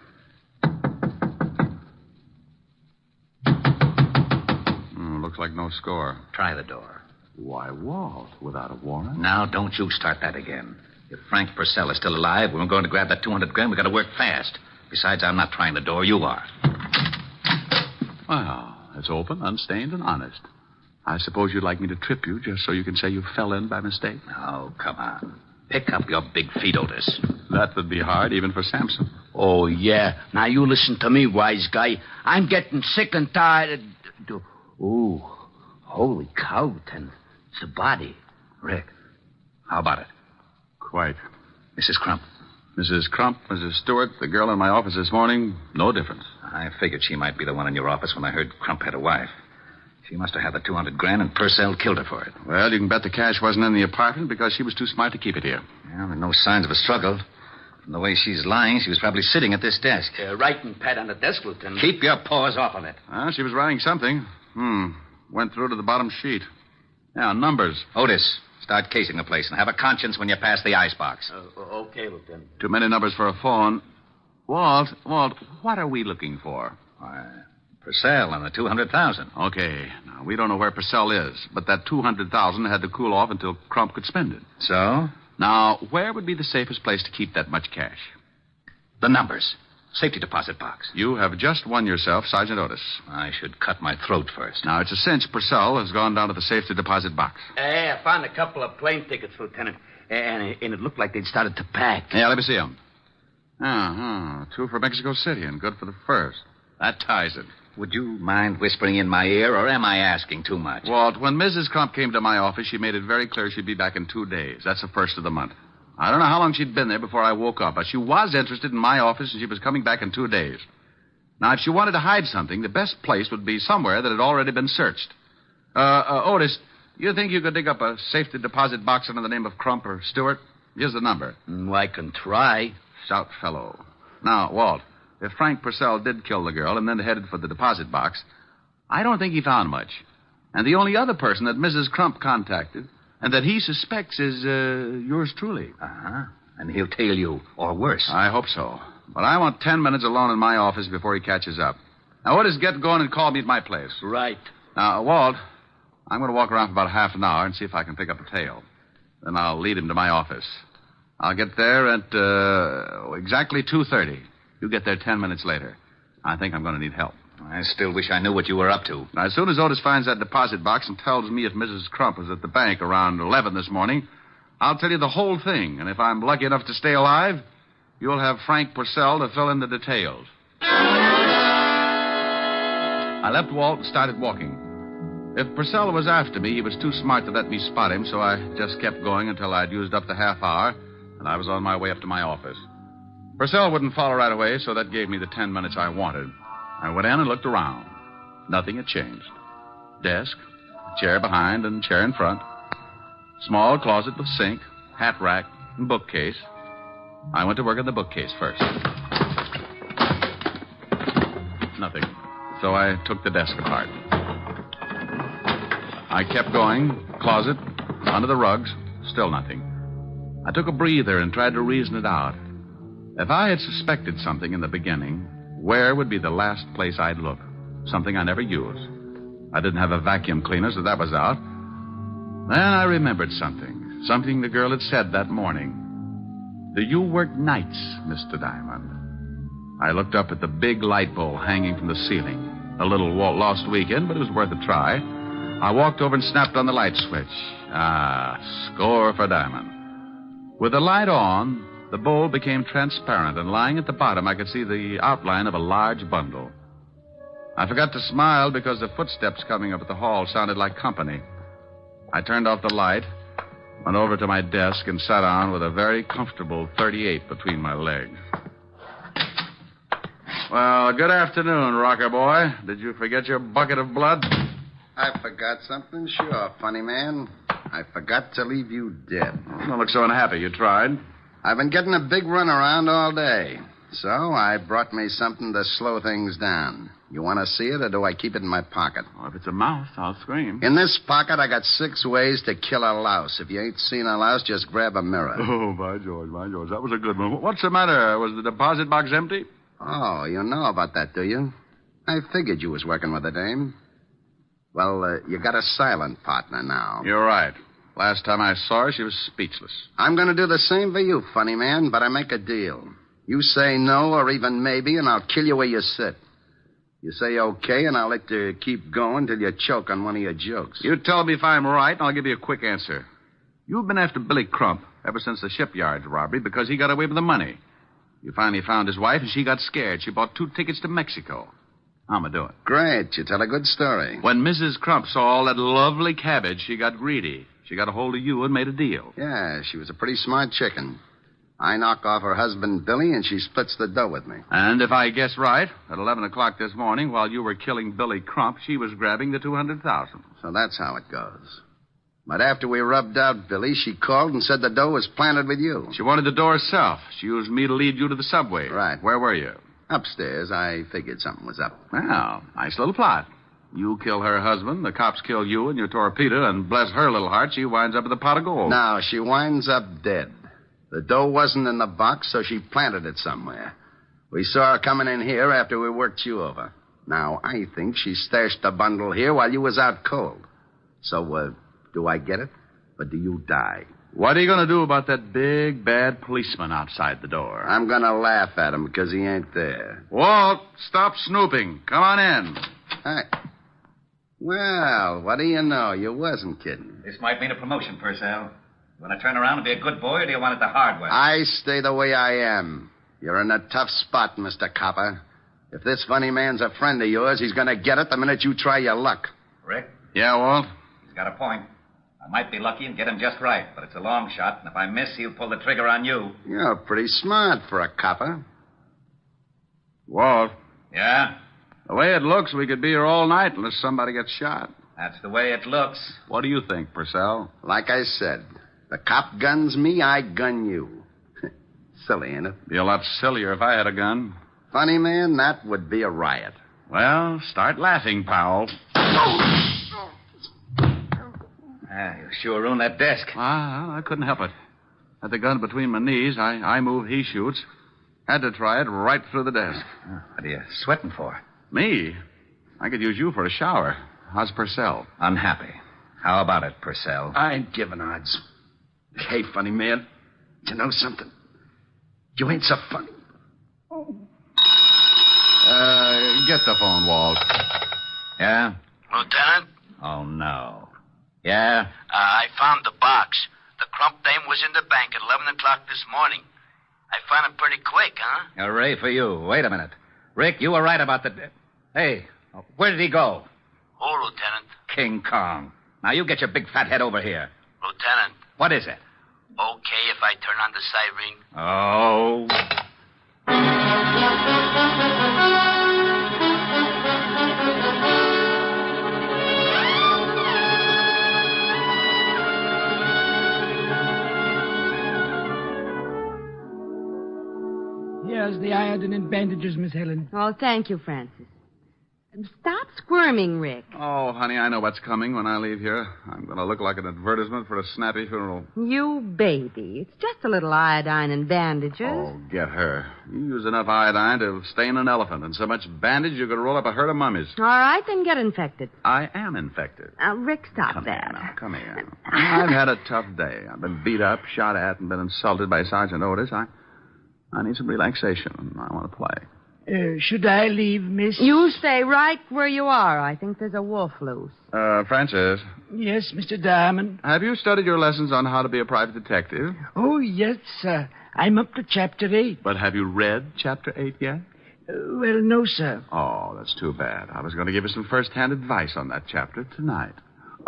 Looks like no score. Try the door. Why, Walt, without a warrant? Now, don't you start that again. If Frank Purcell is still alive, we're going to grab that $200,000. We've got to work fast. Besides, I'm not trying the door. You are. Well, it's open, unstained, and honest. I suppose you'd like me to trip you just so you can say you fell in by mistake? Oh, come on. Pick up your big feet, Otis. That would be hard, even for Samson. Oh, yeah. Now, you listen to me, wise guy. I'm getting sick and tired of... Ooh, holy cow, Lieutenant. It's a body. Rick, how about it? Quite. Mrs. Crump. Mrs. Crump, Mrs. Stewart, the girl in my office this morning, no difference. I figured she might be the one in your office when I heard Crump had a wife. She must have had the $200,000 and Purcell killed her for it. Well, you can bet the cash wasn't in the apartment because she was too smart to keep it here. Well, there are no signs of a struggle. From the way she's lying, she was probably sitting at this desk. Writing pad on the desk, Lieutenant. Keep your paws off of it. She was writing something. Went through to the bottom sheet. Yeah, numbers. Otis, start casing the place and have a conscience when you pass the icebox. Okay, Lieutenant. Too many numbers for a phone. Walt, what are we looking for? Purcell and the $200,000. Okay. Now, we don't know where Purcell is, but that $200,000 had to cool off until Crump could spend it. So? Now, where would be the safest place to keep that much cash? The numbers. Safety deposit box. You have just won yourself, Sergeant Otis. I should cut my throat first. Now, it's a cinch Purcell has gone down to the safety deposit box. Hey, I found a couple of plane tickets, Lieutenant. And it looked like they'd started to pack. Yeah, let me see them. 2 for Mexico City and good for the first. That ties it. Would you mind whispering in my ear, or am I asking too much? Walt, when Mrs. Crump came to my office, she made it very clear she'd be back in 2 days. That's the first of the month. I don't know how long she'd been there before I woke up, but she was interested in my office, and she was coming back in 2 days. Now, if she wanted to hide something, the best place would be somewhere that had already been searched. Otis, you think you could dig up a safety deposit box under the name of Crump or Stewart? Here's the number. I can try. Stout fellow. Now, Walt, if Frank Purcell did kill the girl and then headed for the deposit box, I don't think he found much. And the only other person that Mrs. Crump contacted and that he suspects is yours truly. And he'll tail you, or worse. I hope so. But I want 10 minutes alone in my office before he catches up. Now, Otis, get going and call me at my place. Right. Now, Walt, I'm going to walk around for about half an hour and see if I can pick up a tail. Then I'll lead him to my office. I'll get there at exactly 2:30. You get there 10 minutes later. I think I'm going to need help. I still wish I knew what you were up to. Now, as soon as Otis finds that deposit box and tells me if Mrs. Crump was at the bank around 11 this morning, I'll tell you the whole thing. And if I'm lucky enough to stay alive, you'll have Frank Purcell to fill in the details. I left Walt and started walking. If Purcell was after me, he was too smart to let me spot him, so I just kept going until I'd used up the half hour, and I was on my way up to my office. Purcell wouldn't follow right away, so that gave me the 10 minutes I wanted. I went in and looked around. Nothing had changed. Desk, chair behind and chair in front. Small closet with sink, hat rack, and bookcase. I went to work on the bookcase first. Nothing. So I took the desk apart. I kept going. Closet, under the rugs, still nothing. I took a breather and tried to reason it out. If I had suspected something in the beginning, where would be the last place I'd look? Something I never used. I didn't have a vacuum cleaner, so that was out. Then I remembered something. Something the girl had said that morning. Do you work nights, Mr. Diamond? I looked up at the big light bowl hanging from the ceiling. A little lost weekend, but it was worth a try. I walked over and snapped on the light switch. Score for Diamond. With the light on, the bowl became transparent, and lying at the bottom, I could see the outline of a large bundle. I forgot to smile because the footsteps coming up at the hall sounded like company. I turned off the light, went over to my desk, and sat down with a very comfortable 38 between my legs. Well, good afternoon, rocker boy. Did you forget your bucket of blood? I forgot something? Sure, funny man. I forgot to leave you dead. Don't look so unhappy. You tried. I've been getting a big run around all day. So I brought me something to slow things down. You want to see it, or do I keep it in my pocket? Well, if it's a mouse, I'll scream. In this pocket, I got 6 ways to kill a louse. If you ain't seen a louse, just grab a mirror. Oh, by George. That was a good one. What's the matter? Was the deposit box empty? Oh, you know about that, do you? I figured you was working with a dame. Well, you got a silent partner now. You're right. Last time I saw her, she was speechless. I'm going to do the same for you, funny man, but I make a deal. You say no or even maybe, and I'll kill you where you sit. You say okay, and I'll let you keep going till you choke on one of your jokes. You tell me if I'm right, and I'll give you a quick answer. You've been after Billy Crump ever since the shipyard robbery because he got away with the money. You finally found his wife, and she got scared. She bought 2 tickets to Mexico. How am I doing? Great. You tell a good story. When Mrs. Crump saw all that lovely cabbage, she got greedy. She got a hold of you and made a deal. Yeah, she was a pretty smart chicken. I knock off her husband, Billy, and she splits the dough with me. And if I guess right, at 11 o'clock this morning, while you were killing Billy Crump, she was grabbing the $200,000. So that's how it goes. But after we rubbed out Billy, she called and said the dough was planted with you. She wanted the dough herself. She used me to lead you to the subway. Right. Where were you? Upstairs. I figured something was up. Well, nice little plot. You kill her husband, the cops kill you and your torpedo, and bless her little heart, she winds up with a pot of gold. No, she winds up dead. The dough wasn't in the box, so she planted it somewhere. We saw her coming in here after we worked you over. Now, I think she stashed the bundle here while you was out cold. So, do I get it? Or do you die? What are you going to do about that big, bad policeman outside the door? I'm going to laugh at him because he ain't there. Walt, stop snooping. Come on in. Hi. Well, what do you know? You wasn't kidding. This might mean a promotion, Purcell. You want to turn around and be a good boy, or do you want it the hard way? I stay the way I am. You're in a tough spot, Mr. Copper. If this funny man's a friend of yours, he's going to get it the minute you try your luck. Rick? Yeah, Walt? He's got a point. I might be lucky and get him just right, but it's a long shot, and if I miss, he'll pull the trigger on you. You're pretty smart for a copper. Walt? Yeah? The way it looks, we could be here all night unless somebody gets shot. That's the way it looks. What do you think, Purcell? Like I said, the cop guns me, I gun you. Silly, ain't it? Be a lot sillier if I had a gun. Funny, man, that would be a riot. Well, start laughing, Powell. You sure ruined that desk. I couldn't help it. Had the gun between my knees. I move, he shoots. Had to try it right through the desk. What are you sweating for? Me? I could use you for a shower. How's Purcell? Unhappy. How about it, Purcell? I ain't giving odds. Hey, funny man, you know something? You ain't so funny. Get the phone, Walt. Yeah? Lieutenant? Oh, no. Yeah? I found the box. The Crump dame was in the bank at 11 o'clock this morning. I found it pretty quick, huh? Hooray for you. Wait a minute. Rick, you were right about the... Hey, where did he go? Who, Lieutenant? King Kong. Now, you get your big fat head over here. Lieutenant. What is it? Okay if I turn on the siren? Oh. Here's the iodine and bandages, Miss Helen. Oh, thank you, Francis. Stop squirming, Rick. Oh, honey, I know what's coming when I leave here. I'm going to look like an advertisement for a snappy funeral. You baby. It's just a little iodine and bandages. Oh, get her. You use enough iodine to stain an elephant, and so much bandage you could roll up a herd of mummies. All right, then get infected. I am infected. Rick, stop Come that. Here now. Come here. I've had a tough day. I've been beat up, shot at, and been insulted by Sergeant Otis. I need some relaxation. I want to play. Should I leave, miss? You stay right where you are. I think there's a wolf loose. Francis. Yes, Mr. Diamond. Have you studied your lessons on how to be a private detective? Oh, yes, sir. I'm up to Chapter 8. But have you read Chapter 8 yet? Well, no, sir. Oh, that's too bad. I was going to give you some first-hand advice on that chapter tonight.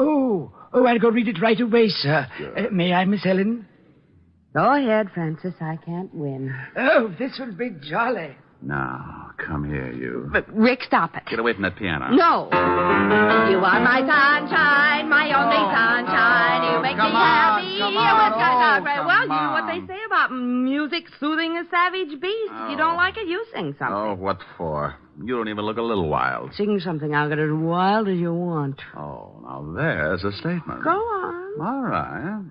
Oh, I'll go read it right away, sir. May I, Miss Helen? Go ahead, Francis. I can't win. Oh, this will be jolly. Now, come here, you. But, Rick, stop it. Get away from that piano. No. You are my sunshine, my only sunshine. You make me happy. Well, you know what they say about music soothing a savage beast. If you don't like it, you sing something. Oh, what for? You don't even look a little wild. Sing something. I'll get as wild as you want. Oh, now there's a statement. Go on. All right.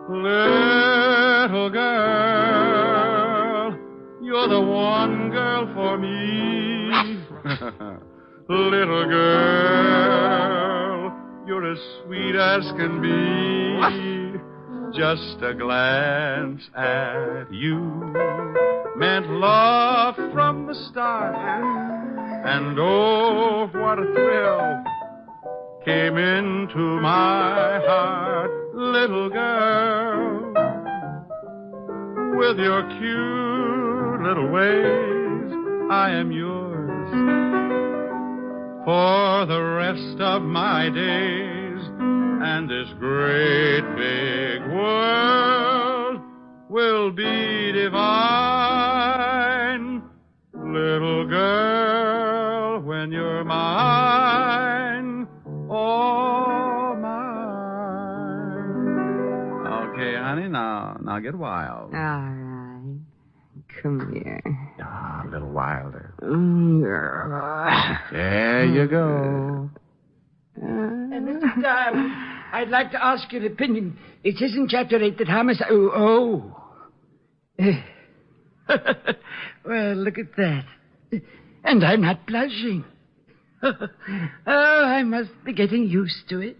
Little girl, you're the one girl for me. Little girl, you're as sweet as can be. Just a glance at you meant love from the start. And oh, what a thrill came into my heart, little girl. With your cute little ways, I am yours for the rest of my days. And this great big world will be divine. Little girl, when you're mine, oh, mine. Okay, honey, now get wild. All right. Come here. Ah, a little wilder. Yeah. There you go. Mr. Diamond, I'd like to ask your opinion. It says in Chapter 8 that homicide... Oh. Well, look at that. And I'm not blushing. Oh, I must be getting used to it.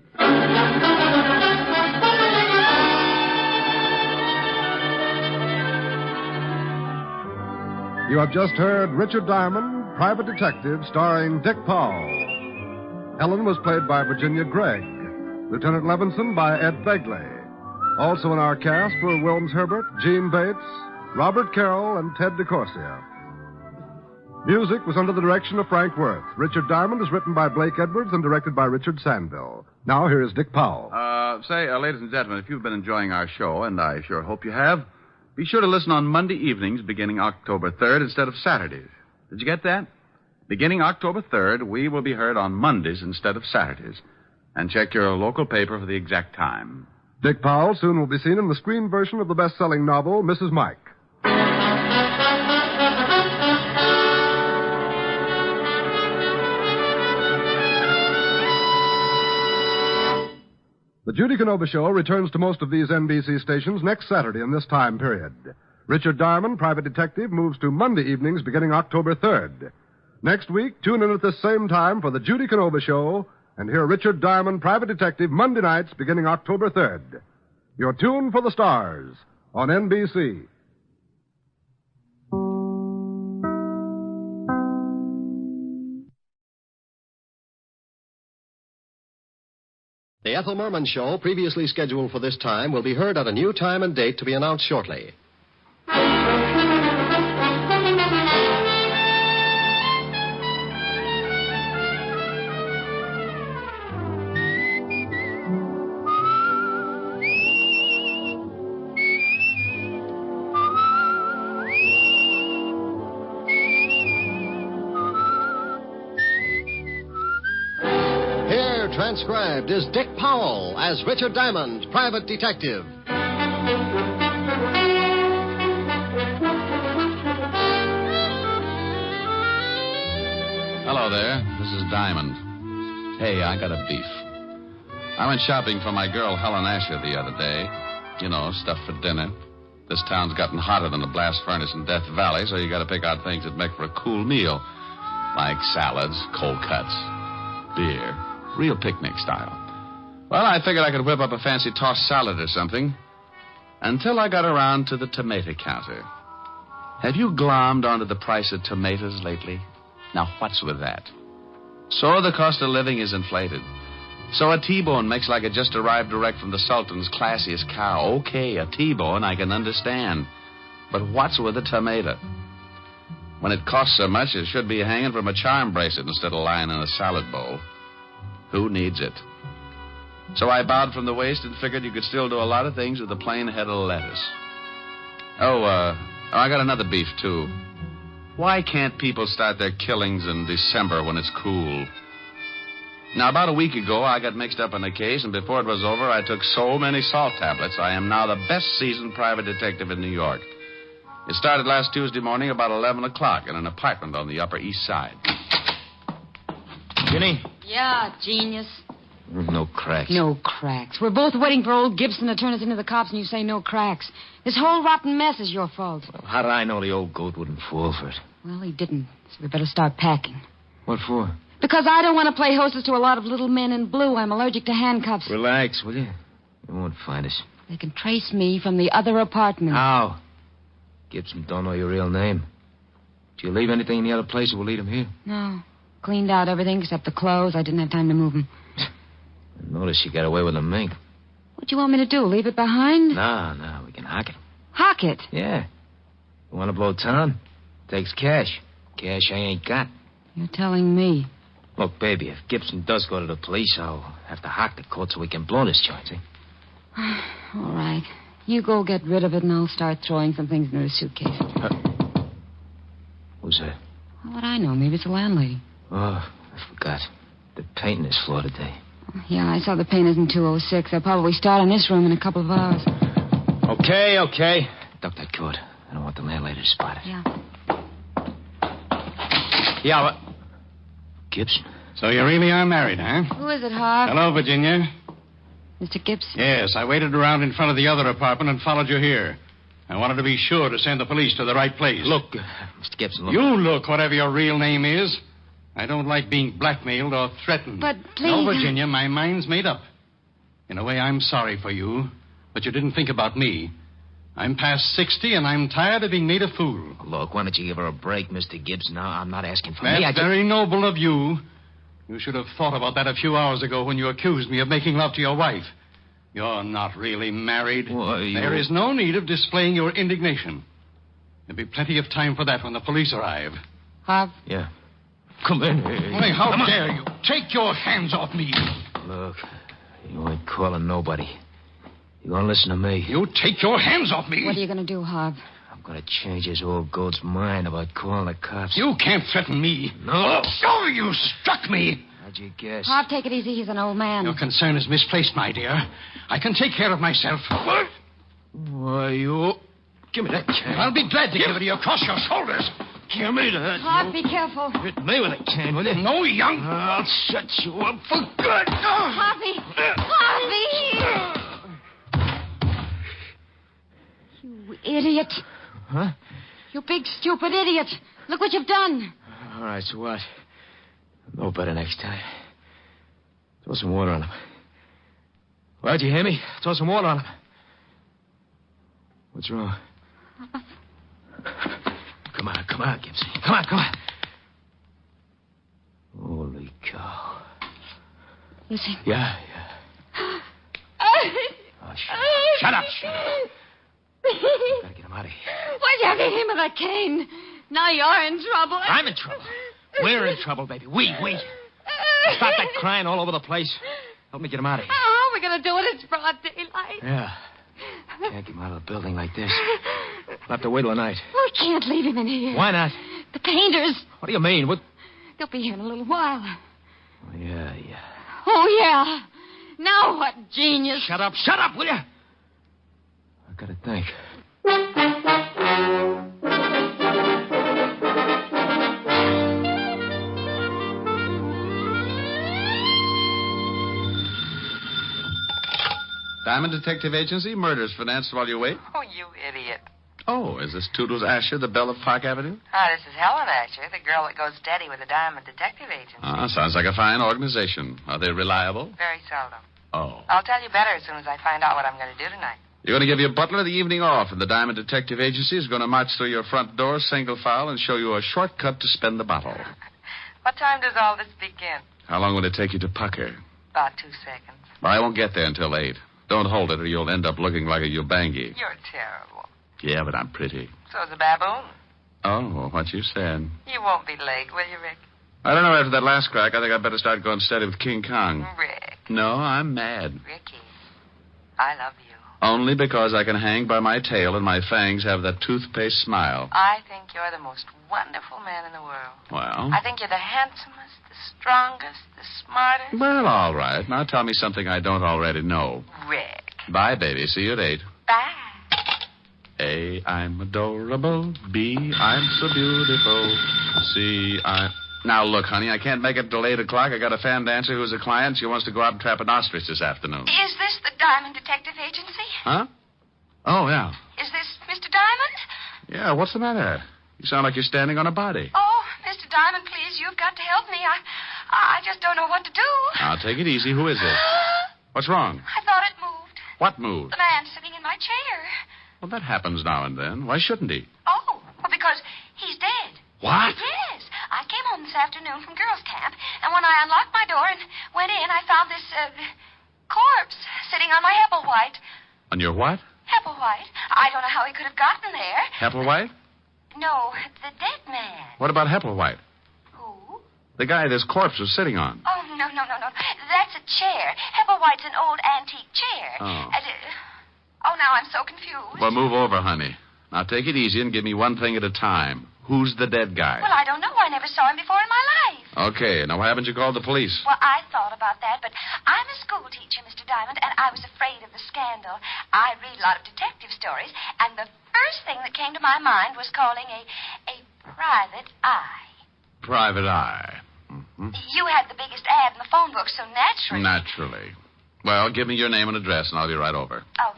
You have just heard Richard Diamond, Private Detective, starring Dick Powell. Helen was played by Virginia Gregg. Lieutenant Levinson by Ed Begley. Also in our cast were Wilms Herbert, Gene Bates, Robert Carroll, and Ted DeCorsia. Music was under the direction of Frank Worth. Richard Diamond is written by Blake Edwards and directed by Richard Sandville. Now here is Dick Powell. Ladies and gentlemen, if you've been enjoying our show, and I sure hope you have, be sure to listen on Monday evenings beginning October 3rd instead of Saturdays. Did you get that? Beginning October 3rd, we will be heard on Mondays instead of Saturdays. And check your local paper for the exact time. Dick Powell soon will be seen in the screen version of the best-selling novel, Mrs. Mike. The Judy Canova Show returns to most of these NBC stations next Saturday in this time period. Richard Diamond, Private Detective, moves to Monday evenings beginning October 3rd. Next week, tune in at this same time for the Judy Canova Show and hear Richard Diamond, Private Detective, Monday nights beginning October 3rd. Your tune for the stars on NBC. The Ethel Merman Show, previously scheduled for this time, will be heard at a new time and date to be announced shortly. Transcribed is Dick Powell as Richard Diamond, Private Detective. Hello there. This is Diamond. Hey, I got a beef. I went shopping for my girl Helen Asher the other day. You know, stuff for dinner. This town's gotten hotter than a blast furnace in Death Valley, so you got to pick out things that make for a cool meal, like salads, cold cuts, beer. Real picnic style. Well, I figured I could whip up a fancy tossed salad or something. Until I got around to the tomato counter. Have you glommed onto the price of tomatoes lately? Now, what's with that? So the cost of living is inflated. So a T-bone makes like it just arrived direct from the Sultan's classiest cow. Okay, a T-bone I can understand. But what's with a tomato? When it costs so much, it should be hanging from a charm bracelet instead of lying in a salad bowl. Who needs it? So I bowed from the waist and figured you could still do a lot of things with a plain head of lettuce. I got another beef, too. Why can't people start their killings in December when it's cool? Now, about a week ago, I got mixed up in a case, and before it was over, I took so many salt tablets, I am now the best-seasoned private detective in New York. It started last Tuesday morning about 11 o'clock in an apartment on the Upper East Side. Ginny? Yeah, genius. No cracks. No cracks. We're both waiting for old Gibson to turn us into the cops, and you say no cracks. This whole rotten mess is your fault. Well, how did I know the old goat wouldn't fall for it? Well, he didn't, so we better start packing. What for? Because I don't want to play hostess to a lot of little men in blue. I'm allergic to handcuffs. Relax, will you? They won't find us. They can trace me from the other apartment. How? Gibson don't know your real name. Did you leave anything in the other place that will lead him here? No. Cleaned out everything except the clothes. I didn't have time to move them. Notice you got away with the mink. What do you want me to do? Leave it behind? No, we can hock it. Hock it? Yeah. You want to blow town? Takes cash. Cash I ain't got. You're telling me. Look, baby, if Gibson does go to the police, I'll have to hock the court so we can blow this joint, see? All right. You go get rid of it, and I'll start throwing some things into the suitcase. Who's that? Well, what I know, maybe it's the landlady. Oh, I forgot. They're painting this floor today. Yeah, I saw the painters in 206. They'll probably start on this room in a couple of hours. Okay. Duck that coat. I don't want the landlady to spot it. Yeah. Yeah, what? Gibson. So you really are married, huh? Who is it, Harv? Hello, Virginia. Mr. Gibson? Yes, I waited around in front of the other apartment and followed you here. I wanted to be sure to send the police to the right place. Look, Mr. Gibson, look. You look, whatever your real name is. I don't like being blackmailed or threatened. But please... No, Virginia, my mind's made up. In a way, I'm sorry for you, but you didn't think about me. I'm past 60, and I'm tired of being made a fool. Look, why don't you give her a break, Mr. Gibson? Now, I'm not asking for That's me. very noble of you. You should have thought about that a few hours ago when you accused me of making love to your wife. You're not really married. There is no need of displaying your indignation. There'll be plenty of time for that when the police arrive. Harv? Yeah. Come in. Hey, how dare you? Take your hands off me. Look, you ain't calling nobody. You gonna listen to me? You take your hands off me. What are you gonna do, Harv? I'm gonna change this old goat's mind about calling the cops. You can't threaten me. No. Oh, you struck me. How'd you guess? Harv, take it easy. He's an old man. Your concern is misplaced, my dear. I can take care of myself. What? Why, you... Give me that can. I'll be glad to give it to you across your shoulders. Give me that. Harv, be careful. Hit me with a can, will you? No, young. I'll shut you up for good. Harvey! Harvey! You idiot. Huh? You big, stupid idiot. Look what you've done. All right, so what? No better next time. Throw some water on him. Well, did you hear me? Throw some water on him. What's wrong? Come on, Gibson. Come on. Holy cow. Listen. Yeah. Oh, shut up. Gotta get him out of here. Why'd you hit him with a cane? Now you're in trouble. I'm in trouble. We're in trouble, baby. We. Stop that crying all over the place. Help me get him out of here. How are we going to do it? It's broad daylight. Yeah. Can't get him out of the building like this. We'll have to wait till night. We can't leave him in here. Why not? The painters. What do you mean? What? They'll be here in a little while. Oh, yeah. Oh, yeah. Now what genius. Shut up, will you? I gotta think. Diamond Detective Agency, murders financed while you wait. Oh, you idiot. Oh, is this Toodles Asher, the belle of Park Avenue? This is Helen Asher, the girl that goes steady with the Diamond Detective Agency. Sounds like a fine organization. Are they reliable? Very seldom. Oh. I'll tell you better as soon as I find out what I'm going to do tonight. You're going to give your butler the evening off, and the Diamond Detective Agency is going to march through your front door, single file, and show you a shortcut to spend the bottle. What time does all this begin? How long will it take you to pucker? About 2 seconds. Well, I won't get there until 8. Don't hold it, or you'll end up looking like a Ubangi. You're terrible. Yeah, but I'm pretty. So's a baboon. Oh, what you said. You won't be late, will you, Rick? I don't know. After that last crack, I think I'd better start going steady with King Kong. Rick. No, I'm mad. Ricky, I love you. Only because I can hang by my tail and my fangs have that toothpaste smile. I think you're the most wonderful man in the world. Well? I think you're the handsomest, the strongest, the smartest. Well, all right. Now tell me something I don't already know. Rick. Bye, baby. See you at 8. Bye. A, I'm adorable. B, I'm so beautiful. C, Now, look, honey, I can't make it till 8 o'clock. I got a fan dancer who's a client. She wants to go out and trap an ostrich this afternoon. Is this the Diamond Detective Agency? Huh? Oh, yeah. Is this Mr. Diamond? Yeah, what's the matter? You sound like you're standing on a body. Oh, Mr. Diamond, please, you've got to help me. I just don't know what to do. Now, take it easy. Who is it? What's wrong? I thought it moved. What moved? The man sitting in my chair. Well, that happens now and then. Why shouldn't he? Oh, well, because he's dead. What? Yes. I came home this afternoon from girls' camp, and when I unlocked my door and went in, I found this, corpse sitting on my Hepplewhite. On your what? Hepplewhite? I don't know how he could have gotten there. Hepplewhite? No, the dead man. What about Hepplewhite? Who? The guy this corpse was sitting on. Oh, no. That's a chair. Hepplewhite's an old antique chair. Oh. Oh, now I'm so confused. Well, move over, honey. Now, take it easy and give me one thing at a time. Who's the dead guy? Well, I don't know. I never saw him before in my life. Okay, now why haven't you called the police? Well, I thought about that, but I'm a school teacher, Mr. Diamond, and I was afraid of the scandal. I read a lot of detective stories, and the first thing that came to my mind was calling a private eye. Private eye. Mm-hmm. You had the biggest ad in the phone book, so naturally... Naturally. Well, give me your name and address, and I'll be right over. Oh,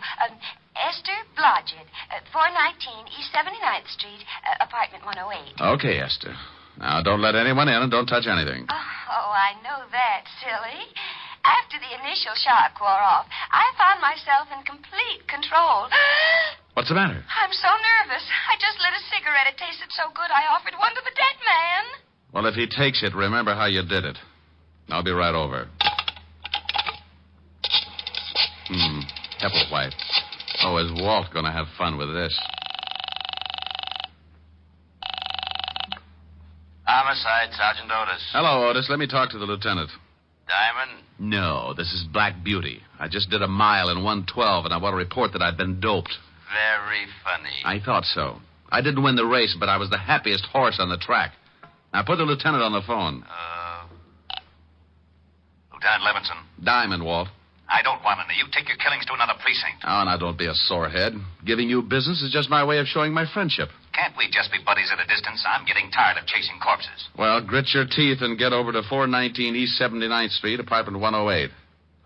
Esther Blodgett, 419 East 79th Street, apartment 108. Okay, Esther. Now, don't let anyone in and don't touch anything. Oh, I know that, silly. After the initial shock wore off, I found myself in complete control. What's the matter? I'm so nervous. I just lit a cigarette. It tasted so good, I offered one to the dead man. Well, if he takes it, remember how you did it. I'll be right over. Hepplewhite. Oh, is Walt going to have fun with this? Homicide, Sergeant Otis. Hello, Otis. Let me talk to the lieutenant. Diamond? No, this is Black Beauty. I just did a mile in 1:12, and I want to report that I've been doped. Very funny. I thought so. I didn't win the race, but I was the happiest horse on the track. Now, put the lieutenant on the phone. Lieutenant Levinson. Diamond, Walt. I don't want any. You take your killings to another precinct. Oh, now don't be a sorehead. Giving you business is just my way of showing my friendship. Can't we just be buddies at a distance? I'm getting tired of chasing corpses. Well, grit your teeth and get over to 419 East 79th Street, apartment 108.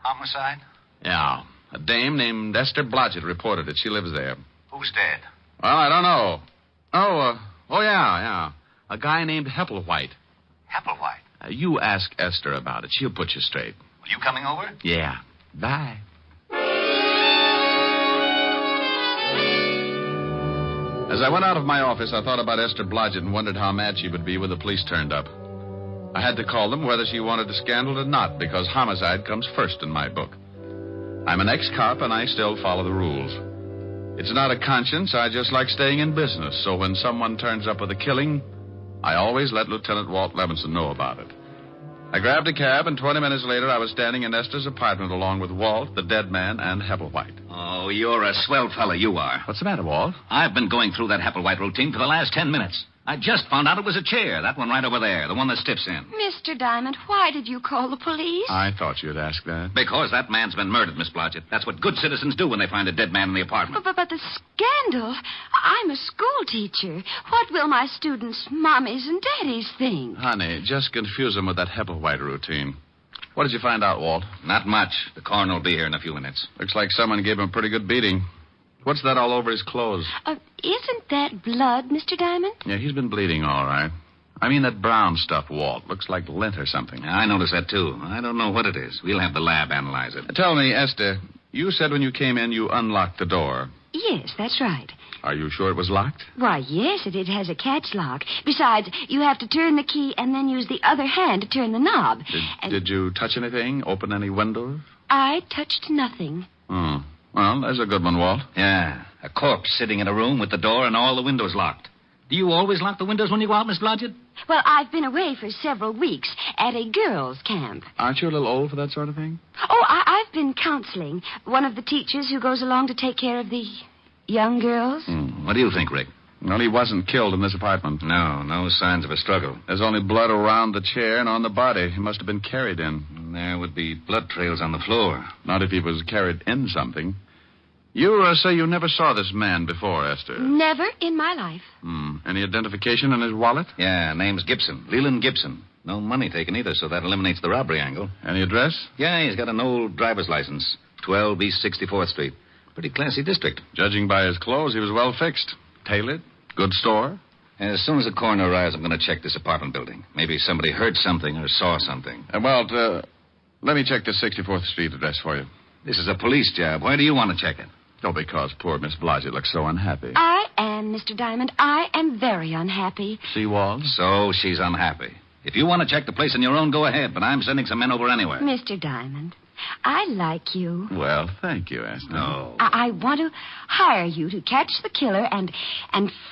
Homicide? Yeah. A dame named Esther Blodgett reported it. She lives there. Who's dead? Well, I don't know. Oh, yeah. A guy named Hepplewhite. Hepplewhite? You ask Esther about it. She'll put you straight. Are you coming over? Yeah. Bye. As I went out of my office, I thought about Esther Blodgett and wondered how mad she would be when the police turned up. I had to call them whether she wanted a scandal or not, because homicide comes first in my book. I'm an ex-cop, and I still follow the rules. It's not a conscience. I just like staying in business, so when someone turns up with a killing, I always let Lieutenant Walt Levinson know about it. I grabbed a cab, and 20 minutes later, I was standing in Esther's apartment along with Walt, the dead man, and Hepplewhite. Oh, you're a swell fella, you are. What's the matter, Walt? I've been going through that Hepplewhite routine for the last 10 minutes. I just found out it was a chair, that one right over there, the one that Stiff's in. Mr. Diamond, why did you call the police? I thought you'd ask that. Because that man's been murdered, Miss Blodgett. That's what good citizens do when they find a dead man in the apartment. But the scandal? I'm a school teacher. What will my students' mommies and daddies think? Honey, just confuse them with that Hepplewhite routine. What did you find out, Walt? Not much. The coroner will be here in a few minutes. Looks like someone gave him a pretty good beating. What's that all over his clothes? Isn't that blood, Mr. Diamond? Yeah, he's been bleeding all right. I mean that brown stuff, Walt. Looks like lint or something. I noticed that, too. I don't know what it is. We'll have the lab analyze it. Tell me, Esther, you said when you came in you unlocked the door. Yes, that's right. Are you sure it was locked? Why, yes, it has a catch lock. Besides, you have to turn the key and then use the other hand to turn the knob. Did you touch anything? Open any windows? I touched nothing. Oh. Well, there's a good one, Walt. Yeah, a corpse sitting in a room with the door and all the windows locked. Do you always lock the windows when you go out, Miss Blodgett? Well, I've been away for several weeks at a girls' camp. Aren't you a little old for that sort of thing? Oh, I've been counseling. One of the teachers who goes along to take care of the young girls. What do you think, Rick? Well, he wasn't killed in this apartment. No signs of a struggle. There's only blood around the chair and on the body. He must have been carried in. And there would be blood trails on the floor. Not if he was carried in something. You say you never saw this man before, Esther? Never in my life. Any identification in his wallet? Yeah, name's Gibson. Leland Gibson. No money taken either, so that eliminates the robbery angle. Any address? Yeah, he's got an old driver's license. 12 East 64th Street. Pretty classy district. Judging by his clothes, he was well fixed. Tailored. Good store. As soon as the coroner arrives, I'm going to check this apartment building. Maybe somebody heard something or saw something. Walt, let me check the 64th Street address for you. This is a police job. Where do you want to check it? Oh, because poor Miss Blodgett looks so unhappy. I am, Mr. Diamond. I am very unhappy. See, Walt? So she's unhappy. If you want to check the place on your own, go ahead, but I'm sending some men over anyway. Mr. Diamond, I like you. Well, thank you, Esther. No. I want to hire you to catch the killer and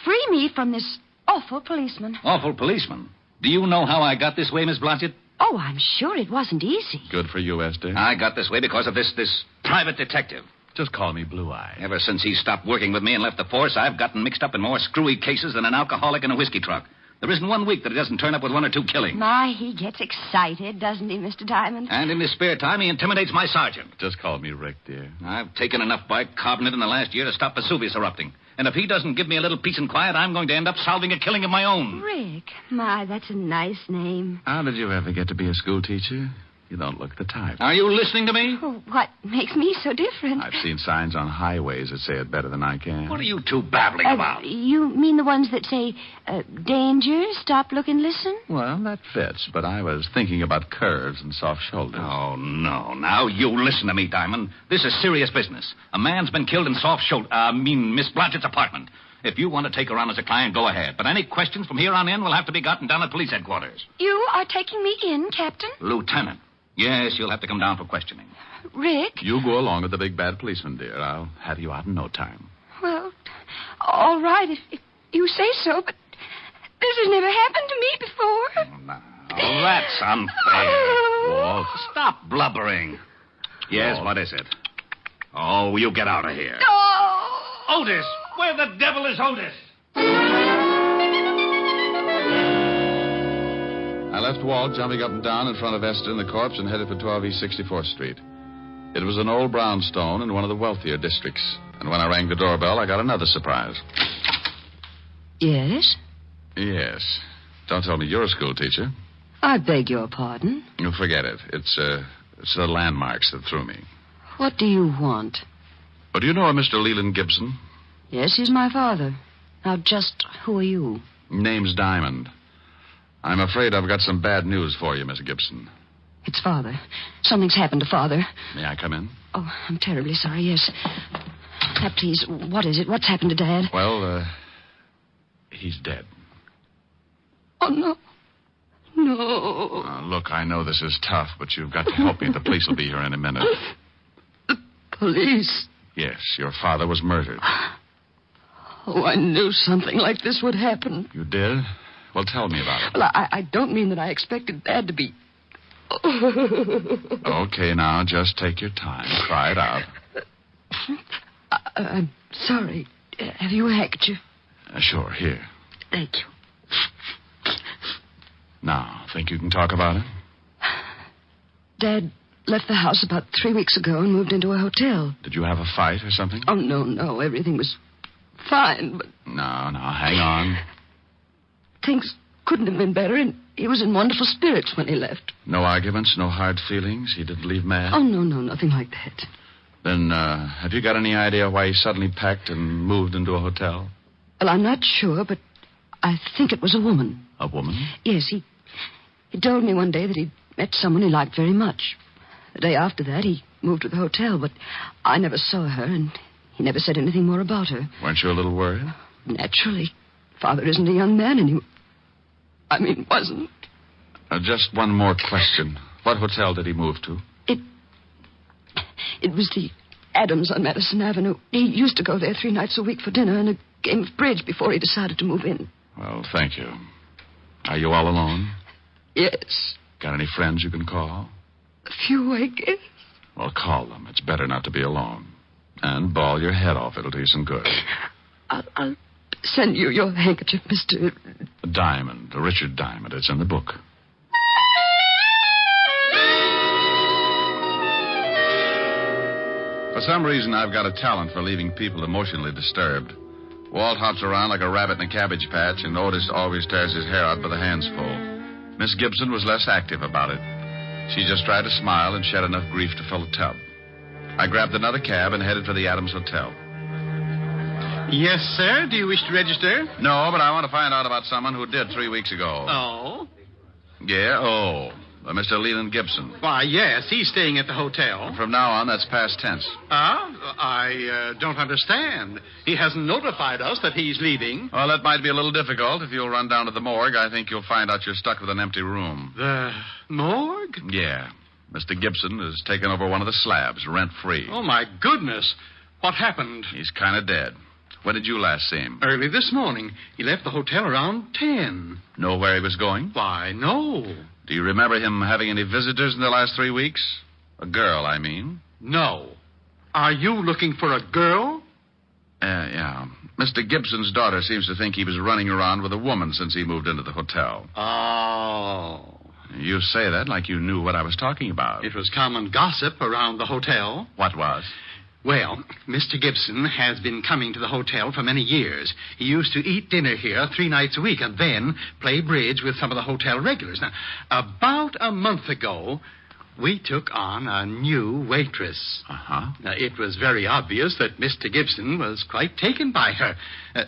free me from this awful policeman. Awful policeman? Do you know how I got this way, Miss Blodgett? Oh, I'm sure it wasn't easy. Good for you, Esther. I got this way because of this private detective. Just call me Blue Eye. Ever since he stopped working with me and left the force, I've gotten mixed up in more screwy cases than an alcoholic in a whiskey truck. There isn't 1 week that he doesn't turn up with 1 or 2 killings. My, he gets excited, doesn't he, Mr. Diamond? And in his spare time, he intimidates my sergeant. Just call me Rick, dear. I've taken enough bicarbonate in the last year to stop Vesuvius erupting. And if he doesn't give me a little peace and quiet, I'm going to end up solving a killing of my own. Rick. My, that's a nice name. How did you ever get to be a school teacher? You don't look the type. Are you listening to me? Oh, what makes me so different? I've seen signs on highways that say it better than I can. What are you two babbling about? You mean the ones that say, danger, stop, look, and listen? Well, that fits, but I was thinking about curves and soft shoulders. Oh, no. Now, you listen to me, Diamond. This is serious business. A man's been killed in Miss Blodgett's apartment. If you want to take her on as a client, go ahead. But any questions from here on in will have to be gotten down at police headquarters. You are taking me in, Captain? Lieutenant. Yes, you'll have to come down for questioning. Rick? You go along with the big bad policeman, dear. I'll have you out in no time. Well, all right, if you say so, but this has never happened to me before. Oh, that's unfair. Walt, stop blubbering. Yes, what is it? Oh, you get out of here. Oh! Otis! Where the devil is Otis? I left Walt jumping up and down in front of Esther and the corpse and headed for 12 East 64th Street. It was an old brownstone in one of the wealthier districts. And when I rang the doorbell, I got another surprise. Yes? Yes. Don't tell me you're a school teacher. I beg your pardon. You forget it. It's the landmarks that threw me. What do you want? Oh, do you know a Mr. Leland Gibson? Yes, he's my father. Now, just who are you? Name's Diamond. I'm afraid I've got some bad news for you, Miss Gibson. It's Father. Something's happened to Father. May I come in? Oh, I'm terribly sorry, yes. Now, please, what is it? What's happened to Dad? Well, he's dead. Oh, no. No. Look, I know this is tough, but you've got to help me. The police will be here in a minute. The police? Yes, your father was murdered. Oh, I knew something like this would happen. You did? Well, tell me about it. Well, I don't mean that I expected Dad to be... Okay, now, just take your time. Cry it out. I'm sorry. Have you a handkerchief? Sure, here. Thank you. Now, think you can talk about it? Dad left the house about 3 weeks ago and moved into a hotel. Did you have a fight or something? Oh, no. Everything was fine, but... No, hang on. Things couldn't have been better, and he was in wonderful spirits when he left. No arguments, no hard feelings? He didn't leave mad? Oh, no, nothing like that. Then, have you got any idea why he suddenly packed and moved into a hotel? Well, I'm not sure, but I think it was a woman. A woman? Yes, he told me one day that he'd met someone he liked very much. The day after that, he moved to the hotel, but I never saw her, and he never said anything more about her. Weren't you a little worried? Naturally. Father isn't a young man, and wasn't. Just one more question. What hotel did he move to? It was the Adams on Madison Avenue. He used to go there 3 nights a week for dinner and a game of bridge before he decided to move in. Well, thank you. Are you all alone? Yes. Got any friends you can call? A few, I guess. Well, call them. It's better not to be alone. And bawl your head off. It'll do you some good. I'll send you your handkerchief, Mr. Diamond. Richard Diamond. It's in the book. For some reason, I've got a talent for leaving people emotionally disturbed. Walt hops around like a rabbit in a cabbage patch, and Otis always tears his hair out by the handsful. Miss Gibson was less active about it. She just tried to smile and shed enough grief to fill a tub. I grabbed another cab and headed for the Adams Hotel. Yes, sir. Do you wish to register? No, but I want to find out about someone who did 3 weeks ago. Oh? Yeah, by Mr. Leland Gibson. Why, yes, he's staying at the hotel. From now on, that's past tense. I don't understand. He hasn't notified us that he's leaving. Well, that might be a little difficult. If you'll run down to the morgue, I think you'll find out you're stuck with an empty room. The morgue? Yeah. Mr. Gibson has taken over one of the slabs, rent-free. Oh, my goodness. What happened? He's kind of dead. When did you last see him? Early this morning. He left the hotel around 10. Know where he was going? Why, no. Do you remember him having any visitors in the last 3 weeks? A girl, I mean. No. Are you looking for a girl? Yeah. Mr. Gibson's daughter seems to think he was running around with a woman since he moved into the hotel. Oh. You say that like you knew what I was talking about. It was common gossip around the hotel. What was? Well, Mr. Gibson has been coming to the hotel for many years. He used to eat dinner here 3 nights a week and then play bridge with some of the hotel regulars. Now, about a month ago, we took on a new waitress. Uh-huh. Now, it was very obvious that Mr. Gibson was quite taken by her.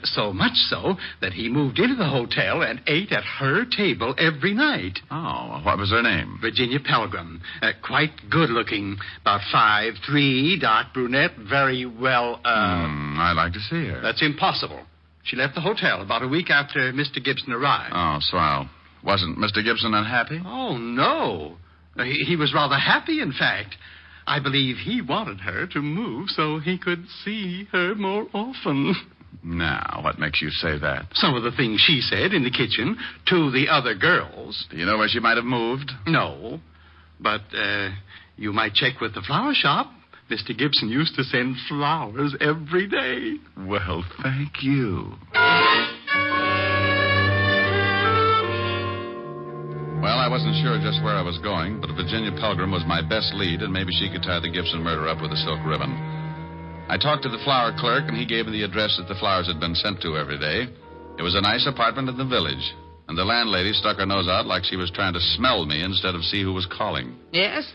So much so that he moved into the hotel and ate at her table every night. Oh, what was her name? Virginia Pelgrim. Quite good-looking. About 5'3", dark brunette, very well, I'd like to see her. That's impossible. She left the hotel about a week after Mr. Gibson arrived. Oh, swell. Wasn't Mr. Gibson unhappy? Oh, no. He was rather happy, in fact. I believe he wanted her to move so he could see her more often. Now, what makes you say that? Some of the things she said in the kitchen to the other girls. Do you know where she might have moved? No. But, you might check with the flower shop. Mr. Gibson used to send flowers every day. Well, thank you. Well, I wasn't sure just where I was going, but Virginia Pelgrim was my best lead, and maybe she could tie the Gibson murder up with a silk ribbon. I talked to the flower clerk, and he gave me the address that the flowers had been sent to every day. It was a nice apartment in the village, and the landlady stuck her nose out like she was trying to smell me instead of see who was calling. Yes?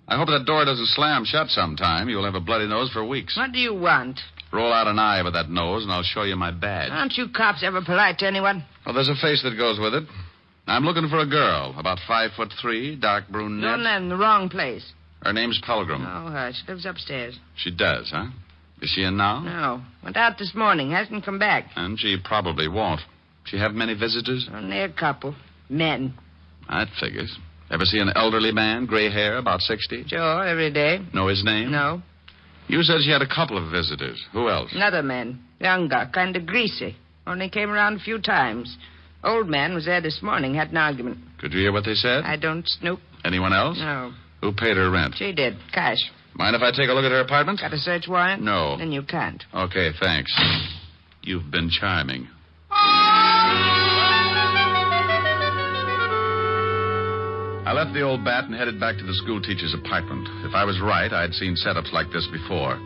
I hope that door doesn't slam shut sometime. You'll have a bloody nose for weeks. What do you want? Roll out an eye with that nose, and I'll show you my badge. Aren't you cops ever polite to anyone? Well, there's a face that goes with it. I'm looking for a girl, about 5'3", dark brunette. You're in the wrong place. Her name's Pelgrim. Oh, she lives upstairs. She does, huh? Is she in now? No. Went out this morning. Hasn't come back. And she probably won't. She have many visitors? Only a couple. Men. That figures. Ever see an elderly man, gray hair, about 60? Sure, every day. Know his name? No. You said she had a couple of visitors. Who else? Another man. Younger, kind of greasy. Only came around a few times. Old man was there this morning, had an argument. Could you hear what they said? I don't snoop. Anyone else? No. Who paid her rent? She did. Cash. Mind if I take a look at her apartment? Got a search warrant? No. Then you can't. Okay, thanks. You've been charming. I left the old bat and headed back to the schoolteacher's apartment. If I was right, I'd seen setups like this before.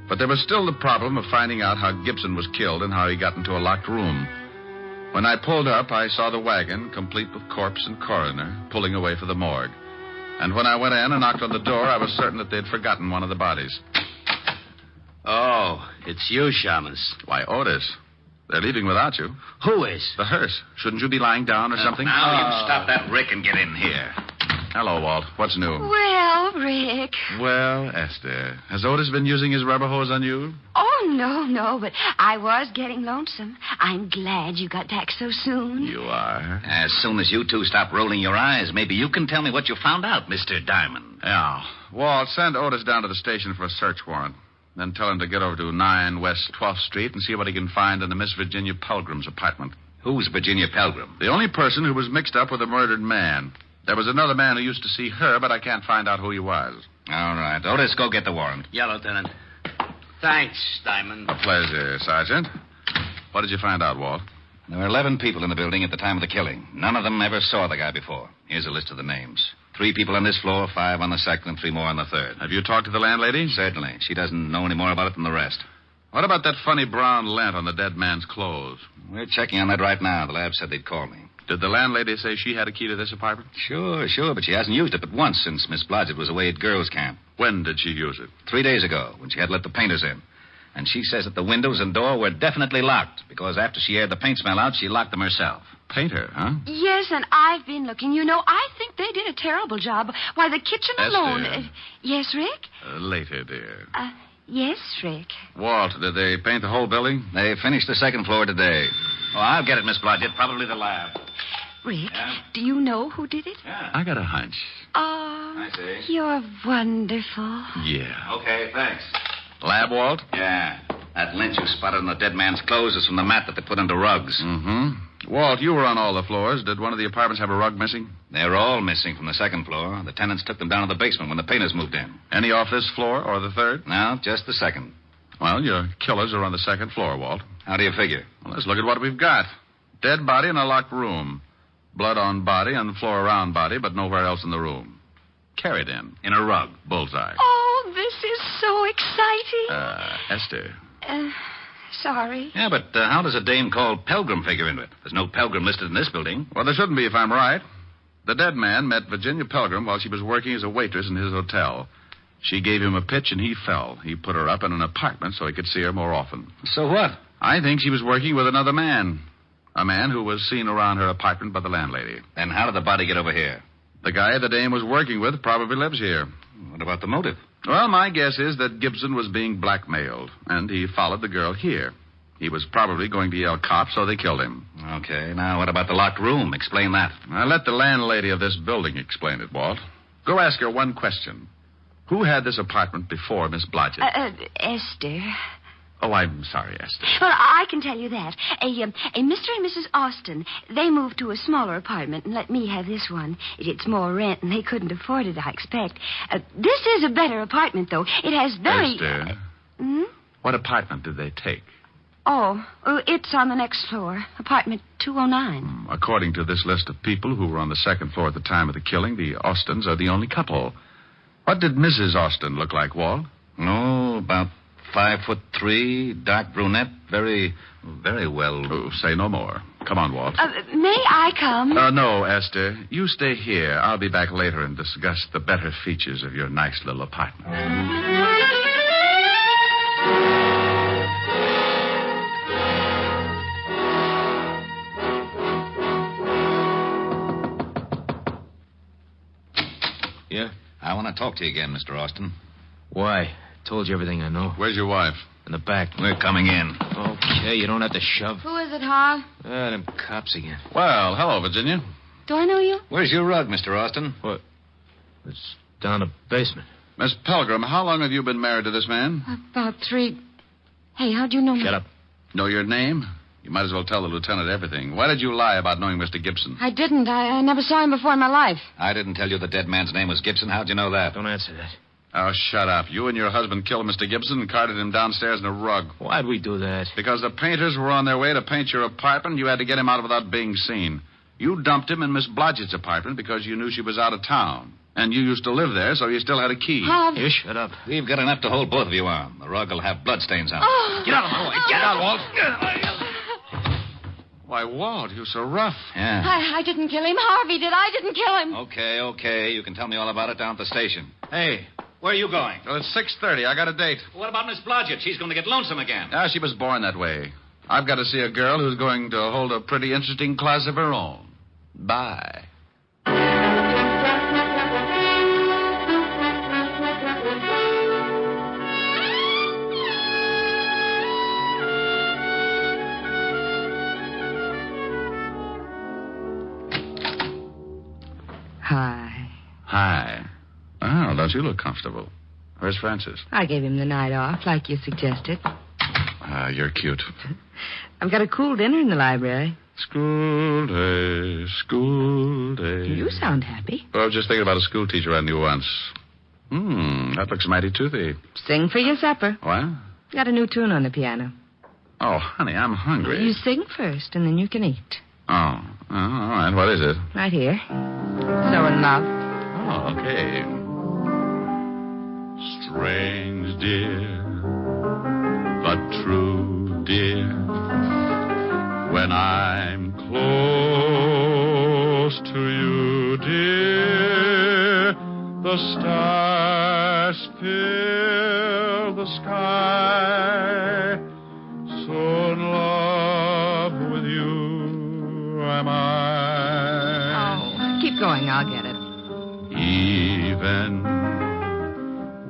But there was still the problem of finding out how Gibson was killed and how he got into a locked room. When I pulled up, I saw the wagon, complete with corpse and coroner, pulling away for the morgue. And when I went in and knocked on the door, I was certain that they'd forgotten one of the bodies. Oh, it's you, Shamus. Why, Otis. They're leaving without you. Who is? The hearse. Shouldn't you be lying down or something? Now you stop that Rick and get in here. Hello, Walt. What's new? Well, Rick. Well, Esther, has Otis been using his rubber hose on you? Oh, no, but I was getting lonesome. I'm glad you got back so soon. You are. As soon as you two stop rolling your eyes, maybe you can tell me what you found out, Mr. Diamond. Yeah. Walt, send Otis down to the station for a search warrant. Then tell him to get over to 9 West 12th Street and see what he can find in the Miss Virginia Pelgrim's apartment. Who's Virginia Pelgrim? The only person who was mixed up with a murdered man. There was another man who used to see her, but I can't find out who he was. All right. Otis, go get the warrant. Yeah, Lieutenant. Thanks, Diamond. A pleasure, Sergeant. What did you find out, Walt? There were 11 people in the building at the time of the killing. None of them ever saw the guy before. Here's a list of the names. 3 people on this floor, 5 on the second, and 3 more on the third. Have you talked to the landlady? Certainly. She doesn't know any more about it than the rest. What about that funny brown lint on the dead man's clothes? We're checking on that right now. The lab said they'd call me. Did the landlady say she had a key to this apartment? Sure, but she hasn't used it but once since Miss Blodgett was away at girls' camp. When did she use it? 3 days ago, when she had let the painters in. And she says that the windows and door were definitely locked because after she aired the paint smell out, she locked them herself. Painter, huh? Yes, and I've been looking. You know, I think they did a terrible job. Why, the kitchen Esther. alone... yes, Rick? Later, dear. Yes, Rick. Walt, did they paint the whole building? They finished the second floor today. Oh, I'll get it, Miss Blodgett. Probably the lab. Rick, Yeah? do you know who did it? Yeah. I got a hunch. Oh, I see. you're wonderful. Yeah. Okay, thanks. Lab, Walt? Yeah. That lint you spotted on the dead man's clothes is from the mat that they put under rugs. Mm-hmm. Walt, you were on all the floors. Did one of the apartments have a rug missing? They're all missing from the second floor. The tenants took them down to the basement when the painters moved in. Any off this floor or the third? No, just the second. Well, your killers are on the second floor, Walt. How do you figure? Well, let's look at what we've got. Dead body in a locked room. Blood on body and floor around body, but nowhere else in the room. Carried in a rug. Bullseye. Oh, this is so exciting. Esther. Sorry. Yeah, but how does a dame called Pelgrim figure into it? There's no Pelgrim listed in this building. Well, there shouldn't be if I'm right. The dead man met Virginia Pelgrim while she was working as a waitress in his hotel. She gave him a pitch and he fell. He put her up in an apartment so he could see her more often. So what? I think she was working with another man. A man who was seen around her apartment by the landlady. Then how did the body get over here? The guy the dame was working with probably lives here. What about the motive? Well, my guess is that Gibson was being blackmailed, and he followed the girl here. He was probably going to yell cops, so they killed him. Okay, now what about the locked room? Explain that. I'll let the landlady of this building explain it, Walt. Go ask her one question. Who had this apartment before Miss Blodgett? Esther. Oh, I'm sorry, Esther. Well, I can tell you that. A Mr. and Mrs. Austin, they moved to a smaller apartment and let me have this one. It's more rent, and they couldn't afford it, I expect. This is a better apartment, though. It has very... Esther, what apartment did they take? Oh, it's on the next floor. Apartment 209. According to this list of people who were on the second floor at the time of the killing, the Austins are the only couple. What did Mrs. Austin look like, Walt? Oh, about 5'3", dark brunette, very well. Oh, say no more. Come on, Walt. May I come? No, Esther. You stay here. I'll be back later and discuss the better features of your nice little apartment. Yeah? I want to talk to you again, Mr. Austin. Why? Told you everything I know. Where's your wife? In the back. We're coming in. Okay, you don't have to shove. Who is it, Hog? Them cops again. Well, hello, Virginia. Do I know you? Where's your rug, Mr. Austin? What? It's down the basement. Miss Pelgrim, how long have you been married to this man? About 3... Hey, how'd you know me? Shut up. Know your name? You might as well tell the lieutenant everything. Why did you lie about knowing Mr. Gibson? I didn't. I never saw him before in my life. I didn't tell you the dead man's name was Gibson. How'd you know that? Don't answer that. Oh, shut up. You and your husband killed Mr. Gibson and carted him downstairs in a rug. Why'd we do that? Because the painters were on their way to paint your apartment. You had to get him out without being seen. You dumped him in Miss Blodgett's apartment because you knew she was out of town. And you used to live there, so you still had a key. You shut up. We've got enough to hold both of you on. The rug will have bloodstains on it. Oh. Get out of my way. Get out, Walt. Why, Walt, you're so rough. Yeah. I didn't kill him. Harvey did. I didn't kill him. Okay. You can tell me all about it down at the station. Hey, where are you going? Well, it's 6:30. I got a date. What about Miss Blodgett? She's going to get lonesome again. Ah, she was born that way. I've got to see a girl who's going to hold a pretty interesting class of her own. Bye. Hi. Hi. Oh, don't you look comfortable? Where's Francis? I gave him the night off, like you suggested. You're cute. I've got a cool dinner in the library. School day, school day. You sound happy. Well, I was just thinking about a school teacher I knew once. That looks mighty toothy. Sing for your supper. What? Got a new tune on the piano. Oh, honey, I'm hungry. You sing first, and then you can eat. Oh, all right. What is it? Right here. So in love. Oh, okay. Strange, dear, but true, dear. When I'm close to you, dear, the stars fill the sky. Even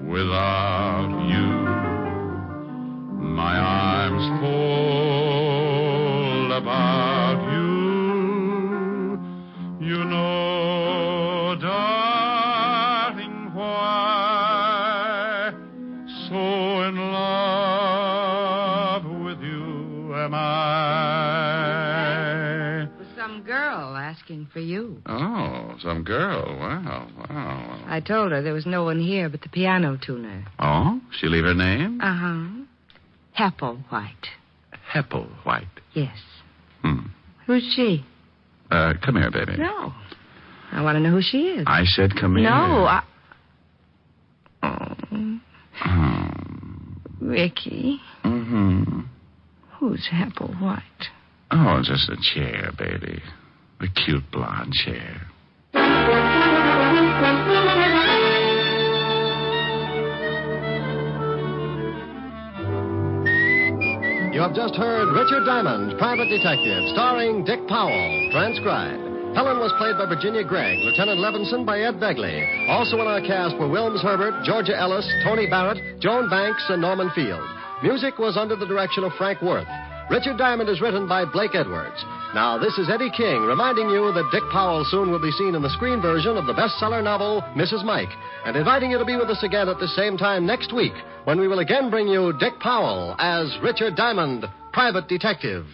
without you, my arms full about you. You know, darling, why so in love with you am I. Some girl asking for you. Oh, some girl. Wow. I told her there was no one here but the piano tuner. Oh? She leave her name? Uh-huh. Hepplewhite. Hepplewhite. Yes. Who's she? Come here, baby. No. I want to know who she is. I said come here. No, Ricky. Mm-hmm. Who's Hepplewhite? Oh, just a chair, baby. A cute blonde chair. You have just heard Richard Diamond, Private Detective, starring Dick Powell, transcribed. Helen was played by Virginia Gregg, Lieutenant Levinson by Ed Begley. Also in our cast were Wilms Herbert, Georgia Ellis, Tony Barrett, Joan Banks, and Norman Field. Music was under the direction of Frank Worth. Richard Diamond is written by Blake Edwards. Now, this is Eddie King reminding you that Dick Powell soon will be seen in the screen version of the bestseller novel, Mrs. Mike, and inviting you to be with us again at the same time next week when we will again bring you Dick Powell as Richard Diamond, Private Detective.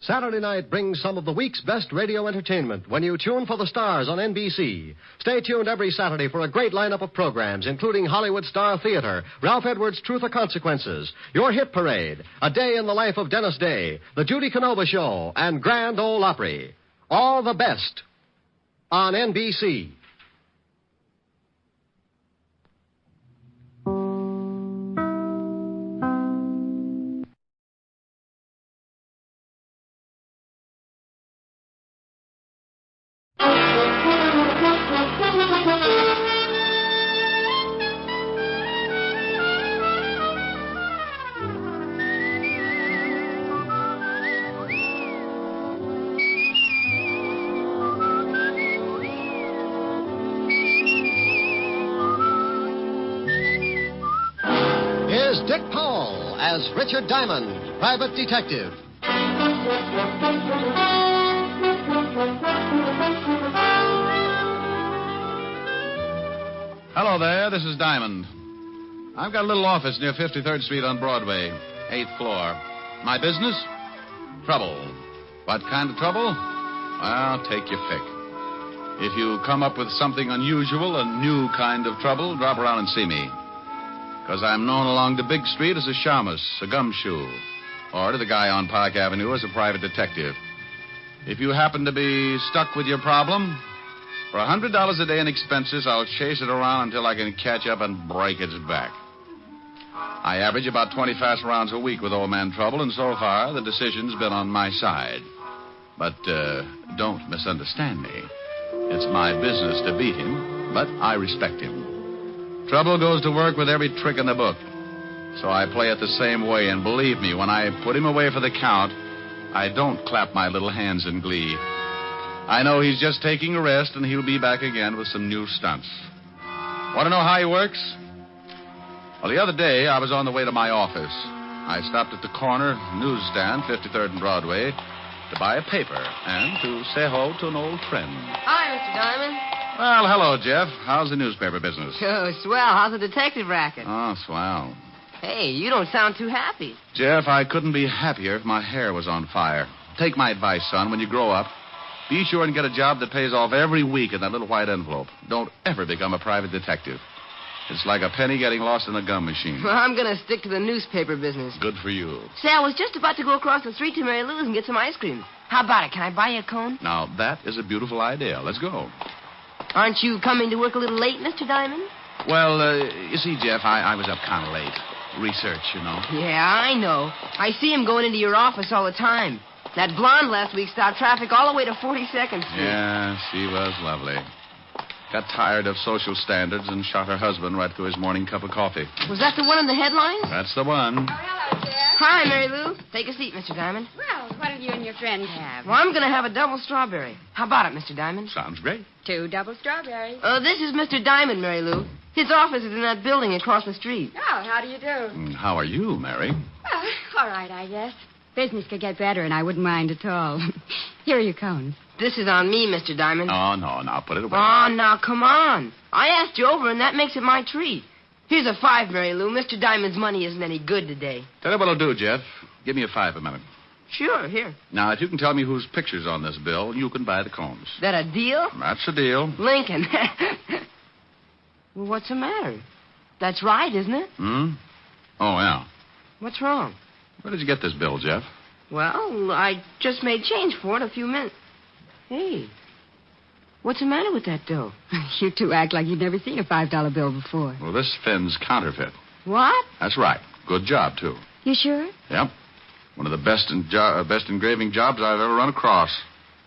Saturday night brings some of the week's best radio entertainment when you tune for the stars on NBC. Stay tuned every Saturday for a great lineup of programs, including Hollywood Star Theater, Ralph Edwards' Truth or Consequences, Your Hit Parade, A Day in the Life of Dennis Day, The Judy Canova Show, and Grand Ole Opry. All the best on NBC. Dick Powell as Richard Diamond, Private Detective. Hello there, this is Diamond. I've got a little office near 53rd Street on Broadway, 8th floor. My business? Trouble. What kind of trouble? Well, take your pick. If you come up with something unusual, a new kind of trouble, drop around and see me. Because I'm known along the big street as a shamus, a gumshoe, or to the guy on Park Avenue as a private detective. If you happen to be stuck with your problem, for $100 a day in expenses, I'll chase it around until I can catch up and break its back. I average about 20 fast rounds a week with old man trouble, and so far the decision's been on my side. But don't misunderstand me. It's my business to beat him, but I respect him. Trouble goes to work with every trick in the book. So I play it the same way, and believe me, when I put him away for the count, I don't clap my little hands in glee. I know he's just taking a rest, and he'll be back again with some new stunts. Want to know how he works? Well, the other day, I was on the way to my office. I stopped at the corner newsstand, 53rd and Broadway, to buy a paper and to say hello to an old friend. Hi, Mr. Diamond. Well, hello, Jeff. How's the newspaper business? Oh, swell. How's the detective racket? Oh, swell. Hey, you don't sound too happy. Jeff, I couldn't be happier if my hair was on fire. Take my advice, son. When you grow up, be sure and get a job that pays off every week in that little white envelope. Don't ever become a private detective. It's like a penny getting lost in a gum machine. Well, I'm going to stick to the newspaper business. Good for you. Say, I was just about to go across the street to Mary Lou's and get some ice cream. How about it? Can I buy you a cone? Now, that is a beautiful idea. Let's go. Aren't you coming to work a little late, Mr. Diamond? Well, you see, Jeff, I was up kind of late. Research, you know. Yeah, I know. I see him going into your office all the time. That blonde last week stopped traffic all the way to 42nd Street. Yeah, she was lovely. Got tired of social standards and shot her husband right through his morning cup of coffee. Was that the one in the headlines? That's the one. Oh, hello, Hi, Mary Lou. Take a seat, Mr. Diamond. Well, what'll you and your friend have? Well, I'm going to have a double strawberry. How about it, Mr. Diamond? Sounds great. 2 double strawberries. This is Mr. Diamond, Mary Lou. His office is in that building across the street. Oh, how do you do? How are you, Mary? Well, all right, I guess. Business could get better, and I wouldn't mind at all. Here are your cones. This is on me, Mr. Diamond. Oh, no, now put it away. Oh, now, come on. I asked you over, and that makes it my treat. Here's a 5, Mary Lou. Mr. Diamond's money isn't any good today. Tell you what I'll do, Jeff. Give me a 5 a minute. Sure, here. Now, if you can tell me whose picture's on this bill, you can buy the cones. That a deal? That's a deal. Lincoln. Well, what's the matter? That's right, isn't it? Hmm? Oh, yeah. What's wrong? Where did you get this bill, Jeff? Well, I just made change for it a few minutes. Hey, what's the matter with that dough? You two act like you've never seen a $5 bill before. Well, this Finn's counterfeit. What? That's right. Good job, too. You sure? Yep. One of the best engraving jobs I've ever run across.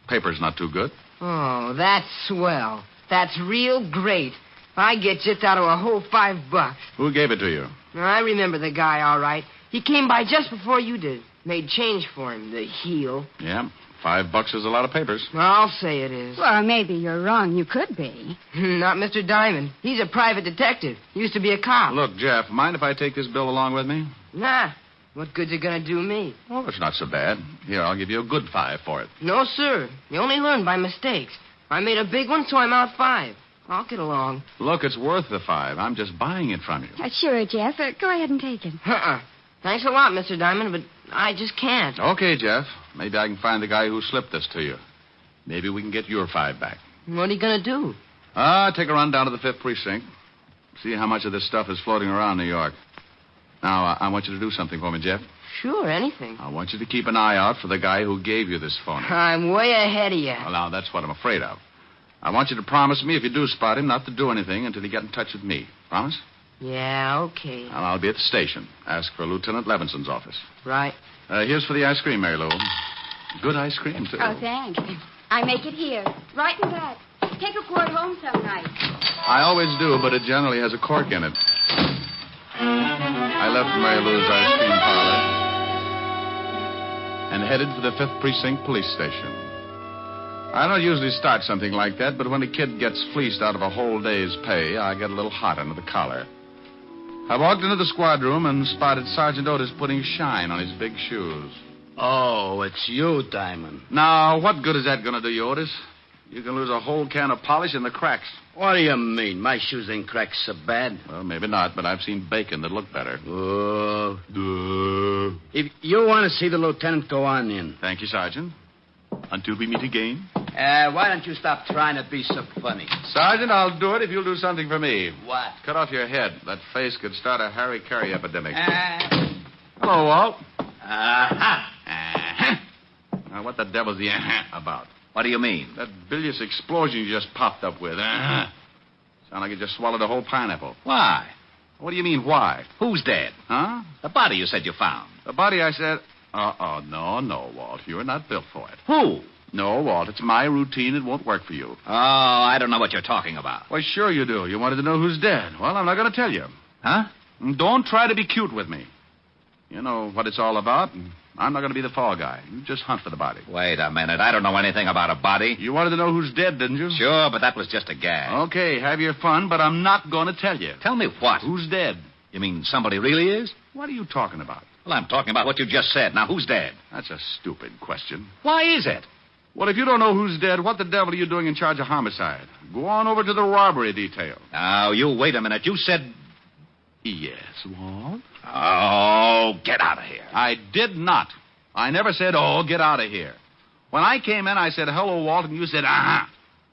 Paper's not too good. Oh, that's swell. That's real great. I get just out of a whole $5. Who gave it to you? I remember the guy, all right. He came by just before you did. Made change for him, the heel. Yeah. $5 is a lot of papers. I'll say it is. Well, maybe you're wrong. You could be. Not Mr. Diamond. He's a private detective. Used to be a cop. Look, Jeff, mind if I take this bill along with me? Nah. What good's it gonna do me? Oh, it's not so bad. Here, I'll give you a good 5 for it. No, sir. You only learn by mistakes. I made a big one, so I'm out 5. I'll get along. Look, it's worth the 5. I'm just buying it from you. Sure, Jeff. Go ahead and take it. Thanks a lot, Mr. Diamond, but I just can't. Okay, Jeff. Maybe I can find the guy who slipped this to you. Maybe we can get your 5 back. What are you going to do? Take a run down to the 5th precinct. See how much of this stuff is floating around New York. Now, I want you to do something for me, Jeff. Sure, anything. I want you to keep an eye out for the guy who gave you this phone. I'm way ahead of you. Well, now, that's what I'm afraid of. I want you to promise me, if you do spot him, not to do anything until you get in touch with me. Promise? Yeah, okay. Well, I'll be at the station. Ask for Lieutenant Levinson's office. Right. Here's for the ice cream, Mary Lou. Good ice cream, too. Oh, thanks. I make it here. Right in back. Take a quart home some night. I always do, but it generally has a cork in it. I left Mary Lou's ice cream parlor and headed for the 5th Precinct Police Station. I don't usually start something like that, but when a kid gets fleeced out of a whole day's pay, I get a little hot under the collar. I walked into the squad room and spotted Sergeant Otis putting shine on his big shoes. Oh, it's you, Diamond. Now, what good is that going to do you, Otis? You can lose a whole can of polish in the cracks. What do you mean? My shoes ain't cracked so bad. Well, maybe not, but I've seen bacon that look better. If you want to see the lieutenant, go on in. Thank you, Sergeant. Until we meet again. Why don't you stop trying to be so funny? Sergeant, I'll do it if you'll do something for me. What? Cut off your head. That face could start a Harry Carey epidemic. Hello, Walt. Now, what the devil's the about? What do you mean? That bilious explosion you just popped up with. Sound like you just swallowed a whole pineapple. Why? What do you mean, why? Who's dead? Huh? The body you said you found. The body I said... No, Walt. You're not built for it. Who? No, Walt. It's my routine. It won't work for you. Oh, I don't know what you're talking about. Why, sure you do. You wanted to know who's dead. Well, I'm not going to tell you. Huh? Don't try to be cute with me. You know what it's all about. I'm not going to be the fall guy. You just hunt for the body. Wait a minute. I don't know anything about a body. You wanted to know who's dead, didn't you? Sure, but that was just a gag. Okay, have your fun, but I'm not going to tell you. Tell me what? Who's dead? You mean somebody really is? What are you talking about? Well, I'm talking about what you just said. Now, who's dead? That's a stupid question. Why is it? Well, if you don't know who's dead, what the devil are you doing in charge of homicide? Go on over to the robbery detail. Now, you wait a minute. You said... Yes, Walt? Oh, get out of here. I did not. I never said, oh, get out of here. When I came in, I said, hello, Walt, and you said, uh-huh.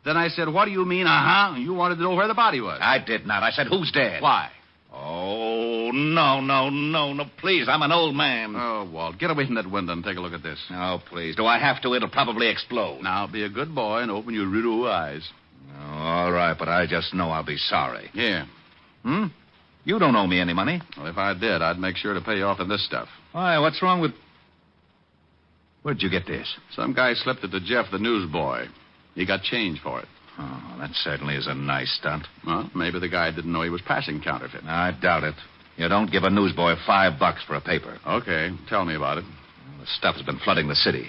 Then I said, what do you mean, uh-huh? You wanted to know where the body was. I did not. I said, who's dead? Why? Oh, no, please. I'm an old man. Oh, Walt, get away from that window and take a look at this. Oh, please. Do I have to? It'll probably explode. Now, be a good boy and open your little eyes. Oh, all right, but I just know I'll be sorry. Here. You don't owe me any money. Well, if I did, I'd make sure to pay you off in this stuff. Why, what's wrong with... Where'd you get this? Some guy slipped it to Jeff, the newsboy. He got change for it. Oh, that certainly is a nice stunt. Well, maybe the guy didn't know he was passing counterfeit. I doubt it. You don't give a newsboy $5 for a paper. Okay, tell me about it. The stuff has been flooding the city.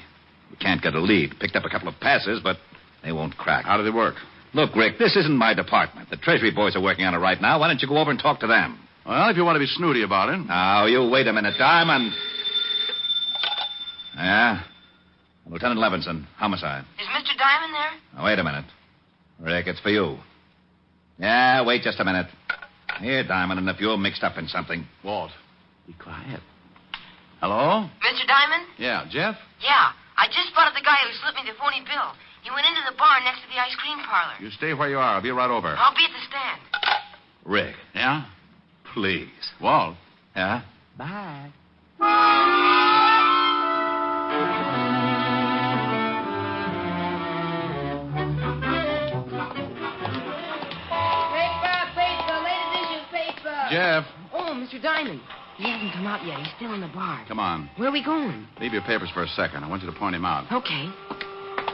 We can't get a lead. Picked up a couple of passes, but they won't crack. How do they work? Look, Rick, this isn't my department. The Treasury boys are working on it right now. Why don't you go over and talk to them? Well, if you want to be snooty about it. Now, you wait a minute, Diamond. Yeah? Lieutenant Levinson, homicide. Is Mr. Diamond there? Now, wait a minute. Rick, it's for you. Yeah, wait just a minute. Here, Diamond, and if you're mixed up in something. Walt, be quiet. Hello? Mr. Diamond? Yeah, Jeff? Yeah. I just spotted the guy who slipped me the phony bill. He went into the bar next to the ice cream parlor. You stay where you are. I'll be right over. I'll be at the stand. Rick. Yeah? Please. Walt. Yeah? Bye. Paper, late edition paper. Jeff. Oh, Mr. Diamond. He hasn't come out yet. He's still in the bar. Come on. Where are we going? Leave your papers for a second. I want you to point him out. Okay.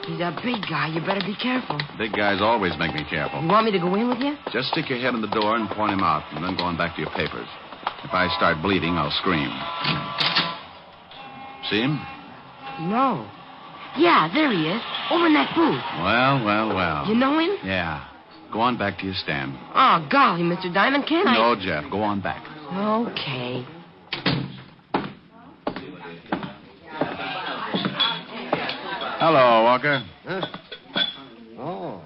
He's a big guy. You better be careful. Big guys always make me careful. You want me to go in with you? Just stick your head in the door and point him out, and then go on back to your papers. If I start bleeding, I'll scream. See him? No. Yeah, there he is. Over in that booth. Well. You know him? Yeah. Go on back to your stand. Oh, golly, Mr. Diamond, can I? No, Jeff. Go on back. Okay. Hello, Walker. Huh? Oh.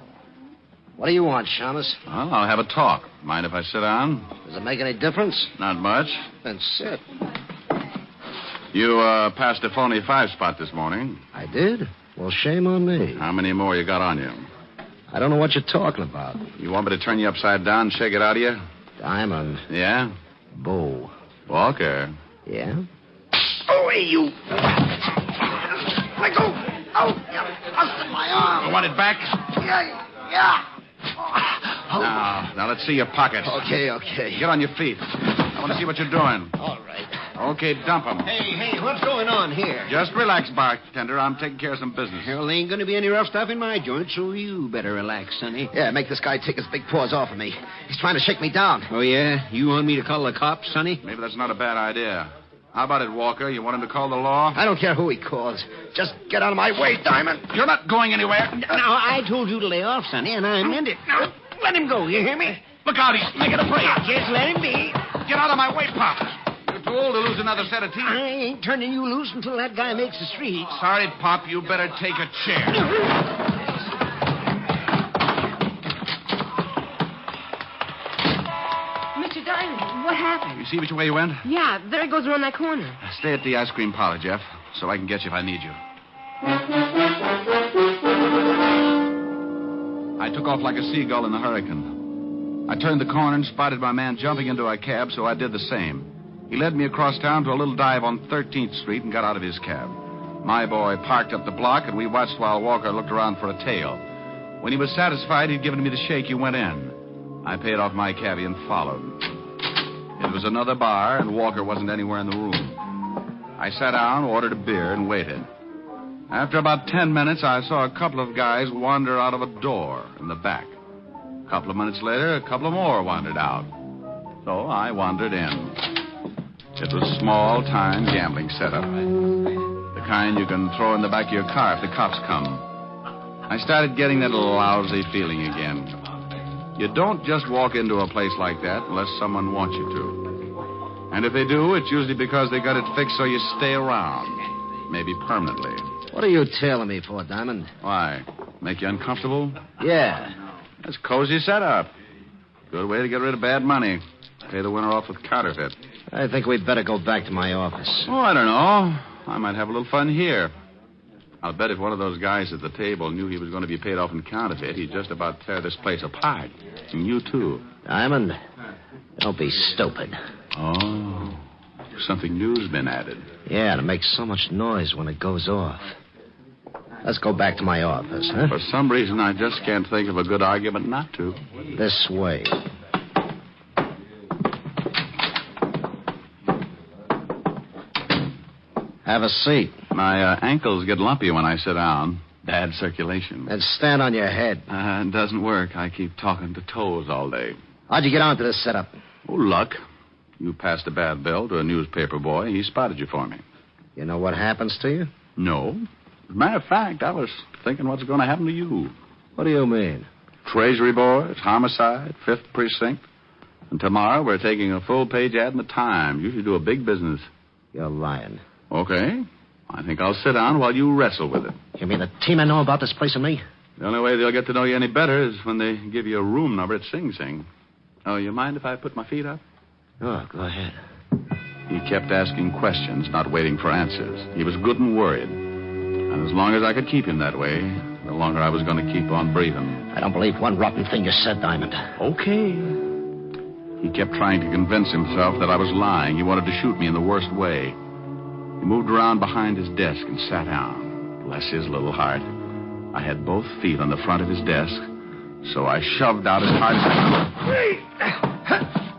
What do you want, Shamus? Well, I'll have a talk. Mind if I sit down? Does it make any difference? Not much. Then sit. You passed a phony 5-spot this morning. I did? Well, shame on me. How many more you got on you? I don't know what you're talking about. You want me to turn you upside down and shake it out of you? Diamond. Yeah? Bo. Walker. Yeah? Oh, hey, you. Let go. Oh, busted my arm. You want it back? Yeah. Now, let's see your pockets. Okay. Get on your feet. I want to see what you're doing. All right. Okay, dump them. Hey, what's going on here? Just relax, bartender. I'm taking care of some business. Well, there ain't going to be any rough stuff in my joint, so you better relax, Sonny. Yeah, make this guy take his big paws off of me. He's trying to shake me down. Oh, yeah? You want me to call the cops, Sonny? Maybe that's not a bad idea. How about it, Walker? You want him to call the law? I don't care who he calls. Just get out of my way, Diamond. You're not going anywhere. Now, I told you to lay off, Sonny, and I meant it. Now, let him go, you hear me? Look out, he's making a break. Just let him be. Get out of my way, Pop. You're too old to lose another set of teeth. I ain't turning you loose until that guy makes the street. Sorry, Pop. You better take a chair. What happened? You see which way you went? Yeah, there he goes around that corner. Stay at the ice cream parlor, Jeff, so I can get you if I need you. I took off like a seagull in the hurricane. I turned the corner and spotted my man jumping into a cab, so I did the same. He led me across town to a little dive on 13th Street and got out of his cab. My boy parked up the block, and we watched while Walker looked around for a tail. When he was satisfied he'd given me the shake, he went in. I paid off my cabbie and followed. It was another bar, and Walker wasn't anywhere in the room. I sat down, ordered a beer, and waited. After about 10 minutes, I saw a couple of guys wander out of a door in the back. A couple of minutes later, a couple of more wandered out. So I wandered in. It was a small-time gambling setup. The kind you can throw in the back of your car if the cops come. I started getting that lousy feeling again. You don't just walk into a place like that unless someone wants you to. And if they do, it's usually because they got it fixed so you stay around. Maybe permanently. What are you tailing me for, Diamond? Why? Make you uncomfortable? Yeah. That's cozy setup. Good way to get rid of bad money. Pay the winner off with counterfeit. I think we'd better go back to my office. Oh, I don't know. I might have a little fun here. I'll bet if one of those guys at the table knew he was going to be paid off in counterfeit, he'd just about tear this place apart. And you, too. Diamond, don't be stupid. Oh, something new's been added. Yeah, and it makes so much noise when it goes off. Let's go back to my office, huh? For some reason, I just can't think of a good argument not to. This way. Have a seat. My ankles get lumpy when I sit down. Bad circulation. And stand on your head. It doesn't work. I keep talking to toes all day. How'd you get onto this setup? Oh, luck. You passed a bad bill to a newspaper boy. He spotted you for me. You know what happens to you? No. As a matter of fact, I was thinking what's going to happen to you. What do you mean? Treasury boys, homicide, 5th Precinct. And tomorrow we're taking a full-page ad in the Times. You should do a big business. You're lying. Okay. I think I'll sit down while you wrestle with it. You mean the team I know about this place and me? The only way they'll get to know you any better is when they give you a room number at Sing Sing. Oh, you mind if I put my feet up? Oh, go ahead. He kept asking questions, not waiting for answers. He was good and worried. And as long as I could keep him that way, the longer I was going to keep on breathing. I don't believe one rotten thing you said, Diamond. Okay. He kept trying to convince himself that I was lying. He wanted to shoot me in the worst way. He moved around behind his desk and sat down. Bless his little heart. I had both feet on the front of his desk, so I shoved out as hard as I could.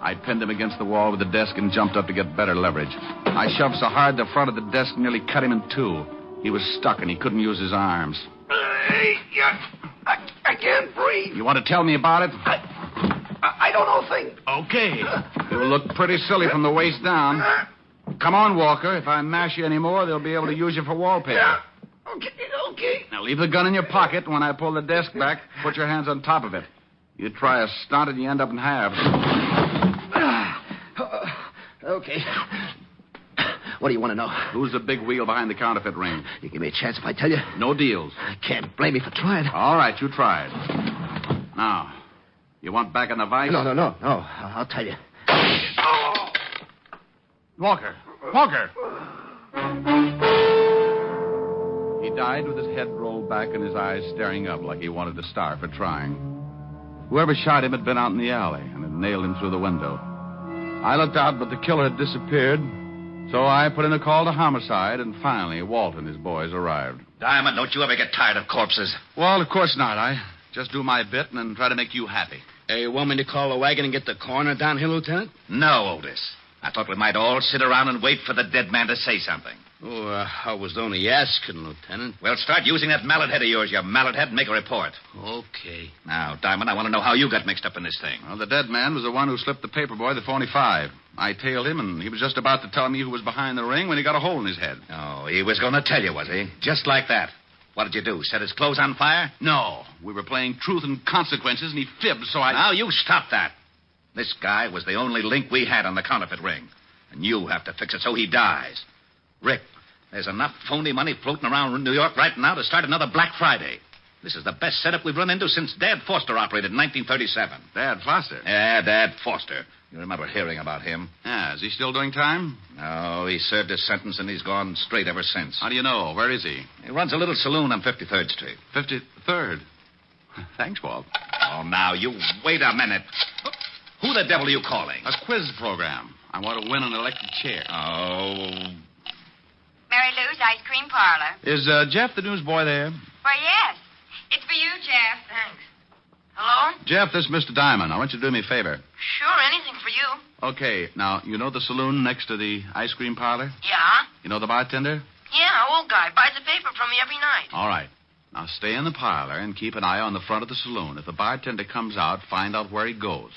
I pinned him against the wall with the desk and jumped up to get better leverage. I shoved so hard the front of the desk nearly cut him in two. He was stuck and he couldn't use his arms. I can't breathe. You want to tell me about it? I don't know a thing. Okay. You'll look pretty silly from the waist down. Come on, Walker. If I mash you anymore, they'll be able to use you for wallpaper. Yeah. Okay. Now, leave the gun in your pocket. When I pull the desk back, put your hands on top of it. You try a stunt and you end up in halves. Okay. What do you want to know? Who's the big wheel behind the counterfeit ring? You give me a chance if I tell you? No deals. I can't blame you for trying. All right, you tried. Now, you want back in the vice? No. I'll tell you. Walker! He died with his head rolled back and his eyes staring up like he wanted to starve for trying. Whoever shot him had been out in the alley and had nailed him through the window. I looked out, but the killer had disappeared. So I put in a call to homicide, and finally Walt and his boys arrived. Diamond, don't you ever get tired of corpses? Well, of course not. I just do my bit and then try to make you happy. Hey, you want me to call the wagon and get the coroner down here, Lieutenant? No, Otis. I thought we might all sit around and wait for the dead man to say something. Oh, I was only asking, Lieutenant. Well, start using that mallet head of yours, you mallet head, and make a report. Okay. Now, Diamond, I want to know how you got mixed up in this thing. Well, the dead man was the one who slipped the paper boy the .45. I tailed him, and he was just about to tell me who was behind the ring when he got a hole in his head. Oh, he was going to tell you, was he? Just like that. What did you do? Set his clothes on fire? No. We were playing truth and consequences, and he fibbed, so I... Now, you stop that. This guy was the only link we had on the counterfeit ring. And you have to fix it so he dies. Rick, there's enough phony money floating around New York right now to start another Black Friday. This is the best setup we've run into since Dad Foster operated in 1937. Dad Foster? Yeah, Dad Foster. You remember hearing about him? Yeah, is he still doing time? No, he served his sentence and he's gone straight ever since. How do you know? Where is he? He runs a little saloon on 53rd Street. 53rd? Thanks, Walt. Oh, now, you wait a minute. Who the devil are you calling? A quiz program. I want to win an electric chair. Oh. Mary Lou's Ice Cream Parlor. Is Jeff the newsboy there? Why, yes. It's for you, Jeff. Thanks. Hello? Jeff, this is Mr. Diamond. I want you to do me a favor. Sure, anything for you. Okay, now, you know the saloon next to the ice cream parlor? Yeah? You know the bartender? Yeah, old guy. Buys a paper from me every night. All right. Now, stay in the parlor and keep an eye on the front of the saloon. If the bartender comes out, find out where he goes.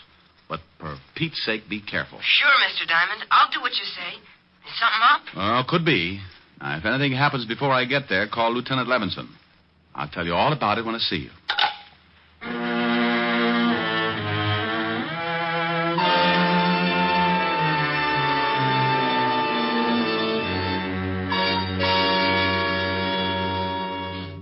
But for Pete's sake, be careful. Sure, Mr. Diamond. I'll do what you say. Is something up? Well, could be. Now, if anything happens before I get there, call Lieutenant Levinson. I'll tell you all about it when I see you.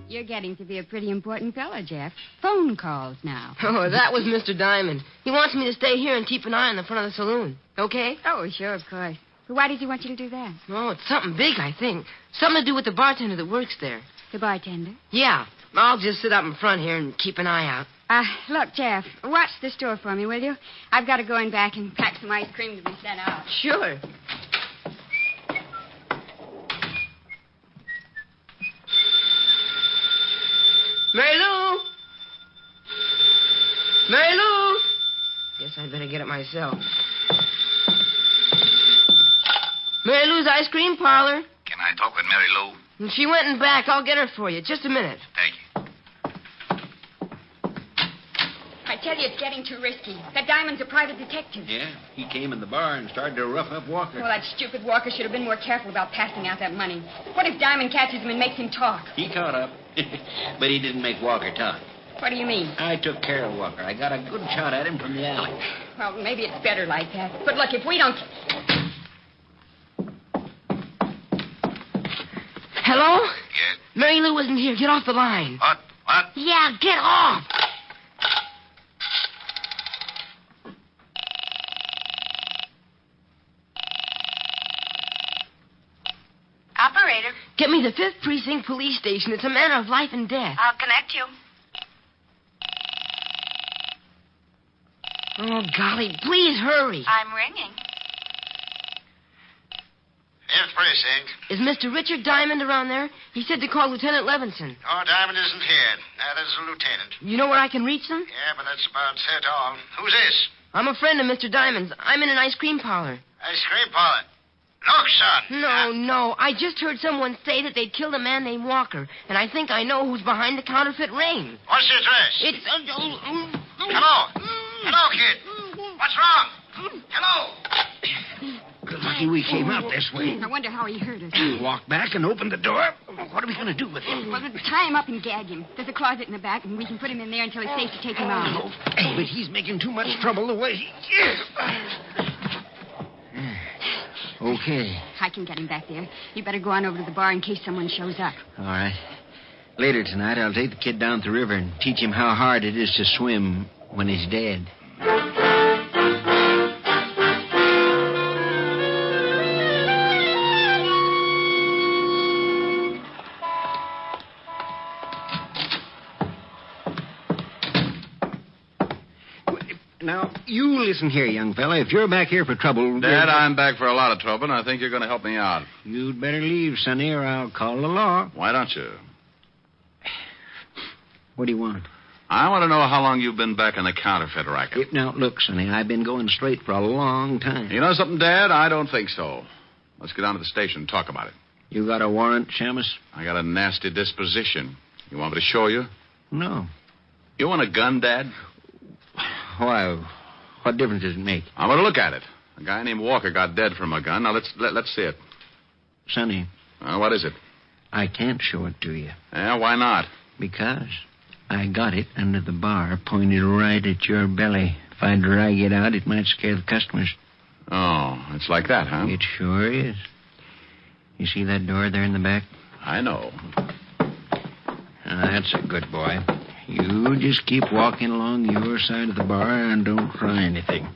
You're getting to be a pretty important fella, Jeff. Phone calls now. Oh, that was Mr. Diamond. He wants me to stay here and keep an eye on the front of the saloon. Okay? Oh, sure, of course. But why does he want you to do that? Oh, it's something big, I think. Something to do with the bartender that works there. The bartender? Yeah. I'll just sit up in front here and keep an eye out. Look, Jeff, watch the store for me, will you? I've got to go in back and pack some ice cream to be sent out. Sure. Mary Lou! Mary Lou! Guess I'd better get it myself. Mary Lou's Ice Cream Parlor. Can I talk with Mary Lou? And she went in back. I'll get her for you. Just a minute. Thank you. I tell you it's getting too risky. That Diamond's a private detective. Yeah, he came in the bar and started to rough up Walker. Well, that stupid Walker should have been more careful about passing out that money. What if Diamond catches him and makes him talk? He caught up, but he didn't make Walker talk. What do you mean? I took care of Walker. I got a good shot at him from the alley. Well, maybe it's better like that. But look, if we don't... Hello? Yes? Mary Lou isn't here. Get off the line. What? What? Yeah, get off. Operator, Get me the 5th Precinct Police Station. It's a matter of life and death. I'll connect you. Oh, golly, please hurry. I'm ringing. 5th Precinct. Is Mr. Richard Diamond around there? He said to call Lieutenant Levinson. Oh, Diamond isn't here. That is the lieutenant. You know where I can reach them? Yeah, but that's about it all. Who's this? I'm a friend of Mr. Diamond's. I'm in an ice cream parlor. Ice cream parlor. Look, son. No. I just heard someone say that they'd killed a man named Walker, and I think I know who's behind the counterfeit ring. What's the address? It's... Hello. Hello, kid. What's wrong? Hello. Good lucky we came out this way. I wonder how he hurt us. We walked back and opened the door. What are we going to do with him? Well, tie him up and gag him. There's a closet in the back, and we can put him in there until it's safe to take him out. Oh, but he's making too much trouble the way he is. Okay. I can get him back there. You better go on over to the bar in case someone shows up. All right. Later tonight, I'll take the kid down to the river and teach him how hard it is to swim when he's dead. Now, you listen here, young fella. If you're back here for trouble... Dad, I'm back for a lot of trouble, and I think you're going to help me out. You'd better leave, Sonny, or I'll call the law. Why don't you? What do you want? I want to know how long you've been back in the counterfeit racket. Now, look, Sonny, I've been going straight for a long time. You know something, Dad? I don't think so. Let's get down to the station and talk about it. You got a warrant, Shamus? I got a nasty disposition. You want me to show you? No. You want a gun, Dad? Why? What difference does it make? I want to look at it. A guy named Walker got dead from a gun. Now, let's see it. Sonny. What is it? I can't show it to you. Yeah, why not? Because I got it under the bar, pointed right at your belly. If I drag it out, it might scare the customers. Oh, it's like that, huh? It sure is. You see that door there in the back? I know. That's a good boy. You just keep walking along your side of the bar and don't try anything.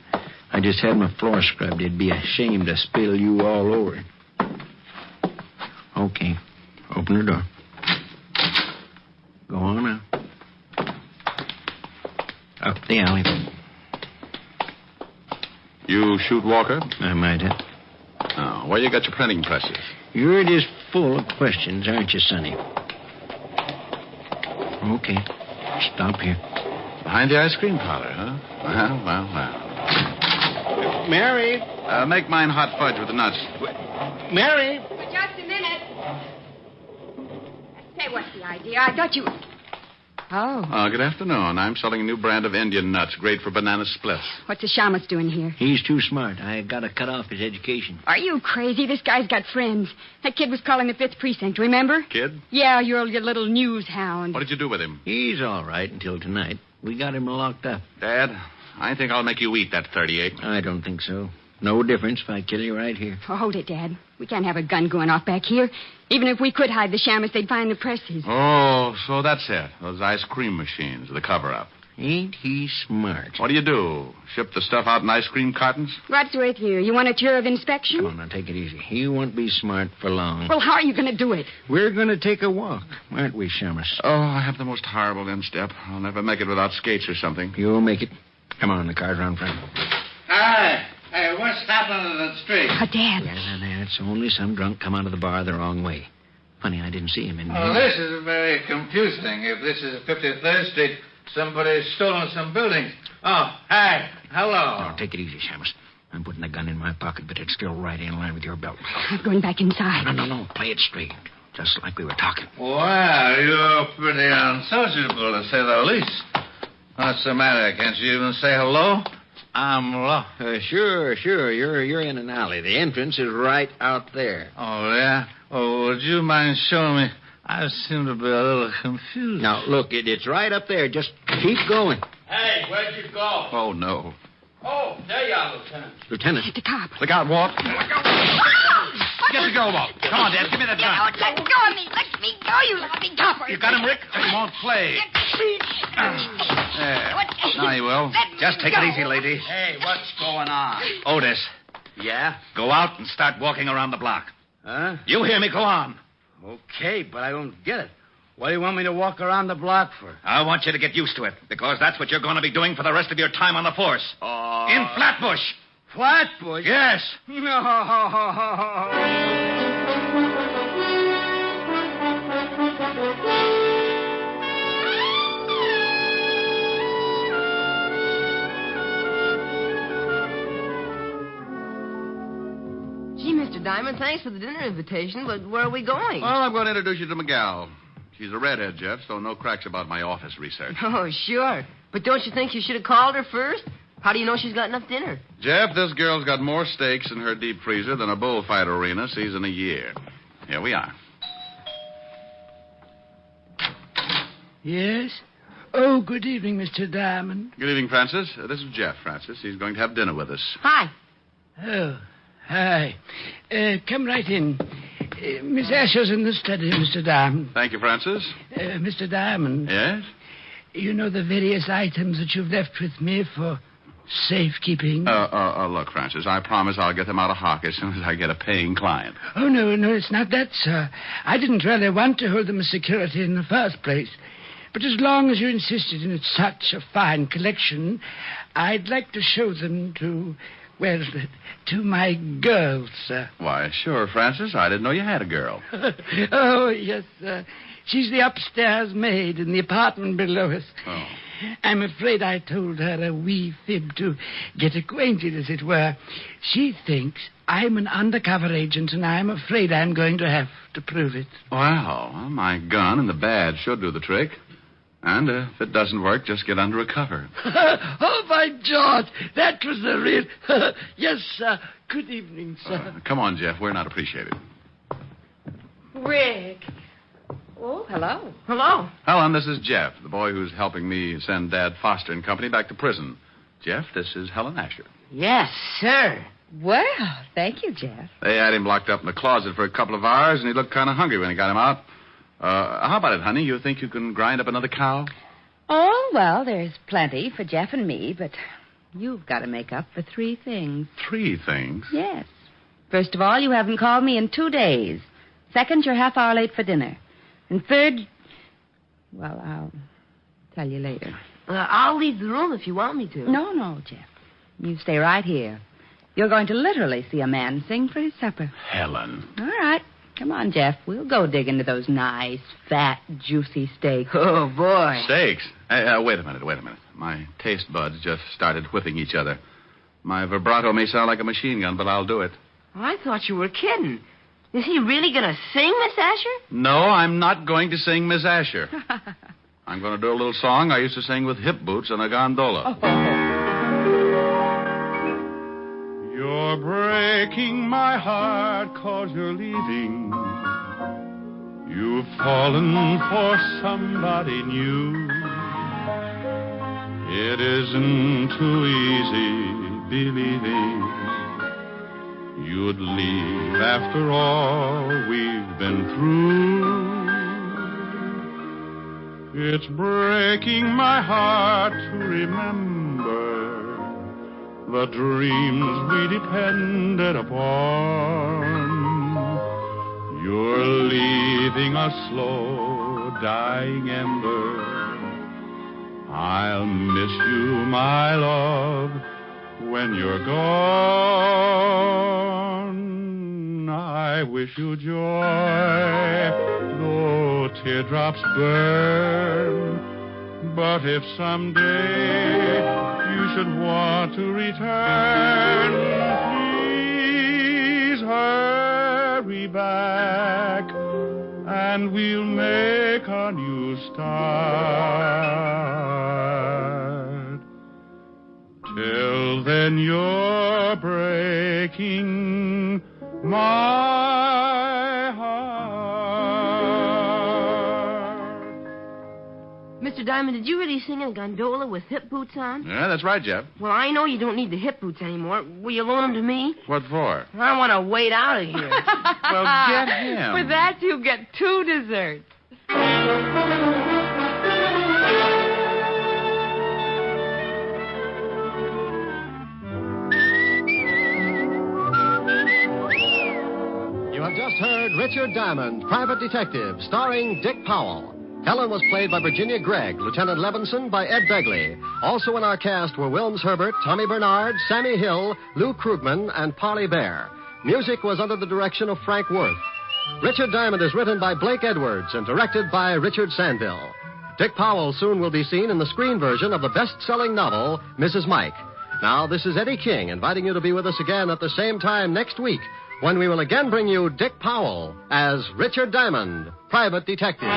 I just had my floor scrubbed. It'd be a shame to spill you all over it. Okay. Open the door. Go on now. Up the alley. You shoot Walker? I might have. Oh, where you got your printing presses? You're just full of questions, aren't you, Sonny? Okay. Stop here. Behind the ice cream parlor, huh? Well. Mary? Make mine hot fudge with the nuts. Mary? For just a minute. Say, what's the idea? I thought you... Oh. Good afternoon. I'm selling a new brand of Indian nuts, great for banana splits. What's the shamus doing here? He's too smart. I gotta cut off his education. Are you crazy? This guy's got friends. That kid was calling the 5th Precinct, remember? Kid? Yeah, your little news hound. What did you do with him? He's all right until tonight. We got him locked up. Dad, I think I'll make you eat that 38. I don't think so. No difference if I kill you right here. Oh, hold it, Dad. We can't have a gun going off back here. Even if we could hide the shamus, they'd find the presses. Oh, so that's it. Those ice cream machines, the cover-up. Ain't he smart? What do? Ship the stuff out in ice cream cartons? What's with you? You want a tour of inspection? Come on, now, take it easy. He won't be smart for long. Well, how are you going to do it? We're going to take a walk, aren't we, Shamus? Oh, I have the most horrible instep. I'll never make it without skates or something. You'll make it. Come on, the car's around front. Hi. Hey, what's happening in the street? Oh, Dad. Yeah, it's only some drunk come out of the bar the wrong way. Funny, I didn't see him in Oh, this is very confusing. If this is 53rd Street, somebody's stolen some buildings. Oh, hi. Hello. No, take it easy, Shamus. I'm putting the gun in my pocket, but it's still right in line with your belt. I'm going back inside. No. Play it straight. Just like we were talking. Well, you're pretty unsociable, to say the least. What's the matter? Can't you even say hello? I'm lost. Sure. You're in an alley. The entrance is right out there. Oh, yeah? Oh, would you mind showing me? I seem to be a little confused. Now, look, it's right up there. Just keep going. Hey, where'd you go? Oh, no. Oh, there you are, Lieutenant. Lieutenant. The cop. Look out, Walt. Get the girl, Walt. Come on, Dad. Give me that gun. Let go of me. Let me go, you loving copper. You got him, Rick? He won't play. There. Now he will. Just take it easy, lady. Hey, what's going on? Otis, Yeah? go out and start walking around the block. Huh? You hear me? Go on. Okay, but I don't get it. What do you want me to walk around the block for? I want you to get used to it, because that's what you're going to be doing for the rest of your time on the force. In Flatbush. Flatbush? Yes. No. Gee, Mr. Diamond, thanks for the dinner invitation, but where are we going? Well, I'm going to introduce you to Miguel. She's a redhead, Jeff, so no cracks about my office research. Oh, sure. But don't you think you should have called her first? How do you know she's got enough dinner? Jeff, this girl's got more steaks in her deep freezer than a bullfight arena sees in a year. Here we are. Yes? Oh, good evening, Mr. Diamond. Good evening, Francis. This is Jeff, Francis. He's going to have dinner with us. Hi. Oh, hi. Come right in. Miss Asher's in the study, Mr. Diamond. Thank you, Francis. Mr. Diamond. Yes? You know the various items that you've left with me for safekeeping? Look, Francis, I promise I'll get them out of hock as soon as I get a paying client. Oh, no, it's not that, sir. I didn't really want to hold them as security in the first place. But as long as you insisted in such a fine collection, I'd like to show them to my girls, sir. Why, sure, Francis. I didn't know you had a girl. Oh, yes, sir. She's the upstairs maid in the apartment below us. Oh. I'm afraid I told her a wee fib to get acquainted, as it were. She thinks I'm an undercover agent, and I'm afraid I'm going to have to prove it. Well, my gun and the badge should do the trick. And if it doesn't work, just get under a cover. Oh, by George, that was the real... Yes, sir. Good evening, sir. Come on, Jeff. We're not appreciated. Rick. Oh, hello. Hello. Helen, this is Jeff, the boy who's helping me send Dad Foster and Company back to prison. Jeff, this is Helen Asher. Yes, sir. Well, thank you, Jeff. They had him locked up in the closet for a couple of hours, and he looked kind of hungry when he got him out. How about it, honey? You think you can grind up another cow? Oh, well, there's plenty for Jeff and me, but you've got to make up for 3 things. 3 things? Yes. First of all, you haven't called me in 2 days. Second, you're half hour late for dinner. And third, well, I'll tell you later. I'll leave the room if you want me to. No, Jeff. You stay right here. You're going to literally see a man sing for his supper. Helen. All right. Come on, Jeff. We'll go dig into those nice, fat, juicy steaks. Oh, boy. Steaks? Hey, wait a minute. My taste buds just started whipping each other. My vibrato may sound like a machine gun, but I'll do it. I thought you were kidding. Is he really going to sing, Miss Asher? No, I'm not going to sing Miss Asher. I'm going to do a little song I used to sing with hip boots and a gondola. You're breaking my heart 'cause you're leaving. You've fallen for somebody new. It isn't too easy believing you'd leave after all we've been through. It's breaking my heart to remember the dreams we depended upon. You're leaving a slow dying ember. I'll miss you, my love, when you're gone. I wish you joy, though teardrops burn. But if someday you should want to return, please hurry back, and we'll make a new start. then you're breaking my heart. Mr. Diamond, did you really sing in a gondola with hip boots on? Yeah, that's right, Jeff. Well, I know you don't need the hip boots anymore. Will you loan them to me? What for? I want to wade out of here. Well, get him. For that, you get 2 desserts. You have just heard Richard Diamond, Private Detective, starring Dick Powell. Helen was played by Virginia Gregg, Lieutenant Levinson by Ed Begley. Also in our cast were Wilms Herbert, Tommy Bernard, Sammy Hill, Lou Krugman, and Parley Bear. Music was under the direction of Frank Worth. Richard Diamond is written by Blake Edwards and directed by Richard Sandville. Dick Powell soon will be seen in the screen version of the best-selling novel, Mrs. Mike. Now, this is Eddie King inviting you to be with us again at the same time next week when we will again bring you Dick Powell as Richard Diamond, Private Detective.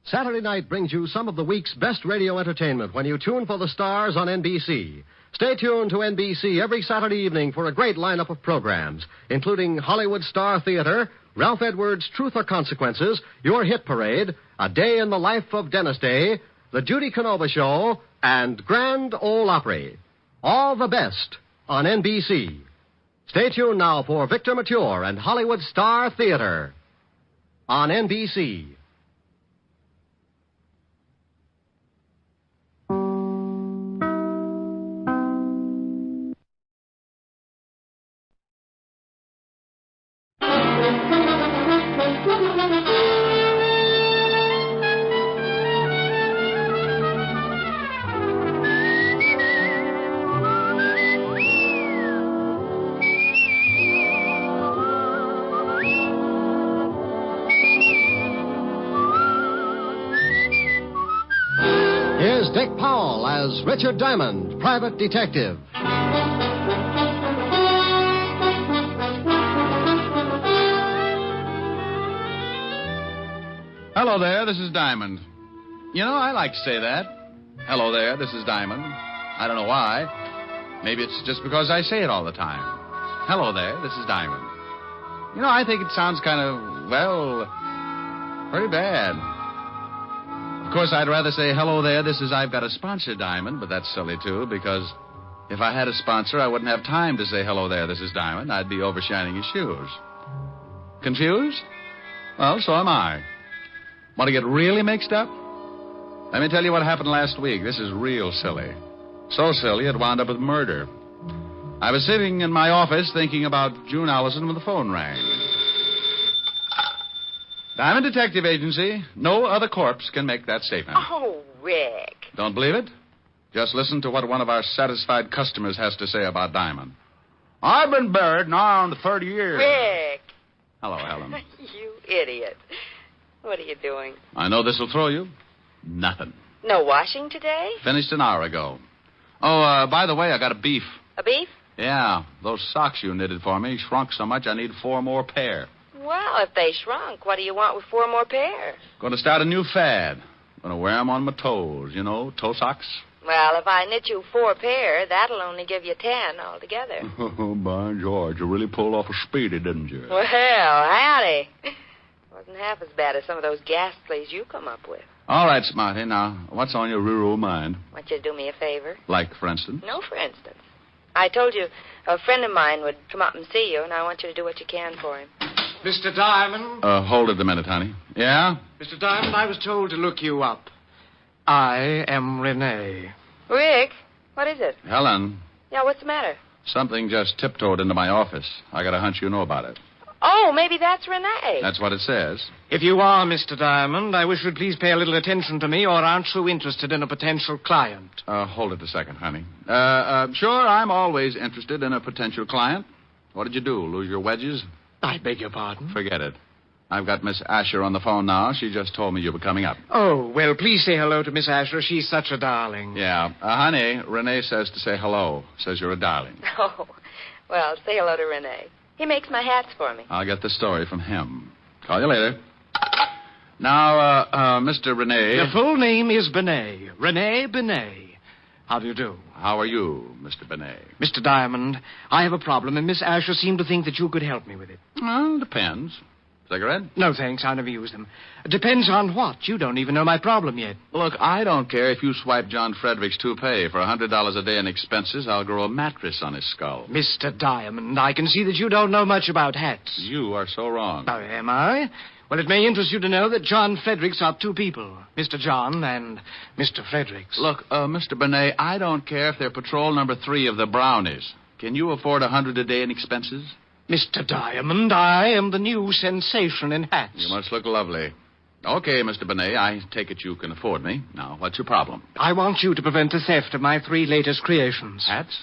Saturday night brings you some of the week's best radio entertainment when you tune for the stars on NBC. Stay tuned to NBC every Saturday evening for a great lineup of programs, including Hollywood Star Theater, Ralph Edwards' Truth or Consequences, Your Hit Parade, A Day in the Life of Dennis Day, The Judy Canova Show, and Grand Ole Opry. All the best on NBC. Stay tuned now for Victor Mature and Hollywood Star Theater on NBC. Here's Dick Powell as Richard Diamond, Private Detective. Hello there, this is Diamond. You know, I like to say that. Hello there, this is Diamond. I don't know why. Maybe it's just because I say it all the time. Hello there, this is Diamond. You know, I think it sounds kind of, well, pretty bad. Of course, I'd rather say, hello there, this is I've got a sponsor, Diamond, but that's silly, too, because if I had a sponsor, I wouldn't have time to say, hello there, this is Diamond. I'd be overshining his shoes. Confused? Well, so am I. Want to get really mixed up? Let me tell you what happened last week. This is real silly. So silly, it wound up with murder. I was sitting in my office thinking about June Allison when the phone rang. Diamond Detective Agency. No other corpse can make that statement. Oh, Rick. Don't believe it? Just listen to what one of our satisfied customers has to say about Diamond. I've been buried now on 30 years. Rick. Hello, Helen. You idiot. What are you doing? I know this will throw you. Nothing. No washing today? Finished an hour ago. Oh, by the way, I got a beef. A beef? Yeah, those socks you knitted for me shrunk so much I need 4 more pair. Well, if they shrunk, what do you want with 4 more pair? Going to start a new fad. Going to wear them on my toes, you know, toe socks. Well, if I knit you 4 pair, that'll only give you 10 altogether. Oh, by George, you really pulled off a speedy, didn't you? Well, howdy. Wasn't half as bad as some of those ghastlies you come up with. All right, Smarty. Now, what's on your rural mind? Want you to do me a favor? Like, for instance? No, for instance. I told you a friend of mine would come up and see you, and I want you to do what you can for him. Mr. Diamond? Hold it a minute, honey. Yeah? Mr. Diamond, I was told to look you up. I am Renee. Rick, what is it? Helen, Yeah, what's the matter? something just tiptoed into my office. I got a hunch you know about it. Oh, maybe that's Renee. That's what it says. If you are Mr. Diamond, I wish you'd please pay a little attention to me, or aren't you interested in a potential client? Hold it a second, honey. Sure, I'm always interested in a potential client. What did you do, lose your wedges? I beg your pardon? Forget it. I've got Miss Asher on the phone now. She just told me you were coming up. Oh, well, please say hello to Miss Asher. She's such a darling. Yeah. Honey, Renee says to say hello. Says you're a darling. Oh, well, say hello to Renee. He makes my hats for me. I'll get the story from him. Call you later. Now, Mr. Benet. Your full name is Benet. Rene Benet. How do you do? How are you, Mr. Benet? Mr. Diamond, I have a problem, and Miss Asher seemed to think that you could help me with it. Well, depends. Cigarette? No, thanks. I never use them. Depends on what. You don't even know my problem yet. Look, I don't care if you swipe John Frederick's toupee. For $100 a day in expenses, I'll grow a mattress on his skull. Mr. Diamond, I can see that you don't know much about hats. You are so wrong. Oh, am I? Well, it may interest you to know that John Fredericks are two people. Mr. John and Mr. Fredericks. Look, Mr. Benet, I don't care if they're patrol number 3 of the Brownies. Can you afford $100 a day in expenses? Mr. Diamond, I am the new sensation in hats. You must look lovely. Okay, Mr. Benet, I take it you can afford me. Now, what's your problem? I want you to prevent the theft of my 3 latest creations. Hats?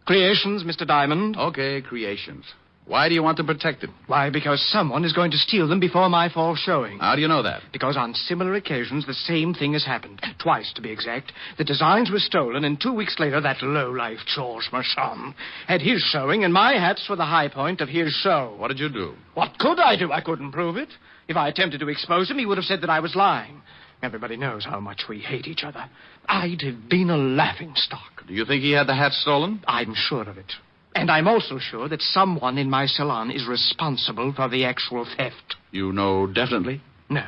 Creations, Mr. Diamond. Okay, creations. Why do you want them protected? Why, because someone is going to steal them before my fall showing. How do you know that? Because on similar occasions, the same thing has happened. Twice, to be exact. The designs were stolen, and 2 weeks later, that lowlife Georges Marchand had his showing, and my hats were the high point of his show. What did you do? What could I do? I couldn't prove it. If I attempted to expose him, he would have said that I was lying. Everybody knows how much we hate each other. I'd have been a laughingstock. Do you think he had the hats stolen? I'm sure of it. And I'm also sure that someone in my salon is responsible for the actual theft. You know definitely? No,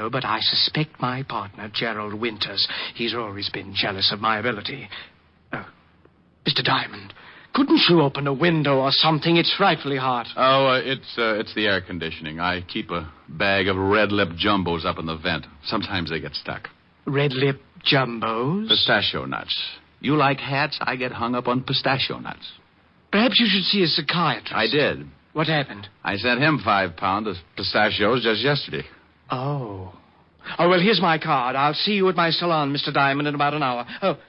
but I suspect my partner, Gerald Winters. He's always been jealous of my ability. Oh, Mr. Diamond, couldn't you open a window or something? It's frightfully hot. Oh, it's the air conditioning. I keep a bag of red lip jumbos up in the vent. Sometimes they get stuck. Red lip jumbos? Pistachio nuts. You like hats? I get hung up on pistachio nuts. Perhaps you should see a psychiatrist. I did. What happened? I sent him 5 pounds of pistachios just yesterday. Oh, well, here's my card. I'll see you at my salon, Mr. Diamond, in about an hour. Oh,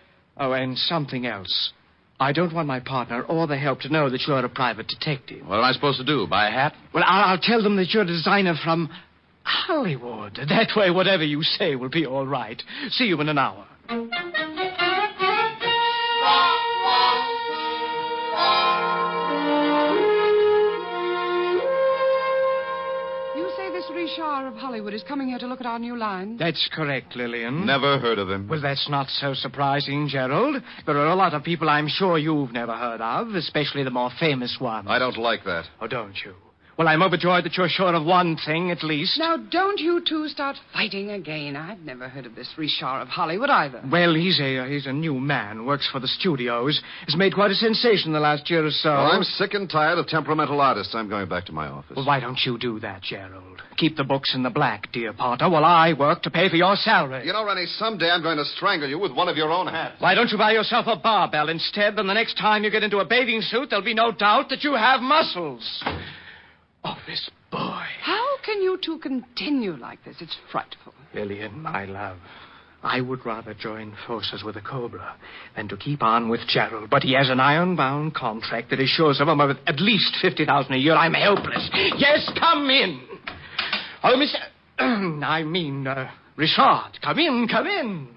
and something else. I don't want my partner or the help to know that you're a private detective. What am I supposed to do, buy a hat? Well, I'll tell them that you're a designer from Hollywood. That way, whatever you say will be all right. See you in an hour. Richard of Hollywood is coming here to look at our new line. That's correct, Lillian. Never heard of him. Well, that's not so surprising, Gerald. There are a lot of people I'm sure you've never heard of, especially the more famous ones. I don't like that. Oh, don't you? Well, I'm overjoyed that you're sure of one thing, at least. Now, don't you two start fighting again. I've never heard of this Richard of Hollywood either. Well, he's a new man, works for the studios. Has made quite a sensation the last year or so. Well, I'm sick and tired of temperamental artists. I'm going back to my office. Well, why don't you do that, Gerald? Keep the books in the black, dear Potter, while I work to pay for your salary. You know, Rennie, someday I'm going to strangle you with one of your own hats. Why don't you buy yourself a barbell instead? Then the next time you get into a bathing suit, there'll be no doubt that you have muscles. Oh, this boy. How can you two continue like this? It's frightful. Lillian, my love, I would rather join forces with a cobra than to keep on with Gerald. But he has an iron-bound contract that assures of him of at least $50,000 a year. I'm helpless. Yes, come in. Oh, Richard, come in.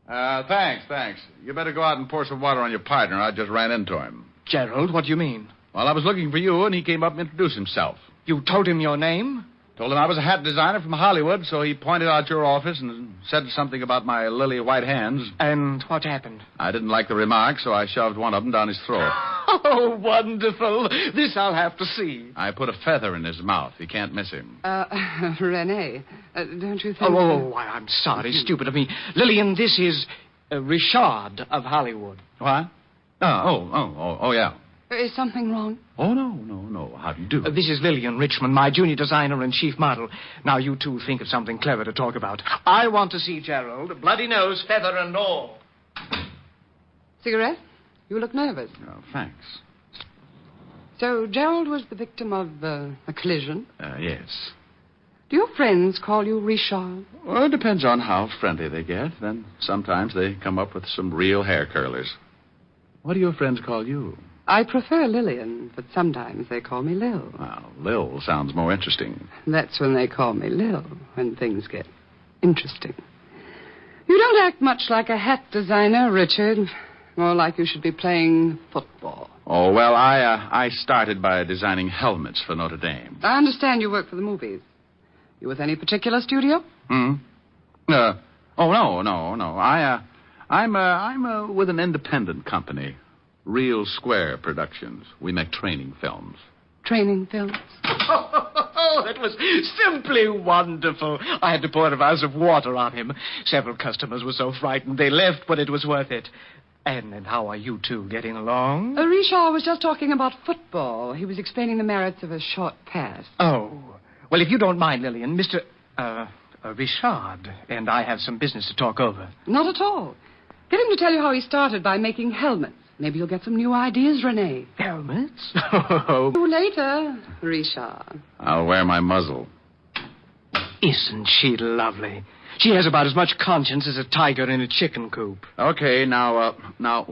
Thanks. You better go out and pour some water on your partner. I just ran into him. Gerald, what do you mean? Well, I was looking for you, and he came up and introduced himself. You told him your name? Told him I was a hat designer from Hollywood, so he pointed out your office and said something about my lily white hands. And what happened? I didn't like the remark, so I shoved one of them down his throat. Oh, wonderful. This I'll have to see. I put a feather in his mouth. You can't miss him. Renee, don't you think... Oh, I'm sorry. Stupid of me. Lillian, this is Richard of Hollywood. What? Oh, yeah. Is something wrong? Oh, no. How do you do? This is Lillian Richmond, my junior designer and chief model. Now, you two think of something clever to talk about. I want to see Gerald, bloody nose, feather, and all. Cigarette? You look nervous. Oh, thanks. So, Gerald was the victim of a collision? Yes. Do your friends call you Richard? Well, it depends on how friendly they get. Then sometimes they come up with some real hair curlers. What do your friends call you? I prefer Lillian, but sometimes they call me Lil. Well, Lil sounds more interesting. That's when they call me Lil, when things get interesting. You don't act much like a hat designer, Richard. More like you should be playing football. Oh, well, I started by designing helmets for Notre Dame. I understand you work for the movies. You with any particular studio? No. I'm with an independent company, Real Square Productions. We make training films. Training films? Oh, that was simply wonderful. I had to pour a vase of water on him. Several customers were so frightened they left, but it was worth it. And how are you two getting along? Richard was just talking about football. He was explaining the merits of a short pass. Oh. Well, if you don't mind, Lillian, Mr. Richard and I have some business to talk over. Not at all. Get him to tell you how he started by making helmets. Maybe you'll get some new ideas, Renee. Helmets? See you later, Richard. I'll wear my muzzle. Isn't she lovely? She has about as much conscience as a tiger in a chicken coop. Okay, now,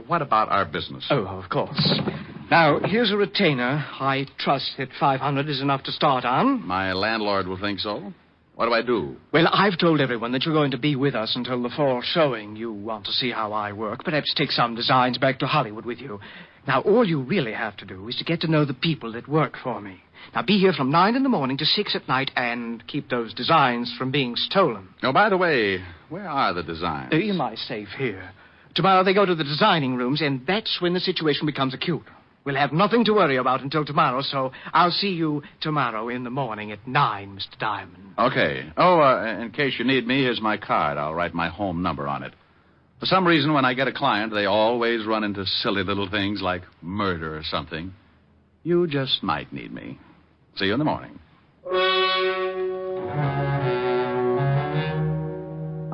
what about our business? Oh, of course. Now, here's a retainer. I trust that 500 is enough to start on. My landlord will think so. What do I do? Well, I've told everyone that you're going to be with us until the fall showing. You want to see how I work. Perhaps take some designs back to Hollywood with you. Now, all you really have to do is to get to know the people that work for me. Now, be here from 9 in the morning to 6 at night and keep those designs from being stolen. Oh, by the way, where are the designs? In my safe here. Tomorrow they go to the designing rooms, and that's when the situation becomes acute. We'll have nothing to worry about until tomorrow, so I'll see you tomorrow in the morning at 9, Mr. Diamond. Okay. Oh, in case you need me, here's my card. I'll write my home number on it. For some reason, when I get a client, they always run into silly little things like murder or something. You just might need me. See you in the morning.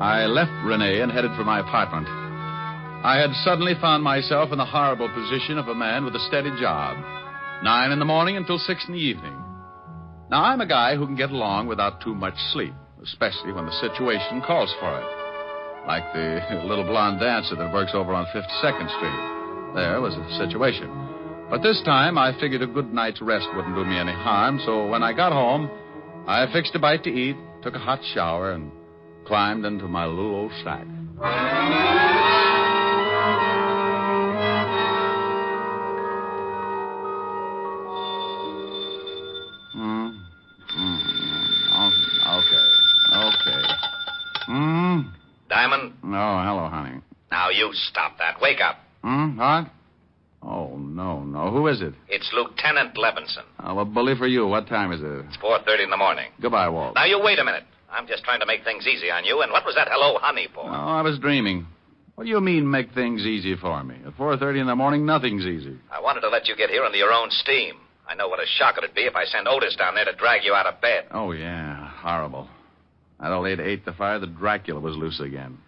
I left Renee and headed for my apartment. I had suddenly found myself in the horrible position of a man with a steady job. 9 in the morning until 6 in the evening. Now, I'm a guy who can get along without too much sleep, especially when the situation calls for it. Like the little blonde dancer that works over on 52nd Street. There was a situation. But this time, I figured a good night's rest wouldn't do me any harm, so when I got home, I fixed a bite to eat, took a hot shower, and climbed into my little old shack. Okay. Diamond? Oh, hello, honey. Now, you stop that. Wake up. What? Oh, no. Who is it? It's Lieutenant Levinson. Oh, well, bully for you. What time is it? It's 4:30 in the morning. Goodbye, Walt. Now, you wait a minute. I'm just trying to make things easy on you, and what was that hello, honey, for? Oh, I was dreaming. What do you mean, make things easy for me? At 4:30 in the morning, nothing's easy. I wanted to let you get here under your own steam. I know what a shock it'd be if I send Otis down there to drag you out of bed. Oh, yeah. Horrible. That old lady ate the fire that Dracula was loose again.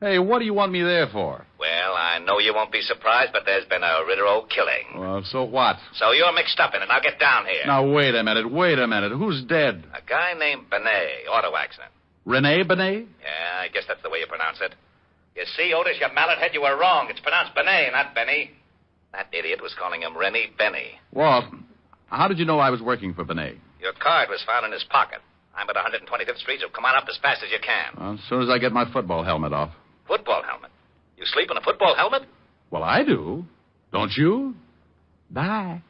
Hey, what do you want me there for? Well, I know you won't be surprised, but there's been a Rittero killing. Well, so what? So you're mixed up in it. Now get down here. Now, wait a minute. Who's dead? A guy named Benet, auto accident. Rene Benet? Yeah, I guess that's the way you pronounce it. You see, Otis, you mallet head, you were wrong. It's pronounced Benet, not Benny. That idiot was calling him Rennie Benny. Walt, how did you know I was working for Benet? Your card was found in his pocket. I'm at 125th Street, so come on up as fast as you can. Well, as soon as I get my football helmet off. Football helmet? You sleep in a football helmet? Well, I do. Don't you? Bye.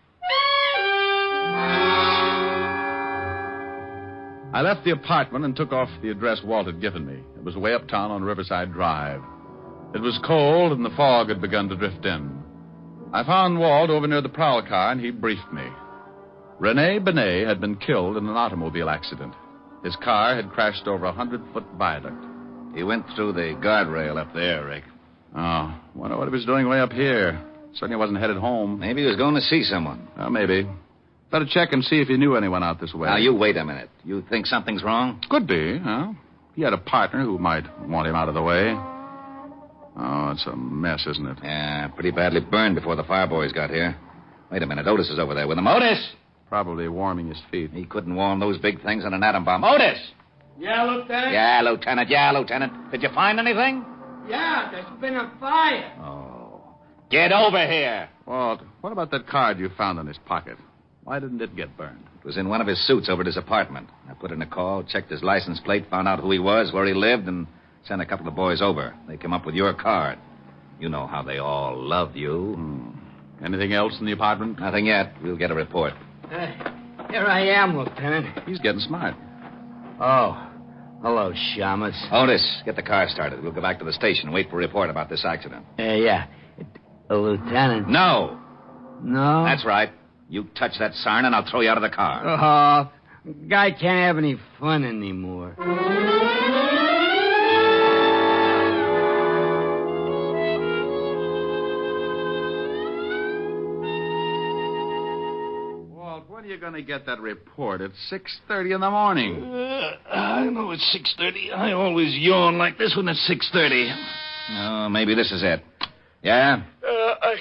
I left the apartment and took off the address Walt had given me. It was way uptown on Riverside Drive. It was cold, and the fog had begun to drift in. I found Walt over near the prowl car, and he briefed me. Rene Benet had been killed in an automobile accident. His car had crashed over a 100-foot viaduct. He went through the guardrail up there, Rick. Oh, wonder what he was doing way up here. Certainly wasn't headed home. Maybe he was going to see someone. Well, maybe. Better check and see if he knew anyone out this way. Now, you wait a minute. You think something's wrong? Could be, huh? He had a partner who might want him out of the way. Oh, it's a mess, isn't it? Yeah, pretty badly burned before the fire boys got here. Wait a minute. Otis is over there with him. Otis! Probably warming his feet. He couldn't warm those big things on an atom bomb. Otis! Yeah, Lieutenant? Yeah, Lieutenant. Did you find anything? Yeah, there's been a fire. Oh. Get over here. Walt, what about that card you found in his pocket? Why didn't it get burned? It was in one of his suits over at his apartment. I put in a call, checked his license plate, found out who he was, where he lived, and sent a couple of boys over. They came up with your card. You know how they all love you. Anything else in the apartment? Nothing yet. We'll get a report. Here I am, Lieutenant. He's getting smart. Oh, hello, Shamus. Otis, get the car started. We'll go back to the station and wait for a report about this accident. Yeah. Lieutenant. No. No? That's right. You touch that siren and I'll throw you out of the car. Oh, guy can't have any fun anymore. Walt, when are you going to get that report? It's 6:30 in the morning. I know it's 6:30. I always yawn like this when it's 6:30. Oh, maybe this is it. Yeah? I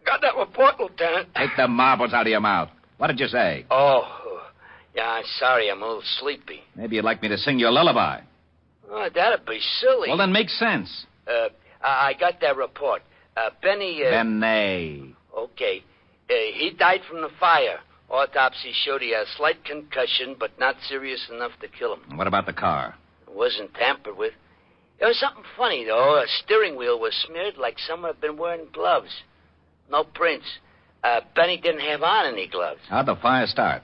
got that report, Lieutenant. Take the marbles out of your mouth. What did you say? Oh, yeah, I'm sorry. I'm a little sleepy. Maybe you'd like me to sing you a lullaby. Oh, that'd be silly. Well, then make sense. I got that report. Benny... Benny. Okay. He died from the fire. Autopsy showed he had a slight concussion, but not serious enough to kill him. What about the car? It wasn't tampered with. There was something funny, though. A steering wheel was smeared like someone had been wearing gloves. No prints. Benny didn't have on any gloves. How'd the fire start?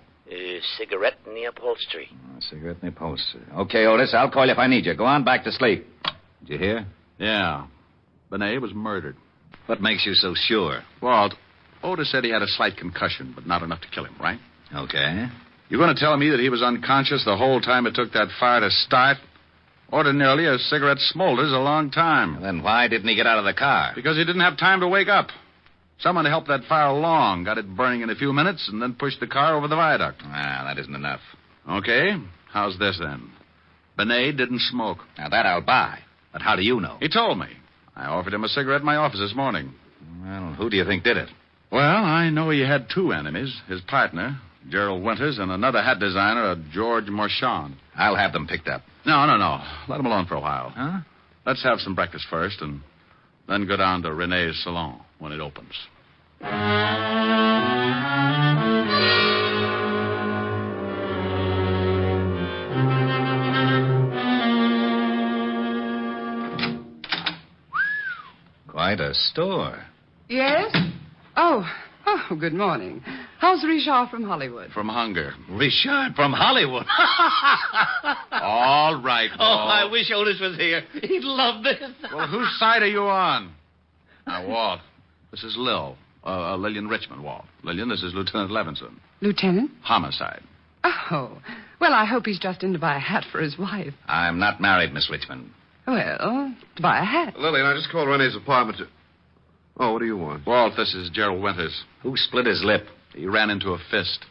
Cigarette in the upholstery. A cigarette in the upholstery. Okay, Otis, I'll call you if I need you. Go on back to sleep. Did you hear? Yeah. Benet was murdered. What makes you so sure? Walt, Otis said he had a slight concussion, but not enough to kill him, right? Okay. You're going to tell me that he was unconscious the whole time it took that fire to start? Ordinarily, a cigarette smolders a long time. Then why didn't he get out of the car? Because he didn't have time to wake up. Someone helped that fire along, got it burning in a few minutes, and then pushed the car over the viaduct. That isn't enough. Okay. How's this, then? Benet didn't smoke. Now, that I'll buy. But how do you know? He told me. I offered him a cigarette in my office this morning. Well, who do you think did it? Well, I know he had two enemies. His partner, Gerald Winters, and another hat designer, George Marchand. I'll have them picked up. No. Let him alone for a while. Huh? Let's have some breakfast first, and then go down to Renee's salon when it opens. Quite a store. Yes? Oh, good morning. How's Richard from Hollywood? From hunger. Richard from Hollywood. All right, Walt. Oh, I wish Otis was here. He'd love this. Well, whose side are you on? Now, Walt, this is Lillian Richmond, Walt. Lillian, this is Lieutenant Levinson. Lieutenant? Homicide. Oh, well, I hope he's just in to buy a hat for his wife. I'm not married, Miss Richmond. Well, to buy a hat. Lillian, I just called Renee's apartment to... Oh, what do you want? Walt, this is Gerald Winters. Who split his lip? He ran into a fist.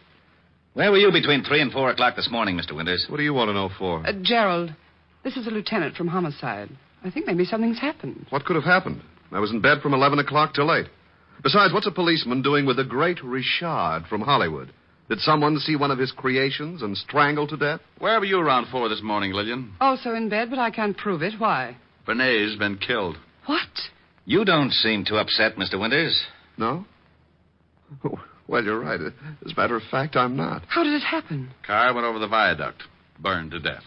Where were you between 3 and 4 o'clock this morning, Mr. Winters? What do you want to know for? Gerald, this is a lieutenant from Homicide. I think maybe something's happened. What could have happened? I was in bed from 11 o'clock till 8. Besides, what's a policeman doing with the great Richard from Hollywood? Did someone see one of his creations and strangle to death? Where were you around 4 this morning, Lillian? Also in bed, but I can't prove it. Why? Benet's been killed. What? You don't seem too upset, Mr. Winters. No? Well, you're right. As a matter of fact, I'm not. How did it happen? Car went over the viaduct. Burned to death.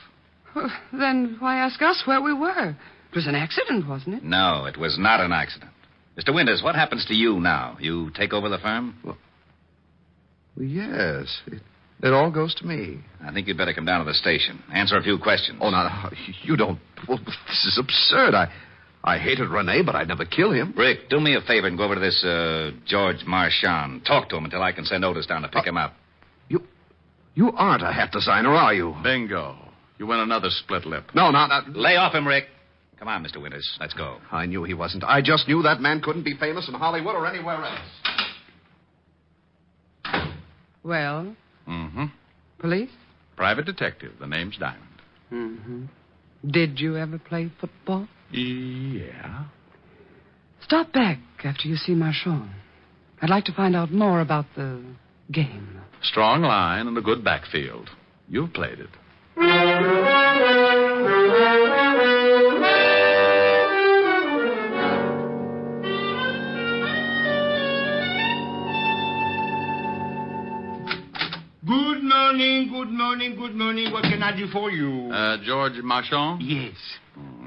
Well, then why ask us where we were? It was an accident, wasn't it? No, it was not an accident. Mr. Winters, what happens to you now? You take over the firm? Well, yes. It all goes to me. I think you'd better come down to the station. Answer a few questions. Oh, no, you don't. Well, this is absurd. I hated Renee, but I'd never kill him. Rick, do me a favor and go over to this George Marchand. Talk to him until I can send Otis down to pick him up. You aren't a hat designer, are you? Bingo. You win another split lip. No. Lay off him, Rick. Come on, Mr. Winters. Let's go. I knew he wasn't. I just knew that man couldn't be famous in Hollywood or anywhere else. Well? Mm-hmm. Police? Private detective. The name's Diamond. Mm-hmm. Did you ever play football? Yeah. Stop back after you see Marchand. I'd like to find out more about the game. Strong line and a good backfield. You've played it. Good morning. What can I do for you? George Marchand? Yes.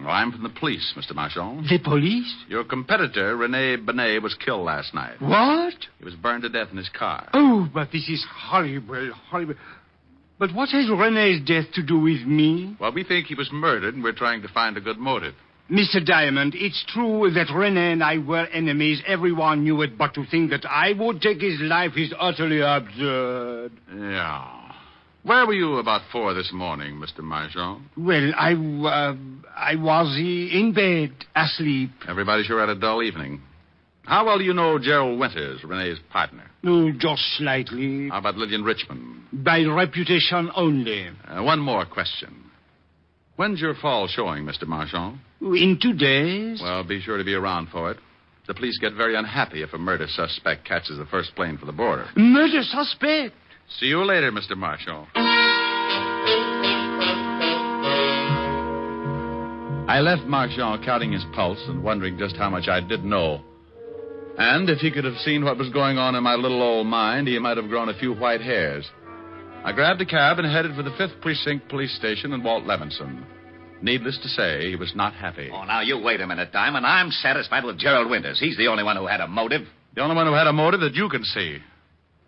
I'm from the police, Mr. Marchand. The police? Your competitor, Rene Benet, was killed last night. What? He was burned to death in his car. Oh, but this is horrible, horrible. But what has Rene's death to do with me? Well, we think he was murdered, and we're trying to find a good motive. Mr. Diamond, it's true that Rene and I were enemies. Everyone knew it, but to think that I would take his life is utterly absurd. Yeah. Where were you about 4 this morning, Mr. Marchand? Well, I was in bed, asleep. Everybody sure had a dull evening. How well do you know Gerald Winters, Rene's partner? Oh, just slightly. How about Lillian Richmond? By reputation only. One more question. When's your fall showing, Mr. Marchand? In 2 days. Well, be sure to be around for it. The police get very unhappy if a murder suspect catches the first plane for the border. Murder suspect? See you later, Mr. Marshall. I left Marchand counting his pulse and wondering just how much I did know. And if he could have seen what was going on in my little old mind, he might have grown a few white hairs. I grabbed a cab and headed for the 5th Precinct Police Station in Walt Levinson. Needless to say, he was not happy. Oh, now, you wait a minute, Diamond. I'm satisfied with Gerald Winters. He's the only one who had a motive. The only one who had a motive that you can see.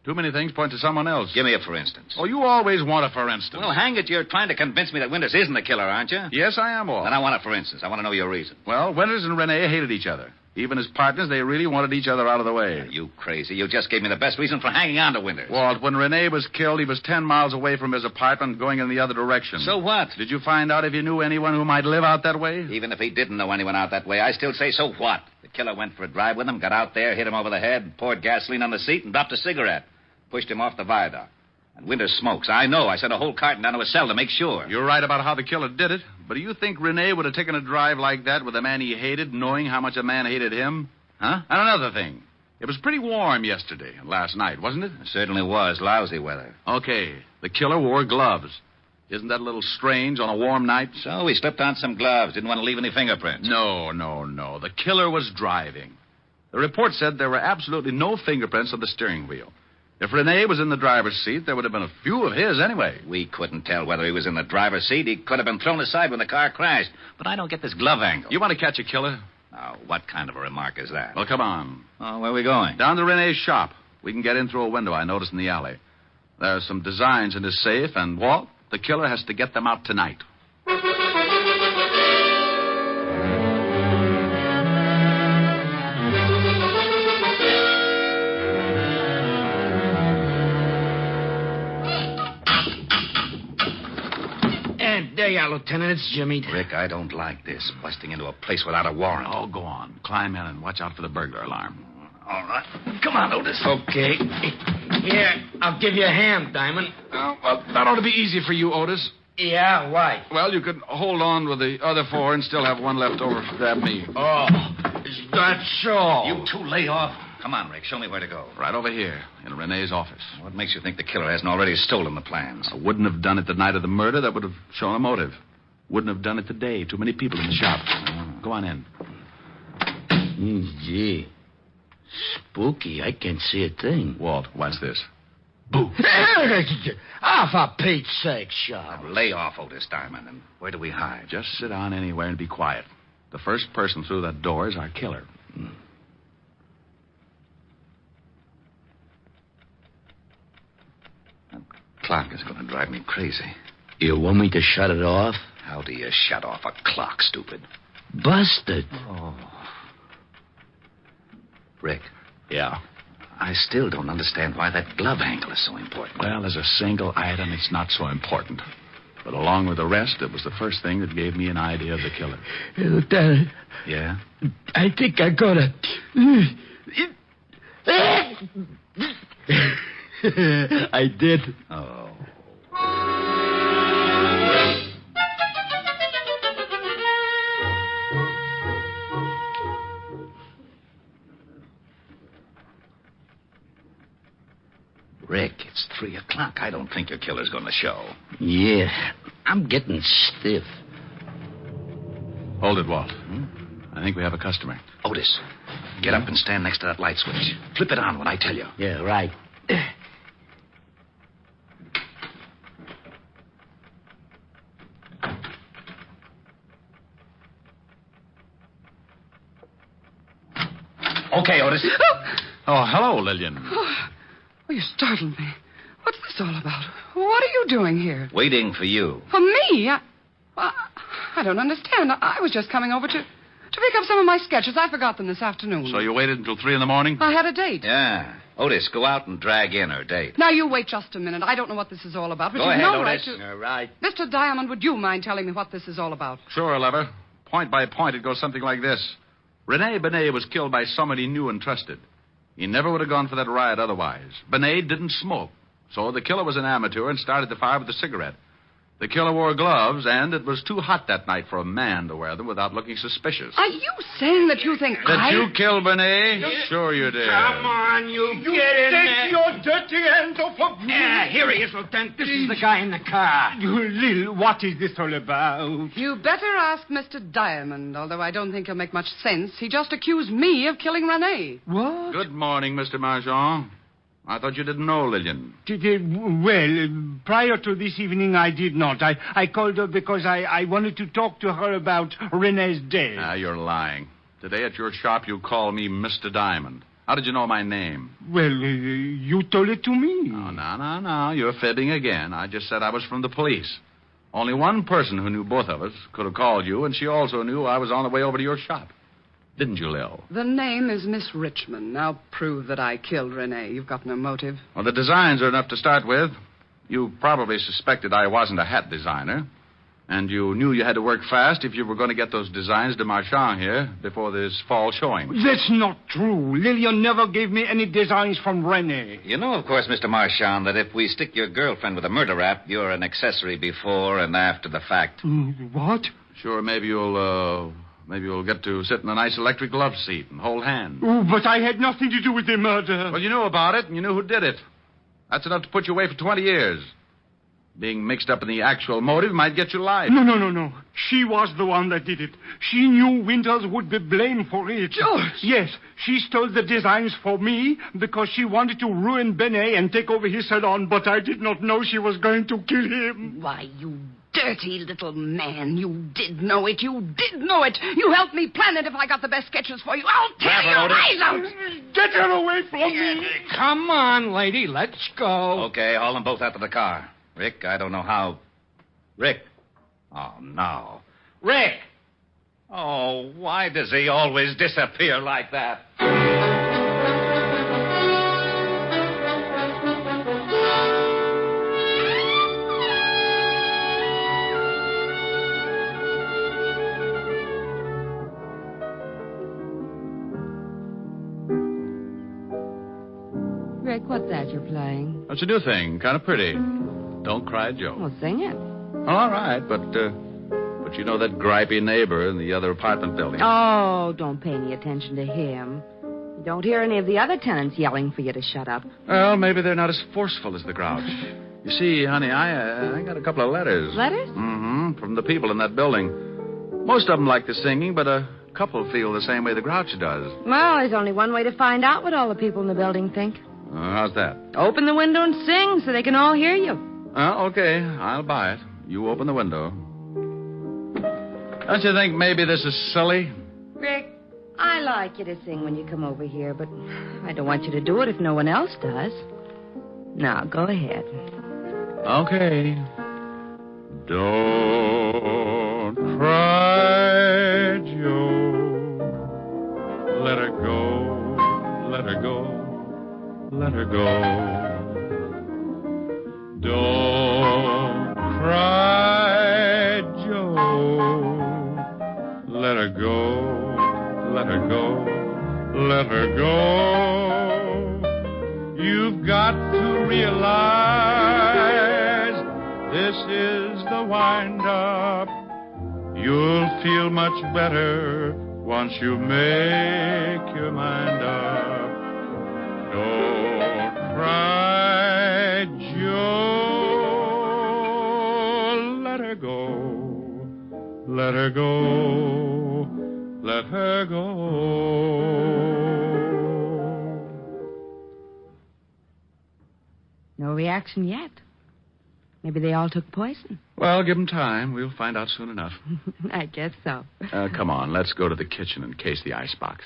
Too many things point to someone else. Give me a for instance. Oh, you always want a for instance. Well, hang it, you're trying to convince me that Winters isn't the killer, aren't you? Yes, I am, Walt. Then I want a for instance. I want to know your reason. Well, Winters and Rene hated each other. Even as partners, they really wanted each other out of the way. Are you crazy? You just gave me the best reason for hanging on to Winters. Walt, when Rene was killed, he was 10 miles away from his apartment going in the other direction. So what? Did you find out if you knew anyone who might live out that way? Even if he didn't know anyone out that way, I still say so what? The killer went for a drive with him, got out there, hit him over the head, poured gasoline on the seat, and dropped a cigarette. Pushed him off the viaduct. And Winters smokes. I know. I sent a whole carton down to his cell to make sure. You're right about how the killer did it. But do you think Rene would have taken a drive like that with a man he hated, knowing how much a man hated him? Huh? And another thing. It was pretty warm yesterday and last night, wasn't it? It certainly was. Lousy weather. Okay. The killer wore gloves. Isn't that a little strange on a warm night? So he slipped on some gloves. Didn't want to leave any fingerprints. No. The killer was driving. The report said there were absolutely no fingerprints on the steering wheel. If Rene was in the driver's seat, there would have been a few of his anyway. We couldn't tell whether he was in the driver's seat. He could have been thrown aside when the car crashed. But I don't get this glove angle. You want to catch a killer? Now, what kind of a remark is that? Well, come on. Oh, where are we going? Down to Rene's shop. We can get in through a window I noticed in the alley. There are some designs in his safe, and, Walt, the killer has to get them out tonight. There you are, Lieutenant. It's Jimmy. Rick, I don't like this. Busting into a place without a warrant. Oh, go on. Climb in and watch out for the burglar alarm. All right. Come on, Otis. Okay. Here, I'll give you a hand, Diamond. Oh, well, that ought to be easy for you, Otis. Yeah, why? Well, you could hold on with the other 4 and still have one left over to grab me. Oh, is that so? You two lay off. Come on, Rick. Show me where to go. Right over here, in Rene's office. What makes you think the killer hasn't already stolen the plans? I wouldn't have done it the night of the murder. That would have shown a motive. Wouldn't have done it today. Too many people in the shop. Go on in. Gee. Spooky. I can't see a thing. Walt, watch this. Boo. Ah, for Pete's sake, Sean. Lay off, Otis Diamond. And where do we hide? Just sit down anywhere and be quiet. The first person through that door is our killer. Clock is going to drive me crazy. You want me to shut it off? How do you shut off a clock, stupid? Busted. Oh. Rick. Yeah? I still don't understand why that glove angle is so important. Well, as a single item, it's not so important. But along with the rest, it was the first thing that gave me an idea of the killer. Hey, Lieutenant. Yeah? I think I got it. I did. Oh. Rick, it's 3 o'clock. I don't think your killer's going to show. Yeah, I'm getting stiff. Hold it, Walt. I think we have a customer. Otis, get up and stand next to that light switch. Flip it on when I tell you. Yeah, right. Okay, Otis. Oh, hello, Lillian. Oh, you startled me. What's this all about? What are you doing here? Waiting for you. For me? I don't understand. I was just coming over to pick up some of my sketches. I forgot them this afternoon. So you waited until 3 a.m? I had a date. Yeah. Otis, go out and drag in her date. Now, you wait just a minute. I don't know what this is all about, but Go you've ahead, no Otis. right to... All right. Mr. Diamond, would you mind telling me what this is all about? Sure, Lever. Point by point, it goes something like this. Rene Benet was killed by somebody he knew and trusted. He never would have gone for that riot otherwise. Benet didn't smoke, so the killer was an amateur and started the fire with a cigarette. The killer wore gloves, and it was too hot that night for a man to wear them without looking suspicious. Are you saying that you think Did you kill Benet? Sure you did. Come on, you get in there. Your dirty hands off of me. Yeah, here he is, Lieutenant. This is the guy in the car. Lil, what is this all about? You better ask Mr. Diamond, although I don't think he'll make much sense. He just accused me of killing Rene. What? Good morning, Mr. Marchand. I thought you didn't know Lillian. Well, prior to this evening, I did not. I called her because I wanted to talk to her about Rene's death. Ah, you're lying. Today at your shop, you call me Mr. Diamond. How did you know my name? Well, you told it to me. Oh, no. You're fibbing again. I just said I was from the police. Only one person who knew both of us could have called you, and she also knew I was on the way over to your shop. Didn't you, Lil? The name is Miss Richmond. Now prove that I killed Rene. You've got no motive. Well, the designs are enough to start with. You probably suspected I wasn't a hat designer. And you knew you had to work fast if you were going to get those designs to Marchand here before this fall showing. That's not true. Lillian never gave me any designs from Rene. You know, of course, Mr. Marchand, that if we stick your girlfriend with a murder rap, you're an accessory before and after the fact. What? Sure, maybe you'll get to sit in a nice electric love seat and hold hands. Oh, but I had nothing to do with the murder. Well, you knew about it, and you knew who did it. That's enough to put you away for 20 years. Being mixed up in the actual motive might get you life. No. She was the one that did it. She knew Winters would be blamed for it. George! Yes, she stole the designs for me because she wanted to ruin Benet and take over his salon, but I did not know she was going to kill him. Why, you dirty little man. You did know it. You did know it. You helped me plan it if I got the best sketches for you. I'll tear your eyes out. Get her away from me. Come on, lady. Let's go. Okay, haul them both out to the car. Rick, I don't know how... Rick. Oh, no. Rick! Oh, why does he always disappear like that? Rick, what's that you're playing? That's a new thing. Kind of pretty. Don't Cry, Joe. Well, sing it. All right, but you know that gripey neighbor in the other apartment building. Oh, don't pay any attention to him. You don't hear any of the other tenants yelling for you to shut up. Well, maybe they're not as forceful as the Grouch. You see, honey, I got a couple of letters. Letters? Mm-hmm, from the people in that building. Most of them like the singing, but a couple feel the same way the Grouch does. Well, there's only one way to find out what all the people in the building think. How's that? Open the window and sing so they can all hear you. Okay, I'll buy it. You open the window. Don't you think maybe this is silly? Rick, I like you to sing when you come over here, but I don't want you to do it if no one else does. Now, go ahead. Okay. Don't cry, Joe. Let her go, let her go, let her go. Don't cry, Joe. Let her go, let her go, let her go. You've got to realize this is the wind-up. You'll feel much better once you make your mind up. Don't cry, Joe. Let her go. Let her go. Let her go. No reaction yet. Maybe they all took poison. Well, give them time. We'll find out soon enough. I guess so. Come on, let's go to the kitchen and case the icebox.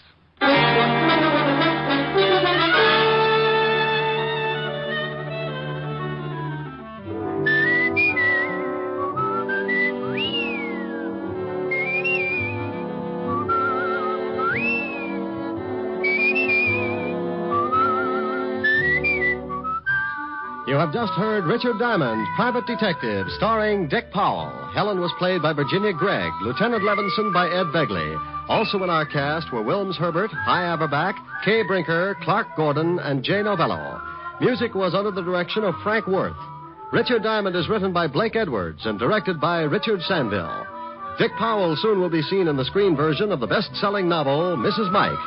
You have just heard Richard Diamond, Private Detective, starring Dick Powell. Helen was played by Virginia Gregg, Lieutenant Levinson by Ed Begley. Also in our cast were Wilms Herbert, Hy Averback, Kay Brinker, Clark Gordon, and Jay Novello. Music was under the direction of Frank Worth. Richard Diamond is written by Blake Edwards and directed by Richard Sandville. Dick Powell soon will be seen in the screen version of the best-selling novel, Mrs. Mike.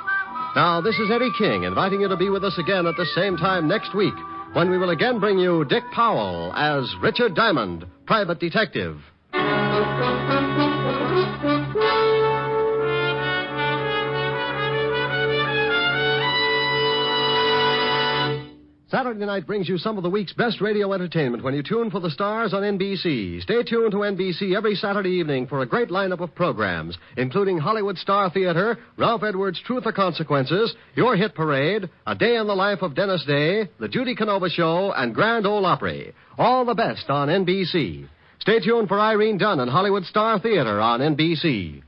Now, this is Eddie King inviting you to be with us again at the same time next week, when we will again bring you Dick Powell as Richard Diamond, Private Detective. Saturday night brings you some of the week's best radio entertainment when you tune for the stars on NBC. Stay tuned to NBC every Saturday evening for a great lineup of programs, including Hollywood Star Theater, Ralph Edwards' Truth or Consequences, Your Hit Parade, A Day in the Life of Dennis Day, The Judy Canova Show, and Grand Ole Opry. All the best on NBC. Stay tuned for Irene Dunn and Hollywood Star Theater on NBC.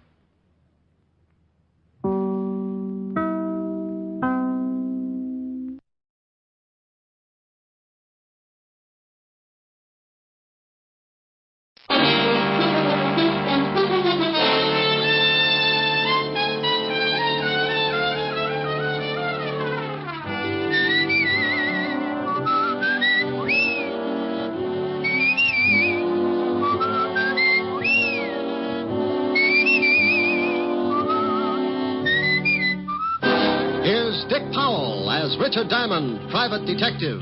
Dick Powell as Richard Diamond, Private Detective.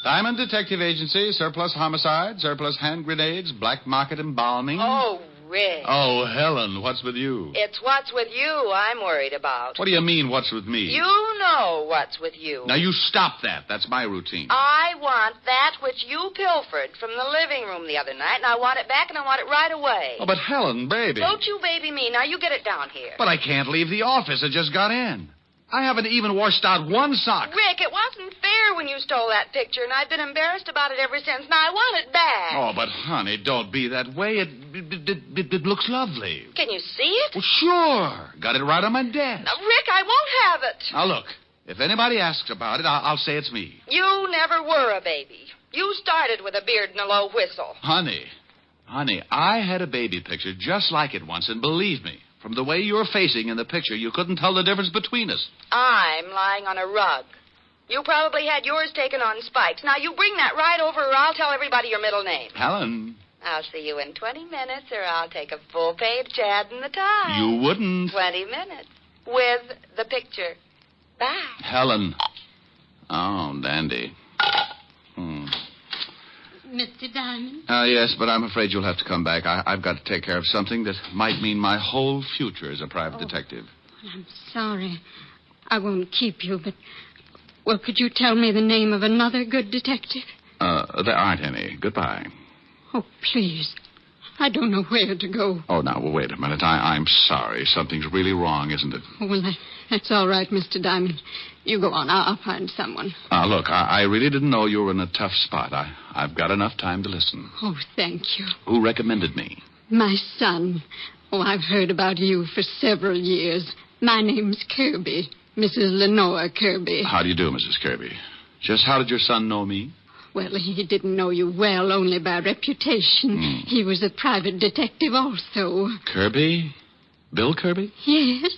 Diamond Detective Agency, surplus homicide, surplus hand grenades, black market embalming. Oh, Rick. Oh, Helen, what's with you? It's what's with you I'm worried about. What do you mean, what's with me? You know what's with you. Now, you stop that. That's my routine. I want that which you pilfered from the living room the other night, and I want it back, and I want it right away. Oh, but Helen, baby. Don't you baby me. Now, you get it down here. But I can't leave the office. I just got in. I haven't even washed out one sock. Rick, it wasn't fair when you stole that picture, and I've been embarrassed about it ever since. Now, I want it back. Oh, but, honey, don't be that way. It looks lovely. Can you see it? Well, sure. Got it right on my desk. Now, Rick, I won't have it. Now, look, if anybody asks about it, I'll say it's me. You never were a baby. You started with a beard and a low whistle. Honey, I had a baby picture just like it once, and believe me, from the way you're facing in the picture, you couldn't tell the difference between us. I'm lying on a rug. You probably had yours taken on spikes. Now, you bring that right over, or I'll tell everybody your middle name. Helen. I'll see you in 20 minutes, or I'll take a full-page ad in the Times. You wouldn't. 20 minutes. With the picture. Bye. Helen. Oh, dandy. Mr. Diamond? Yes, but I'm afraid you'll have to come back. I've got to take care of something that might mean my whole future as a private detective. I'm sorry. I won't keep you, but... Well, could you tell me the name of another good detective? There aren't any. Goodbye. Oh, please. I don't know where to go. Oh, now, well, wait a minute. I'm sorry. Something's really wrong, isn't it? Oh, well, that's all right, Mr. Diamond. You go on. I'll find someone. Look, I really didn't know you were in a tough spot. I've got enough time to listen. Oh, thank you. Who recommended me? My son. Oh, I've heard about you for several years. My name's Kirby. Mrs. Lenore Kirby. How do you do, Mrs. Kirby? Just how did your son know me? Well, he didn't know you well, only by reputation. He was a private detective also. Kirby? Bill Kirby? Yes.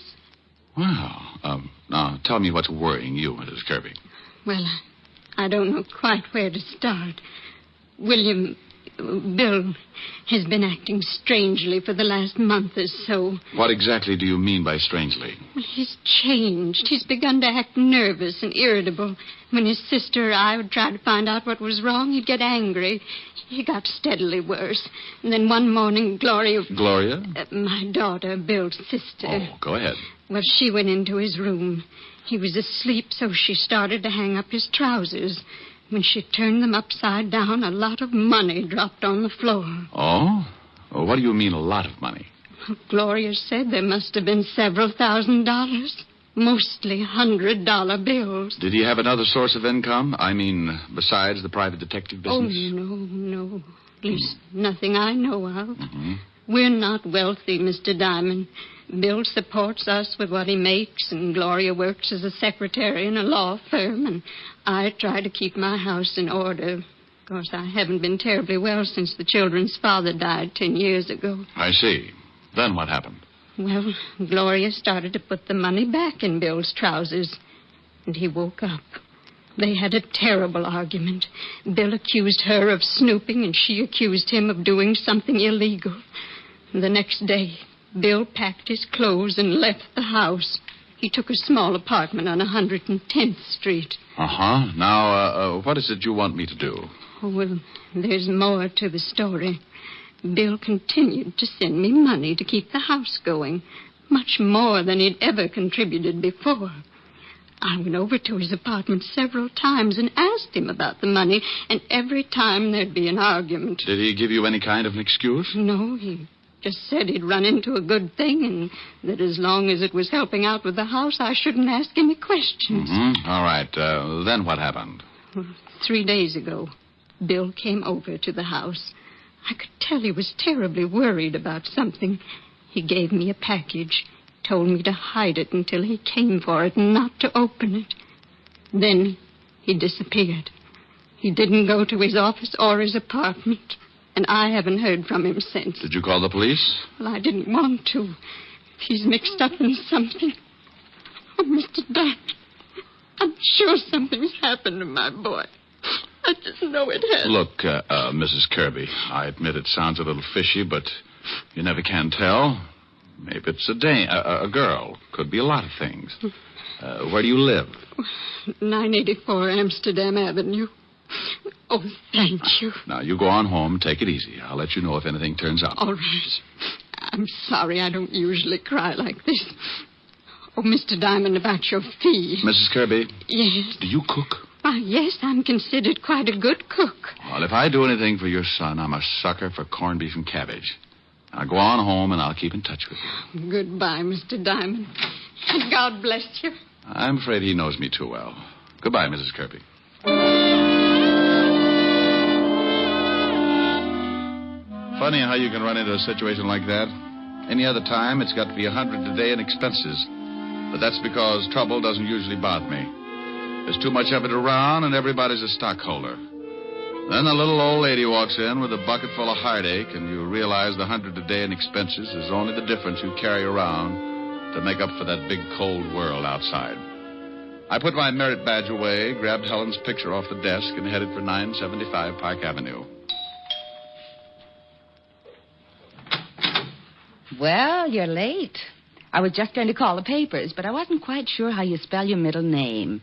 Well, now, tell me what's worrying you, Mrs. Kirby. Well, I don't know quite where to start. Bill has been acting strangely for the last month or so. What exactly do you mean by strangely? Well, he's changed. He's begun to act nervous and irritable. When his sister or I would try to find out what was wrong, he'd get angry. He got steadily worse. And then one morning, Gloria... Gloria? My daughter, Bill's sister. Oh, go ahead. Well, she went into his room. He was asleep, so she started to hang up his trousers. When she turned them upside down, a lot of money dropped on the floor. Oh? Well, what do you mean, a lot of money? Gloria said there must have been several $1,000s. Mostly $100 bills. Did he have another source of income? I mean, besides the private detective business? Oh, no. At least nothing I know of. Mm-hmm. We're not wealthy, Mr. Diamond. Bill supports us with what he makes, and Gloria works as a secretary in a law firm, and I try to keep my house in order. Of course, I haven't been terribly well since the children's father died 10 years ago. I see. Then what happened? Well, Gloria started to put the money back in Bill's trousers, and he woke up. They had a terrible argument. Bill accused her of snooping, and she accused him of doing something illegal. The next day, Bill packed his clothes and left the house. He took a small apartment on 110th Street. Uh-huh. Now, what is it you want me to do? Oh, well, there's more to the story. Bill continued to send me money to keep the house going, much more than he'd ever contributed before. I went over to his apartment several times and asked him about the money, and every time there'd be an argument. Did he give you any kind of an excuse? No, he just said he'd run into a good thing, and that as long as it was helping out with the house, I shouldn't ask any questions. Mm-hmm. All right. Then what happened? Well, 3 days ago, Bill came over to the house. I could tell he was terribly worried about something. He gave me a package, told me to hide it until he came for it and not to open it. Then he disappeared. He didn't go to his office or his apartment, and I haven't heard from him since. Did you call the police? Well, I didn't want to. If he's mixed up in something. Oh, Mr. Diamond, I'm sure something's happened to my boy. I just know it has. Look, Mrs. Kirby, I admit it sounds a little fishy, but you never can tell. Maybe it's a girl. Could be a lot of things. Where do you live? 984 Amsterdam Avenue. Oh, thank you. Now, you go on home. Take it easy. I'll let you know if anything turns up. All right. I'm sorry I don't usually cry like this. Oh, Mr. Diamond, about your fee. Mrs. Kirby? Yes. Do you cook? Yes, I'm considered quite a good cook. Well, if I do anything for your son, I'm a sucker for corned beef and cabbage. Now, go on home, and I'll keep in touch with you. Goodbye, Mr. Diamond. And God bless you. I'm afraid he knows me too well. Goodbye, Mrs. Kirby. Funny how you can run into a situation like that. Any other time, it's got to be $100 a day in expenses. But that's because trouble doesn't usually bother me. There's too much of it around, and everybody's a stockholder. Then the little old lady walks in with a bucket full of heartache, and you realize the $100 a day in expenses is only the difference you carry around to make up for that big, cold world outside. I put my merit badge away, grabbed Helen's picture off the desk, and headed for 975 Park Avenue. Well, you're late. I was just going to call the papers, but I wasn't quite sure how you spell your middle name.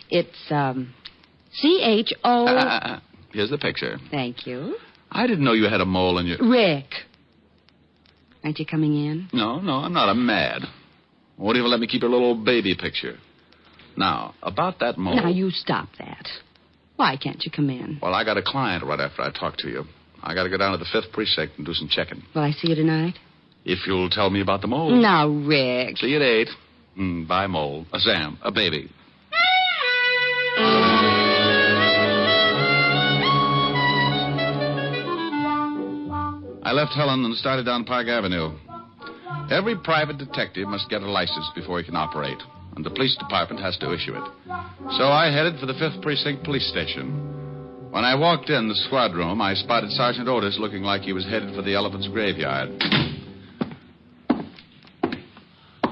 It's, C-H-O... Here's the picture. Thank you. I didn't know you had a mole in your... Rick. Aren't you coming in? No, I'm not. I'm mad. Won't even let me keep your little baby picture. Now, about that mole... Now, you stop that. Why can't you come in? Well, I got a client right after I talk to you. I got to go down to the 5th Precinct and do some checking. Will I see you tonight? If you'll tell me about the mole. Now, Rick. See you at 8. Bye, mole. A Sam. A baby. I left Helen and started down Park Avenue. Every private detective must get a license before he can operate, and the police department has to issue it. So I headed for the 5th Precinct Police Station. When I walked in the squad room, I spotted Sergeant Otis looking like he was headed for the elephant's graveyard.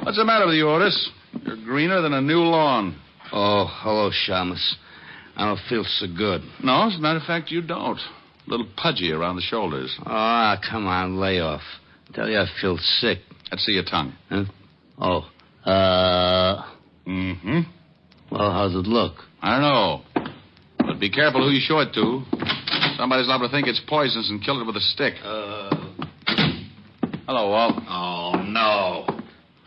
What's the matter with you, Otis? You're greener than a new lawn. Oh, hello, Shamus. I don't feel so good. No, as a matter of fact, you don't. A little pudgy around the shoulders. Ah, come on, lay off. I tell you, I feel sick. Let's see your tongue. Huh? Oh, Mm-hmm. Well, how's it look? I don't know. But be careful who you show it to. Somebody's liable to think it's poisonous and kill it with a stick. Hello, Walt. Oh, no.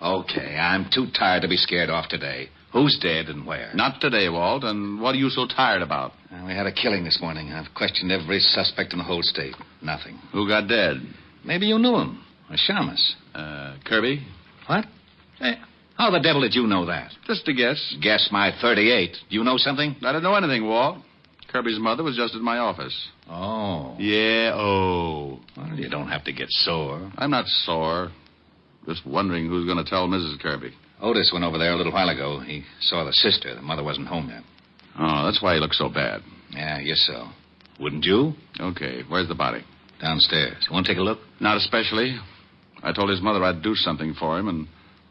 Okay, I'm too tired to be scared off today. Who's dead and where? Not today, Walt. And what are you so tired about? We had a killing this morning. I've questioned every suspect in the whole state. Nothing. Who got dead? Maybe you knew him. A Shamus. Kirby? What? Hey, how the devil did you know that? Just a guess. Guess my 38. Do you know something? I don't know anything, Walt. Kirby's mother was just at my office. Oh. Yeah, oh. Well, you don't have to get sore. I'm not sore. Just wondering who's going to tell Mrs. Kirby. Otis went over there a little while ago. He saw the sister. The mother wasn't home yet. Oh, that's why he looks so bad. Yeah, I guess so. Wouldn't you? Okay, where's the body? Downstairs. You want to take a look? Not especially. I told his mother I'd do something for him, and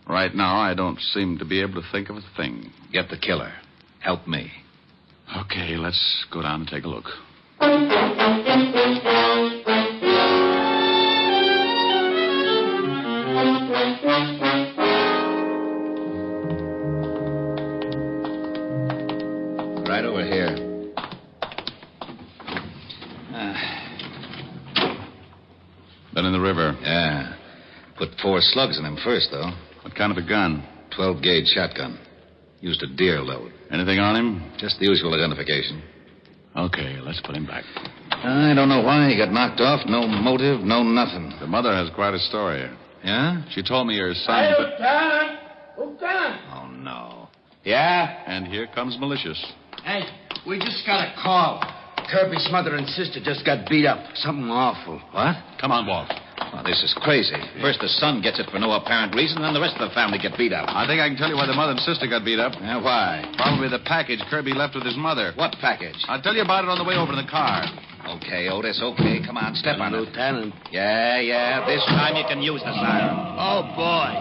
right now I don't seem to be able to think of a thing. Get the killer. Help me. Okay, let's go down and take a look. Right over here. Been in the river. Yeah. Put 4 slugs in him first, though. What kind of a gun? 12-gauge shotgun. Used a deer load. Anything on him? Just the usual identification. Okay, let's put him back. I don't know why he got knocked off. No motive, no nothing. The mother has quite a story. Yeah? She told me your son... Hey, Lieutenant! Lieutenant! Oh, no. Yeah? And here comes Malicious. Hey, we just got a call. Kirby's mother and sister just got beat up. Something awful. What? Come on, Walt. Oh, this is crazy. First the son gets it for no apparent reason, then the rest of the family get beat up. I think I can tell you why the mother and sister got beat up. Yeah, why? Probably the package Kirby left with his mother. What package? I'll tell you about it on the way over in the car. Okay, Otis, okay. Come on, step on it. Lieutenant. Yeah. This time you can use the siren. Oh, boy.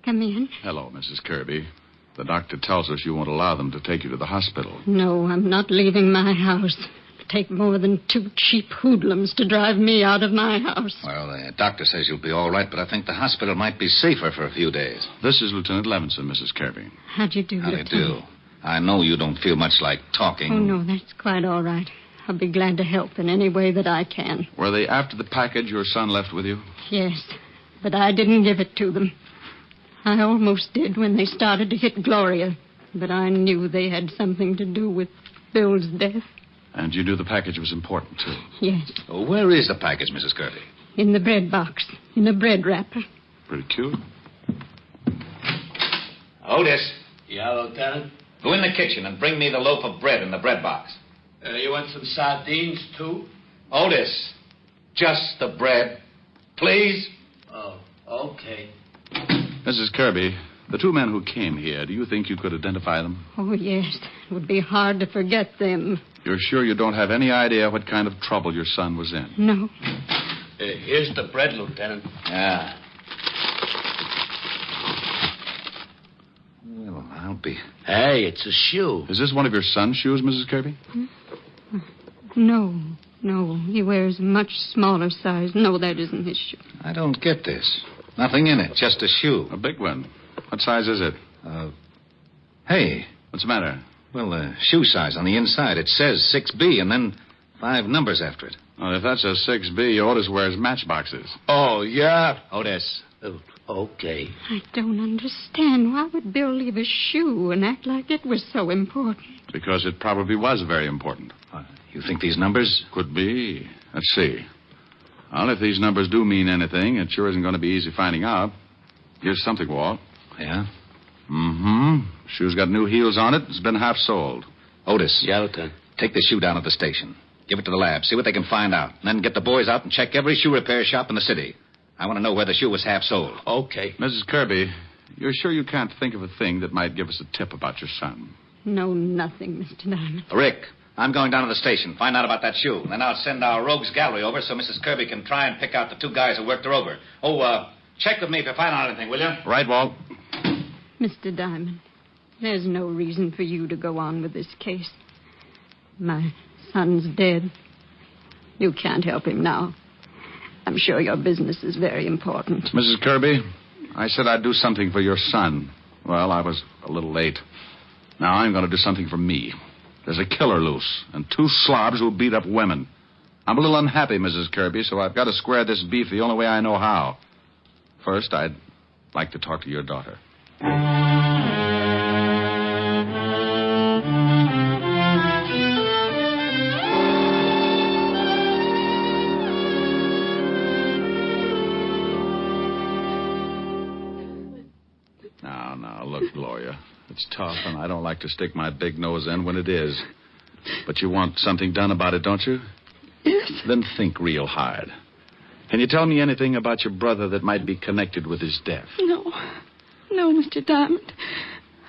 Come in. Hello, Mrs. Kirby. The doctor tells us you won't allow them to take you to the hospital. No, I'm not leaving my house. It'll take more than 2 cheap hoodlums to drive me out of my house. Well, the doctor says you'll be all right, but I think the hospital might be safer for a few days. This is Lieutenant Levinson, Mrs. Kirby. How'd you do, How do you Lieutenant? do? I know you don't feel much like talking. Oh, no, that's quite all right. I'll be glad to help in any way that I can. Were they after the package your son left with you? Yes, but I didn't give it to them. I almost did when they started to hit Gloria, but I knew they had something to do with Bill's death. And you knew the package was important, too? Yes, Oh, where is the package, Mrs. Kirby? in the bread box, in a bread wrapper. Pretty cute. Otis, Yeah, Lieutenant? go in the kitchen and bring me the loaf of bread in the bread box. You want some sardines, too? Otis, just the bread. Please? Oh, okay. Mrs. Kirby, the 2 men who came here, do you think you could identify them? Oh, yes, it would be hard to forget them. You're sure you don't have any idea what kind of trouble your son was in? No. Here's the bread, Lieutenant. Yeah. Well, I'll be... Hey, it's a shoe. Is this one of your son's shoes, Mrs. Kirby? No, he wears a much smaller size. No, that isn't his shoe. I don't get this. Nothing in it, just a shoe. A big one. What size is it? Hey. What's the matter? Well, the shoe size on the inside, it says 6B and then 5 numbers after it. Well, if that's a 6B, Otis wears matchboxes. Oh, yeah? Otis. Okay. I don't understand. Why would Bill leave a shoe and act like it was so important? Because it probably was very important. You think these numbers? Could be. Let's see. Well, if these numbers do mean anything, it sure isn't going to be easy finding out. Here's something, Walt. Yeah? Mm-hmm. Shoe's got new heels on it. It's been half soled. Otis. Yeah, Lieutenant. Take the shoe down at the station. Give it to the lab. See what they can find out. And then get the boys out and check every shoe repair shop in the city. I want to know where the shoe was half sold. Okay. Mrs. Kirby, you're sure you can't think of a thing that might give us a tip about your son? No, nothing, Mr. Diamond. Rick, I'm going down to the station. Find out about that shoe. Then I'll send our rogues gallery over so Mrs. Kirby can try and pick out the 2 guys who worked her over. Check with me if you find out anything, will you? Right, Walt. Mr. Diamond, there's no reason for you to go on with this case. My son's dead. You can't help him now. I'm sure your business is very important. Mrs. Kirby, I said I'd do something for your son. Well, I was a little late. Now I'm going to do something for me. There's a killer loose, and 2 slobs who beat up women. I'm a little unhappy, Mrs. Kirby, so I've got to square this beef the only way I know how. First, I'd like to talk to your daughter. It's tough, and I don't like to stick my big nose in when it is. But you want something done about it, don't you? Yes. Then think real hard. Can you tell me anything about your brother that might be connected with his death? No. No, Mr. Diamond.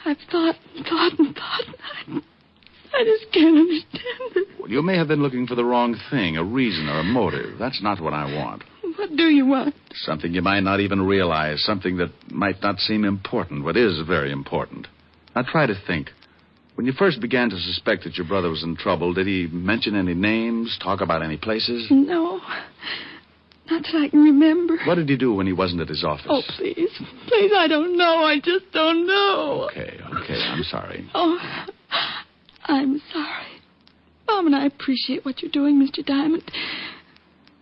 I've thought and thought and thought. I just can't understand it. Well, you may have been looking for the wrong thing, a reason or a motive. That's not what I want. What do you want? Something you might not even realize, something that might not seem important, but is very important. Now try to think. When you first began to suspect that your brother was in trouble, did he mention any names, talk about any places? No. Not that I can remember. What did he do when he wasn't at his office? Oh, please. Please, I don't know. I just don't know. Okay, I'm sorry. Oh, I'm sorry. Mom and I appreciate what you're doing, Mr. Diamond.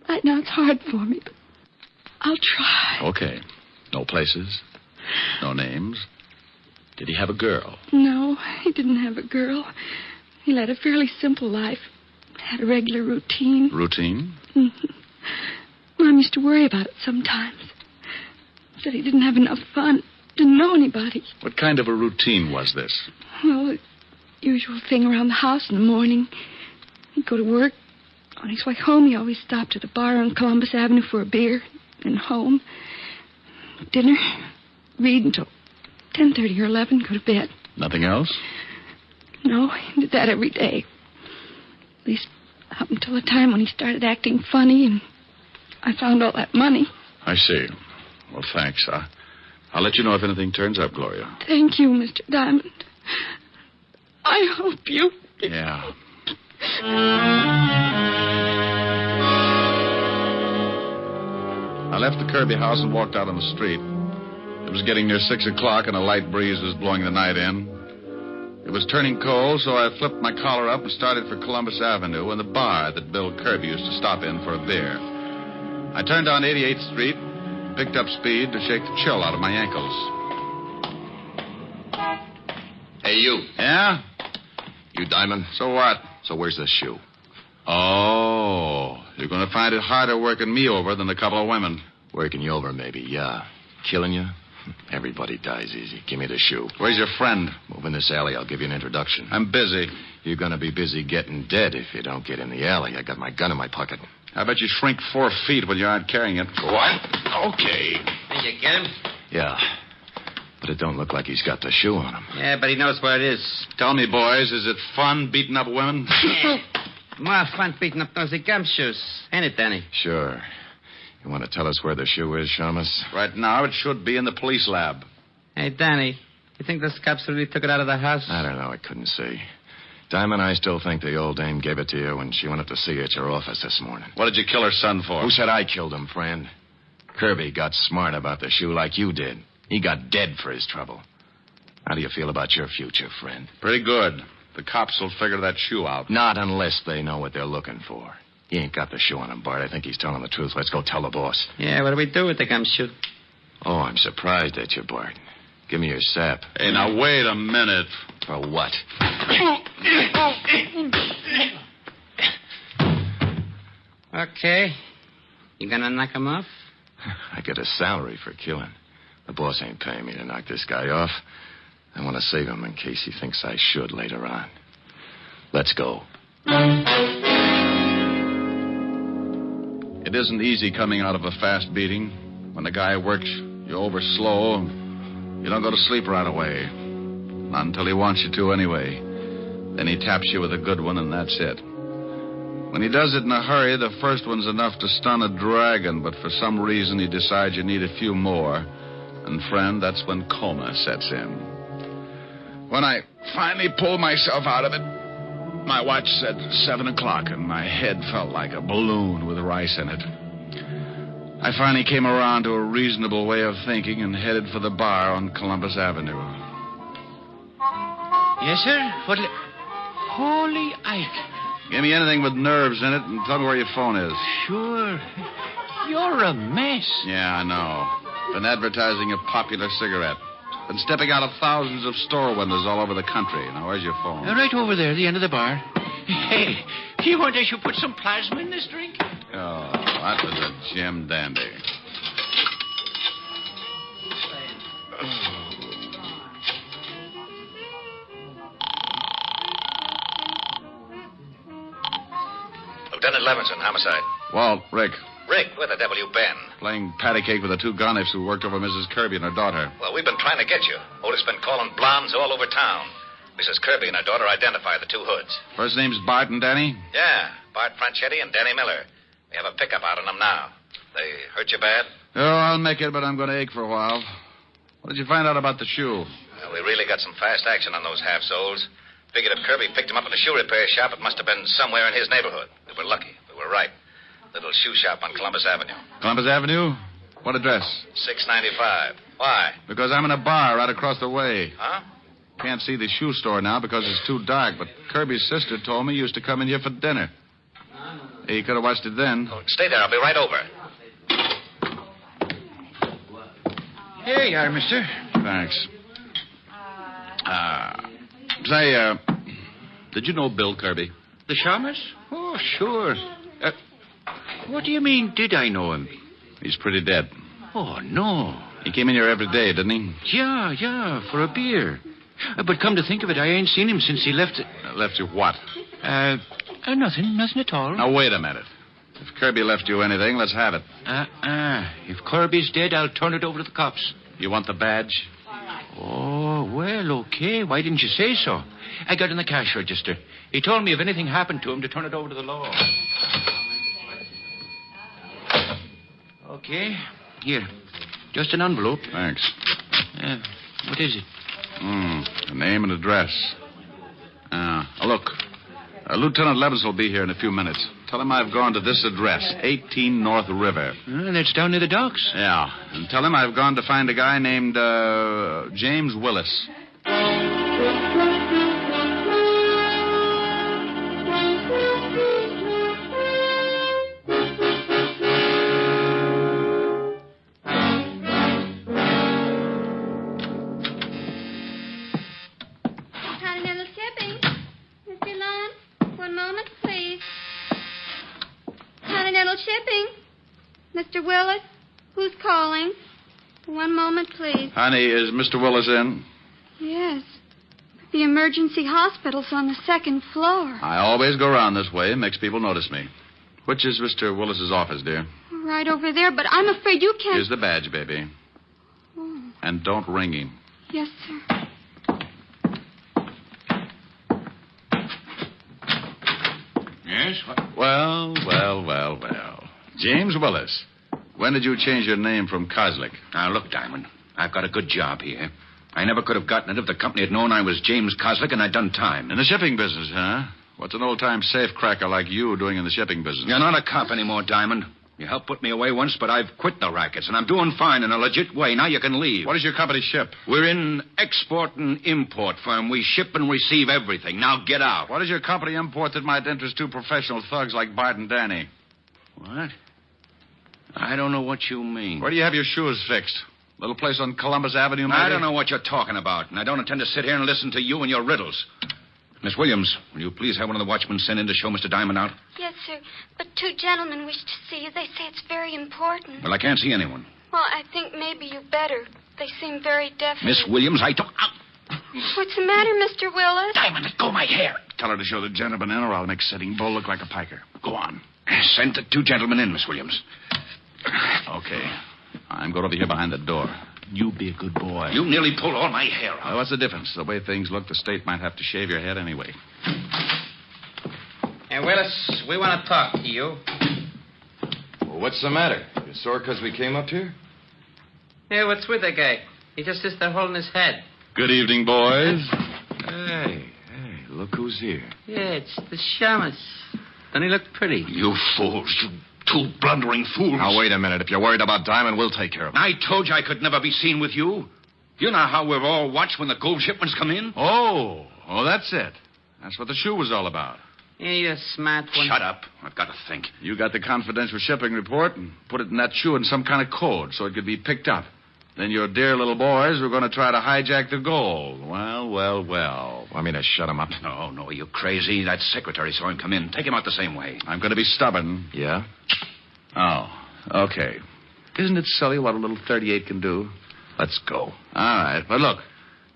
Right now it's hard for me, but I'll try. Okay. No places? No names? Did he have a girl? No, he didn't have a girl. He led a fairly simple life. Had a regular routine. Routine? Mm-hmm. Mom used to worry about it sometimes. Said he didn't have enough fun. Didn't know anybody. What kind of a routine was this? Well, the usual thing around the house in the morning. He'd go to work. On his way home, he always stopped at a bar on Columbus Avenue for a beer. And home. Dinner. Read until 10:30 or 11. Go to bed. Nothing else? No, he did that every day. At least up until the time when he started acting funny and I found all that money. I see. Well, thanks. I'll let you know if anything turns up, Gloria. Thank you, Mr. Diamond. I hope you... Yeah. I left the Kirby house and walked out on the street. It was getting near 6 o'clock and a light breeze was blowing the night in. It was turning cold, so I flipped my collar up and started for Columbus Avenue and the bar that Bill Kirby used to stop in for a beer. I turned on 88th Street, picked up speed to shake the chill out of my ankles. Hey, you. Yeah? You Diamond? So what? So where's this shoe? Oh, you're going to find it harder working me over than a couple of women. Working you over, maybe, yeah. Killing you? Everybody dies easy. Give me the shoe. Where's your friend? Move in this alley. I'll give you an introduction. I'm busy. You're going to be busy getting dead if you don't get in the alley. I got my gun in my pocket. I bet you shrink 4 feet when you aren't carrying it. What? Okay. Did you get him? Yeah. But it don't look like he's got the shoe on him. Yeah, but he knows where it is. Tell me, boys, is it fun beating up women? More fun beating up those gumshoes. Ain't it, Danny? Sure. You want to tell us where the shoe is, Shamus? Right now, it should be in the police lab. Hey, Danny, you think those cops really took it out of the house? I don't know. I couldn't see. Diamond, I still think the old dame gave it to you when she went up to see you at your office this morning. What did you kill her son for? Who said I killed him, friend? Kirby got smart about the shoe like you did. He got dead for his trouble. How do you feel about your future, friend? Pretty good. The cops will figure that shoe out. Not unless they know what they're looking for. He ain't got the shoe on him, Bart. I think he's telling the truth. Let's go tell the boss. Yeah, what do we do with the gumshoe? Oh, I'm surprised at you, Bart. Give me your sap. Hey, now, wait a minute. For what? Okay. You gonna knock him off? I get a salary for killing. The boss ain't paying me to knock this guy off. I want to save him in case he thinks I should later on. Let's go. It isn't easy coming out of a fast beating. When the guy works you over slow, you don't go to sleep right away. Not until he wants you to anyway. Then he taps you with a good one, and that's it. When he does it in a hurry, the first one's enough to stun a dragon, but for some reason he decides you need a few more. And, friend, that's when coma sets in. When I finally pulled myself out of it, my watch said 7 o'clock, and my head felt like a balloon with rice in it. I finally came around to a reasonable way of thinking and headed for the bar on Columbus Avenue. Yes, sir? Holy Ike. Give me anything with nerves in it and tell me where your phone is. Sure. You're a mess. Yeah, I know. Been advertising a popular cigarette. Been stepping out of thousands of store windows all over the country. Now, where's your phone? Right over there, the end of the bar. Hey, you want I should put some plasma in this drink? Oh, that was a Jim dandy. Lieutenant Levinson, homicide. Walt, Rick. Rick, where the devil you been? Playing patty cake with the two gonniffs who worked over Mrs. Kirby and her daughter. Well, we've been trying to get you. Otis been calling blondes all over town. Mrs. Kirby and her daughter identify the two hoods. First name's Bart and Danny? Yeah, Bart Franchetti and Danny Miller. We have a pickup out on them now. They hurt you bad? Oh, I'll make it, but I'm going to ache for a while. What did you find out about the shoe? Well, we really got some fast action on those half-soles. Figured if Kirby picked him up in a shoe repair shop, it must have been somewhere in his neighborhood. We were lucky. We were right. Little shoe shop on Columbus Avenue. Columbus Avenue? What address? 695. Why? Because I'm in a bar right across the way. Huh? Can't see the shoe store now because it's too dark, but Kirby's sister told me he used to come in here for dinner. He could have watched it then. Oh, stay there. I'll be right over. Here you are, mister. Thanks. Say, did you know Bill Kirby? The shamus? Oh, sure. What do you mean, did I know him? He's pretty dead. Oh, no. He came in here every day, didn't he? Yeah, for a beer. But come to think of it, I ain't seen him since he left... Left you what? Nothing at all. Now, wait a minute. If Kirby left you anything, let's have it. If Kirby's dead, I'll turn it over to the cops. You want the badge? Oh, well, okay. Why didn't you say so? I got in the cash register. He told me if anything happened to him to turn it over to the law. Okay. Here. Just an envelope. Thanks. What is it? The name and address. Look. Lieutenant Levinson will be here in a few minutes. Tell him I've gone to this address, 18 North River. That's down near the docks. Yeah. And tell him I've gone to find a guy named James Willis. Continental Shipping. Mr. Lund, one moment, please. Continental Shipping. Mr. Willis, who's calling? One moment, please. Honey, is Mr. Willis in? Yes. The emergency hospital's on the second floor. I always go around this way. It makes people notice me. Which is Mr. Willis's office, dear? Right over there, but I'm afraid you can't... Here's the badge, baby. Oh. And don't ring him. Yes, sir. Yes? Well. James Willis. When did you change your name from Kozlik? Now, look, Diamond. I've got a good job here. I never could have gotten it if the company had known I was James Kozlik and I'd done time. In the shipping business, huh? What's an old-time safecracker like you doing in the shipping business? You're not a cop anymore, Diamond. You helped put me away once, but I've quit the rackets, and I'm doing fine in a legit way. Now you can leave. What does your company ship? We're in export and import firm. We ship and receive everything. Now get out. What does your company import that might interest two professional thugs like Bart and Danny? What? I don't know what you mean. Where do you have your shoes fixed? Little place on Columbus Avenue, maybe? I don't know what you're talking about, and I don't intend to sit here and listen to you and your riddles. Miss Williams, will you please have one of the watchmen sent in to show Mr. Diamond out? Yes, sir. But two gentlemen wish to see you. They say it's very important. Well, I can't see anyone. Well, I think maybe you better. They seem very definite. Miss Williams, I don't... What's the matter, Mr. Willis? Diamond, let go of my hair. Tell her to show the gentleman in, or I'll make Sitting Bull look like a piker. Go on. Send the two gentlemen in, Miss Williams. Okay. I'm going over here behind the door. You be a good boy. You nearly pulled all my hair out. Well, what's the difference? The way things look, the state might have to shave your head anyway. Hey, Willis, we want to talk to you. Well, what's the matter? You sore because we came up here? Hey, what's with the guy? He just sits there holding his head. Good evening, boys. Hey, look who's here. Yeah, it's the shamus. Doesn't he look pretty? You fools, you two blundering fools. Now, wait a minute. If you're worried about Diamond, we'll take care of him. I told you I could never be seen with you. You know how we're all watched when the gold shipments come in? Oh, that's it. That's what the shoe was all about. Yeah, you're a smart one. Shut up. I've got to think. You got the confidential shipping report and put it in that shoe in some kind of code so it could be picked up. Then your dear little boys were going to try to hijack the gold. Well. I mean, I shut him up. No, you crazy. That secretary saw him come in. Take him out the same way. I'm going to be stubborn. Yeah? Oh, okay. Isn't it silly what a little 38 can do? Let's go. All right. But look,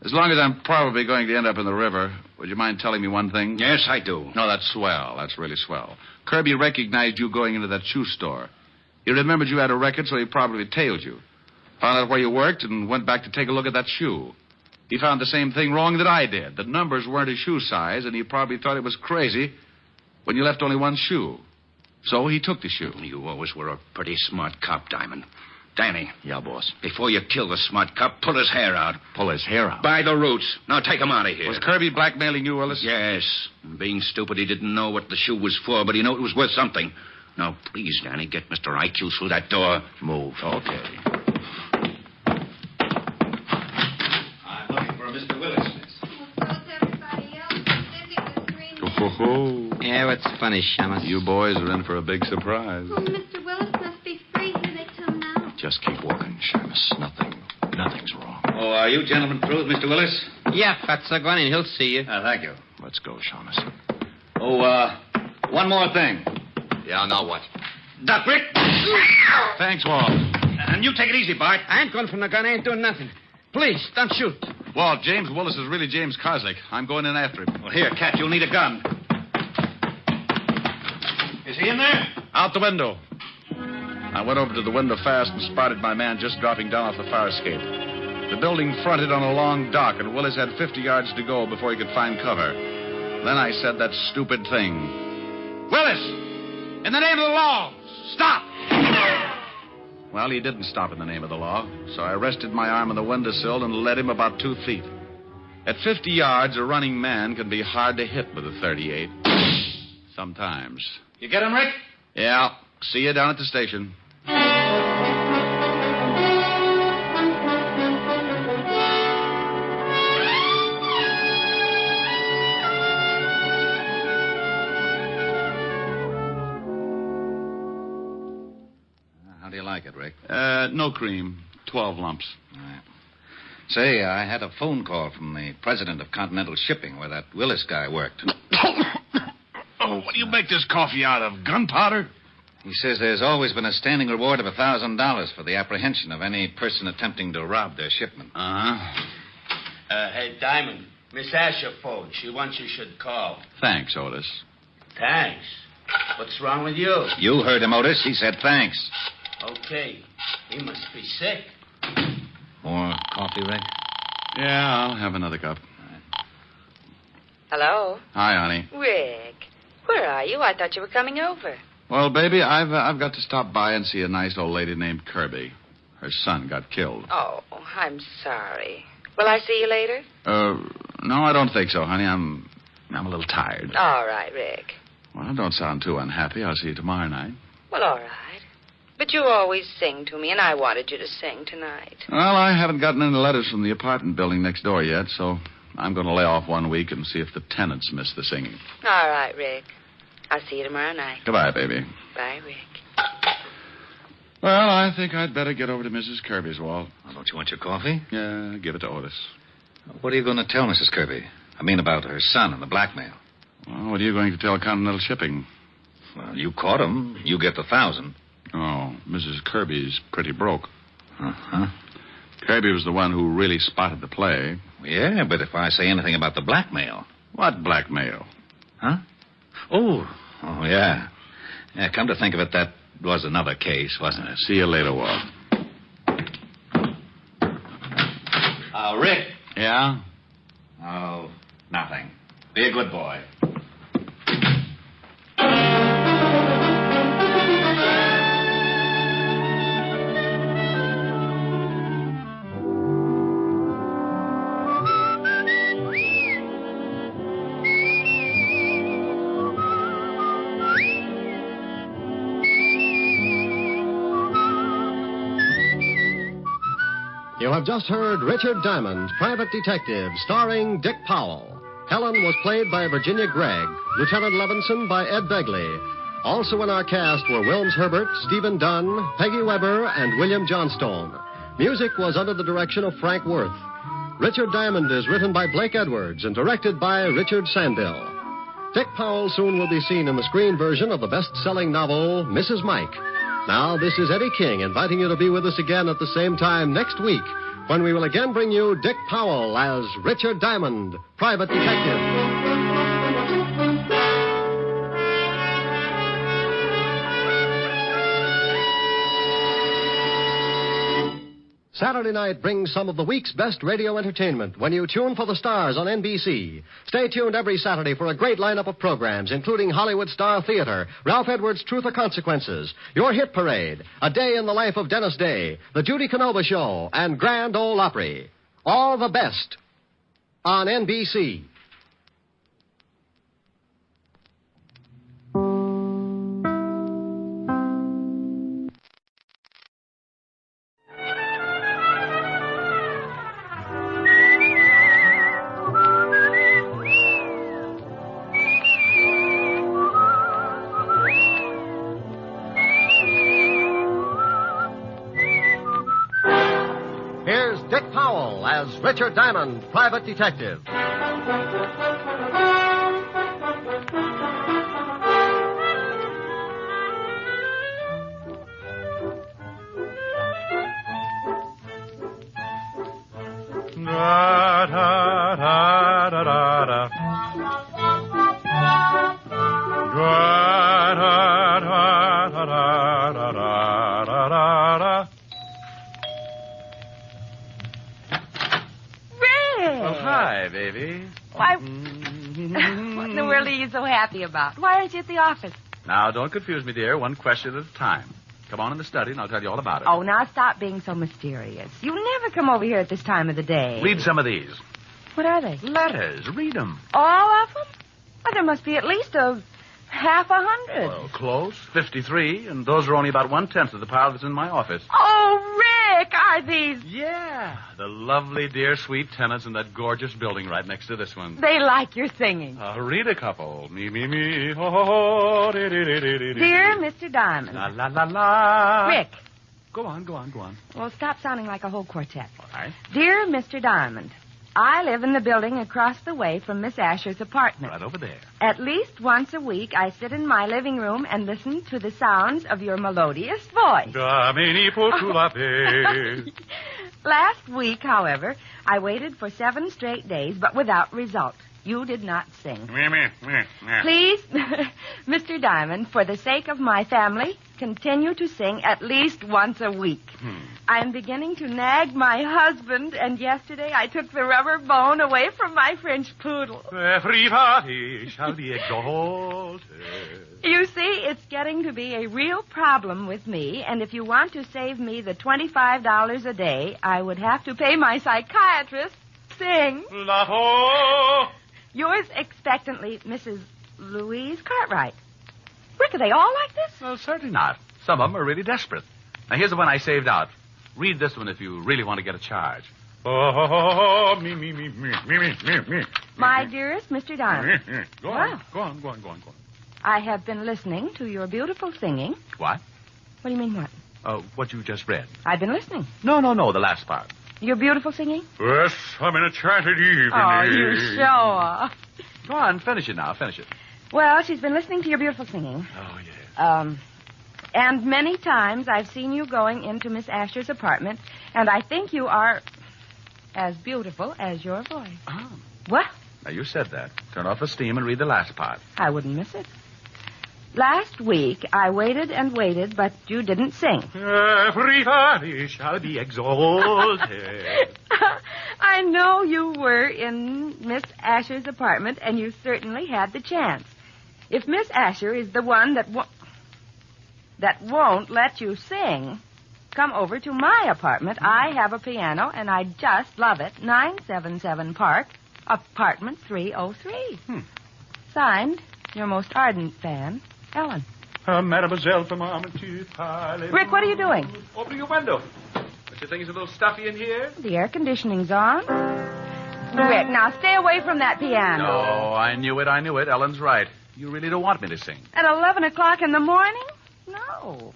As long as I'm probably going to end up in the river, would you mind telling me one thing? Yes, I do. No, that's swell. That's really swell. Kirby recognized you going into that shoe store. He remembered you had a record, so he probably tailed you. Found out where you worked and went back to take a look at that shoe. He found the same thing wrong that I did. The numbers weren't his shoe size, and he probably thought it was crazy when you left only one shoe. So he took the shoe. You always were a pretty smart cop, Diamond. Danny. Yeah, boss. Before you kill the smart cop, pull his hair out. Pull his hair out? By the roots. Now take him out of here. Was Kirby blackmailing you, Willis? Yes. Being stupid, he didn't know what the shoe was for, but he knew it was worth something. Now, please, Danny, get Mr. IQ through that door. Move. Okay. I'm looking for Mr. Willis, Ho. Yeah, what's funny, Shamus? You boys are in for a big surprise. Oh, Mr. Willis must be free. Here they come now. Just keep walking, Shamus. Nothing's wrong. Oh, are you gentlemen through with Mr. Willis? Yeah, Fatso, go on in. He'll see you. Thank you. Let's go, Shamus. Oh, one more thing. Yeah, now what? Duck, Rick. Thanks, Walt. And you take it easy, Bart. I ain't going for no gun. I ain't doing nothing. Please, don't shoot. Walt, James Willis is really James Kozlik. I'm going in after him. Well, here, Cat, you'll need a gun. Is he in there? Out the window. I went over to the window fast and spotted my man just dropping down off the fire escape. The building fronted on a long dock, and Willis had 50 yards to go before he could find cover. Then I said that stupid thing. Willis! In the name of the law, stop! Well, he didn't stop in the name of the law, so I rested my arm on the windowsill and led him about 2 feet. At 50 yards, a running man can be hard to hit with a .38. Sometimes. You get him, Rick? Yeah. See you down at the station. How do you like it, Rick? No cream. 12 lumps. All right. Say, I had a phone call from the president of Continental Shipping where that Willis guy worked. Oh, what do you make this coffee out of? Gunpowder? He says there's always been a standing reward of $1,000 for the apprehension of any person attempting to rob their shipment. Uh-huh. Hey, Diamond, Miss Asher phoned. She wants you should call. Thanks, Otis. Thanks. What's wrong with you? You heard him, Otis. He said thanks. Okay. He must be sick. More coffee, Rick? Yeah, I'll have another cup. Hello? Hi, honey. Rick, where are you? I thought you were coming over. Well, baby, I've got to stop by and see a nice old lady named Kirby. Her son got killed. Oh, I'm sorry. Will I see you later? No, I don't think so, honey. I'm a little tired. All right, Rick. Well, don't sound too unhappy. I'll see you tomorrow night. Well, all right. But you always sing to me, and I wanted you to sing tonight. Well, I haven't gotten any letters from the apartment building next door yet, so I'm going to lay off 1 week and see if the tenants miss the singing. All right, Rick. I'll see you tomorrow night. Goodbye, baby. Bye, Rick. Well, I think I'd better get over to Mrs. Kirby's, Walt. Oh, don't you want your coffee? Yeah, give it to Otis. What are you going to tell Mrs. Kirby? I mean about her son and the blackmail. Well, what are you going to tell Continental Shipping? Well, you caught him. You get the 1,000. Oh, Mrs. Kirby's pretty broke. Uh-huh. Kirby was the one who really spotted the play. Yeah, but if I say anything about the blackmail... What blackmail? Huh? Oh, yeah. Yeah, come to think of it, that was another case, wasn't it? See you later, Walt. Rick. Yeah? Oh, nothing. Be a good boy. You have just heard Richard Diamond, Private Detective, starring Dick Powell. Helen was played by Virginia Gregg, Lieutenant Levinson by Ed Begley. Also in our cast were Wilms Herbert, Stephen Dunn, Peggy Weber, and William Johnstone. Music was under the direction of Frank Worth. Richard Diamond is written by Blake Edwards and directed by Richard Sandell. Dick Powell soon will be seen in the screen version of the best-selling novel, Mrs. Mike. Now, this is Eddie King inviting you to be with us again at the same time next week when we will again bring you Dick Powell as Richard Diamond, private detective. Saturday night brings some of the week's best radio entertainment when you tune for the stars on NBC. Stay tuned every Saturday for a great lineup of programs, including Hollywood Star Theater, Ralph Edwards' Truth or Consequences, Your Hit Parade, A Day in the Life of Dennis Day, The Judy Canova Show, and Grand Ole Opry. All the best on NBC. Dick Powell as Richard Diamond, private detective. Da, da, da, da, da, da. Da, da, da, da, da, da, da, da, da. Oh, hi, baby. Why, what in the world are you so happy about? Why aren't you at the office? Now, don't confuse me, dear. One question at a time. Come on in the study, and I'll tell you all about it. Oh, now stop being so mysterious. You never come over here at this time of the day. Read some of these. What are they? Letters. Read them. All of them? Well, there must be at least a half 100. Well, close. 53, and those are only about 1/10 of the pile that's in my office. Oh, Rick, are these... Yeah, the lovely, dear, sweet tenants in that gorgeous building right next to this one. They like your singing. Read a couple. Me, me, me, ho, ho, ho, dee, dee, dee, dee, dee. Dear Mr. Diamond. La, la, la, la. Rick. Go on. Well, stop sounding like a whole quartet. All right. Dear Mr. Diamond, I live in the building across the way from Miss Asher's apartment. Right over there. At least once a week, I sit in my living room and listen to the sounds of your melodious voice. Last week, however, I waited for 7 straight days, but without result. You did not sing. Please, Mr. Diamond, for the sake of my family, continue to sing at least once a week. I am beginning to nag my husband, and yesterday I took the rubber bone away from my French poodle. Everybody shall be exalted. You see, it's getting to be a real problem with me, and if you want to save me the $25 a day, I would have to pay my psychiatrist sing. Yours expectantly, Mrs. Louise Cartwright. Rick, are they all like this? Well, certainly not. Some of them are really desperate. Now, here's the one I saved out. Read this one if you really want to get a charge. Oh, me. My dearest Mr. Diamond. Go on. I have been listening to your beautiful singing. What? What do you mean, what? What you just read. I've been listening. No, the last part. Your beautiful singing? Yes, I'm in a chatted evening. Oh, you show off. Go on, finish it now. Finish it. Well, she's been listening to your beautiful singing. Oh, yes. And many times I've seen you going into Miss Asher's apartment, and I think you are as beautiful as your voice. Oh. What? Now, you said that. Turn off the steam and read the last part. I wouldn't miss it. Last week, I waited and waited, but you didn't sing. Everybody shall be exalted. I know you were in Miss Asher's apartment, and you certainly had the chance. If Miss Asher is the one that won't let you sing, come over to my apartment. I have a piano, and I just love it. 977 Park, apartment 303. Signed, your most ardent fan, Ellen. Mademoiselle, Rick, what are you doing? Open your window. Don't you think it's a little stuffy in here? The air conditioning's on. Rick, now stay away from that piano. No, I knew it. Ellen's right. You really don't want me to sing. At 11 o'clock in the morning? No.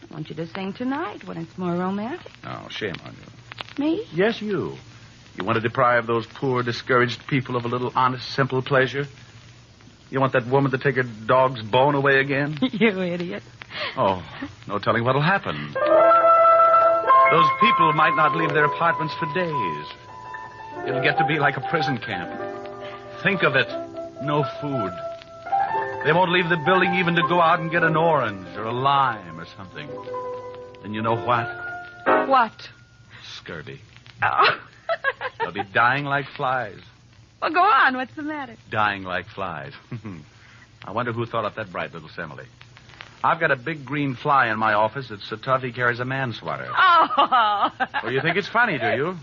I want you to sing tonight when it's more romantic. Oh, shame on you. Me? Yes, you. You want to deprive those poor, discouraged people of a little honest, simple pleasure? You want that woman to take her dog's bone away again? You idiot. Oh, no telling what'll happen. Those people might not leave their apartments for days. It'll get to be like a prison camp. Think of it. No food. They won't leave the building even to go out and get an orange or a lime or something. And you know what? What? Scurvy. Oh. They'll be dying like flies. Well, go on. What's the matter? Dying like flies. I wonder who thought up that bright little simile. I've got a big green fly in my office that's so tough he carries a manslaughter. Oh. Well, you think it's funny, do you?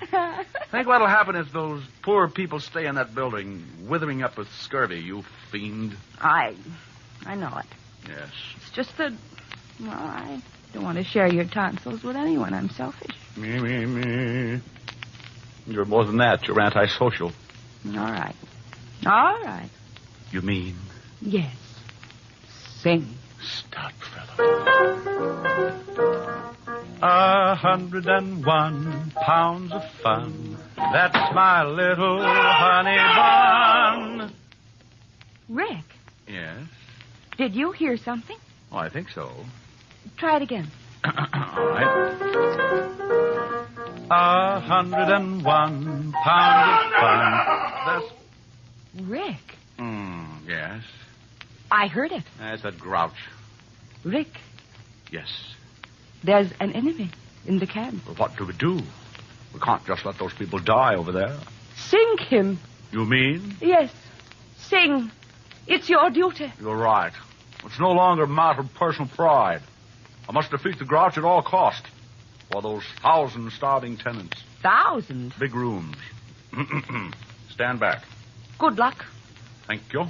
Think what'll happen if those poor people stay in that building, withering up with scurvy, you fiend. I know it. Yes. It's just that, well, I don't want to share your tonsils with anyone. I'm selfish. Me. You're more than that. You're antisocial. All right. All right. You mean? Yes. Sing. Stop, fellow. 101 pounds of fun. That's my little honey bun. Rick, Yes? did you hear something? Oh, I think so. Try it again. All right. 101 pounds of fun. That's... Rick, Yes? I heard it. That's that grouch. Rick, Yes. there's an enemy in the camp. Well, what do we do? We can't just let those people die over there. Sing him. You mean? Yes. Sing. It's your duty. You're right. It's no longer a matter of personal pride. I must defeat the grouch at all cost. For those 1,000 starving tenants. 1,000? Big rooms. Stand back. Good luck. Thank you. You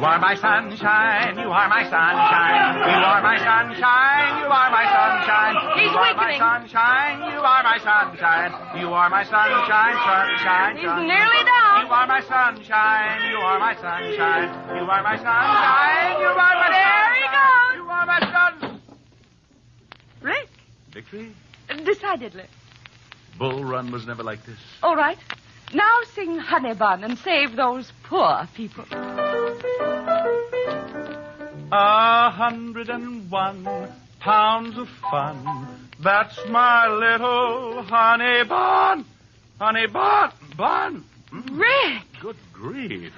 are my sunshine. You are my sunshine. You are my sunshine. You are my sunshine. He's you are my weakening. sunshine. You are my sunshine. You are my sunshine. Sunshine. He's nearly down. You are my sunshine. You are my sunshine. You are my sunshine. You are my There he goes. You are my sun. Rick, Victory? decidedly. Bull Run was never like this. All right. Now sing Honey Bun and save those poor people. 101 pounds of fun. That's my little honey bun. Honey bun. Bun. Rick! Good grief.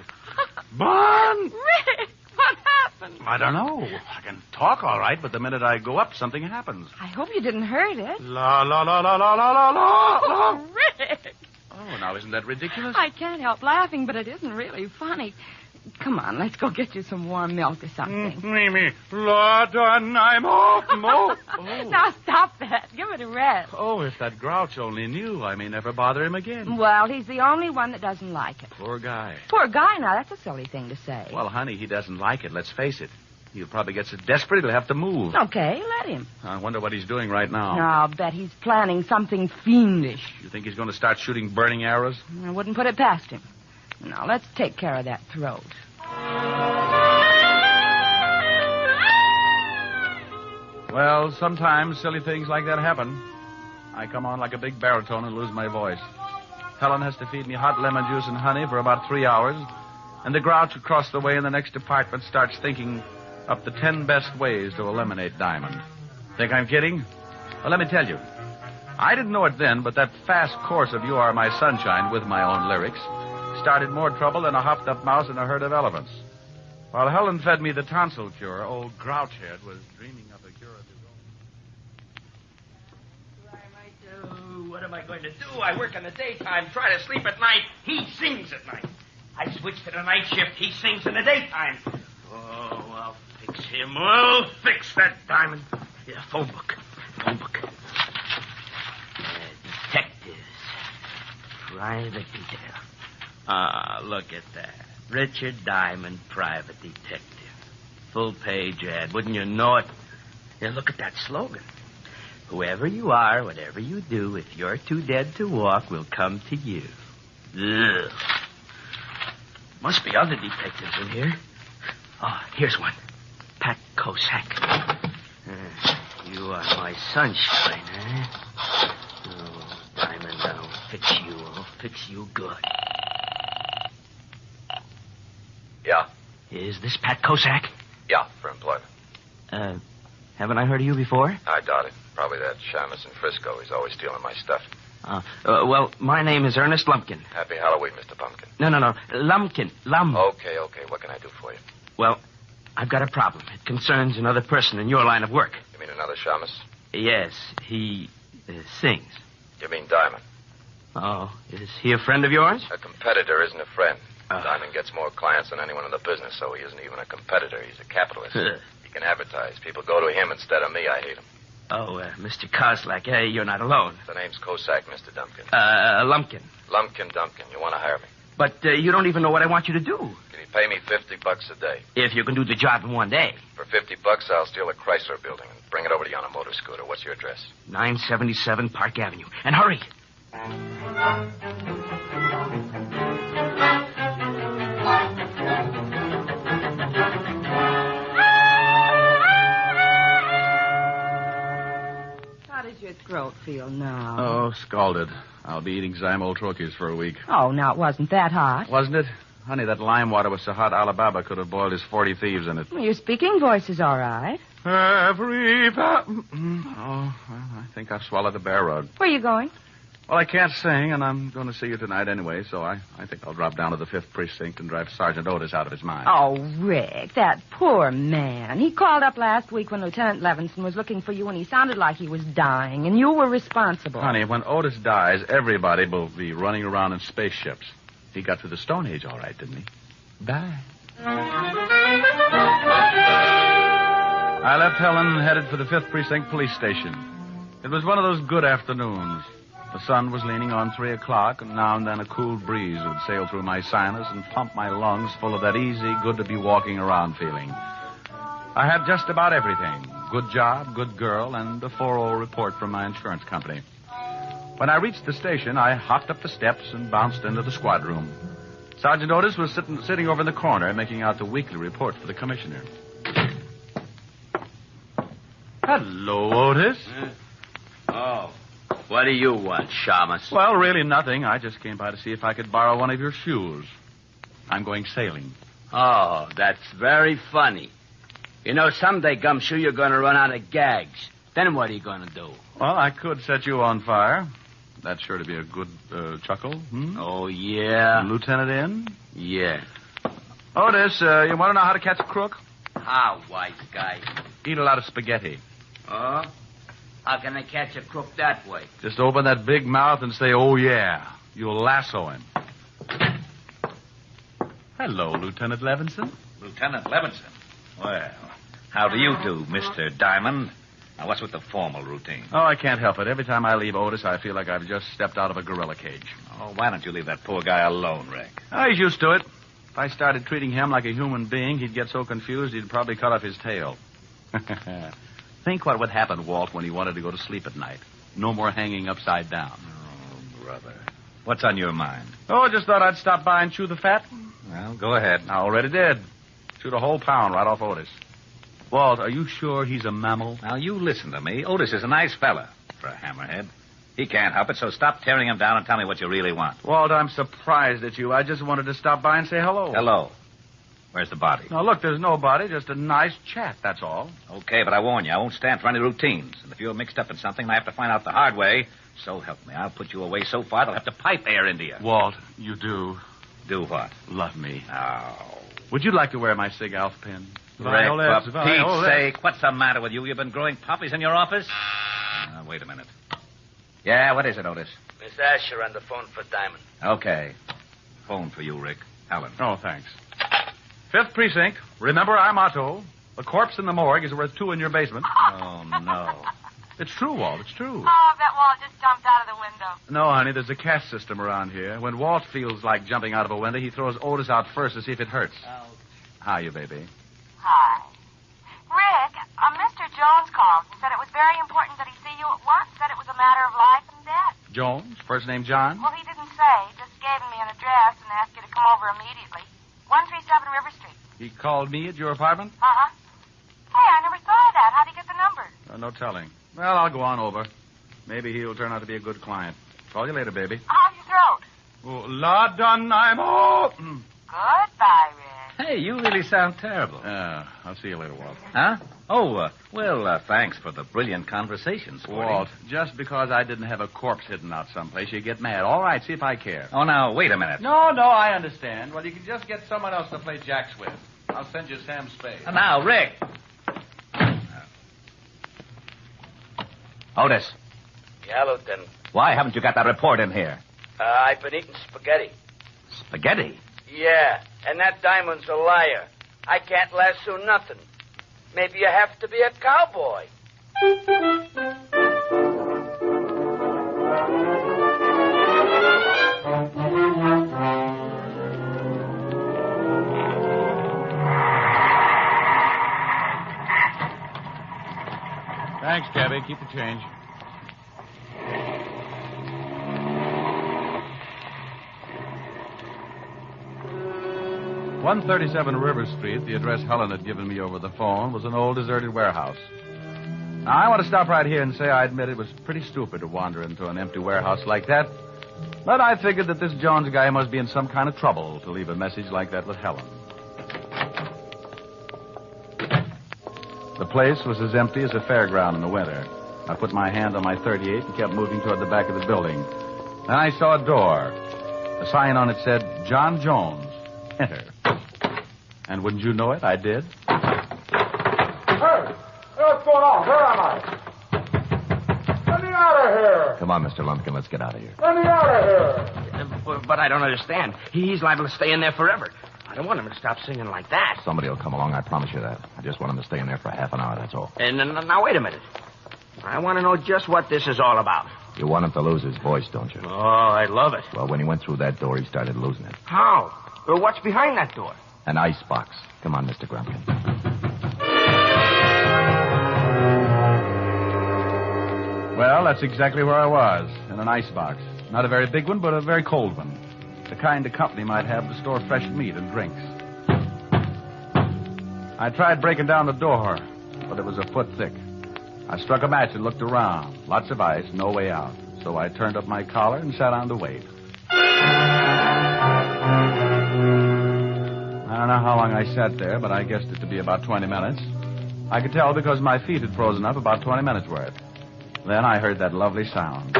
Bun. Rick, what happened? I don't know. I can talk all right, but the minute I go up, something happens. I hope you didn't hurt it. La, la, la, la, la, la, la, la. Oh, Rick! Oh, now isn't that ridiculous? I can't help laughing, but it isn't really funny. Come on, let's go get you some warm milk or something. Mimi. Lord, I'm off. Oh. Now stop that. Give it a rest. Oh, if that grouch only knew, I may never bother him again. Well, he's the only one that doesn't like it. Poor guy. Poor guy, now, that's a silly thing to say. Well, honey, he doesn't like it. Let's face it. He'll probably get so desperate he'll have to move. Okay, let him. I wonder what he's doing right now. I'll bet he's planning something fiendish. You think he's going to start shooting burning arrows? I wouldn't put it past him. Now, let's take care of that throat. Well, sometimes silly things like that happen. I come on like a big baritone and lose my voice. Helen has to feed me hot lemon juice and honey for about 3 hours, and the grouch across the way in the next apartment starts thinking up the 10 best ways to eliminate Diamond. Think I'm kidding? Well, let me tell you. I didn't know it then, but that fast course of You Are My Sunshine with my own lyrics started more trouble than a hopped-up mouse in a herd of elephants. While Helen fed me the tonsil cure, old Grouchhead was dreaming up a cure of his own. What am I going to do? I work in the daytime, try to sleep at night. He sings at night. I switch to the night shift. He sings in the daytime. Oh, I'll fix him. I'll fix that Diamond. Yeah, phone book. Detectives. Private detail. Ah, look at that. Richard Diamond, private detective. Full-page ad. Wouldn't you know it? Yeah, look at that slogan. Whoever you are, whatever you do, if you're too dead to walk, we'll come to you. Ugh. Must be other detectives in here. Oh, here's one. Pat Kosak. You are my sunshine, eh? Oh, Diamond, I'll fix you. I'll fix you good. Yeah. Is this Pat Kosak? Yeah, for employment. Haven't I heard of you before? I doubt it. Probably that Shamus in Frisco. He's always stealing my stuff. Well, my name is Ernest Lumpkin. Happy Halloween, Mr. Pumpkin. No. Lumpkin. Okay. What can I do for you? Well, I've got a problem. It concerns another person in your line of work. You mean another Shamus? Yes, he sings. You mean Diamond? Oh, is he a friend of yours? A competitor isn't a friend. Diamond gets more clients than anyone in the business, so he isn't even a competitor. He's a capitalist. He can advertise. People go to him instead of me. I hate him. Oh, Mr. Kozlak, hey, you're not alone. The name's Cossack, Mr. Dumpkin. Lumpkin. Lumpkin Dumpkin. You want to hire me? But you don't even know what I want you to do. Can you pay me $50 a day? If you can do the job in one day. For $50, I'll steal a Chrysler building and bring it over to you on a motor scooter. What's your address? 977 Park Avenue. And hurry. How does your throat feel now? Oh, scalded. I'll be eating Zymol troches for a week. Oh, now it wasn't that hot. Wasn't it? Honey, that lime water was so hot Alibaba could have boiled his 40 thieves in it. Well, your speaking voice is all right. Oh, well, I think I've swallowed the bear rug. Where are you going? Well, I can't sing, and I'm going to see you tonight anyway, so I think I'll drop down to the 5th Precinct and drive Sergeant Otis out of his mind. Oh, Rick, that poor man. He called up last week when Lieutenant Levinson was looking for you, and he sounded like he was dying, and you were responsible. Honey, when Otis dies, everybody will be running around in spaceships. He got through the Stone Age all right, didn't he? Bye. I left Helen and headed for the 5th Precinct police station. It was one of those good afternoons. The sun was leaning on 3 o'clock, and now and then a cool breeze would sail through my sinus and pump my lungs full of that easy, good-to-be-walking-around feeling. I had just about everything. Good job, good girl, and a 4-0 report from my insurance company. When I reached the station, I hopped up the steps and bounced into the squad room. Sergeant Otis was sitting over in the corner, making out the weekly report for the commissioner. Hello, Otis. Oh. What do you want, Shamus? Well, really nothing. I just came by to see if I could borrow one of your shoes. I'm going sailing. Oh, that's very funny. You know, someday, Gumshoe, you're going to run out of gags. Then what are you going to do? Well, I could set you on fire. That's sure to be a good chuckle. Hmm? Oh, yeah? Lieutenant in? Yeah. Otis, you want to know how to catch a crook? How, wise guy? Eat a lot of spaghetti. Oh? How can I catch a crook that way? Just open that big mouth and say, oh, yeah. You'll lasso him. Hello, Lieutenant Levinson. Lieutenant Levinson? Well, how do you do, Mr. Diamond? Now, what's with the formal routine? Oh, I can't help it. Every time I leave Otis, I feel like I've just stepped out of a gorilla cage. Oh, why don't you leave that poor guy alone, Rick? Oh, he's used to it. If I started treating him like a human being, he'd get so confused he'd probably cut off his tail. Think what would happen, Walt, when he wanted to go to sleep at night. No more hanging upside down. Oh, brother. What's on your mind? Oh, I just thought I'd stop by and chew the fat. Well, go ahead. I already did. Chewed a whole pound right off Otis. Walt, are you sure he's a mammal? Now, you listen to me. Otis is a nice fella for a hammerhead. He can't help it, so stop tearing him down and tell me what you really want. Walt, I'm surprised at you. I just wanted to stop by and say hello. Hello. Where's the body? Now, look, there's no body, just a nice chat, that's all. Okay, but I warn you, I won't stand for any routines. And if you're mixed up in something and I have to find out the hard way, so help me, I'll put you away so far they'll have to pipe air into you. Walt, you do. Do what? Love me. Oh. Would you like to wear my Sig Alf pin? Rick, for Pete's sake, what's the matter with you? You've been growing poppies in your office? Wait a minute. Yeah, what is it, Otis? Miss Asher on the phone for Diamond. Okay. Phone for you, Rick. Helen. Oh, thanks. 5th Precinct. Remember our motto. The corpse in the morgue is worth 2 in your basement. Oh, no. It's true, Walt. It's true. Oh, I bet Walt just jumped out of the window. No, honey, there's a caste system around here. When Walt feels like jumping out of a window, he throws Otis out first to see if it hurts. Oh. How are you, baby? Hi. Rick, Mr. Jones called and said it was very important that he see you at once. Said it was a matter of life and death. Jones? First name John? Well, he didn't say. He just gave me an address and asked you to come over immediately. 137 River Street. He called me at your apartment? Uh-huh. Hey, I never thought of that. How'd he get the number? No telling. Well, I'll go on over. Maybe he'll turn out to be a good client. Call you later, baby. How's your throat? Oh, la done, I'm all. Goodbye, Rick. Hey, you really sound terrible. I'll see you later, Walt. Huh? Oh, thanks for the brilliant conversation, Sporty. Walt, just because I didn't have a corpse hidden out someplace, you get mad. All right, see if I care. Oh, now, wait a minute. No, I understand. Well, you can just get someone else to play jacks with. I'll send you Sam Spade. Now, Rick. Otis, Yeah, Lieutenant. why haven't you got that report in here? I've been eating spaghetti. Spaghetti? Yeah, and that Diamond's a liar. I can't lasso nothing. Maybe you have to be a cowboy. Thanks, Cabby. Keep the change. "137 River Street," the address Helen had given me over the phone, was an old deserted warehouse. Now, I want to stop right here and say I admit it was pretty stupid to wander into an empty warehouse like that. But I figured that this Jones guy must be in some kind of trouble to leave a message like that with Helen. The place was as empty as a fairground in the winter. I put my hand on my .38 and kept moving toward the back of the building. Then I saw a door. A sign on it said, "John Jones. Enter." And wouldn't you know it, I did. Hey, what's going on? Where am I? Let me out of here! Come on, Mr. Lumpkin, let's get out of here. Let me out of here! But I don't understand. He's liable to stay in there forever. I don't want him to stop singing like that. Somebody will come along, I promise you that. I just want him to stay in there for half an hour, that's all. And now, wait a minute. I want to know just what this is all about. You want him to lose his voice, don't you? Oh, I love it. Well, when he went through that door, he started losing it. How? Well, what's behind that door? An ice box. Come on, Mr. Grumpkin. Well, that's exactly where I was, in an icebox. Not a very big one, but a very cold one. The kind a company might have to store fresh meat and drinks. I tried breaking down the door, but it was a foot thick. I struck a match and looked around. Lots of ice, no way out. So I turned up my collar and sat down to wait. I don't know how long I sat there, but I guessed it to be about 20 minutes. I could tell because my feet had frozen up about 20 minutes worth. Then I heard that lovely sound.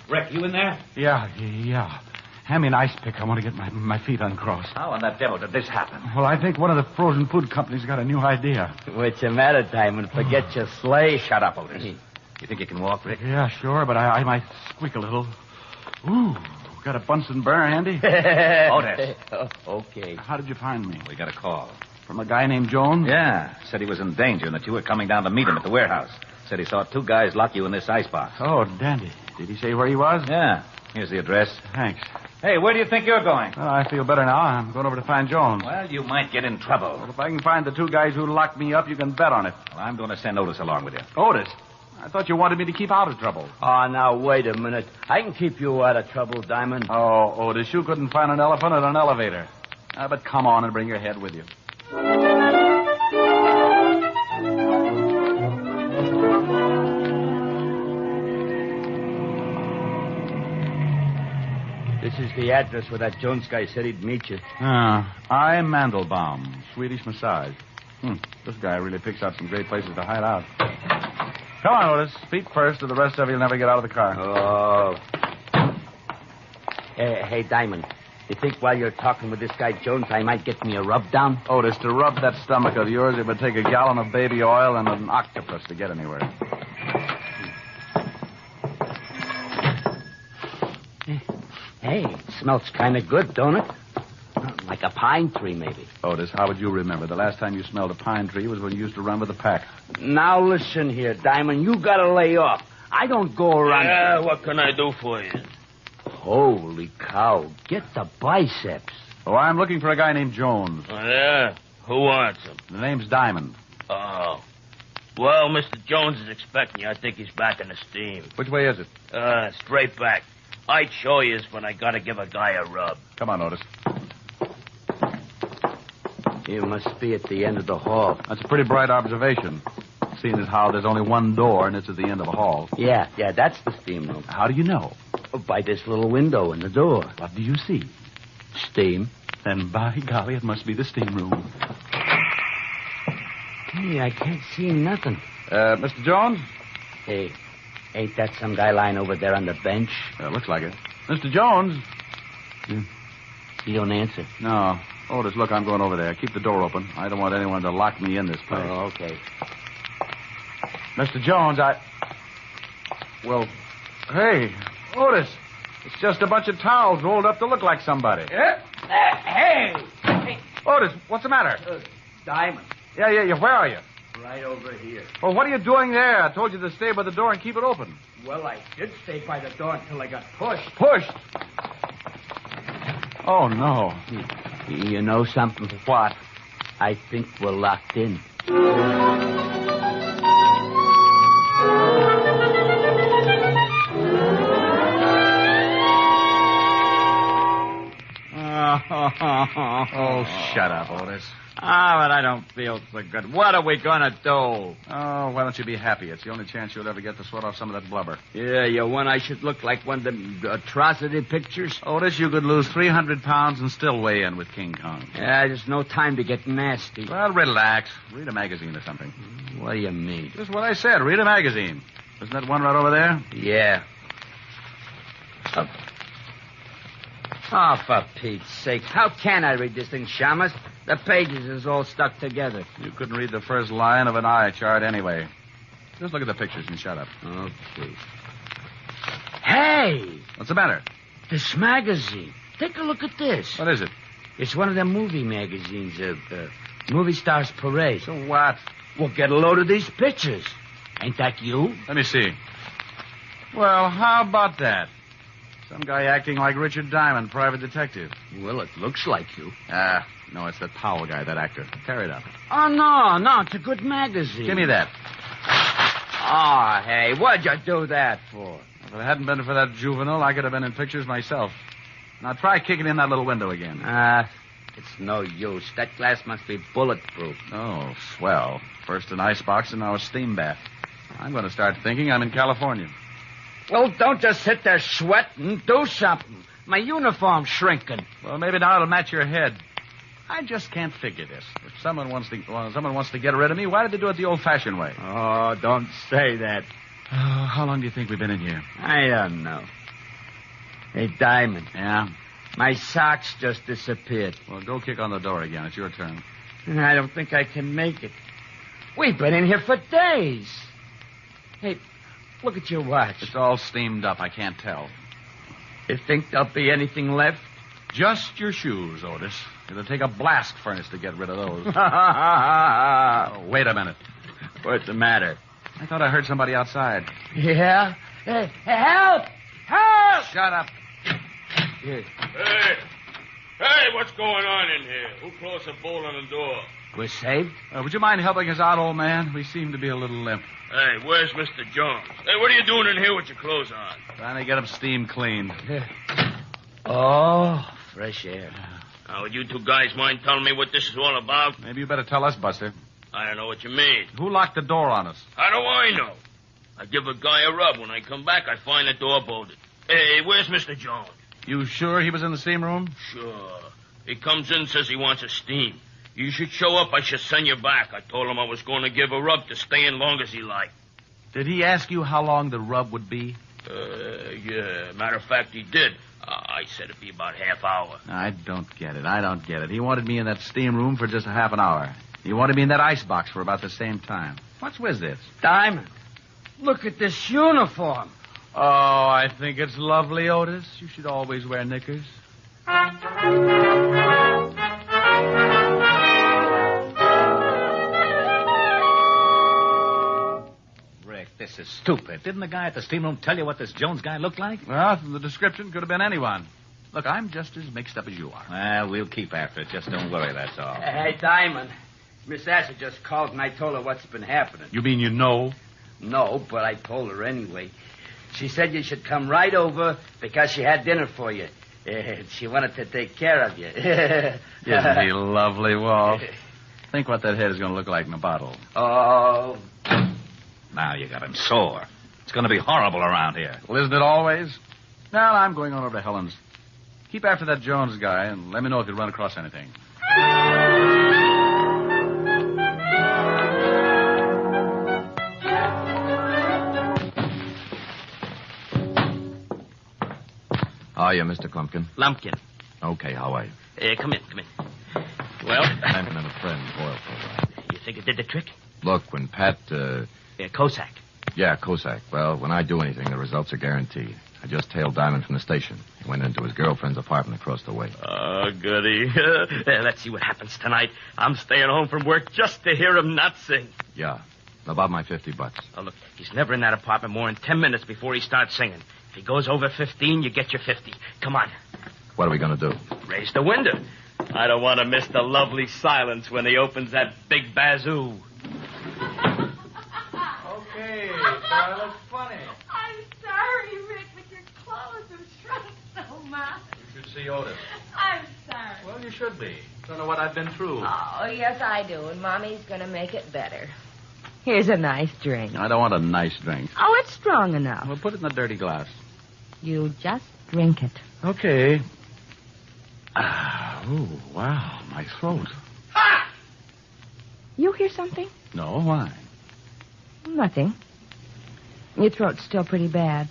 Rick, you in there? Yeah. Hand me an ice pick. I want to get my feet uncrossed. How in the devil did this happen? Well, I think one of the frozen food companies got a new idea. What's the matter, Diamond? Forget your sleigh. Shut up, Otis. You think you can walk, Rick? Yeah, sure, but I might squeak a little. Ooh, got a Bunsen burner handy? Otis. Okay. How did you find me? We got a call. From a guy named Jones? Yeah. Said he was in danger and that you were coming down to meet him at the warehouse. Said he saw two guys lock you in this icebox. Oh, dandy. Did he say where he was? Yeah. Here's the address. Thanks. Hey, where do you think you're going? Well, I feel better now. I'm going over to find Jones. Well, you might get in trouble. Well, if I can find the two guys who locked me up, you can bet on it. Well, I'm going to send Otis along with you. Otis? I thought you wanted me to keep out of trouble. Oh, now, wait a minute. I can keep you out of trouble, Diamond. Oh, Otis, you couldn't find an elephant in an elevator. But come on and bring your head with you. This is the address where that Jones guy said he'd meet you. I'm Mandelbaum, Swedish massage. This guy really picks out some great places to hide out. Come on, Otis. Feet first, or the rest of you'll never get out of the car. Oh. Hey, Diamond. You think while you're talking with this guy Jones, I might get me a rub down? Otis, to rub that stomach of yours, it would take a gallon of baby oil and an octopus to get anywhere. Hey, it smells kind of good, don't it? Like a pine tree, maybe. Otis, how would you remember? The last time you smelled a pine tree was when you used to run with a pack. Now listen here, Diamond. You gotta lay off. I don't go around... Yeah, what can I do for you? Holy cow. Get the biceps. Oh, I'm looking for a guy named Jones. Oh, yeah? Who wants him? The name's Diamond. Oh. Well, Mr. Jones is expecting you. I think he's back in the steam. Which way is it? Straight back. I'd show you when I gotta give a guy a rub. Come on, Otis. You must be at the end of the hall. That's a pretty bright observation, seeing as how there's only one door and it's at the end of a hall. Yeah, that's the steam room. How do you know? By this little window in the door. What do you see? Steam. Then, by golly, it must be the steam room. Hey, I can't see nothing. Mr. Jones? Hey, ain't that some guy lying over there on the bench? Looks like it. Mr. Jones? He don't answer. No. Otis, look, I'm going over there. Keep the door open. I don't want anyone to lock me in this place. Oh, okay. Mr. Jones, Well, hey, Otis. It's just a bunch of towels rolled up to look like somebody. Hey! Otis, what's the matter? Diamond. Yeah. Where are you? Right over here. Well, what are you doing there? I told you to stay by the door and keep it open. Well, I did stay by the door until I got pushed. Pushed? Oh, no. You know something? What? I think we're locked in. Oh, shut up, Otis. But I don't feel so good. What are we going to do? Oh, why don't you be happy? It's the only chance you'll ever get to sweat off some of that blubber. Yeah, you want I should look like one of them atrocity pictures? Otis, you could lose 300 pounds and still weigh in with King Kong. Yeah, there's no time to get nasty. Well, relax. Read a magazine or something. What do you mean? Just what I said. Read a magazine. Isn't that one right over there? Yeah. Oh, for Pete's sake. How can I read this thing, Shamus? The pages is all stuck together. You couldn't read the first line of an eye chart anyway. Just look at the pictures and shut up. Okay. Hey! What's the matter? This magazine. Take a look at this. What is it? It's one of them movie magazines of Movie Stars Parade. So what? Well, get a load of these pictures. Ain't that you? Let me see. Well, how about that? Some guy acting like Richard Diamond, private detective. Well, it looks like you. No, it's that Powell guy, that actor. Tear it up. Oh, no, it's a good magazine. Give me that. Oh, hey, what'd you do that for? If it hadn't been for that juvenile, I could have been in pictures myself. Now try kicking in that little window again. It's no use. That glass must be bulletproof. Oh, swell. First an icebox and now a steam bath. I'm going to start thinking I'm in California. Well, don't just sit there sweating. Do something. My uniform's shrinking. Well, maybe now it'll match your head. I just can't figure this. If someone wants to get rid of me, why did they do it the old-fashioned way? Oh, don't say that. How long do you think we've been in here? I don't know. Hey, Diamond. Yeah? My socks just disappeared. Well, go kick on the door again. It's your turn. I don't think I can make it. We've been in here for days. Hey, look at your watch. It's all steamed up. I can't tell. You think there'll be anything left? Just your shoes, Otis. It'll take a blast furnace to get rid of those. Oh, wait a minute. What's the matter? I thought I heard somebody outside. Yeah? Hey, help! Help! Shut up. Yeah. Hey, what's going on in here? Who closed the bolt on the door? We're saved? Would you mind helping us out, old man? We seem to be a little limp. Hey, where's Mr. Jones? Hey, what are you doing in here with your clothes on? Trying to get them steam cleaned. Oh, fresh air. Now, would you two guys mind telling me what this is all about? Maybe you better tell us, Buster. I don't know what you mean. Who locked the door on us? How do I know? I give a guy a rub. When I come back, I find the door bolted. Hey, where's Mr. Jones? You sure he was in the steam room? Sure. He comes in and says he wants a steam. You should show up. I should send you back. I told him I was going to give a rub to stay in long as he liked. Did he ask you how long the rub would be? Yeah. Matter of fact, he did. I said it'd be about half hour. I don't get it. He wanted me in that steam room for just a half an hour. He wanted me in that icebox for about the same time. What's with this? Diamond, look at this uniform. Oh, I think it's lovely, Otis. You should always wear knickers. Rick, this is stupid. Didn't the guy at the steam room tell you what this Jones guy looked like? Well, from the description, could have been anyone. Look, I'm just as mixed up as you are. Well, we'll keep after it. Just don't worry, that's all. Hey, Diamond. Miss Asher just called and I told her what's been happening. You mean you know? No, but I told her anyway. She said you should come right over because she had dinner for you. She wanted to take care of you. Isn't he lovely, Walt? Think what that head is going to look like in a bottle. Oh. Now you got him sore. It's going to be horrible around here. Well, isn't it always? Now, I'm going on over to Helen's. Keep after that Jones guy and let me know if you run across anything. How are you, Mr. Klumpkin? Lumpkin. Okay, how are you? Come in. Well? I'm and a friend, Boyle. You think it did the trick? Look, when Pat, Cossack. Yeah, Cossack. Well, when I do anything, the results are guaranteed. I just tailed Diamond from the station. He went into his girlfriend's apartment across the way. Oh, goody. Let's see what happens tonight. I'm staying home from work just to hear him not sing. Yeah. About my $50. Oh, look, he's never in that apartment more than 10 minutes before he starts singing. If he goes over 15, you get your 50. Come on. What are we going to do? Raise the window. I don't want to miss the lovely silence when he opens that big bazoo. Okay, that looks funny. I'm sorry, Rick, but your clothes have shrunk so much. You should see Otis. I'm sorry. Well, you should be. Don't know what I've been through. Oh, yes, I do, and Mommy's going to make it better. Here's a nice drink. I don't want a nice drink. Oh, it's strong enough. We'll put it in a dirty glass. You just drink it. Okay. Oh, wow, my throat. You hear something? No, why? Nothing. Your throat's still pretty bad.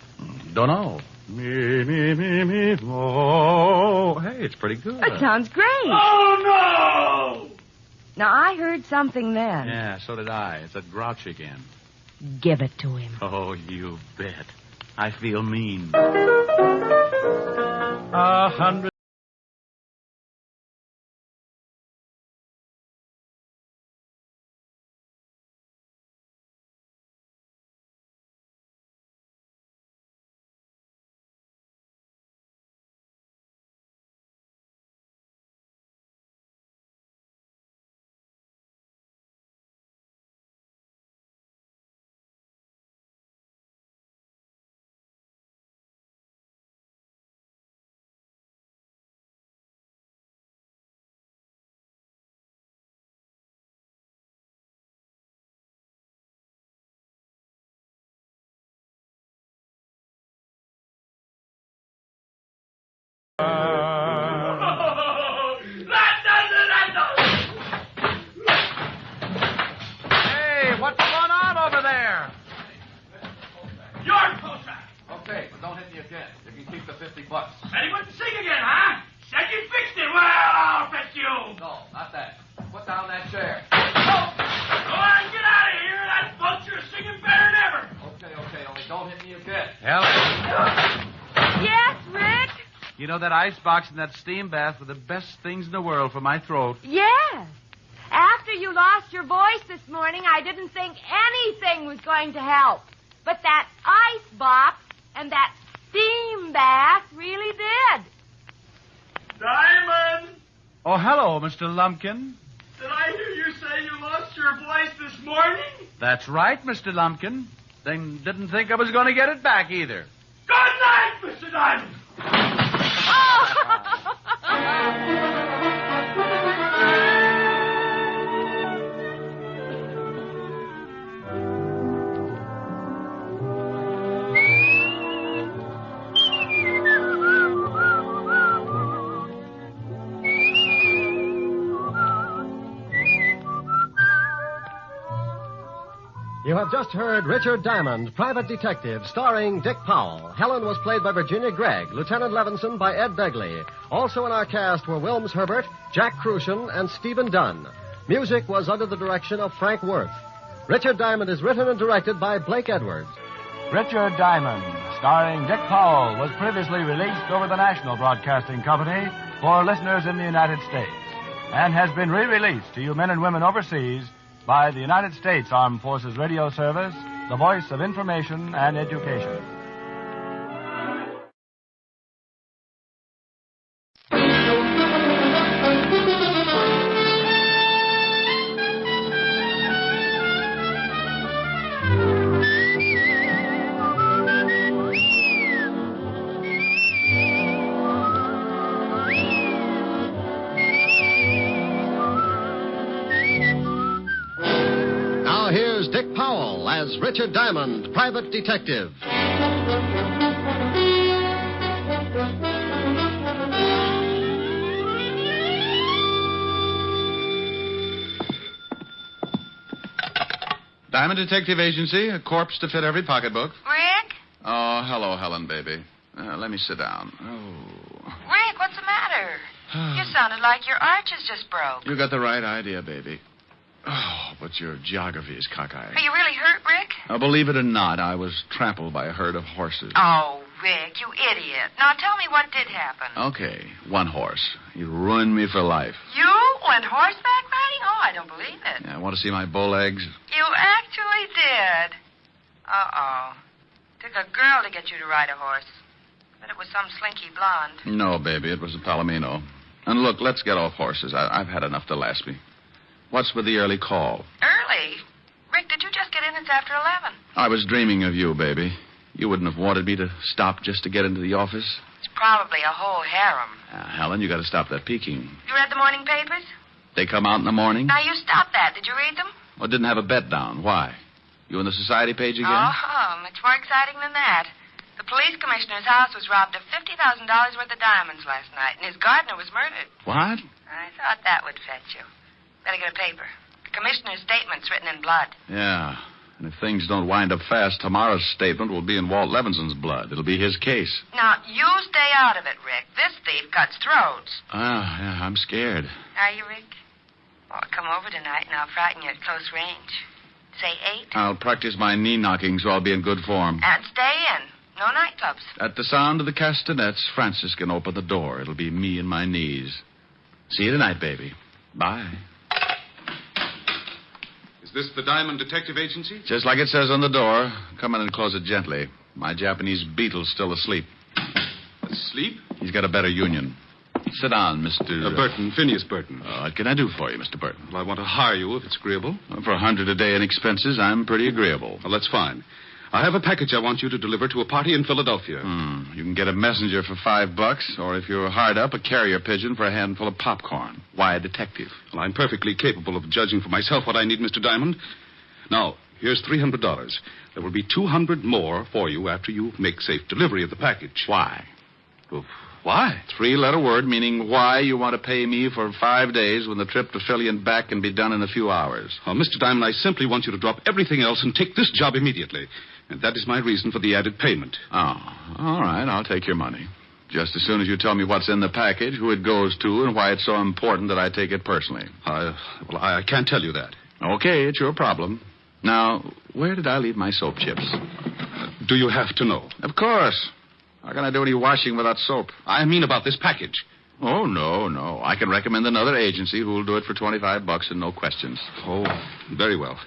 Don't know. Me, oh. Hey, it's pretty good. That sounds great. Oh, no! Now, I heard something then. Yeah, so did I. It's that grouch again. Give it to him. Oh, you bet. I feel mean. 100. Hey, what's going on over there? You're Cossack. Okay, but don't hit me again. You can keep the $50. Said he wouldn't sing again, huh? Said you fixed it. Well, I'll fix you. No, not that. Put down that chair. Go on, get out of here. That vulture's singing better than ever. Okay, only don't hit me again. Yes, Rick? You know, that ice box and that steam bath were the best things in the world for my throat. Yes. After you lost your voice this morning, I didn't think anything was going to help. But that ice box and that steam bath really did. Diamond! Oh, hello, Mr. Lumpkin. Did I hear you say you lost your voice this morning? That's right, Mr. Lumpkin. Then didn't think I was going to get it back either. Good night, Mr. Diamond! You have just heard Richard Diamond, Private Detective, starring Dick Powell. Helen was played by Virginia Gregg, Lieutenant Levinson by Ed Begley. Also in our cast were Wilms Herbert, Jack Crucian, and Stephen Dunn. Music was under the direction of Frank Worth. Richard Diamond is written and directed by Blake Edwards. Richard Diamond, starring Dick Powell, was previously released over the National Broadcasting Company for listeners in the United States and has been re-released to you men and women overseas by the United States Armed Forces Radio Service, the voice of information and education. Here's Dick Powell as Richard Diamond, Private Detective. Diamond Detective Agency, a corpse to fit every pocketbook. Rick? Oh, hello, Helen, baby. Let me sit down. Oh. Rick, what's the matter? You sounded like your arches just broke. You got the right idea, baby. Oh, but your geography is cockeyed. Are you really hurt, Rick? Believe it or not, I was trampled by a herd of horses. Oh, Rick, you idiot. Now tell me what did happen. Okay, one horse. He ruined me for life. You went horseback riding? Oh, I don't believe it. Yeah, want to see my bull eggs? You actually did. Uh-oh. Took a girl to get you to ride a horse. But it was some slinky blonde. No, baby, it was a Palomino. And look, let's get off horses. I've had enough to last me. What's with the early call? Early? Rick, did you just get in? It's after 11. I was dreaming of you, baby. You wouldn't have wanted me to stop just to get into the office. It's probably a whole harem. Helen, you got to stop that peeking. You read the morning papers? They come out in the morning? Now, you stop that. Did you read them? Well, didn't have a bet down. Why? You on the society page again? Oh, much more exciting than that. The police commissioner's house was robbed of $50,000 worth of diamonds last night, and his gardener was murdered. What? I thought that would fetch you. Better get a paper. The commissioner's statement's written in blood. Yeah. And if things don't wind up fast, tomorrow's statement will be in Walt Levinson's blood. It'll be his case. Now, you stay out of it, Rick. This thief cuts throats. Yeah, I'm scared. Are you, Rick? Well, come over tonight, and I'll frighten you at close range. Say 8. I'll practice my knee knocking so I'll be in good form. And stay in. No nightclubs. At the sound of the castanets, Francis can open the door. It'll be me and my knees. See you tonight, baby. Bye. Is this the Diamond Detective Agency? Just like it says on the door. Come in and close it gently. My Japanese beetle's still asleep. Asleep? He's got a better union. Sit down, Mr. Burton, Phineas Burton. What can I do for you, Mr. Burton? Well, I want to hire you if it's agreeable. Well, for $100 a day in expenses, I'm pretty agreeable. Well, that's fine. I have a package I want you to deliver to a party in Philadelphia. You can get a messenger for $5, or if you're hard up, a carrier pigeon for a handful of popcorn. Why a detective? Well, I'm perfectly capable of judging for myself what I need, Mr. Diamond. Now, here's $300. There will be $200 more for you after you make safe delivery of the package. Why? Well, why? 3-letter word meaning why you want to pay me for 5 days when the trip to Philly and back can be done in a few hours. Oh, Mr. Diamond, I simply want you to drop everything else and take this job immediately. And that is my reason for the added payment. Oh, all right. I'll take your money. Just as soon as you tell me what's in the package, who it goes to, and why it's so important that I take it personally. I can't tell you that. Okay, it's your problem. Now, where did I leave my soap chips? Do you have to know? Of course. How can I do any washing without soap? I mean about this package. Oh, no. I can recommend another agency who will do it for $25 and no questions. Oh, very well.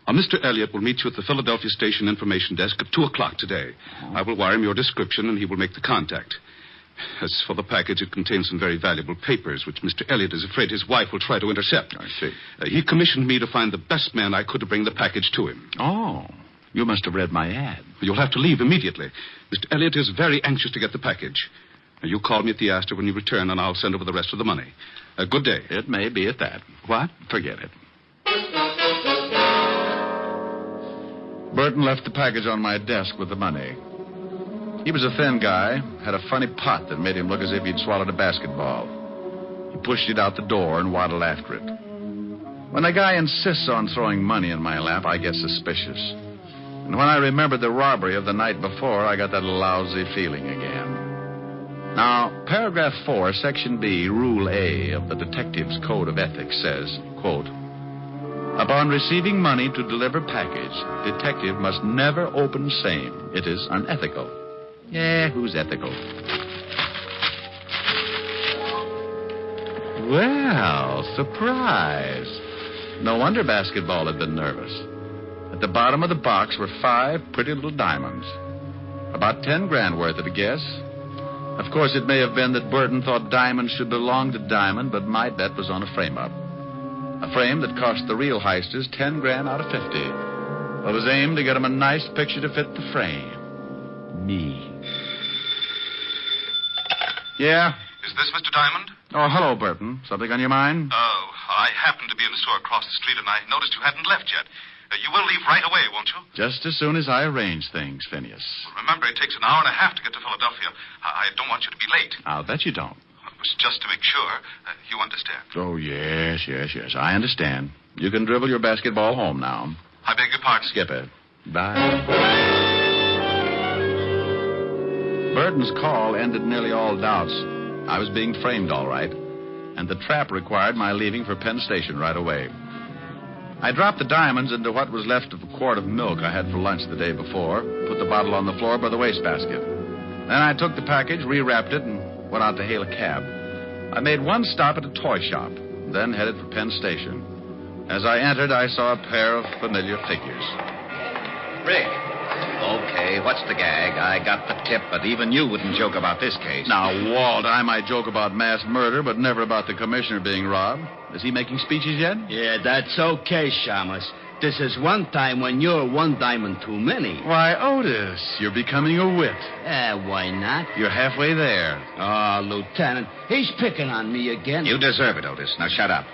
Mr. Elliott will meet you at the Philadelphia Station Information Desk at 2 o'clock today. I will wire him your description, and he will make the contact. As for the package, it contains some very valuable papers, which Mr. Elliott is afraid his wife will try to intercept. I see. He commissioned me to find the best man I could to bring the package to him. Oh, you must have read my ad. You'll have to leave immediately. Mr. Elliott is very anxious to get the package. You call me at the Astor when you return, and I'll send over the rest of the money. Good day. It may be at that. What? Forget it. Burton left the package on my desk with the money. He was a thin guy, had a funny pot that made him look as if he'd swallowed a basketball. He pushed it out the door and waddled after it. When a guy insists on throwing money in my lap, I get suspicious. And when I remembered the robbery of the night before, I got that lousy feeling again. Now, paragraph 4, section B, rule A of the Detective's Code of Ethics says, quote, upon receiving money to deliver package, detective must never open same. It is unethical. Yeah, who's ethical? Well, surprise. No wonder basketball had been nervous. At the bottom of the box were 5 pretty little diamonds. About 10 grand worth at a guess. Of course, it may have been that Burton thought diamonds should belong to Diamond, but my bet was on a frame-up. A frame that cost the real heisters 10 grand out of 50. It was aimed to get him a nice picture to fit the frame. Me. Yeah? Is this Mr. Diamond? Oh, hello, Burton. Something on your mind? Oh, I happened to be in the store across the street, and I noticed you hadn't left yet. You will leave right away, won't you? Just as soon as I arrange things, Phineas. Well, remember, it takes an hour and a half to get to Philadelphia. I don't want you to be late. I'll bet you don't. It was just to make sure. You understand? Oh, yes. I understand. You can dribble your basketball home now. I beg your pardon. Skipper. Bye. Burton's call ended nearly all doubts. I was being framed all right, and the trap required my leaving for Penn Station right away. I dropped the diamonds into what was left of a quart of milk I had for lunch the day before, put the bottle on the floor by the wastebasket. Then I took the package, rewrapped it, and went out to hail a cab. I made one stop at a toy shop, then headed for Penn Station. As I entered, I saw a pair of familiar figures. Rick. Okay, what's the gag? I got the tip, but even you wouldn't joke about this case. Now, Walt, I might joke about mass murder, but never about the commissioner being robbed. Is he making speeches yet? Yeah, that's okay, Shamus. This is one time when you're one diamond too many. Why, Otis, you're becoming a wit. Why not? You're halfway there. Oh, Lieutenant, he's picking on me again. You deserve it, Otis. Now shut up.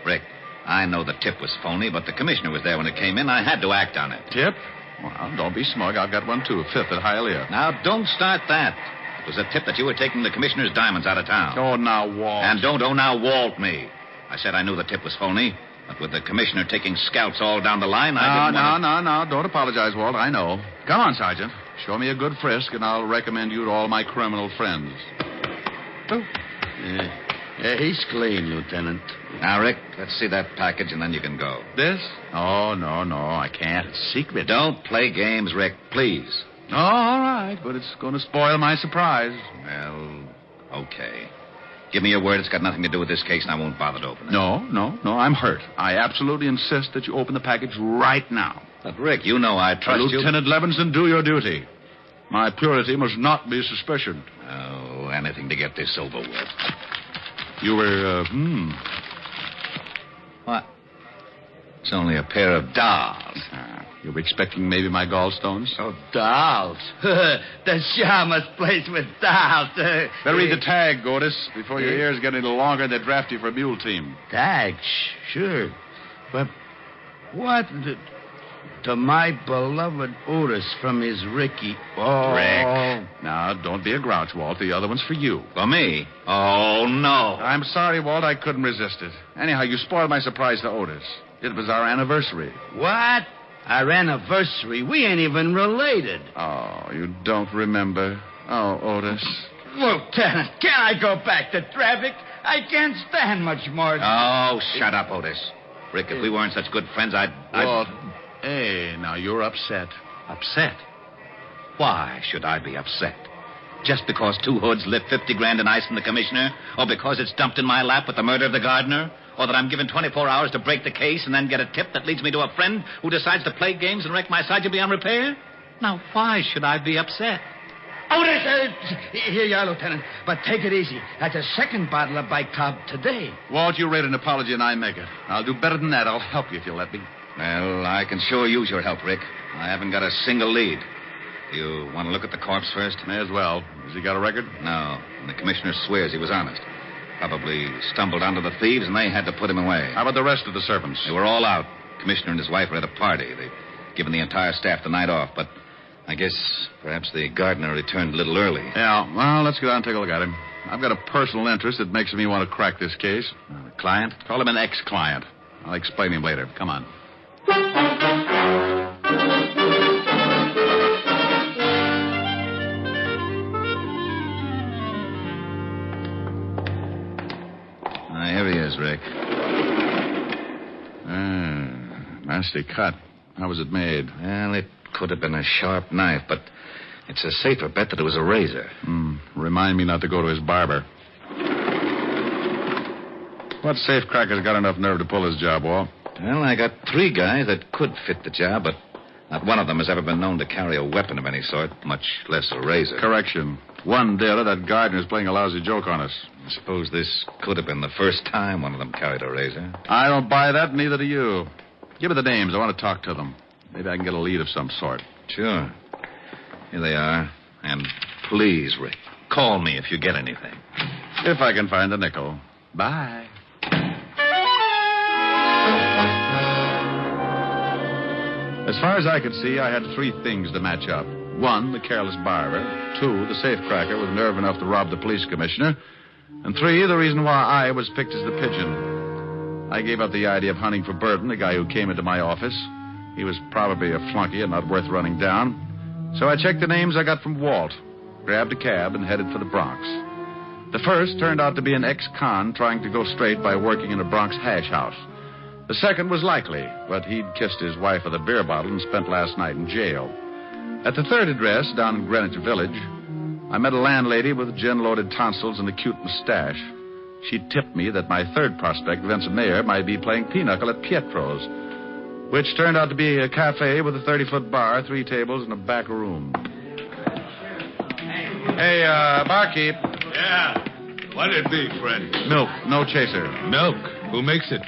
Rick, I know the tip was phony, but the commissioner was there when it came in. I had to act on it. Tip? Well, don't be smug. I've got one, too. A fifth at Hialeah. Now, don't start that. It was a tip that you were taking the commissioner's diamonds out of town. Oh, now, Walt. And don't now Walt me. I said I knew the tip was phony, but with the commissioner taking scouts all down the line, I didn't want to... No. Don't apologize, Walt. I know. Come on, Sergeant. Show me a good frisk, and I'll recommend you to all my criminal friends. Oh. Yeah, he's clean, Lieutenant. Now, Rick, let's see that package, and then you can go. This? Oh, no, I can't. It's secret. Don't play games, Rick, please. Oh, all right, but it's going to spoil my surprise. Well, okay. Give me your word it's got nothing to do with this case, and I won't bother to open it. No, I'm hurt. I absolutely insist that you open the package right now. But, Rick, you know I trust you. Lieutenant Levinson, do your duty. My purity must not be suspicioned. Oh, anything to get this over with. You were, What? It's only a pair of dolls. You were expecting maybe my gallstones? Oh, dolls. The Shamus plays with dolls. Better read the tag, Otis, before your ears get any longer and they draft you for a mule team. Tag? Sure. But what... To my beloved Otis from his Ricky. Oh. Rick. Now, don't be a grouch, Walt. The other one's for you. For me? Oh, no. I'm sorry, Walt. I couldn't resist it. Anyhow, you spoiled my surprise to Otis. It was our anniversary. What? Our anniversary? We ain't even related. Oh, you don't remember. Oh, Otis. Lieutenant, can I go back to traffic? I can't stand much more. Oh, shut up, Otis. Rick, if we weren't such good friends, Walt, hey, now you're upset. Upset? Why should I be upset? Just because two hoods lift 50 grand in ice from the commissioner? Or because it's dumped in my lap with the murder of the gardener? Or that I'm given 24 hours to break the case and then get a tip that leads me to a friend who decides to play games and wreck my Sergeant beyond repair? Now, why should I be upset? Otis, here you are, Lieutenant. But take it easy. That's a second bottle of bicarb today. Walt, you read an apology and I make it. I'll do better than that. I'll help you if you'll let me. Well, I can sure use your help, Rick. I haven't got a single lead. You want to look at the corpse first? May as well. Has he got a record? No. And the commissioner swears he was honest. Probably stumbled onto the thieves and they had to put him away. How about the rest of the servants? They were all out. Commissioner and his wife were at a party. They'd given the entire staff the night off, but I guess perhaps the gardener returned a little early. Yeah, well, let's go down and take a look at him. I've got a personal interest that makes me want to crack this case. A client? Call him an ex-client. I'll explain him later. Come on. Here he is, Rick. Nasty cut. How was it made? Well, it could have been a sharp knife, but it's a safer bet that it was a razor. Remind me not to go to his barber. What safecracker's got enough nerve to pull his job, Walt? Well, I got 3 guys that could fit the job, but not one of them has ever been known to carry a weapon of any sort, much less a razor. Correction. One dealer, that gardener's playing a lousy joke on us. I suppose this could have been the first time one of them carried a razor. I don't buy that, neither do you. Give me the names. I want to talk to them. Maybe I can get a lead of some sort. Sure. Here they are. And please, Rick, call me if you get anything. If I can find a nickel. Bye. As far as I could see, I had 3 things to match up. 1, the careless barber. 2, the safecracker with nerve enough to rob the police commissioner. And 3, the reason why I was picked as the pigeon. I gave up the idea of hunting for Burton, the guy who came into my office. He was probably a flunky and not worth running down. So I checked the names I got from Walt, grabbed a cab, and headed for the Bronx. The first turned out to be an ex-con trying to go straight by working in a Bronx hash house. The second was likely, but he'd kissed his wife with a beer bottle and spent last night in jail. At the third address, down in Greenwich Village, I met a landlady with gin-loaded tonsils and a cute mustache. She tipped me that my third prospect, Vincent Mayer, might be playing pinochle at Pietro's, which turned out to be a cafe with a 30-foot bar, 3 tables, and a back room. Hey, barkeep. Yeah. What'd it be, friend? Milk, no chaser. Milk? Who makes it?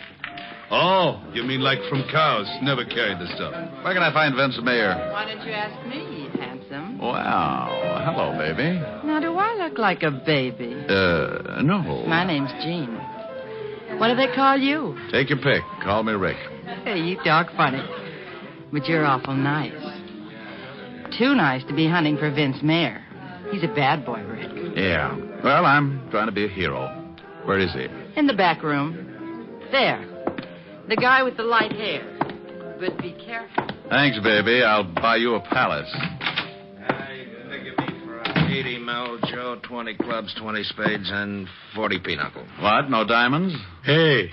Oh, you mean like from cows? Never carried the stuff. Where can I find Vincent Mayer? Why don't you ask me, handsome? Wow. Hello, baby. Now, do I look like a baby? No. My name's Jean. What do they call you? Take your pick. Call me Rick. Hey, you talk funny. But you're awful nice. Too nice to be hunting for Vince Mayer. He's a bad boy, Rick. Yeah. Well, I'm trying to be a hero. Where is he? In the back room. There. The guy with the light hair. But be careful. Thanks, baby. I'll buy you a palace. Figure me for 80 mil, Joe, 20 clubs, 20 spades, and 40 pinochle. What? No diamonds? Hey.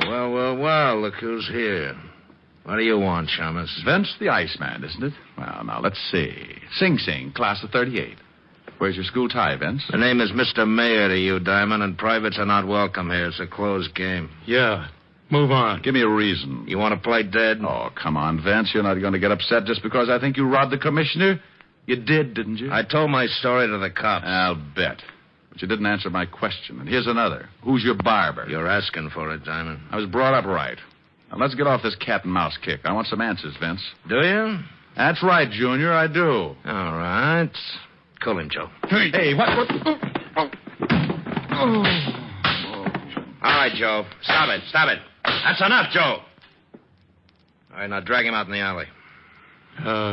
Well, look who's here. What do you want, Shamus? Vince the Iceman, isn't it? Well, now, let's see. Sing Sing, class of 38. Where's your school tie, Vince? The name is Mr. Mayer to you, Diamond, and privates are not welcome here. It's a closed game. Yeah. Move on. Give me a reason. You want to play dead? Oh, come on, Vince. You're not going to get upset just because I think you robbed the commissioner? You did, didn't you? I told my story to the cops. I'll bet. But you didn't answer my question. And here's another. Who's your barber? You're asking for it, Diamond. I was brought up right. Now, let's get off this cat and mouse kick. I want some answers, Vince. Do you? That's right, Junior. I do. All right. Call him, Joe. Hey, what? All right, Joe. Stop it. That's enough, Joe. All right, now drag him out in the alley.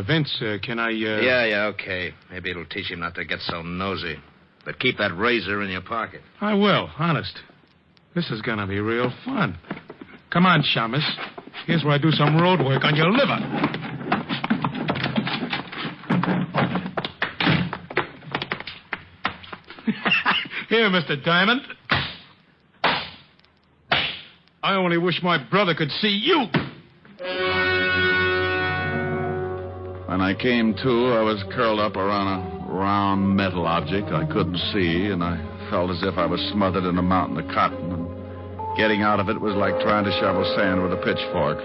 Vince, can I, Yeah, okay. Maybe it'll teach him not to get so nosy. But keep that razor in your pocket. I will, honest. This is gonna be real fun. Come on, Shamus. Here's where I do some road work on your liver. Here, Mr. Diamond. I only wish my brother could see you. When I came to, I was curled up around a round metal object I couldn't see, and I felt as if I was smothered in a mountain of cotton. And getting out of it was like trying to shovel sand with a pitchfork.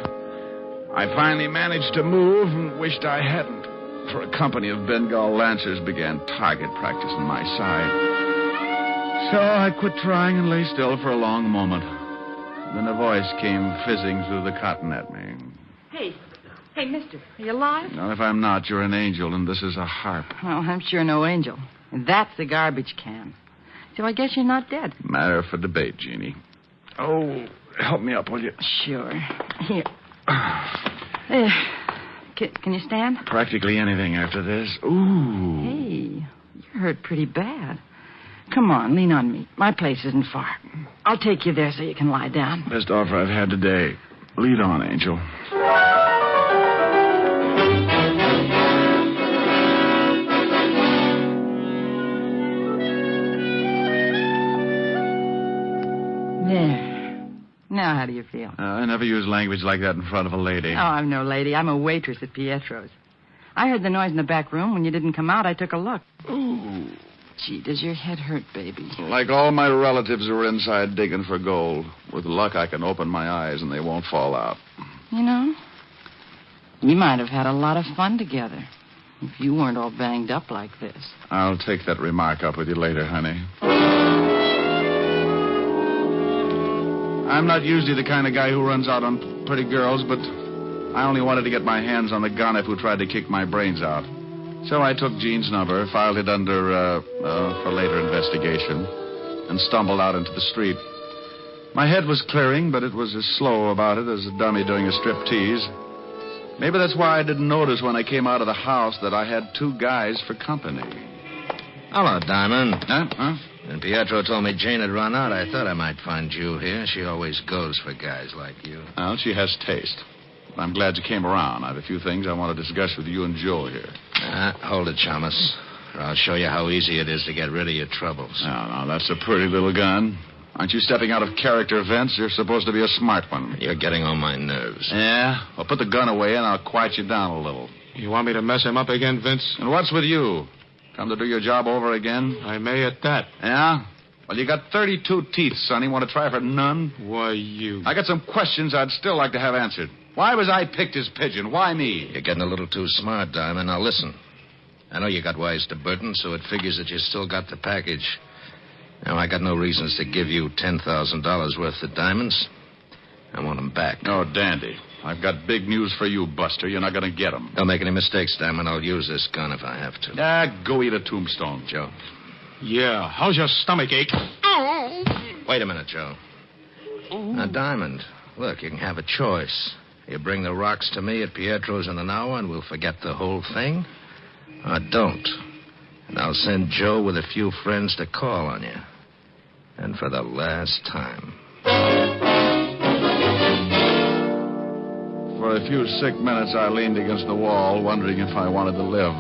I finally managed to move and wished I hadn't, for a company of Bengal Lancers began target practice on my side. So I quit trying and lay still for a long moment. Then a voice came fizzing through the cotton at me. Hey, mister, are you alive? Now, if I'm not, you're an angel, and this is a harp. Well, I'm sure no angel. And that's the garbage can. So I guess you're not dead. Matter for debate, Jeannie. Oh, help me up, will you? Sure. Here. There. Can you stand? Practically anything after this. Ooh. Hey, you're hurt pretty bad. Come on, lean on me. My place isn't far. I'll take you there so you can lie down. Best offer I've had today. Lead on, Angel. There. Now, how do you feel? I never use language like that in front of a lady. Oh, I'm no lady. I'm a waitress at Pietro's. I heard the noise in the back room. When you didn't come out, I took a look. Ooh. Gee, does your head hurt, baby? Like all my relatives who are inside digging for gold. With luck, I can open my eyes and they won't fall out. You know, you might have had a lot of fun together if you weren't all banged up like this. I'll take that remark up with you later, honey. I'm not usually the kind of guy who runs out on pretty girls, but I only wanted to get my hands on the gonif who tried to kick my brains out. So I took Jean's number, filed it under, for later investigation, and stumbled out into the street. My head was clearing, but it was as slow about it as a dummy doing a striptease. Maybe that's why I didn't notice when I came out of the house that I had 2 guys for company. Hello, Diamond. Huh? When Pietro told me Jane had run out, I thought I might find you here. She always goes for guys like you. Well, she has taste. I'm glad you came around. I have a few things I want to discuss with you and Joe here. Hold it, Chalmers. Or I'll show you how easy it is to get rid of your troubles. Now, that's a pretty little gun. Aren't you stepping out of character, Vince? You're supposed to be a smart one. You're getting on my nerves. Yeah? Well, put the gun away and I'll quiet you down a little. You want me to mess him up again, Vince? And what's with you? Come to do your job over again? I may at that. Yeah? Well, you got 32 teeth, Sonny. Want to try for none? Why, you... I got some questions I'd still like to have answered. Why was I picked as pigeon? Why me? You're getting a little too smart, Diamond. Now, listen. I know you got wise to Burton, so it figures that you still got the package. Now, I got no reasons to give you $10,000 worth of diamonds. I want them back. Oh, dandy. I've got big news for you, Buster. You're not going to get them. Don't make any mistakes, Diamond. I'll use this gun if I have to. Go eat a tombstone. Joe. Yeah, how's your stomach ache? Wait a minute, Joe. Now, Diamond, look, you can have a choice. You bring the rocks to me at Pietro's in an hour and we'll forget the whole thing. Or don't. And I'll send Joe with a few friends to call on you. And for the last time. For a few sick minutes, I leaned against the wall, wondering if I wanted to live.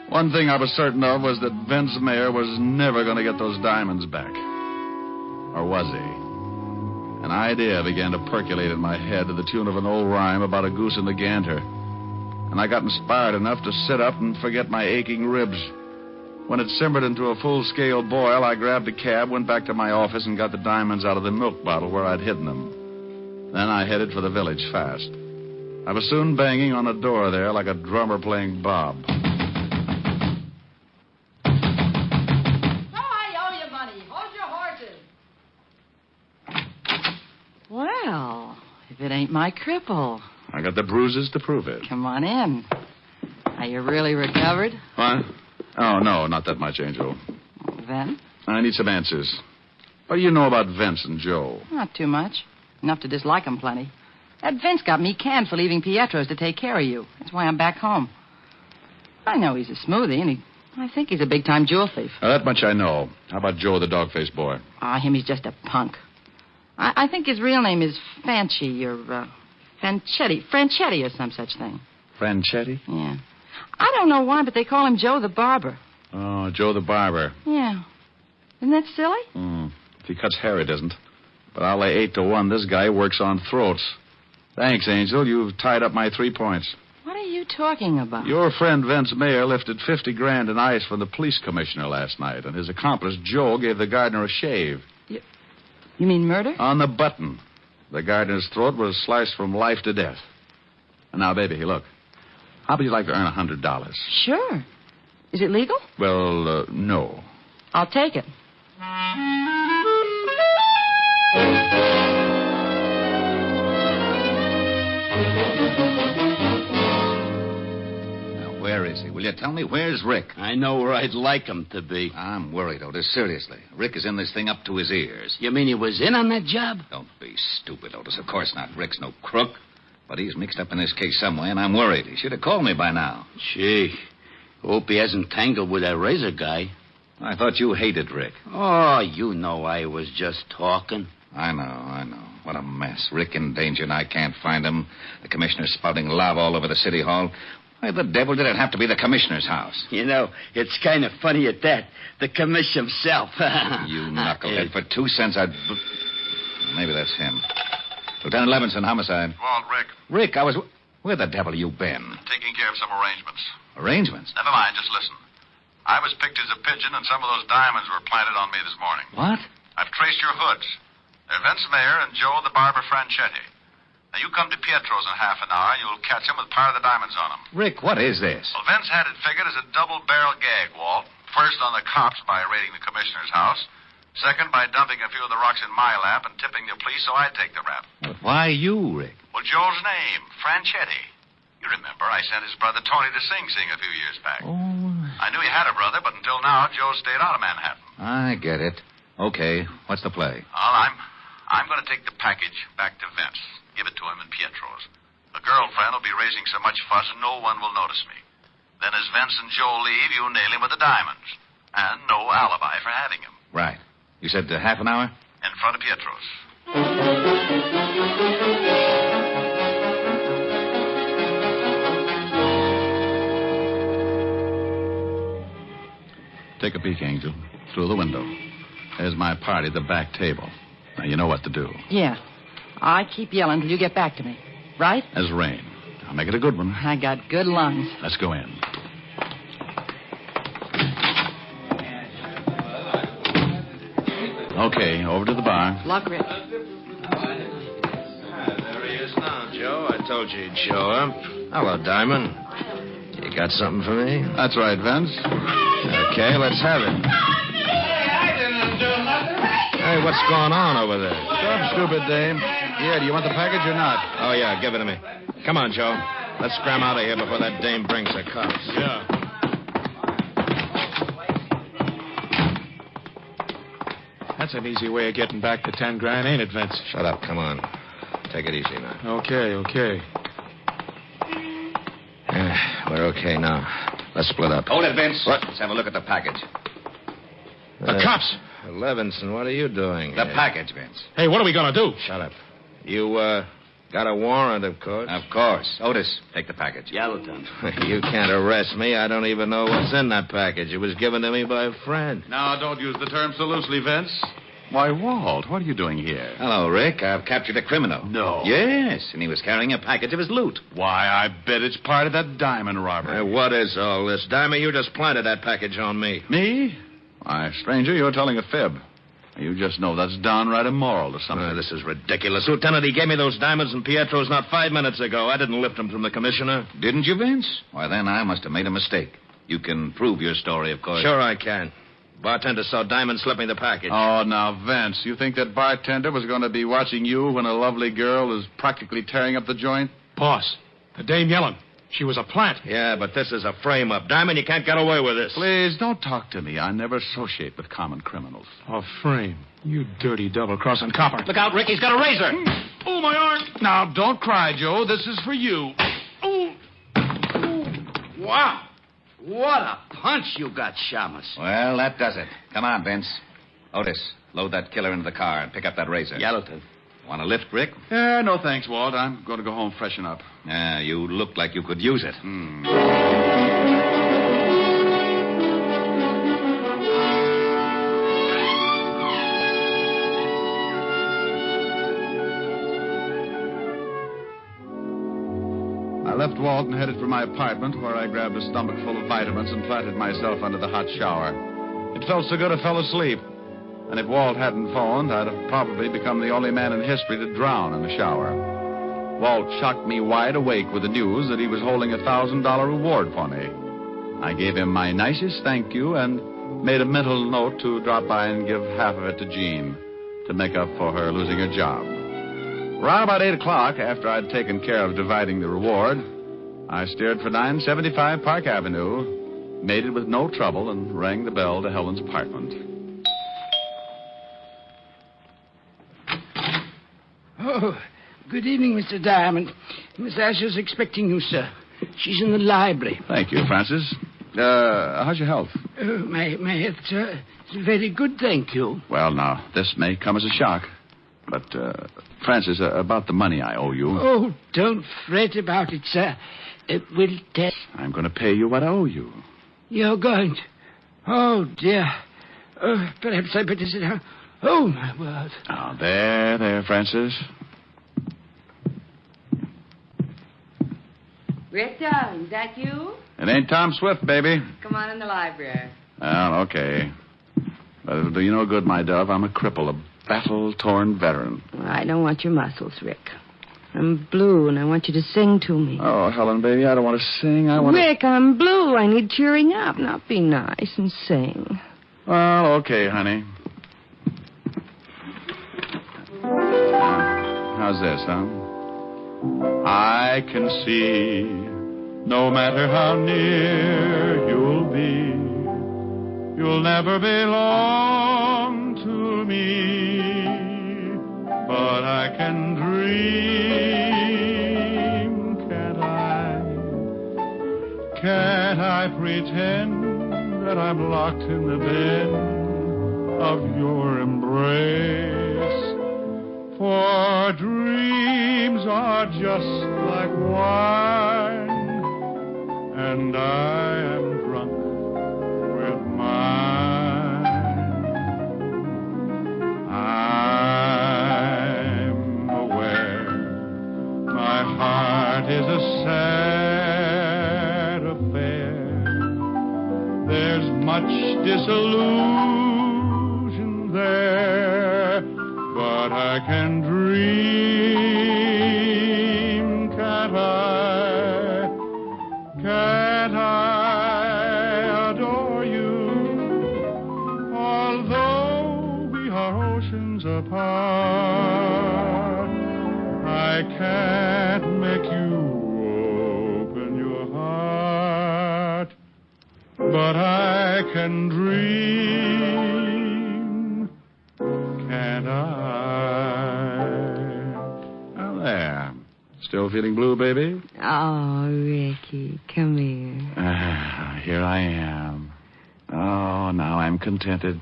One thing I was certain of was that Vince Mayer was never going to get those diamonds back. Or was he? An idea began to percolate in my head to the tune of an old rhyme about a goose and a gander. And I got inspired enough to sit up and forget my aching ribs. When it simmered into a full-scale boil, I grabbed a cab, went back to my office, and got the diamonds out of the milk bottle where I'd hidden them. Then I headed for the village fast. I was soon banging on a door there like a drummer playing Bob. Well, if it ain't my cripple. I got the bruises to prove it. Come on in. Are you really recovered? What? Oh, no, not that much, Angel. Then? I need some answers. What do you know about Vince and Joe? Not too much. Enough to dislike 'em plenty. That Vince got me canned for leaving Pietro's to take care of you. That's why I'm back home. I know he's a smoothie, and I think he's a big-time jewel thief. That much I know. How about Joe, the dog-faced boy? Him, he's just a punk. I think his real name is Fanchi or Franchetti or some such thing. Franchetti? Yeah. I don't know why, but they call him Joe the Barber. Oh, Joe the Barber. Yeah. Isn't that silly? If he cuts hair, it isn't. But I'll lay 8-1 this guy works on throats. Thanks, Angel. You've tied up my 3 points. What are you talking about? Your friend Vince Mayer lifted $50,000 in ice from the police commissioner last night, and his accomplice, Joe, gave the gardener a shave. You mean murder? On the button. The gardener's throat was sliced from life to death. And now, baby, look. How would you like to earn $100? Sure. Is it legal? Well, no. I'll take it. Now, where is he? Will you tell me? Where's Rick? I know where I'd like him to be. I'm worried, Otis. Seriously. Rick is in this thing up to his ears. You mean he was in on that job? Don't be stupid, Otis. Of course not. Rick's no crook. But he's mixed up in this case some way, and I'm worried. He should have called me by now. Gee. Hope he hasn't tangled with that razor guy. I thought you hated Rick. Oh, you know I was just talking. I know. What a mess. Rick in danger, and I can't find him. The commissioner's spouting lava all over the city hall. Why the devil did it have to be the commissioner's house? You know, it's kind of funny at that. The commissioner himself. You knucklehead. For 2 cents, I'd... Maybe that's him. Lieutenant Levinson, homicide. Walt, Rick. Rick, where the devil you been? Taking care of some arrangements. Arrangements? Never mind, just listen. I was picked as a pigeon, and some of those diamonds were planted on me this morning. What? I've traced your hoods. They're Vince Mayer and Joe the Barber Franchetti. Now, you come to Pietro's in half an hour, and you'll catch him with part of the diamonds on him. Rick, what is this? Well, Vince had it figured as a double-barrel gag, Walt. First on the cops by raiding the commissioner's house. Second, by dumping a few of the rocks in my lap and tipping the police so I'd take the rap. But why you, Rick? Well, Joe's name, Franchetti. You remember, I sent his brother Tony to Sing Sing a few years back. Oh. I knew he had a brother, but until now, Joe stayed out of Manhattan. I get it. Okay, what's the play? Well, I'm going to take the package back to Vince. Give it to him in Pietro's. The girlfriend will be raising so much fuss, no one will notice me. Then as Vince and Joe leave, you nail him with the diamonds. And no alibi for having him. Right. You said half an hour? In front of Pietro's. Take a peek, Angel. Through the window. There's my party at the back table. Now, you know what to do. Yeah. I keep yelling till you get back to me. Right? As rain. I'll make it a good one. I got good lungs. Let's go in. Okay, over to the bar. Luck, Rick. There he is now, Joe. I told you he'd show up. Hello, Diamond. You got something for me? That's right, Vince. Okay, let's have it. Hey, what's going on over there? Stop, stupid dame. Yeah, do you want the package or not? Oh, yeah, give it to me. Come on, Joe. Let's scram out of here before that dame brings the cops. Yeah. That's an easy way of getting back to 10 grand, ain't it, Vince? Shut up. Come on. Take it easy now. Okay. We're okay now. Let's split up. Hold it, Vince. What? Let's have a look at the package. The cops! Levinson, what are you doing The here? package, Vince. Hey, what are we going to do? Shut up. You, got a warrant, of course. Of course. Otis, take the package. Yellowton. You can't arrest me. I don't even know what's in that package. It was given to me by a friend. Now, don't use the term so loosely, Vince. Why, Walt, what are you doing here? Hello, Rick. I've captured a criminal. No. Yes, and he was carrying a package of his loot. Why, I bet it's part of that diamond robbery. Hey, what is all this? Diamond, you just planted that package on me. Me? Why, stranger, you're telling a fib. You just know that's downright immoral or something. This is ridiculous. Lieutenant, he gave me those diamonds in Pietro's not 5 minutes ago. I didn't lift them from the commissioner. Didn't you, Vince? Why, then I must have made a mistake. You can prove your story, of course. Sure I can. Bartender saw Diamond slipping the package. Oh, now, Vince, you think that bartender was going to be watching you when a lovely girl is practically tearing up the joint? Boss, the dame yelling. She was a plant. Yeah, but this is a frame-up. Diamond, you can't get away with this. Please, don't talk to me. I never associate with common criminals. A frame. You dirty double-crossing copper. Look out, Rick. He's got a razor. Oh, my arm. Now, don't cry, Joe. This is for you. Wow. What a punch you got, Shamus. Well, that does it. Come on, Vince. Otis, load that killer into the car and pick up that razor. Yellowton. Want a lift, Rick? No thanks, Walt. I'm going to go home freshen up. Yeah, you look like you could use it. I left Walt and headed for my apartment, where I grabbed a stomach full of vitamins and planted myself under the hot shower. It felt so good I fell asleep. And if Walt hadn't phoned, I'd have probably become the only man in history to drown in the shower. Walt shocked me wide awake with the news that he was holding a $1,000 reward for me. I gave him my nicest thank you and made a mental note to drop by and give half of it to Jean to make up for her losing her job. Around about 8 o'clock, after I'd taken care of dividing the reward, I steered for 975 Park Avenue, made it with no trouble, and rang the bell to Helen's apartment. Oh, good evening, Mr. Diamond. Miss Asher's expecting you, sir. She's in the library. Thank you, Francis. How's your health? My health, sir, is very good, thank you. Well, now, this may come as a shock. But, Francis, about the money I owe you. Oh, don't fret about it, sir. We'll tell. I'm going to pay you what I owe you. You're going to? Oh, dear. Perhaps I'd better sit down. Oh, my word. Oh, there, Francis. Rita, is that you? It ain't Tom Swift, baby. Come on in the library. Oh, okay. But it'll do you no good, my dove. I'm a cripple, a battle-torn veteran. I don't want your muscles, Rick. I'm blue, and I want you to sing to me. Oh, Helen, baby, I don't want to sing. I want Rick, I'm blue. I need cheering up. Now be nice and sing. Well, okay, honey. How's this, huh? I can see, no matter how near you'll be, you'll never belong to me, but I can dream, can't I? Can't I pretend that I'm locked in the den of your embrace? For dreams are just like wine, and I am drunk with mine. much disillusion there, but I can dream, can't I? Can't I adore you? Although we are oceans apart, I can't make you open your heart, but I can dream, can't I? Well, there. Still feeling blue, baby? Oh, Ricky, come here. Here I am. Oh, now I'm contented.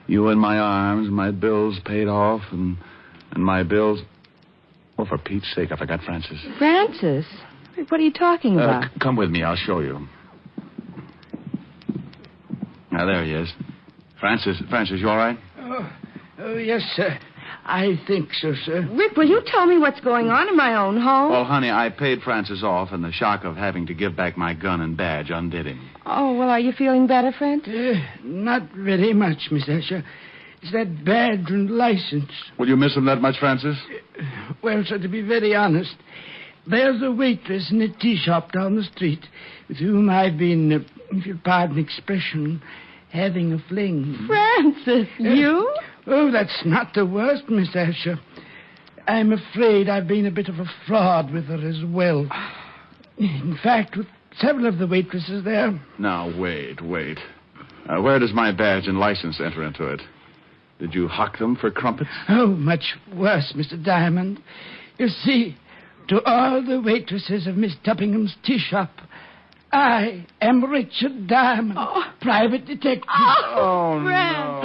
You in my arms, my bills paid off, and my bills... Oh, for Pete's sake, I forgot Francis. Francis? What are you talking about? Come with me, I'll show you. Now, there he is. Francis, you all right? Oh, yes, sir. I think so, sir. Rick, will you tell me what's going on in my own home? Well, honey, I paid Francis off, and the shock of having to give back my gun and badge undid him. Oh, well, are you feeling better, friend? Not very much, Miss Asher. It's that badge and license. Will you miss him that much, Francis? Well, sir, to be very honest, there's a waitress in a tea shop down the street with whom I've been, if you'll pardon the expression, having a fling. Francis, you? Oh, that's not the worst, Miss Asher. I'm afraid I've been a bit of a fraud with her as well. In fact, with several of the waitresses there. Now, wait. Where does my badge and license enter into it? Did you hock them for crumpets? Oh, much worse, Mr. Diamond. You see, to all the waitresses of Miss Tuppingham's tea shop, I am Richard Diamond, private detective. Oh, no.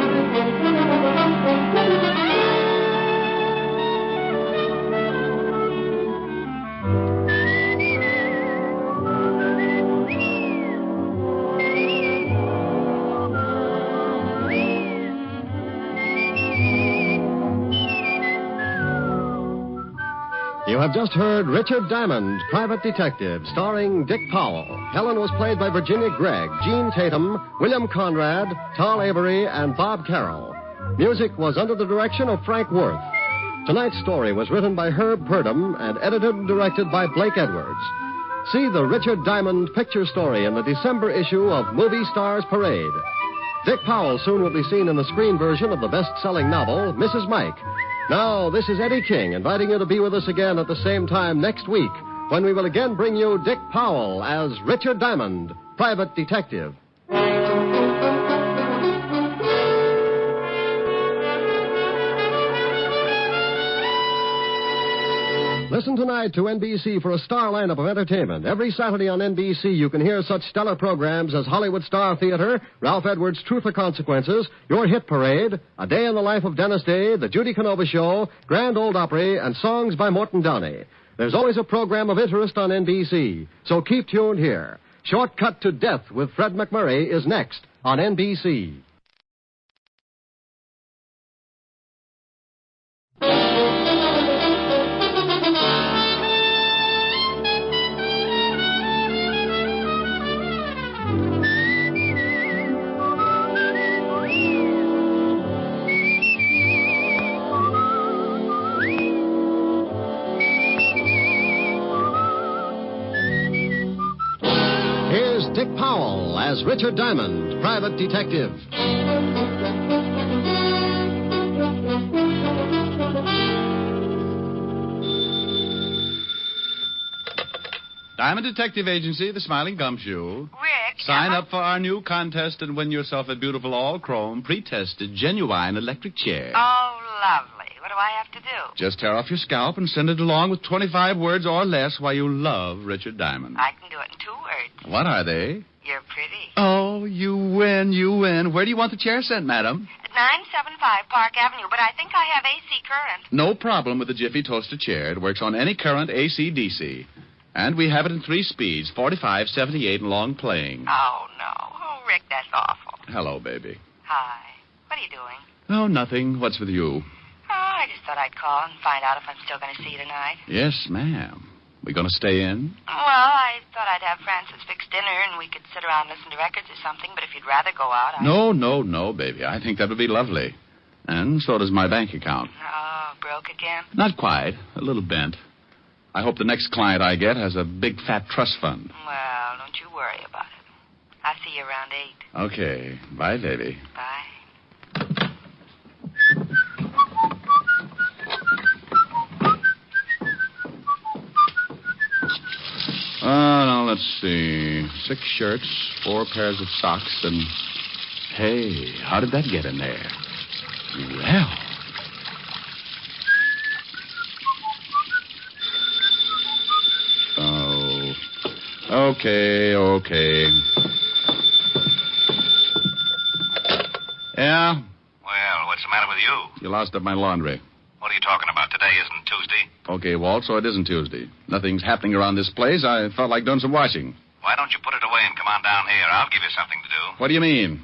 You have just heard Richard Diamond, Private Detective, starring Dick Powell. Helen was played by Virginia Gregg, Gene Tatum, William Conrad, Tal Avery, and Bob Carroll. Music was under the direction of Frank Worth. Tonight's story was written by Herb Purdom and edited and directed by Blake Edwards. See the Richard Diamond picture story in the December issue of Movie Stars Parade. Dick Powell soon will be seen in the screen version of the best-selling novel, Mrs. Mike. Now, this is Eddie King inviting you to be with us again at the same time next week when we will again bring you Dick Powell as Richard Diamond, Private Detective. Listen tonight to NBC for a star lineup of entertainment. Every Saturday on NBC, you can hear such stellar programs as Hollywood Star Theater, Ralph Edwards' Truth or Consequences, Your Hit Parade, A Day in the Life of Dennis Day, The Judy Canova Show, Grand Ole Opry, and songs by Morton Downey. There's always a program of interest on NBC, so keep tuned here. Shortcut to Death with Fred McMurray is next on NBC. Dick Powell as Richard Diamond, Private Detective. Diamond Detective Agency, the Smiling Gumshoe. Rick. Sign up for our new contest and win yourself a beautiful all-chrome, pre-tested, genuine electric chair. Oh, lovely. What do I have to do? Just tear off your scalp and send it along with 25 words or less why you love Richard Diamond. I can do it in 2 words. What are they? You're pretty. Oh, you win. Where do you want the chair sent, madam? At 975 Park Avenue, but I think I have AC current. No problem with the Jiffy Toaster chair. It works on any current, AC, DC. And we have it in 3 speeds, 45, 78, and long playing. Oh, no. Oh, Rick, that's awful. Hello, baby. Hi. What are you doing? Oh, nothing. What's with you? Oh, I just thought I'd call and find out if I'm still going to see you tonight. Yes, ma'am. We going to stay in? Well, I thought I'd have Francis fix dinner and we could sit around and listen to records or something, but if you'd rather go out, No, baby. I think that would be lovely. And so does my bank account. Oh, broke again? Not quite. A little bent. I hope the next client I get has a big fat trust fund. Well, don't you worry about it. I'll see you around 8. Okay. Bye, baby. Bye. Now, let's see. 6 shirts, 4 pairs of socks, and... Hey, how did that get in there? Well... Oh. Okay. Yeah? Well, what's the matter with you? You lost up my laundry. What are you talking about? Today isn't Tuesday. Okay, Walt, so it isn't Tuesday. Nothing's happening around this place. I felt like doing some washing. Why don't you put it away and come on down here? I'll give you something to do. What do you mean?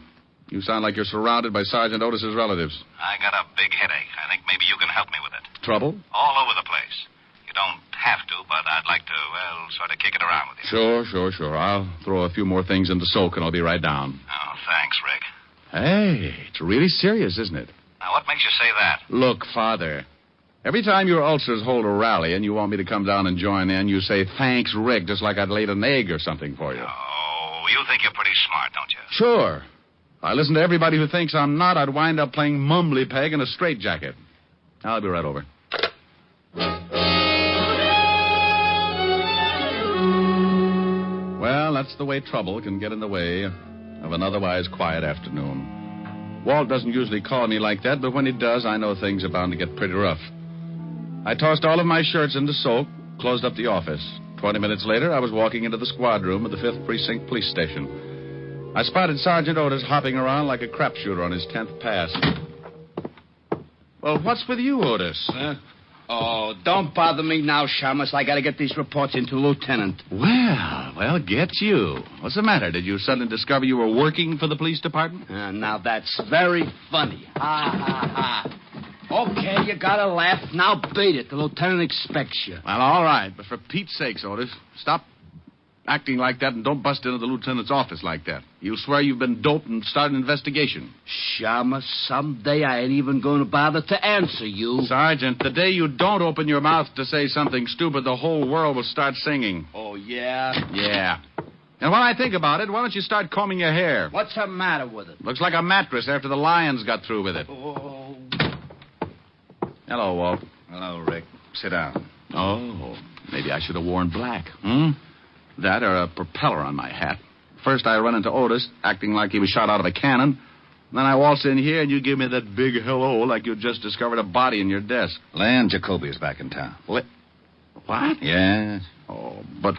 You sound like you're surrounded by Sergeant Otis's relatives. I got a big headache. I think maybe you can help me with it. Trouble? All over the place. You don't have to, but I'd like to, sort of kick it around with you. Sure. I'll throw a few more things into soak and I'll be right down. Oh, thanks, Rick. Hey, it's really serious, isn't it? Now, what makes you say that? Look, Father, every time your ulcers hold a rally and you want me to come down and join in, you say, thanks, Rick, just like I'd laid an egg or something for you. Oh, you think you're pretty smart, don't you? Sure. If I listen to everybody who thinks I'm not, I'd wind up playing mumbly peg in a straitjacket. I'll be right over. Well, that's the way trouble can get in the way of an otherwise quiet afternoon. Walt doesn't usually call me like that, but when he does, I know things are bound to get pretty rough. I tossed all of my shirts into soak, closed up the office. 20 minutes later, I was walking into the squad room of the 5th Precinct Police Station. I spotted Sergeant Otis hopping around like a crapshooter on his 10th pass. Well, what's with you, Otis? Oh, don't bother me now, Shamus. I got to get these reports into Lieutenant. Well, get you. What's the matter? Did you suddenly discover you were working for the police department? Now, that's very funny. Ha. Okay, you got to laugh. Now beat it. The lieutenant expects you. Well, all right. But for Pete's sakes, Otis, stop acting like that and don't bust into the lieutenant's office like that. You'll swear you've been doped and start an investigation. Shamus, someday I ain't even going to bother to answer you. Sergeant, the day you don't open your mouth to say something stupid, the whole world will start singing. Oh, yeah? Yeah. And when I think about it, why don't you start combing your hair? What's the matter with it? Looks like a mattress after the lions got through with it. Oh. Hello, Walt. Hello, Rick. Sit down. Oh, maybe I should have worn black. That or a propeller on my hat. First I run into Otis, acting like he was shot out of a cannon. Then I waltz in here and you give me that big hello like you just discovered a body in your desk. Lan Jacoby is back in town. What? Yes. Oh, but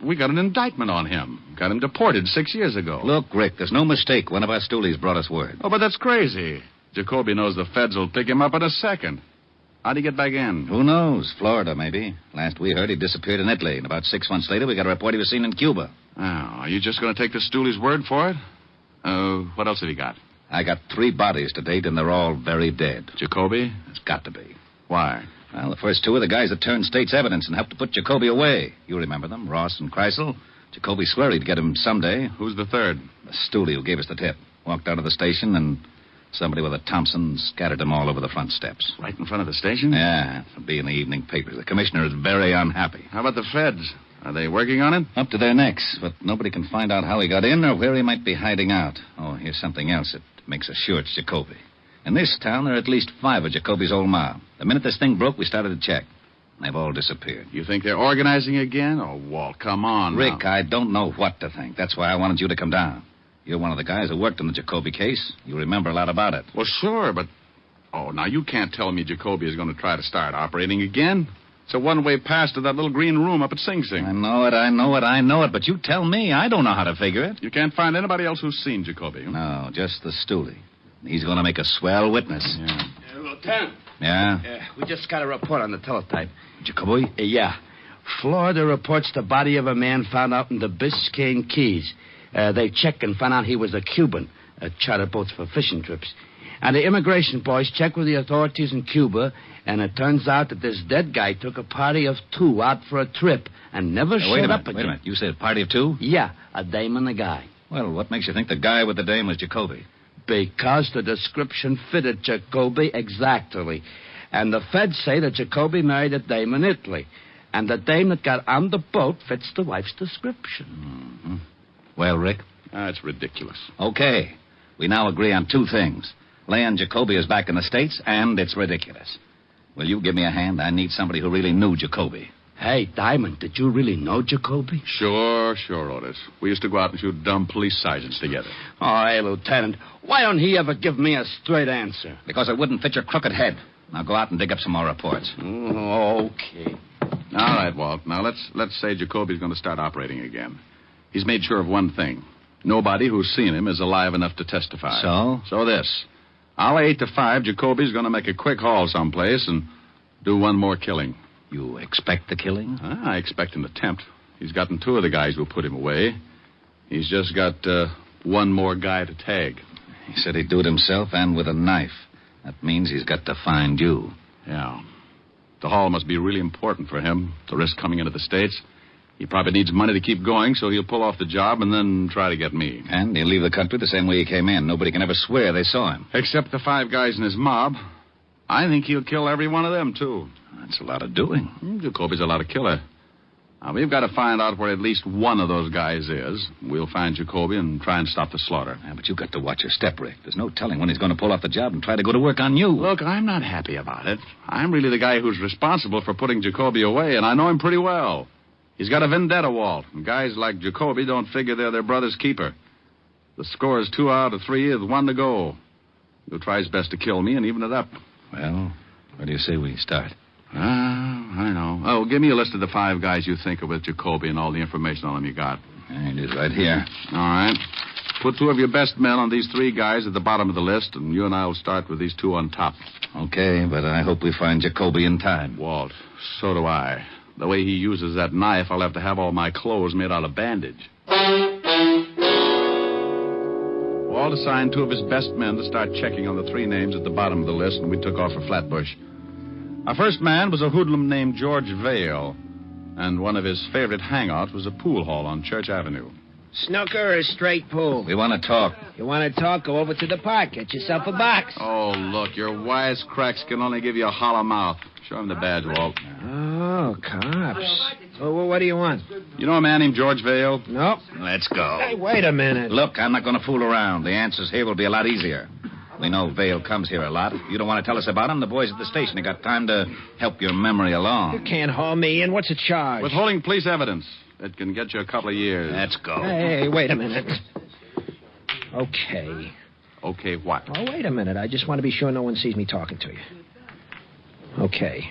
we got an indictment on him. Got him deported 6 years ago. Look, Rick, there's no mistake. One of our stoolies brought us word. Oh, but that's crazy. Jacoby knows the feds will pick him up in a second. How'd he get back in? Who knows? Florida, maybe. Last we heard, he disappeared in Italy. And about 6 months later, we got a report he was seen in Cuba. Oh, are you just going to take the stoolie's word for it? What else have you got? I got 3 bodies to date, and they're all very dead. Jacoby? It's got to be. Why? Well, the first 2 are the guys that turned state's evidence and helped to put Jacoby away. You remember them, Ross and Kreisel. Jacoby swore he'd get him someday. Who's the third? The stoolie who gave us the tip. Walked out of the station, and somebody with a Thompson scattered them all over the front steps. Right in front of the station? Yeah, it'll be in the evening papers. The commissioner is very unhappy. How about the feds? Are they working on it? Up to their necks, but nobody can find out how he got in or where he might be hiding out. Oh, here's something else that makes us sure it's Jacoby. In this town, there are at least 5 of Jacoby's old mob. The minute this thing broke, we started to check. They've all disappeared. You think they're organizing again? Oh, Walt, come on. Rick, now. I don't know what to think. That's why I wanted you to come down. You're one of the guys who worked on the Jacoby case. You remember a lot about it. Well, sure, but... Oh, now you can't tell me Jacoby is going to try to start operating again. It's a one-way pass to that little green room up at Sing Sing. I know it, but you tell me. I don't know how to figure it. You can't find anybody else who's seen Jacoby. No, just the stoolie. He's going to make a swell witness. Yeah. Lieutenant. Yeah? We just got a report on the teletype. Jacoby? Yeah. Florida reports the body of a man found out in the Biscayne Keys. They checked and found out he was a Cuban, a charter boats for fishing trips. And the immigration boys checked with the authorities in Cuba, and it turns out that this dead guy took a party of 2 out for a trip and never showed up again. Wait a minute. You said a party of 2? Yeah, a dame and a guy. Well, what makes you think the guy with the dame was Jacoby? Because the description fitted Jacoby exactly. And the feds say that Jacoby married a dame in Italy. And the dame that got on the boat fits the wife's description. Mm-hmm. Well, Rick? That's ridiculous. Okay. We now agree on 2 things. Leon Jacoby is back in the States, and it's ridiculous. Will you give me a hand? I need somebody who really knew Jacoby. Hey, Diamond, did you really know Jacoby? Sure, Otis. We used to go out and shoot dumb police sergeants together. Oh, hey, Lieutenant, why don't he ever give me a straight answer? Because it wouldn't fit your crooked head. Now go out and dig up some more reports. Okay. All right, Walt. Now let's say Jacoby's going to start operating again. He's made sure of one thing. Nobody who's seen him is alive enough to testify. So this. I'll 8 to 5. Jacoby's going to make a quick haul someplace and do one more killing. You expect the killing? I expect an attempt. He's gotten 2 of the guys who'll put him away. He's just got one more guy to tag. He said he'd do it himself and with a knife. That means he's got to find you. Yeah. The haul must be really important for him to risk coming into the States. He probably needs money to keep going, so he'll pull off the job and then try to get me. And he'll leave the country the same way he came in. Nobody can ever swear they saw him. Except the 5 guys in his mob. I think he'll kill every one of them, too. That's a lot of doing. Jacoby's a lot of killer. Now, we've got to find out where at least one of those guys is. We'll find Jacoby and try and stop the slaughter. Yeah, but you've got to watch your step, Rick. There's no telling when he's going to pull off the job and try to go to work on you. Look, I'm not happy about it. I'm really the guy who's responsible for putting Jacoby away, and I know him pretty well. He's got a vendetta, Walt, and guys like Jacoby don't figure they're their brother's keeper. The score is 2 out of 3 with 1 to go. He'll try his best to kill me and even it up. Well, where do you say we start? I know. Oh, give me a list of the 5 guys you think are with Jacoby and all the information on them you got. It is right here. All right. Put 2 of your best men on these 3 guys at the bottom of the list, and you and I will start with these 2 on top. Okay, but I hope we find Jacoby in time. Walt, so do I. The way he uses that knife, I'll have to have all my clothes made out of bandage. Walt assigned 2 of his best men to start checking on the 3 names at the bottom of the list, and we took off for Flatbush. Our first man was a hoodlum named George Vale, and one of his favorite hangouts was a pool hall on Church Avenue. Snooker or straight pool? We want to talk. You want to talk? Go over to the park. Get yourself a box. Oh, look, your wisecracks can only give you a hollow mouth. Show him the badge, Walt. Oh, cops. Well, what do you want? You know a man named George Vale? Nope. Let's go. Hey, wait a minute. Look, I'm not going to fool around. The answers here will be a lot easier. We know Vale comes here a lot. If you don't want to tell us about him, the boys at the station have got time to help your memory along. You can't haul me in. What's the charge? Withholding police evidence. It can get you a couple of years. Let's go. Hey, wait a minute. Okay. Okay, what? Oh, wait a minute. I just want to be sure no one sees me talking to you. Okay.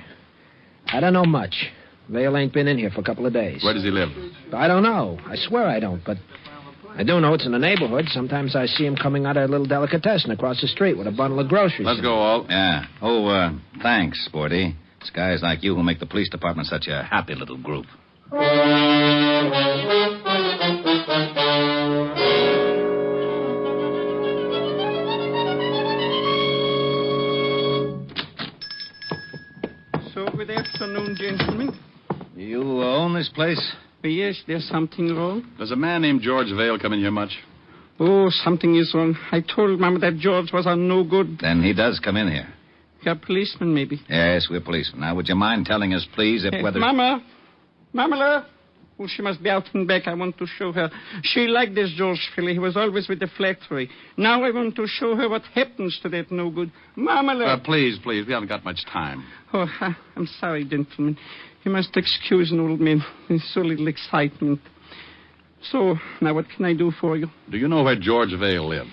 I don't know much. Vale ain't been in here for a couple of days. Where does he live? I don't know. I swear I don't, but I do know it's in the neighborhood. Sometimes I see him coming out of a little delicatessen across the street with a bundle of groceries. Let's go, Walt. Yeah. Oh, thanks, Sporty. It's guys like you who make the police department such a happy little group. So, good afternoon, gentlemen. You own this place? Yes, there's something wrong. Does a man named George Vale come in here much? Oh, something is wrong. I told Mama that George was on no good. Then he does come in here. You're a policeman, maybe. Yes, we're policemen. Now, would you mind telling us, please, if whether... Mama! Mama! Oh, she must be out and back. I want to show her. She liked this George fellow. He was always with the factory. Now I want to show her what happens to that no good. Mama! Please. We haven't got much time. Oh, I'm sorry, gentlemen. You must excuse an old man. There's so little excitement. So, now what can I do for you? Do you know where George Vale lives?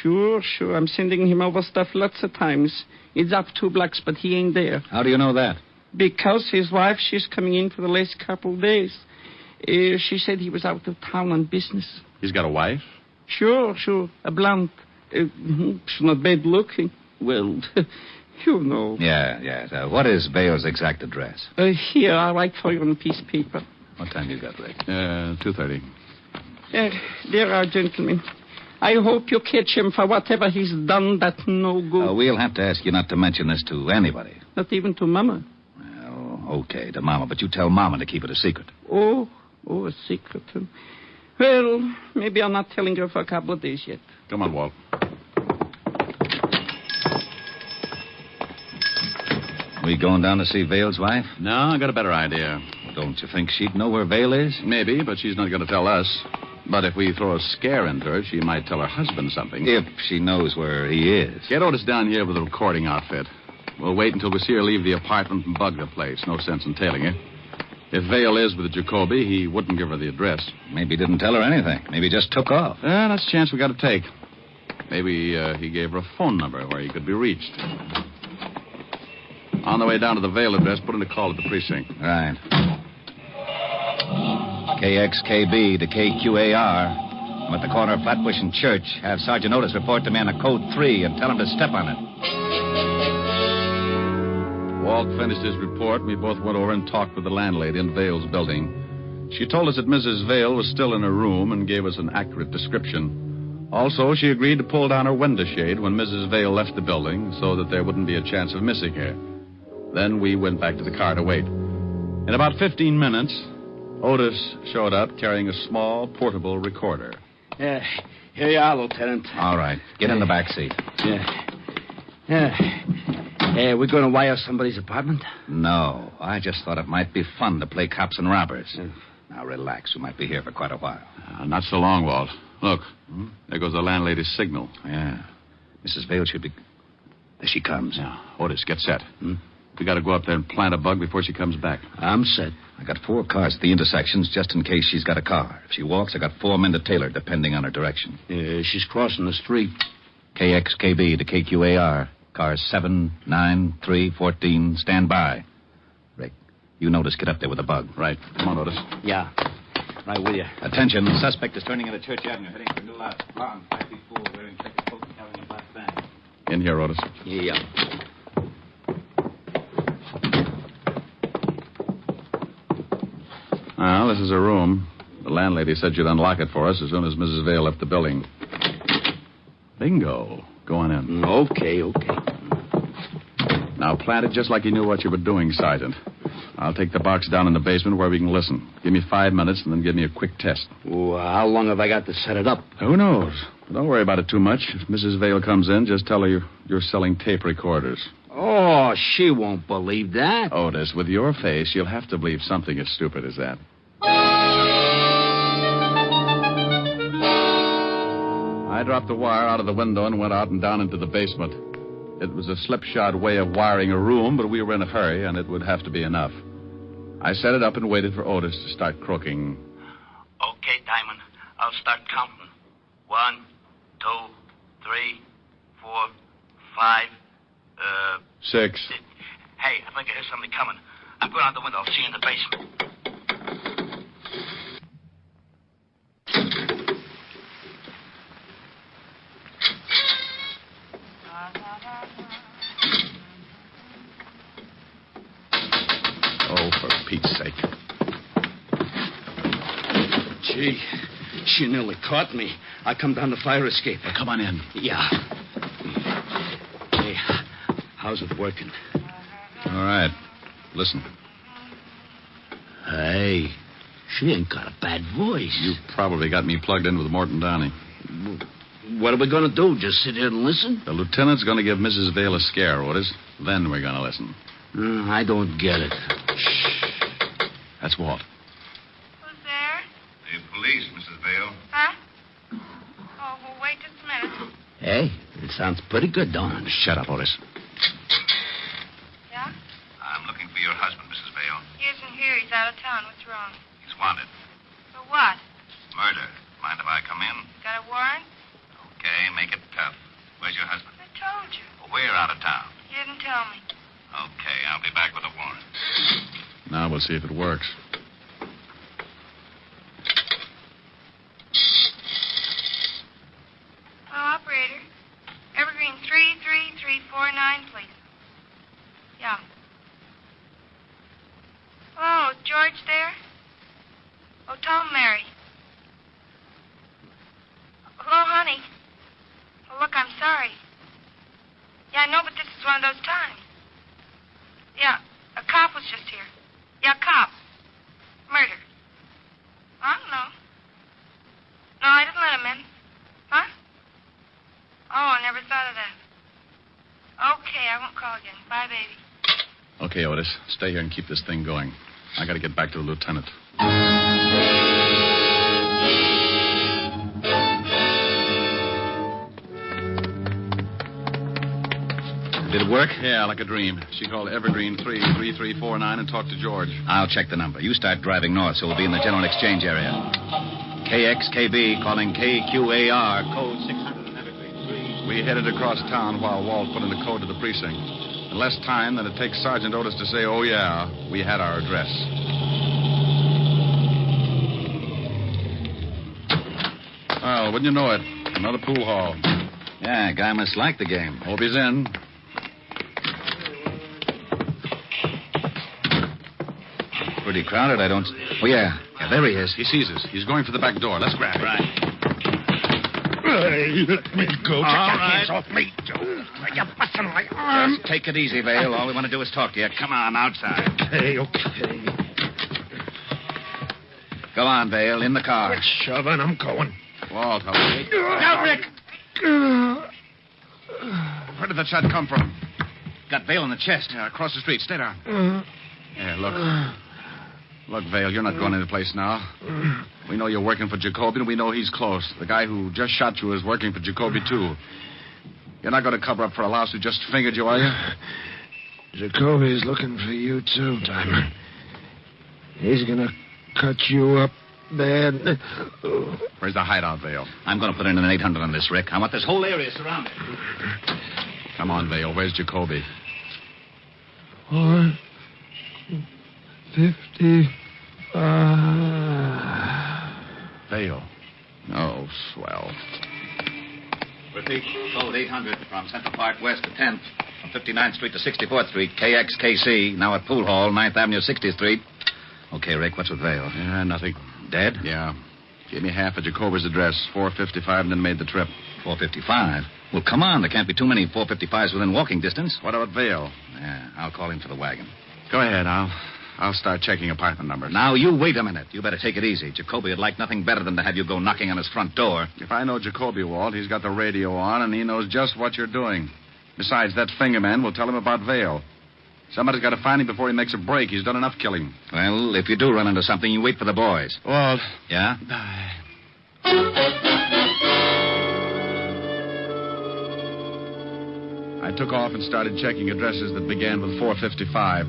Sure. I'm sending him over stuff lots of times. It's up 2 blocks, but he ain't there. How do you know that? Because his wife, she's coming in for the last couple of days. She said he was out of town on business. He's got a wife? Sure. A blonde. She's not bad looking. Well, you know. Yeah. What is Vale's exact address? Here, I'll write for you on a piece of paper. What time you got, Rick? 2:30. There are, gentlemen. I hope you catch him for whatever he's done that's no good. We'll have to ask you not to mention this to anybody. Not even to Mama. Well, okay, to Mama, but you tell Mama to keep it a secret. Oh, a secret. Well, maybe I'm not telling her for a couple of days yet. Come on, Walt. We going down to see Vale's wife? No, I got a better idea. Don't you think she'd know where Vale is? Maybe, but she's not going to tell us. But if we throw a scare into her, she might tell her husband something. If she knows where he is. Get Otis down here with a recording outfit. We'll wait until we see her leave the apartment and bug the place. No sense in tailing her. If Vale is with Jacoby, he wouldn't give her the address. Maybe he didn't tell her anything. Maybe he just took off. That's a chance we got to take. Maybe he gave her a phone number where he could be reached. On the way down to the Vale address, put in a call at the precinct. Right. KXKB to KQAR. I'm at the corner of Flatbush and Church. Have Sergeant Otis report to me on a code 3 and tell him to step on it. Walt finished his report, and we both went over and talked with the landlady in Vale's building. She told us that Mrs. Vale was still in her room and gave us an accurate description. Also, she agreed to pull down her window shade when Mrs. Vale left the building so that there wouldn't be a chance of missing her. Then we went back to the car to wait. In about 15 minutes, Otis showed up carrying a small, portable recorder. Here you are, Lieutenant. All right. Get in the back seat. We're going to wire somebody's apartment? No. I just thought it might be fun to play cops and robbers. Now, relax. We might be here for quite a while. Not so long, Walt. Look, there goes the landlady's signal. Yeah. Mrs. Vale should be... There she comes. Yeah. Otis, get set. We got to go up there and plant a bug before she comes back. I'm set. I got 4 cars at the intersections just in case she's got a car. If she walks, I got 4 men to tail her, depending on her direction. She's crossing the street. KXKB to KQAR. Cars 7, 9, 3, 14. Stand by. Rick, you Otis, get up there with a bug. Right. Come on, Otis. Yeah. Right with you. Attention. The suspect is turning into Church Avenue, heading for New Lot. Blonde, 5 feet 4, wearing checkered coat and carrying a black bag. In here, Otis. Yeah. Well, this is her room. The landlady said she'd unlock it for us as soon as Mrs. Vale left the building. Bingo. Go on in. Okay. Now, plant it just like you knew what you were doing, Sergeant. I'll take the box down in the basement where we can listen. Give me 5 minutes and then give me a quick test. Well, how long have I got to set it up? Who knows? Don't worry about it too much. If Mrs. Vale comes in, just tell her you're selling tape recorders. Oh, she won't believe that. Otis, with your face, you'll have to believe something as stupid as that. I dropped the wire out of the window and went out and down into the basement. It was a slipshod way of wiring a room, but we were in a hurry, and it would have to be enough. I set it up and waited for Otis to start croaking. Okay, Diamond. I'll start counting. 1, 2, 3, 4, 5, 6. Hey, I think I hear somebody coming. I'm going out the window. I'll see you in the basement. Oh, for Pete's sake. Gee, she nearly caught me. I come down the fire escape. Well, come on in. Yeah. Hey, how's it working? All right. Listen. Hey, she ain't got a bad voice. You probably got me plugged in with Morton Downey. What are we going to do? Just sit here and listen? The lieutenant's going to give Mrs. Vale a scare, Otis. Then we're going to listen. I don't get it. Shh. That's Walt. Who's there? The police, Mrs. Vale. Huh? Oh, well, wait just a minute. Hey, it sounds pretty good, don't it? Shut up, Otis. Yeah? I'm looking for your husband, Mrs. Vale. He isn't here. He's out of town. What's wrong? He's wanted. For what? Murder. Mind if I come in? Got a warrant? Okay, make it tough. Where's your husband? I told you. Well, we're out of town. You didn't tell me. Okay, I'll be back with a warrant. Now we'll see if it works. Oh, operator. Evergreen 33349, please. Yeah. Oh, George there? Oh, tell Mary. Hello, honey. here. Yeah, cop. Murder. I don't know. No, I didn't let him in. Huh? Oh, I never thought of that. Okay, I won't call again. Bye, baby. Okay, Otis. Stay here and keep this thing going. I got to get back to the lieutenant. Did it work? Yeah, like a dream. She called Evergreen 33349 and talked to George. I'll check the number. You start driving north, so we'll be in the General Exchange area. KXKB calling KQAR, code 600 Evergreen 3. We headed across town while Walt put in the code to the precinct. In less time than it takes Sergeant Otis to say, oh, yeah, we had our address. Well, wouldn't you know it? Another pool hall. Yeah, guy must like the game. Hope he's in. Pretty crowded, I don't... Oh, yeah. Yeah, there he is. He sees us. He's going for the back door. Let's grab him. Right. Hey, let me go. Take All your right. hands off me, Joe. You're busting my arm. Just take it easy, Vale. All we want to do is talk to you. Come on, outside. Okay. Go on, Vale. In the car. Quit shoving. I'm going. Walt, how are you? Now, Rick. Where did that shot come from? Got Vale in the chest. Yeah, across the street. Stay down. Yeah, look. Look, Vale, you're not going any place now. We know you're working for Jacoby, and we know he's close. The guy who just shot you is working for Jacoby, too. You're not going to cover up for a louse who just fingered you, are you? Jacoby's looking for you, too, Diamond. He's going to cut you up bad. Where's the hideout, Vale? I'm going to put in an 800 on this, Rick. I want this whole area surrounded. Come on, Vale. Where's Jacoby? 455. Vale. Oh, swell. Repeat. Code 800 from Central Park West to 10th, from 59th Street to 64th Street, KXKC, now at Pool Hall, 9th Avenue, 60th Street. Okay, Rick, what's with Vale? Yeah, nothing. Dead? Yeah. Gave me half of Jacoby's address, 455, and then made the trip. 455? Well, come on. There can't be too many 455s within walking distance. What about Vale? Yeah, I'll call him for the wagon. Go ahead. I'll start checking apartment numbers. Now, you wait a minute. You better take it easy. Jacoby would like nothing better than to have you go knocking on his front door. If I know Jacoby, Walt, he's got the radio on, and he knows just what you're doing. Besides, that fingerman will tell him about Vale. Somebody's got to find him before he makes a break. He's done enough killing. Well, if you do run into something, you wait for the boys. Walt. Yeah? I took off and started checking addresses that began with 455.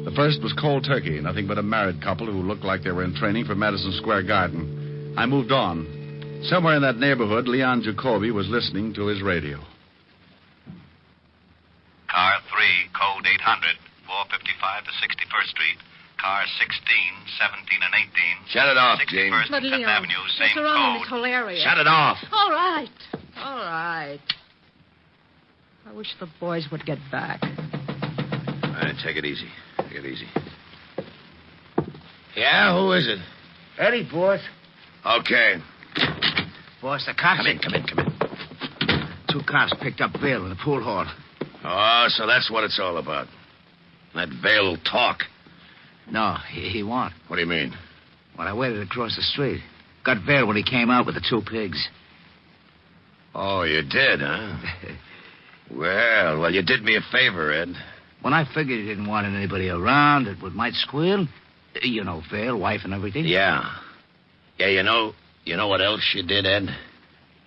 The first was Cold Turkey, nothing but a married couple who looked like they were in training for Madison Square Garden. I moved on. Somewhere in that neighborhood, Leon Jacoby was listening to his radio. Car 3, code 800, 455 to 61st Street. Car 16, 17, and 18. Shut it off, Jane. 61st But, and 5th Leon, Avenue, same we're surrounding code. this whole area. Shut it off. All right. All right. I wish the boys would get back. All right, take it easy. Take it easy. Yeah, who is it? Eddie, boss. Okay. Boss, the cops... Come in. 2 cops picked up Vale in the pool hall. Oh, so that's what it's all about. That Vale will talk. No, he won't. What do you mean? Well, I waited across the street. Got Vale when he came out with the 2 pigs. Oh, you did, huh? Well, you did me a favor, Ed. When I figured he didn't want anybody around that might squeal, you know, Vale, wife and everything. Yeah. Yeah, you know what else you did, Ed?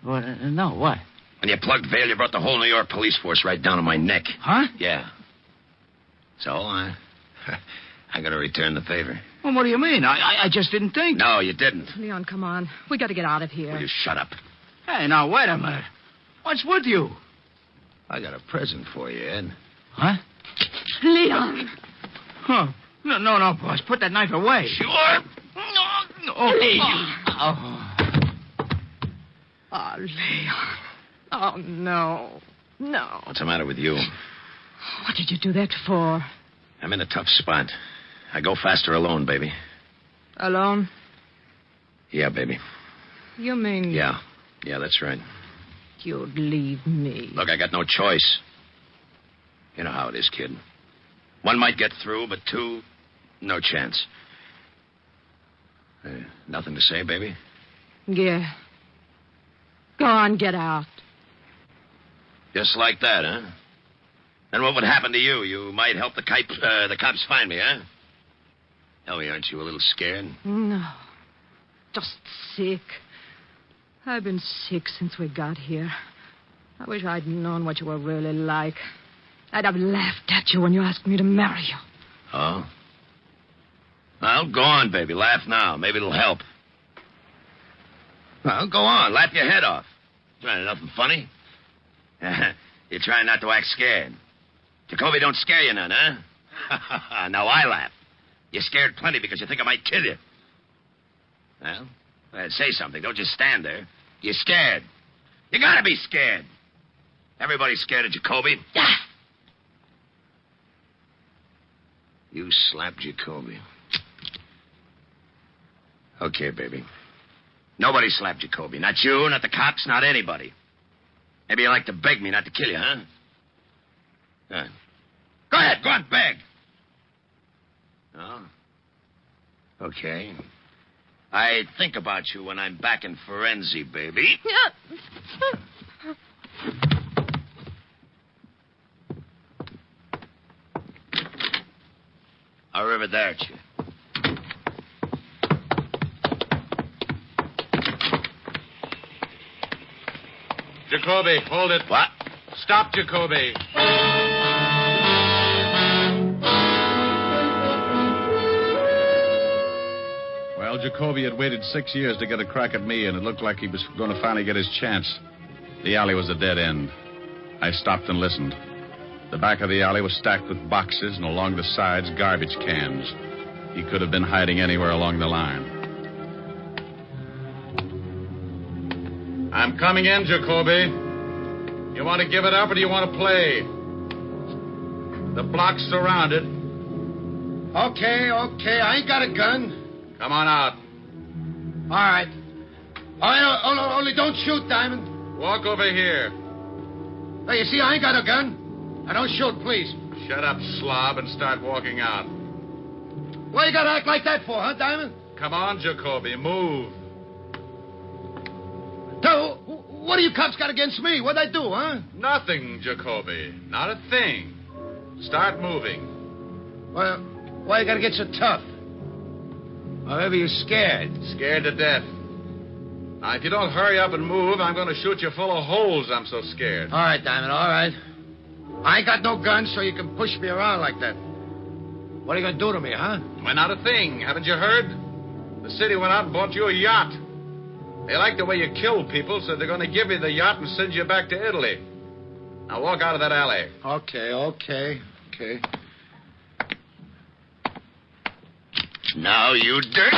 What? No, what? When you plugged Vale, you brought the whole New York police force right down to my neck. Huh? Yeah. So, I gotta return the favor. Well, what do you mean? I just didn't think. No, you didn't. Leon, come on. We got to get out of here. Will you shut up? Hey, now, wait a minute. What's with you? I got a present for you, Ed. Huh? Leon! Huh. No, boss. Put that knife away. Sure. Oh, hey, you. Oh, Leon. Oh, no. No. What's the matter with you? What did you do that for? I'm in a tough spot. I go faster alone, baby. Alone? Yeah, baby. You mean... Yeah, that's right. You'd leave me. Look, I got no choice. You know how it is, kid. 1 might get through, but 2, No chance. Nothing to say, baby? Yeah. Go on, get out. Just like that, huh? Then what would happen to you? You might help the cops find me, huh? Tell me, aren't you a little scared? No. Just sick. I've been sick since we got here. I wish I'd known what you were really like. I'd have laughed at you when you asked me to marry you. Oh? Well, go on, baby. Laugh now. Maybe it'll help. Well, go on. Laugh your head off. Trying nothing funny? You're trying not to act scared. Jacoby don't scare you none, huh? Now I laugh. You're scared plenty because you think I might kill you. Well, say something. Don't just stand there. You're scared. You gotta be scared. Everybody's scared of Jacoby. You slapped Jacoby. Okay, baby. Nobody slapped Jacoby. Not you, not the cops, not anybody. Maybe you like to beg me not to kill you, huh? Go ahead, go on, beg. Oh? Okay. I think about you when I'm back in Forenzy, baby. Arrivederci. Jacoby, hold it. What? Stop, Jacoby. Well, Jacoby had waited 6 years to get a crack at me, and it looked like he was going to finally get his chance. The alley was a dead end. I stopped and listened. The back of the alley was stacked with boxes, and along the sides, garbage cans. He could have been hiding anywhere along the line. I'm coming in, Jacoby. You want to give it up or do you want to play? The block's surrounded. Okay. I ain't got a gun. Come on out. All right. Only don't shoot, Diamond. Walk over here. Hey, you see, I ain't got a gun. I don't shoot, please. Shut up, slob, and start walking out. What you gotta act like that for, huh, Diamond? Come on, Jacoby, move. So, what do you cops got against me? What'd I do, huh? Nothing, Jacoby. Not a thing. Start moving. Well, why you gotta get so tough? Or maybe you're scared. Scared to death. Now, if you don't hurry up and move, I'm going to shoot you full of holes. I'm so scared. All right, Diamond, all right. I ain't got no gun, so you can push me around like that. What are you going to do to me, huh? Well, not a thing. Haven't you heard? The city went out and bought you a yacht. They like the way you kill people, so they're going to give you the yacht and send you back to Italy. Now, walk out of that alley. Okay. Now, you dirt.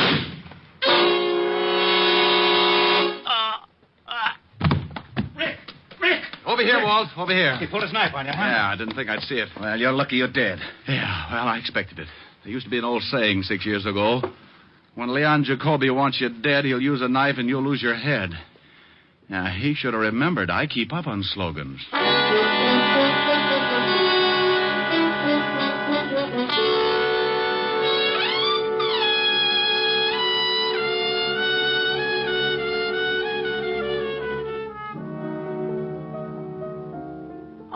Rick! Over here, Walt. Over here. He pulled his knife on you, huh? Yeah, I didn't think I'd see it. Well, you're lucky you're dead. Yeah, well, I expected it. There used to be an old saying 6 years ago. When Leon Jacoby wants you dead, he'll use a knife and you'll lose your head. Now, he should have remembered I keep up on slogans.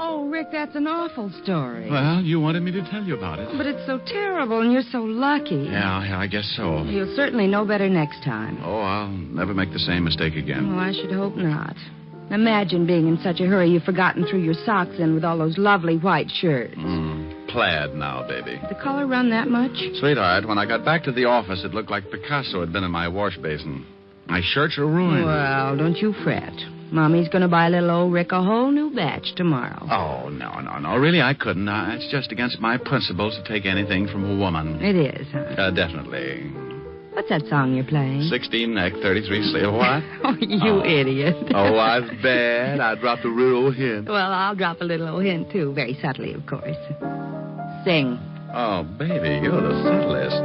Oh, Rick, that's an awful story. Well, you wanted me to tell you about it. But it's so terrible, and you're so lucky. Yeah, I guess so. You'll certainly know better next time. Oh, I'll never make the same mistake again. Oh, I should hope not. Imagine being in such a hurry you've forgotten threw your socks in with all those lovely white shirts. Plaid now, baby. The color run that much? Sweetheart, when I got back to the office, it looked like Picasso had been in my wash basin. My shirts are ruined. Well, don't you fret. Mommy's going to buy little old Rick a whole new batch tomorrow. Oh, no. Really, I couldn't. It's just against my principles to take anything from a woman. It is, huh? Definitely. What's that song you're playing? 16 neck, 33 sleeve. What? Oh, you idiot. Oh, I was bad. I dropped a real old hint. Well, I'll drop a little old hint, too. Very subtly, of course. Sing. Oh, baby, you're the subtlest.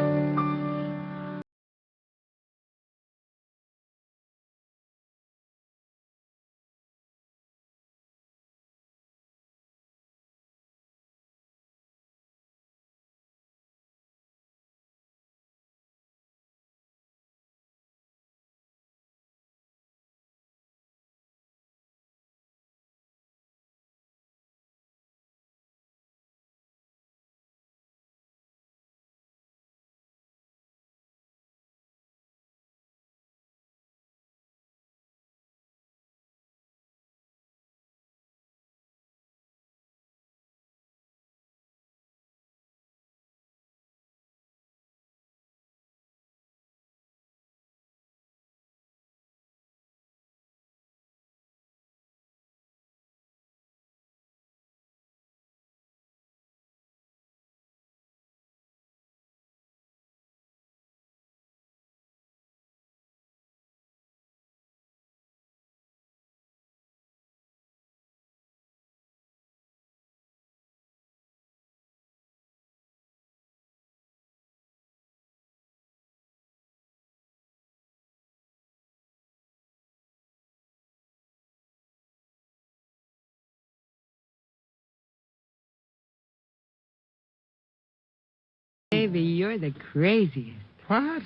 you're the craziest. What?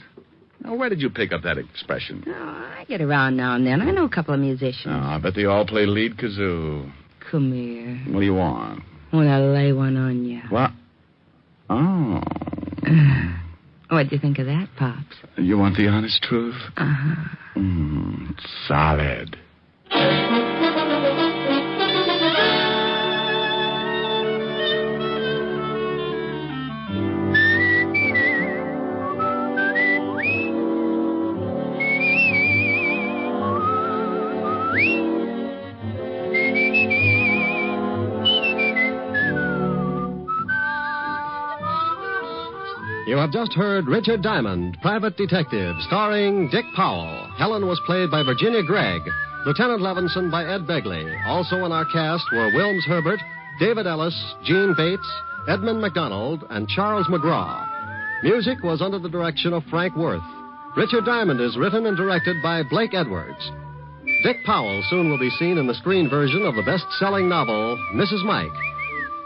Now, where did you pick up that expression? Oh, I get around now and then. I know a couple of musicians. Oh, I bet they all play lead kazoo. Come here. What do you want? I want to lay one on you. What? Oh. What'd you think of that, Pops? You want the honest truth? Uh-huh. Solid. You have just heard Richard Diamond, Private Detective, starring Dick Powell. Helen was played by Virginia Gregg, Lieutenant Levinson by Ed Begley. Also in our cast were Wilms Herbert, David Ellis, Gene Bates, Edmund McDonald, and Charles McGraw. Music was under the direction of Frank Worth. Richard Diamond is written and directed by Blake Edwards. Dick Powell soon will be seen in the screen version of the best-selling novel, Mrs. Mike.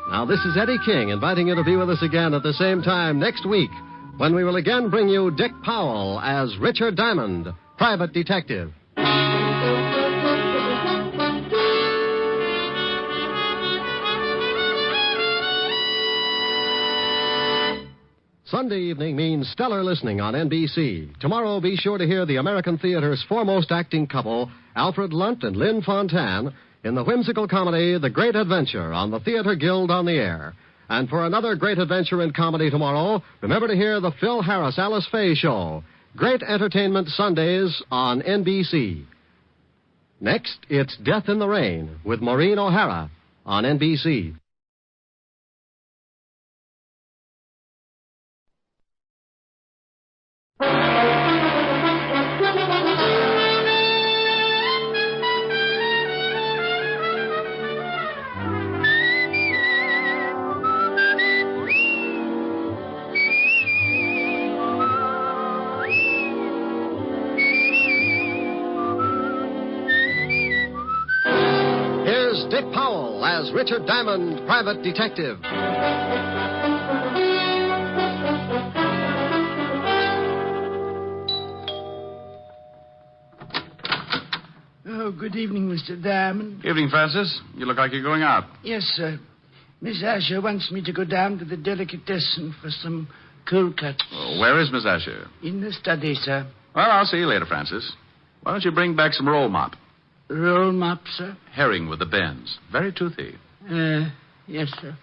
Now, this is Eddie King inviting you to be with us again at the same time next week when we will again bring you Dick Powell as Richard Diamond, Private Detective. Sunday evening means stellar listening on NBC. Tomorrow, be sure to hear the American theater's foremost acting couple, Alfred Lunt and Lynn Fontanne, in the whimsical comedy The Great Adventure on the Theater Guild on the Air. And for another great adventure in comedy tomorrow, remember to hear the Phil Harris Alice Faye Show. Great entertainment Sundays on NBC. Next, it's Death in the Rain with Maureen O'Hara on NBC. Dick Powell as Richard Diamond, Private Detective. Oh, good evening, Mr. Diamond. Evening, Francis. You look like you're going out. Yes, sir. Miss Asher wants me to go down to the delicatessen for some cold cuts. Oh, where is Miss Asher? In the study, sir. Well, I'll see you later, Francis. Why don't you bring back some roll mop? Roll mop, sir? Herring with the bends. Very toothy. Yes, sir.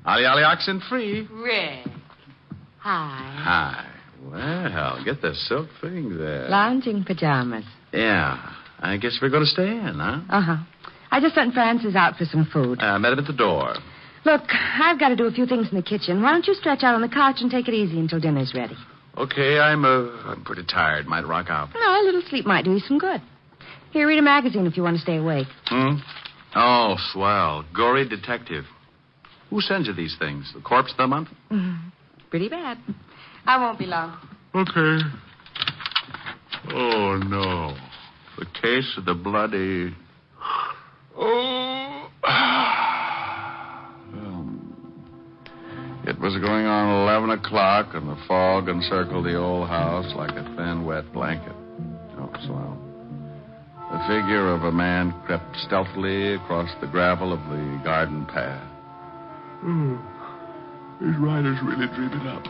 Ollie Ollie oxen free. Rick. Hi. Hi. Well, get the silk thing there. Lounging pajamas. Yeah. I guess we're going to stay in, huh? Uh-huh. I just sent Francis out for some food. I met him at the door. Look, I've got to do a few things in the kitchen. Why don't you stretch out on the couch and take it easy until dinner's ready? Okay, I'm pretty tired. Might rock out. No, a little sleep might do you some good. Here, read a magazine if you want to stay awake. Oh, swell. Gory detective. Who sends you these things? The Corpse of the Month? Pretty bad. I won't be long. Okay. Oh, no. The case of the bloody... Oh. It was going on 11 o'clock, and the fog encircled the old house like a thin, wet blanket. Oh, swell. The figure of a man crept stealthily across the gravel of the garden path. These riders really dream it up.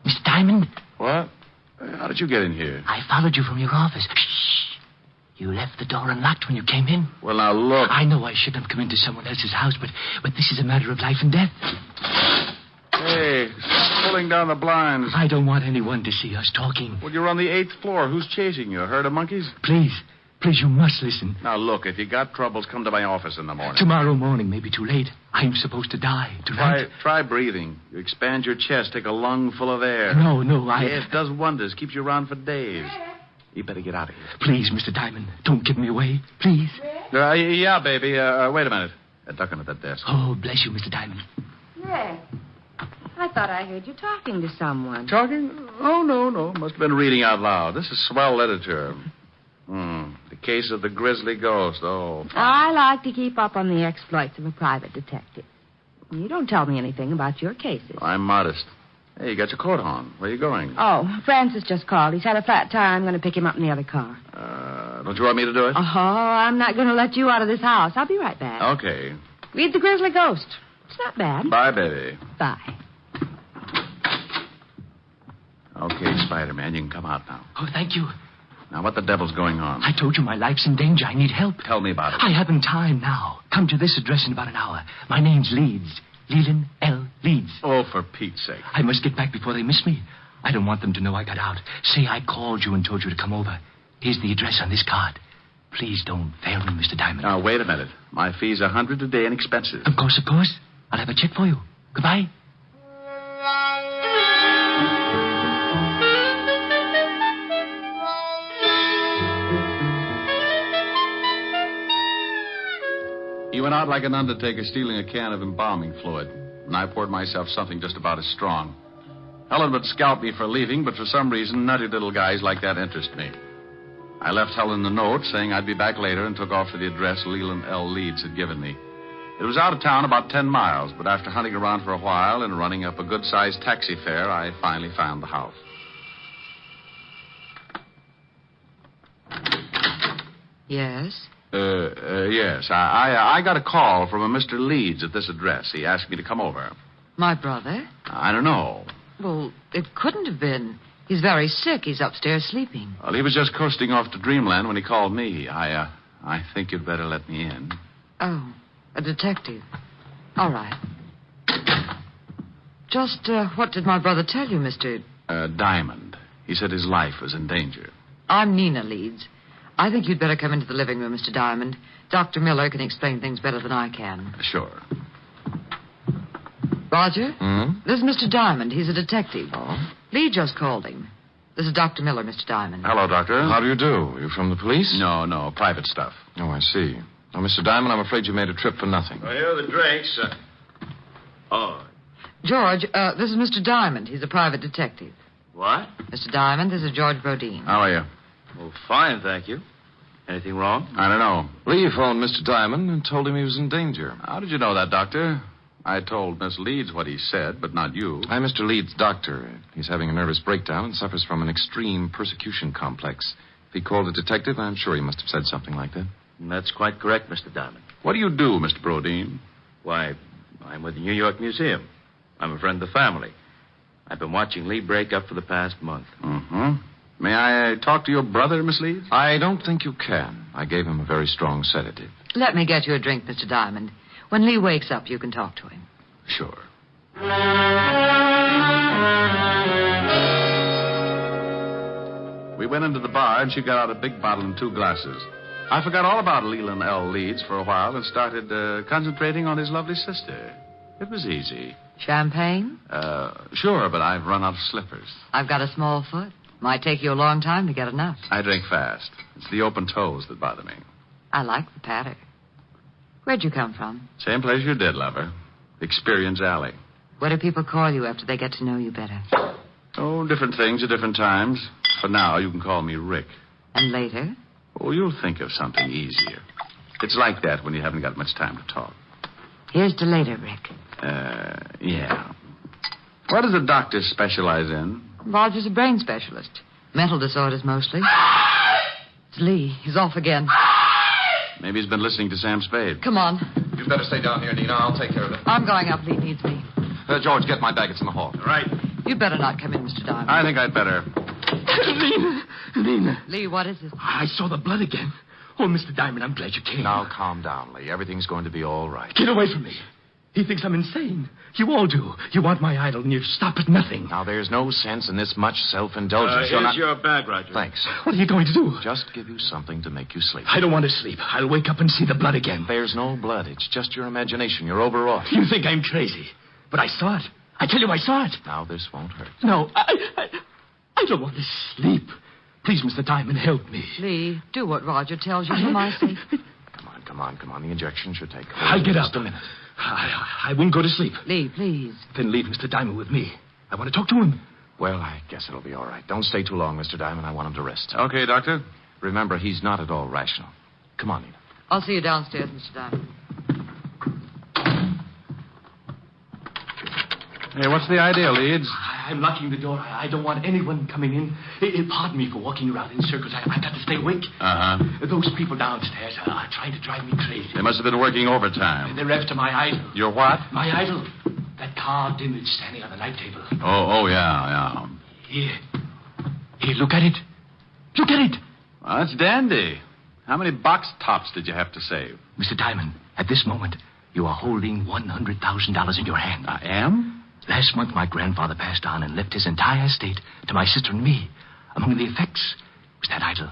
Mr. Diamond? What? How did you get in here? I followed you from your office. Shh. You left the door unlocked when you came in. Well, now, look. I know I shouldn't have come into someone else's house, but this is a matter of life and death. Hey, stop pulling down the blinds. I don't want anyone to see us talking. Well, you're on the 8th floor. Who's chasing you? A herd of monkeys? Please, you must listen. Now, look, if you got troubles, come to my office in the morning. Tomorrow morning may be too late. I'm supposed to die tonight. Try breathing. You expand your chest, take a lung full of air. No, Yeah, it does wonders. Keeps you around for days. You better get out of here. Please, Mr. Diamond, don't give me away. Please. Yeah, baby. Wait a minute. Duck under that desk. Oh, bless you, Mr. Diamond. Rick, I thought I heard you talking to someone. Talking? Oh, no. Must have been reading out loud. This is swell literature. The case of the Grizzly Ghost. Oh, I like to keep up on the exploits of a private detective. You don't tell me anything about your cases. I'm modest. Hey, you got your coat on. Where are you going? Oh, Francis just called. He's had a flat tire. I'm going to pick him up in the other car. Don't you want me to do it? Oh, I'm not going to let you out of this house. I'll be right back. Okay. Read The Grizzly Ghost. It's not bad. Bye, baby. Bye. Okay, Spider-Man, you can come out now. Oh, thank you. Now, what the devil's going on? I told you my life's in danger. I need help. Tell me about it. I haven't time now. Come to this address in about an hour. My name's Leeds. Leland L. Leeds. Oh, for Pete's sake. I must get back before they miss me. I don't want them to know I got out. Say I called you and told you to come over. Here's the address on this card. Please don't fail me, Mr. Diamond. Now, wait a minute. My fee's $100 a day and expenses. Of course. I'll have a check for you. Goodbye. He went out like an undertaker stealing a can of embalming fluid, and I poured myself something just about as strong. Helen would scalp me for leaving, but for some reason, nutty little guys like that interest me. I left Helen a note saying I'd be back later and took off to the address Leland L. Leeds had given me. It was out of town about 10 miles, but after hunting around for a while and running up a good-sized taxi fare, I finally found the house. Yes? Yes. I got a call from a Mr. Leeds at this address. He asked me to come over. My brother? I don't know. Well, it couldn't have been. He's very sick. He's upstairs sleeping. Well, he was just coasting off to Dreamland when he called me. I think you'd better let me in. Oh, a detective. All right. Just, what did my brother tell you, Mr. Diamond. He said his life was in danger. I'm Nina Leeds. I think you'd better come into the living room, Mr. Diamond. Dr. Miller can explain things better than I can. Sure. Roger? This is Mr. Diamond. He's a detective. Oh? Lee just called him. This is Dr. Miller, Mr. Diamond. Hello, Doctor. How do you do? You from the police? No, private stuff. Oh, I see. Now, Mr. Diamond, I'm afraid you made a trip for nothing. Well, here are the drinks. George, this is Mr. Diamond. He's a private detective. What? Mr. Diamond, this is George Brodeen. How are you? Well, fine, thank you. Anything wrong? I don't know. Lee phoned Mr. Diamond and told him he was in danger. How did you know that, Doctor? I told Miss Leeds what he said, but not you. I'm Mr. Leeds' doctor. He's having a nervous breakdown and suffers from an extreme persecution complex. If he called a detective, I'm sure he must have said something like that. That's quite correct, Mr. Diamond. What do you do, Mr. Brodeen? Why, I'm with the New York Museum. I'm a friend of the family. I've been watching Lee break up for the past month. Mm-hmm. May I talk to your brother, Miss Leeds? I don't think you can. I gave him a very strong sedative. Let me get you a drink, Mr. Diamond. When Lee wakes up, you can talk to him. Sure. We went into the bar, and she got out a big bottle and 2 glasses. I forgot all about Leland L. Leeds for a while and started concentrating on his lovely sister. It was easy. Champagne? Sure, but I've run out of slippers. I've got a small foot. Might take you a long time to get enough. I drink fast. It's the open toes that bother me. I like the patter. Where'd you come from? Same place you did, lover. Experience Alley. What do people call you after they get to know you better? Oh, different things at different times. For now, you can call me Rick. And later? Oh, you'll think of something easier. It's like that when you haven't got much time to talk. Here's to later, Rick. Yeah. What does a doctor specialize in? Roger's a brain specialist. Mental disorders, mostly. It's Lee. He's off again. Maybe he's been listening to Sam Spade. Come on. You'd better stay down here, Nina. I'll take care of it. I'm going up. Lee needs me. George, get my bag. It's in the hall. Right. You'd better not come in, Mr. Diamond. I think I'd better. Nina. Lee, what is it? I saw the blood again. Oh, Mr. Diamond, I'm glad you came. Now, calm down, Lee. Everything's going to be all right. Get away from me. He thinks I'm insane. You all do. You want my idol, and you stop at nothing. Now, there's no sense in this much self-indulgence. Here's your bag, Roger. Thanks. What are you going to do? Just give you something to make you sleep. I don't want to sleep. I'll wake up and see the blood again. There's no blood. It's just your imagination. You're overwrought. You think I'm crazy. But I saw it. I tell you, I saw it. Now, this won't hurt. No, I don't want to sleep. Please, Mr. Diamond, help me. Lee, do what Roger tells you for my sake. Come on. The injection should take hold. I'll get Just up. a minute. I won't go to sleep. Lee, please. Then leave Mr. Diamond with me. I want to talk to him. Well, I guess it'll be all right. Don't stay too long, Mr. Diamond. I want him to rest. Okay, Doctor. Remember, he's not at all rational. Come on, Nina. I'll see you downstairs, Mr. Diamond. Hey, what's the idea, Leeds? I'm locking the door. I don't want anyone coming in. Pardon me for walking around in circles. I've got to stay awake. Uh-huh. Those people downstairs are trying to drive me crazy. They must have been working overtime. They're after my idol. Your what? My idol. That carved image standing on the night table. Oh, yeah. Here, look at it. Look at it. Well, that's dandy. How many box tops did you have to save? Mr. Diamond, at this moment, you are holding $100,000 in your hand. I am? Last month, my grandfather passed on and left his entire estate to my sister and me. Among the effects was that idol.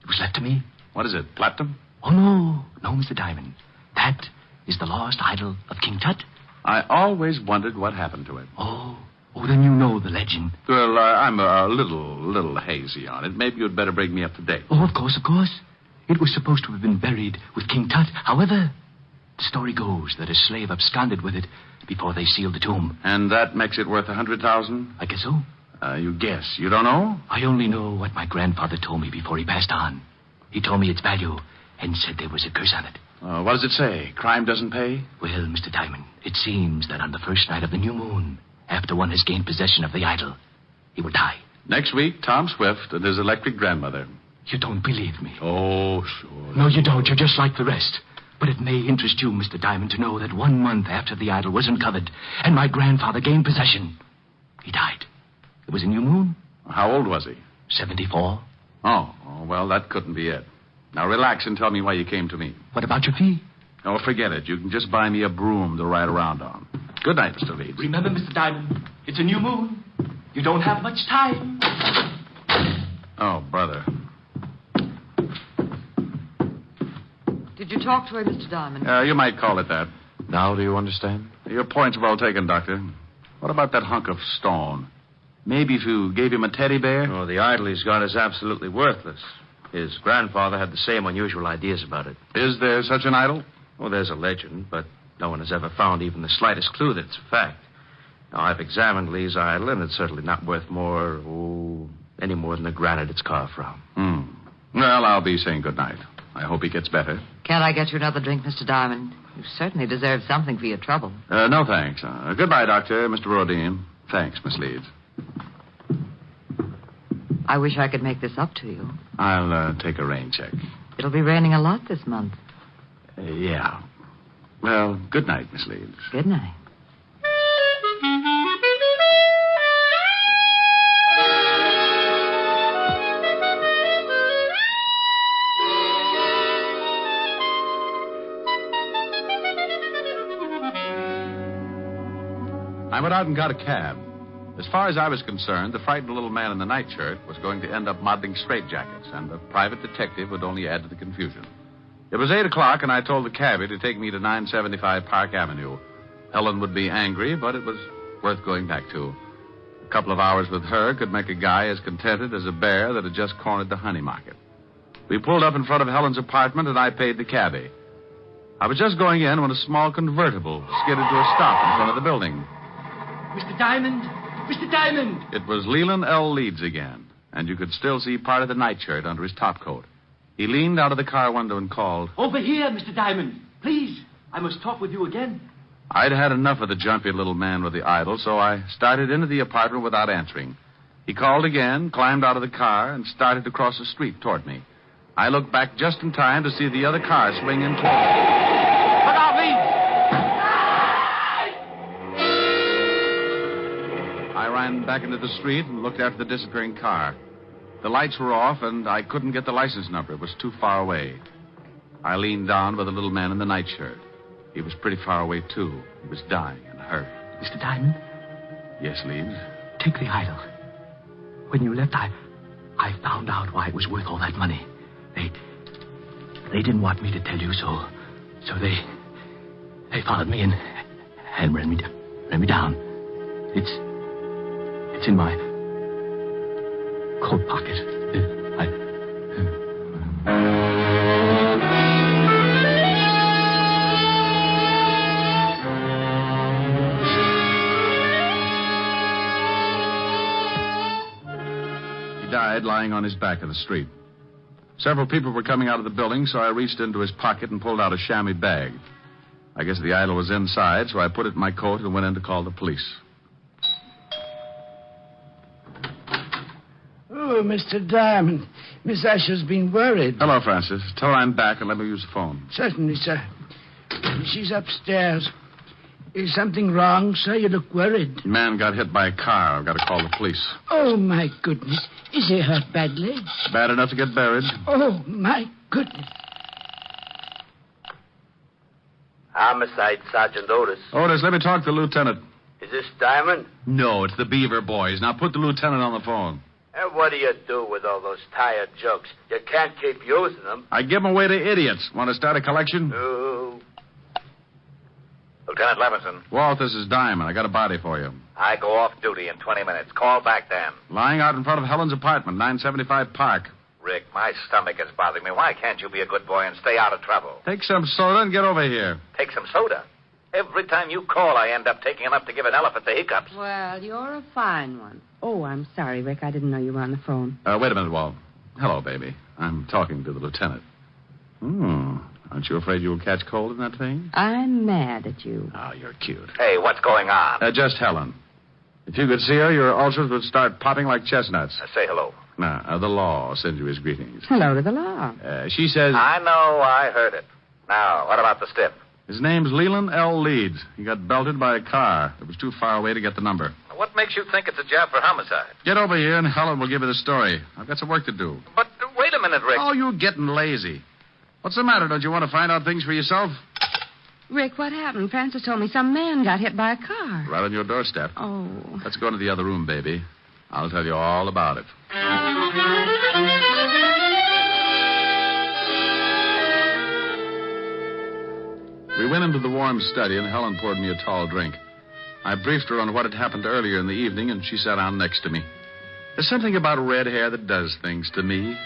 It was left to me. What is it, platinum? Oh, no. No, Mr. Diamond. That is the lost idol of King Tut. I always wondered what happened to it. Oh, then you know the legend. Well, I'm a little hazy on it. Maybe you'd better bring me up to date. Oh, of course. It was supposed to have been buried with King Tut. However, the story goes that a slave absconded with it before they sealed the tomb. And that makes it worth $100,000? I guess so. You guess. You don't know? I only know what my grandfather told me before he passed on. He told me its value and said there was a curse on it. What does it say? Crime doesn't pay? Well, Mr. Diamond, it seems that on the first night of the new moon, after one has gained possession of the idol, he will die. Next week, Tom Swift and his electric grandmother. You don't believe me? Oh, sure. No, you don't. You're just like the rest. But it may interest you, Mr. Diamond, to know that 1 month after the idol was uncovered and my grandfather gained possession, he died. It was a new moon. How old was he? 74. Oh, well, that couldn't be it. Now, relax and tell me why you came to me. What about your fee? Oh, forget it. You can just buy me a broom to ride around on. Good night, Mr. Leeds. Remember, Mr. Diamond, it's a new moon. You don't have much time. Oh, brother. Did you talk to her, Mr. Diamond? You might call it that. Now do you understand? Your point's well taken, Doctor. What about that hunk of stone? Maybe if you gave him a teddy bear? Oh, the idol he's got is absolutely worthless. His grandfather had the same unusual ideas about it. Is there such an idol? Well, there's a legend, but no one has ever found even the slightest clue that it's a fact. Now, I've examined Lee's idol, and it's certainly not worth any more than the granite it's carved from. Well, I'll be saying good night. I hope he gets better. Can't I get you another drink, Mr. Diamond? You certainly deserve something for your trouble. No, thanks. Goodbye, Doctor. Mr. Rodin. Thanks, Miss Leeds. I wish I could make this up to you. I'll take a rain check. It'll be raining a lot this month. Yeah. Well, good night, Miss Leeds. Good night. I went out and got a cab. As far as I was concerned, the frightened little man in the nightshirt was going to end up modeling straitjackets, and the private detective would only add to the confusion. It was 8 o'clock, and I told the cabbie to take me to 975 Park Avenue. Helen would be angry, but it was worth going back to. A couple of hours with her could make a guy as contented as a bear that had just cornered the honey market. We pulled up in front of Helen's apartment, and I paid the cabbie. I was just going in when a small convertible skidded to a stop in front of the building. Mr. Diamond! Mr. Diamond! It was Leland L. Leeds again, and you could still see part of the nightshirt under his topcoat. He leaned out of the car window and called. Over here, Mr. Diamond. Please, I must talk with you again. I'd had enough of the jumpy little man with the idol, so I started into the apartment without answering. He called again, climbed out of the car, and started to cross the street toward me. I looked back just in time to see the other car swing in toward me. Look out, Leeds! I ran back into the street and looked after the disappearing car. The lights were off, and I couldn't get the license number. It was too far away. I leaned down by the little man in the nightshirt. He was pretty far away, too. He was dying and hurt. Mr. Diamond? Yes, Leeds? Take the idol. When you left, I found out why it was worth all that money. They didn't want me to tell you, so they followed me and ran me down. It's in my coat pocket. He died lying on his back in the street. Several people were coming out of the building, so I reached into his pocket and pulled out a chamois bag. I guess the idol was inside, so I put it in my coat and went in to call the police. Oh, Mr. Diamond. Miss Asher's been worried. Hello, Francis. Tell her I'm back and let me use the phone. Certainly, sir. She's upstairs. Is something wrong, sir? You look worried. Man got hit by a car. I've got to call the police. Oh, my goodness. Is he hurt badly? Bad enough to get buried. Oh, my goodness. Homicide, Sergeant Otis. Otis, let me talk to the lieutenant. Is this Diamond? No, it's the Beaver boys. Now put the lieutenant on the phone. And what do you do with all those tired jokes? You can't keep using them. I give them away to idiots. Want to start a collection? Oh. Lieutenant Levinson, Walt, this is Diamond. I got a body for you. I go off duty in 20 minutes. Call back then. Lying out in front of Helen's apartment, 975 Park. Rick, my stomach is bothering me. Why can't you be a good boy and stay out of trouble? Take some soda and get over here. Take some soda. Every time you call, I end up taking enough to give an elephant the hiccups. Well, you're a fine one. Oh, I'm sorry, Rick. I didn't know you were on the phone. Wait a minute, Walt. Hello, baby. I'm talking to the lieutenant. Aren't you afraid you'll catch cold in that thing? I'm mad at you. Oh, you're cute. Hey, what's going on? Just Helen. If you could see her, your ulcers would start popping like chestnuts. Say hello. No, the law sends you his greetings. Hello to the law. She says... I know, I heard it. Now, what about the stiff? His name's Leland L. Leeds. He got belted by a car. It was too far away to get the number. What makes you think it's a job for homicide? Get over here and Helen will give you the story. I've got some work to do. But wait a minute, Rick. Oh, you're getting lazy. What's the matter? Don't you want to find out things for yourself? Rick, what happened? Francis told me some man got hit by a car. Right on your doorstep. Oh. Let's go into the other room, baby. I'll tell you all about it. We went into the warm study, and Helen poured me a tall drink. I briefed her on what had happened earlier in the evening, and she sat down next to me. There's something about red hair that does things to me.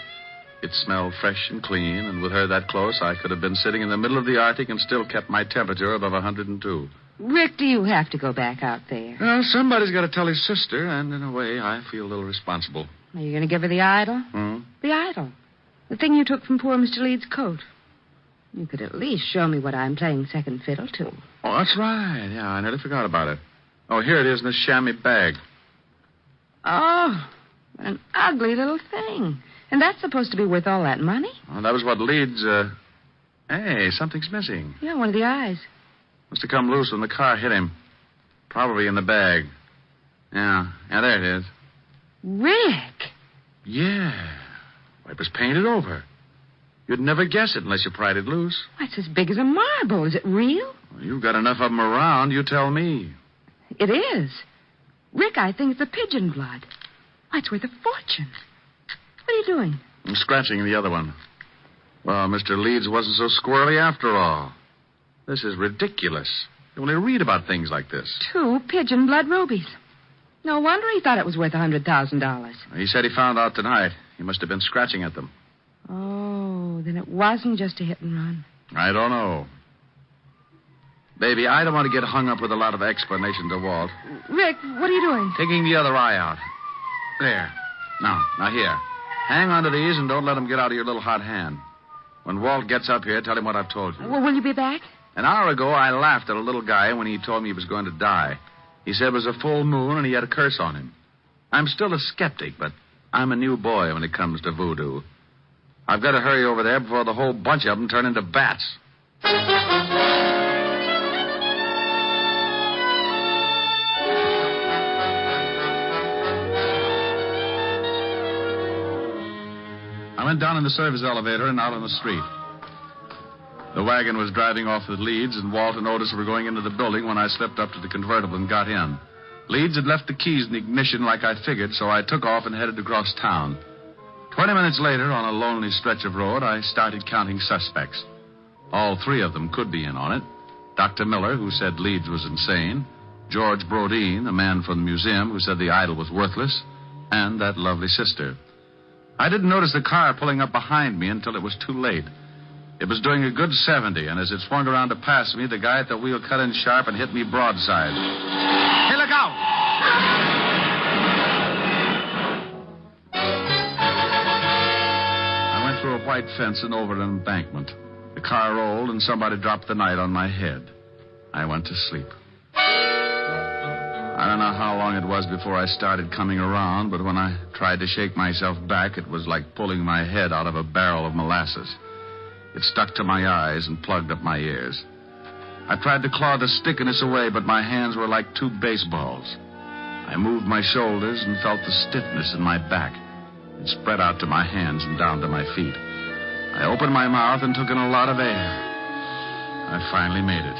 It smelled fresh and clean, and with her that close, I could have been sitting in the middle of the Arctic and still kept my temperature above 102. Rick, do you have to go back out there? Well, somebody's got to tell his sister, and in a way, I feel a little responsible. Are you going to give her the idol? The idol. The thing you took from poor Mr. Leeds' coat. You could at least show me what I'm playing second fiddle to. Oh, that's right. Yeah, I nearly forgot about it. Oh, here it is in this chamois bag. Oh, what an ugly little thing. And that's supposed to be worth all that money? Well, that was what Leeds, Hey, something's missing. Yeah, one of the eyes. Must have come loose when the car hit him. Probably in the bag. Yeah, there it is. Rick! Yeah. It was painted over. You'd never guess it unless you pried it loose. It's as big as a marble. Is it real? Well, you've got enough of them around, you tell me. It is. Rick, I think it's the pigeon blood. Why, it's worth a fortune. What are you doing? I'm scratching the other one. Well, Mr. Leeds wasn't so squirrely after all. This is ridiculous. You only read about things like this. 2 pigeon blood rubies. No wonder he thought it was worth $100,000. He said he found out tonight. He must have been scratching at them. Oh, then it wasn't just a hit and run. I don't know. Baby, I don't want to get hung up with a lot of explanation to Walt. Rick, what are you doing? Taking the other eye out. There. Now here. Hang on to these and don't let them get out of your little hot hand. When Walt gets up here, tell him what I've told you. Well, will you be back? An hour ago, I laughed at a little guy when he told me he was going to die. He said it was a full moon and he had a curse on him. I'm still a skeptic, but I'm a new boy when it comes to voodoo. I've got to hurry over there before the whole bunch of them turn into bats. I went down in the service elevator and out on the street. The wagon was driving off with Leeds, and Walt and Otis were going into the building when I stepped up to the convertible and got in. Leeds had left the keys in the ignition like I figured, so I took off and headed across town. 20 minutes later, on a lonely stretch of road, I started counting suspects. All 3 of them could be in on it. Dr. Miller, who said Leeds was insane. George Brodeen, the man from the museum who said the idol was worthless. And that lovely sister. I didn't notice the car pulling up behind me until it was too late. It was doing a good 70, and as it swung around to pass me, the guy at the wheel cut in sharp and hit me broadside. Hey, look out! I went through a white white fence and over an embankment. The car rolled, and somebody dropped the night on my head. I went to sleep. I don't know how long it was before I started coming around, but when I tried to shake myself back, it was like pulling my head out of a barrel of molasses. It stuck to my eyes and plugged up my ears. I tried to claw the stickiness away, but my hands were like two baseballs. I moved my shoulders and felt the stiffness in my back. It spread out to my hands and down to my feet. I opened my mouth and took in a lot of air. I finally made it.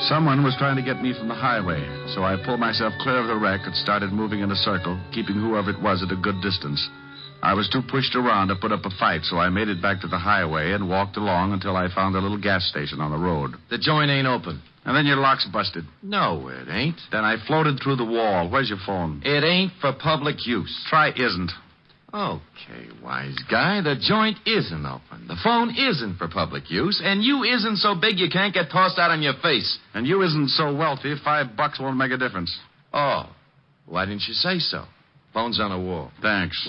Someone was trying to get me from the highway, so I pulled myself clear of the wreck and started moving in a circle, keeping whoever it was at a good distance. I was too pushed around to put up a fight, so I made it back to the highway and walked along until I found a little gas station on the road. The joint ain't open. And then your lock's busted. No, it ain't. Then I floated through the wall. Where's your phone? It ain't for public use. Try isn't. Okay, wise guy. The joint isn't open. The phone isn't for public use, and you isn't so big you can't get tossed out on your face. And you isn't so wealthy, $5 won't make a difference. Oh, why didn't you say so? Phone's on the wall. Thanks.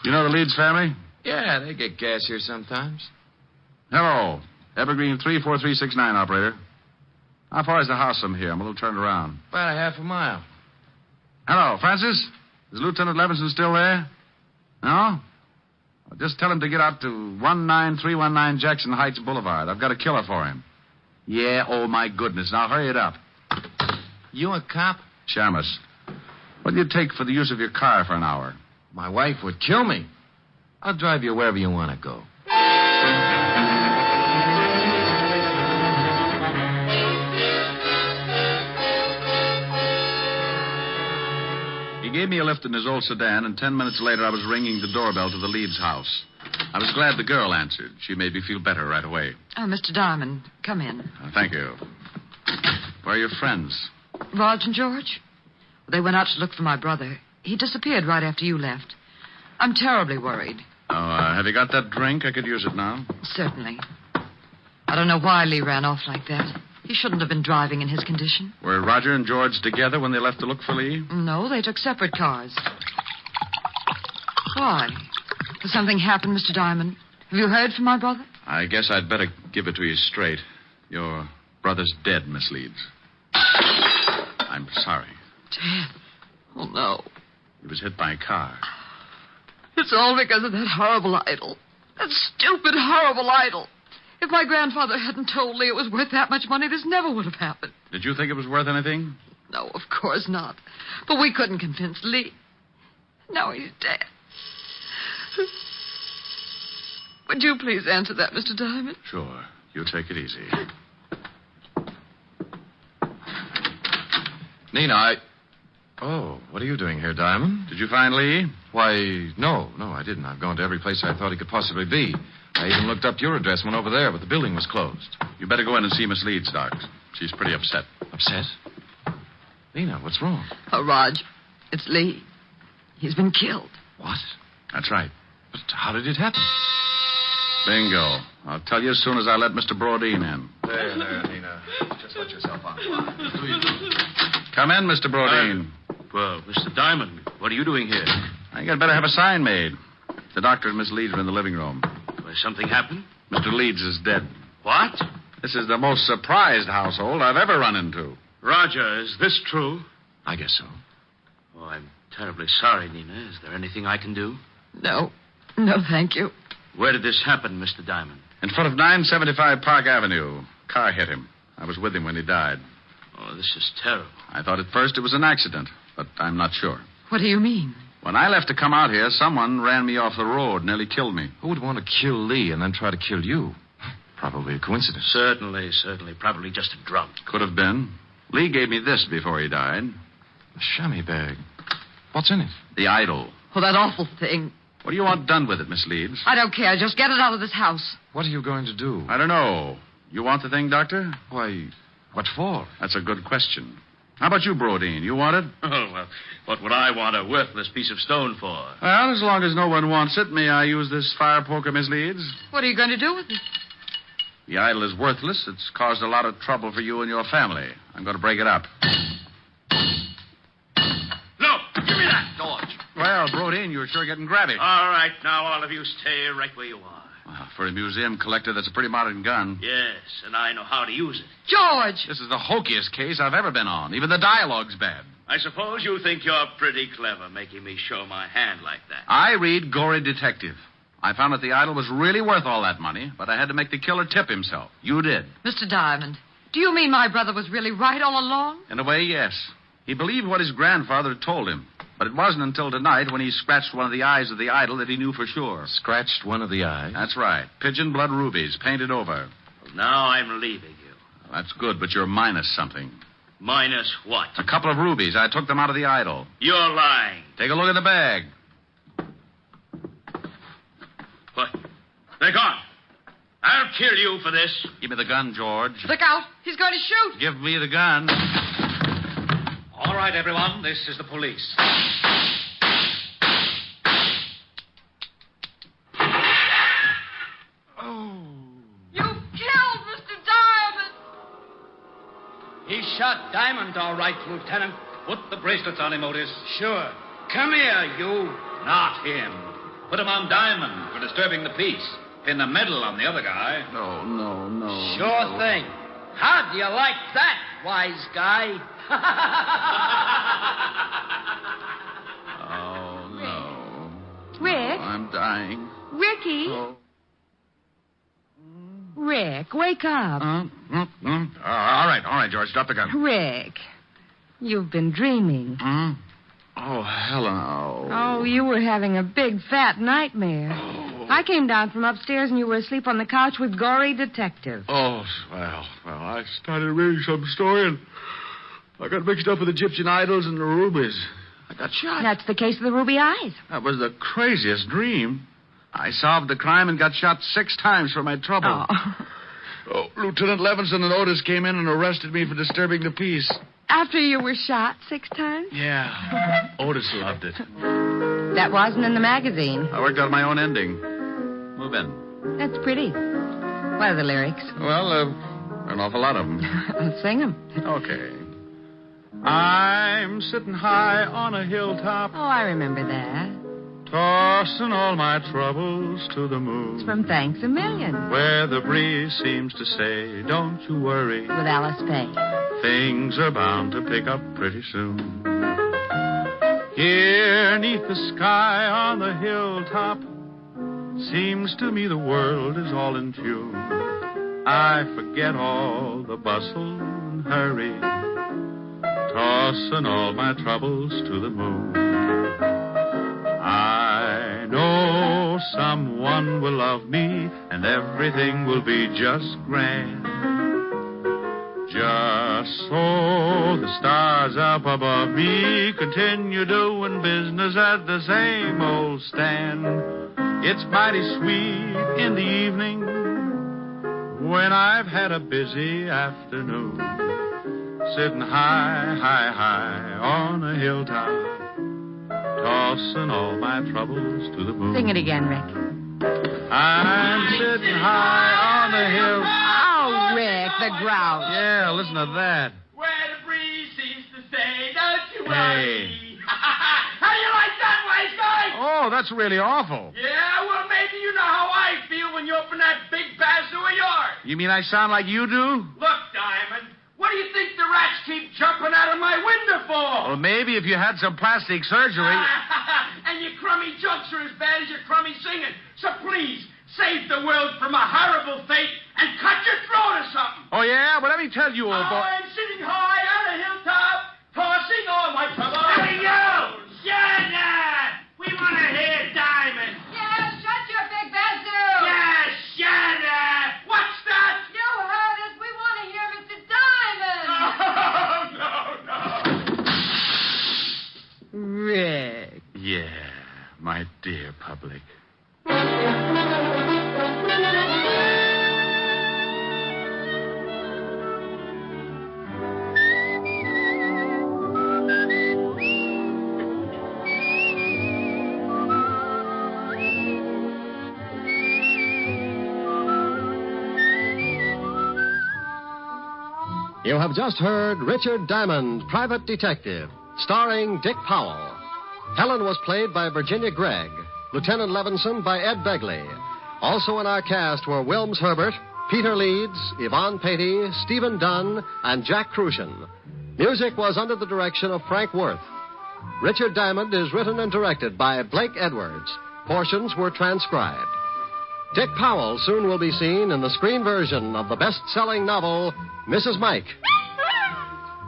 You know the Leeds family? Yeah, they get gas here sometimes. Hello. Evergreen 34369, operator. How far is the house from here? I'm a little turned around. About a half a mile. Hello, Francis? Is Lieutenant Levinson still there? No? Well, just tell him to get out to 19319 Jackson Heights Boulevard. I've got a killer for him. Yeah, oh, my goodness. Now, hurry it up. You a cop? Shamus. What do you take for the use of your car for an hour? My wife would kill me. I'll drive you wherever you want to go. He gave me a lift in his old sedan, and 10 minutes later I was ringing the doorbell to the Leeds house. I was glad the girl answered. She made me feel better right away. Oh, Mr. Diamond, come in. Thank you. Where are your friends? Raj and George? They went out to look for my brother. He disappeared right after you left. I'm terribly worried. Oh, have you got that drink? I could use it now. Certainly. I don't know why Lee ran off like that. He shouldn't have been driving in his condition. Were Roger and George together when they left to look for Lee? No, they took separate cars. Why? Has something happened, Mr. Diamond? Have you heard from my brother? I guess I'd better give it to you straight. Your brother's dead, Miss Leeds. I'm sorry. Dead? Oh, no. He was hit by a car. It's all because of that horrible idol. That stupid, horrible idol. If my grandfather hadn't told Lee it was worth that much money, this never would have happened. Did you think it was worth anything? No, of course not. But we couldn't convince Lee. Now he's dead. Would you please answer that, Mr. Diamond? Sure. You take it easy. Nina, Oh, what are you doing here, Diamond? Did you find Lee? Why, no, I didn't. I've gone to every place I thought he could possibly be. I even looked up your address, went over there, but the building was closed. You better go in and see Miss Leeds, Doc. She's pretty upset. Upset? Nina, what's wrong? Oh, Raj, it's Lee. He's been killed. What? That's right. But how did it happen? Bingo. I'll tell you as soon as I let Mr. Brodeen in. There, Nina. Just let yourself on. Come in, Mr. Brodeen. Well, Mr. Diamond, what are you doing here? I think I'd better have a sign made. The doctor and Miss Leeds are in the living room. Well, something happened? Mr. Leeds is dead. What? This is the most surprised household I've ever run into. Roger, is this true? I guess so. Oh, I'm terribly sorry, Nina. Is there anything I can do? No, thank you. Where did this happen, Mr. Diamond? In front of 975 Park Avenue. Car hit him. I was with him when he died. Oh, this is terrible. I thought at first it was an accident, but I'm not sure. What do you mean? When I left to come out here, someone ran me off the road, nearly killed me. Who would want to kill Lee and then try to kill you? Probably a coincidence. Certainly. Probably just a drunk. Could have been. Lee gave me this before he died. A chamois bag. What's in it? The idol. Oh, that awful thing. What do you want done with it, Miss Leeds? I don't care. Just get it out of this house. What are you going to do? I don't know. You want the thing, Doctor? Why, what for? That's a good question. How about you, Brodeen? You want it? Oh, well, what would I want a worthless piece of stone for? Well, as long as no one wants it, may I use this fire poker, Miss Leeds? What are you going to do with it? The idol is worthless. It's caused a lot of trouble for you and your family. I'm going to break it up. barrel brought in, you were sure getting grabby. All right, now all of you stay right where you are. Well, for a museum collector, that's a pretty modern gun. Yes, and I know how to use it. George! This is the hokiest case I've ever been on. Even the dialogue's bad. I suppose you think you're pretty clever making me show my hand like that. I read Gory Detective. I found that the idol was really worth all that money, but I had to make the killer tip himself. You did. Mr. Diamond, do you mean my brother was really right all along? In a way, yes. He believed what his grandfather had told him. But it wasn't until tonight when he scratched one of the eyes of the idol that he knew for sure. Scratched one of the eyes? That's right. Pigeon blood rubies, painted over. Well, now I'm leaving you. Well, that's good, but you're minus something. Minus what? A couple of rubies. I took them out of the idol. You're lying. Take a look at the bag. What? They're gone. I'll kill you for this. Give me the gun, George. Look out. He's going to shoot. Give me the gun. All right, everyone. This is the police. You killed Mr. Diamond. He shot Diamond, all right, Lieutenant. Put the bracelets on him, Otis. Sure. Come here, you. Not him. Put him on Diamond for disturbing the peace. Pin the medal on the other guy. No. Sure thing. How do you like that, wise guy? Oh, no. Rick? I'm dying. Ricky? Oh. Rick, wake up. All right, George. Drop the gun. Rick, you've been dreaming. Oh, Helen. Oh, you were having a big, fat nightmare. I came down from upstairs and you were asleep on the couch with Gory Detective. Oh, well, I started reading some story and I got mixed up with Egyptian idols and the rubies. I got shot. That's the case of the ruby eyes. That was the craziest dream. I solved the crime and got shot 6 times for my trouble. Oh. Lieutenant Levinson and Otis came in and arrested me for disturbing the peace. After you were shot 6 times? Yeah. Otis loved it. That wasn't in the magazine. I worked out my own ending. Move in. That's pretty. What are the lyrics? Well, an awful lot of them. I'll sing them. Okay. I'm sitting high on a hilltop, Oh, I remember that. tossing all my troubles to the moon. It's from Thanks a Million. Where the breeze seems to say, don't you worry. With Alice Faye. Things are bound to pick up pretty soon. Here, neath the sky on the hilltop, seems to me the world is all in tune. I forget all the bustle and hurry, tossing all my troubles to the moon. I know someone will love me, and everything will be just grand. Just so the stars up above me continue doing business at the same old stand. It's mighty sweet in the evening when I've had a busy afternoon, sitting high on a hilltop, tossing all my troubles to the moon. Sing it again, Rick. I'm sitting high on a hill. Oh, Rick, the grouse. Yeah, listen to that. Where the breeze seems to say, don't you Hey. worry. How do you like that, wise guy? Oh, that's really awful. Yeah, well, maybe you know how I feel when you open that big bazoo of yours. You mean I sound like you do? Look, Diamond, what do you think the rats keep jumping out of my window for? Well, maybe if you had some plastic surgery. And your crummy jokes are as bad as your crummy singing. So please, save the world from a horrible fate and cut your throat or something. Oh, yeah? Well, let me tell you, old boy. I'm sitting high on a hilltop, tossing all my troubles. Hey, you! Shut up! We want to hear Diamond. Yeah, shut your big bazoo. Yeah, shut up! What's that? You heard us. We want to hear Mr. Diamond. Oh, no. Rick. Yeah, my dear public. You have just heard Richard Diamond, Private Detective, starring Dick Powell. Helen was played by Virginia Gregg, Lieutenant Levinson by Ed Begley. Also in our cast were Wilms Herbert, Peter Leeds, Yvonne Patey, Stephen Dunn, and Jack Crucian. Music was under the direction of Frank Worth. Richard Diamond is written and directed by Blake Edwards. Portions were transcribed. Dick Powell soon will be seen in the screen version of the best-selling novel, Mrs. Mike.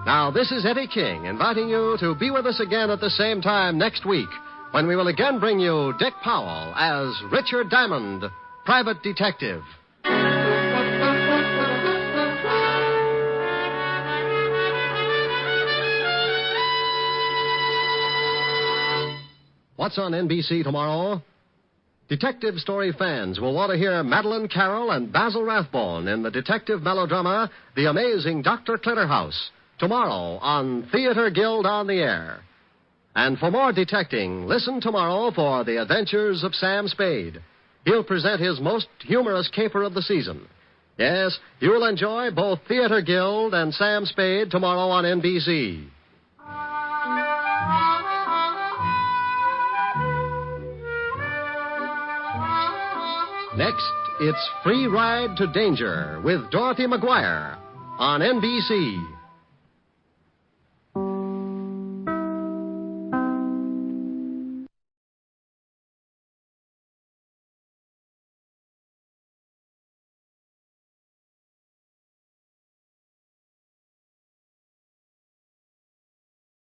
Now, this is Eddie King inviting you to be with us again at the same time next week when we will again bring you Dick Powell as Richard Diamond, Private Detective. What's on NBC tomorrow? Detective story fans will want to hear Madeline Carroll and Basil Rathbone in the detective melodrama The Amazing Dr. Clitterhouse, tomorrow on Theater Guild on the Air. And for more detecting, listen tomorrow for The Adventures of Sam Spade. He'll present his most humorous caper of the season. Yes, you'll enjoy both Theater Guild and Sam Spade tomorrow on NBC. Next, it's Free Ride to Danger with Dorothy McGuire on NBC.